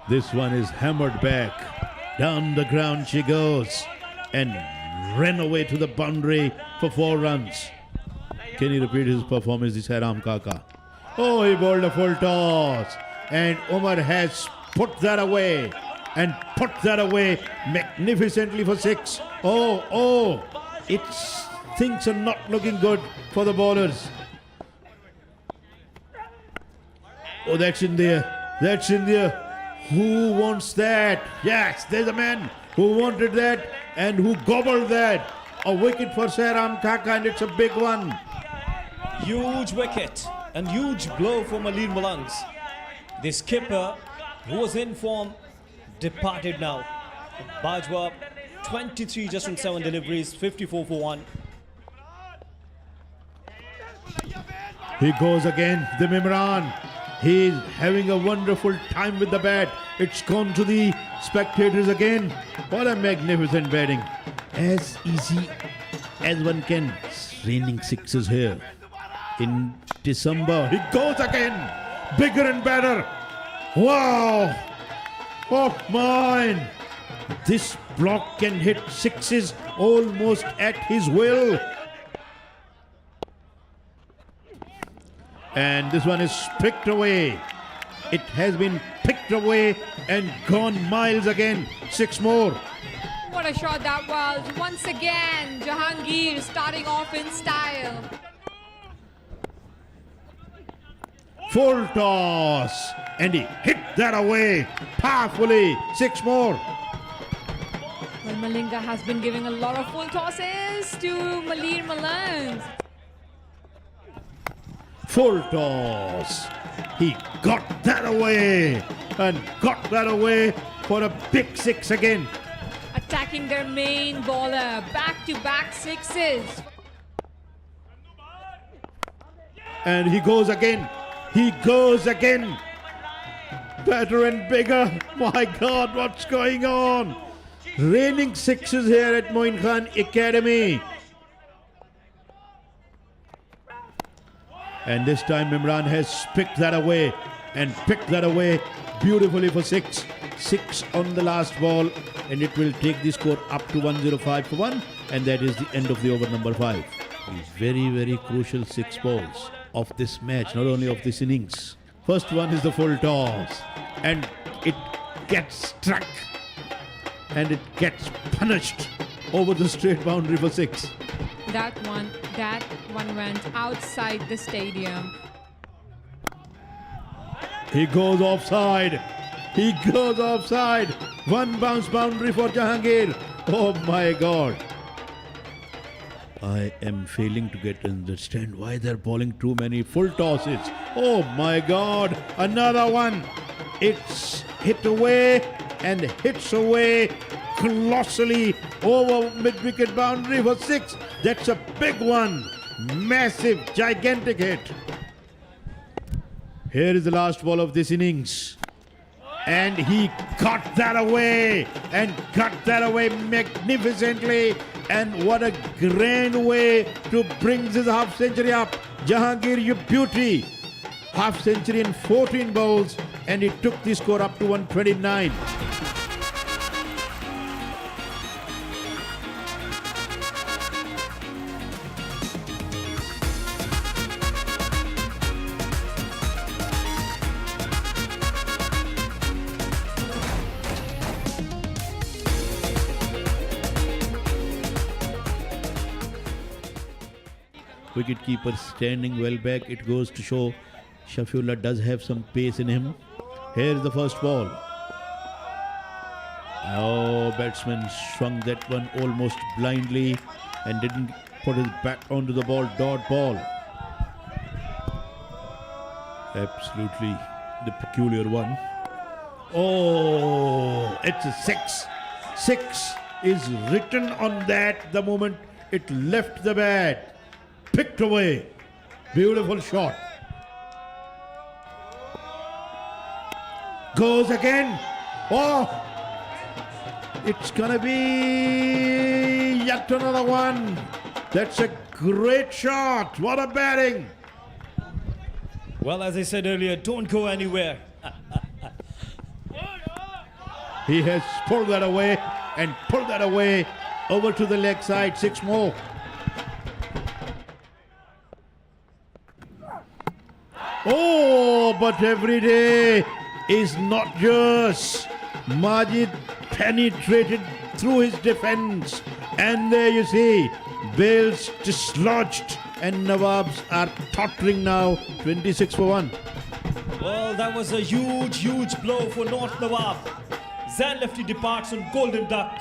This one is hammered back. Down the ground she goes and ran away to the boundary for 4 runs. Can you repeat his performance, this Haram Kaka? Oh, he bowled a full toss and Umar has put that away and put that away magnificently for 6. Oh, things are not looking good for the bowlers. Oh, that's in there. That's in there. Who wants that? Yes, there's a man who wanted that and who gobbled that. A wicket for Sairam Kaka, and it's a big one. Huge wicket and huge blow for Malir Malangs. The skipper, who was in form, departed now. Bajwa, 23 just on 7 deliveries, 54 for 1. He goes again, the Mimran. He's having a wonderful time with the bat. It's gone to the spectators again. What a magnificent batting. As easy as one can. It's raining 6s here. In December, he goes again. Bigger and better. Wow. Oh, mine. This block can hit 6s almost at his will. And this one is picked away. It has been picked away and gone miles again. 6 more. What a shot that was. Once again, Jahangir starting off in style. Full toss. And he hit that away powerfully. 6 more. Well, Malinga has been giving a lot of full tosses to Malir Malangs. Full toss. He got that away and got that away for a big 6 again. Attacking their main bowler. Back-to-back 6s. And he goes again. He goes again. Better and bigger. My God, what's going on? Raining 6s here at Moin Khan Academy. And this time Imran has picked that away and picked that away beautifully for 6. 6 on the last ball, and it will take the score up to 105 for 1, and that is the end of the over number 5. These very, very crucial 6 balls of this match, not only of this innings. First one is the full toss, and it gets struck and it gets punished over the straight boundary for 6. That one went outside the stadium. He goes offside. He goes offside. 1 bounce boundary for Jahangir. Oh my God. I am failing to understand why they're bowling too many full tosses. Oh my God. Another one. It's hit away and hits away colossally over mid-wicket boundary for 6. That's a big one. Massive, gigantic hit. Here is the last ball of this innings. And he got that away and got that away magnificently. And what a grand way to bring his half century up. Jahangir, you beauty. Half century in 14 balls, and he took the score up to 129. Wicketkeeper standing well back. It goes to show Shafiullah does have some pace in him. Here's the first ball. Oh, batsman swung that one almost blindly and didn't put his bat onto the ball. Dot ball. Absolutely the peculiar one. Oh, it's a 6. 6 is written on that the moment it left the bat. Picked away. Beautiful shot. Goes again. Oh, it's gonna be yet another one. That's a great shot. What a batting. Well, as I said earlier, don't go anywhere. He has pulled that away and pulled that away over to the leg side. 6 more. Oh, but every day is not yours. Majid penetrated through his defense. And there you see, Bales dislodged. And Nawabs are tottering now, 26 for 1. Well, that was a huge, huge blow for North Nawab. Zan Lefty departs on Golden Duck.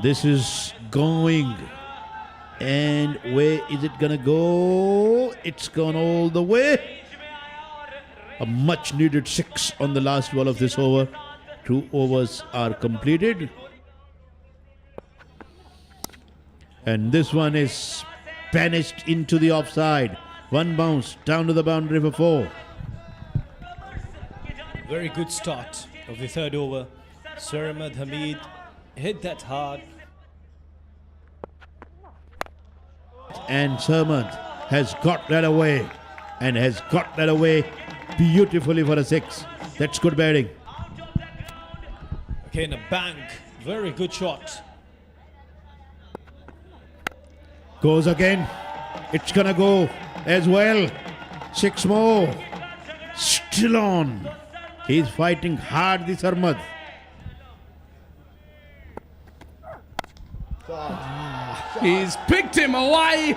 This is going. And where is it gonna go? It's gone all the way. A much needed 6 on the last ball of this over. 2 overs are completed. And this one is banished into the offside. 1 bounce down to the boundary for 4. Very good start of the third over. Sarmad Hamid hit that hard. And Sarmad has got that away. And has got that away beautifully for a 6. That's good batting. Again, a bank. Very good shot. Goes again. It's gonna go as well. 6 more. Still on. He's fighting hard, this Sarmad. He's picked him away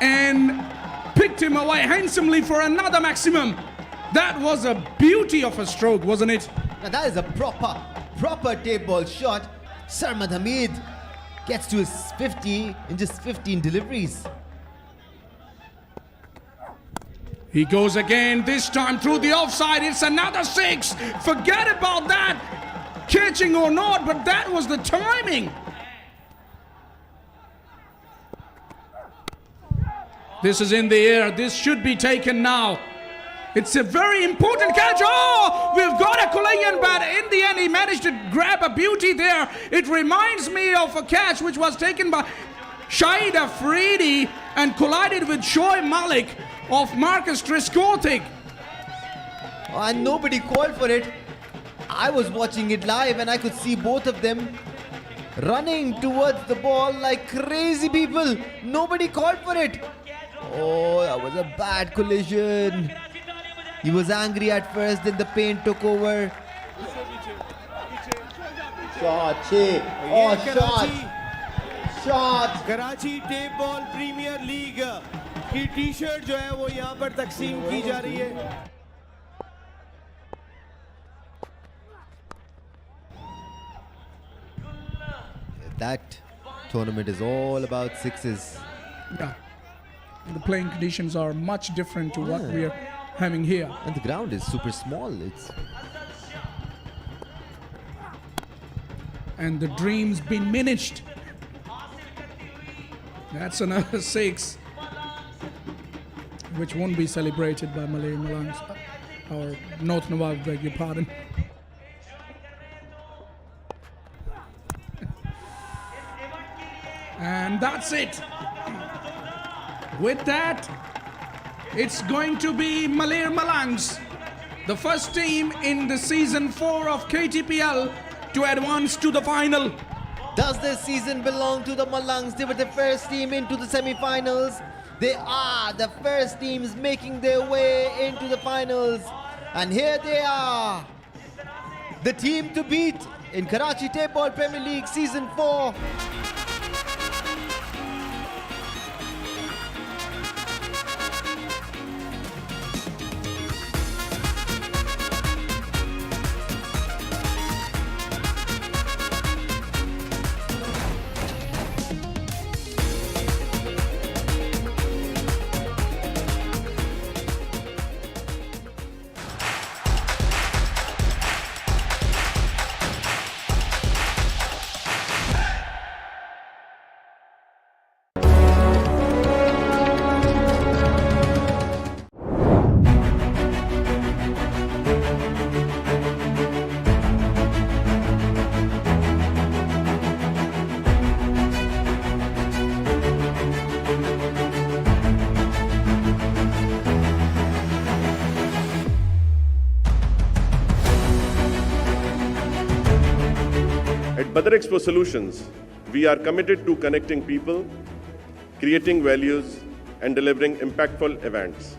and picked him away handsomely for another maximum. That was a beauty of a stroke, wasn't it? Now that is a proper tape ball shot. Sarmad Hamid gets to his 50 in just 15 deliveries. He goes again, this time through the offside. It's another 6. Forget about that, catching or not, but that was the timing. This is in the air. This should be taken now. It's a very important catch. Oh, we've got a Colombian bat. In the end, he managed to grab a beauty there. It reminds me of a catch which was taken by Shahid Afridi and collided with Shoaib Malik of Marcus Triscotic. And nobody called for it. I was watching it live and I could see both of them running towards the ball like crazy people. Nobody called for it. Oh, that was a bad collision. He was angry at first, then the pain took over. Shot, shot. Karachi tape ball premier league की T-shirt जो है वो यहाँ पर तकसीम की जा रही है. That tournament is all about 6s. Yeah. The playing conditions are much different to what we are having here. And the ground is super small. And the dream's been diminished. That's another 6, which won't be celebrated by Malay Malangs, or North Nawab, beg your pardon. And that's it. With that, it's going to be Malay Malangs, the first team in the season 4 of KTPL to advance to the final. Does this season belong to the Malangs? They were the first team into the semi-finals. They are the first teams making their way into the finals. And here they are, the team to beat in Karachi Tape Ball Premier League Season 4. Badar Expo Solutions, we are committed to connecting people, creating values, and delivering impactful events.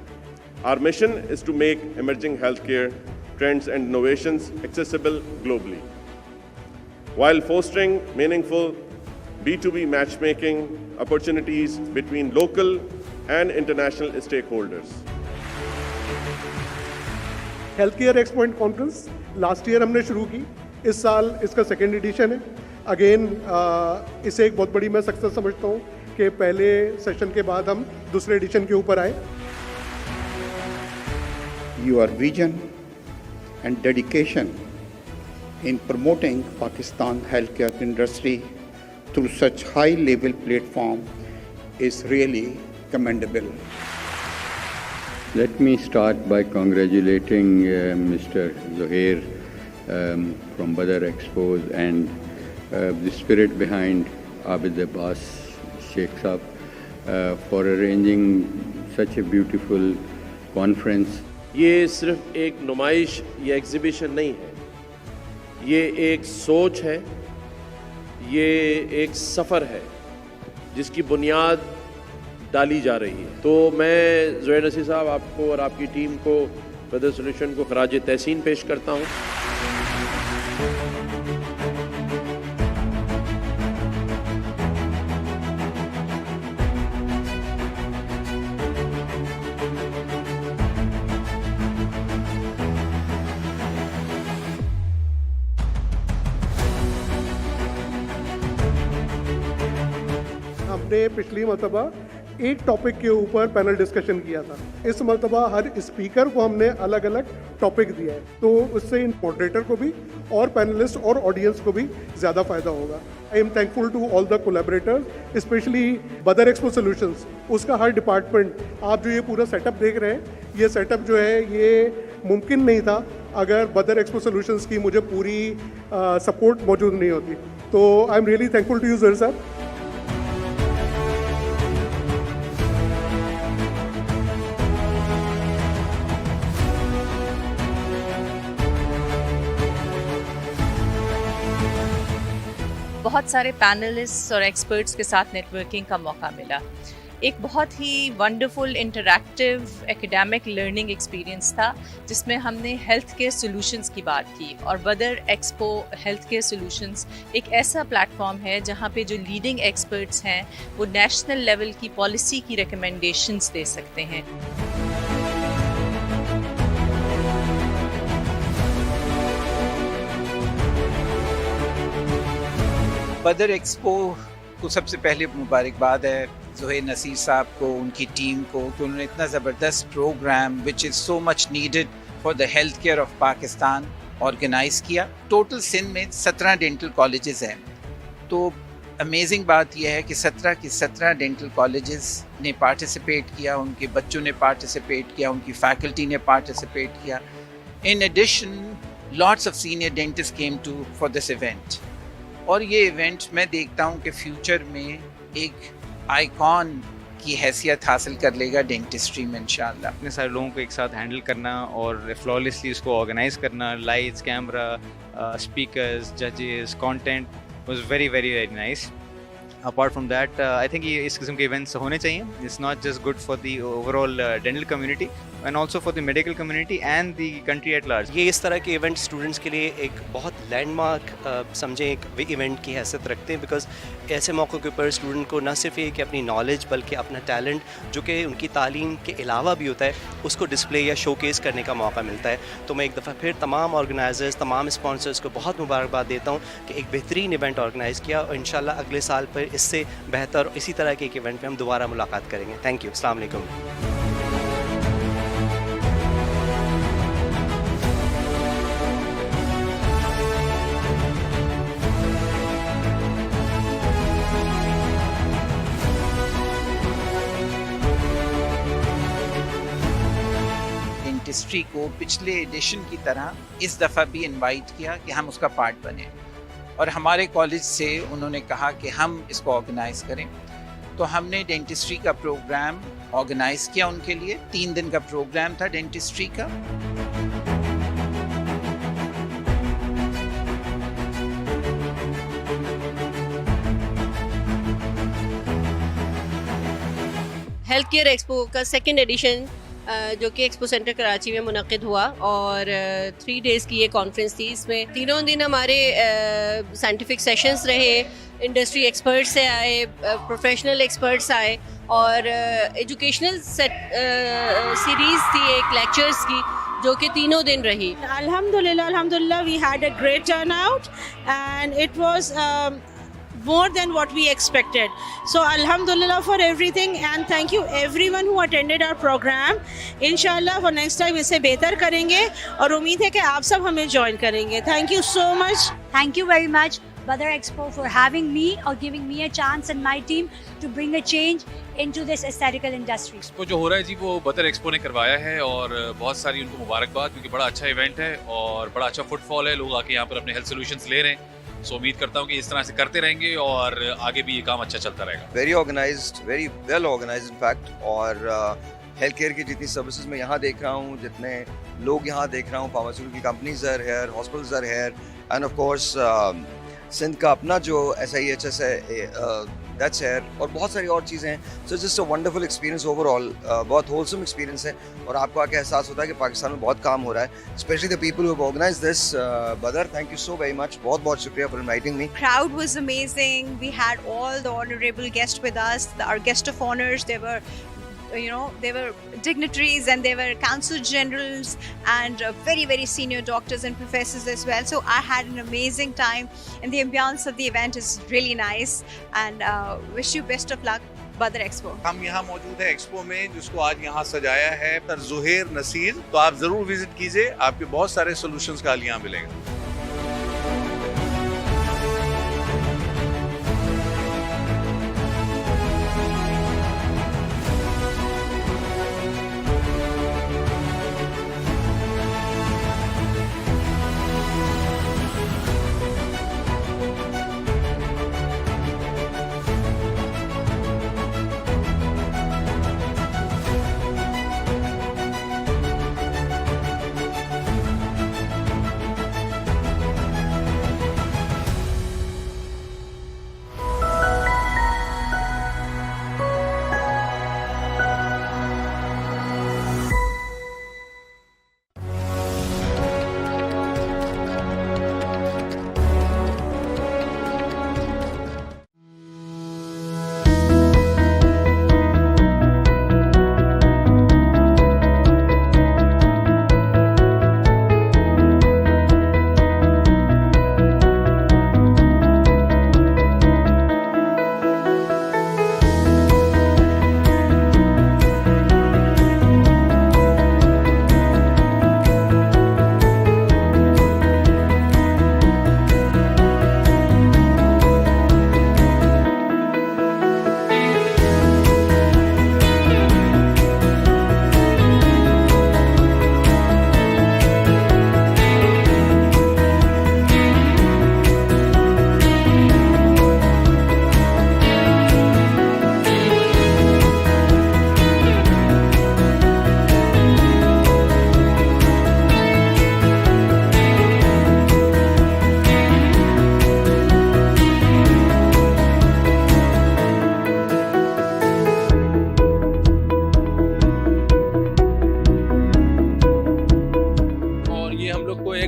Our mission is to make emerging healthcare trends and innovations accessible globally, while fostering meaningful B2B matchmaking opportunities between local and international stakeholders. Health care expo and conference last year हमने शुरू की, इस साल इसका second edition है. Again इसे एक बहुत बड़ी मैं सक्सेस समझता हूँ कि पहले सेशन के बाद हम दूसरे एडिशन के ऊपर आए. Your vision and dedication in promoting Pakistan healthcare industry through such high-level platform is really commendable. Let me start by congratulating Mr. Zuhair from Badar Expos and the spirit behind Abid Abbas Sheikh Saab for arranging such a beautiful conference. ये सिर्फ एक नुमाइश या exhibition नहीं है, ये एक सोच है, ये एक सफ़र है जिसकी बुनियाद डाली जा रही है. तो मैं ज़ुहैर नसीर साहब आपको और आपकी टीम को बदर सॉल्यूशन को खराज तहसीन पेश करता हूँ. हमने पिछली मरतबा एक टॉपिक के ऊपर पैनल डिस्कशन किया था. इस मरतबा हर स्पीकर को हमने अलग अलग टॉपिक दिया है, तो उससे इन मॉडरेटर को भी और पैनलिस्ट और ऑडियंस को भी ज़्यादा फ़ायदा होगा. I am thankful to all the collaborators, specially Badar expo solutions. उसका हर डिपार्टमेंट, आप जो ये पूरा सेटअप देख रहे हैं, ये सेटअप जो है ये मुमकिन नहीं था अगर बदर एक्सपो सॉल्यूशंस की मुझे पूरी सपोर्ट मौजूद नहीं होती. तो I am really thankful to you Zuhair साहब. बहुत सारे पैनलिस्ट्स और एक्सपर्ट्स के साथ नेटवर्किंग का मौका मिला. एक बहुत ही wonderful interactive academic learning experience था जिसमें हमने हेल्थ केयर सॉल्यूशंस की बात की. और बदर एक्सपो हेल्थ केयर सॉल्यूशंस एक ऐसा प्लेटफॉर्म है जहां पे जो लीडिंग एक्सपर्ट्स हैं वो नेशनल लेवल की पॉलिसी की रिकमेंडेशंस दे सकते हैं. बदर एक्सपो को सबसे पहले मुबारकबाद है ज़ुहैर नसीर साहब को, उनकी टीम को, कि उन्होंने इतना ज़बरदस्त programme which is so much needed for the health care of Pakistan organize किया. टोटल सिंध में 17 डेंटल कॉलेजेस हैं. तो अमेजिंग बात यह है कि 17 के 17 डेंटल कॉलेजेस ने पार्टिसिपेट किया, उनके बच्चों ने पार्टिसिपेट किया, उनकी फैकल्टी ने पार्टिसिपेट किया. In addition lots of senior dentist came to for this event. और ये इवेंट मैं देखता हूँ कि फ्यूचर में एक आइकॉन की हैसियत हासिल कर लेगा डेंटिस्ट्री में इंशाल्लाह. इतने सारे लोगों को एक साथ हैंडल करना और फ्लॉलेसली उसको ऑर्गेनाइज करना, लाइट्स, कैमरा, स्पीकर्स, जजेस, content was very very very nice. Apart from that I think ये इस किस्म के इवेंट्स होने चाहिए. It's not just good for the overall dental community and also for the medical community and the country at large. ये इस तरह के इवेंट स्टूडेंट्स के लिए एक बहुत लैंडमार्क समझे एक इवेंट की हैसियत रखते हैं, बिकॉज ऐसे मौक़ों के ऊपर स्टूडेंट को न सिर्फ ये कि अपनी नॉलेज बल्कि अपना टैलेंट जो कि उनकी तालीम के अलावा भी होता है उसको डिस्प्ले या शोकेस करने का मौका मिलता है. तो मैं एक दफ़ा फिर तमाम ऑर्गेनाइजर्स, तमाम स्पॉन्सर्स को बहुत मुबारकबाद देता हूँ कि एक बेहतरीन इवेंट ऑर्गेनाइज़ किया और इंशाल्लाह अगले साल पर इससे बेहतर इसी तरह के एक इवेंट में हम दोबारा मुलाकात करेंगे. Thank you. अस्सलाम वालेकुम. डेंटिस्ट्री को पिछले एडिशन की तरह इस दफ़ा भी इनवाइट किया कि हम उसका पार्ट बने. और हमारे कॉलेज से उन्होंने कहा कि हम इसको ऑर्गेनाइज़ करें. तो हमने डेंटिस्ट्री का प्रोग्राम ऑर्गेनाइज़ किया उनके लिए. 3 दिन का प्रोग्राम था डेंटिस्ट्री का. हेल्थ केयर एक्सपो का सेकेंड एडिशन जो कि एक्सपो सेंटर कराची में मुनक़िद हुआ और 3 डेज़ की ये कॉन्फ्रेंस थी। इसमें तीनों दिन हमारे साइंटिफिक सेशंस रहे, इंडस्ट्री एक्सपर्ट्स से आए, प्रोफेशनल एक्सपर्ट्स आए और एजुकेशनल सीरीज़ थी एक लेक्चर्स की जो कि तीनों दिन रही। Alhamdulillah, we had a great turnout and it was more than what we expected. So Alhamdulillah for everything and thank you everyone who attended our program. Inshallah for next time इसे बेहतर करेंगे और उम्मीद है कि आप सब हमें join करेंगे. Thank you so much. Thank you very much Badar Expo for having me or giving me a chance and my team to bring a change into this aesthetical industry. Expo जो हो रहा है जी वो बदर expo ने करवाया है और बहुत सारी उनको मुबारकबाद क्योंकि बड़ा अच्छा इवेंट है और बड़ा अच्छा फुटफॉल है, लोग आके यहाँ पर अपने हेल्थ सोल्यूशंस ले रहे हैं। सो उम्मीद करता हूँ कि इस तरह से करते रहेंगे और आगे भी ये काम अच्छा चलता रहेगा। Very organized, very well organized in fact, और हेल्थ केयर की जितनी सर्विसेज मैं यहाँ देख रहा हूँ, जितने लोग यहाँ देख रहा हूँ, pharmaceutical companies are here, hospitals are here and of course Sindh का अपना जो SIHS है दैट्स हेयर और बहुत सारी और चीज़ें हैं। So just a wonderful experience overall, बहुत होलसम एक्सपीरियंस है और आपको आके एहसास होता है कि पाकिस्तान में बहुत काम हो रहा है, specially the people who have organised this. Brother, thank you so very much, बहुत बहुत शुक्रिया for inviting me. Crowd was amazing. We had all the honorable guests with us. Our guest of honors, they were dignitaries and they were council generals and very senior doctors and professors as well. So I had an amazing time and the ambience of the event is really nice and wish you best of luck Badar Expo. हम यहाँ मौजूद है expo में जिसको आज यहाँ सजाया है ज़ुहैर नसीर, तो आप जरूर विजिट कीजिए, आपके बहुत सारे सॉल्यूशंस का यहाँ मिलेंगे।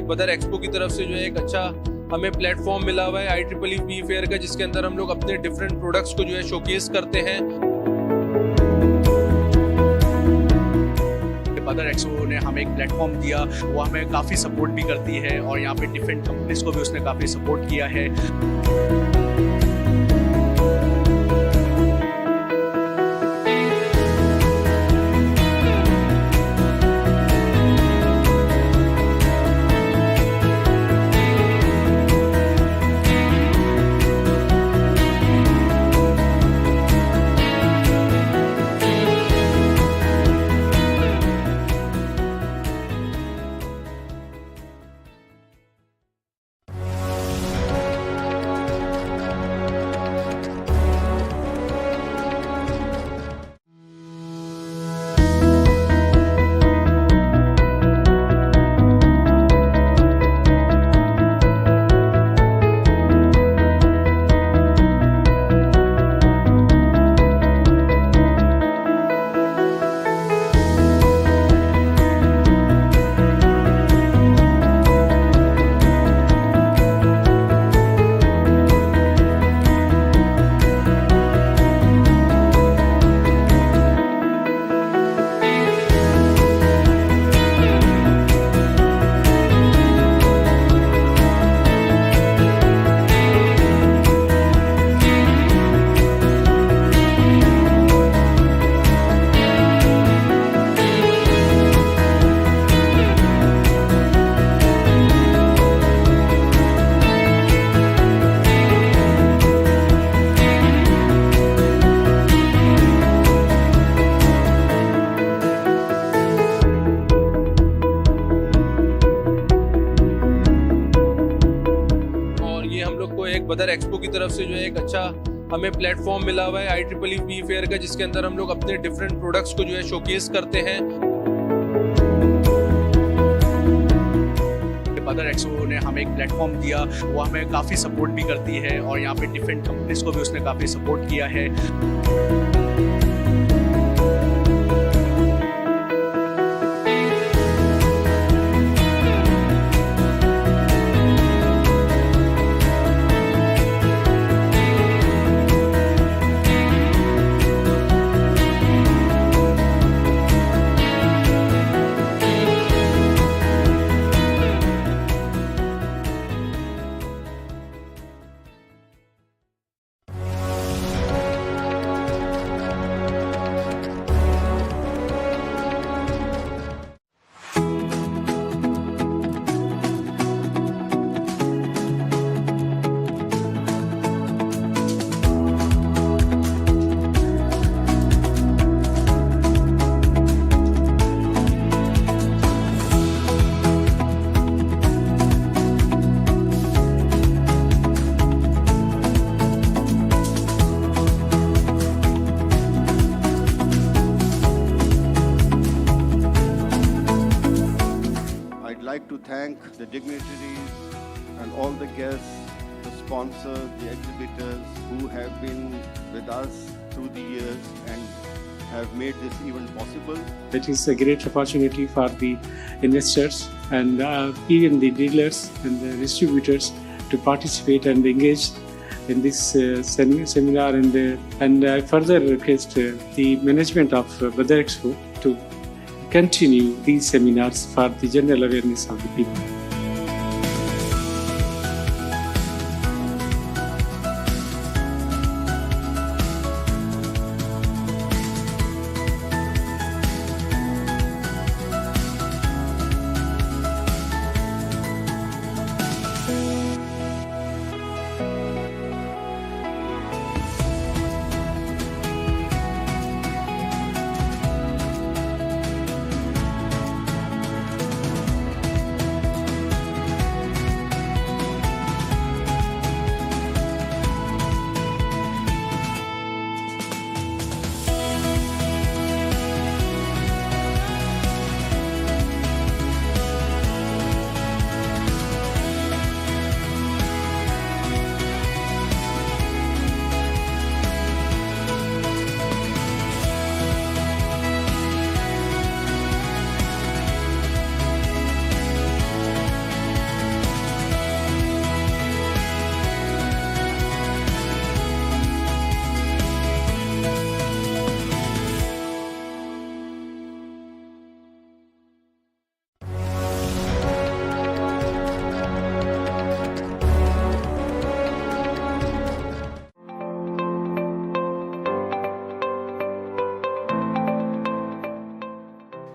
बदर एक्सपो की तरफ से जो है एक अच्छा हमें प्लेटफॉर्म मिला हुआ है IEEE फेयर का, जिसके अंदर हम लोग अपने डिफरेंट प्रोडक्ट्स को जो है शोकेस करते हैं। बदर एक्सपो ने हमें एक प्लेटफॉर्म दिया, वो हमें काफ़ी सपोर्ट भी करती है और यहाँ पे डिफरेंट कंपनीज को भी उसने काफ़ी सपोर्ट किया है। बदर एक्सपो की तरफ से जो है एक अच्छा हमें प्लेटफॉर्म मिला हुआ है IEEE फेयर का, जिसके अंदर हम लोग अपने डिफरेंट प्रोडक्ट्स को जो है शोकेस करते हैं। बदर एक्सपो ने हमें एक प्लेटफॉर्म दिया, वो हमें काफ़ी सपोर्ट भी करती है और यहाँ पे डिफरेंट कंपनीज को भी उसने काफ़ी सपोर्ट किया है। like to thank the dignitaries and all the guests, the sponsors, the exhibitors who have been with us through the years and have made this event possible. It is a great opportunity for the investors and even the dealers and the distributors to participate and engage in this seminar, and I further request the management of Badar Expo to continue these seminars for the general awareness of the people.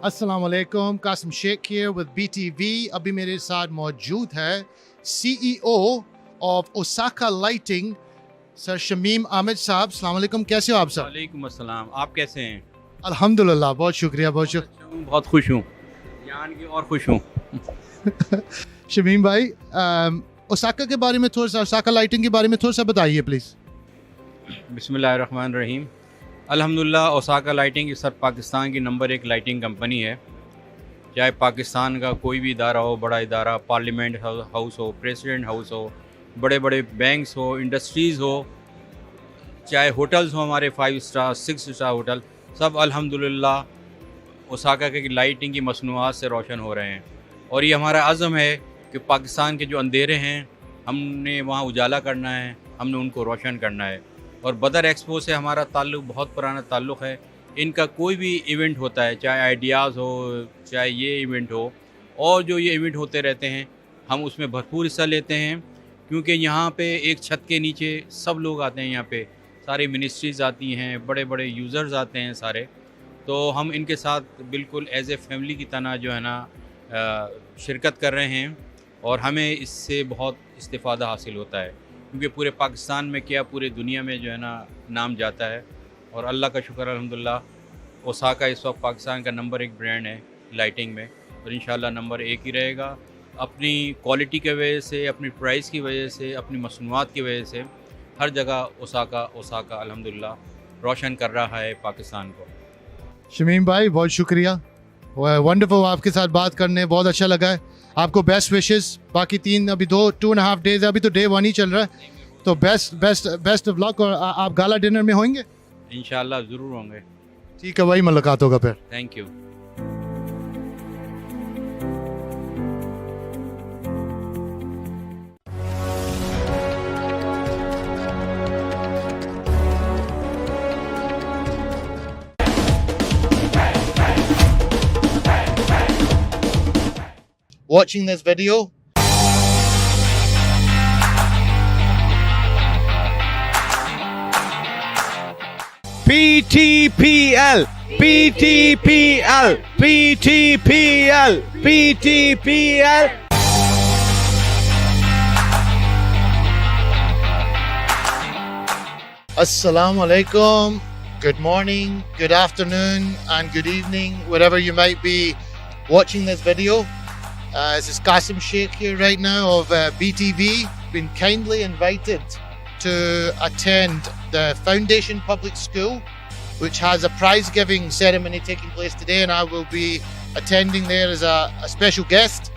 अस्सलाम वालेकुम, Qasim Sheikh here with BTV। अभी मेरे साथ मौजूद है CEO of Osaka Lighting sir Shamim Amid साहब। अस्सलाम वालेकुम, कैसे हो आप सर? वालेकुम अस्सलाम, आप कैसे हैं? अल्हम्दुलिल्लाह, बहुत शुक्रिया, बहुत शुक्रिया। बहुत खुश हूँ, यहाँ की और खुश हूँ। शमीम भाई, ओसाका के बारे में थोड़ा सा, ओसाका लाइटिंग के बारे में थोड़ा सा बताइए प्लीज़। बिस्मिल्लाहिर्रहमानिर्रहीम। अल्हम्दुलिल्लाह, ओसाका लाइटिंग सर पाकिस्तान की नंबर 1 लाइटिंग कंपनी है। चाहे पाकिस्तान का कोई भी इदारा हो, बड़ा इदारा, पार्लियामेंट हाउस हो, प्रेसिडेंट हाउस हो, बड़े बड़े बैंक्स हो, इंडस्ट्रीज़ हो, चाहे होटल्स हो, हमारे 5 स्टार 6 स्टार होटल, सब अल्हम्दुलिल्लाह ओसाका की लाइटिंग की मसनूआत से रोशन हो रहे हैं। और ये हमारा अज़म है कि पाकिस्तान के जो अंधेरे हैं हमने वहाँ उजाला करना है, हमने उनको रोशन करना है। और बदर एक्सपो से हमारा ताल्लुक़ बहुत पुराना ताल्लुक़ है। इनका कोई भी इवेंट होता है, चाहे आइडियाज़ हो, चाहे ये इवेंट हो, और जो ये इवेंट होते रहते हैं, हम उसमें भरपूर हिस्सा लेते हैं। क्योंकि यहाँ पे एक छत के नीचे सब लोग आते हैं, यहाँ पे सारी मिनिस्ट्रीज़ आती हैं, बड़े बड़े यूज़र्स आते हैं सारे, तो हम इनके साथ बिल्कुल एज ए फैमिली की तरह जो है ना शिरकत कर रहे हैं। और हमें इससे बहुत इस्तिफ़ादा हासिल होता है, क्योंकि पूरे पाकिस्तान में क्या पूरे दुनिया में जो है ना नाम जाता है। और अल्लाह का शुक्र अल्हम्दुलिल्लाह, ओसाका इस वक्त पाकिस्तान का नंबर 1 ब्रांड है लाइटिंग में, और इंशाल्लाह नंबर 1 ही रहेगा। अपनी क्वालिटी की वजह से, अपनी प्राइस की वजह से, अपनी मसनूआत की वजह से हर जगह ओसाका अल्हम्दुलिल्लाह रोशन कर रहा है पाकिस्तान को। शमीम भाई बहुत शुक्रिया, वंडरफुल आपके साथ बात करने, बहुत अच्छा लगा है। आपको बेस्ट विशेस। बाकी अभी 2.5 डेज, अभी तो डे 1 ही चल रहा है, तो बेस्ट ऑफ लक। और आप गाला डिनर में होंगे? इंशाल्लाह ज़रूर होंगे। ठीक है भाई, मुलाकात होगा फिर। Thank you. Watching this video, PTPL, PTPL, PTPL, PTPL. Assalamu alaikum, good morning, good afternoon, and good evening, wherever you might be watching this video. This is Qasim Sheikh here right now of BTV. Been kindly invited to attend the Foundation Public School, which has a prize giving ceremony taking place today, and I will be attending there as a special guest.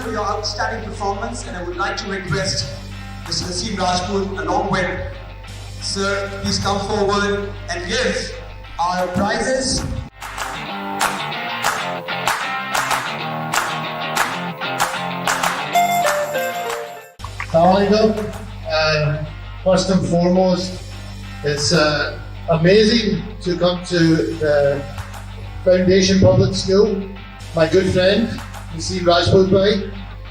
For your outstanding performance, and I would like to request Mr. Naseem Rajput along with Sir, please come forward and give our prizes. Assalamualaikum. First and foremost, it's amazing to come to the Foundation Public School. My good friend Naseem Rajput bhai,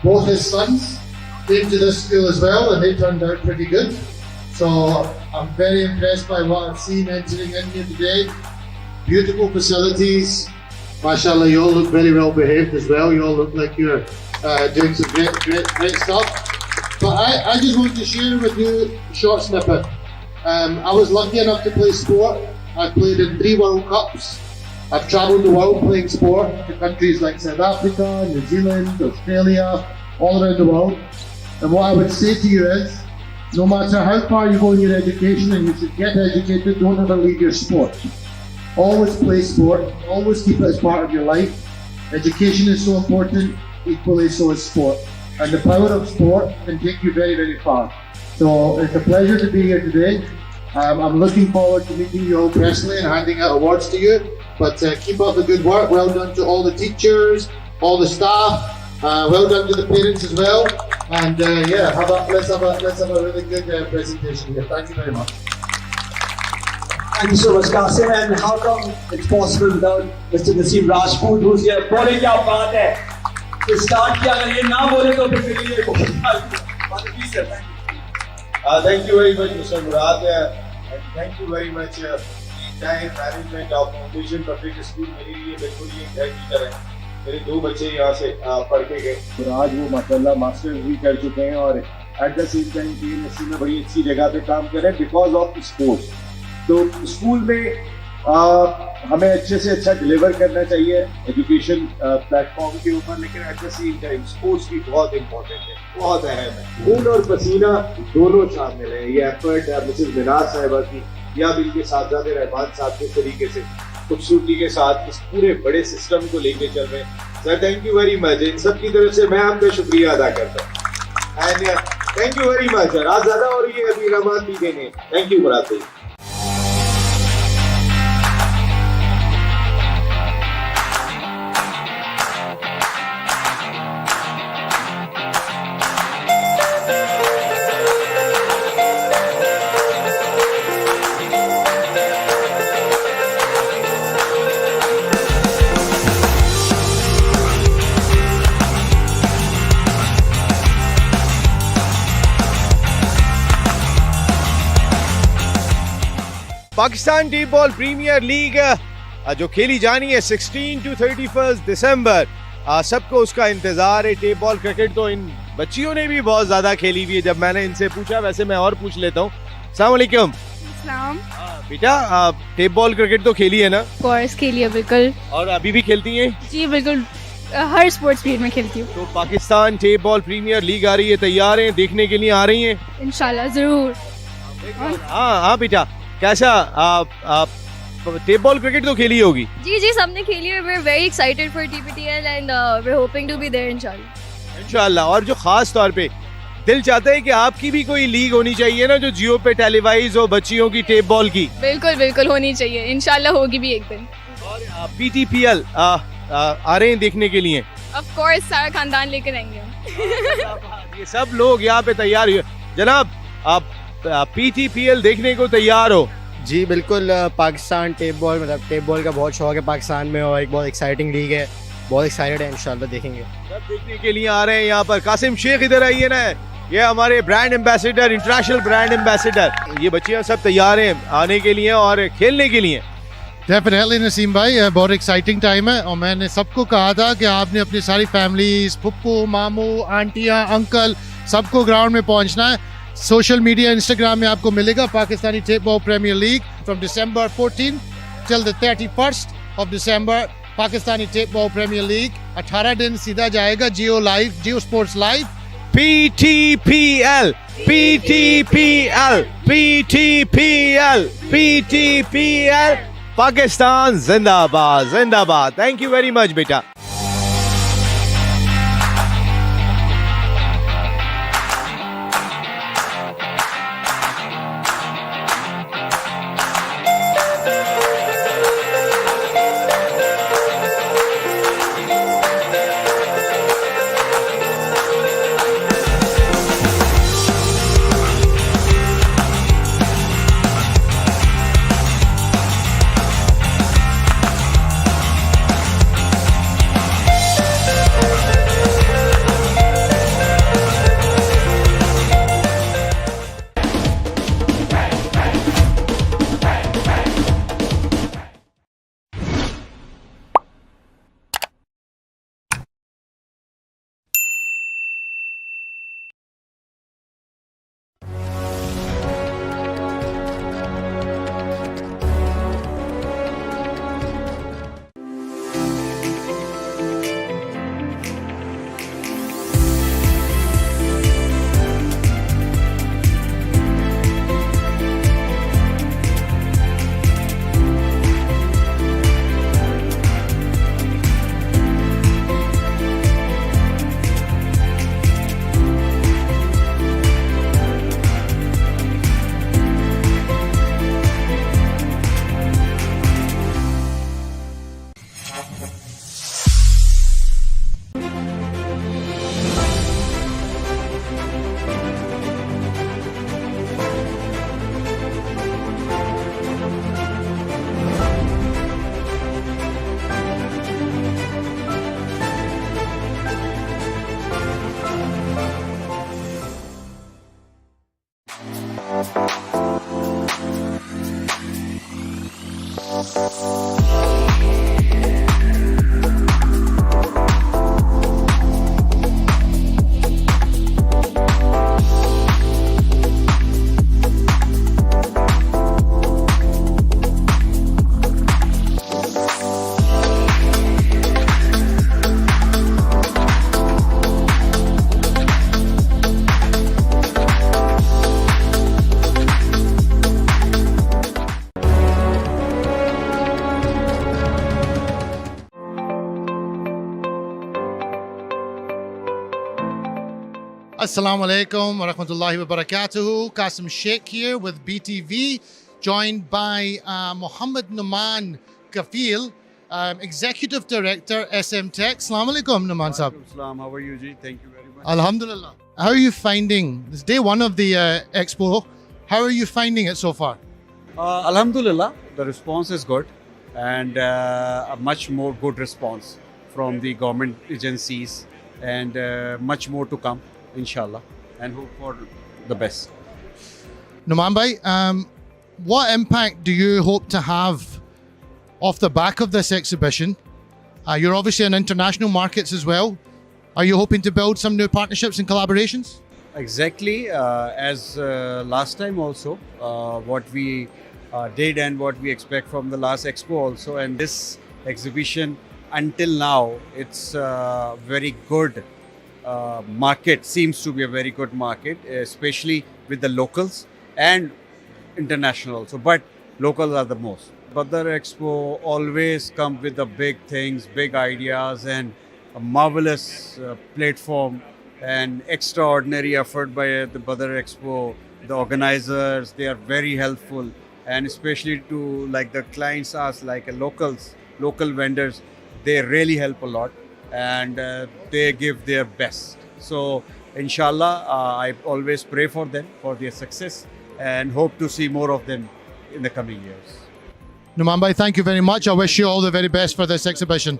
both his sons came to this school as well, and they turned out pretty good. So I'm very impressed by what I've seen entering in here today. Beautiful facilities. MashaAllah, you all look very well behaved as well. You all look like you're doing some great stuff. But I just want to share with you a short snippet. I was lucky enough to play sport. I've played in 3 World Cups. I've travelled the world playing sport to countries like South Africa, New Zealand, Australia, all around the world. And what I would say to you is, no matter how far you go in your education, and you should get educated, don't ever leave your sport. Always play sport, always keep it as part of your life. Education is so important, equally so is sport. And the power of sport can take you very, very far. So it's a pleasure to be here today. I'm looking forward to meeting you all personally and handing out awards to you. But keep up the good work. Well done to all the teachers, all the staff. Well done to the parents as well. And yeah, let's have a really good presentation here. Thank you very much. Thank you so much, Qasim. And how come it's possible without Mr. Naseem Rajput, who's here? बोले क्या बात है? तो start किया, अगर ये ना बोले तो फिर ये please sir, thank you. Thank you very much, Mr. Murad, and thank you very much. entire management of Foundation Public School मेरे लिए बिल्कुल ये घर की तरह है। मेरे 2 बच्चे यहाँ से पढ़ के गए और आज वो माशाल्लाह मास्टर्स भी कर चुके हैं और at the same time PNSC में बड़ी अच्छी जगह पे काम कर रहे हैं बिकॉज ऑफ स्पोर्ट्स। तो स्कूल में हमें अच्छे से अच्छा डिलीवर करना चाहिए एजुकेशन प्लेटफॉर्म के ऊपर, लेकिन at the same time sports भी बहुत इंपॉर्टेंट है, बहुत अहम है। खून और पसीना दोनों शामिल है। ये एफर्ट मिसेस मिनाज साहिबा की या बिल के साहबजादे रहमान साहब के तरीके से खूबसूरती के साथ इस पूरे बड़े सिस्टम को लेके चल रहे हैं। Sir thank you very much. इन सब की तरफ से मैं आपका शुक्रिया अदा करता हूँ and thank you very much. रात ज़्यादा हो रही है, अभी रहमान भी देने। थैंक यू मुराद भाई। पाकिस्तान टेबल प्रीमियर लीग जो खेली जानी है 16 to 31 दिसंबर, सबको उसका इंतजार है। टेबल क्रिकेट तो इन बच्चियों ने भी बहुत ज्यादा खेली हुई है। जब मैंने इनसे पूछा, वैसे मैं और पूछ लेता हूँ। अस्सलाम वालेकुम बेटा, टेबल क्रिकेट तो खेली है ना? कोर्स खेली है बिल्कुल। और अभी भी खेलती हैं? जी बिल्कुल, हर स्पोर्ट्स फील्ड में खेलती हूँ। तो पाकिस्तान टेबल प्रीमियर लीग आ रही है, तैयार हैं देखने के लिए? आ रही हैं इंशाल्लाह जरूर। हाँ बेटा, कैसा टेबल क्रिकेट तो खेली होगी? जी जी, सबने खेली है। we're very excited for TPTL and we're hoping to be there इंशाल्लाह। इंशाल्लाह। और जो खास तौर पे दिल चाहता है कि आपकी भी कोई लीग होनी चाहिए ना, जो जियो पे टेलीवाइज हो, बच्चियों की टेप बॉल की। बिल्कुल बिल्कुल होनी चाहिए, इंशाल्लाह होगी भी एक दिन। और PTPL आ रहे हैं देखने के लिए? ऑफ कोर्स, सारा खानदान लेकर आएंगे हम। ये सब लोग यहाँ पे तैयार हुए। जनाब, आप PTPL देखने को तैयार हो? जी बिल्कुल, पाकिस्तान टेप बॉल, मतलब टेप बॉल का बहुत शौक है पाकिस्तान में और एक बहुत एक्साइटिंग लीग है। बहुत एक्साइटेड है, इंशाल्लाह देखेंगे। सब देखने के लिए आ रहे हैं यहाँ पर। कासिम शेख इधर आइए ना, ये हमारे brand ambassador, international brand ambassador. ये बच्चियाँ सब तैयार हैं आने के लिए और खेलने के लिए। डेफिनेटली नसीम भाई, बहुत एक्साइटिंग टाइम है। और मैंने सबको कहा था कि आपने अपनी सारी फैमिलीज, पप्पू, मामू, आंटियाँ, अंकल, सबको ग्राउंड में पहुँचना है। सोशल मीडिया, इंस्टाग्राम में आपको मिलेगा Pakistani tape ball premier league from December 14 till the 31st of December। Pakistani tape ball premier league 18 दिन सीधा जाएगा Geo live, Geo sports live. PTPL, PTPL, PTPL, PTPL, Pakistan जिंदाबाद, जिंदाबाद। थैंक यू वेरी मच बेटा। Assalamu alaikum wa rahmatullahi wa barakatuhu. Qasim Sheikh here with BTV, joined by Muhammad Numan Kafil, Executive Director, SM Tech. Assalamu alaikum, Numan Sahab. Assalam. How are you, Ji? Thank you very much. Alhamdulillah. How are you finding this day one of the expo? How are you finding it so far? Alhamdulillah, the response is good and a much more good response from the government agencies and much more to come, inshallah, and hope for the best. Numan bhai, what impact do you hope to have off the back of this exhibition? You're obviously in international markets as well. Are you hoping to build some new partnerships and collaborations? Exactly, as last time also, what we did and what we expect from the last expo also, and this exhibition until now, it's very good market, seems to be a very good market, especially with the locals and international also, but locals are the most. Badar Expo always come with the big things, big ideas, and a marvelous platform and extraordinary effort by the Badar Expo. The organizers, they are very helpful, and especially to like the clients us, like local vendors, they really help a lot, and they give their best. So inshallah, I always pray for them, for their success, and hope to see more of them in the coming years. Numan bhai, thank you very much. I wish you all the very best for this exhibition.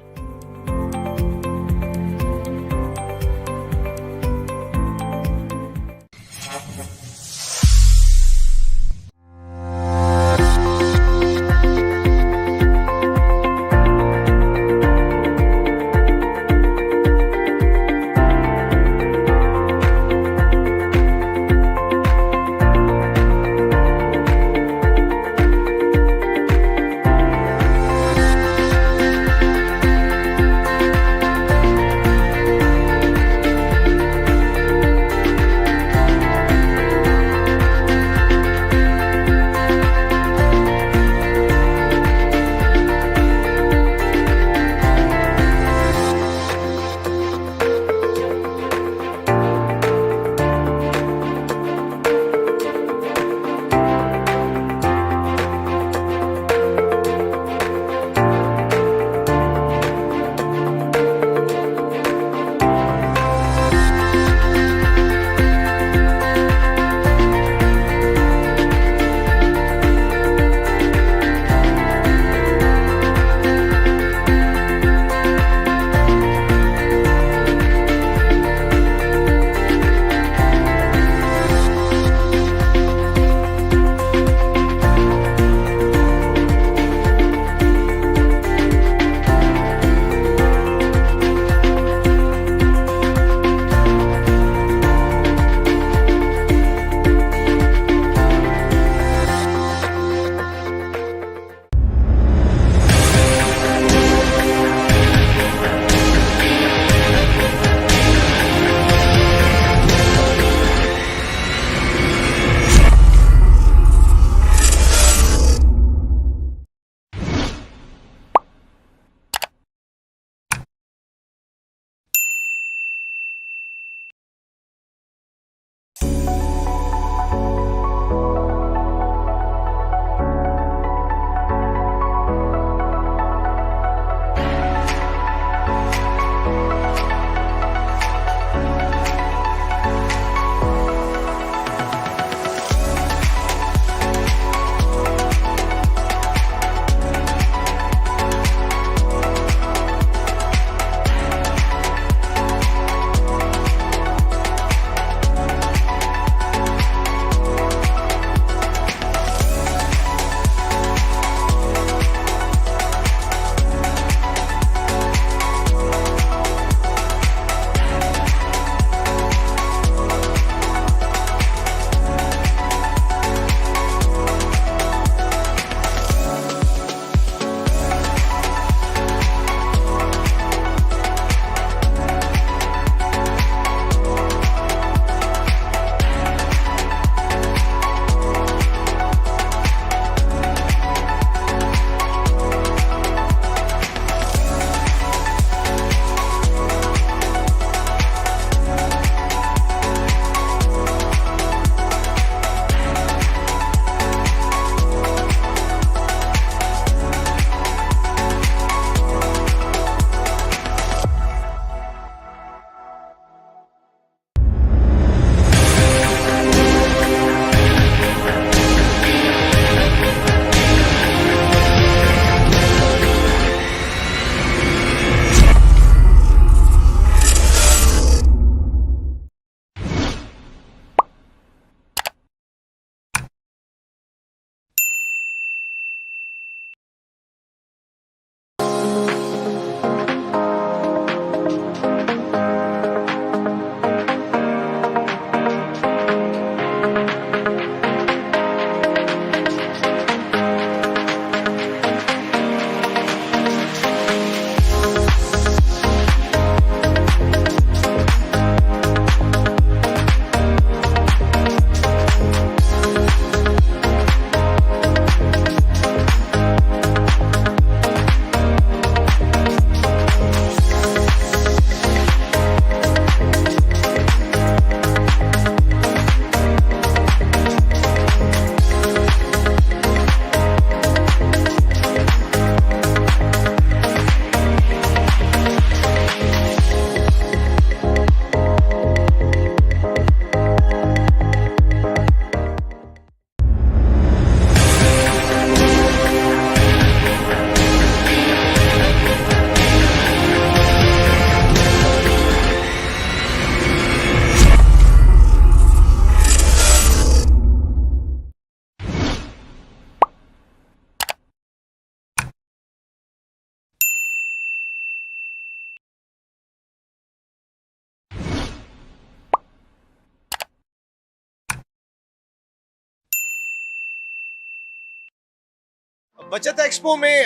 बचत expo में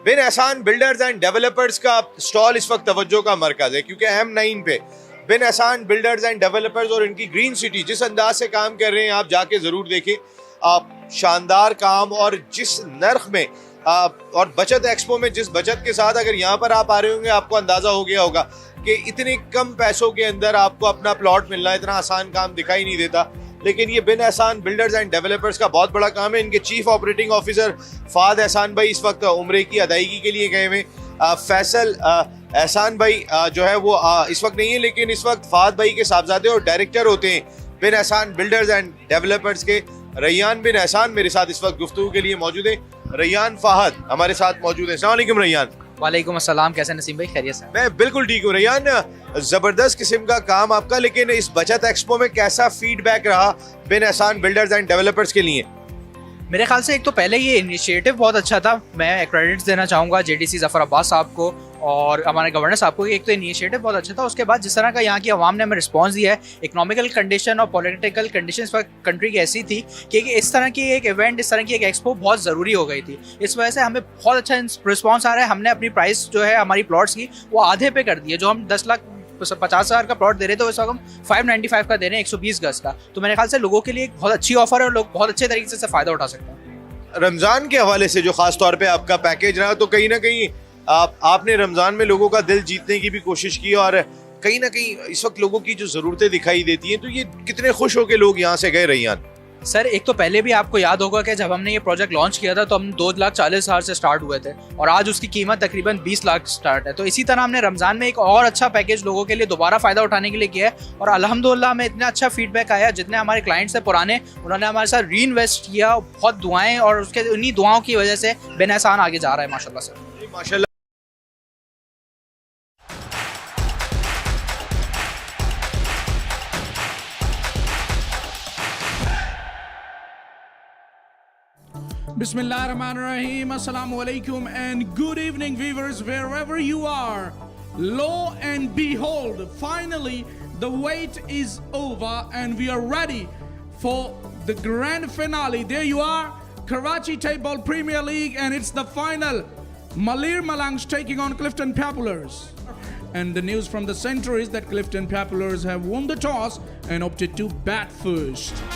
बिन एहसान builders and developers का stall इस वक्त तवज्जो का मरकज है, क्योंकि M9 पे बिन एहसान बिल्डर्स एंड डेवलपर्स और इनकी ग्रीन सिटी जिस अंदाज से काम कर रहे हैं, आप जाके ज़रूर देखें। आप शानदार काम और जिस नर्ख में और बचत एक्सपो में जिस बचत के साथ अगर यहाँ पर आप आ रहे होंगे, आपको अंदाज़ा हो गया होगा कि इतने कम पैसों के अंदर आपको अपना प्लॉट मिलना इतना आसान काम दिखाई नहीं देता। लेकिन ये बिन एहसान बिल्डर्स एंड डेवलपर्स का बहुत बड़ा काम है। इनके चीफ ऑपरेटिंग ऑफिसर फाद एहसान भाई इस वक्त उम्रे की अदायगी के लिए गए हुए। फैसल एहसान भाई जो है वो इस वक्त नहीं है, लेकिन इस वक्त फाद भाई के साहबजादे और डायरेक्टर होते हैं बिन एहसान बिल्डर्स एंड डेवलपर्स के। रैयान बिन एहसान मेरे साथ इस वक्त गुफ्तगू के लिए मौजूद है। रैयान फाहद हमारे साथ मौजूद है। अस्सलाम वालेकुम रैयान। वालेकुम अस्सलाम, कैसे नसीम भाई? खैरियत से? मैं बिल्कुल ठीक हूँ रैयान। जबरदस्त किस्म का काम आपका, लेकिन इस बचत एक्सपो में कैसा फीडबैक रहा बिन एहसान बिल्डर्स एंड डेवलपर्स के लिए? मेरे ख्याल से एक तो पहले ये इनिशिएटिव बहुत अच्छा था। मैं क्रेडिट्स देना चाहूँगा JDC ज़फ़र अब्बास साहब को और हमारे गवर्नर साहब को। एक तो इनिशिएटिव बहुत अच्छा था, उसके बाद जिस तरह का यहाँ की आवाम ने हमें रिस्पांस दिया है, इकोनॉमिकल कंडीशन और पॉलिटिकल कंडीशन इस वक्त कंट्री की ऐसी थी कि इस तरह की एक इवेंट, इस तरह की एक एक्सपो बहुत ज़रूरी हो गई थी। इस वजह से हमें बहुत अच्छा रिस्पॉन्स आ रहा है। हमने अपनी प्राइस जो है हमारी प्लॉट्स की वो आधे पे कर दी है। जो हम 10,50,000 का प्लॉट दे रहे थे, तो इस वक्त हम 595 का दे रहे हैं, 120 गज का। तो मेरे ख्याल से लोगों के लिए एक बहुत अच्छी ऑफर है और लोग बहुत अच्छे तरीके से फ़ायदा उठा सकते हैं। रमज़ान के हवाले से जो ख़ास तौर पे आपका पैकेज रहा, तो कहीं ना कहीं आपने रमज़ान में लोगों का दिल जीतने की भी कोशिश की और कहीं ना कहीं इस वक्त लोगों की जो ज़रूरतें दिखाई देती हैं, तो ये कितने खुश हो के लोग यहाँ से गए रैयान? सर एक तो पहले भी आपको याद होगा कि जब हमने ये प्रोजेक्ट लॉन्च किया था तो हम 2,40,000 से स्टार्ट हुए थे और आज उसकी कीमत तकरीबन 20 लाख स्टार्ट है। तो इसी तरह हमने रमज़ान में एक और अच्छा पैकेज लोगों के लिए दोबारा फ़ायदा उठाने के लिए किया है और अल्हम्दुलिल्लाह हमें इतना अच्छा फीडबैक आया। जितने हमारे क्लाइंट्स हैं पुराने, उन्होंने हमारे साथ री इन्वेस्ट किया, बहुत दुआएं, और उसके उन्हीं दुआओं की वजह से बिन एहसान आगे जा रहा है माशाल्लाह सर। माशाल्लाह। Bismillahirrahmanirrahim. Assalamu alaikum and good evening viewers wherever you are. Lo and behold, finally the wait is over and we are ready for the grand finale. There you are, Karachi Table Premier League, and it's the final. Malir Malangs taking on Clifton Populars. And the news from the center is that Clifton Populars have won the toss and opted to bat first.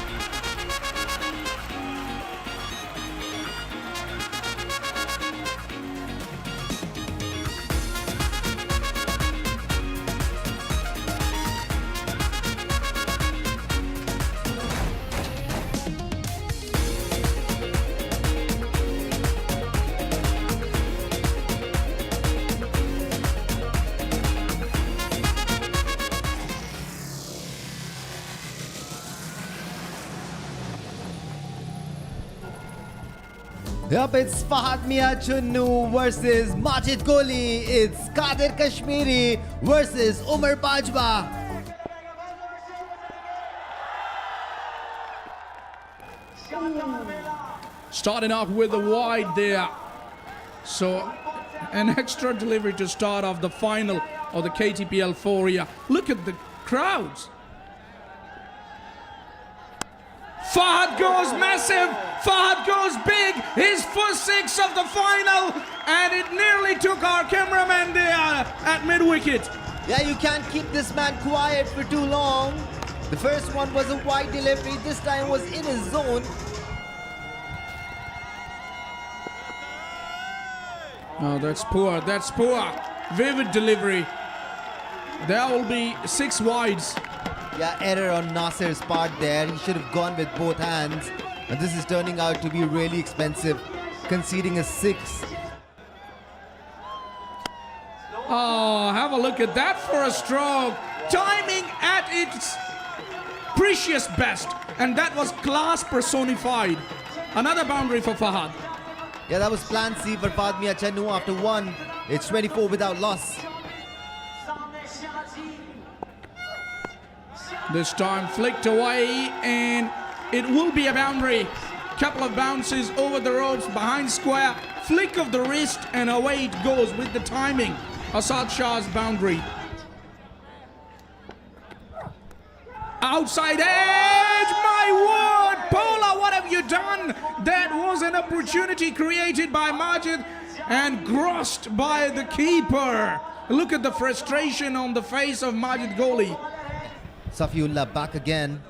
Yup, it's Fahad Mia Chunnu versus Majid Kohli. It's Kadir Kashmiri versus Umar Bajwa. Starting off with the wide there. So an extra delivery to start off the final of the KTPL 4 here. Look at the crowds. Fahad goes massive. Fahad goes big. His first six of the final. And it nearly took our cameraman there at mid-wicket. Yeah, you can't keep this man quiet for too long. The first one was a wide delivery. This time was in his zone. Oh, that's poor. That's poor. Vivid delivery. There will be 6 wides. Yeah, error on Nasser's part there. He should have gone with both hands. And this is turning out to be really expensive, conceding a 6. Oh, have a look at that for a stroke. Timing at its precious best. And that was class personified. Another boundary for Fahad. Yeah, that was plan C for Fahad Mia Channu after 1. It's 24 without loss. This time flicked away and it will be a boundary. Couple of bounces over the ropes behind square. Flick of the wrist and away it goes with the timing. Asad Shah's boundary. Outside edge, my word! Paula, what have have you done? That was an opportunity created by Majid and grossed by the keeper. Look at the frustration on the face of Majid Gholi. Safiullah back again.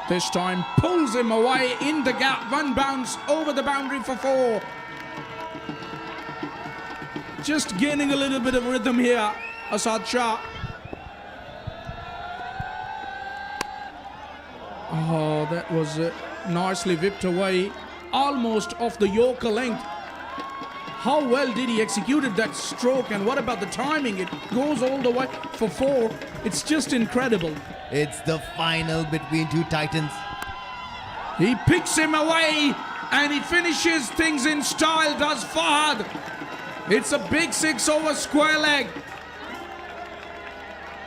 This time pulls him away in the gap. One bounce over the boundary for 4. Just gaining a little bit of rhythm here, Asad Shah. Oh, that was nicely whipped away, almost off the Yorker length. How well did he executed that stroke, and what about the timing? It goes all the way for 4. It's just incredible. It's the final between two titans. He picks him away and he finishes things in style, does Fahad. It's a big 6 over square leg.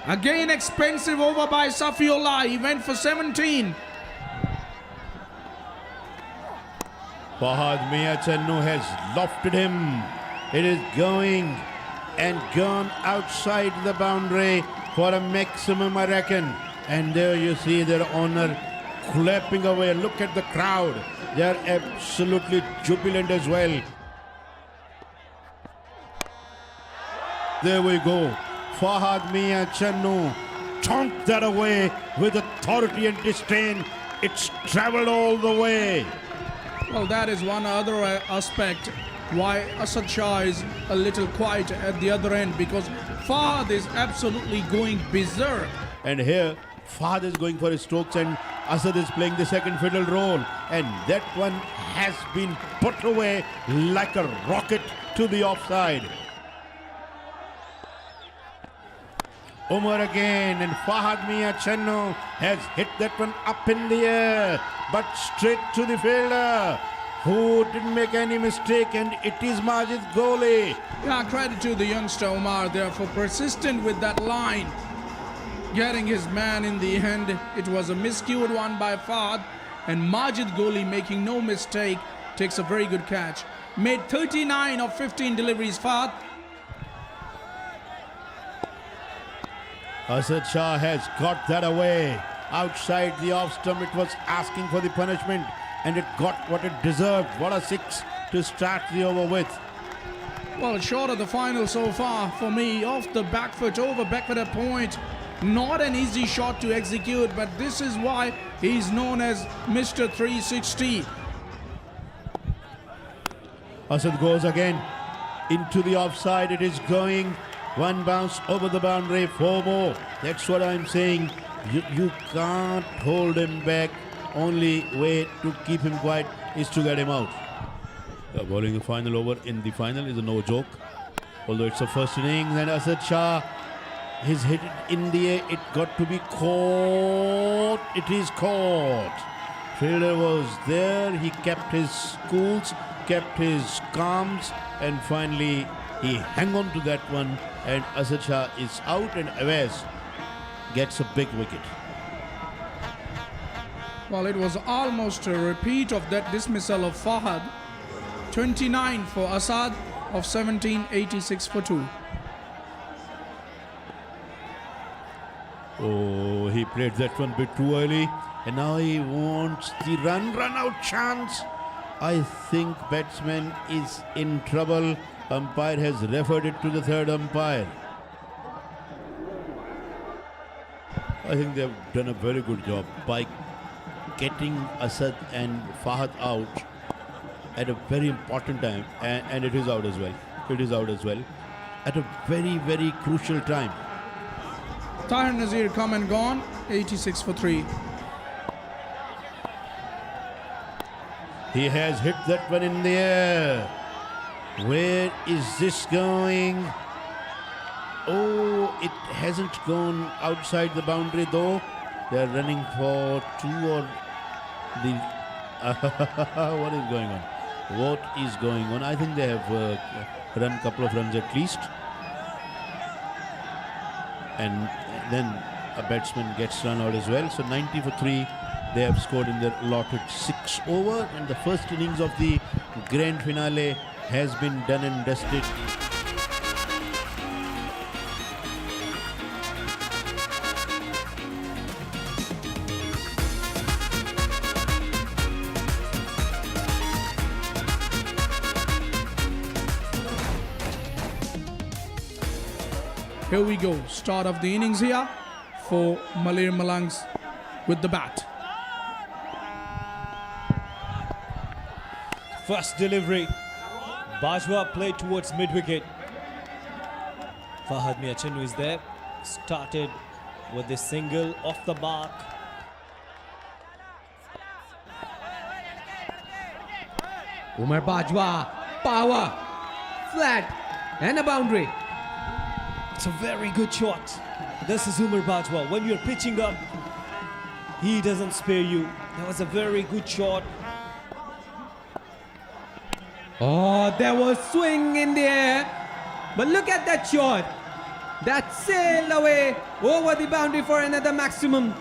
Again expensive over by Safiullah. He went for 17. Fahad Mia Channu has lofted him. It is going and gone outside the boundary for a maximum, I reckon. And there you see their owner clapping away. Look at the crowd. They are absolutely jubilant as well. There we go. Fahad Mia Channu chonked that away with authority and disdain. It's traveled all the way. Well, that is one other aspect why Asad Shah is a little quiet at the other end, because Fahad is absolutely going berserk. And here, Fahad is going for his strokes and Asad is playing the second fiddle role. And that one has been put away like a rocket to the offside. Umar again, and Fahad Mia Channu has hit that one up in the air, but straight to the fielder, who didn't make any mistake, and it is Majid Gholi. Yeah, credit to the youngster Umar there for persistent with that line, getting his man in the end. It was a miscued one by Fahad, and Majid Gholi, making no mistake, takes a very good catch. Made 39 of 15 deliveries, Fahad. Asad Shah has got that away. Outside the off stump, it was asking for the punishment, and it got what it deserved. What a 6 to start the over with. Well, short of the final so far for me. Off the back foot, over back foot at point. Not an easy shot to execute, but this is why he's known as Mr. 360. Asad goes again into the offside. It is going. One bounce over the boundary, 4 more. That's what I'm saying. You can't hold him back. Only way to keep him quiet is to get him out. Bowling the final over in the final is a no joke. Although it's the first innings, and Asad Shah is hit it in the air. It got to be caught. It is caught. Fielder was there. He kept his cools, kept his calms, and finally he hung on to that one, and Asad Shah is out, and Awais gets a big wicket. Well, it was almost a repeat of that dismissal of Fahad. 29 for Asad of 17, 86 for 2. Oh, he played that one a bit too early, and now he wants the run out chance. I think batsman is in trouble. Umpire has referred it to the third umpire. I think they've done a very good job by getting Asad and Fahad out at a very important time, and it is out as well. It is out as well at a very, very crucial time. Tahir Nazir come and gone, 86 for 3. He has hit that one in the air. Where is this going? Oh, it hasn't gone outside the boundary though. They're running for 2 or the... what is going on? What is going on? I think they have run a couple of runs at least. And then a batsman gets run out as well. So 90 for 3 they have scored in their allotted 6 over. And the first innings of the grand finale has been done and dusted. Here we go. Start of the innings here for Malir Malangs with the bat. First delivery. Bajwa played towards mid-wicket. Fahad Miachinu is there. Started with the single off the mark. Umar Bajwa, power, flat, and a boundary. It's a very good shot. This is Umar Bajwa. When you're pitching up, he doesn't spare you. That was a very good shot. Oh, there was swing in the air. But look at that shot. That sailed away over the boundary for another maximum.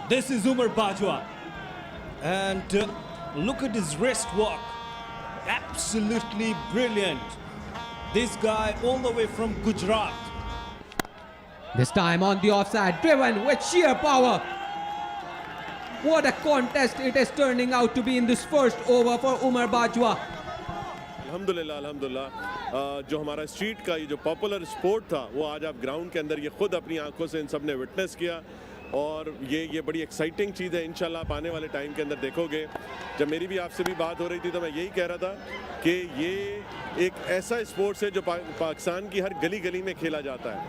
This is Umar Bajwa. And look at his wrist work. Absolutely brilliant. This guy all the way from Gujarat. This time on the offside, driven with sheer power. What a contest it is turning out to be in this first over for Umar Bajwa. अल्हम्दुलिल्लाह अल्हम्दुलिल्लाह जो हमारा street का ये जो popular sport था वो आज आप ग्राउंड के अंदर ये खुद अपनी आंखों से इन सब ने विटनेस किया और ये बड़ी एक्साइटिंग चीज़ है इंशाल्लाह आप आने वाले टाइम के अंदर देखोगे जब मेरी भी आपसे भी बात हो रही थी तो मैं यही कह रहा था कि ये एक ऐसा स्पोर्ट्स है जो पाकिस्तान की हर गली गली में खेला जाता है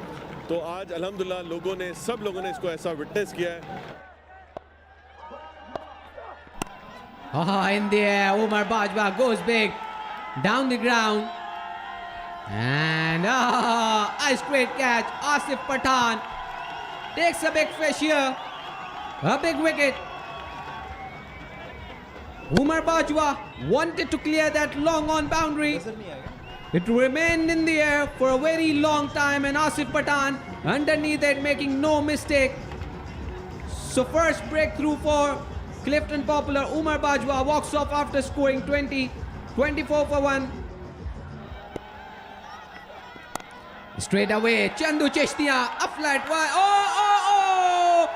तो आज अल्हम्दुलिल्लाह सब लोगों ने इसको ऐसा विटनेस किया है In the air, Umar Bajwa goes big. Down the ground. And a straight catch. Asif Pathan takes a big fish here. A big wicket. Umar Bajwa wanted to clear that long on boundary. It remained in the air for a very long time and Asif Pathan underneath it making no mistake. So first breakthrough for Clifton Popular. Umar Bajwa walks off after scoring 20. 24 for 1. Straight away, Chandu Cheshtia, a flat wide. Oh!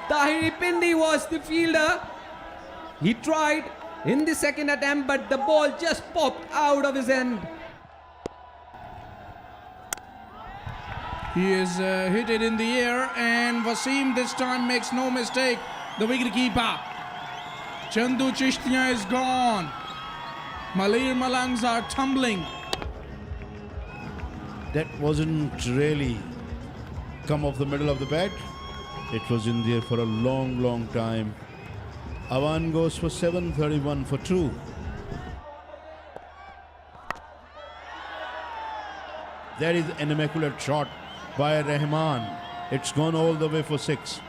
Tahir Pindi was the fielder. He tried in the second attempt, but the ball just popped out of his end. He is hit it in the air, and Wasim this time makes no mistake. The wicketkeeper. Chandu Chishtiya is gone. Malir Malangs are tumbling. That wasn't really come off the middle of the bat. It was in there for a long time. Awan goes for 731 for 2. That is an immaculate shot by Rahman. It's gone all the way for 6.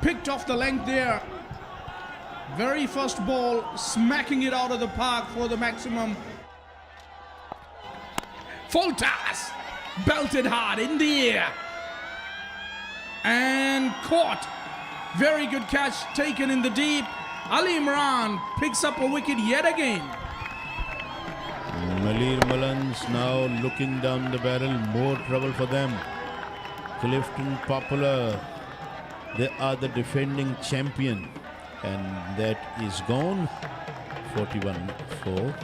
Picked off the length there. Very first ball, smacking it out of the park for the maximum. Full toss, belted hard in the air. And caught. Very good catch taken in the deep. Ali Imran picks up a wicket yet again. Malir Malangs now looking down the barrel, more trouble for them. Clifton Popular, they are the defending champion. And that is gone. 41 for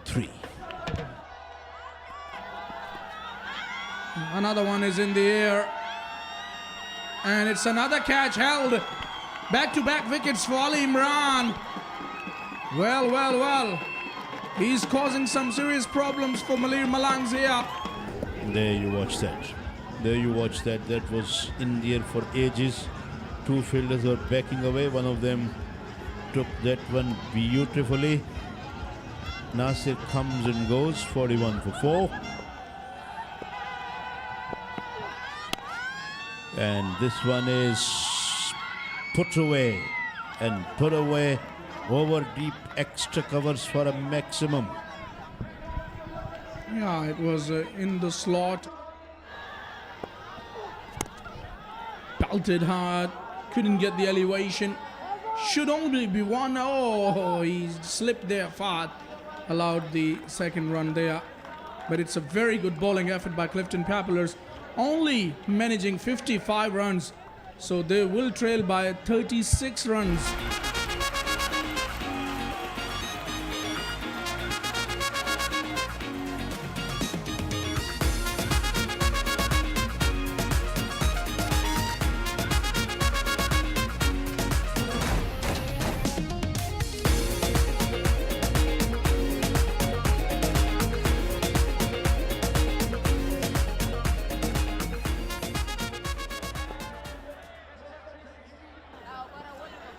3. Another one is in the air. And it's another catch held. Back-to-back wickets for Ali Imran. Well. He's causing some serious problems for Malir Malangs here. There you watch that. That was in the air for ages. 2 fielders were backing away. One of them took that one beautifully. Nasir comes and goes. 41 for 4. And this one is put away over deep extra covers for a maximum. Yeah, it was in the slot. Pelted hard. Couldn't get the elevation. Should only be 1. Oh, he slipped there far. Allowed the second run there. But it's a very good bowling effort by Clifton Populars. Only managing 55 runs. So they will trail by 36 runs.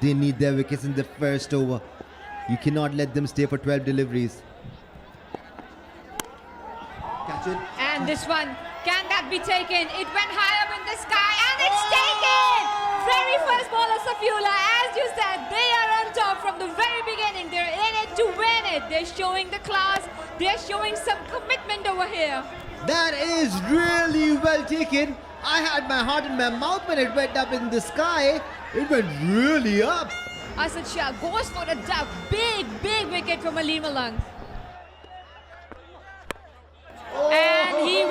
They need their wickets in the first over. You cannot let them stay for 12 deliveries. Catch it. And this one, can that be taken? It went high up in the sky and it's taken! Very first ball of Safiullah. As you said, they are on top from the very beginning. They're in it to win it. They're showing the class. They're showing some commitment over here. That is really well taken. I had my heart in my mouth when it went up in the sky. It went really up. Asad Shah goes for a duck. Big wicket from Ali Malang. And he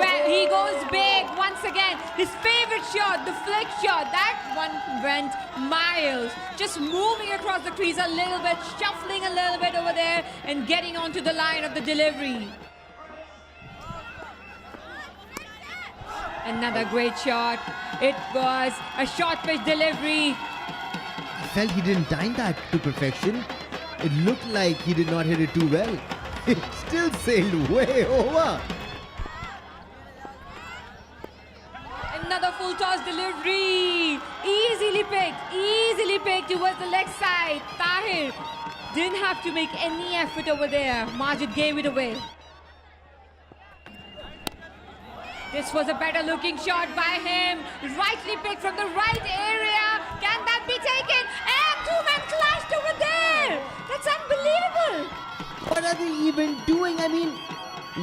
goes big once again. His favorite shot, the flick shot, that one went miles. Just moving across the crease a little bit, shuffling a little bit over there and getting onto the line of the delivery. Another great shot. It was a short pitch delivery. I felt he didn't time that to perfection. It looked like he did not hit it too well. It still sailed way over. Another full toss delivery. Easily picked towards the leg side. Tahir didn't have to make any effort over there. Majid gave it away. This was a better looking shot by him. Rightly picked from the right area. Can that be taken? And two men clashed over there. That's unbelievable. What are they even doing? I mean,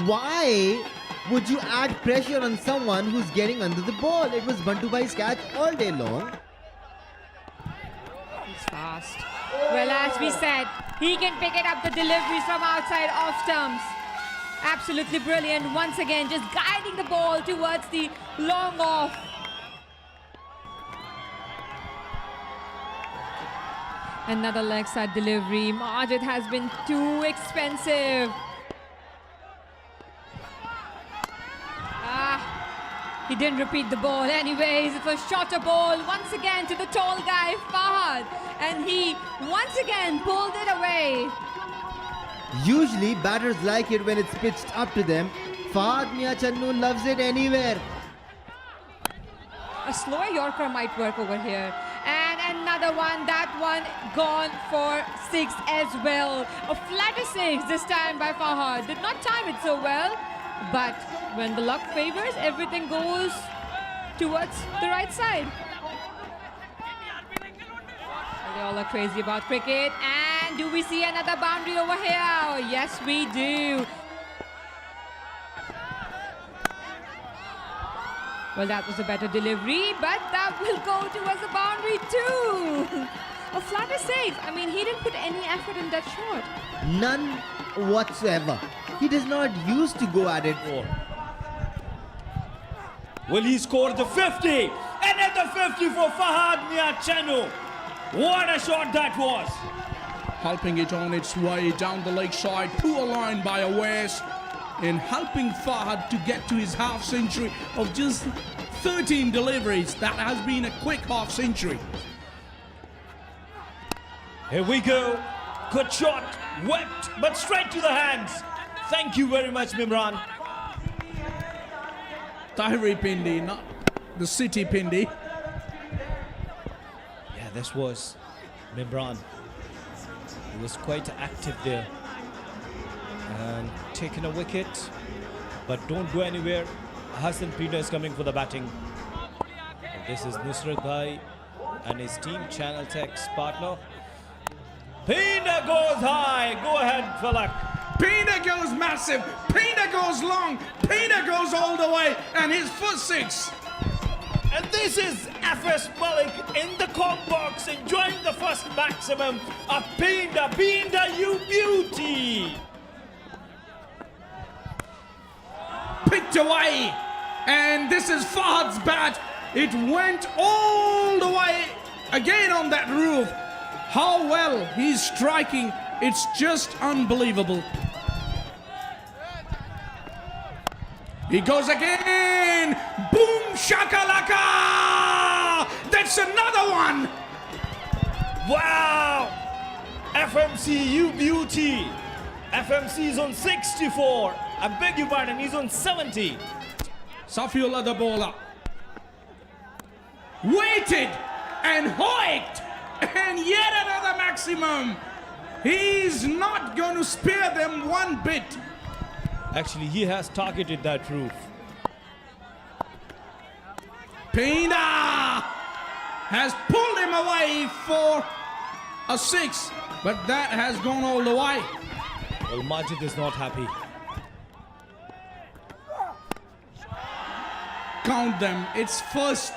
why would you add pressure on someone who's getting under the ball? It was Bantu Bhai's catch all day long. He's fast. Well, as we said, he can pick it up the deliveries from outside off stumps. Absolutely brilliant. Once again, just guiding the ball towards the long off. Another leg side delivery. Majid has been too expensive. He didn't repeat the ball anyways. It was shorter ball once again to the tall guy, Fahad. And he once again pulled it away. Usually batters like it when it's pitched up to them. Fahad Mia Channu loves it anywhere. A slower Yorker might work over here. And another one, that one gone for 6 as well. A flatter 6 this time by Fahad. Did not time it so well. But when the luck favors, everything goes towards the right side. They all are crazy about cricket. And do we see another boundary over here? Yes, we do. Well, that was a better delivery, but that will go towards the boundary too. A flatter 6. I mean, he didn't put any effort in that shot. None whatsoever. He does not used to go at it. Will he score the 50? Another 50 for Fahad Mia Channu. What a shot that was. Helping it on its way down the leg side, poor line by Awais, in helping Fahad to get to his half century of just 13 deliveries. That has been a quick half century. Here we go. Good shot. Whipped, but straight to the hands. Thank you very much, Mimran. Tahiri Pindi, not the City Pindi. Yeah, this was Mimran. He was quite active there. And taking a wicket, but don't go anywhere. Hassan Pina is coming for the batting. And this is Nusrat Bhai and his team Channel Tech's partner. Pina goes high. Go ahead, Falak. Pina goes massive. Pina goes long. Pina goes all the way. And his foot 6. And this is FS Malik in the comp box enjoying the first maximum of Pina. Pina, you beauty. Picked away. And this is Fahad's bat. It went all the way again on that roof. How well he's striking. It's just unbelievable. He goes again. Boom shakalaka. That's another one. Wow. FMC, you beauty. FMC is on 64. I beg your pardon, he's on 70. Safiullah the bowler. Waited and hoiked And yet another maximum. He's not going to spare them one bit. Actually, he has targeted that roof. Pena has pulled him away for a 6, but that has gone all the way. Well, Majid is not happy. Count them. It's first.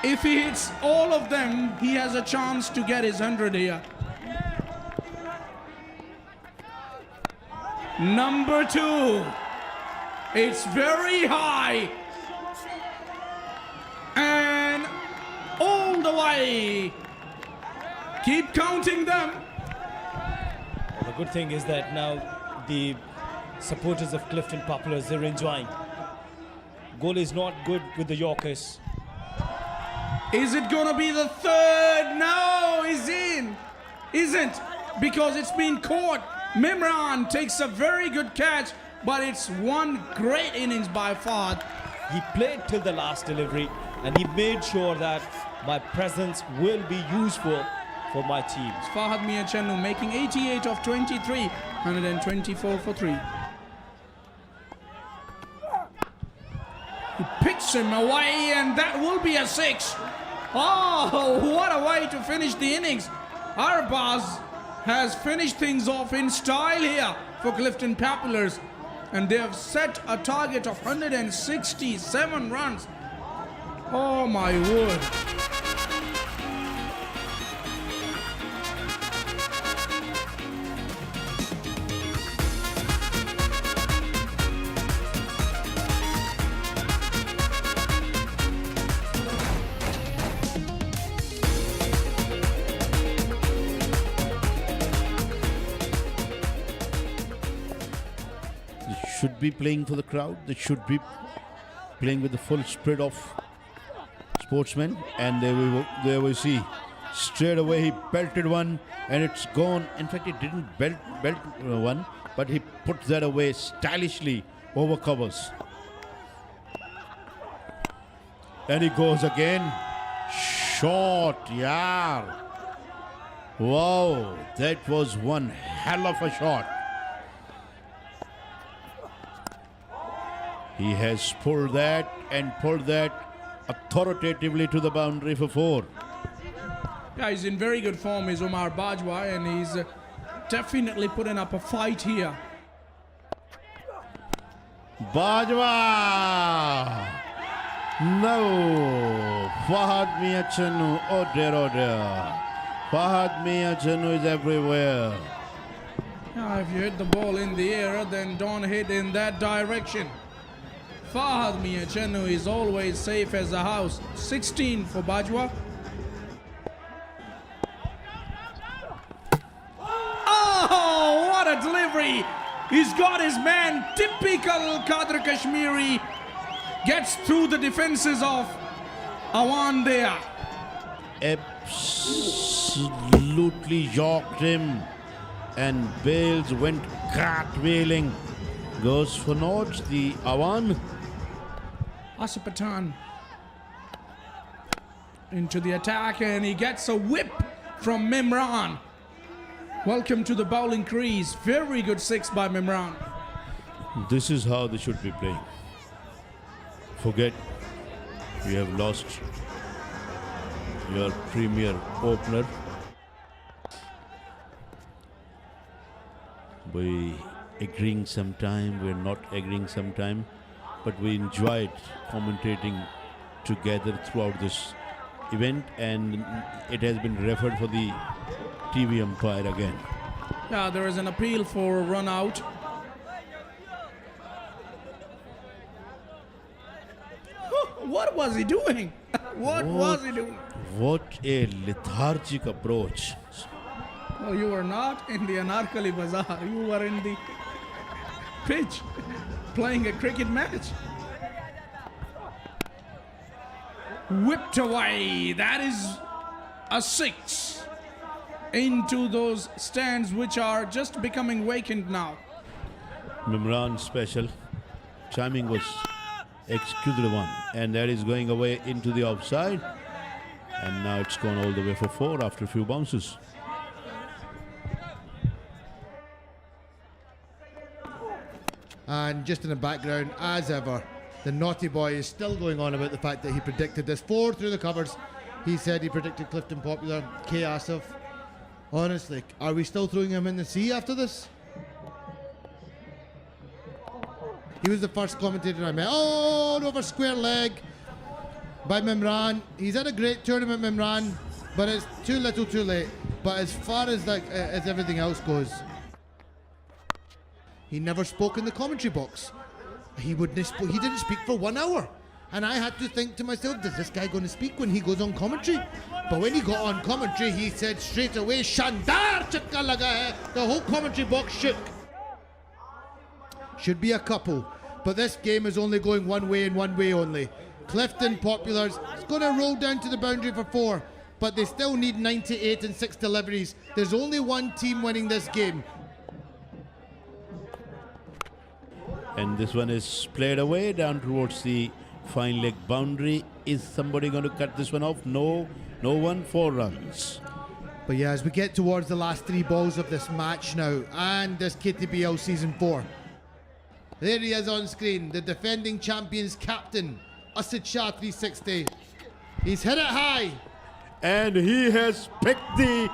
If he hits all of them, he has a chance to get his 100 here. Number 2. It's very high. And all the way. Keep counting them. Well, the good thing is that now the supporters of Clifton Poplars, they're enjoying. Goal is not good with the Yorkers. Is it gonna be the 3rd? No, he's in. Isn't, because it's been caught. Mimran takes a very good catch, but it's one great innings by Fahad. He played till the last delivery and he made sure that my presence will be useful for my teams. Fahad Miachennu making 88 of 23, 124 for 3. He picks him away, and that will be a 6. Oh, what a way to finish the innings. Arbaz has finished things off in style here for Clifton Poplars, and they have set a target of 167 runs. Oh my word. Should be playing for the crowd. They should be playing with the full spirit of sportsmen. And there we see straight away he belted one and it's gone. In fact, he didn't belt one, but he put that away stylishly over covers. And he goes again. Short, yeah. Wow, that was one hell of a shot. He has pulled that authoritatively to the boundary for 4. Yeah, he's in very good form, is Omar Bajwa, and he's definitely putting up a fight here. Bajwa! No! Fahad Miachennu, oh dear. Fahad Miachennu is everywhere. Yeah, if you hit the ball in the air, then don't hit in that direction. Fahad Miachennu is always safe as a house. 16 for Bajwa. Oh, what a delivery! He's got his man, typical Qadr Kashmiri. Gets through the defenses of Awan there. Absolutely yorked him. And Bales went cartwheeling. Goes for Norge, the Awan. Asif Pathan into the attack, and he gets a whip from Mimran. Welcome to the bowling crease. Very good 6 by Mimran. This is how they should be playing. Forget you have lost your premier opener. We agreeing sometime, we're not agreeing sometime, but we enjoyed commentating together throughout this event, and it has been referred for the TV umpire again. Yeah, there is an appeal for a run out. What was he doing? What was he doing? What a lethargic approach. Well, you were not in the Anarkali Bazaar. You were in the pitch playing a cricket match. Whipped away. That is a 6 into those stands which are just becoming vacant now. Mimran special. Timing was executed one, and that is going away into the offside. And now it's gone all the way for 4 after a few bounces. And just in the background, as ever, the naughty boy is still going on about the fact that he predicted this. 4 through the covers. He said he predicted Clifton Popular. K. Asif. Honestly, are we still throwing him in the sea after this? He was the first commentator I met. Oh, over square leg by Mimran. He's had a great tournament, Mimran, but it's too little too late. But as far as as everything else goes, he never spoke in the commentary box. He didn't speak for 1 hour. And I had to think to myself, is this guy going to speak when he goes on commentary? But when he got on commentary, he said straight away, Shandar chatka laga hai. The whole commentary box shook. Should be a couple. But this game is only going one way and one way only. Clifton Populars is going to roll down to the boundary for 4. But they still need 98 and 6 deliveries. There's only one team winning this game. And this one is played away down towards the fine leg boundary. Is somebody going to cut this one off? No, no one. 4 runs. But yeah, as we get towards the last 3 balls of this match now, and this KTBL Season 4. There he is on screen, the defending champions captain, Asad Shah 360. He's hit it high. And he has picked the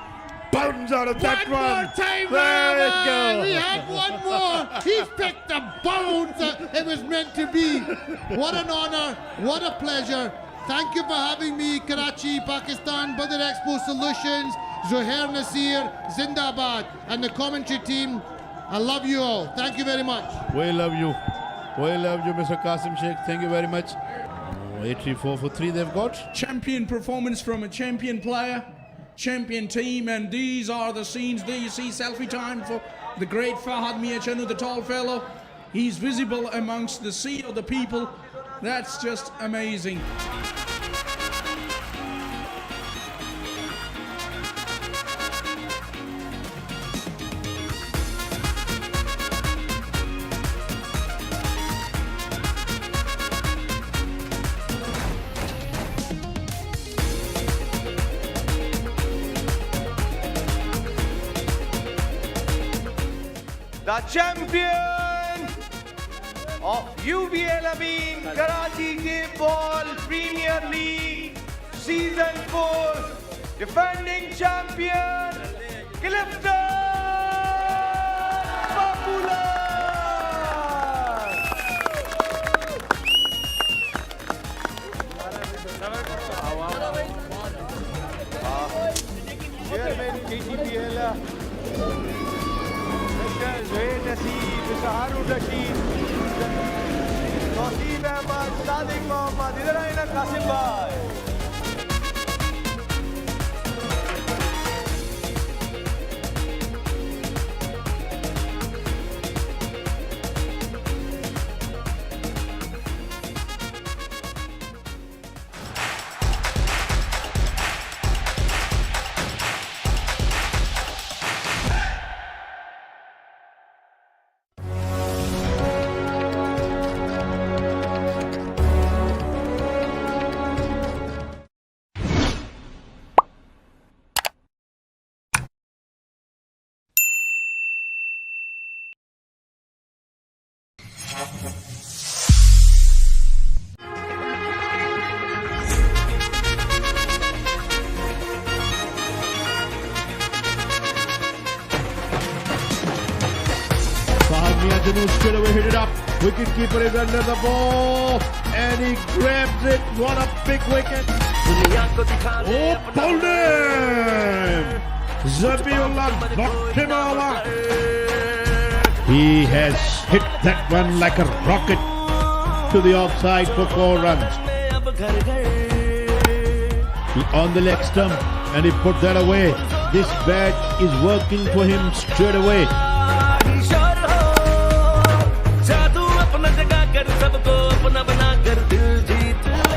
bounds out of that one. One more time, there it goes. We had one more. He's picked the bounds that it was meant to be. What an honor. What a pleasure. Thank you for having me, Karachi, Pakistan, Badar Expo Solutions, Zohair Nasir, Zindabad, and the commentary team. I love you all. Thank you very much. We love you. We love you, Mr. Qasim Sheikh. Thank you very much. 84 for 3 they've got. Champion performance from a champion player, champion team, and these are the scenes. There you see selfie time for the great Fahad Miachanu, the tall fellow. He's visible amongst the sea of the people. That's just amazing. The champion of UBL Amin Karachi Cape Ball Premier League Season 4, defending champion Clifton Popular. Chairman KTBL. Zohair Nasir, Mr. Harun Rashid, Naseeb Ahmad, Sadiq Mohammad, idhar aaye na Qasim bhai. Straight away hit it up. Wicket keeper is under the ball and he grabs it. What a big wicket. Oh, bowled him. Zabiullah knocked him over. He has hit that one like a rocket to the offside for 4 runs. On the leg stump and he put that away. This bat is working for him straight away.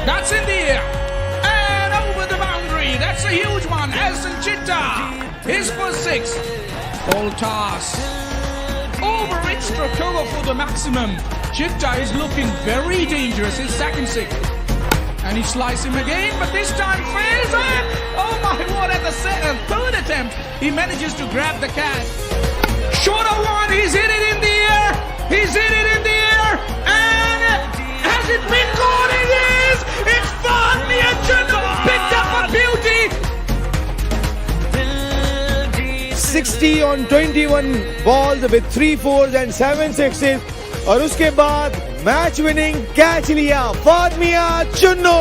That's in the air and over the boundary. That's a huge one. Hassan Chitta, his first 6. All toss over extra cover for the maximum. Chitta is looking very dangerous. His second 6. And he slices him again, but this time fails it. Oh my word, at the third attempt, he manages to grab the catch. Shorter one, he's hit it in the air. He's hit it in the air. And has it been caught? It is. It's Fahmi Achan picked up a beauty. 60 on 21 balls with 3 4s and 7 6s. और उसके बाद match winning catch लिया फातमिया Chunnu.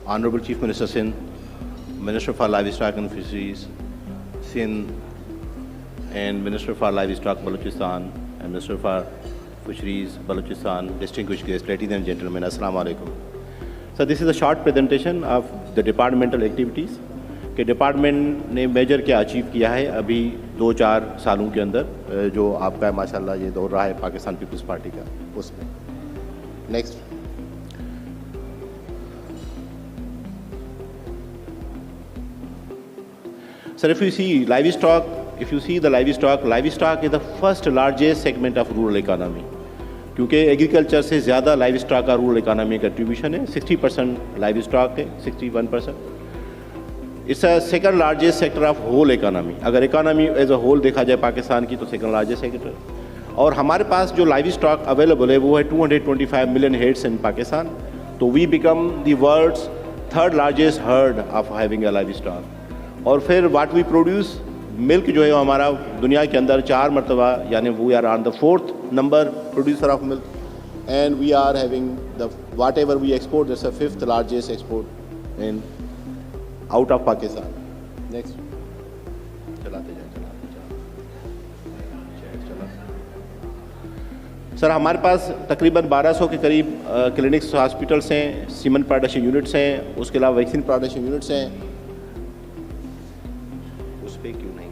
Honorable Chief Minister Sindh, Minister for Livestock and Fisheries, Sindh, and Minister for Livestock, Balochistan, and Minister for Fisheries, Balochistan, distinguished guests, ladies and gentlemen, Assalamu alaikum. So this is a short presentation of the departmental activities कि department ने major क्या achieve किया है अभी 2-4 सालों के अंदर जो आपका माशाल्लाह ये दौर रहा है पाकिस्तान पीपल्स पार्टी का उसमें. Next. Sir, if you see the livestock is the first largest segment of rural economy. क्योंकि एग्रीकल्चर से ज़्यादा लाइवस्टॉक का रूरल इकोनॉमी कंट्रीब्यूशन है, 60% लाइवस्टॉक है, 61%. It's a second largest sector of whole economy. अगर economy as a whole देखा जाए पाकिस्तान की तो सेकंड लार्जेस्ट सेक्टर. और हमारे पास जो लाइवस्टॉक अवेलेबल है वो है 225 मिलियन हेड्स इन पाकिस्तान. तो we become the world's third largest herd of having a livestock. और फिर व्हाट वी प्रोड्यूस, मिल्क जो है वो हमारा दुनिया के अंदर 4 मरतबा यानी we are on the 4th number producer of milk. And we are having the whatever we export that's the 5th largest export in out of Pakistan. Next. चलाते जाए. सर हमारे पास तकरीबन 1200 के करीब क्लिनिक्स हॉस्पिटल्स हैं, सीमेन प्रोडक्शन यूनिट्स हैं, उसके अलावा वैक्सीन प्रोडक्शन यूनिट्स हैं. उस पर क्यों नहीं.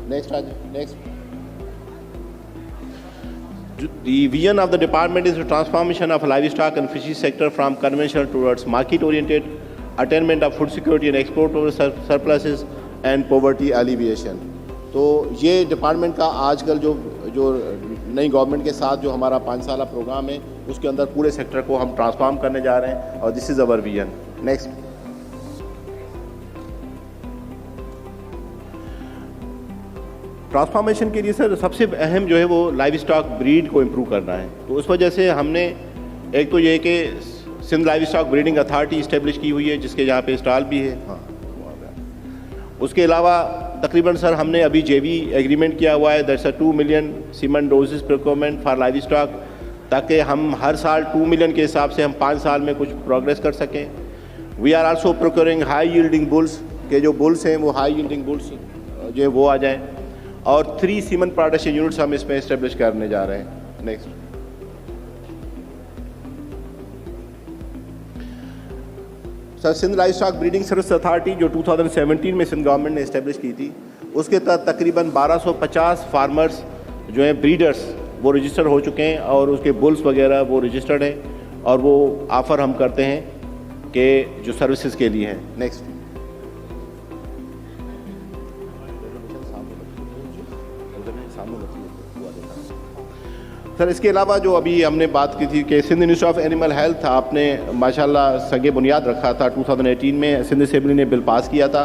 Next. Next. The vision of the department is the transformation of livestock and fisheries sector from conventional towards market-oriented, attainment of food security and export over surpluses and poverty alleviation. तो ये department का आजकल जो नई government के साथ जो हमारा 5 साला प्रोग्राम है उसके अंदर पूरे सेक्टर को हम ट्रांसफॉर्म करने जा रहे हैं और this is our vision. Next. Transformation के लिए सर सबसे अहम जो है वो लाइव स्टॉक ब्रीड को इम्प्रूव करना है. तो उस वजह से हमने एक तो ये कि Sindh live stock breeding authority establish की हुई है जिसके यहाँ पे स्टॉल भी है. हाँ. उसके अलावा तकरीबन सर हमने अभी जेवी एग्रीमेंट किया हुआ है, that's a 2 million semen doses procurement for live stock, ताकि हम हर साल 2 मिलियन के हिसाब से हम 5 साल में कुछ प्रोग्रेस कर सकें. We are also procuring high yielding bulls के जो बुल्स हैं वो हाई यील्डिंग बुल्स जो है वो आ जाएँ. और 3 सीमेन प्रोडक्शन यूनिट्स हम इसमें इस्टेब्लिश करने जा रहे हैं. Next. Sir Sindh live stock breeding service authority जो 2017 में सिंध गवर्नमेंट ने इस्टेब्लिश की थी उसके तहत तकरीबन 1250 फार्मर्स जो हैं ब्रीडर्स वो रजिस्टर हो चुके हैं और उसके बुल्स वगैरह वो रजिस्टर्ड हैं और वो ऑफ़र हम करते हैं कि जो सर्विसेज के लिए हैं. नेक्स्ट. सर इसके अलावा जो अभी हमने बात की थी कि Sindh institute of animal health आपने माशाल्लाह संगे बुनियाद रखा था. 2018 में सिंध असेंबली ने बिल पास किया था.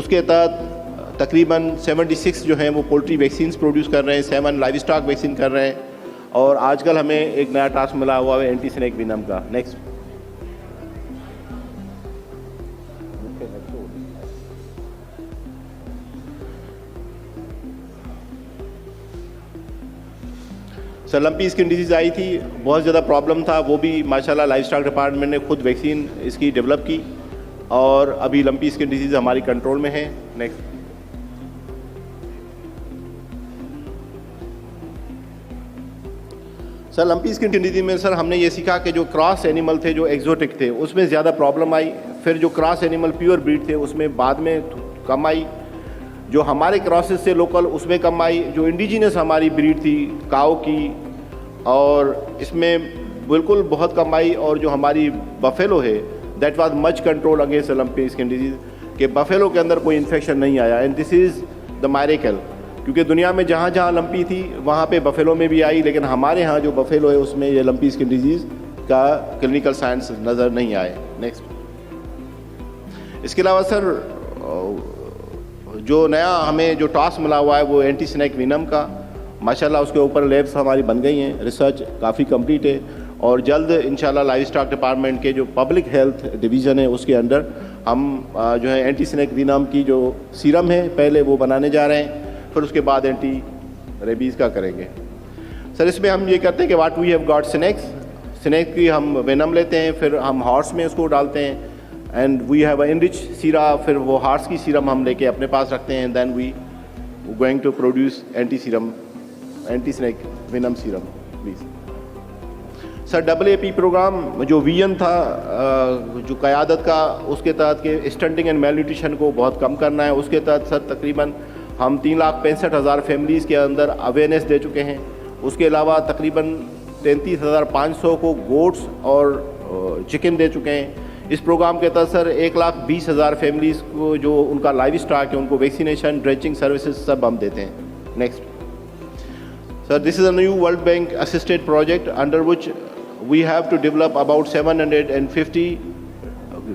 उसके तहत तकरीबन 76 जो हैं वो पोल्ट्री वैक्सीन्स प्रोड्यूस कर रहे हैं, 7 लाइव स्टॉक वैक्सीन कर रहे हैं और आजकल हमें एक नया टास्क मिला हुआ है एंटी स्नेक विनम का. Next. Sir lumpy skin disease आई थी, बहुत ज़्यादा प्रॉब्लम था, वो भी माशाल्लाह लाइव स्टॉक डिपार्टमेंट ने खुद वैक्सीन इसकी डेवलप की और अभी लंपी स्किन डिजीज़ हमारी कंट्रोल में है. Next. Sir lumpy skin disease में सर हमने ये सीखा कि जो क्रॉस एनिमल थे जो एक्जोटिक थे उसमें ज़्यादा प्रॉब्लम आई. फिर जो क्रॉस एनिमल प्योर ब्रीड थे उसमें बाद में कम आई. जो हमारे क्रॉसेस से लोकल उसमें कम आई. जो इंडिजिनस हमारी ब्रीड थी काऊ की और इसमें बिल्कुल बहुत कम आई. और जो हमारी बफेलो है that was much control against lumpy skin disease कि बफेलो के अंदर कोई इन्फेक्शन नहीं आया. एंड दिस इज़ द मायरेकल क्योंकि दुनिया में जहाँ जहाँ लंपी थी वहाँ पे बफेलो में भी आई, लेकिन हमारे यहाँ जो बफेलो है उसमें ये लंपी स्किन डिजीज़ का क्लिनिकल साइंस नज़र नहीं आए. नेक्स्ट. इसके अलावा सर जो नया हमें जो टास्क मिला हुआ है वो एंटी स्नेक विनम का, माशाल्लाह उसके ऊपर लैब्स हमारी बन गई हैं, रिसर्च काफ़ी कंप्लीट है और जल्द इंशाल्लाह लाइव स्टॉक डिपार्टमेंट के जो पब्लिक हेल्थ डिवीज़न है उसके अंडर हम जो है एंटी स्नेक विनम की जो सीरम है पहले वो बनाने जा रहे हैं, फिर उसके बाद एंटी रेबीज़ का करेंगे. सर इसमें हम ये कहते हैं कि what we have got snakes snake की हम वेनम लेते हैं, फिर हम हॉर्स में उसको डालते हैं, एंड वी हैव इनरिच सीरा, फिर वो हॉर्स की सीरम हम लेके अपने पास रखते हैं, then we going to produce anti snake venom serum please. Sir AAP program जो विजन था जो क़यादत का, उसके तहत के स्टंटिंग एंड मेल न्यूट्रिशन को बहुत कम करना है, उसके तहत सर तकरीबन हम 3,65,000 फैमिलीज़ के अंदर अवेयरनेस दे चुके हैं। उसके अलावा तकरीबन 33,500 को गोट्स और चिकन दे चुके हैं। इस प्रोग्राम के तहत सर 1,20,000 फैमिलीज़ को जो उनका लाइव स्टॉक है उनको वैक्सीनेशन, ड्रेचिंग सर्विसेज सब हम देते हैं। Next sir, this is a new world bank assisted project under which we have to develop about 750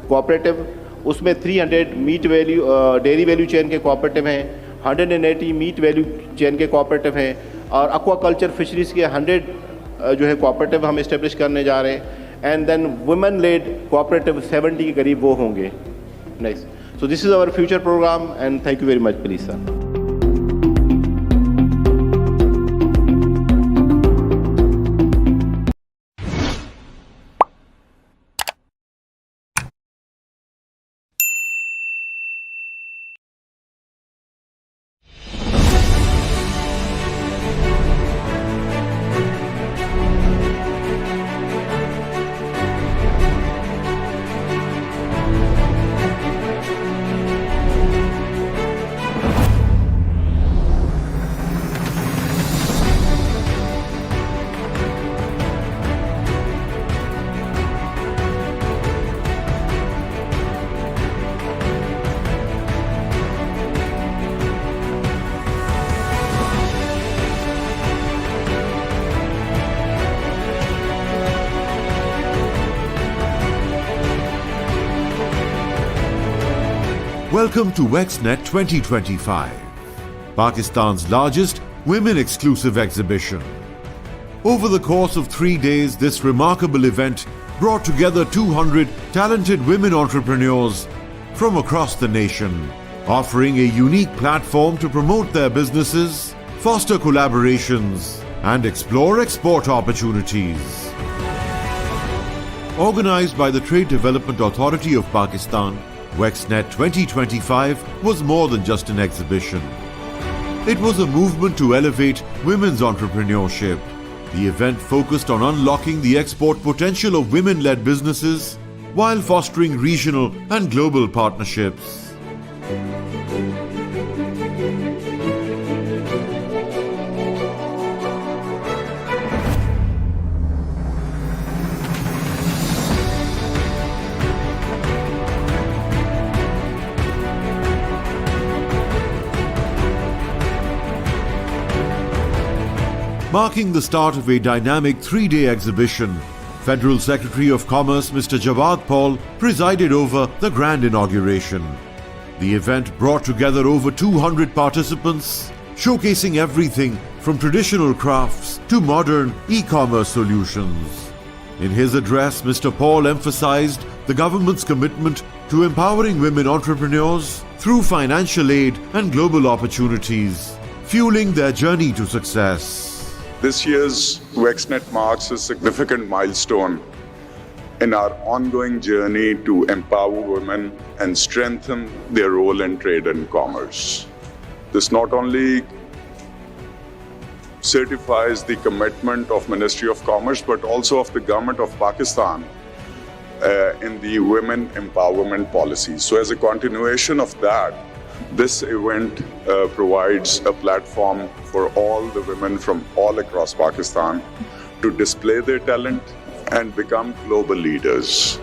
cooperative. उसमें 300 meat value dairy value chain के कोऑपरेटिव हैं, 180 मीट वैल्यू चेन के कोऑपरेटिव हैं, और एक्वाकल्चर फिशरीज़ के 100 जो है कोऑपरेटिव हम इस्टेब्लिश करने जा रहे हैं, and then women led cooperative 70 के करीब वो होंगे। Next, so this is our future program and thank you very much please sir. Welcome to WexNet 2025, Pakistan's largest women-exclusive exhibition. Over the course of 3 days, this remarkable event brought together 200 talented women entrepreneurs from across the nation, offering a unique platform to promote their businesses, foster collaborations, and explore export opportunities. Organized by the Trade Development Authority of Pakistan, WexNet 2025 was more than just an exhibition. It was a movement to elevate women's entrepreneurship. The event focused on unlocking the export potential of women-led businesses while fostering regional and global partnerships. Marking the start of a dynamic 3-day exhibition, Federal Secretary of Commerce Mr. Jawad Paul presided over the grand inauguration. The event brought together over 200 participants, showcasing everything from traditional crafts to modern e-commerce solutions. In his address, Mr. Paul emphasized the government's commitment to empowering women entrepreneurs through financial aid and global opportunities, fueling their journey to success. This year's WexNet marks a significant milestone in our ongoing journey to empower women and strengthen their role in trade and commerce. This not only certifies the commitment of Ministry of Commerce but also of the Government of Pakistan in the women empowerment policy. So as a continuation of that, this event provides a platform for all the women from all across Pakistan to display their talent and become global leaders.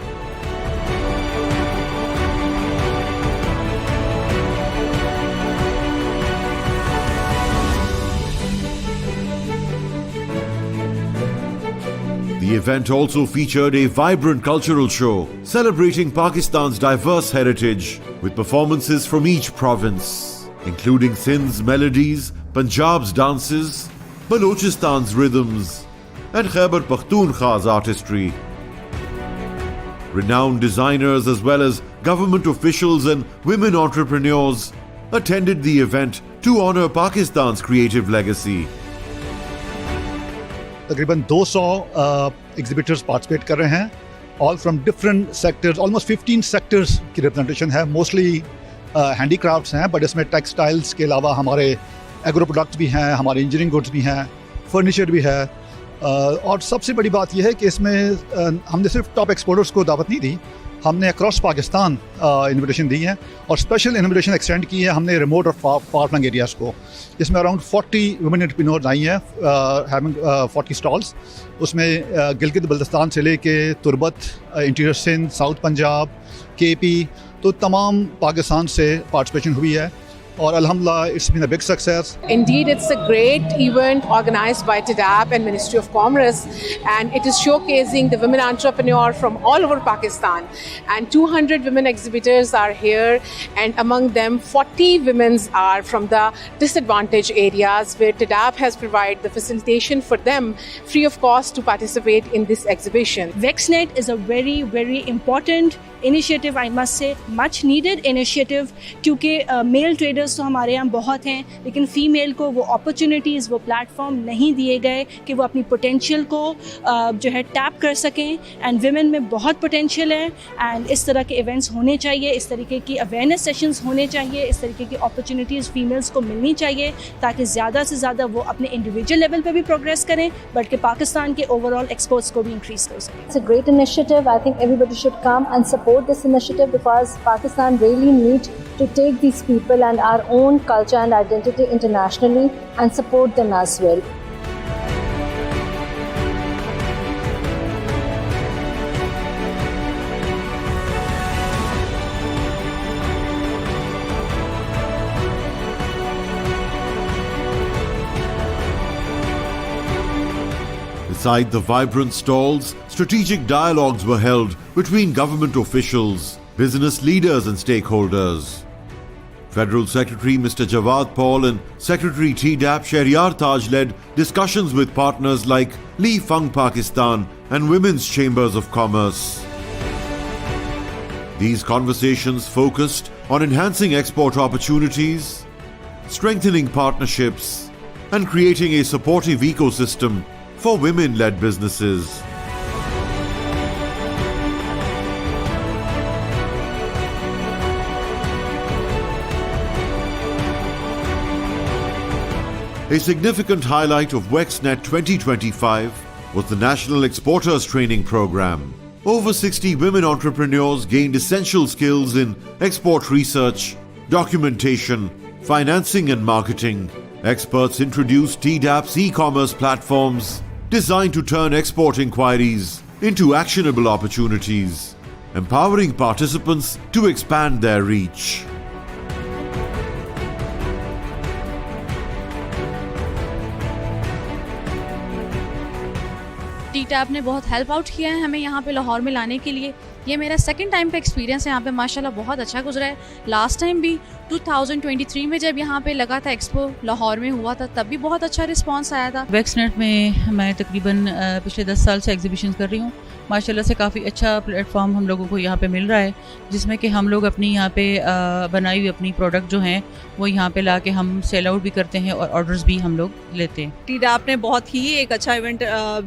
The event also featured a vibrant cultural show celebrating Pakistan's diverse heritage with performances from each province, including Sindh's melodies, Punjab's dances, Balochistan's rhythms, and Khyber Pakhtunkhwa's artistry. Renowned designers as well as government officials and women entrepreneurs attended the event to honor Pakistan's creative legacy. तकरीबन 200 exhibitors participate कर रहे हैं, all from different sectors, almost 15 sectors की representation है। Mostly handicrafts हैं, but इसमें textiles के अलावा हमारे एग्रो प्रोडक्ट्स भी हैं, हमारे इंजीनियरिंग गुड्स भी हैं, फर्नीचर भी है। और सबसे बड़ी बात यह है कि इसमें हमने सिर्फ टॉप एक्सपोर्टर्स को दावत नहीं दी, हमने अक्रॉस पाकिस्तान इन्विटेशन दी है और स्पेशल इन्विटेशन एक्सटेंड की है हमने रिमोट और फार फ्लंग एरियाज़ को। इसमें अराउंड 40 वुमेन एंटरप्रेन्योर्स आई हैं, हैविंग 40 स्टॉल्स। उसमें गिलगित बल्तिस्तान से लेके Turbat, interior Sindh, south Punjab, KP, तो तमाम पाकिस्तान से पार्टिसिपेशन हुई है और अल्हम्दुलिल्लाह it's been a big success. Indeed, it's a great event organized by TDAP and Ministry of Commerce, and it is showcasing the women entrepreneur from all over Pakistan. And 200 women exhibitors are here, and among them 40 women are from the disadvantaged areas where TDAP has provided the facilitation for them free of cost to participate in this exhibition. Vexnet is a very, very important initiative, I must say, much needed initiative, क्योंकि mail traders तो हमारे यहाँ बहुत हैं, लेकिन female को वो opportunities, वो प्लेटफॉर्म नहीं दिए गए कि वो अपनी पोटेंशियल को जो है टैप कर सकें। एंड विमेन में बहुत पोटेंशियल है, एंड इस तरह के इवेंट्स होने चाहिए, इस तरीके की अवेयरनेस सेशंस होने चाहिए, इस तरीके की अपॉर्चुनिटीज़ फीमेल्स को मिलनी चाहिए ताकि ज़्यादा से ज़्यादा वो अपने इंडिविजुअल लेवल पे भी प्रोग्रेस करें, बल्कि पाकिस्तान के ओवरऑल एक्सपोर्ट्स को भी इंक्रीज़ कर सकें। It's a great initiative. I think everybody should come and support this initiative because Pakistan really needs to take these people and our own culture and identity internationally and support them as well. Beside the vibrant stalls, strategic dialogues were held between government officials, business leaders and stakeholders. Federal Secretary Mr. Jawad Paul and Secretary TDAP Shehryar Taj led discussions with partners like Lee Fung Pakistan and Women's Chambers of Commerce. These conversations focused on enhancing export opportunities, strengthening partnerships, and creating a supportive ecosystem for women-led businesses. A significant highlight of Wexnet 2025 was the National Exporters Training Program. Over 60 women entrepreneurs gained essential skills in export research, documentation, financing and marketing. Experts introduced TDAP's e-commerce platforms designed to turn export inquiries into actionable opportunities, empowering participants to expand their reach. TDAP ने बहुत help out किया है हमें यहाँ पे लाहौर में लाने के लिए। ये मेरा सेकंड टाइम पे एक्सपीरियंस है यहाँ पे, माशाल्लाह बहुत अच्छा गुजरा है। लास्ट टाइम भी 2023 में जब यहाँ पे लगा था एक्सपो लाहौर में हुआ था, तब भी बहुत अच्छा रिस्पांस आया था। वेक्सनेट में मैं तकरीबन पिछले 10 साल से एग्जीबिशन कर रही हूँ। माशाल्लाह से काफ़ी अच्छा प्लेटफॉर्म हम लोगों को यहाँ पे मिल रहा है, जिसमें कि हम लोग अपनी यहाँ पे बनाई हुई अपनी प्रोडक्ट जो हैं वो यहाँ पे ला के हम सेल आउट भी करते हैं और ऑर्डर्स भी हम लोग लेते हैं। TDAP ने बहुत ही एक अच्छा इवेंट,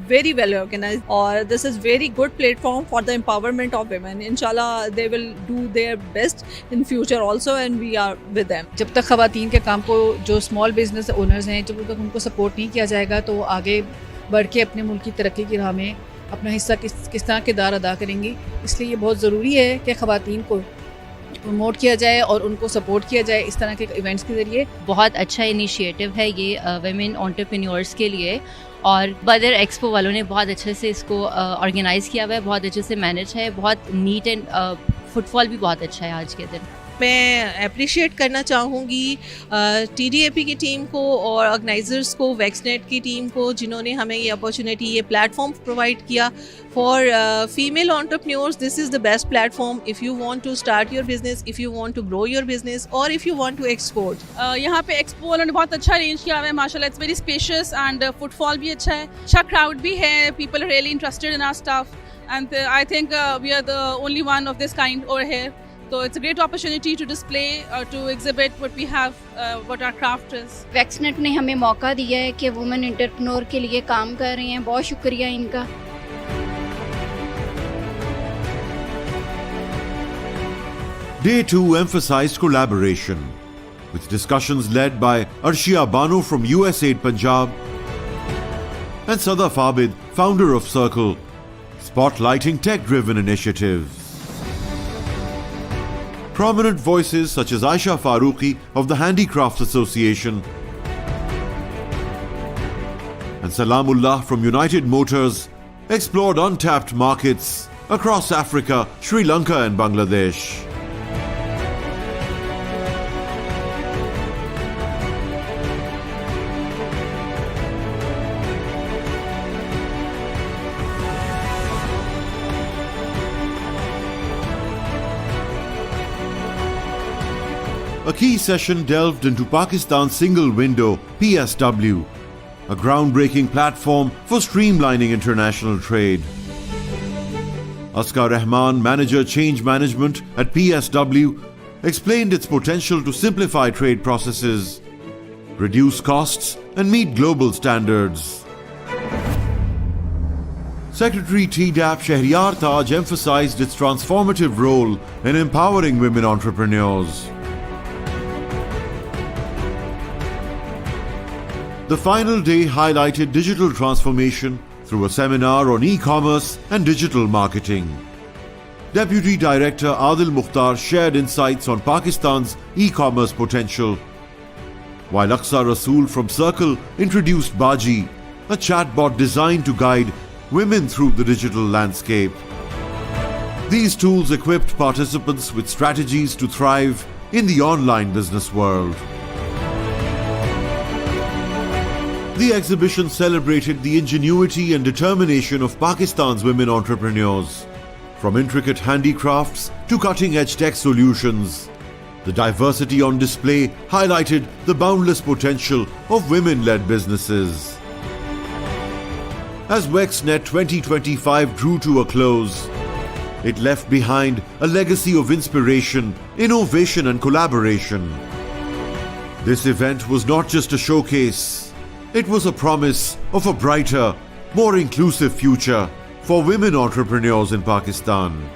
वेरी वेल ऑर्गेनाइज्ड, और this is very good platform for the empowerment of women. इंशाल्लाह they will do their best in future also and we are with them. जब तक खवातीन के काम को, जो स्मॉल बिजनेस ओनर्स हैं, जब तक उनको सपोर्ट नहीं किया जाएगा तो आगे बढ़ के अपने मुल्क की तरक्की की राह में अपना हिस्सा किस तरह किरदार अदा करेंगी। इसलिए ये बहुत ज़रूरी है कि खवातीन को प्रमोट किया जाए और उनको सपोर्ट किया जाए इस तरह के इवेंट्स के ज़रिए। बहुत अच्छा इनिशिएटिव है ये वुमेन एंटरप्रेन्योर्स के लिए, और बदर एक्सपो वालों ने बहुत अच्छे से इसको ऑर्गेनाइज़ किया हुआ है, बहुत अच्छे से मैनेज है, बहुत नीट एंड फुटफॉल भी बहुत अच्छा है आज के दिन। मैं अप्रिशिएट करना चाहूँगी TDAP की टीम को और ऑर्गेनाइजर्स को, वेक्सनेट की टीम को, जिन्होंने हमें ये अपॉर्चुनिटी, ये प्लेटफॉर्म प्रोवाइड किया for female entrepreneurs. This is the best platform if you want to start your business, if you want to grow your business, और if you want to export. यहाँ पे expo वालों ने बहुत अच्छा arrange किया हुआ है माशाल्लाह। It's very spacious and footfall भी अच्छा है, अच्छा क्राउड भी है, people are really interested in our stuff, and I think we are the only one of this kind over here. So it's a great opportunity to display, to exhibit what we have, what our craft is. वैक्सनेट ने हमें मौका दिया है कि women entrepreneur के लिए काम कर रही हैं, बहुत शुक्रिया इनका। Day 2 emphasized collaboration, with discussions led by Arshia Banu from USAID Punjab and Sadaf Abid, founder of Circle, spotlighting tech-driven initiatives. Prominent voices such as Aisha Farooqi of the Handicrafts Association and Salamullah from United Motors explored untapped markets across Africa, Sri Lanka and Bangladesh. A key session delved into Pakistan's Single Window (PSW), a groundbreaking platform for streamlining international trade. Askar Rahman, Manager Change Management at PSW, explained its potential to simplify trade processes, reduce costs, and meet global standards. Secretary TDAP Shahriyar Taj emphasized its transformative role in empowering women entrepreneurs. The final day highlighted digital transformation through a seminar on e-commerce and digital marketing. Deputy Director Adil Mukhtar shared insights on Pakistan's e-commerce potential, while Aqsa Rasool from Circle introduced Baji, a chatbot designed to guide women through the digital landscape. These tools equipped participants with strategies to thrive in the online business world. The exhibition celebrated the ingenuity and determination of Pakistan's women entrepreneurs. From intricate handicrafts to cutting-edge tech solutions, the diversity on display highlighted the boundless potential of women-led businesses. As WexNet 2025 drew to a close, it left behind a legacy of inspiration, innovation and collaboration. This event was not just a showcase. It was a promise of a brighter, more inclusive future for women entrepreneurs in Pakistan.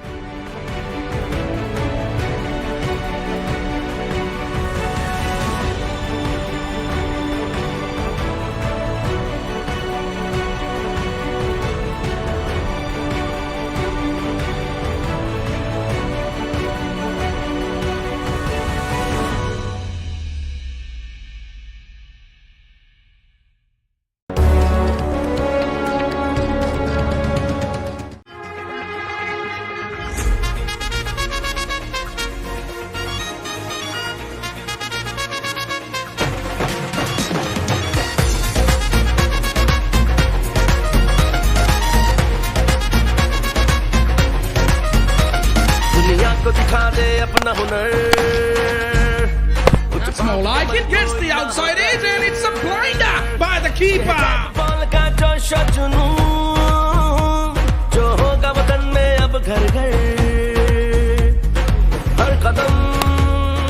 That's more like it. Gets the outside edge and it's a blinder by the keeper.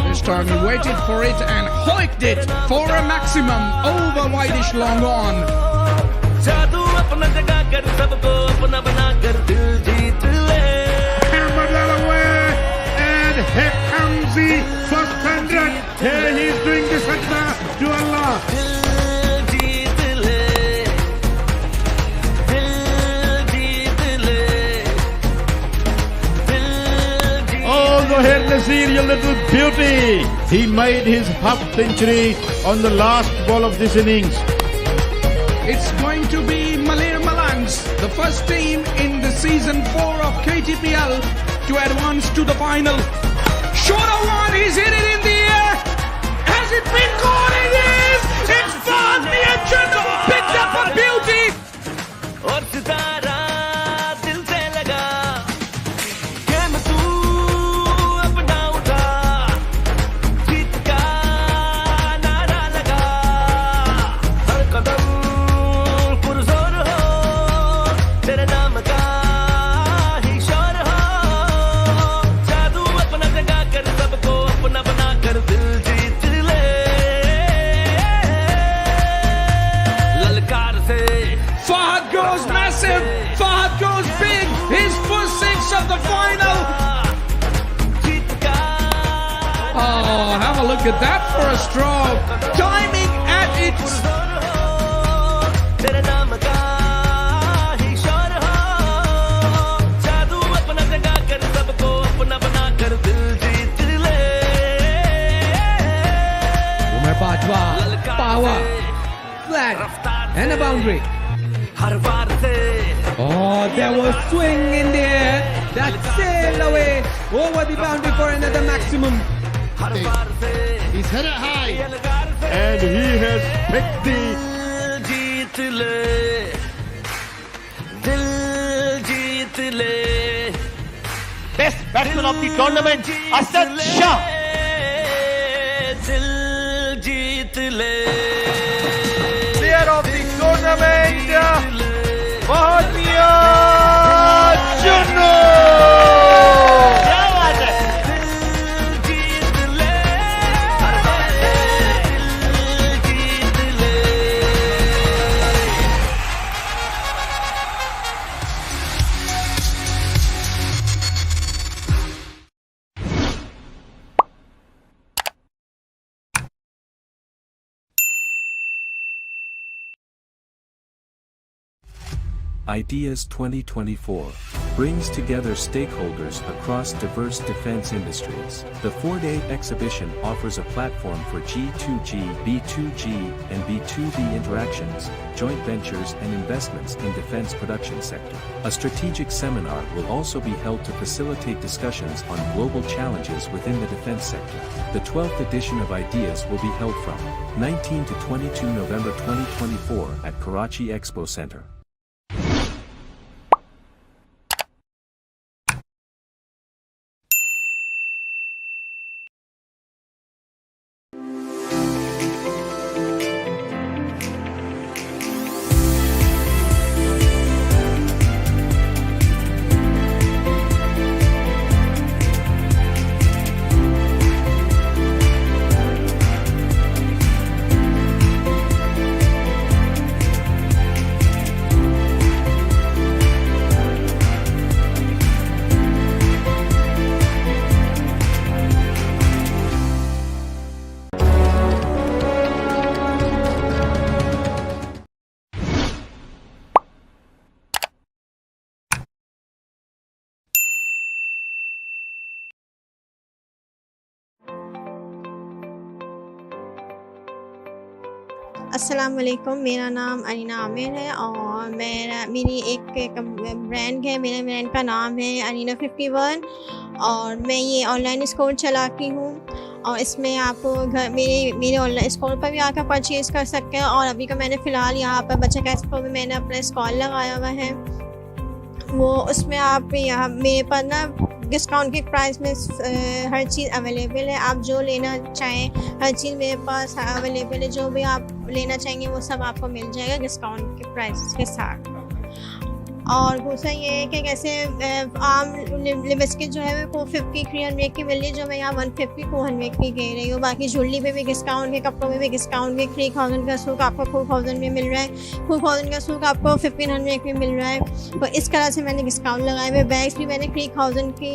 This time he waited for it and hoiked it for a maximum over wideish long on. And here comes the first 100. Here he is doing the sajda to Allah. Oh, Zohair Nasir, your little beauty. He made his half century on the last ball of this innings. It's going to be Malir Malangs, the first team in the season 4 of KTPL to advance to the final. Shorter one, he's hit it in the air. Has it been caught? It is! It's fast! The engine picked up a beauty! Look at that for a stroke. Timing at its power, flat, and a boundary. Oh, there was swing in the air. That sailed away over the boundary for another maximum. He's hit it high. And he has picked the best batsman of the tournament, Asad Shah. Player of the tournament, Mahania Junno. क्या बात है? Ideas 2024 brings together stakeholders across diverse defense industries. The 4-day exhibition offers a platform for G2G, B2G, and B2B interactions, joint ventures and investments in defense production sector. A strategic seminar will also be held to facilitate discussions on global challenges within the defense sector. The 12th edition of Ideas will be held from 19 to 22 November 2024 at Karachi Expo Center. अस्सलाम वालेकुम, मेरा नाम अनीना आमिर है और मेरी एक brand है। मेरे ब्रांड का नाम है अनीना 51 और मैं ये ऑनलाइन स्टोर चलाती हूँ और इसमें आप मेरे ऑनलाइन स्टोर पर भी आकर परचेज़ कर सकते हैं। और अभी का मैंने फ़िलहाल यहाँ पर बच्चा का स्टोर में मैंने अपना स्टॉल लगाया हुआ है, वो उसमें आप यहाँ मेरे पास ना डिस्काउंट के प्राइस में हर चीज़ अवेलेबल है। आप जो लेना चाहें हर चीज़ मेरे पास अवेलेबल है, जो भी आप लेना चाहेंगे वो सब आपको मिल जाएगा डिस्काउंट के प्राइस के साथ। और दूसरा ये है कि कैसे आम लिपस्टिक जो है वो 50 300 की मिल रही है, जो मैं यहाँ 150 200 की दे रही हूँ। बाकी ज्वेलरी पे भी डिस्काउंट है, कपड़ों में भी डिस्काउंट है। 3000 का सूट आपको 4000 में मिल रहा है, 4000 का सूट आपको 1500 में मिल रहा है। तो इस तरह से मैंने डिस्काउंट लगाए हुए। बैग्स भी मैंने 3000 की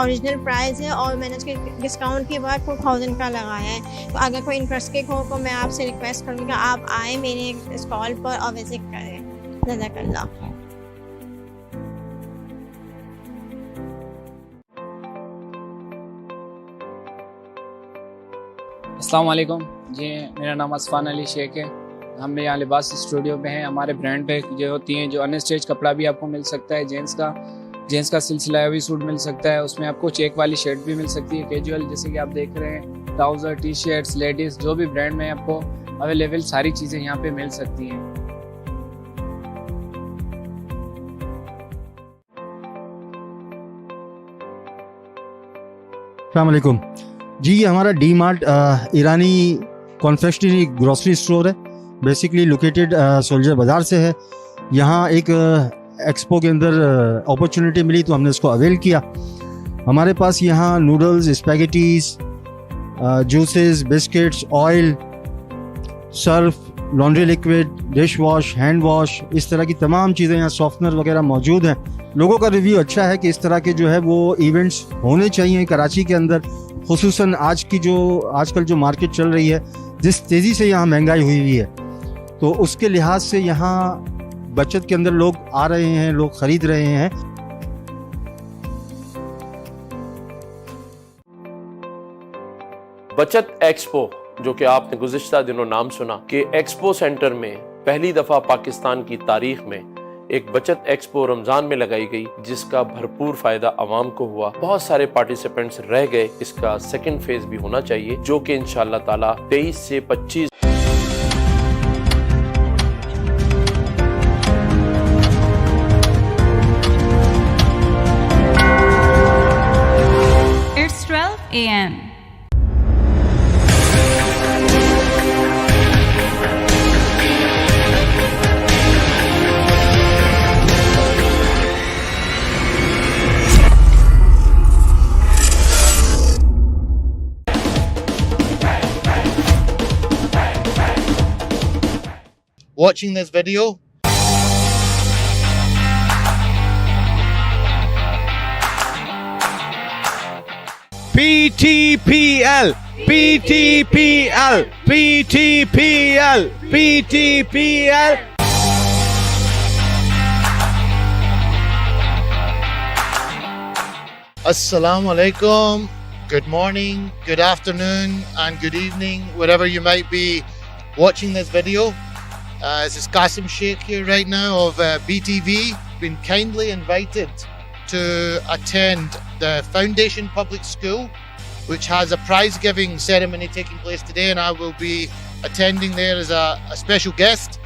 ओरिजिनल प्राइस है और मैंने उसके डिस्काउंट के बाद 4000 का लगाया है। तो अगर कोई इंटरेस्टेड हो तो मैं आपसे रिक्वेस्ट करूँगा आप आएँ मेरे स्टॉल पर और विज़िट करें। जज़ाकल्लाह। अस्सलाम वालेकुम जी, मेरा नाम असफ़ान अली शेख है। हम यहाँ लिबास स्टूडियो पे हैं। हमारे ब्रांड पे जो होती हैं, जो अनस्टिच कपड़ा भी आपको मिल सकता है, जेंट्स का सिलसिला भी सूट मिल सकता है। उसमें आपको चेक वाली शर्ट भी मिल सकती है, कैजुअल जैसे कि आप देख रहे हैं, ट्राउज़र, टी शर्ट्स, लेडीज़ जो भी ब्रांड में आपको अवेलेबल सारी चीज़ें यहाँ पे मिल सकती हैं। अस्सलाम वालेकुम जी, ये हमारा डी मार्ट ईरानी कॉन्फेक्शनरी ग्रोसरी स्टोर है, बेसिकली लोकेटेड सोल्जर बाज़ार से है। यहाँ एक एक्सपो के अंदर अपॉर्चुनिटी मिली तो हमने उसको अवेल किया। हमारे पास यहाँ noodles, spaghettis, juices, biscuits, oil, Surf, laundry liquid, dish wash, hand wash, इस तरह की तमाम चीज़ें यहाँ, सॉफ्टनर वगैरह मौजूद हैं। लोगों का रिव्यू अच्छा है कि इस तरह के जो है वो इवेंट्स होने चाहिए कराची के अंदर, खुसूसन आजकल जो मार्केट चल रही है, जिस तेज़ी से यहाँ महंगाई हुई है, तो उसके लिहाज से यहाँ बचत के अंदर लोग आ रहे हैं, लोग ख़रीद रहे हैं। बचत एक्सपो, जो कि आपने गुज़िश्ता दिनों नाम सुना कि एक्सपो सेंटर में पहली दफ़ा पाकिस्तान की तारीख में एक बचत एक्सपो रमज़ान में लगाई गई, जिसका भरपूर फ़ायदा आवाम को हुआ। बहुत सारे पार्टिसिपेंट्स रह गए, इसका सेकंड फेज़ भी होना चाहिए, जो कि इंशाअल्लाह ताला 23 से 25 It's 12 a.m. Watching this video, PTPL, PTPL, PTPL, PTPL. Assalamu alaikum, good morning, good afternoon, and good evening, wherever you might be watching this video. This is Qasim Sheikh here right now of BTV. Been kindly invited to attend the Foundation Public School, which has a prize giving ceremony taking place today, and I will be attending there as a special guest.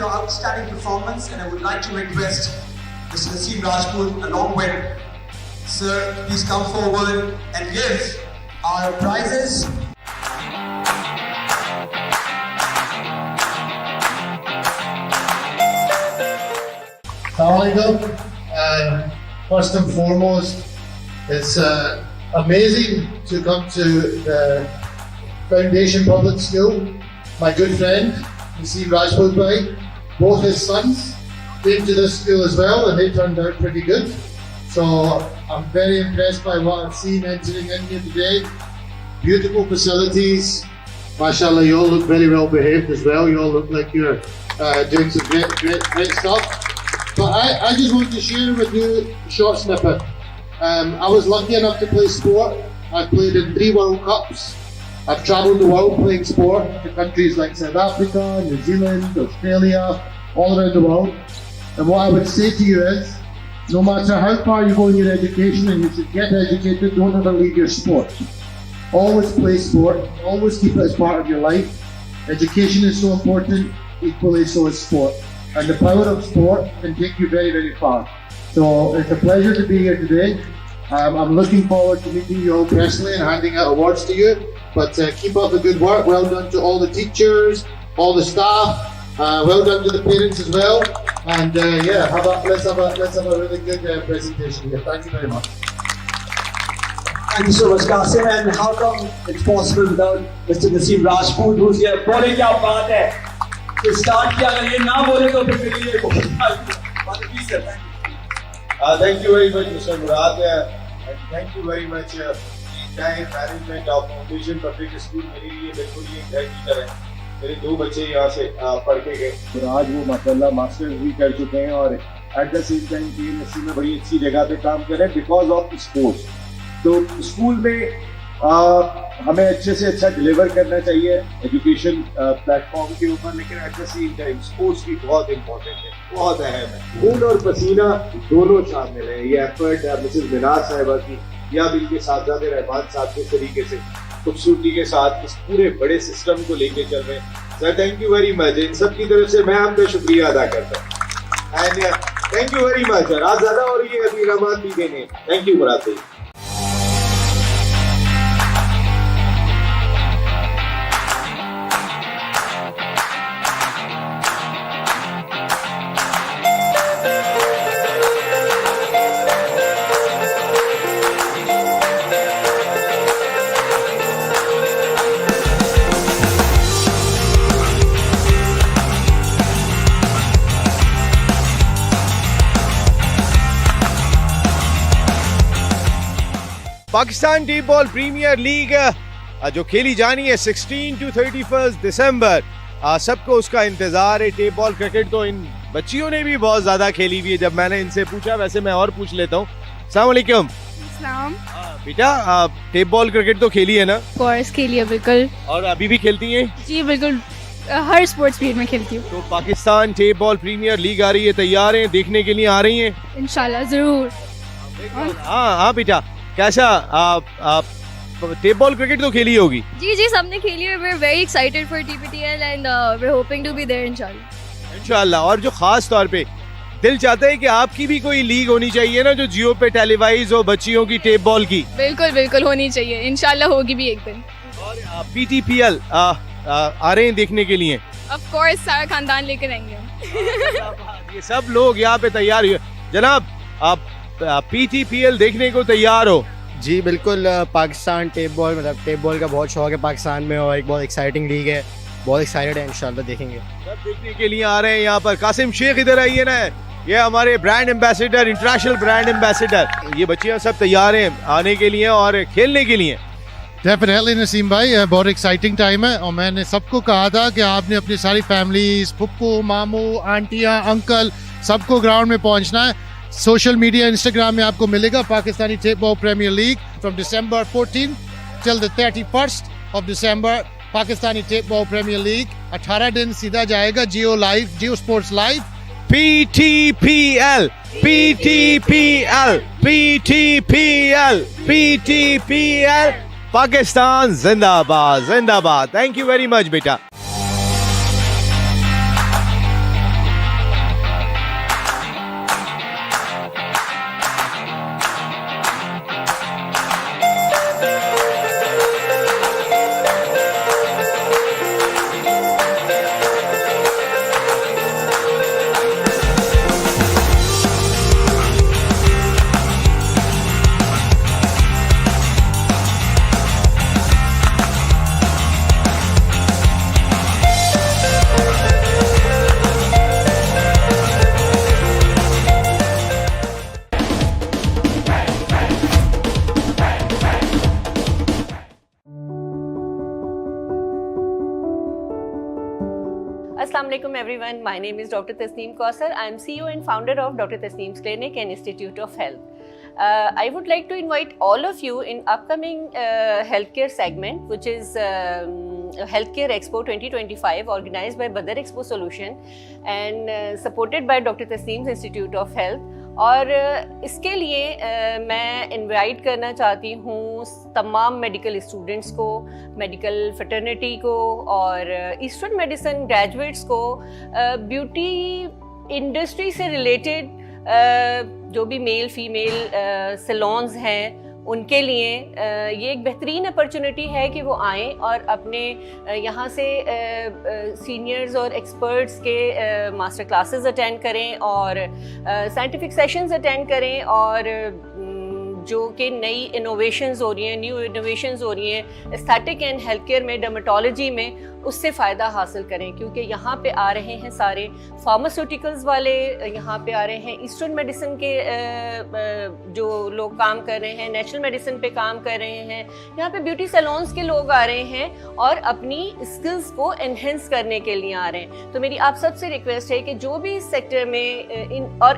Outstanding performance, and I would like to request Mr. Naseem Rajput along with Sir, please come forward and give our prizes. Assalamualaikum. First and foremost, it's amazing to come to the Foundation Public School. My good friend Naseem Rajput bhai, both his sons came to this school as well, and they turned out pretty good. So I'm very impressed by what I've seen entering in here today. Beautiful facilities. MashaAllah, you all look very well behaved as well. You all look like you're doing some great stuff. But I just want to share with you a short snippet. I was lucky enough to play sport. I've played in 3 World Cups. I've travelled the world playing sport to countries like South Africa, New Zealand, Australia, all around the world. And what I would say to you is, no matter how far you go in your education, and you should get educated, don't ever leave your sport. Always play sport, always keep it as part of your life. Education is so important, equally so is sport. And the power of sport can take you very, very far. So it's a pleasure to be here today. I'm looking forward to meeting you all personally and handing out awards to you. But keep up the good work. Well done to all the teachers, all the staff. Well done to the parents as well. And yeah, let's have a really good presentation here. Thank you very much. Thank you so much, Qasim. And how come it's possible without Mr. Naseem Rajput, who's here? बोले क्या बात है? तो start किया, अगर ये ना बोले तो फिर मेरे लिए बहुत please sir, thank you. Thank you very much, Mr. Murad, and thank you very much. entire management of Foundation Public School मेरे लिए बिल्कुल ये घर की तरह है। मेरे 2 बच्चे यहाँ से पढ़ के गए और आज वो माशाल्लाह मास्टर्स भी कर चुके हैं और at the same time PNSC में बड़ी अच्छी जगह पे काम कर रहे हैं बिकॉज ऑफ स्पोर्ट्स। तो स्कूल में हमें अच्छे से अच्छा डिलीवर करना चाहिए एजुकेशन प्लेटफॉर्म के ऊपर, लेकिन at the same time sports भी बहुत इंपॉर्टेंट है, बहुत अहम है। खून और पसीना दोनों शामिल है। ये एफर्ट मिसेस मिनाज साहिबा की या भी इनके साथजादे रहमान साहब के तरीके से खूबसूरती के साथ इस पूरे बड़े सिस्टम को लेके चल रहे हैं। Sir thank you very much. इन सब की तरफ से मैं आपका शुक्रिया अदा करता हूँ। And thank you very much. रात ज्यादा हो रही है, अभी रहमान भी देने। थैंक यू मुराद भाई। Pakistan T ball premier league जो खेली जानी है 16 to 31 दिसंबर, सबको उसका इंतजार है। टेप बॉल क्रिकेट तो इन बच्चियों ने भी बहुत ज्यादा खेली हुई है। जब मैंने इनसे पूछा, वैसे मैं और पूछ लेता हूँ। अस्सलाम वालेकुम। बेटा, टेप बॉल क्रिकेट तो खेली है ना? कोर्स खेली है, बिल्कुल। और अभी भी खेलती हैं? जी बिल्कुल, हर स्पोर्ट्स फील्ड में खेलती हूँ। तो Pakistan tape ball premier league आ रही है, तैयार हैं देखने के लिए? आ रही हैं इंशाल्लाह, जरूर। हाँ बेटा, कैसा टेप बॉल क्रिकेट तो खेली होगी? जी जी, सबने खेली है। we're very excited for TPTL and we're hoping to be there इंशाल्लाह। और जो खास तौर पे दिल चाहता है कि आपकी भी कोई लीग होनी चाहिए ना, जो जियो पे टेलीवाइज हो, बच्चियों की टेप बॉल की। बिल्कुल बिल्कुल होनी चाहिए, इंशाल्लाह होगी भी एक दिन। और PTPL आ रहे हैं देखने के लिए? ऑफ कोर्स, सारा खानदान लेकर आएंगे हम। ये सब लोग यहाँ पे तैयार हुए। जनाब, आप PTPL देखने को तैयार हो? जी बिल्कुल। पाकिस्तान टेप बॉल, मतलब टेप बॉल का बहुत शौक है पाकिस्तान में, और एक बहुत एक्साइटिंग लीग है। बहुत एक्साइटेड है, इंशाल्लाह देखेंगे। सब देखने के लिए आ रहे हैं यहाँ पर। कासिम शेख इधर आइए ना, ये हमारे brand ambassador, international brand ambassador. ये बच्चियाँ सब तैयार हैं आने के लिए और खेलने के लिए। डेफिनेटली नसीम भाई, बहुत एक्साइटिंग टाइम है। और मैंने सबको कहा था कि आपने अपनी सारी फैमिलीज, पप्पू, मामू, आंटियाँ, अंकल, सबको ग्राउंड में पहुँचना है। सोशल मीडिया, इंस्टाग्राम में आपको मिलेगा Pakistani tape ball premier league from December 14 till the 31st of December। Pakistani tape ball premier league 18 दिन सीधा जाएगा Geo live, Geo sports live. PTPL, PTPL, PTPL, PTPL, Pakistan जिंदाबाद, जिंदाबाद। थैंक यू वेरी मच बेटा। Assalamualaikum everyone, my name is Dr. Tasneem Kausar. I am CEO and founder of Dr. Tasneem's Clinic and Institute of Health. I would like to invite all of you in upcoming healthcare segment, which is Healthcare Expo 2025, organized by Badar Expo Solution and supported by Dr. Tasneem's Institute of Health. और इसके लिए मैं invite करना चाहती हूँ तमाम medical students को, medical fraternity को और ईस्टर्न मेडिसिन ग्रेजुएट्स को, ब्यूटी इंडस्ट्री से रिलेटेड जो भी मेल फीमेल सैलून्स हैं उनके लिए ये एक बेहतरीन अपॉर्चुनिटी है कि वो आएँ और अपने यहाँ से सीनियर्स और एक्सपर्ट्स के मास्टर क्लासेस अटेंड करें और साइंटिफिक सेशंस अटेंड करें और जो कि नई इनोवेशंस हो रही हैं, न्यू इनोवेशंस हो रही हैं एस्थेटिक एंड हेल्थ केयर में, डर्मेटोलॉजी में, उससे फ़ायदा हासिल करें। क्योंकि यहाँ पे आ रहे हैं सारे फार्मास्यूटिकल्स वाले, यहाँ पे आ रहे हैं ईस्टर्न मेडिसिन के जो लोग काम कर रहे हैं, नेचुरल मेडिसिन पे काम कर रहे हैं, यहाँ पे ब्यूटी सैलून्स के लोग आ रहे हैं और अपनी स्किल्स को एनहेंस करने के लिए आ रहे हैं। तो मेरी आप सबसे रिक्वेस्ट है कि जो भी इस सेक्टर में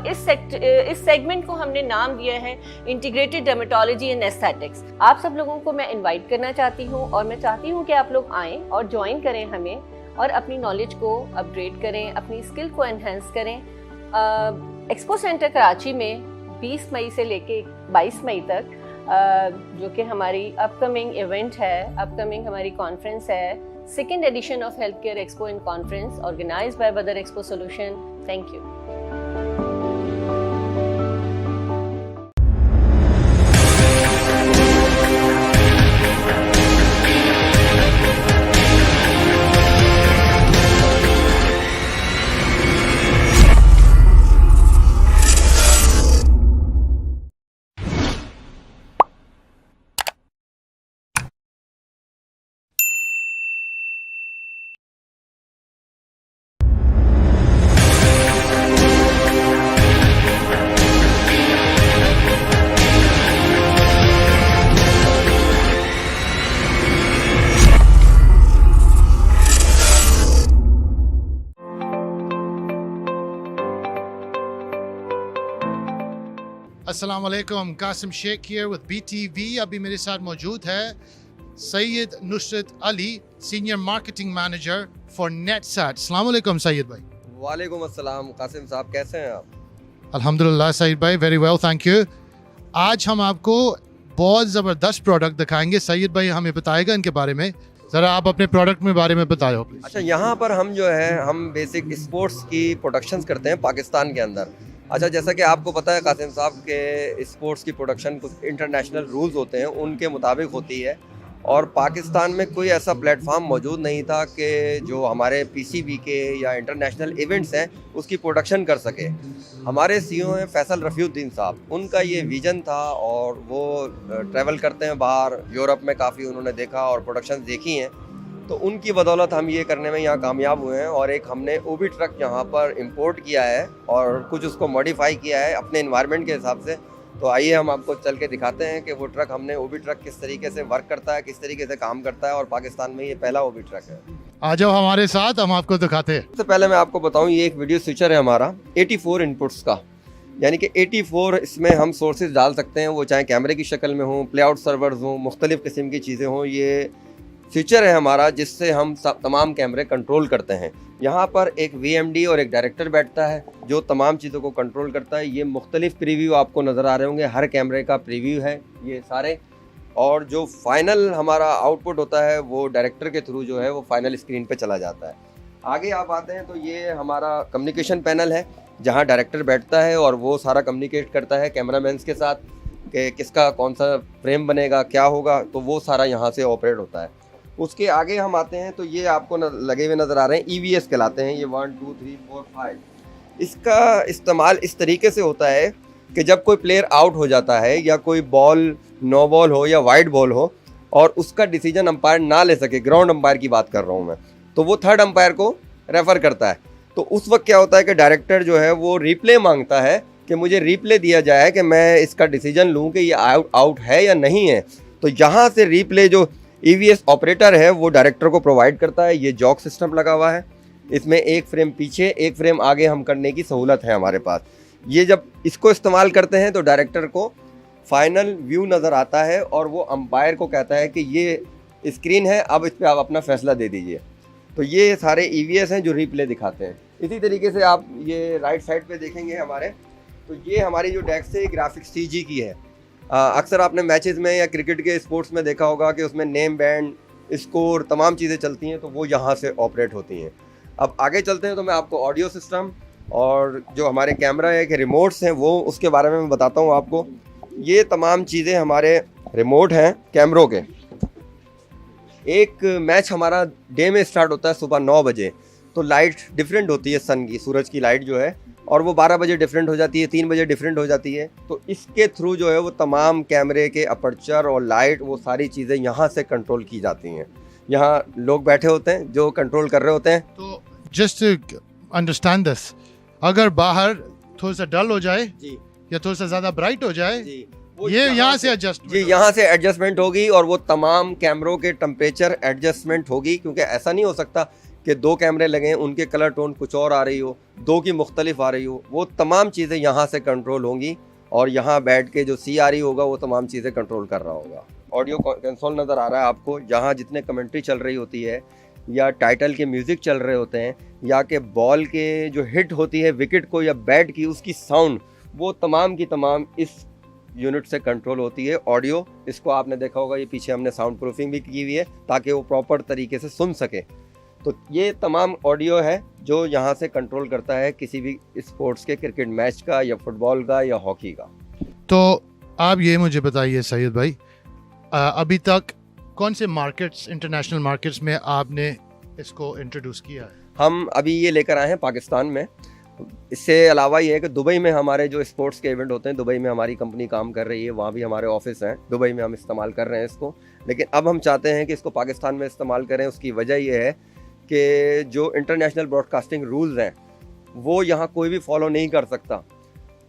इस सेगमेंट को हमने नाम दिया है इंटीग्रेटेड डर्मेटोलॉजी एंड एस्थेटिक्स, आप सब लोगों को मैं इन्वाइट करना चाहती हूँ और मैं चाहती हूँ कि आप लोग आएँ और ज्वाइन करें हमें और अपनी नॉलेज को अपग्रेड करें, अपनी स्किल को एनहेंस करें। एक्सपो सेंटर कराची में 20 मई से लेके 22 मई तक जो कि हमारी अपकमिंग इवेंट है, अपकमिंग हमारी कॉन्फ्रेंस है, 2nd edition of health care expo and conference organised by Badar expo solution. Thank you. अस्सलाम वालेकुम, Qasim Sheikh here with BTV। अभी मेरे साथ मौजूद है Syed Nusrat Ali, senior marketing manager for Netsat. अस्सलाम वालेकुम सैयद भाई। वालेकुम अस्सलाम। कासिम साहब कैसे हैं आप? अल्हम्दुलिल्लाह सैयद भाई, वेरी वेल थैंक यू। आज हम आपको बहुत ज़बरदस्त प्रोडक्ट दिखाएंगे। सैयद भाई हमें बताएगा इनके बारे में, ज़रा आप अपने प्रोडक्ट में बारे में बताओ प्लीज। अच्छा, यहाँ पर हम जो है हम बेसिक स्पोर्ट्स की प्रोडक्शंस करते हैं पाकिस्तान के अंदर। अच्छा, जैसा कि आपको पता है कासिम साहब के स्पोर्ट्स की प्रोडक्शन कुछ इंटरनेशनल रूल्स होते हैं, उनके मुताबिक होती है, और पाकिस्तान में कोई ऐसा प्लेटफॉर्म मौजूद नहीं था कि जो हमारे पीसीबी के या इंटरनेशनल इवेंट्स हैं उसकी प्रोडक्शन कर सके। हमारे सीईओ हैं फैसल रफ़ीउद्दीन साहब, उनका ये विज़न था और वो ट्रैवल करते हैं बाहर, यूरोप में काफ़ी उन्होंने देखा और प्रोडक्शन देखी हैं, तो उनकी बदौलत हम ये करने में यहाँ कामयाब हुए हैं। और एक हमने ओबी ट्रक यहाँ पर इंपोर्ट किया है और कुछ उसको मॉडिफाई किया है अपने एनवायरनमेंट के हिसाब से। तो आइए हम आपको चल के दिखाते हैं कि वो ट्रक हमने ओबी ट्रक किस तरीके से वर्क करता है, किस तरीके से काम करता है, और पाकिस्तान में ये पहला ओबी ट्रक है। आ जाओ हमारे साथ, हम आपको दिखाते हैं। सबसे पहले मैं आपको बताऊं, ये एक वीडियो स्विचर है हमारा 84 इनपुट्स का, यानी कि 84 इसमें हम सोर्सेज डाल सकते हैं, वो चाहे कैमरे की शक्ल में हों, प्लेआउट सर्वर्स हों, मुख्तलिफ़ किस्म की चीज़ें हों। ये फीचर है हमारा जिससे हम तमाम कैमरे कंट्रोल करते हैं। यहाँ पर एक VMD और एक डायरेक्टर बैठता है जो तमाम चीज़ों को कंट्रोल करता है। ये मुख्तलिफ़ प्रीव्यू आपको नज़र आ रहे होंगे, हर कैमरे का प्रीव्यू है ये सारे, और जो फाइनल हमारा आउटपुट होता है वो डायरेक्टर के थ्रू जो है वो फाइनल स्क्रीन पे चला जाता है। आगे आप आते हैं तो ये हमारा कम्युनिकेशन पैनल है जहाँ डायरेक्टर बैठता है और वो सारा कम्युनिकेट करता है कैमरामैन्स के साथ कि किसका कौन सा फ्रेम बनेगा, क्या होगा, तो वो सारा यहाँ से ऑपरेट होता है। उसके आगे हम आते हैं तो ये आपको लगे हुए नज़र आ रहे हैं, EVS कहलाते हैं ये 1 2 3 4 5। इसका इस्तेमाल इस तरीके से होता है कि जब कोई प्लेयर आउट हो जाता है या कोई बॉल नो बॉल हो या वाइड बॉल हो और उसका डिसीजन अंपायर ना ले सके, ग्राउंड अंपायर की बात कर रहा हूँ मैं, तो वो थर्ड अंपायर को रेफ़र करता है। तो उस वक्त क्या होता है कि डायरेक्टर जो है वो रिप्ले मांगता है कि मुझे रिप्ले दिया जाए कि मैं इसका डिसीजन लूँ कि ये आउट है या नहीं है। तो यहाँ से रिप्ले जो EVS ऑपरेटर है वो डायरेक्टर को प्रोवाइड करता है। ये जॉक सिस्टम लगा हुआ है, इसमें एक फ्रेम पीछे एक फ्रेम आगे हम करने की सहूलत है हमारे पास। ये जब इसको इस्तेमाल करते हैं तो डायरेक्टर को फाइनल व्यू नज़र आता है और वो अंपायर को कहता है कि ये स्क्रीन है, अब इस पर आप अपना फैसला दे दीजिए। तो ये सारे EVS हैं जो रिप्ले दिखाते हैं। इसी तरीके से आप ये राइट साइड पे देखेंगे हमारे, तो ये हमारी जो डेस्क है ग्राफिक्स CG की है। अक्सर आपने मैचेस में या क्रिकेट के स्पोर्ट्स में देखा होगा कि उसमें नेम बैंड, स्कोर, तमाम चीज़ें चलती हैं, तो वो यहाँ से ऑपरेट होती हैं। अब आगे चलते हैं तो मैं आपको ऑडियो सिस्टम और जो हमारे कैमरा है कि रिमोट्स हैं वो उसके बारे में मैं बताता हूँ आपको। ये तमाम चीज़ें हमारे रिमोट हैं कैमरों के। एक मैच हमारा डे में स्टार्ट होता है सुबह 9 बजे, तो लाइट डिफरेंट होती है सन की, सूरज की लाइट जो है, और वो 12 बजे डिफरेंट हो जाती है, 3 बजे डिफरेंट हो जाती है। तो इसके थ्रू जो है वो तमाम कैमरे के अपर्चर और लाइट, वो सारी चीज़ें यहाँ से कंट्रोल की जाती हैं। यहाँ लोग बैठे होते हैं जो कंट्रोल कर रहे होते हैं। तो जस्ट अंडरस्टैंड दिस, अगर बाहर थोड़ा सा डल हो जाए जी या थोड़ा सा ज़्यादा ब्राइट हो जाए जी, ये यहाँ से एडजस्ट, जी यहाँ से एडजस्टमेंट होगी और वो तमाम कैमरों के टेम्परेचर एडजस्टमेंट होगी, क्योंकि ऐसा नहीं हो सकता कि 2 कैमरे लगे हैं उनके कलर टोन कुछ और आ रही हो, 2 की मुख्तलिफ आ रही हो। वो तमाम चीज़ें यहाँ से कंट्रोल होंगी और यहाँ बैठ के जो CRE होगा वो तमाम चीज़ें कंट्रोल कर रहा होगा। ऑडियो कंसोल नज़र आ रहा है आपको, जहाँ जितने कमेंट्री चल रही होती है या टाइटल के म्यूज़िक चल रहे होते हैं या कि बॉल के जो हिट होती है विकेट को या बैट की, उसकी साउंड, वो तमाम की तमाम इस यूनिट से कंट्रोल होती है। ऑडियो, इसको आपने देखा होगा, ये पीछे हमने साउंड प्रूफिंग भी की हुई है ताकि वो प्रॉपर तरीके से सुन सके। तो ये तमाम ऑडियो है जो यहाँ से कंट्रोल करता है किसी भी स्पोर्ट्स के, क्रिकेट मैच का या फुटबॉल का या हॉकी का। तो आप ये मुझे बताइए सैयद भाई, अभी तक कौन से मार्केट्स, इंटरनेशनल मार्केट्स में आपने इसको इंट्रोड्यूस किया है? हम अभी ये लेकर आए हैं पाकिस्तान में। इससे अलावा ये है कि दुबई में हमारे जो स्पोर्ट्स के इवेंट होते हैं, दुबई में हमारी कंपनी काम कर रही है, वहाँ भी हमारे ऑफिस हैं, दुबई में हम इस्तेमाल कर रहे हैं इसको। लेकिन अब हम चाहते हैं कि इसको पाकिस्तान में इस्तेमाल करें। उसकी वजह ये है कि जो इंटरनेशनल ब्रॉडकास्टिंग रूल्स हैं वो यहाँ कोई भी फॉलो नहीं कर सकता।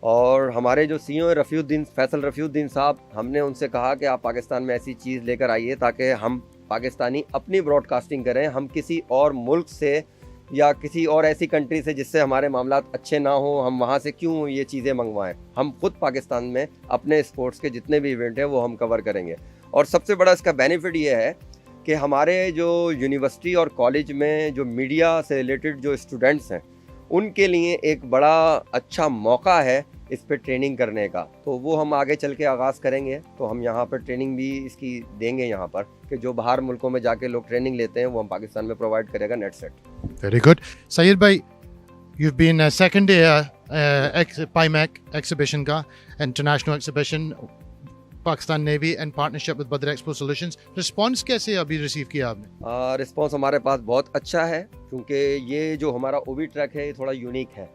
और हमारे जो CEO फैसल रफ़ीउद्दीन साहब, हमने उनसे कहा कि आप पाकिस्तान में ऐसी चीज़ लेकर आइए ताकि हम पाकिस्तानी अपनी ब्रॉडकास्टिंग करें, हम किसी और मुल्क से या किसी और ऐसी कंट्री से जिससे हमारे मामलात अच्छे ना हो, हम वहाँ से क्यों ये चीज़ें मंगवाएं। हम खुद पाकिस्तान में अपने स्पोर्ट्स के जितने भी इवेंट हैं वो हम कवर करेंगे। और सबसे बड़ा इसका बेनिफिट ये है कि हमारे जो यूनिवर्सिटी और कॉलेज में जो मीडिया से रिलेटेड जो स्टूडेंट्स हैं उनके लिए एक बड़ा अच्छा मौका है इस पे ट्रेनिंग करने का। तो वो हम आगे चल के आगाज़ करेंगे, तो हम यहाँ पर ट्रेनिंग भी इसकी देंगे यहाँ पर, कि जो बाहर मुल्कों में जाके लोग ट्रेनिंग लेते हैं वो हम पाकिस्तान में प्रोवाइड करेगा Netsat. Very good. Syed भाई, you have been second day PIMEC exhibition का international exhibition Pakistan navy and partnership with Badar expo solutions. Response कैसे अभी रिसीव किया आपने? रिस्पांस हमारे पास बहुत अच्छा है, क्योंकि ये जो हमारा ओवी ट्रैक है ये थोड़ा यूनिक है,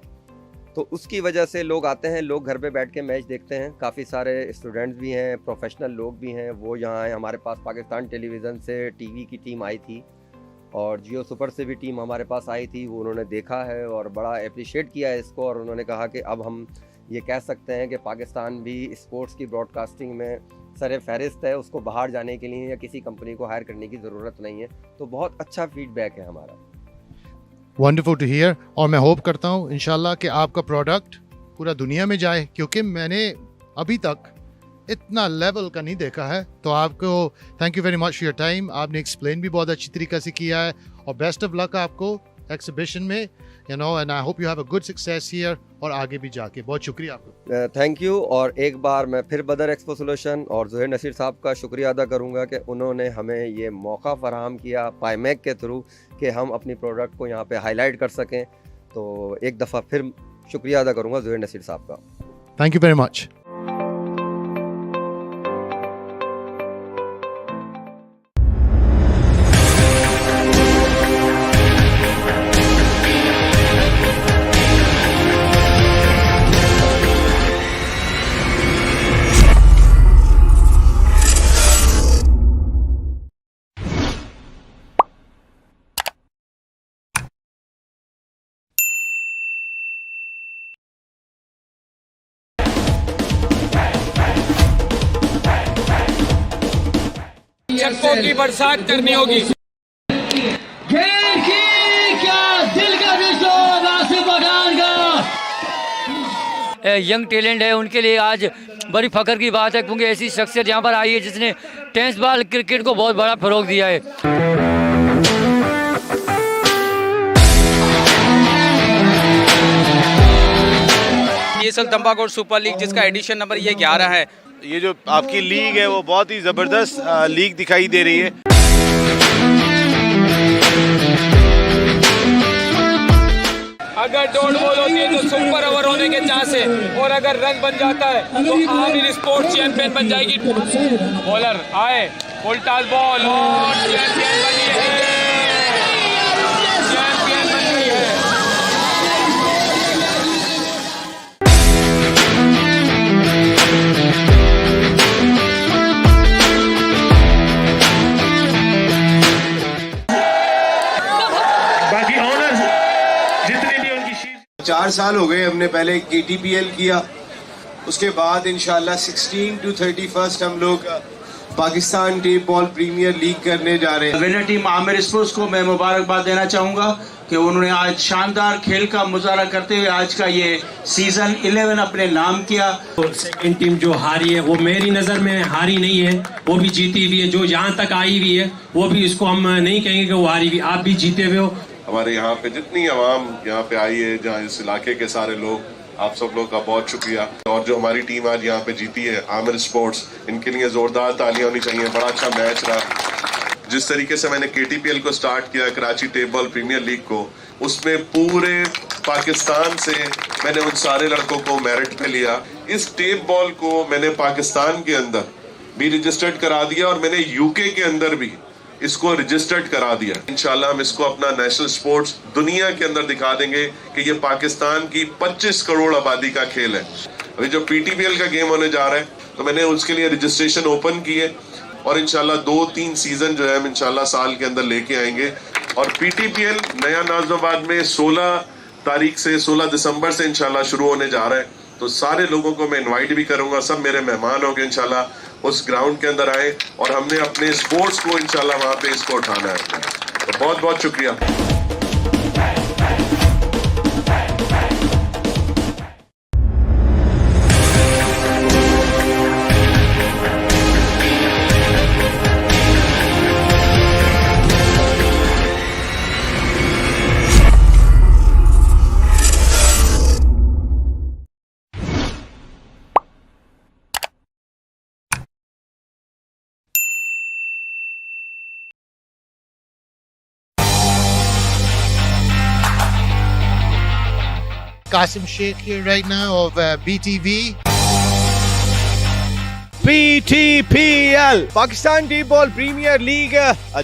तो उसकी वजह से लोग आते हैं, लोग घर पे बैठ के मैच देखते हैं। काफ़ी सारे स्टूडेंट्स भी हैं, प्रोफेशनल लोग भी हैं, वो यहाँ आए। हमारे पास पाकिस्तान टेलीविज़न से टीवी की टीम आई थी और जियो सुपर से भी टीम हमारे पास आई थी। वो उन्होंने देखा है और बड़ा अप्रिशिएट किया है इसको, और उन्होंने कहा कि अब हम ये कह सकते हैं कि पाकिस्तान भी स्पोर्ट्स की ब्रॉडकास्टिंग में सर फहरिस्त है, उसको बाहर जाने के लिए या किसी कंपनी को हायर करने की ज़रूरत नहीं है। तो बहुत अच्छा फीडबैक है हमारा। Wonderful to here. और मैं होप करता हूँ इंशाल्लाह कि आपका प्रोडक्ट पूरा दुनिया में जाए, क्योंकि मैंने अभी तक इतना लेवल का नहीं देखा है। तो आपको thank you very much for your time. आपने एक्सप्लेन भी बहुत अच्छी तरीके से किया है, और बेस्ट ऑफ लक आपको एग्जीबिशन में, you know, and I hope you have a good success here और आगे भी जाके। बहुत शुक्रिया आपको। Thank you. और एक बार मैं फिर बदर एक्सपो सॉल्यूशन और ज़ुहैर नसीर साहब का शुक्रिया अदा करूंगा कि उन्होंने हमें ये मौका फराहम किया पाईमैक के थ्रू कि हम अपनी प्रोडक्ट को यहाँ पे हाईलाइट कर सकें। तो एक दफ़ा फिर शुक्रिया अदा करूंगा ज़ुहैर नसीर साहब का। Thank you very much. चक्कों की बरसात करनी होगी। खेल की क्या दिल का विश्व नासिर बगान का यंग टैलेंट है, उनके लिए आज बड़ी फख्र की बात है, क्योंकि ऐसी शख्सियत यहाँ पर आई है जिसने टेनिस बॉल क्रिकेट को बहुत बड़ा फरोग दिया है। PSL तंबाकोर सुपर लीग जिसका एडिशन नंबर ये 11 है। ये जो आपकी लीग है वो बहुत ही ज़बरदस्त लीग दिखाई दे रही है। अगर डॉट बॉल होती है तो सुपर ओवर होने के चांस है, और अगर रन बन जाता है तो आमिर स्पोर्ट्स चैंपियन बन जाएगी। बॉलर आए, फुल टॉस बॉल और चैंपियन बनी है, चैंपियन बन गई है। बाकी ऑनर्स जितने भी उनकी 4 साल हो गए, हमने पहले KTPL किया, उसके बाद इंशाल्लाह 16 to 31 हम लोग Pakistan tape ball premier league करने जा रहे हैं। विनर टीम आमिर स्पोर्ट्स को मैं मुबारकबाद देना चाहूँगा कि उन्होंने आज शानदार खेल का मुजाहरा करते हुए आज का ये सीजन 11 अपने नाम किया। सेकंड टीम जो हारी है वो मेरी नज़र में हारी नहीं है, वो भी जीती हुई है। जो यहाँ तक आई हुई है वो भी, इसको हम नहीं कहेंगे कि वो हारी हुई, आप भी जीते हुए हो। हमारे यहाँ पे जितनी आवाम यहाँ पे आई है, जहाँ इस इलाके के सारे लोग, आप सब लोग का बहुत शुक्रिया। और जो हमारी टीम आज यहाँ पे जीती है आमिर स्पोर्ट्स, इनके लिए जोरदार तालियां होनी चाहिए। बड़ा अच्छा मैच रहा। जिस तरीके से मैंने KTPL को स्टार्ट किया, Karachi tape ball premier league को, उसमें पूरे पाकिस्तान से मैंने उन सारे लड़कों को मेरिट पे लिया। इस टेप बॉल को मैंने पाकिस्तान के अंदर भी रजिस्टर्ड करा दिया और मैंने UK के अंदर भी इसको रजिस्टर्ड करा दिया। इंशाल्लाह हम इसको अपना नेशनल स्पोर्ट्स दुनिया के अंदर दिखा देंगे कि ये पाकिस्तान की 25 करोड़ आबादी का खेल है। अभी जो PTPL का गेम होने जा रहा है, तो मैंने उसके लिए रजिस्ट्रेशन ओपन की है और इंशाल्लाह 2-3 सीजन जो है हम इंशाल्लाह साल के अंदर लेके आएंगे। और PTPL नया नाज़िमाबाद में 16 तारीख से 16 दिसंबर से इंशाल्लाह शुरू होने जा रहा है। तो सारे लोगों को मैं इनवाइट भी करूंगा, सब मेरे मेहमान होंगे इंशाल्लाह। उस ग्राउंड के अंदर आए और हमने अपने स्पोर्ट्स को इंशाल्लाह वहाँ पे इसको उठाना है। तो बहुत बहुत शुक्रिया। Qasim Sheikh here right now of BTV. PTPL Pakistan table premier league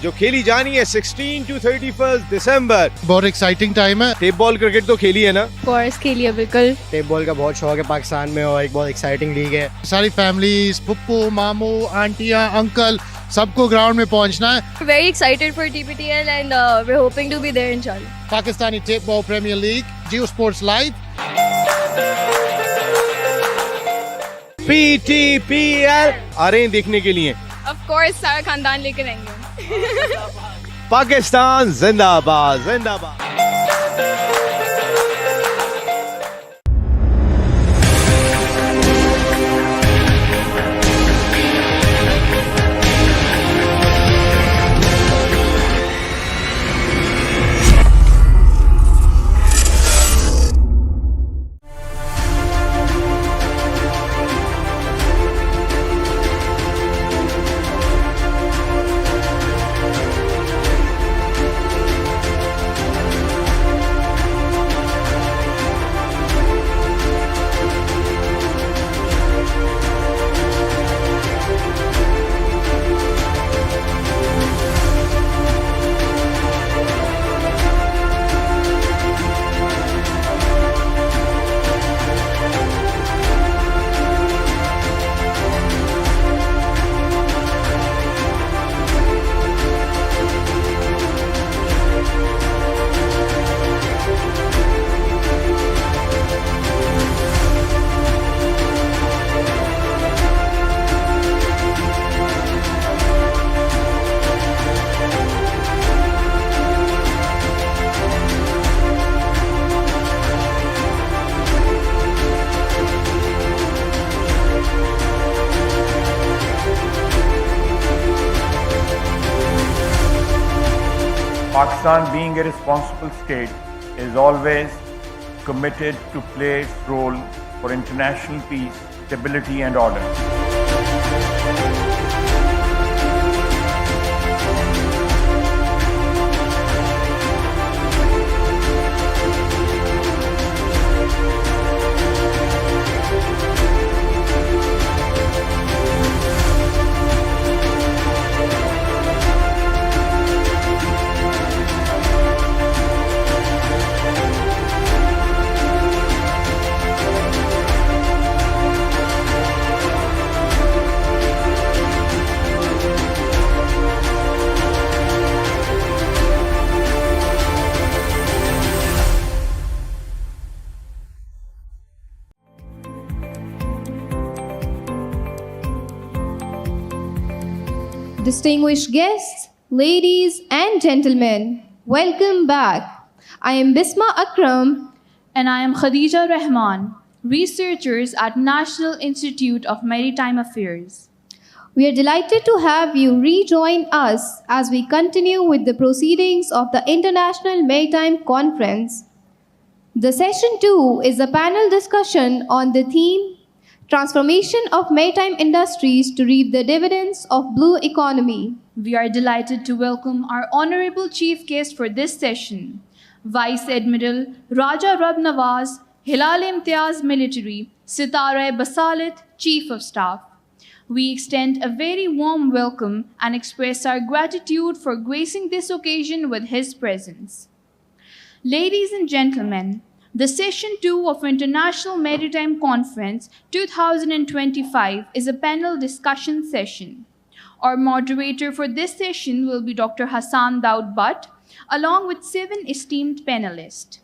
जो खेली जानी है 16 to 31 दिसंबर। बहुत एक्साइटिंग टाइम है। टेबल क्रिकेट तो खेली है ना? कोर्स खेली है बिल्कुल। टेबल का बहुत शौक है पाकिस्तान में और एक बहुत एक्साइटिंग लीग है। सारी फैमिलीज, पप्पू, मामू, आंटियां, अंकल सबको ग्राउंड में पहुंचना है। Very excited for TPTL and we're hoping to be there inshallah. Pakistani table premier league, Geo sports live. PTPL आ रहे हैं देखने के लिए। Of course सारा खानदान लेकर आएंगे। पाकिस्तान जिंदाबाद जिंदाबाद। Pakistan, being a responsible state, is always committed to play its role for international peace, stability and order. Distinguished guests, ladies and gentlemen, welcome back. I am Bisma Akram and I am Khadija Rahman, researchers at National Institute of Maritime Affairs. We are delighted to have you rejoin us as we continue with the proceedings of the International Maritime Conference. The session 2 is a panel discussion on the theme Transformation of Maritime Industries to Reap the Dividends of Blue Economy. We are delighted to welcome our honorable chief guest for this session, Vice Admiral Raja Rab Nawaz, Hilal Imtiaz Military, Sitara Basalit, Chief of Staff. We extend a very warm welcome and express our gratitude for gracing this occasion with his presence. Ladies and gentlemen, the Session 2 of International Maritime Conference 2025 is a panel discussion session. Our moderator for this session will be Dr. Hassan Daud Butt, along with 7 esteemed panelists.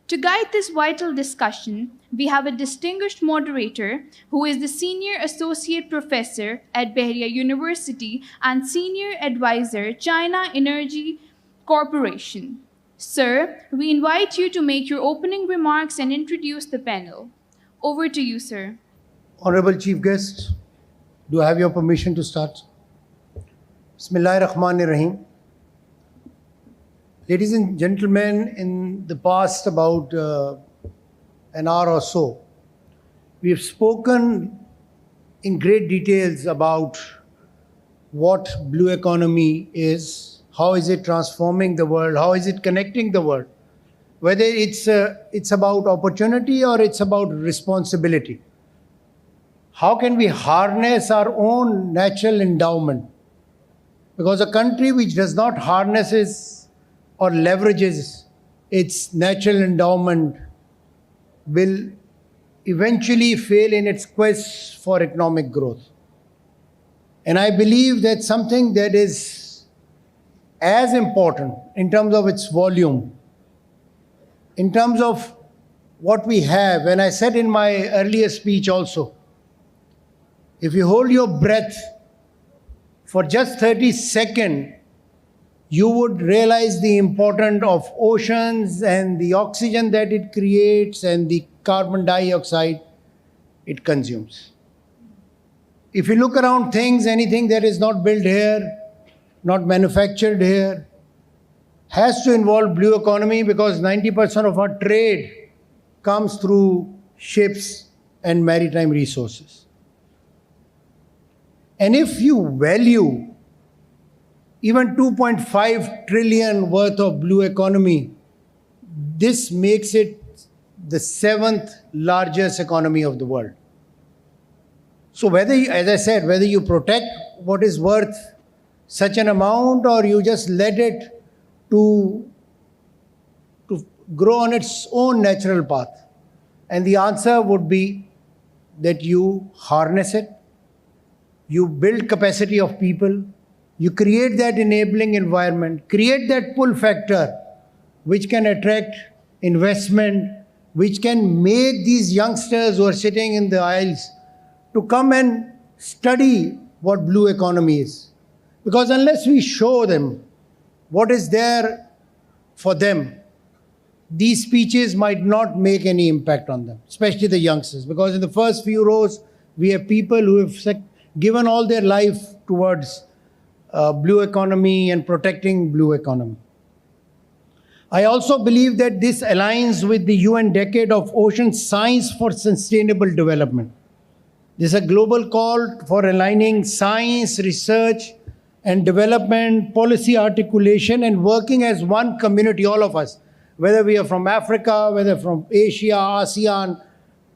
To guide this vital discussion, we have a distinguished moderator who is the Senior Associate Professor at Bahria University and Senior Advisor, China Energy Corporation. Sir, we invite you to make your opening remarks and introduce the panel. Over to you, sir. Honorable Chief Guest, do I have your permission to start? Bismillahirrahmanirrahim. Ladies and gentlemen, in the past about an hour or so, we have spoken in great details about what blue economy is, how is it transforming the world, how is it connecting the world. whether it's about opportunity or it's about responsibility. How can we harness our own natural endowment? Because a country which does not harnesses or leverages its natural endowment will eventually fail in its quest for economic growth. And I believe that something that is as important in terms of its volume, in terms of what we have, and I said in my earlier speech also, if you hold your breath for just 30 seconds, you would realize the importance of oceans and the oxygen that it creates and the carbon dioxide it consumes. If you look around things, anything that is not built here, not manufactured here, has to involve blue economy, because 90% of our trade comes through ships and maritime resources. And if you value even 2.5 trillion worth of blue economy, this makes it the 7th largest economy of the world. So whether, as I said, whether you protect what is worth such an amount or you just let it to grow on its own natural path, and the answer would be that you harness it, you build capacity of people, you create that enabling environment, create that pull factor which can attract investment, which can make these youngsters who are sitting in the aisles to come and study what blue economy is. Because unless we show them what is there for them, these speeches might not make any impact on them, especially the youngsters. Because in the first few rows, we have people who have given all their life towards blue economy and protecting blue economy. I also believe that this aligns with the UN Decade of Ocean Science for Sustainable Development. This is a global call for aligning science, research, and development, policy articulation, and working as one community, all of us, whether we are from Africa, whether from Asia, ASEAN,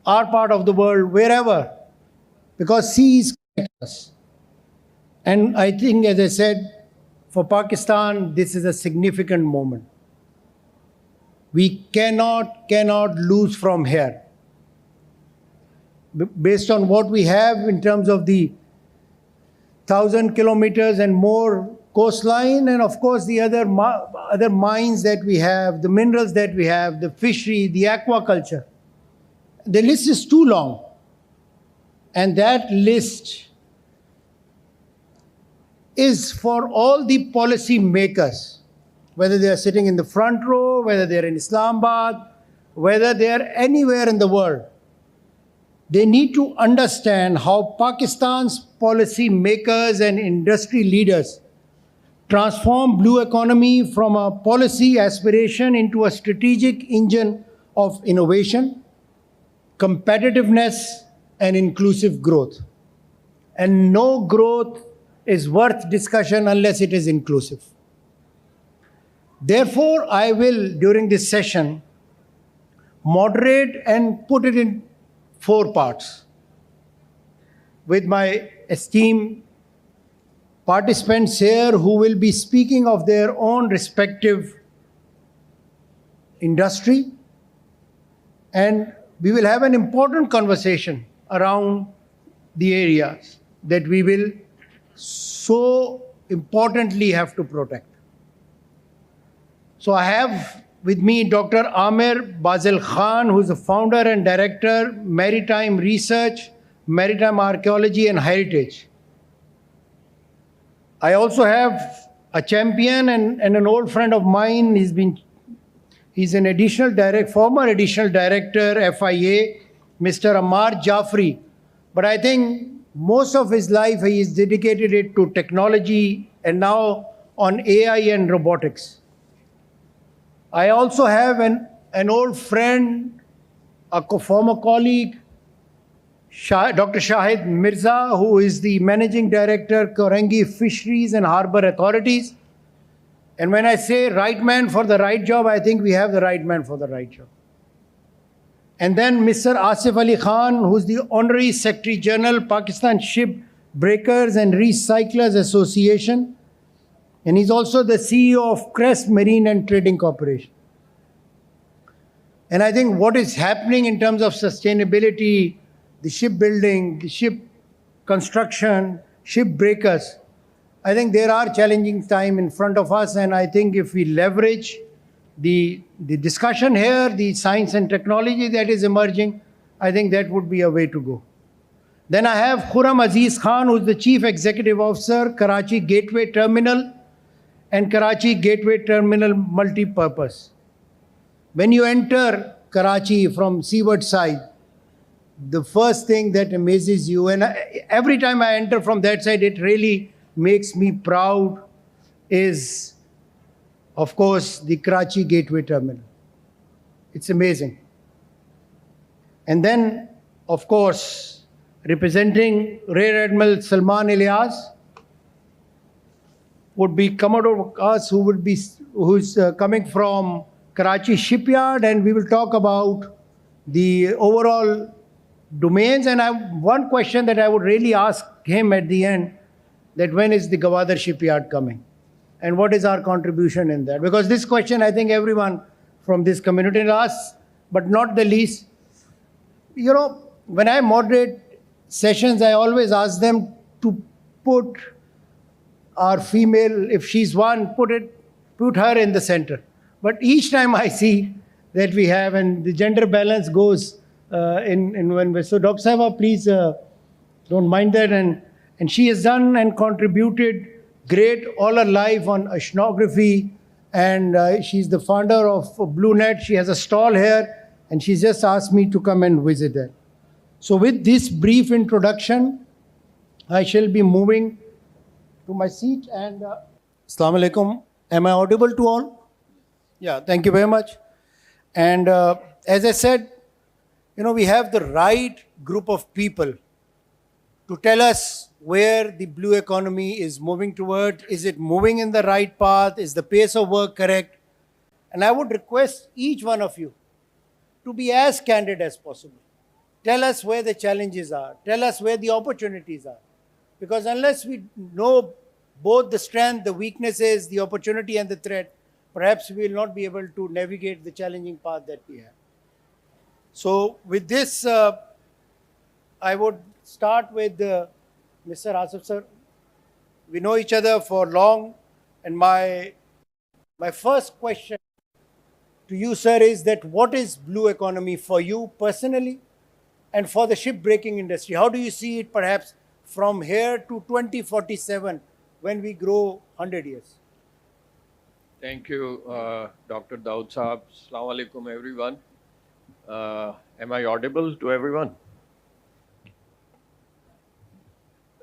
our part of the world, wherever, because seas connect us. And I think, as I said, for Pakistan, this is a significant moment. We cannot lose from here. Based on what we have in terms of the 1,000 kilometers and more coastline, and of course the other mines that we have, the minerals that we have, the fishery, the aquaculture. The list is too long. And that list is for all the policy makers, whether they are sitting in the front row, whether they are in Islamabad, whether they are anywhere in the world. They need to understand how Pakistan's policy makers and industry leaders transform blue economy from a policy aspiration into a strategic engine of innovation, competitiveness, and inclusive growth. And no growth is worth discussion unless it is inclusive. Therefore, I will, during this session, moderate and put it in 4 parts with my esteemed participants here who will be speaking of their own respective industry, and we will have an important conversation around the areas that we will so importantly have to protect. So I have with me Dr. Amir Bazil Khan, who is the founder and director, Maritime Research, Maritime Archaeology and Heritage. I also have a champion and an old friend of mine. He's an former additional director, FIA, Mr. Ammar Jafri. But I think most of his life he has dedicated it to technology and now on AI and robotics. I also have an old friend, a former colleague, Dr. Shahid Mirza, who is the Managing Director, Korangi Fisheries and Harbour Authorities. And when I say right man for the right job, I think we have the right man for the right job. And then Mr. Asif Ali Khan, who's the Honorary Secretary General, Pakistan Ship Breakers and Recyclers Association. And he's also the CEO of Crest Marine and Trading Corporation. And I think what is happening in terms of sustainability, the shipbuilding, the ship construction, ship breakers, I think there are challenging times in front of us. And I think if we leverage the discussion here, the science and technology that is emerging, I think that would be a way to go. Then I have Khurram Aziz Khan, who's the Chief Executive Officer, Karachi Gateway Terminal and Karachi Gateway Terminal Multi-Purpose. When you enter Karachi from seaward side, the first thing that amazes you, and every time I enter from that side, it really makes me proud, is, of course, the Karachi Gateway Terminal. It's amazing. And then, of course, representing Rear Admiral Salman Ilyas would be Commodore Waqas, who's coming from Karachi Shipyard, and we will talk about the overall domains. And I have one question that I would really ask him at the end, that when is the Gwadar Shipyard coming? And what is our contribution in that? Because this question, I think everyone from this community asks, but not the least. You know, when I moderate sessions, I always ask them to put our female, if she's one, put her in the center. But each time I see that we have, and the gender balance goes in one way. So Dr. Sahaba, please don't mind that. And she has done and contributed great all her life on oceanography. And she's the founder of Blue Net. She has a stall here, and she's just asked me to come and visit her. So with this brief introduction, I shall be moving to my seat. And Assalamu alaikum. Am I audible to all? Yeah, thank you very much. And as I said, you know, we have the right group of people to tell us where the blue economy is moving toward. Is it moving in the right path? Is the pace of work correct? And I would request each one of you to be as candid as possible. Tell us where the challenges are. Tell us where the opportunities are. Because unless we know both the strength, the weaknesses, the opportunity and the threat, perhaps we will not be able to navigate the challenging path that we have. So with this, I would start with Mr. Asif sir. We know each other for long, and my first question to you, sir, is that what is blue economy for you personally and for the shipbreaking industry? How do you see it perhaps from here to 2047 when we grow 100 years? Thank you, Dr. Daud Saab. Assalamu alaikum, everyone. Am I audible to everyone?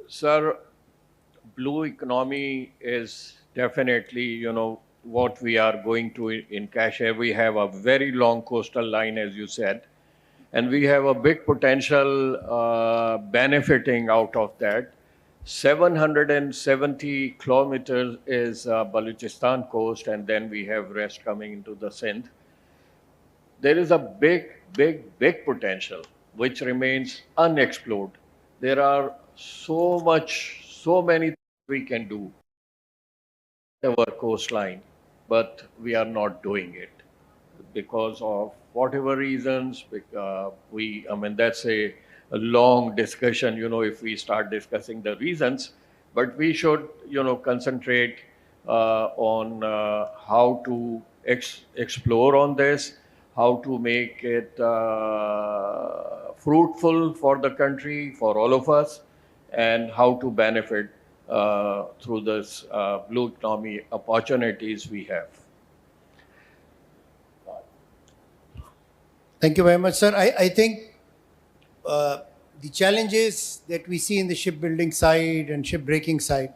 Sir, blue economy is definitely, you know, what we are going to in Kashmir. We have a very long coastal line, as you said, and we have a big potential benefiting out of that. 770 kilometers is Balochistan coast, and then we have rest coming into the Sindh. There is a big potential which remains unexplored. There are so many things we can do our coastline, but we are not doing it because of whatever reasons. That's a long discussion, you know, if we start discussing the reasons, but we should, you know, concentrate on how to explore on this, how to make it fruitful for the country, for all of us, and how to benefit through this blue economy opportunities we have. Thank you very much, sir. I think the challenges that we see in the shipbuilding side and shipbreaking side,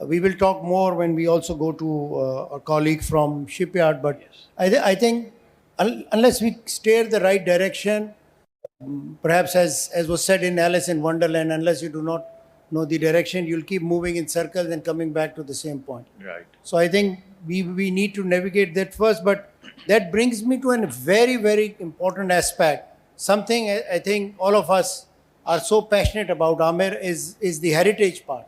we will talk more when we also go to our colleague from shipyard. But yes, I think unless we steer the right direction, perhaps as was said in Alice in Wonderland, unless you do not know the direction, you'll keep moving in circles and coming back to the same point. Right. So I think we need to navigate that first. But that brings me to a very, very important aspect. Something I think all of us are so passionate about, Amir, is the heritage part.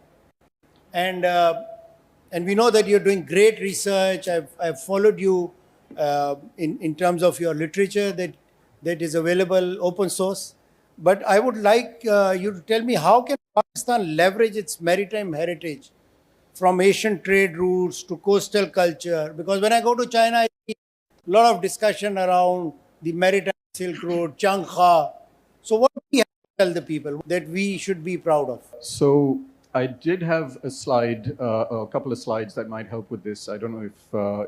And we know that you're doing great research. I've followed you in terms of your literature that is available open source. But I would like you to tell me, how can Pakistan leverage its maritime heritage from Asian trade routes to coastal culture? Because when I go to China, I see a lot of discussion around the maritime Silk Road, Changha. So what do we have to tell the people that we should be proud of? So I did have a slide, a couple of slides that might help with this. I don't know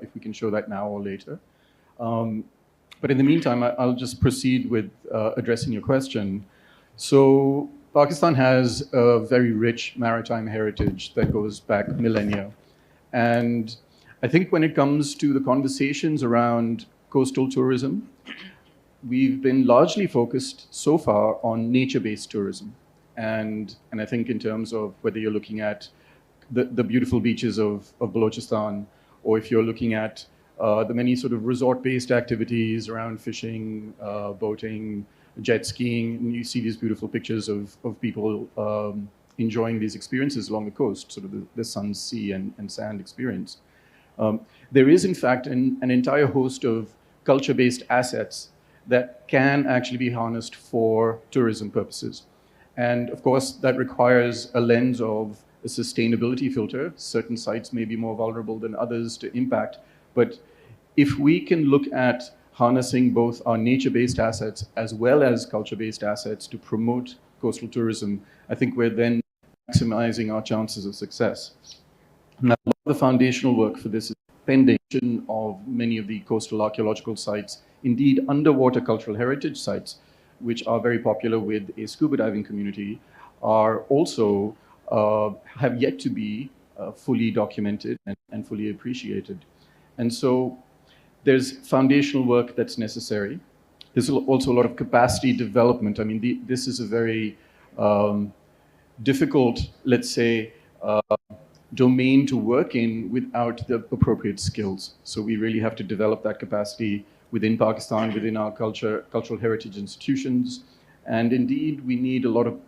if we can show that now or later. But in the meantime, I'll just proceed with addressing your question. So Pakistan has a very rich maritime heritage that goes back millennia. And I think when it comes to the conversations around coastal tourism, we've been largely focused so far on nature-based tourism. And I think in terms of whether you're looking at the beautiful beaches of Balochistan, or if you're looking at the many sort of resort-based activities around fishing, boating, jet skiing, and you see these beautiful pictures of people enjoying these experiences along the coast, sort of the sun, sea, and sand experience. There is, in fact, an entire host of culture-based assets that can actually be harnessed for tourism purposes. And of course, that requires a lens of a sustainability filter. Certain sites may be more vulnerable than others to impact. But if we can look at harnessing both our nature-based assets as well as culture-based assets to promote coastal tourism, I think we're then maximizing our chances of success. Now, a lot of the foundational work for this is pending of many of the coastal archaeological sites, indeed underwater cultural heritage sites, which are very popular with a scuba diving community, are also have yet to be fully documented and fully appreciated. And so there's foundational work that's necessary. There's also a lot of capacity development. I mean, this is a very difficult, let's say, domain to work in without the appropriate skills. So we really have to develop that capacity within Pakistan, within our cultural heritage institutions. And indeed, we need a lot of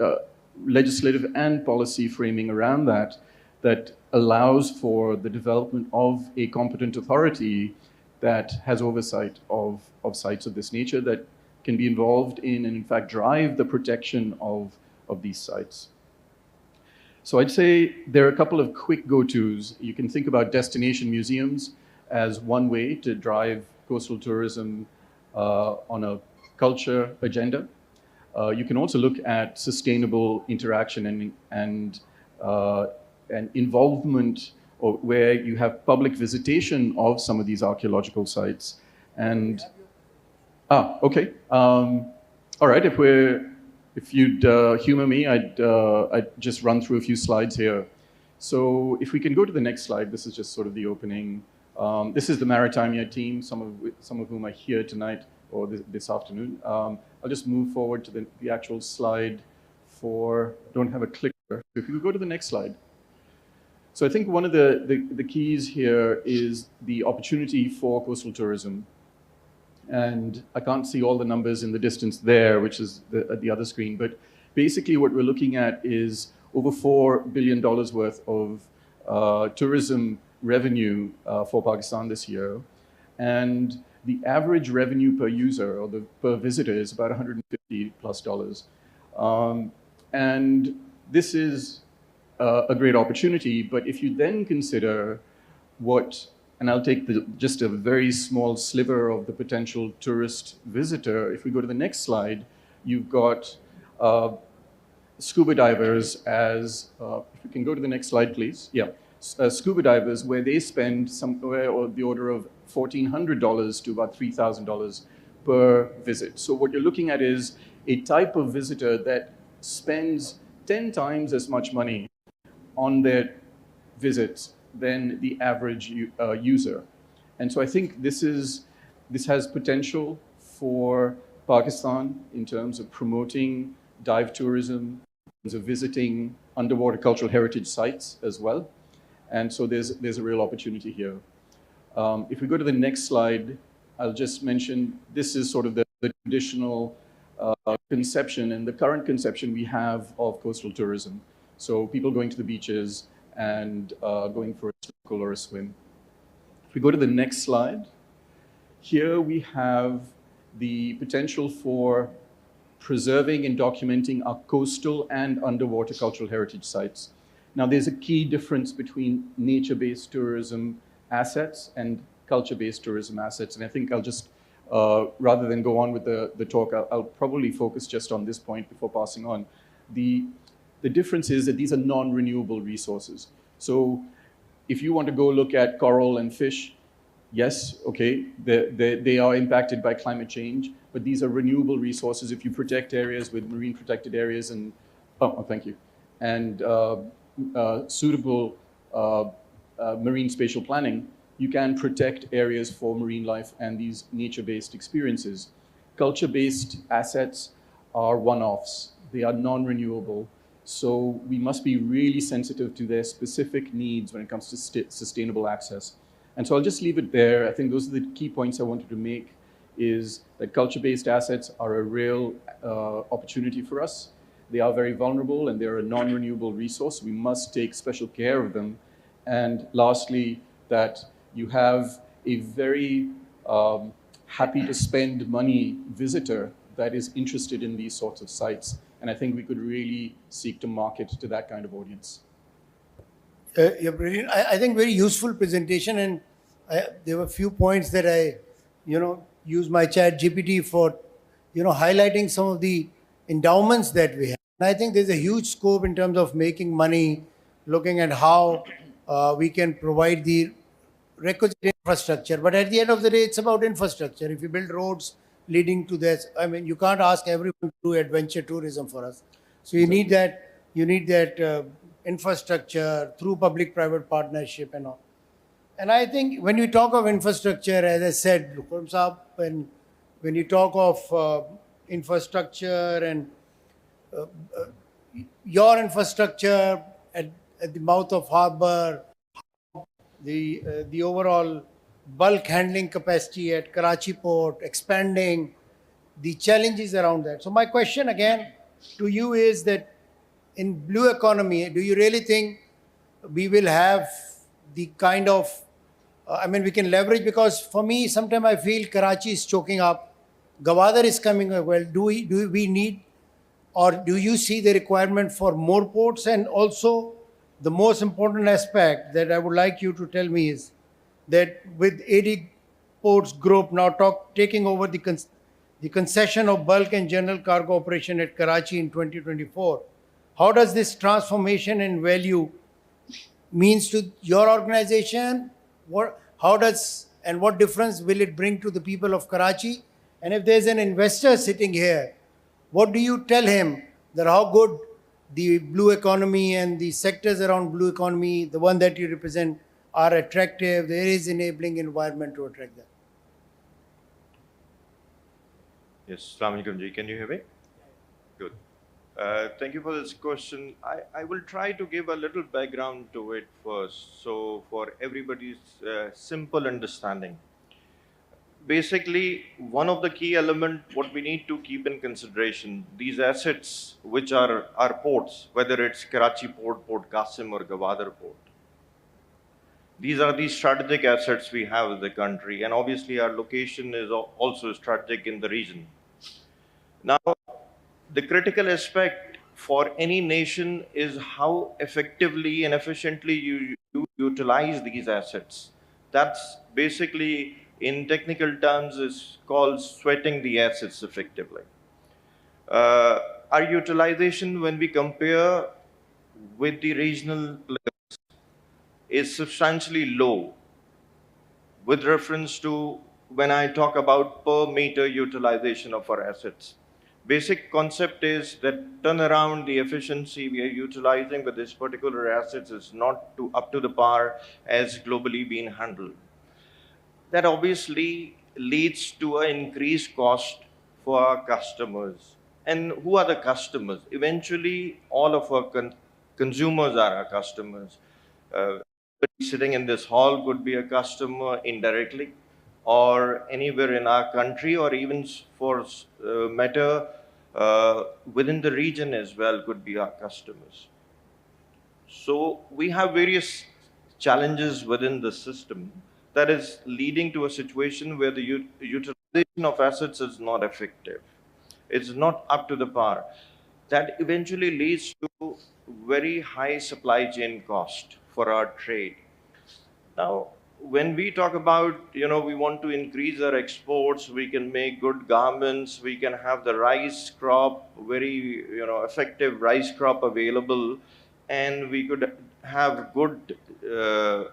legislative and policy framing around that allows for the development of a competent authority that has oversight of sites of this nature, that can be involved in and in fact drive the protection of these sites. So I'd say there are a couple of quick go-tos. You can think about destination museums as one way to drive coastal tourism on a culture agenda. You can also look at sustainable interaction and involvement, or where you have public visitation of some of these archaeological sites. And okay, all right. If you'd humor me, I'd just run through a few slides here. So if we can go to the next slide, this is just sort of the opening. This is the Maritimia team, some of whom are here tonight or this afternoon. I'll just move forward to the actual slide don't have a clicker. If you could go to the next slide. So I think one of the keys here is the opportunity for coastal tourism. And I can't see all the numbers in the distance there, which is at the other screen. But basically what we're looking at is over $4 billion worth of tourism revenue for Pakistan this year. And the average revenue per user or per visitor is about $150+. And this is a great opportunity. But if you then consider and I'll take just a very small sliver of the potential tourist visitor. If we go to the next slide, you've got scuba divers as, if we can go to the next slide, please. Yeah, scuba divers, where they spend somewhere on the order of $1,400 to about $3,000 per visit. So what you're looking at is a type of visitor that spends 10 times as much money on their visits than the average user. And so I think this has potential for Pakistan in terms of promoting dive tourism, in terms of visiting underwater cultural heritage sites as well. And so there's a real opportunity here. If we go to the next slide, I'll just mention this is sort of the traditional conception and the current conception we have of coastal tourism. So people going to the beaches and going for a snorkel or a swim. If we go to the next slide, here we have the potential for preserving and documenting our coastal and underwater cultural heritage sites. Now, there's a key difference between nature-based tourism assets and culture-based tourism assets. And I think I'll just, rather than go on with the talk, I'll probably focus just on this point before passing on. The difference is that these are non-renewable resources. So if you want to go look at coral and fish, yes, okay, they are impacted by climate change, but these are renewable resources. If you protect areas with marine protected areas and, thank you, and suitable marine spatial planning, you can protect areas for marine life and these nature-based experiences. Culture-based assets are one-offs. They are non-renewable. So we must be really sensitive to their specific needs when it comes to sustainable access. And so I'll just leave it there. I think those are the key points I wanted to make, is that culture-based assets are a real opportunity for us. They are very vulnerable and they're a non-renewable resource. We must take special care of them. And lastly, that you have a very happy to spend money visitor that is interested in these sorts of sites. And I think we could really seek to market to that kind of audience. Yeah, brilliant. I think very useful presentation, and there were a few points that I, use my chat GPT for, highlighting some of the endowments that we have. And I think there's a huge scope in terms of making money, looking at how we can provide the requisite infrastructure. But at the end of the day, it's about infrastructure. If you build roads leading to this, I mean, you can't ask everyone to do adventure tourism for us. So you need that infrastructure through public-private partnership and all. And I think when we talk of infrastructure, as I said, when you talk of infrastructure and your infrastructure at the mouth of harbor, the overall bulk handling capacity at Karachi port, expanding, the challenges around that. So my question again to you is that in blue economy, do you really think we will have the kind of, we can leverage, because for me, sometimes I feel Karachi is choking up, Gwadar is coming well. Do we need, or do you see the requirement for more ports? And also the most important aspect that I would like you to tell me is that with 80 ports group now taking over the concession of bulk and general cargo operation at Karachi in 2024, how does this transformation in value means to your organization? What difference will it bring to the people of Karachi? And if there's an investor sitting here, what do you tell him that how good the blue economy and the sectors around blue economy, the one that you represent, are attractive? There is enabling environment to attract them. Yes, Assalamu alaikum ji. Can you hear me? Good. Thank you for this question. I will try to give a little background to it first, so for everybody's simple understanding. Basically, one of the key elements what we need to keep in consideration, these assets which are our ports, whether it's Karachi Port, Port Qasim or Gwadar Port, these are the strategic assets we have in the country, and obviously our location is also strategic in the region. Now, the critical aspect for any nation is how effectively and efficiently you utilize these assets. That's basically, in technical terms, is called sweating the assets effectively. Our utilization, when we compare with the regional players, is substantially low with reference to when I talk about per meter utilization of our assets. Basic concept is that turnaround, the efficiency we are utilizing with this particular assets is not up to the par as globally being handled. That obviously leads to an increased cost for our customers. And who are the customers? Eventually, all of our consumers are our customers. sitting in this hall could be a customer indirectly, or anywhere in our country, or even for matter within the region as well could be our customers. So we have various challenges within the system that is leading to a situation where the utilization of assets is not effective. It's not up to the par. That eventually leads to very high supply chain cost for our trade. Now, when we talk about, we want to increase our exports, we can make good garments, we can have the rice crop, very, effective rice crop available, and we could have good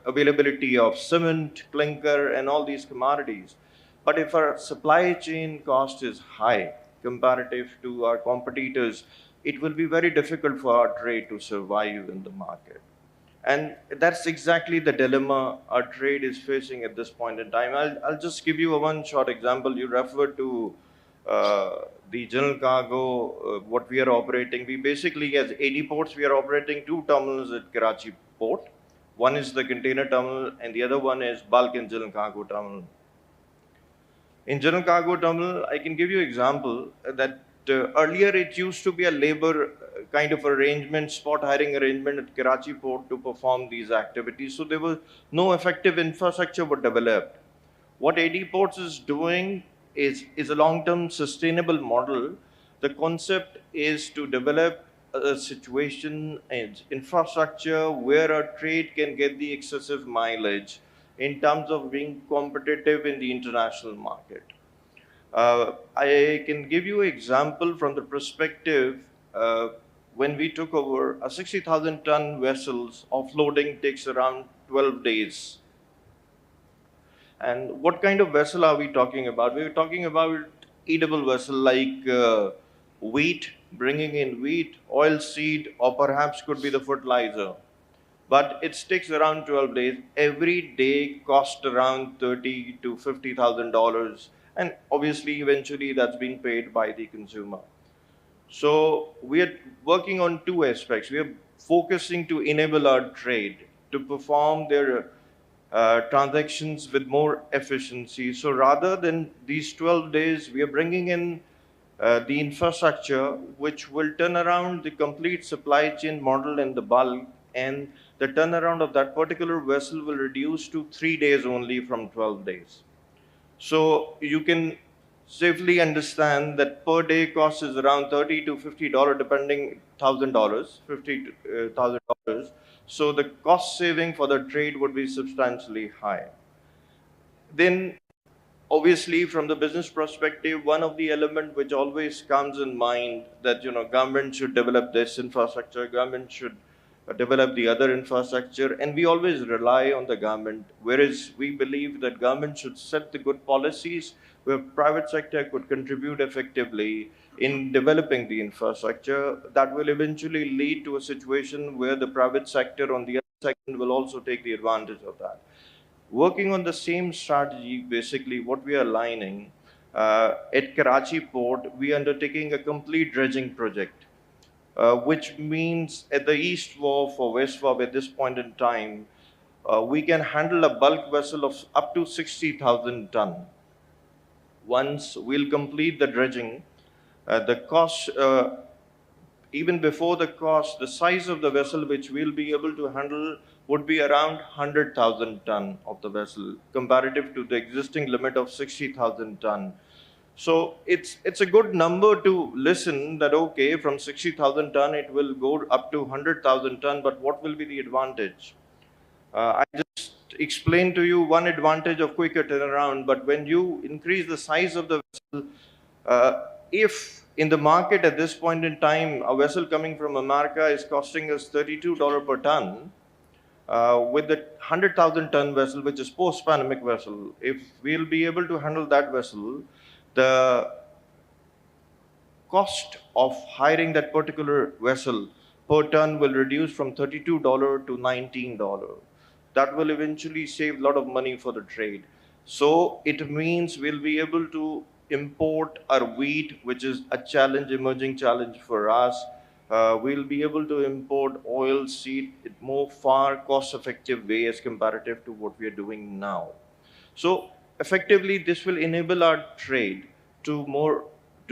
availability of cement, clinker, and all these commodities. But if our supply chain cost is high comparative to our competitors, it will be very difficult for our trade to survive in the market. And that's exactly the dilemma our trade is facing at this point in time. I'll just give you one short example. You referred to the general cargo, what we are operating. We basically, as 80 ports, we are operating 2 terminals at Karachi port. One is the container terminal, and the other one is bulk and general cargo terminal. In general cargo terminal, I can give you an example that earlier it used to be a labor kind of arrangement, spot hiring arrangement at Karachi port to perform these activities. So there was no effective infrastructure were developed. What AD Ports is doing is a long-term sustainable model. The concept is to develop a situation and infrastructure where a trade can get the excessive mileage in terms of being competitive in the international market. I can give you an example from the perspective when we took over a 60,000 ton vessels, offloading takes around 12 days. And what kind of vessel are we talking about? We're talking about eatable vessel like wheat, bringing in wheat, oil seed, or perhaps could be the fertilizer. But it takes around 12 days. Every day cost around $30,000 to $50,000. And obviously, eventually, that's being paid by the consumer. So we are working on 2 aspects. We are focusing to enable our trade to perform their transactions with more efficiency. So rather than these 12 days, we are bringing in the infrastructure which will turn around the complete supply chain model in the bulk, and the turnaround of that particular vessel will reduce to 3 days only from 12 days. So you can safely understand that per day cost is around $30 to $50, depending $1,000, $50,000. So the cost saving for the trade would be substantially high. Then, obviously, from the business perspective, one of the elements which always comes in mind that government should develop this infrastructure, government should develop the other infrastructure, and we always rely on the government, whereas we believe that government should set the good policies where private sector could contribute effectively in developing the infrastructure. That will eventually lead to a situation where the private sector on the other side will also take the advantage of that. Working on the same strategy, basically what we are aligning at Karachi port, we are undertaking a complete dredging project. Which means at the East Wharf or West Wharf at this point in time, we can handle a bulk vessel of up to 60,000 ton. Once we'll complete the dredging, the cost, even before the cost, the size of the vessel which we'll be able to handle would be around 100,000 ton of the vessel, comparative to the existing limit of 60,000 ton. So it's a good number to listen that, okay, from 60,000 ton, it will go up to 100,000 ton, but what will be the advantage? I just explained to you one advantage of quicker turnaround, but when you increase the size of the vessel, if in the market at this point in time, a vessel coming from America is costing us $32 per ton, with the 100,000 ton vessel, which is post-pandemic vessel, if we'll be able to handle that vessel, the cost of hiring that particular vessel per ton will reduce from $32 to $19. That will eventually save a lot of money for the trade. So it means we'll be able to import our wheat, which is a challenge, emerging challenge for us. we'll be able to import oil seed in more far cost-effective way as comparative to what we are doing now. So effectively, this will enable our trade to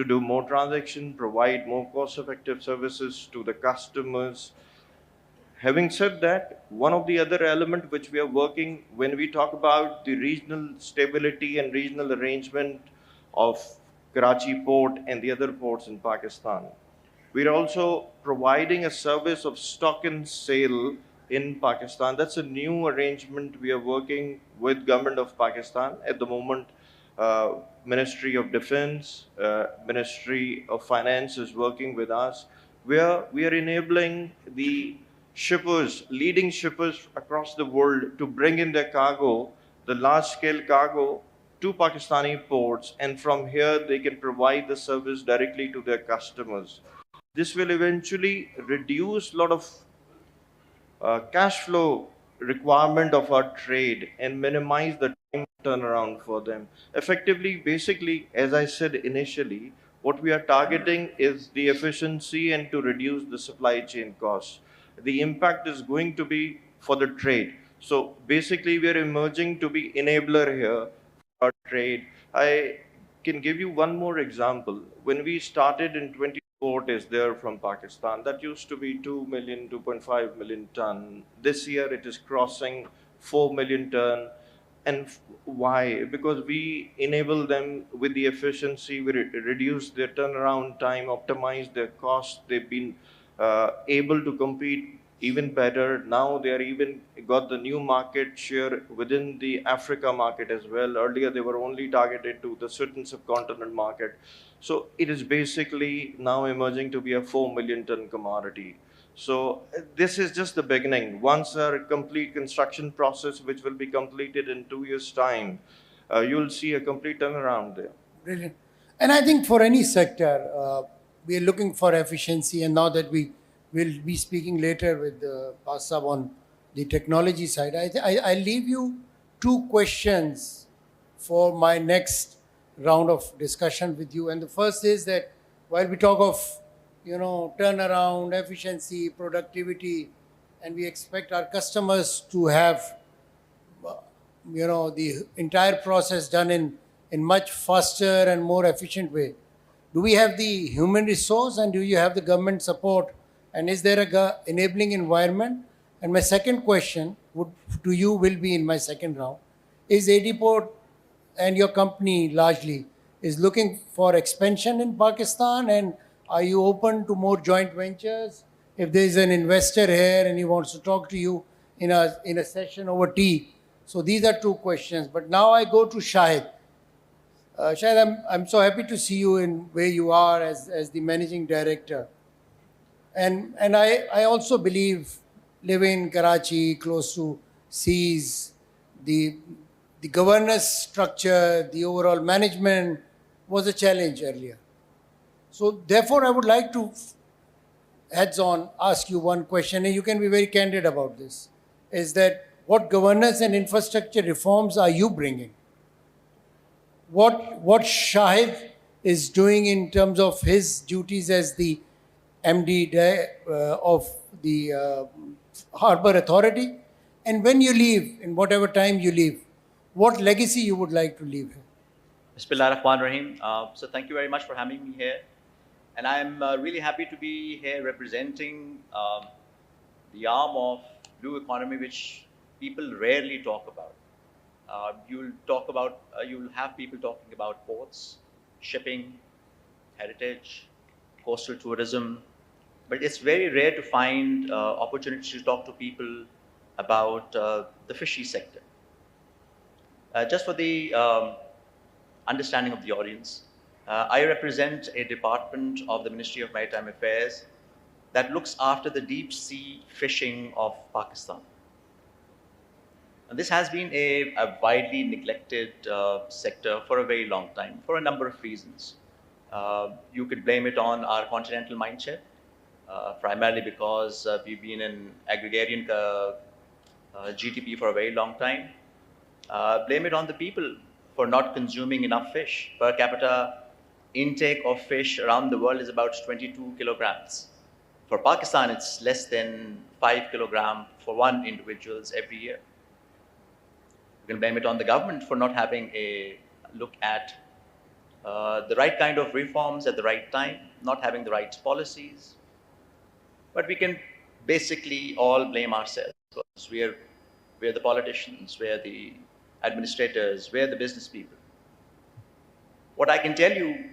do more transaction, provide more cost-effective services to the customers. Having said that, one of the other element which we are working when we talk about the regional stability and regional arrangement of Karachi port and the other ports in Pakistan, we're also providing a service of stock and sale in Pakistan. That's a new arrangement we are working with government of Pakistan at the moment. Ministry of Defense, Ministry of Finance is working with us, where we are enabling the shippers, leading shippers across the world to bring in their cargo, the large-scale cargo, to Pakistani ports, and from here they can provide the service directly to their customers. This will eventually reduce a lot of cash flow requirement of our trade and minimize the time turnaround for them. Effectively, basically, as I said initially, what we are targeting is the efficiency and to reduce the supply chain costs. The impact is going to be for the trade. So basically, we are emerging to be enabler here for our trade. I can give you one more example. When we started in 2014 is there from Pakistan, that used to be 2 million, 2.5 million ton. This year it is crossing 4 million ton. And why? Because we enable them with the efficiency, we reduce their turnaround time, optimize their cost. They've been able to compete even better. Now they are even got the new market share within the Africa market as well. Earlier they were only targeted to the certain subcontinent market. So it is basically now emerging to be a 4 million ton commodity. So this is just the beginning. Once our complete construction process, which will be completed in 2 years' time, you'll see a complete turnaround there. Brilliant. And I think for any sector, we are looking for efficiency. And now that we will be speaking later with Pasab on the technology side, I leave you two questions for my next round of discussion with you. And the first is that while we talk of turnaround, efficiency, productivity, and we expect our customers to have, the entire process done in much faster and more efficient way. Do we have the human resource and do you have the government support? And is there a enabling environment? And my second question to you will be in my second round. Is AD Port and your company largely is looking for expansion in Pakistan, and are you open to more joint ventures? If there is an investor here and he wants to talk to you in a session over tea. So these are two questions. But now I go to Shahid. Shahid, I'm so happy to see you in where you are as the managing director. And I also believe living in Karachi, close to seas, the governance structure, the overall management was a challenge earlier. So therefore, I would like to heads-on ask you one question, and you can be very candid about this, is that what governance and infrastructure reforms are you bringing? What Shahid is doing in terms of his duties as the MD of the Harbour Authority, and when you leave, in whatever time you leave, what legacy you would like to leave here? Bismillahirrahmanirrahim. So thank you very much for having me here. And I'm really happy to be here representing the arm of blue economy, which people rarely talk about. You'll have people talking about ports, shipping, heritage, coastal tourism, but it's very rare to find opportunities to talk to people about the fishery sector. Just for the understanding of the audience, I represent a department of the Ministry of Maritime Affairs that looks after the deep sea fishing of Pakistan. And this has been a widely neglected sector for a very long time, for a number of reasons. You could blame it on our continental mindset, primarily because we've been an agrarian GDP for a very long time. Blame it on the people for not consuming enough fish. Per capita intake of fish around the world is about 22 kilograms. For Pakistan, it's less than 5 kilograms for one individuals every year. You can blame it on the government for not having a look at the right kind of reforms at the right time, not having the right policies. But we can basically all blame ourselves because we're the politicians, we're the administrators, we're the business people. What I can tell you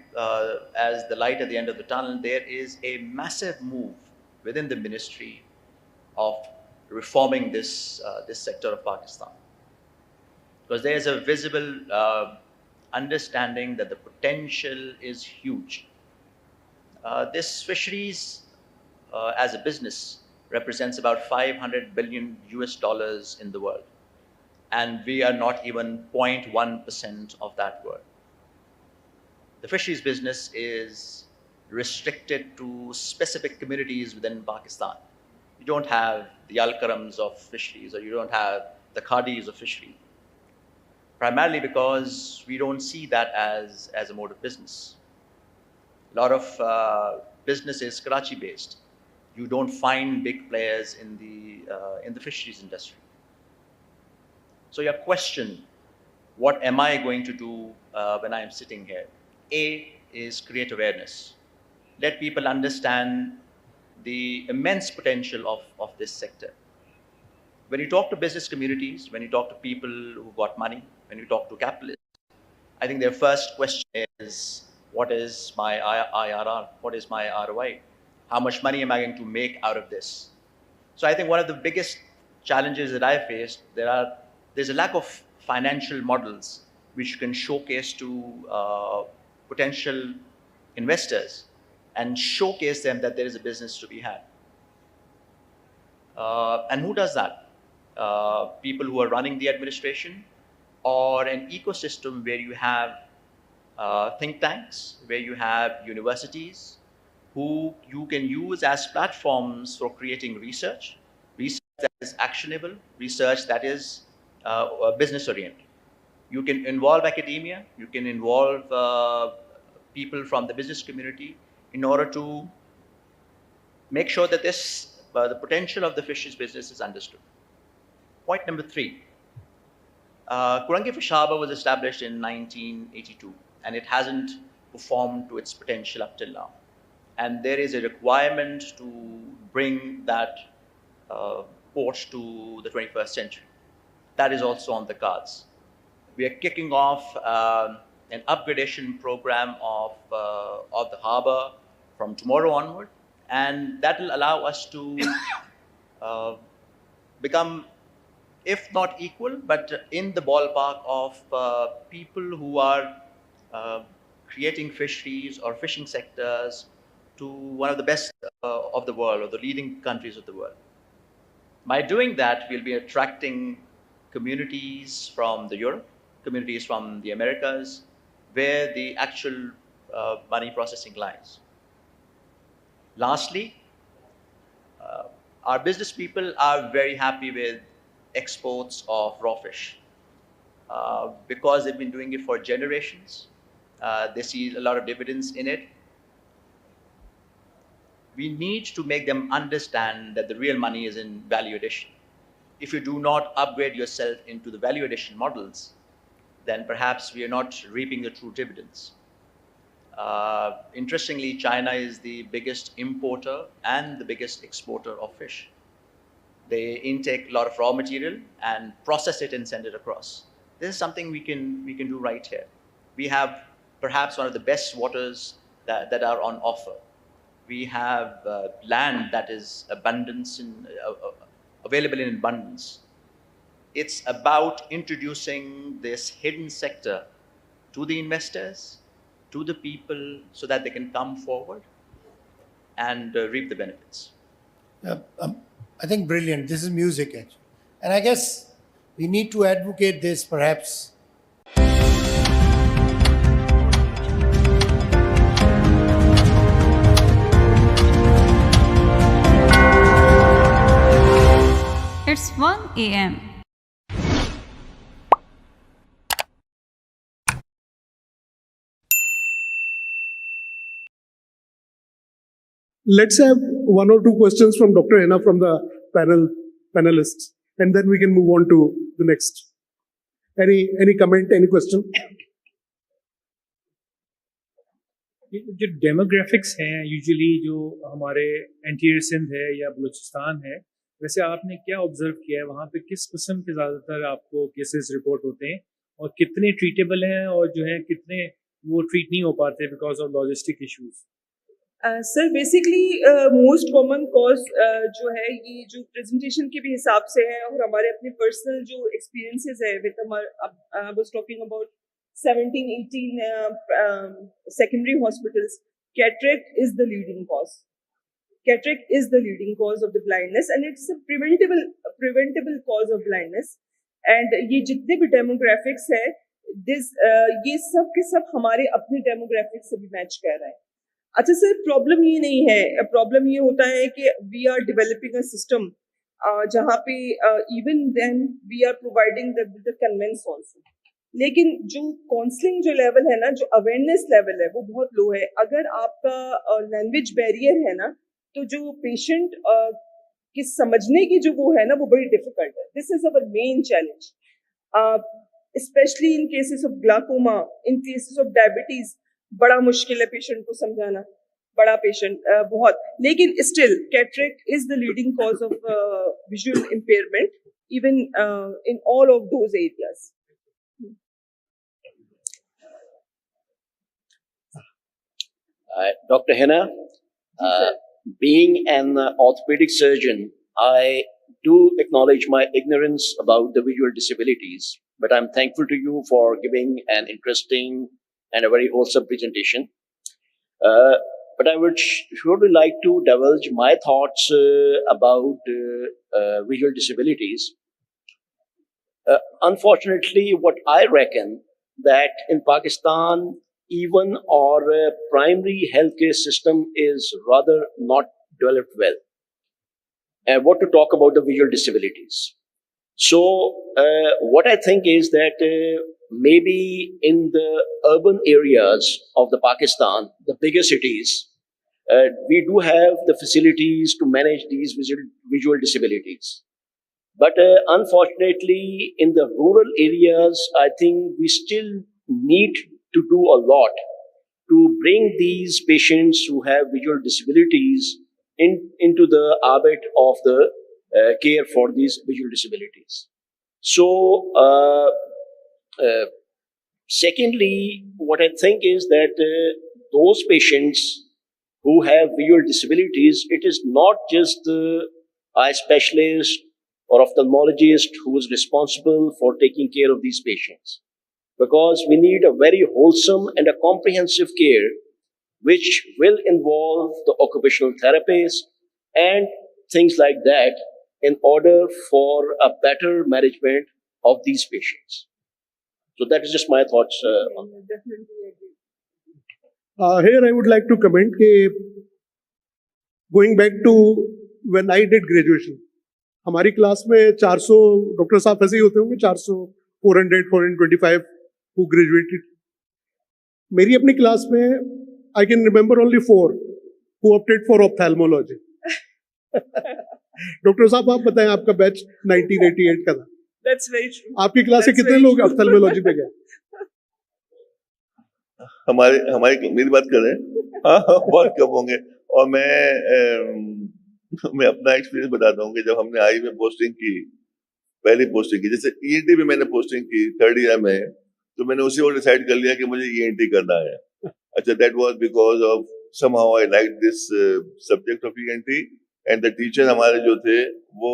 as the light at the end of the tunnel, there is a massive move within the ministry of reforming this sector of Pakistan. Because there is a visible understanding that the potential is huge. This fisheries as a business represents about 500 billion US dollars in the world. And we are not even 0.1% of that world. The fisheries business is restricted to specific communities within Pakistan. You don't have the Al-Karams of fisheries, or you don't have the Khadis of fishery. Primarily because we don't see that as a mode of business. A lot of business is Karachi-based. You don't find big players in the fisheries industry. So your question, what am I going to do when I am sitting here? A is create awareness. Let people understand the immense potential of this sector. When you talk to business communities, when you talk to people who've got money, when you talk to capitalists, I think their first question is, what is my IRR? What is my ROI? How much money am I going to make out of this? So I think one of the biggest challenges that I faced, there's a lack of financial models which you can showcase to potential investors and showcase them that there is a business to be had. And who does that? People who are running the administration, or an ecosystem where you have think tanks, where you have universities, who you can use as platforms for creating research that is actionable, research that is business oriented. You can involve academia, you can involve people from the business community in order to make sure that the potential of the fisheries business is understood. Point number 3. Kurangi Fish Harbour was established in 1982, and it hasn't performed to its potential up till now. And there is a requirement to bring that port to the 21st century. That is also on the cards. We are kicking off an upgradation program of the harbour from tomorrow onward, and that will allow us to become, if not equal, but in the ballpark of people who are creating fisheries or fishing sectors to one of the best of the world, or the leading countries of the world. By doing that, we'll be attracting communities from Europe, communities from the Americas, where the actual money processing lies. Lastly, our business people are very happy with exports of raw fish because they've been doing it for generations. They see a lot of dividends in it. We need to make them understand that the real money is in value addition. If you do not upgrade yourself into the value addition models, then perhaps we are not reaping the true dividends. Interestingly, China is the biggest importer and the biggest exporter of fish. They intake a lot of raw material and process it and send it across. This is something we can do right here. We have perhaps one of the best waters that are on offer. We have land that is available in abundance. It's about introducing this hidden sector to the investors, to the people, so that they can come forward and reap the benefits. I think brilliant. This is music, actually. And I guess we need to advocate this perhaps. It's 1 a.m. Let's have one or two questions from Dr. Hena from the panelists, and then we can move on to the next. Any comment, any question? जो demographics हैं usually जो हमारे anterior Sindh है या बलूचिस्तान है, वैसे आपने क्या ऑब्जर्व किया है वहाँ पे किस किस्म के ज़्यादातर आपको केसेस रिपोर्ट होते हैं और कितने ट्रीटेबल हैं और जो है कितने वो ट्रीट नहीं हो पाते because of logistic issues? Sir basically most common cause जो है ये जो प्रेजेंटेशन के भी हिसाब से है और हमारे अपने पर्सनल जो एक्सपीरियंसेस है with I was talking about 17-18 secondary hospitals, cataract is the leading cause. Cataract is the leading cause of the blindness, and it's a preventable cause of blindness. And ये जितने भी demographics है, ये सब के सब हमारे अपने demographics से भी मैच कर रहे हैं. अच्छा सर, प्रॉब्लम ये नहीं है. प्रॉब्लम ये होता है कि we are developing a system जहाँ पे even then we are providing the conveyance also. लेकिन जो काउंसलिंग जो लेवल है ना, जो अवेयरनेस लेवल है वो बहुत लो है. अगर आपका लैंग्वेज बैरियर है ना, तो जो पेशेंट के समझने की जो वो है ना वो बड़ी डिफिकल्ट है. This is our main challenge, specially in cases of glaucoma, in cases of diabetes. बड़ा मुश्किल है पेशेंट को समझाना, बड़ा पेशेंट बहुत. लेकिन still cataract is the leading cause of visual impairment even in all of those areas. Dr. Hena, being an orthopedic surgeon, I do acknowledge my ignorance about the visual disabilities, but I'm thankful to you for giving an interesting and a very wholesome presentation. But I would surely like to divulge my thoughts about visual disabilities. Unfortunately, what I reckon that in Pakistan, even our primary healthcare system is rather not developed well. And what to talk about the visual disabilities. So, what I think is that maybe in the urban areas of the Pakistan, the bigger cities, we do have the facilities to manage these visual disabilities. But unfortunately, in the rural areas, I think we still need to do a lot to bring these patients who have visual disabilities into the ambit of the care for these visual disabilities. So, secondly, what I think is that those patients who have visual disabilities, it is not just the eye specialist or ophthalmologist who is responsible for taking care of these patients. Because we need a very wholesome and a comprehensive care which will involve the occupational therapist and things like that in order for a better management of these patients. So that is just my thoughts on that. Here I would like to comment that going back to when I did graduation, हमारी class में 400 doctor साहब ऐसे ही होते होंगे, 400, 400, 425 who graduated. मेरी अपनी class में I can remember only 4 who opted for ophthalmology. Doctor साहब आप बताएं, आपका बैच 1988 का था. That's very true. आपकी क्लास से कितने लोग ऑप्थेल्मोलॉजी पे गए? मेरी बात कर रहे हैं? हाँ, बहुत कम होंगे. और मैं अपना एक्सपीरियंस बताता हूँ कि जब हमने आई में पोस्टिंग की, पहली पोस्टिंग की, जैसे ईएनटी में मैंने पोस्टिंग की 3rd ईयर में, तो मैंने उसी वक्त डिसाइड कर लिया कि मुझे ईएनटी करना है. अच्छा, that was because of somehow I like this subject of ENT and the teacher हमारे जो थे वो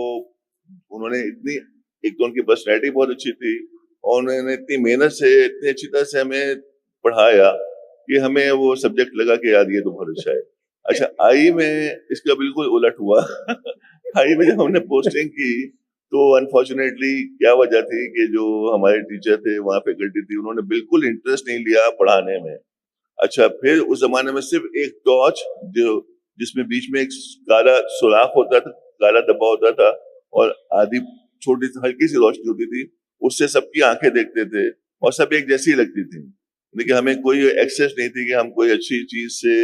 उन्होंने एक तो उनकी पर्सनैलिटी बहुत अच्छी थी और उन्होंने इतनी मेहनत से इतनी अच्छी तरह से हमें पढ़ाया कि हमें वो सब्जेक्ट लगा कि यार ये तो बहुत अच्छा है. अच्छा, आई में इसका बिल्कुल उलट हुआ. आई में जब हमने पोस्टिंग की तो अनफॉर्चुनेटली क्या वजह थी कि जो हमारे टीचर थे, वहाँ फैकल्टी थी, उन्होंने बिल्कुल इंटरेस्ट नहीं लिया पढ़ाने में. अच्छा, फिर उस जमाने में सिर्फ एक टॉर्च जिसमें बीच में एक काला सुराख होता था, काला डब्बा होता था और आधी छोटी सी हल्की सी रोशनी होती थी, उससे सबकी आंखें देखते थे और सब एक जैसी लगती थी. लेकिन हमें कोई एक्सेस नहीं थी कि हम कोई अच्छी चीज से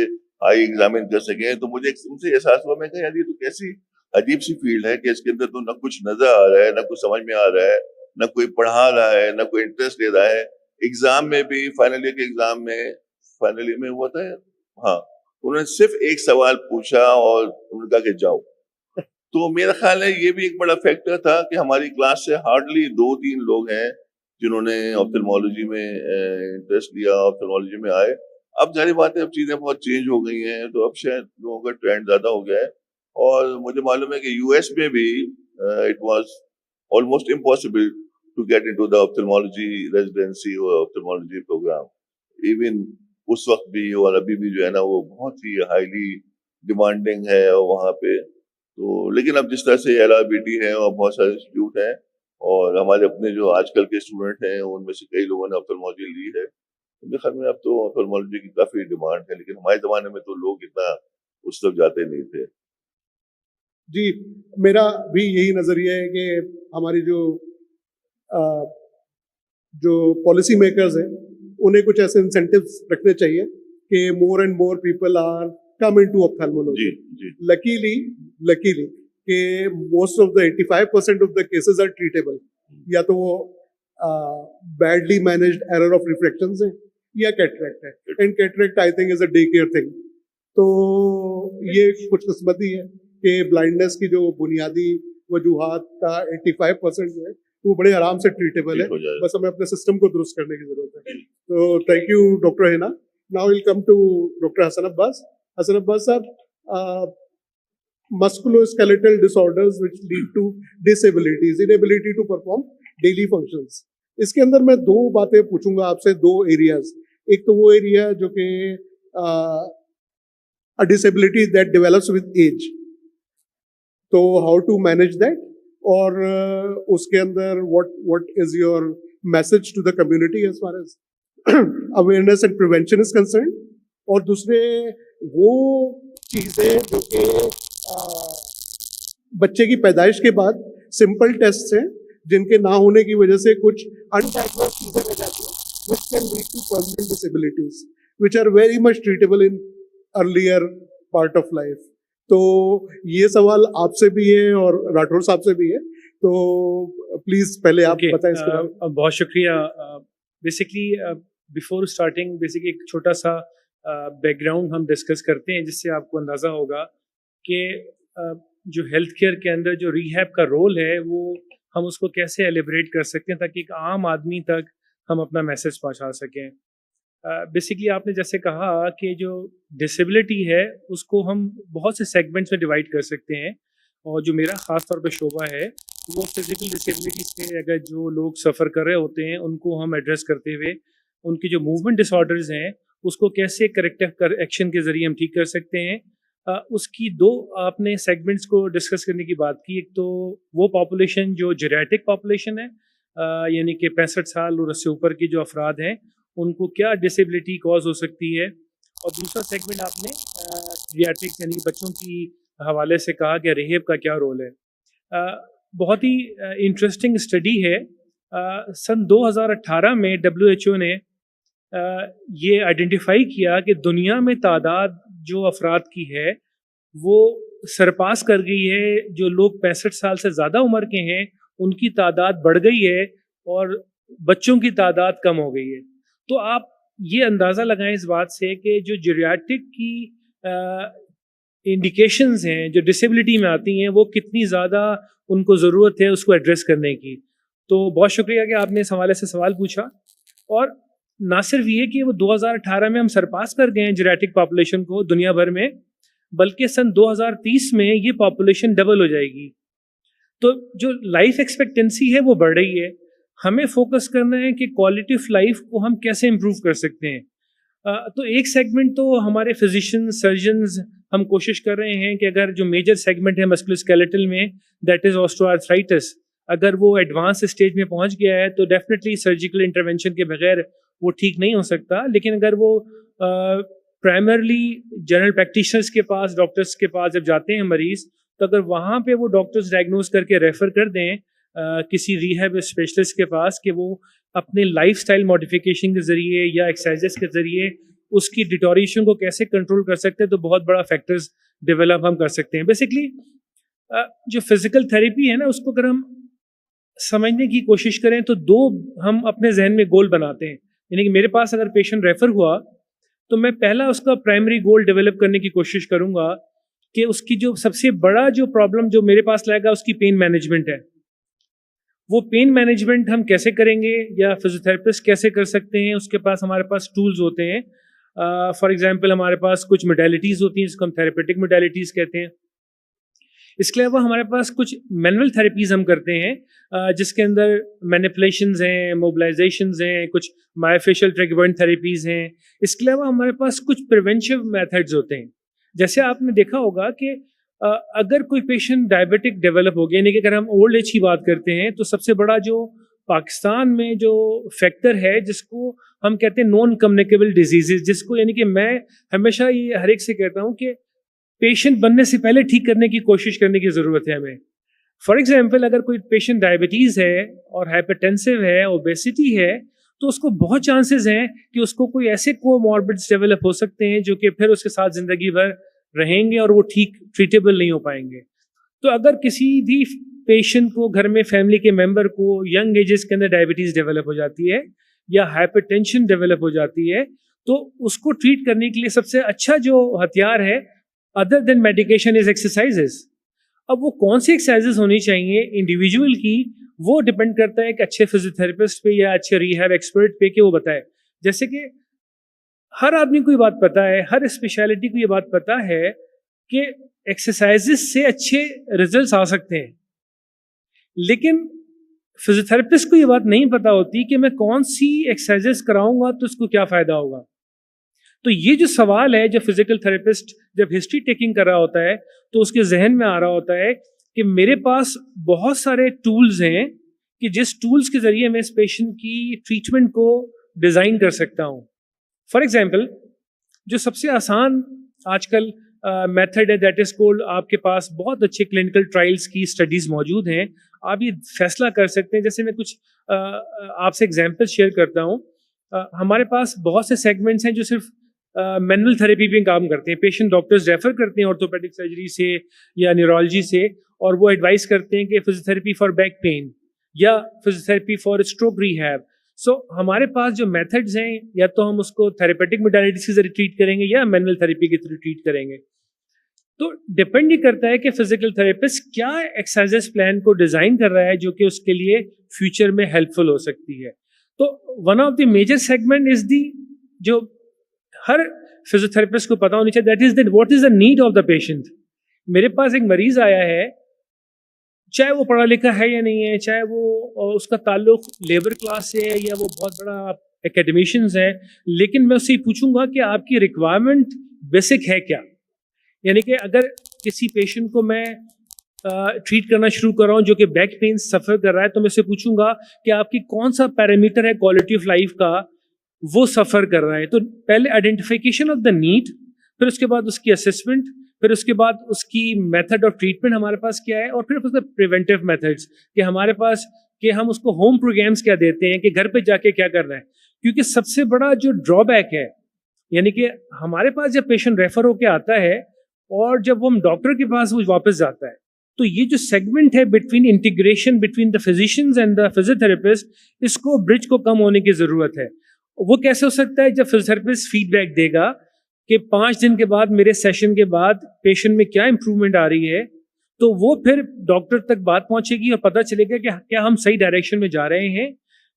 आई एग्जामिन कर सकें। तो मुझे उनसे एहसास हुआ, मैं कहा यार ये तो कैसी अजीब सी फील्ड है कि इसके अंदर तो ना कुछ नजर आ रहा है, ना कुछ समझ में आ रहा है, ना कोई पढ़ा रहा है, ना कोई इंटरेस्ट ले रहा है। एग्जाम में भी फाइनल ईयर के एग्जाम में, फाइनल ईयर में हुआ था, हाँ, उन्होंने सिर्फ एक सवाल पूछा और उन्होंने कहा कि जाओ। तो मेरा ख्याल है ये भी एक बड़ा फैक्टर था कि हमारी क्लास से हार्डली 2-3 लोग हैं जिन्होंने ऑप्थेल्मोलॉजी में इंटरेस्ट लिया, ऑप्थेल्मोलॉजी में आए। अब जाहिर बात है अब चीजें बहुत चेंज हो गई हैं, तो अब शायद लोगों का ट्रेंड ज्यादा हो गया है। और मुझे मालूम है कि यूएस में भी it was almost impossible to get into the ophthalmology residency और ऑप्थेल्मोलॉजी प्रोग्राम। इवन उस वक्त भी और अभी भी जो है ना वो बहुत ही हाईली डिमांडिंग है वहाँ पे। तो लेकिन अब जिस तरह से LRBT है और बहुत सारे इंस्टीट्यूट हैं और हमारे अपने जो आजकल के स्टूडेंट हैं उनमें से कई लोगों ने ऑप्थेल्मोलॉजी ली है, तो मेरे ख्याल में अब तो ऑप्थेल्मोलॉजी की काफी डिमांड है। लेकिन हमारे जमाने में तो लोग इतना उस तरफ जाते नहीं थे। जी, मेरा भी यही नजरिया है कि हमारी जो पॉलिसी मेकर्स हैं उन्हें कुछ ऐसे इंसेंटिव्स रखने चाहिए कि more and more people are come into ophthalmology. Luckily कि most of the 85% of the cases are treatable, या तो वो badly managed error of refractions हैं या कैटरेक्ट है, and cataract I think is a day care thing. तो ये कुछ किस्मती है कि ब्लाइंडनेस की जो बुनियादी वजूहात का 85% जो है वो बड़े आराम से ट्रीटेबल है, बस हमें अपने सिस्टम को दुरुस्त करने की जरूरत है। तो thank you doctor Hina. Now will come to doctor Hasan Abbas. Hasan Abbas साहब, musculoskeletal disorders which lead to disabilities, inability to perform daily functions। इसके अंदर मैं दो बातें पूछूंगा आपसे, दो एरियाज। एक तो वो एरिया जो कि a disability that develops with age, तो how to manage that, और उसके अंदर what is your message to the community as far as awareness and prevention is concerned। और दूसरे वो चीजें जो कि बच्चे की पैदाइश के बाद सिंपल टेस्ट हैं जिनके ना होने की वजह से कुछ अनडायग्नोज्ड चीजें रह जाती हैं which can lead to permanent disabilities which are very much treatable in earlier part of life। तो ये सवाल आपसे भी है और राठौर साहब से भी है, तो प्लीज पहले आप बताएं इसके बारे में। बहुत शुक्रिया। बेसिकली बिफोर स्टार्टिंग बेसिकली एक छोटा सा बैकग्राउंड हम डिस्कस करते हैं जिससे आपको अंदाज़ा होगा कि जो हेल्थ केयर के अंदर जो रिहैब का रोल है वो हम उसको कैसे एलिब्रेट कर सकते हैं ताकि एक आम आदमी तक हम अपना मैसेज पहुंचा सकें। बेसिकली आपने जैसे कहा कि जो डिसेबिलिटी है उसको हम बहुत से सेगमेंट्स में डिवाइड कर सकते हैं, और जो मेरा ख़ास तौर पे शोबा है वो फिजिकल डिसेबिलिटीज़ पे अगर जो लोग सफ़र कर रहे होते हैं उनको हम एड्रेस करते हुए उनकी जो मूवमेंट डिसऑर्डर्स हैं उसको कैसे करेक्टिव एक्शन के ज़रिए हम ठीक कर सकते हैं। उसकी दो आपने सेगमेंट्स को डिस्कस करने की बात की। एक तो वो पॉपुलेशन जो जेरियाट्रिक पॉपुलेशन है, यानी कि 65 साल और उससे ऊपर की जो अफराद हैं उनको क्या डिसेबिलिटी कॉज हो सकती है, और दूसरा सेगमेंट आपने पीडियाट्रिक यानी बच्चों की हवाले से कहा कि रेहब का क्या रोल है। बहुत ही इंटरेस्टिंग स्टडी है। सन 2018 में WHO ने ये आइडेंटिफाई किया कि दुनिया में तादाद जो अफराद की है वो सरपास कर गई है। जो लोग 65 साल से ज़्यादा उम्र के हैं उनकी तादाद बढ़ गई है और बच्चों की तादाद कम हो गई है। तो आप ये अंदाज़ा लगाएं इस बात से कि जो जेरियाट्रिक की इंडिकेशंस हैं जो डिसेबिलिटी में आती हैं वो कितनी ज़्यादा उनको ज़रूरत है उसको एड्रेस करने की। तो बहुत शुक्रिया कि आपने इस हवाले से सवाल पूछा। और ना सिर्फ ये कि वो 2018 में हम सरपास कर गए हैं जेरियाट्रिक पॉपुलेशन को दुनिया भर में, बल्कि सन 2030 में ये पॉपुलेशन डबल हो जाएगी। तो जो लाइफ एक्सपेक्टेंसी है वो बढ़ रही है। हमें फोकस करना है कि क्वालिटी ऑफ लाइफ को हम कैसे इम्प्रूव कर सकते हैं। तो एक सेगमेंट तो हमारे फिजिशियन सर्जन्स हम कोशिश कर रहे हैं कि अगर जो मेजर सेगमेंट है मस्कुलोस्केलेटल में दैट इज़ ऑस्टियोआर्थराइटिस, अगर वो एडवांस स्टेज में पहुंच गया है तो डेफिनेटली सर्जिकल इंटरवेंशन के बगैर वो ठीक नहीं हो सकता। लेकिन अगर वो प्राइमरली जनरल प्रैक्टिशनर्स के पास, डॉक्टर्स के पास जब जाते हैं मरीज़, तो अगर वहाँ पे वो डॉक्टर्स डायग्नोज करके रेफ़र कर दें किसी रिहैब स्पेशलिस्ट के पास कि वो अपने लाइफस्टाइल मॉडिफिकेशन के ज़रिए या एक्सरसाइजेस के ज़रिए उसकी डिटोरेशन को कैसे कंट्रोल कर सकते हैं, तो बहुत बड़ा फैक्टर्स डेवलप हम कर सकते हैं। बेसिकली जो फिजिकल थेरेपी है ना, उसको अगर हम समझने की कोशिश करें तो दो हम अपने जहन में गोल बनाते हैं। यानी कि मेरे पास अगर पेशेंट रेफर हुआ तो मैं पहला उसका प्राइमरी गोल डेवलप करने की कोशिश करूंगा कि उसकी जो सबसे बड़ा जो प्रॉब्लम जो मेरे पास लाएगा उसकी पेन मैनेजमेंट है। वो पेन मैनेजमेंट हम कैसे करेंगे या फिजियोथेरेपिस्ट कैसे कर सकते हैं, उसके पास हमारे पास टूल्स होते हैं। फॉर एग्जांपल हमारे पास कुछ मोडेलिटीज़ होती हैं जिसको हम थेरेपेटिक मोडेलिटीज़ कहते हैं। इसके अलावा हमारे पास कुछ मैनुअल थेरेपीज़ हम करते हैं जिसके अंदर मैनिपुलेशंस हैं, मोबिलाइजेशंस हैं, कुछ मायोफेशियल ट्रिगर थेरेपीज़ हैं। इसके अलावा हमारे पास कुछ प्रिवेंटिव मेथड्स होते हैं। जैसे आपने देखा होगा कि अगर कोई पेशेंट डायबिटिक डेवलप हो गया, यानी कि अगर हम ओल्ड एज की बात करते हैं, तो सबसे बड़ा जो पाकिस्तान में जो फैक्टर है जिसको हम कहते हैं नॉन कम्युनिकेबल डिजीजेज, जिसको यानी कि मैं हमेशा ये हर एक से कहता हूँ कि पेशेंट बनने से पहले ठीक करने की कोशिश करने की ज़रूरत है हमें। फॉर एग्जांपल अगर कोई पेशेंट डायबिटीज़ है और हाइपरटेंसिव है, ओबेसिटी है, तो उसको बहुत चांसेस हैं कि उसको कोई ऐसे कोमॉर्बिड्स डेवलप हो सकते हैं जो कि फिर उसके साथ ज़िंदगी भर रहेंगे और वो ठीक ट्रीटेबल नहीं हो पाएंगे। तो अगर किसी भी पेशेंट को घर में फैमिली के मेंबर को यंग एजेस के अंदर डायबिटीज़ डेवलप हो जाती है या हाइपरटेंशन डेवलप हो जाती है, तो उसको ट्रीट करने के लिए सबसे अच्छा जो हथियार है other than medication is exercises. अब वो कौन सी एक्सरसाइजेस होनी चाहिए इंडिविजुअल की, वो डिपेंड करता है एक अच्छे फिजियोथेरेपिस्ट पे या अच्छे रिहैब एक्सपर्ट पे कि वो बताए। जैसे कि हर आदमी को ये बात पता है, हर स्पेशलिटी को ये बात पता है कि एक्सरसाइजेस से अच्छे रिजल्ट्स आ सकते हैं, लेकिन फिजियोथेरेपिस्ट को ये बात नहीं पता होती कि मैं कौन सी एक्सरसाइजेस कराऊंगा तो उसको क्या फ़ायदा होगा। तो ये जो सवाल है, जब फिजिकल थेरेपिस्ट जब हिस्ट्री टेकिंग कर रहा होता है तो उसके जहन में आ रहा होता है कि मेरे पास बहुत सारे टूल्स हैं कि जिस टूल्स के ज़रिए मैं इस पेशेंट की ट्रीटमेंट को डिज़ाइन कर सकता हूँ। फॉर एग्जाम्पल जो सबसे आसान आजकल मेथड है दैट इज़ कॉल्ड, आपके पास बहुत अच्छे क्लिनिकल ट्रायल्स की स्टडीज़ मौजूद हैं, आप ये फैसला कर सकते हैं। जैसे मैं कुछ आपसे एग्जाम्पल शेयर करता हूँ। हमारे पास बहुत से सेगमेंट्स हैं जो सिर्फ मैनुअल थेरेपी पे काम करते हैं। पेशेंट डॉक्टर्स रेफर करते हैं ऑर्थोपेडिक सर्जरी से या न्यूरोलॉजी से, और वो एडवाइस करते हैं कि फिजियोथेरेपी फॉर बैक पेन या फिजियोथेरेपी फॉर स्ट्रोक रिहैब। सो हमारे पास जो मेथड्स हैं, या तो हम उसको थेरेपेटिक मोडालिटीज के जरिए ट्रीट करेंगे या मैनुअल थेरेपी के थ्रू ट्रीट करेंगे। तो डिपेंड ही करता है कि फिजिकल थेरेपिस्ट क्या एक्सरसाइजेस प्लान को डिज़ाइन कर रहा है जो कि उसके लिए फ्यूचर में हेल्पफुल हो सकती है। तो one of the major segment is the, जो हर फिजियोथेरेपिस्ट को पता होनी चाहिए, that is that what is the need of the patient. मेरे पास एक मरीज आया है, चाहे वो पढ़ा लिखा है या नहीं है, चाहे वो उसका ताल्लुक लेबर क्लास से है या वो बहुत बड़ा एकेडमिशियंस है, लेकिन मैं उससे पूछूंगा कि आपकी रिक्वायरमेंट बेसिक है क्या। यानी कि अगर किसी पेशेंट को मैं ट्रीट करना शुरू कर रहा हूँ जो कि बैक पेन सफ़र कर रहा है, तो मैं उससे पूछूंगा कि आपकी कौन सा पैरामीटर है क्वालिटी ऑफ लाइफ का वो सफ़र कर रहा है। तो पहले आइडेंटिफिकेशन ऑफ द नीड, फिर उसके बाद उसकी असेसमेंट, फिर उसके बाद उसकी मेथड ऑफ ट्रीटमेंट हमारे पास क्या है, और फिर उसके प्रिवेंटिव मेथड्स कि हमारे पास कि हम उसको होम प्रोग्राम्स क्या देते हैं कि घर पे जाके क्या करना है। क्योंकि सबसे बड़ा जो ड्रॉबैक है, यानी कि हमारे पास जब पेशेंट रेफर होके आता है और जब वो हम डॉक्टर के पास वो वापस जाता है, तो ये जो सेगमेंट है between integration between the physicians and the physiotherapist, इसको ब्रिज को कम होने की ज़रूरत है। वो कैसे हो सकता है? जब फिजियोथेरेपिस्ट फीडबैक देगा कि 5 दिन के बाद मेरे सेशन के बाद पेशेंट में क्या इंप्रूवमेंट आ रही है, तो वो फिर डॉक्टर तक बात पहुंचेगी और पता चलेगा कि क्या हम सही डायरेक्शन में जा रहे हैं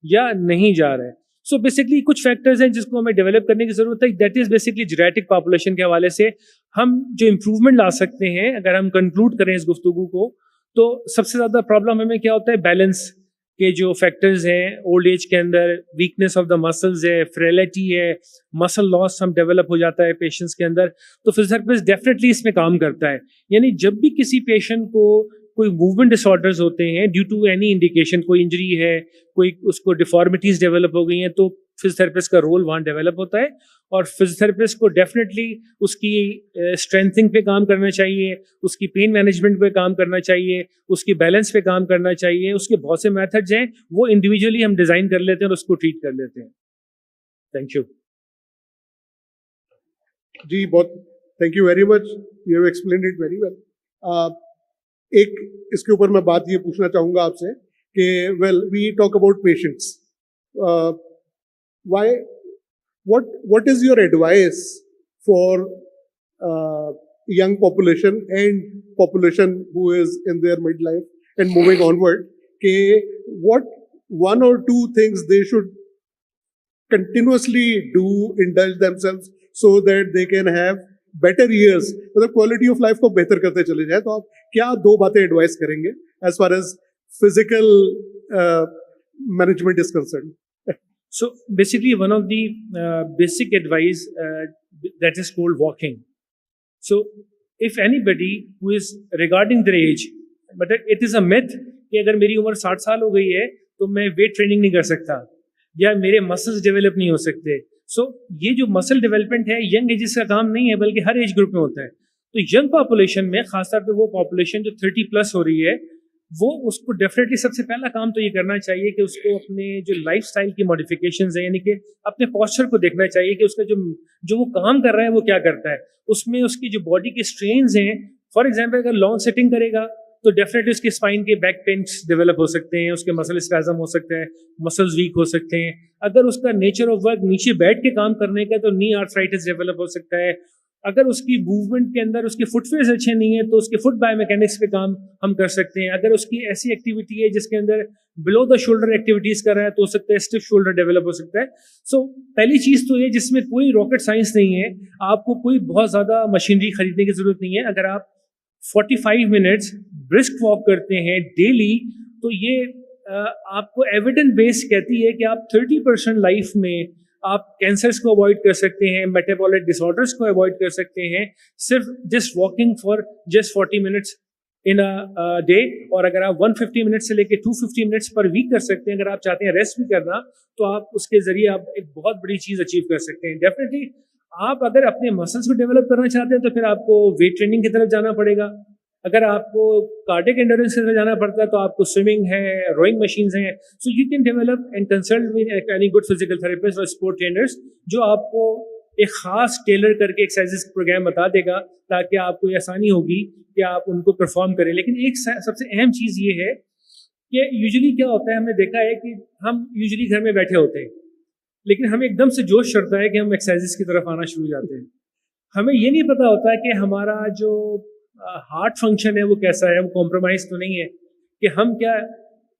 या नहीं जा रहे हैं। सो बेसिकली कुछ फैक्टर्स हैं जिसको हमें डेवलप करने की जरूरत है। That is basically genetic population के हवाले से हम जो इम्प्रूवमेंट ला सकते हैं, अगर हम कंक्लूड करें इस गुफ्तगू को, तो सबसे ज़्यादा प्रॉब्लम हमें क्या होता है, बैलेंस के जो फैक्टर्स हैं ओल्ड एज के अंदर, वीकनेस ऑफ द मसल्स है, फ्रेलिटी है, मसल लॉस हम डेवलप हो जाता है पेशेंट्स के अंदर। तो फिजियोथेरेपिस्ट डेफिनेटली इसमें काम करता है। यानी जब भी किसी पेशेंट को कोई मूवमेंट डिसऑर्डर्स होते हैं ड्यू टू एनी इंडिकेशन, कोई इंजरी है, कोई उसको डिफॉर्मिटीज डेवलप हो गई हैं, तो फिजियोथेरेपिस्ट का रोल वहाँ डेवलप होता है। और फिजियोथेरेपिस्ट को डेफिनेटली उसकी स्ट्रेंथिंग पे काम करना चाहिए, उसकी पेन मैनेजमेंट पे काम करना चाहिए, उसकी बैलेंस पे काम करना चाहिए। उसके बहुत से मेथड्स हैं, वो इंडिविजुअली हम डिज़ाइन कर लेते हैं और उसको ट्रीट कर लेते हैं। Thank you. जी बहुत thank you very much, you have explained it very well. एक इसके ऊपर मैं बात ये पूछना चाहूँगा आपसे कि well we talk about patients, why what is your advice for young population and population who is in their midlife and moving onward, ke what one or two things they should continuously do, indulge themselves so that they can have better years, मतलब quality of life को बेहतर करते चले जाए, तो आप क्या दो बातें एडवाइस करेंगे as far as physical management is concerned? So basically, one of the basic advice that is called walking. So if anybody who is regarding their age, but it is a myth कि अगर मेरी उम्र 60 साल हो गई है तो मैं वेट ट्रेनिंग नहीं कर सकता या मेरे मसल्स डेवलप नहीं हो सकते। सो ये जो मसल डेवलपमेंट है यंग एजेस का काम नहीं है, बल्कि हर एज ग्रुप में होता है। तो यंग पॉपुलेशन में, खासतौर पे वो पॉपुलेशन जो 30 प्लस हो रही है, वो उसको डेफिनेटली सबसे पहला काम तो ये करना चाहिए कि उसको अपने जो लाइफस्टाइल की मॉडिफिकेशंस हैं, यानी कि अपने पोस्चर को देखना चाहिए कि उसका जो वो काम कर रहा है वो क्या करता है। उसमें उसकी जो बॉडी के स्ट्रेन्स हैं, फॉर एग्जांपल अगर लॉन्ग सिटिंग करेगा तो डेफिनेटली उसके स्पाइन के बैक पेन्स डेवलप हो सकते हैं, उसके मसल स्पैज़म हो सकता है, मसल्स वीक हो सकते हैं। अगर उसका नेचर ऑफ वर्क नीचे बैठ के काम करने का तो नी आर्थराइटिस डेवलप हो सकता है। अगर उसकी मूवमेंट के अंदर उसके फुटवेयर्स अच्छे नहीं है तो उसके फुट बायोमैकेनिक्स पे काम हम कर सकते हैं। अगर उसकी ऐसी एक्टिविटी है जिसके अंदर बिलो द शोल्डर एक्टिविटीज कर रहा है तो हो सकता है स्टिफ शोल्डर डेवलप हो सकता है। सो पहली चीज तो ये, जिसमें कोई रॉकेट साइंस नहीं है, आपको कोई बहुत ज्यादा मशीनरी खरीदने की जरूरत नहीं है। अगर आप 45 मिनट्स ब्रिस्क वॉक करते हैं डेली तो ये आपको एविडेंस बेस कहती है कि आप 30% लाइफ में आप कैंसर्स को अवॉइड कर सकते हैं, मेटाबॉलिक डिसऑर्डर्स को अवॉइड कर सकते हैं, सिर्फ just walking for just 40 minutes in a day. और अगर आप 150 मिनट्स से लेके 250 मिनट्स पर वीक कर सकते हैं, अगर आप चाहते हैं रेस्ट भी करना, तो आप उसके जरिए आप एक बहुत बड़ी चीज़ अचीव कर सकते हैं। डेफिनेटली आप अगर अपने मसल्स को डेवलप करना चाहते हैं तो फिर आपको वेट ट्रेनिंग की तरफ जाना पड़ेगा। अगर आपको कार्डियक एंड्योरेंस की तरफ जाना पड़ता है तो आपको स्विमिंग है, रोइंग मशीन्स हैं। So you can develop and consult with any good physical therapist और स्पोर्ट ट्रेनर्स, जो आपको एक खास टेलर करके एक्सरसाइज प्रोग्राम बता देगा, ताकि आपको ये आसानी होगी कि आप उनको परफॉर्म करें। लेकिन एक सबसे अहम चीज़ ये है कि यूजुअली क्या होता है, हमने देखा है कि हम यूजुअली घर में बैठे होते हैं, लेकिन हमें एकदम से जोश चढ़ता है कि हम एक्सरसाइज की तरफ आना शुरू हो जाते हैं। हमें ये नहीं पता होता कि हमारा जो हार्ट फंक्शन है वो कैसा है, वो कॉम्प्रोमाइज तो नहीं है, कि हम क्या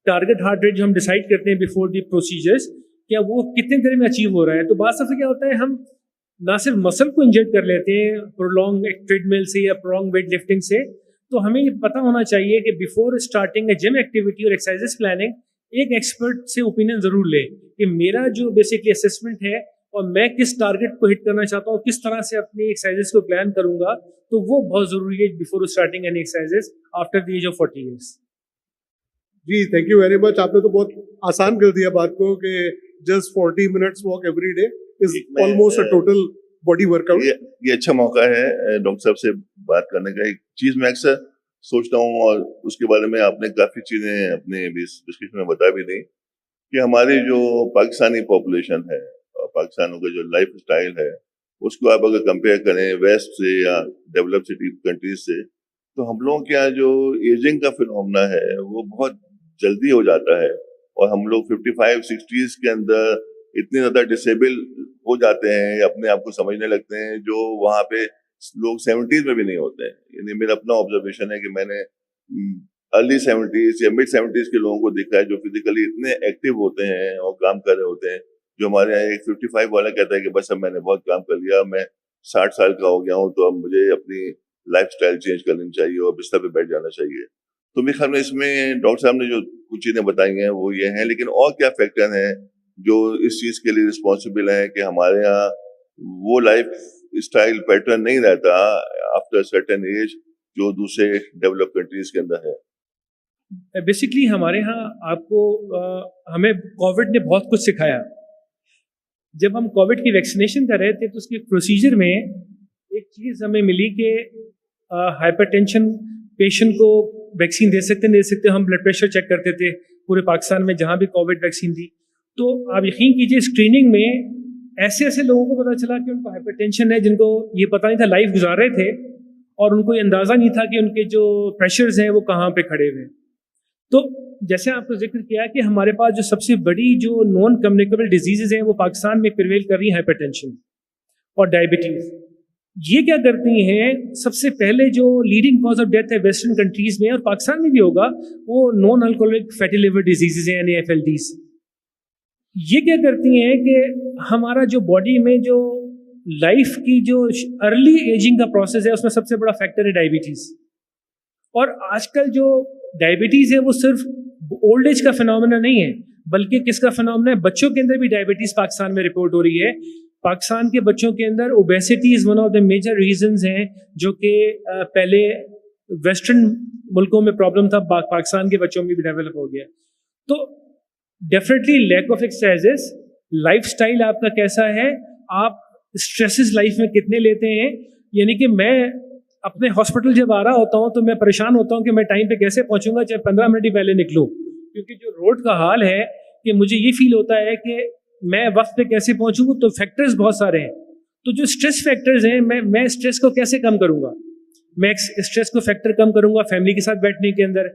टारगेट हार्ट रेट जो हम डिसाइड करते हैं बिफोर द प्रोसीजर्स, क्या वो कितने देर में अचीव हो रहा है। तो बात सबसे क्या होता है, हम ना सिर्फ मसल को इंजेक्ट कर लेते हैं प्रोलॉन्ग ट्रेडमिल से या प्रोलॉन्ग वेट लिफ्टिंग से, तो हमें ये पता होना चाहिए कि बिफोर स्टार्टिंग ए जिम एक्टिविटी और एक्सरसाइज प्लानिंग एक एक्सपर्ट से ओपिनियन जरूर ले कि मेरा जो बेसिकली असेसमेंट है और मैं किस टारगेट को हिट करना चाहता हूँ, किस तरह से अपनी एक्सरसाइजेस को प्लान करूंगा, तो वो बहुत जरूरी है before starting any exercises after the age of 40 years. जी थैंक यू वेरी मच, आपने तो बहुत आसान कर दिया बात को कि just 40 minutes walk every day is almost a total body workout. ये अच्छा मौका है डॉक्टर साहब से बात करने का। एक चीज मैं अक्सर सोचता हूँ और उसके बारे में आपने काफी चीजें अपने डिस्कशन में बता भी दी, कि हमारी जो पाकिस्तानी पॉपुलेशन है और पाकिस्तानों का जो लाइफ स्टाइल है, उसको आप अगर कंपेयर करें वेस्ट से या डेवलप सिटी कंट्रीज से, तो हम लोगों के यहाँ जो एजिंग का फिनोमेना है वो बहुत जल्दी हो जाता है, और हम लोग 55-60s के अंदर इतने ज्यादा डिसेबल हो जाते हैं या अपने आप को समझने लगते हैं, जो वहाँ पे लोग 70s में भी नहीं होते हैं। यानी मेरा अपना ऑब्जर्वेशन है कि मैंने अर्ली 70s या मिड 70s के लोगों को देखा है जो फिजिकली इतने एक्टिव होते हैं और काम कर रहे होते हैं, जो हमारे यहाँ एक 55 वाला कहता है कि बस अब मैंने बहुत काम कर लिया, मैं 60 साल का हो गया हूँ, तो अब मुझे अपनी लाइफस्टाइल चेंज कर लेनी चाहिए और बिस्तर पे बैठ जाना चाहिए। तो मेरे ख्याल में इसमें डॉक्टर साहब ने जो कुछ चीजें बताई हैं वो ये हैं, लेकिन और क्या फैक्टर हैं जो इस चीज के लिए रिस्पॉन्सिबल है कि हमारे यहाँ वो लाइफ स्टाइल पैटर्न नहीं रहता आफ्टर सर्टेन एज जो दूसरे डेवलप कंट्रीज के अंदर है। बेसिकली हमारे यहाँ आपको हमें कोविड ने बहुत कुछ सिखाया। जब हम कोविड की वैक्सीनेशन कर रहे थे तो उसके प्रोसीजर में एक चीज़ हमें मिली कि हाइपरटेंशन पेशेंट को वैक्सीन दे सकते। हम ब्लड प्रेशर चेक करते थे पूरे पाकिस्तान में जहाँ भी कोविड वैक्सीन थी। तो आप यकीन कीजिए स्क्रीनिंग में ऐसे ऐसे लोगों को पता चला कि उनको हाइपरटेंशन है, जिनको ये पता नहीं था, लाइफ गुजार रहे थे और उनको ये अंदाज़ा नहीं था कि उनके जो प्रेशर्स हैं वो कहाँ पे खड़े हुए हैं। तो जैसे आपको जिक्र किया कि हमारे पास जो सबसे बड़ी जो नॉन कम्युनिकेबल डिजीज़ हैं वो पाकिस्तान में प्रिवेल कर रही है, हाइपरटेंशन और डायबिटीज़। ये क्या करती हैं, सबसे पहले जो लीडिंग कॉज ऑफ डेथ है वेस्टर्न कंट्रीज में और पाकिस्तान में भी होगा, वो non alcoholic fatty liver diseases हैं, NAFLDs। ये क्या करती हैं कि हमारा जो बॉडी में जो लाइफ की जो अर्ली एजिंग का प्रोसेस है उसमें सबसे बड़ा फैक्टर है डायबिटीज़। और आजकल जो डायबिटीज़ है वो सिर्फ ओल्ड एज का फिनोमेना नहीं है, बल्कि किसका फिनोमेना है, बच्चों के अंदर भी डायबिटीज़ पाकिस्तान में रिपोर्ट हो रही है। पाकिस्तान के बच्चों के अंदर obesity is one of the major reasons हैं, जो कि पहले वेस्टर्न मुल्कों में प्रॉब्लम था, पाकिस्तान के बच्चों में भी डेवलप हो गया। तो definitely lack of exercises, lifestyle आपका कैसा है, आप स्ट्रेसेस लाइफ में कितने लेते हैं। यानी कि मैं अपने हॉस्पिटल जब आ रहा होता हूँ तो मैं परेशान होता हूँ कि मैं टाइम पे कैसे पहुँचूंगा, चाहे 15 मिनट ही पहले निकलूँ, क्योंकि जो रोड का हाल है कि मुझे ये फील होता है कि मैं वक्त पे कैसे पहुँचूँ। तो फैक्टर्स बहुत सारे हैं। तो जो स्ट्रेस फैक्टर्स हैं, मैं स्ट्रेस को कैसे कम करूँगा, मैं स्ट्रेस को फैक्टर कम करूँगा फैमिली के साथ बैठने के अंदर।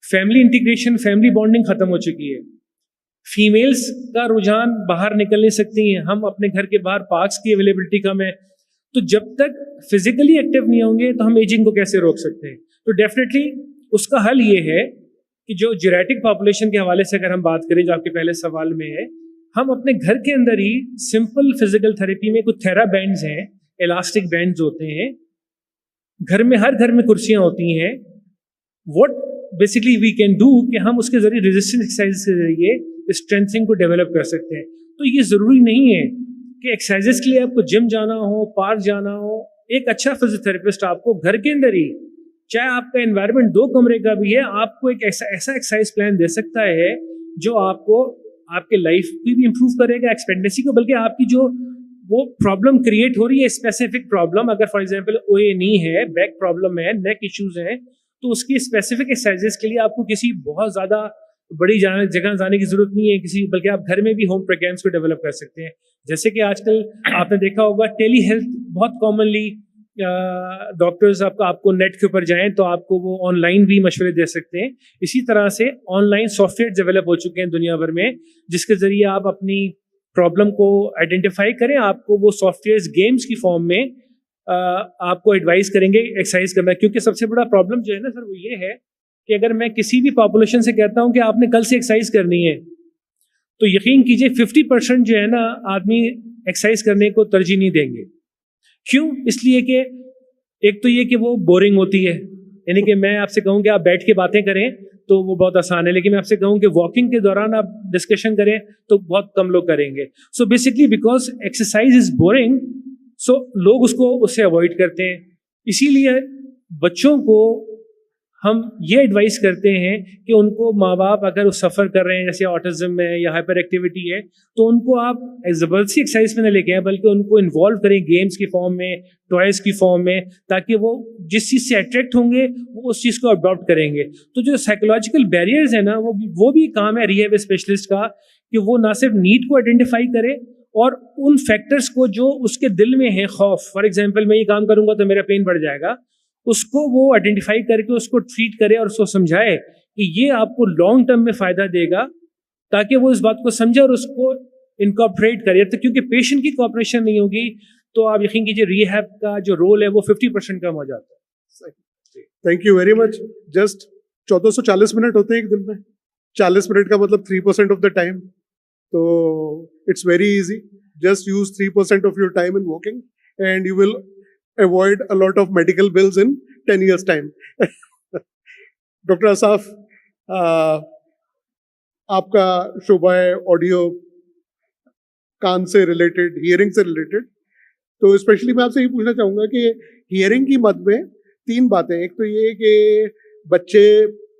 फैमिली इंटीग्रेशन, फैमिली बॉन्डिंग ख़त्म हो चुकी है। फीमेल्स का रुझान बाहर निकल नहीं सकती हैं, हम अपने घर के बाहर पार्क्स की अवेलेबिलिटी कम है। तो जब तक फिजिकली एक्टिव नहीं होंगे तो हम एजिंग को कैसे रोक सकते हैं। तो डेफिनेटली उसका हल ये है कि जो जेनेटिक पॉपुलेशन के हवाले से अगर हम बात करें, जो आपके पहले सवाल में है, हम अपने घर के अंदर ही सिंपल फिजिकल थेरेपी में कुछ थेरा बैंड्स हैं, इलास्टिक बैंड्स होते हैं, घर में हर घर में कुर्सियाँ होती हैं। What basically we can do कि हम उसके जरिए रेजिस्टेंस एक्सरसाइज के जरिए स्ट्रेंथनिंग को डेवलप कर सकते हैं। तो ये ज़रूरी नहीं है कि एक्सरसाइजेस के लिए आपको जिम जाना हो, पार्क जाना हो। एक अच्छा फिजियोथेरेपिस्ट आपको घर के अंदर ही, चाहे आपका एनवायरनमेंट 2 कमरे का भी है, आपको एक ऐसा एक्सरसाइज प्लान दे सकता है जो आपको आपके लाइफ की भी इम्प्रूव करेगा, एक्सपेक्टेंसी को, बल्कि आपकी जो वो प्रॉब्लम क्रिएट हो रही है, स्पेसिफिक प्रॉब्लम, अगर फॉर एग्जांपल ओए नी है, बैक प्रॉब्लम है, नेक इश्यूज हैं, तो उसकी स्पेसिफिक एक्सरसाइजेस के लिए आपको किसी बहुत ज़्यादा बड़ी जगह जाने की जरूरत नहीं है, बल्कि आप घर में भी होम प्रोग्राम्स को डेवलप कर सकते हैं। जैसे कि आजकल आपने देखा होगा टेली हेल्थ बहुत कॉमनली, डॉक्टर्स आपको नेट के ऊपर जाएं तो आपको वो ऑनलाइन भी मशवरे दे सकते हैं। इसी तरह से ऑनलाइन सॉफ्टवेयर डेवलप हो चुके हैं दुनिया भर में, जिसके जरिए आप अपनी प्रॉब्लम को आइडेंटिफाई करें, आपको वो सॉफ्टवेयर गेम्स की फॉर्म में आपको एडवाइस करेंगे एक्सरसाइज करना। क्योंकि सबसे बड़ा प्रॉब्लम जो है ना सर, वो ये है कि अगर मैं किसी भी पॉपुलेशन से कहता हूं कि आपने कल से एक्सरसाइज करनी है, तो यकीन कीजिए 50% जो है ना आदमी एक्सरसाइज करने को तरजीह नहीं देंगे। क्यों? इसलिए कि एक तो ये कि वो बोरिंग होती है, यानी कि मैं आपसे कहूँ कि आप बैठ के बातें करें तो वो बहुत आसान है, लेकिन मैं आपसे कहूँ कि वॉकिंग के दौरान आप डिस्कशन करें तो बहुत कम लोग करेंगे। So basically because exercise is boring, so लोग उससे अवॉइड करते हैं। इसीलिए बच्चों को हम ये एडवाइस करते हैं कि उनको माँ बाप अगर वो सफ़र कर रहे हैं, जैसे ऑटिज्म है या हाइपर एक्टिविटी है, तो उनको आप ज़बरदस्ती एक्सरसाइज में न लेके आए, बल्कि उनको इन्वॉल्व करें गेम्स की फॉर्म में, टॉयज़ की फॉर्म में, ताकि वो जिस चीज़ से अट्रैक्ट होंगे वो उस चीज़ को अडॉप्ट करेंगे। तो जो साइकोलॉजिकल बैरियर्स है ना, वो भी काम है रिहैब स्पेशलिस्ट का, कि वो ना सिर्फ नीड को आइडेंटिफाई करे और उन फैक्टर्स को जो उसके दिल में है, खौफ, फॉर एग्जाम्पल मैं ये काम करूँगा तो मेरा पेन बढ़ जाएगा, उसको वो आइडेंटिफाई करके उसको ट्रीट करे और उसको समझाए कि ये आपको लॉन्ग टर्म में फ़ायदा देगा, ताकि वो इस बात को समझे और उसको इनकॉर्पोरेट करे। तो क्योंकि पेशेंट की कॉपरेशन नहीं होगी तो आप यकीन कीजिए रिहैब का जो रोल है वो 50% कम हो जाता है। Thank you very much. Just 1440 minute होते हैं एक दिन में, 40 मिनट का मतलब 3% ऑफ द टाइम। तो it's very easy, just use 3% of your time in walking and you will avoid a lot of medical bills in 10 years time. Doctor Asaf, आपका शोबा है ऑडियो, कान से रिलेटेड, हियरिंग से रिलेटेड, तो specially मैं आपसे ये पूछना चाहूँगा कि हियरिंग की मद में 3 बातें। एक तो ये कि बच्चे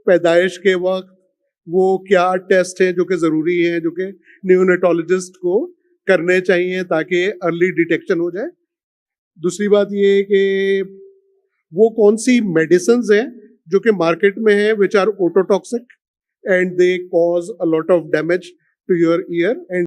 पैदाइश के वक्त वो क्या टेस्ट हैं जो कि ज़रूरी हैं, जो कि न्यूनेटोलॉजिस्ट को करने चाहिए ताकि अर्ली डिटेक्शन हो जाए। दूसरी बात ये कि वो कौन सी मेडिसिन्स हैं जो कि मार्केट में है which are ototoxic and they cause a lot of damage to your ear and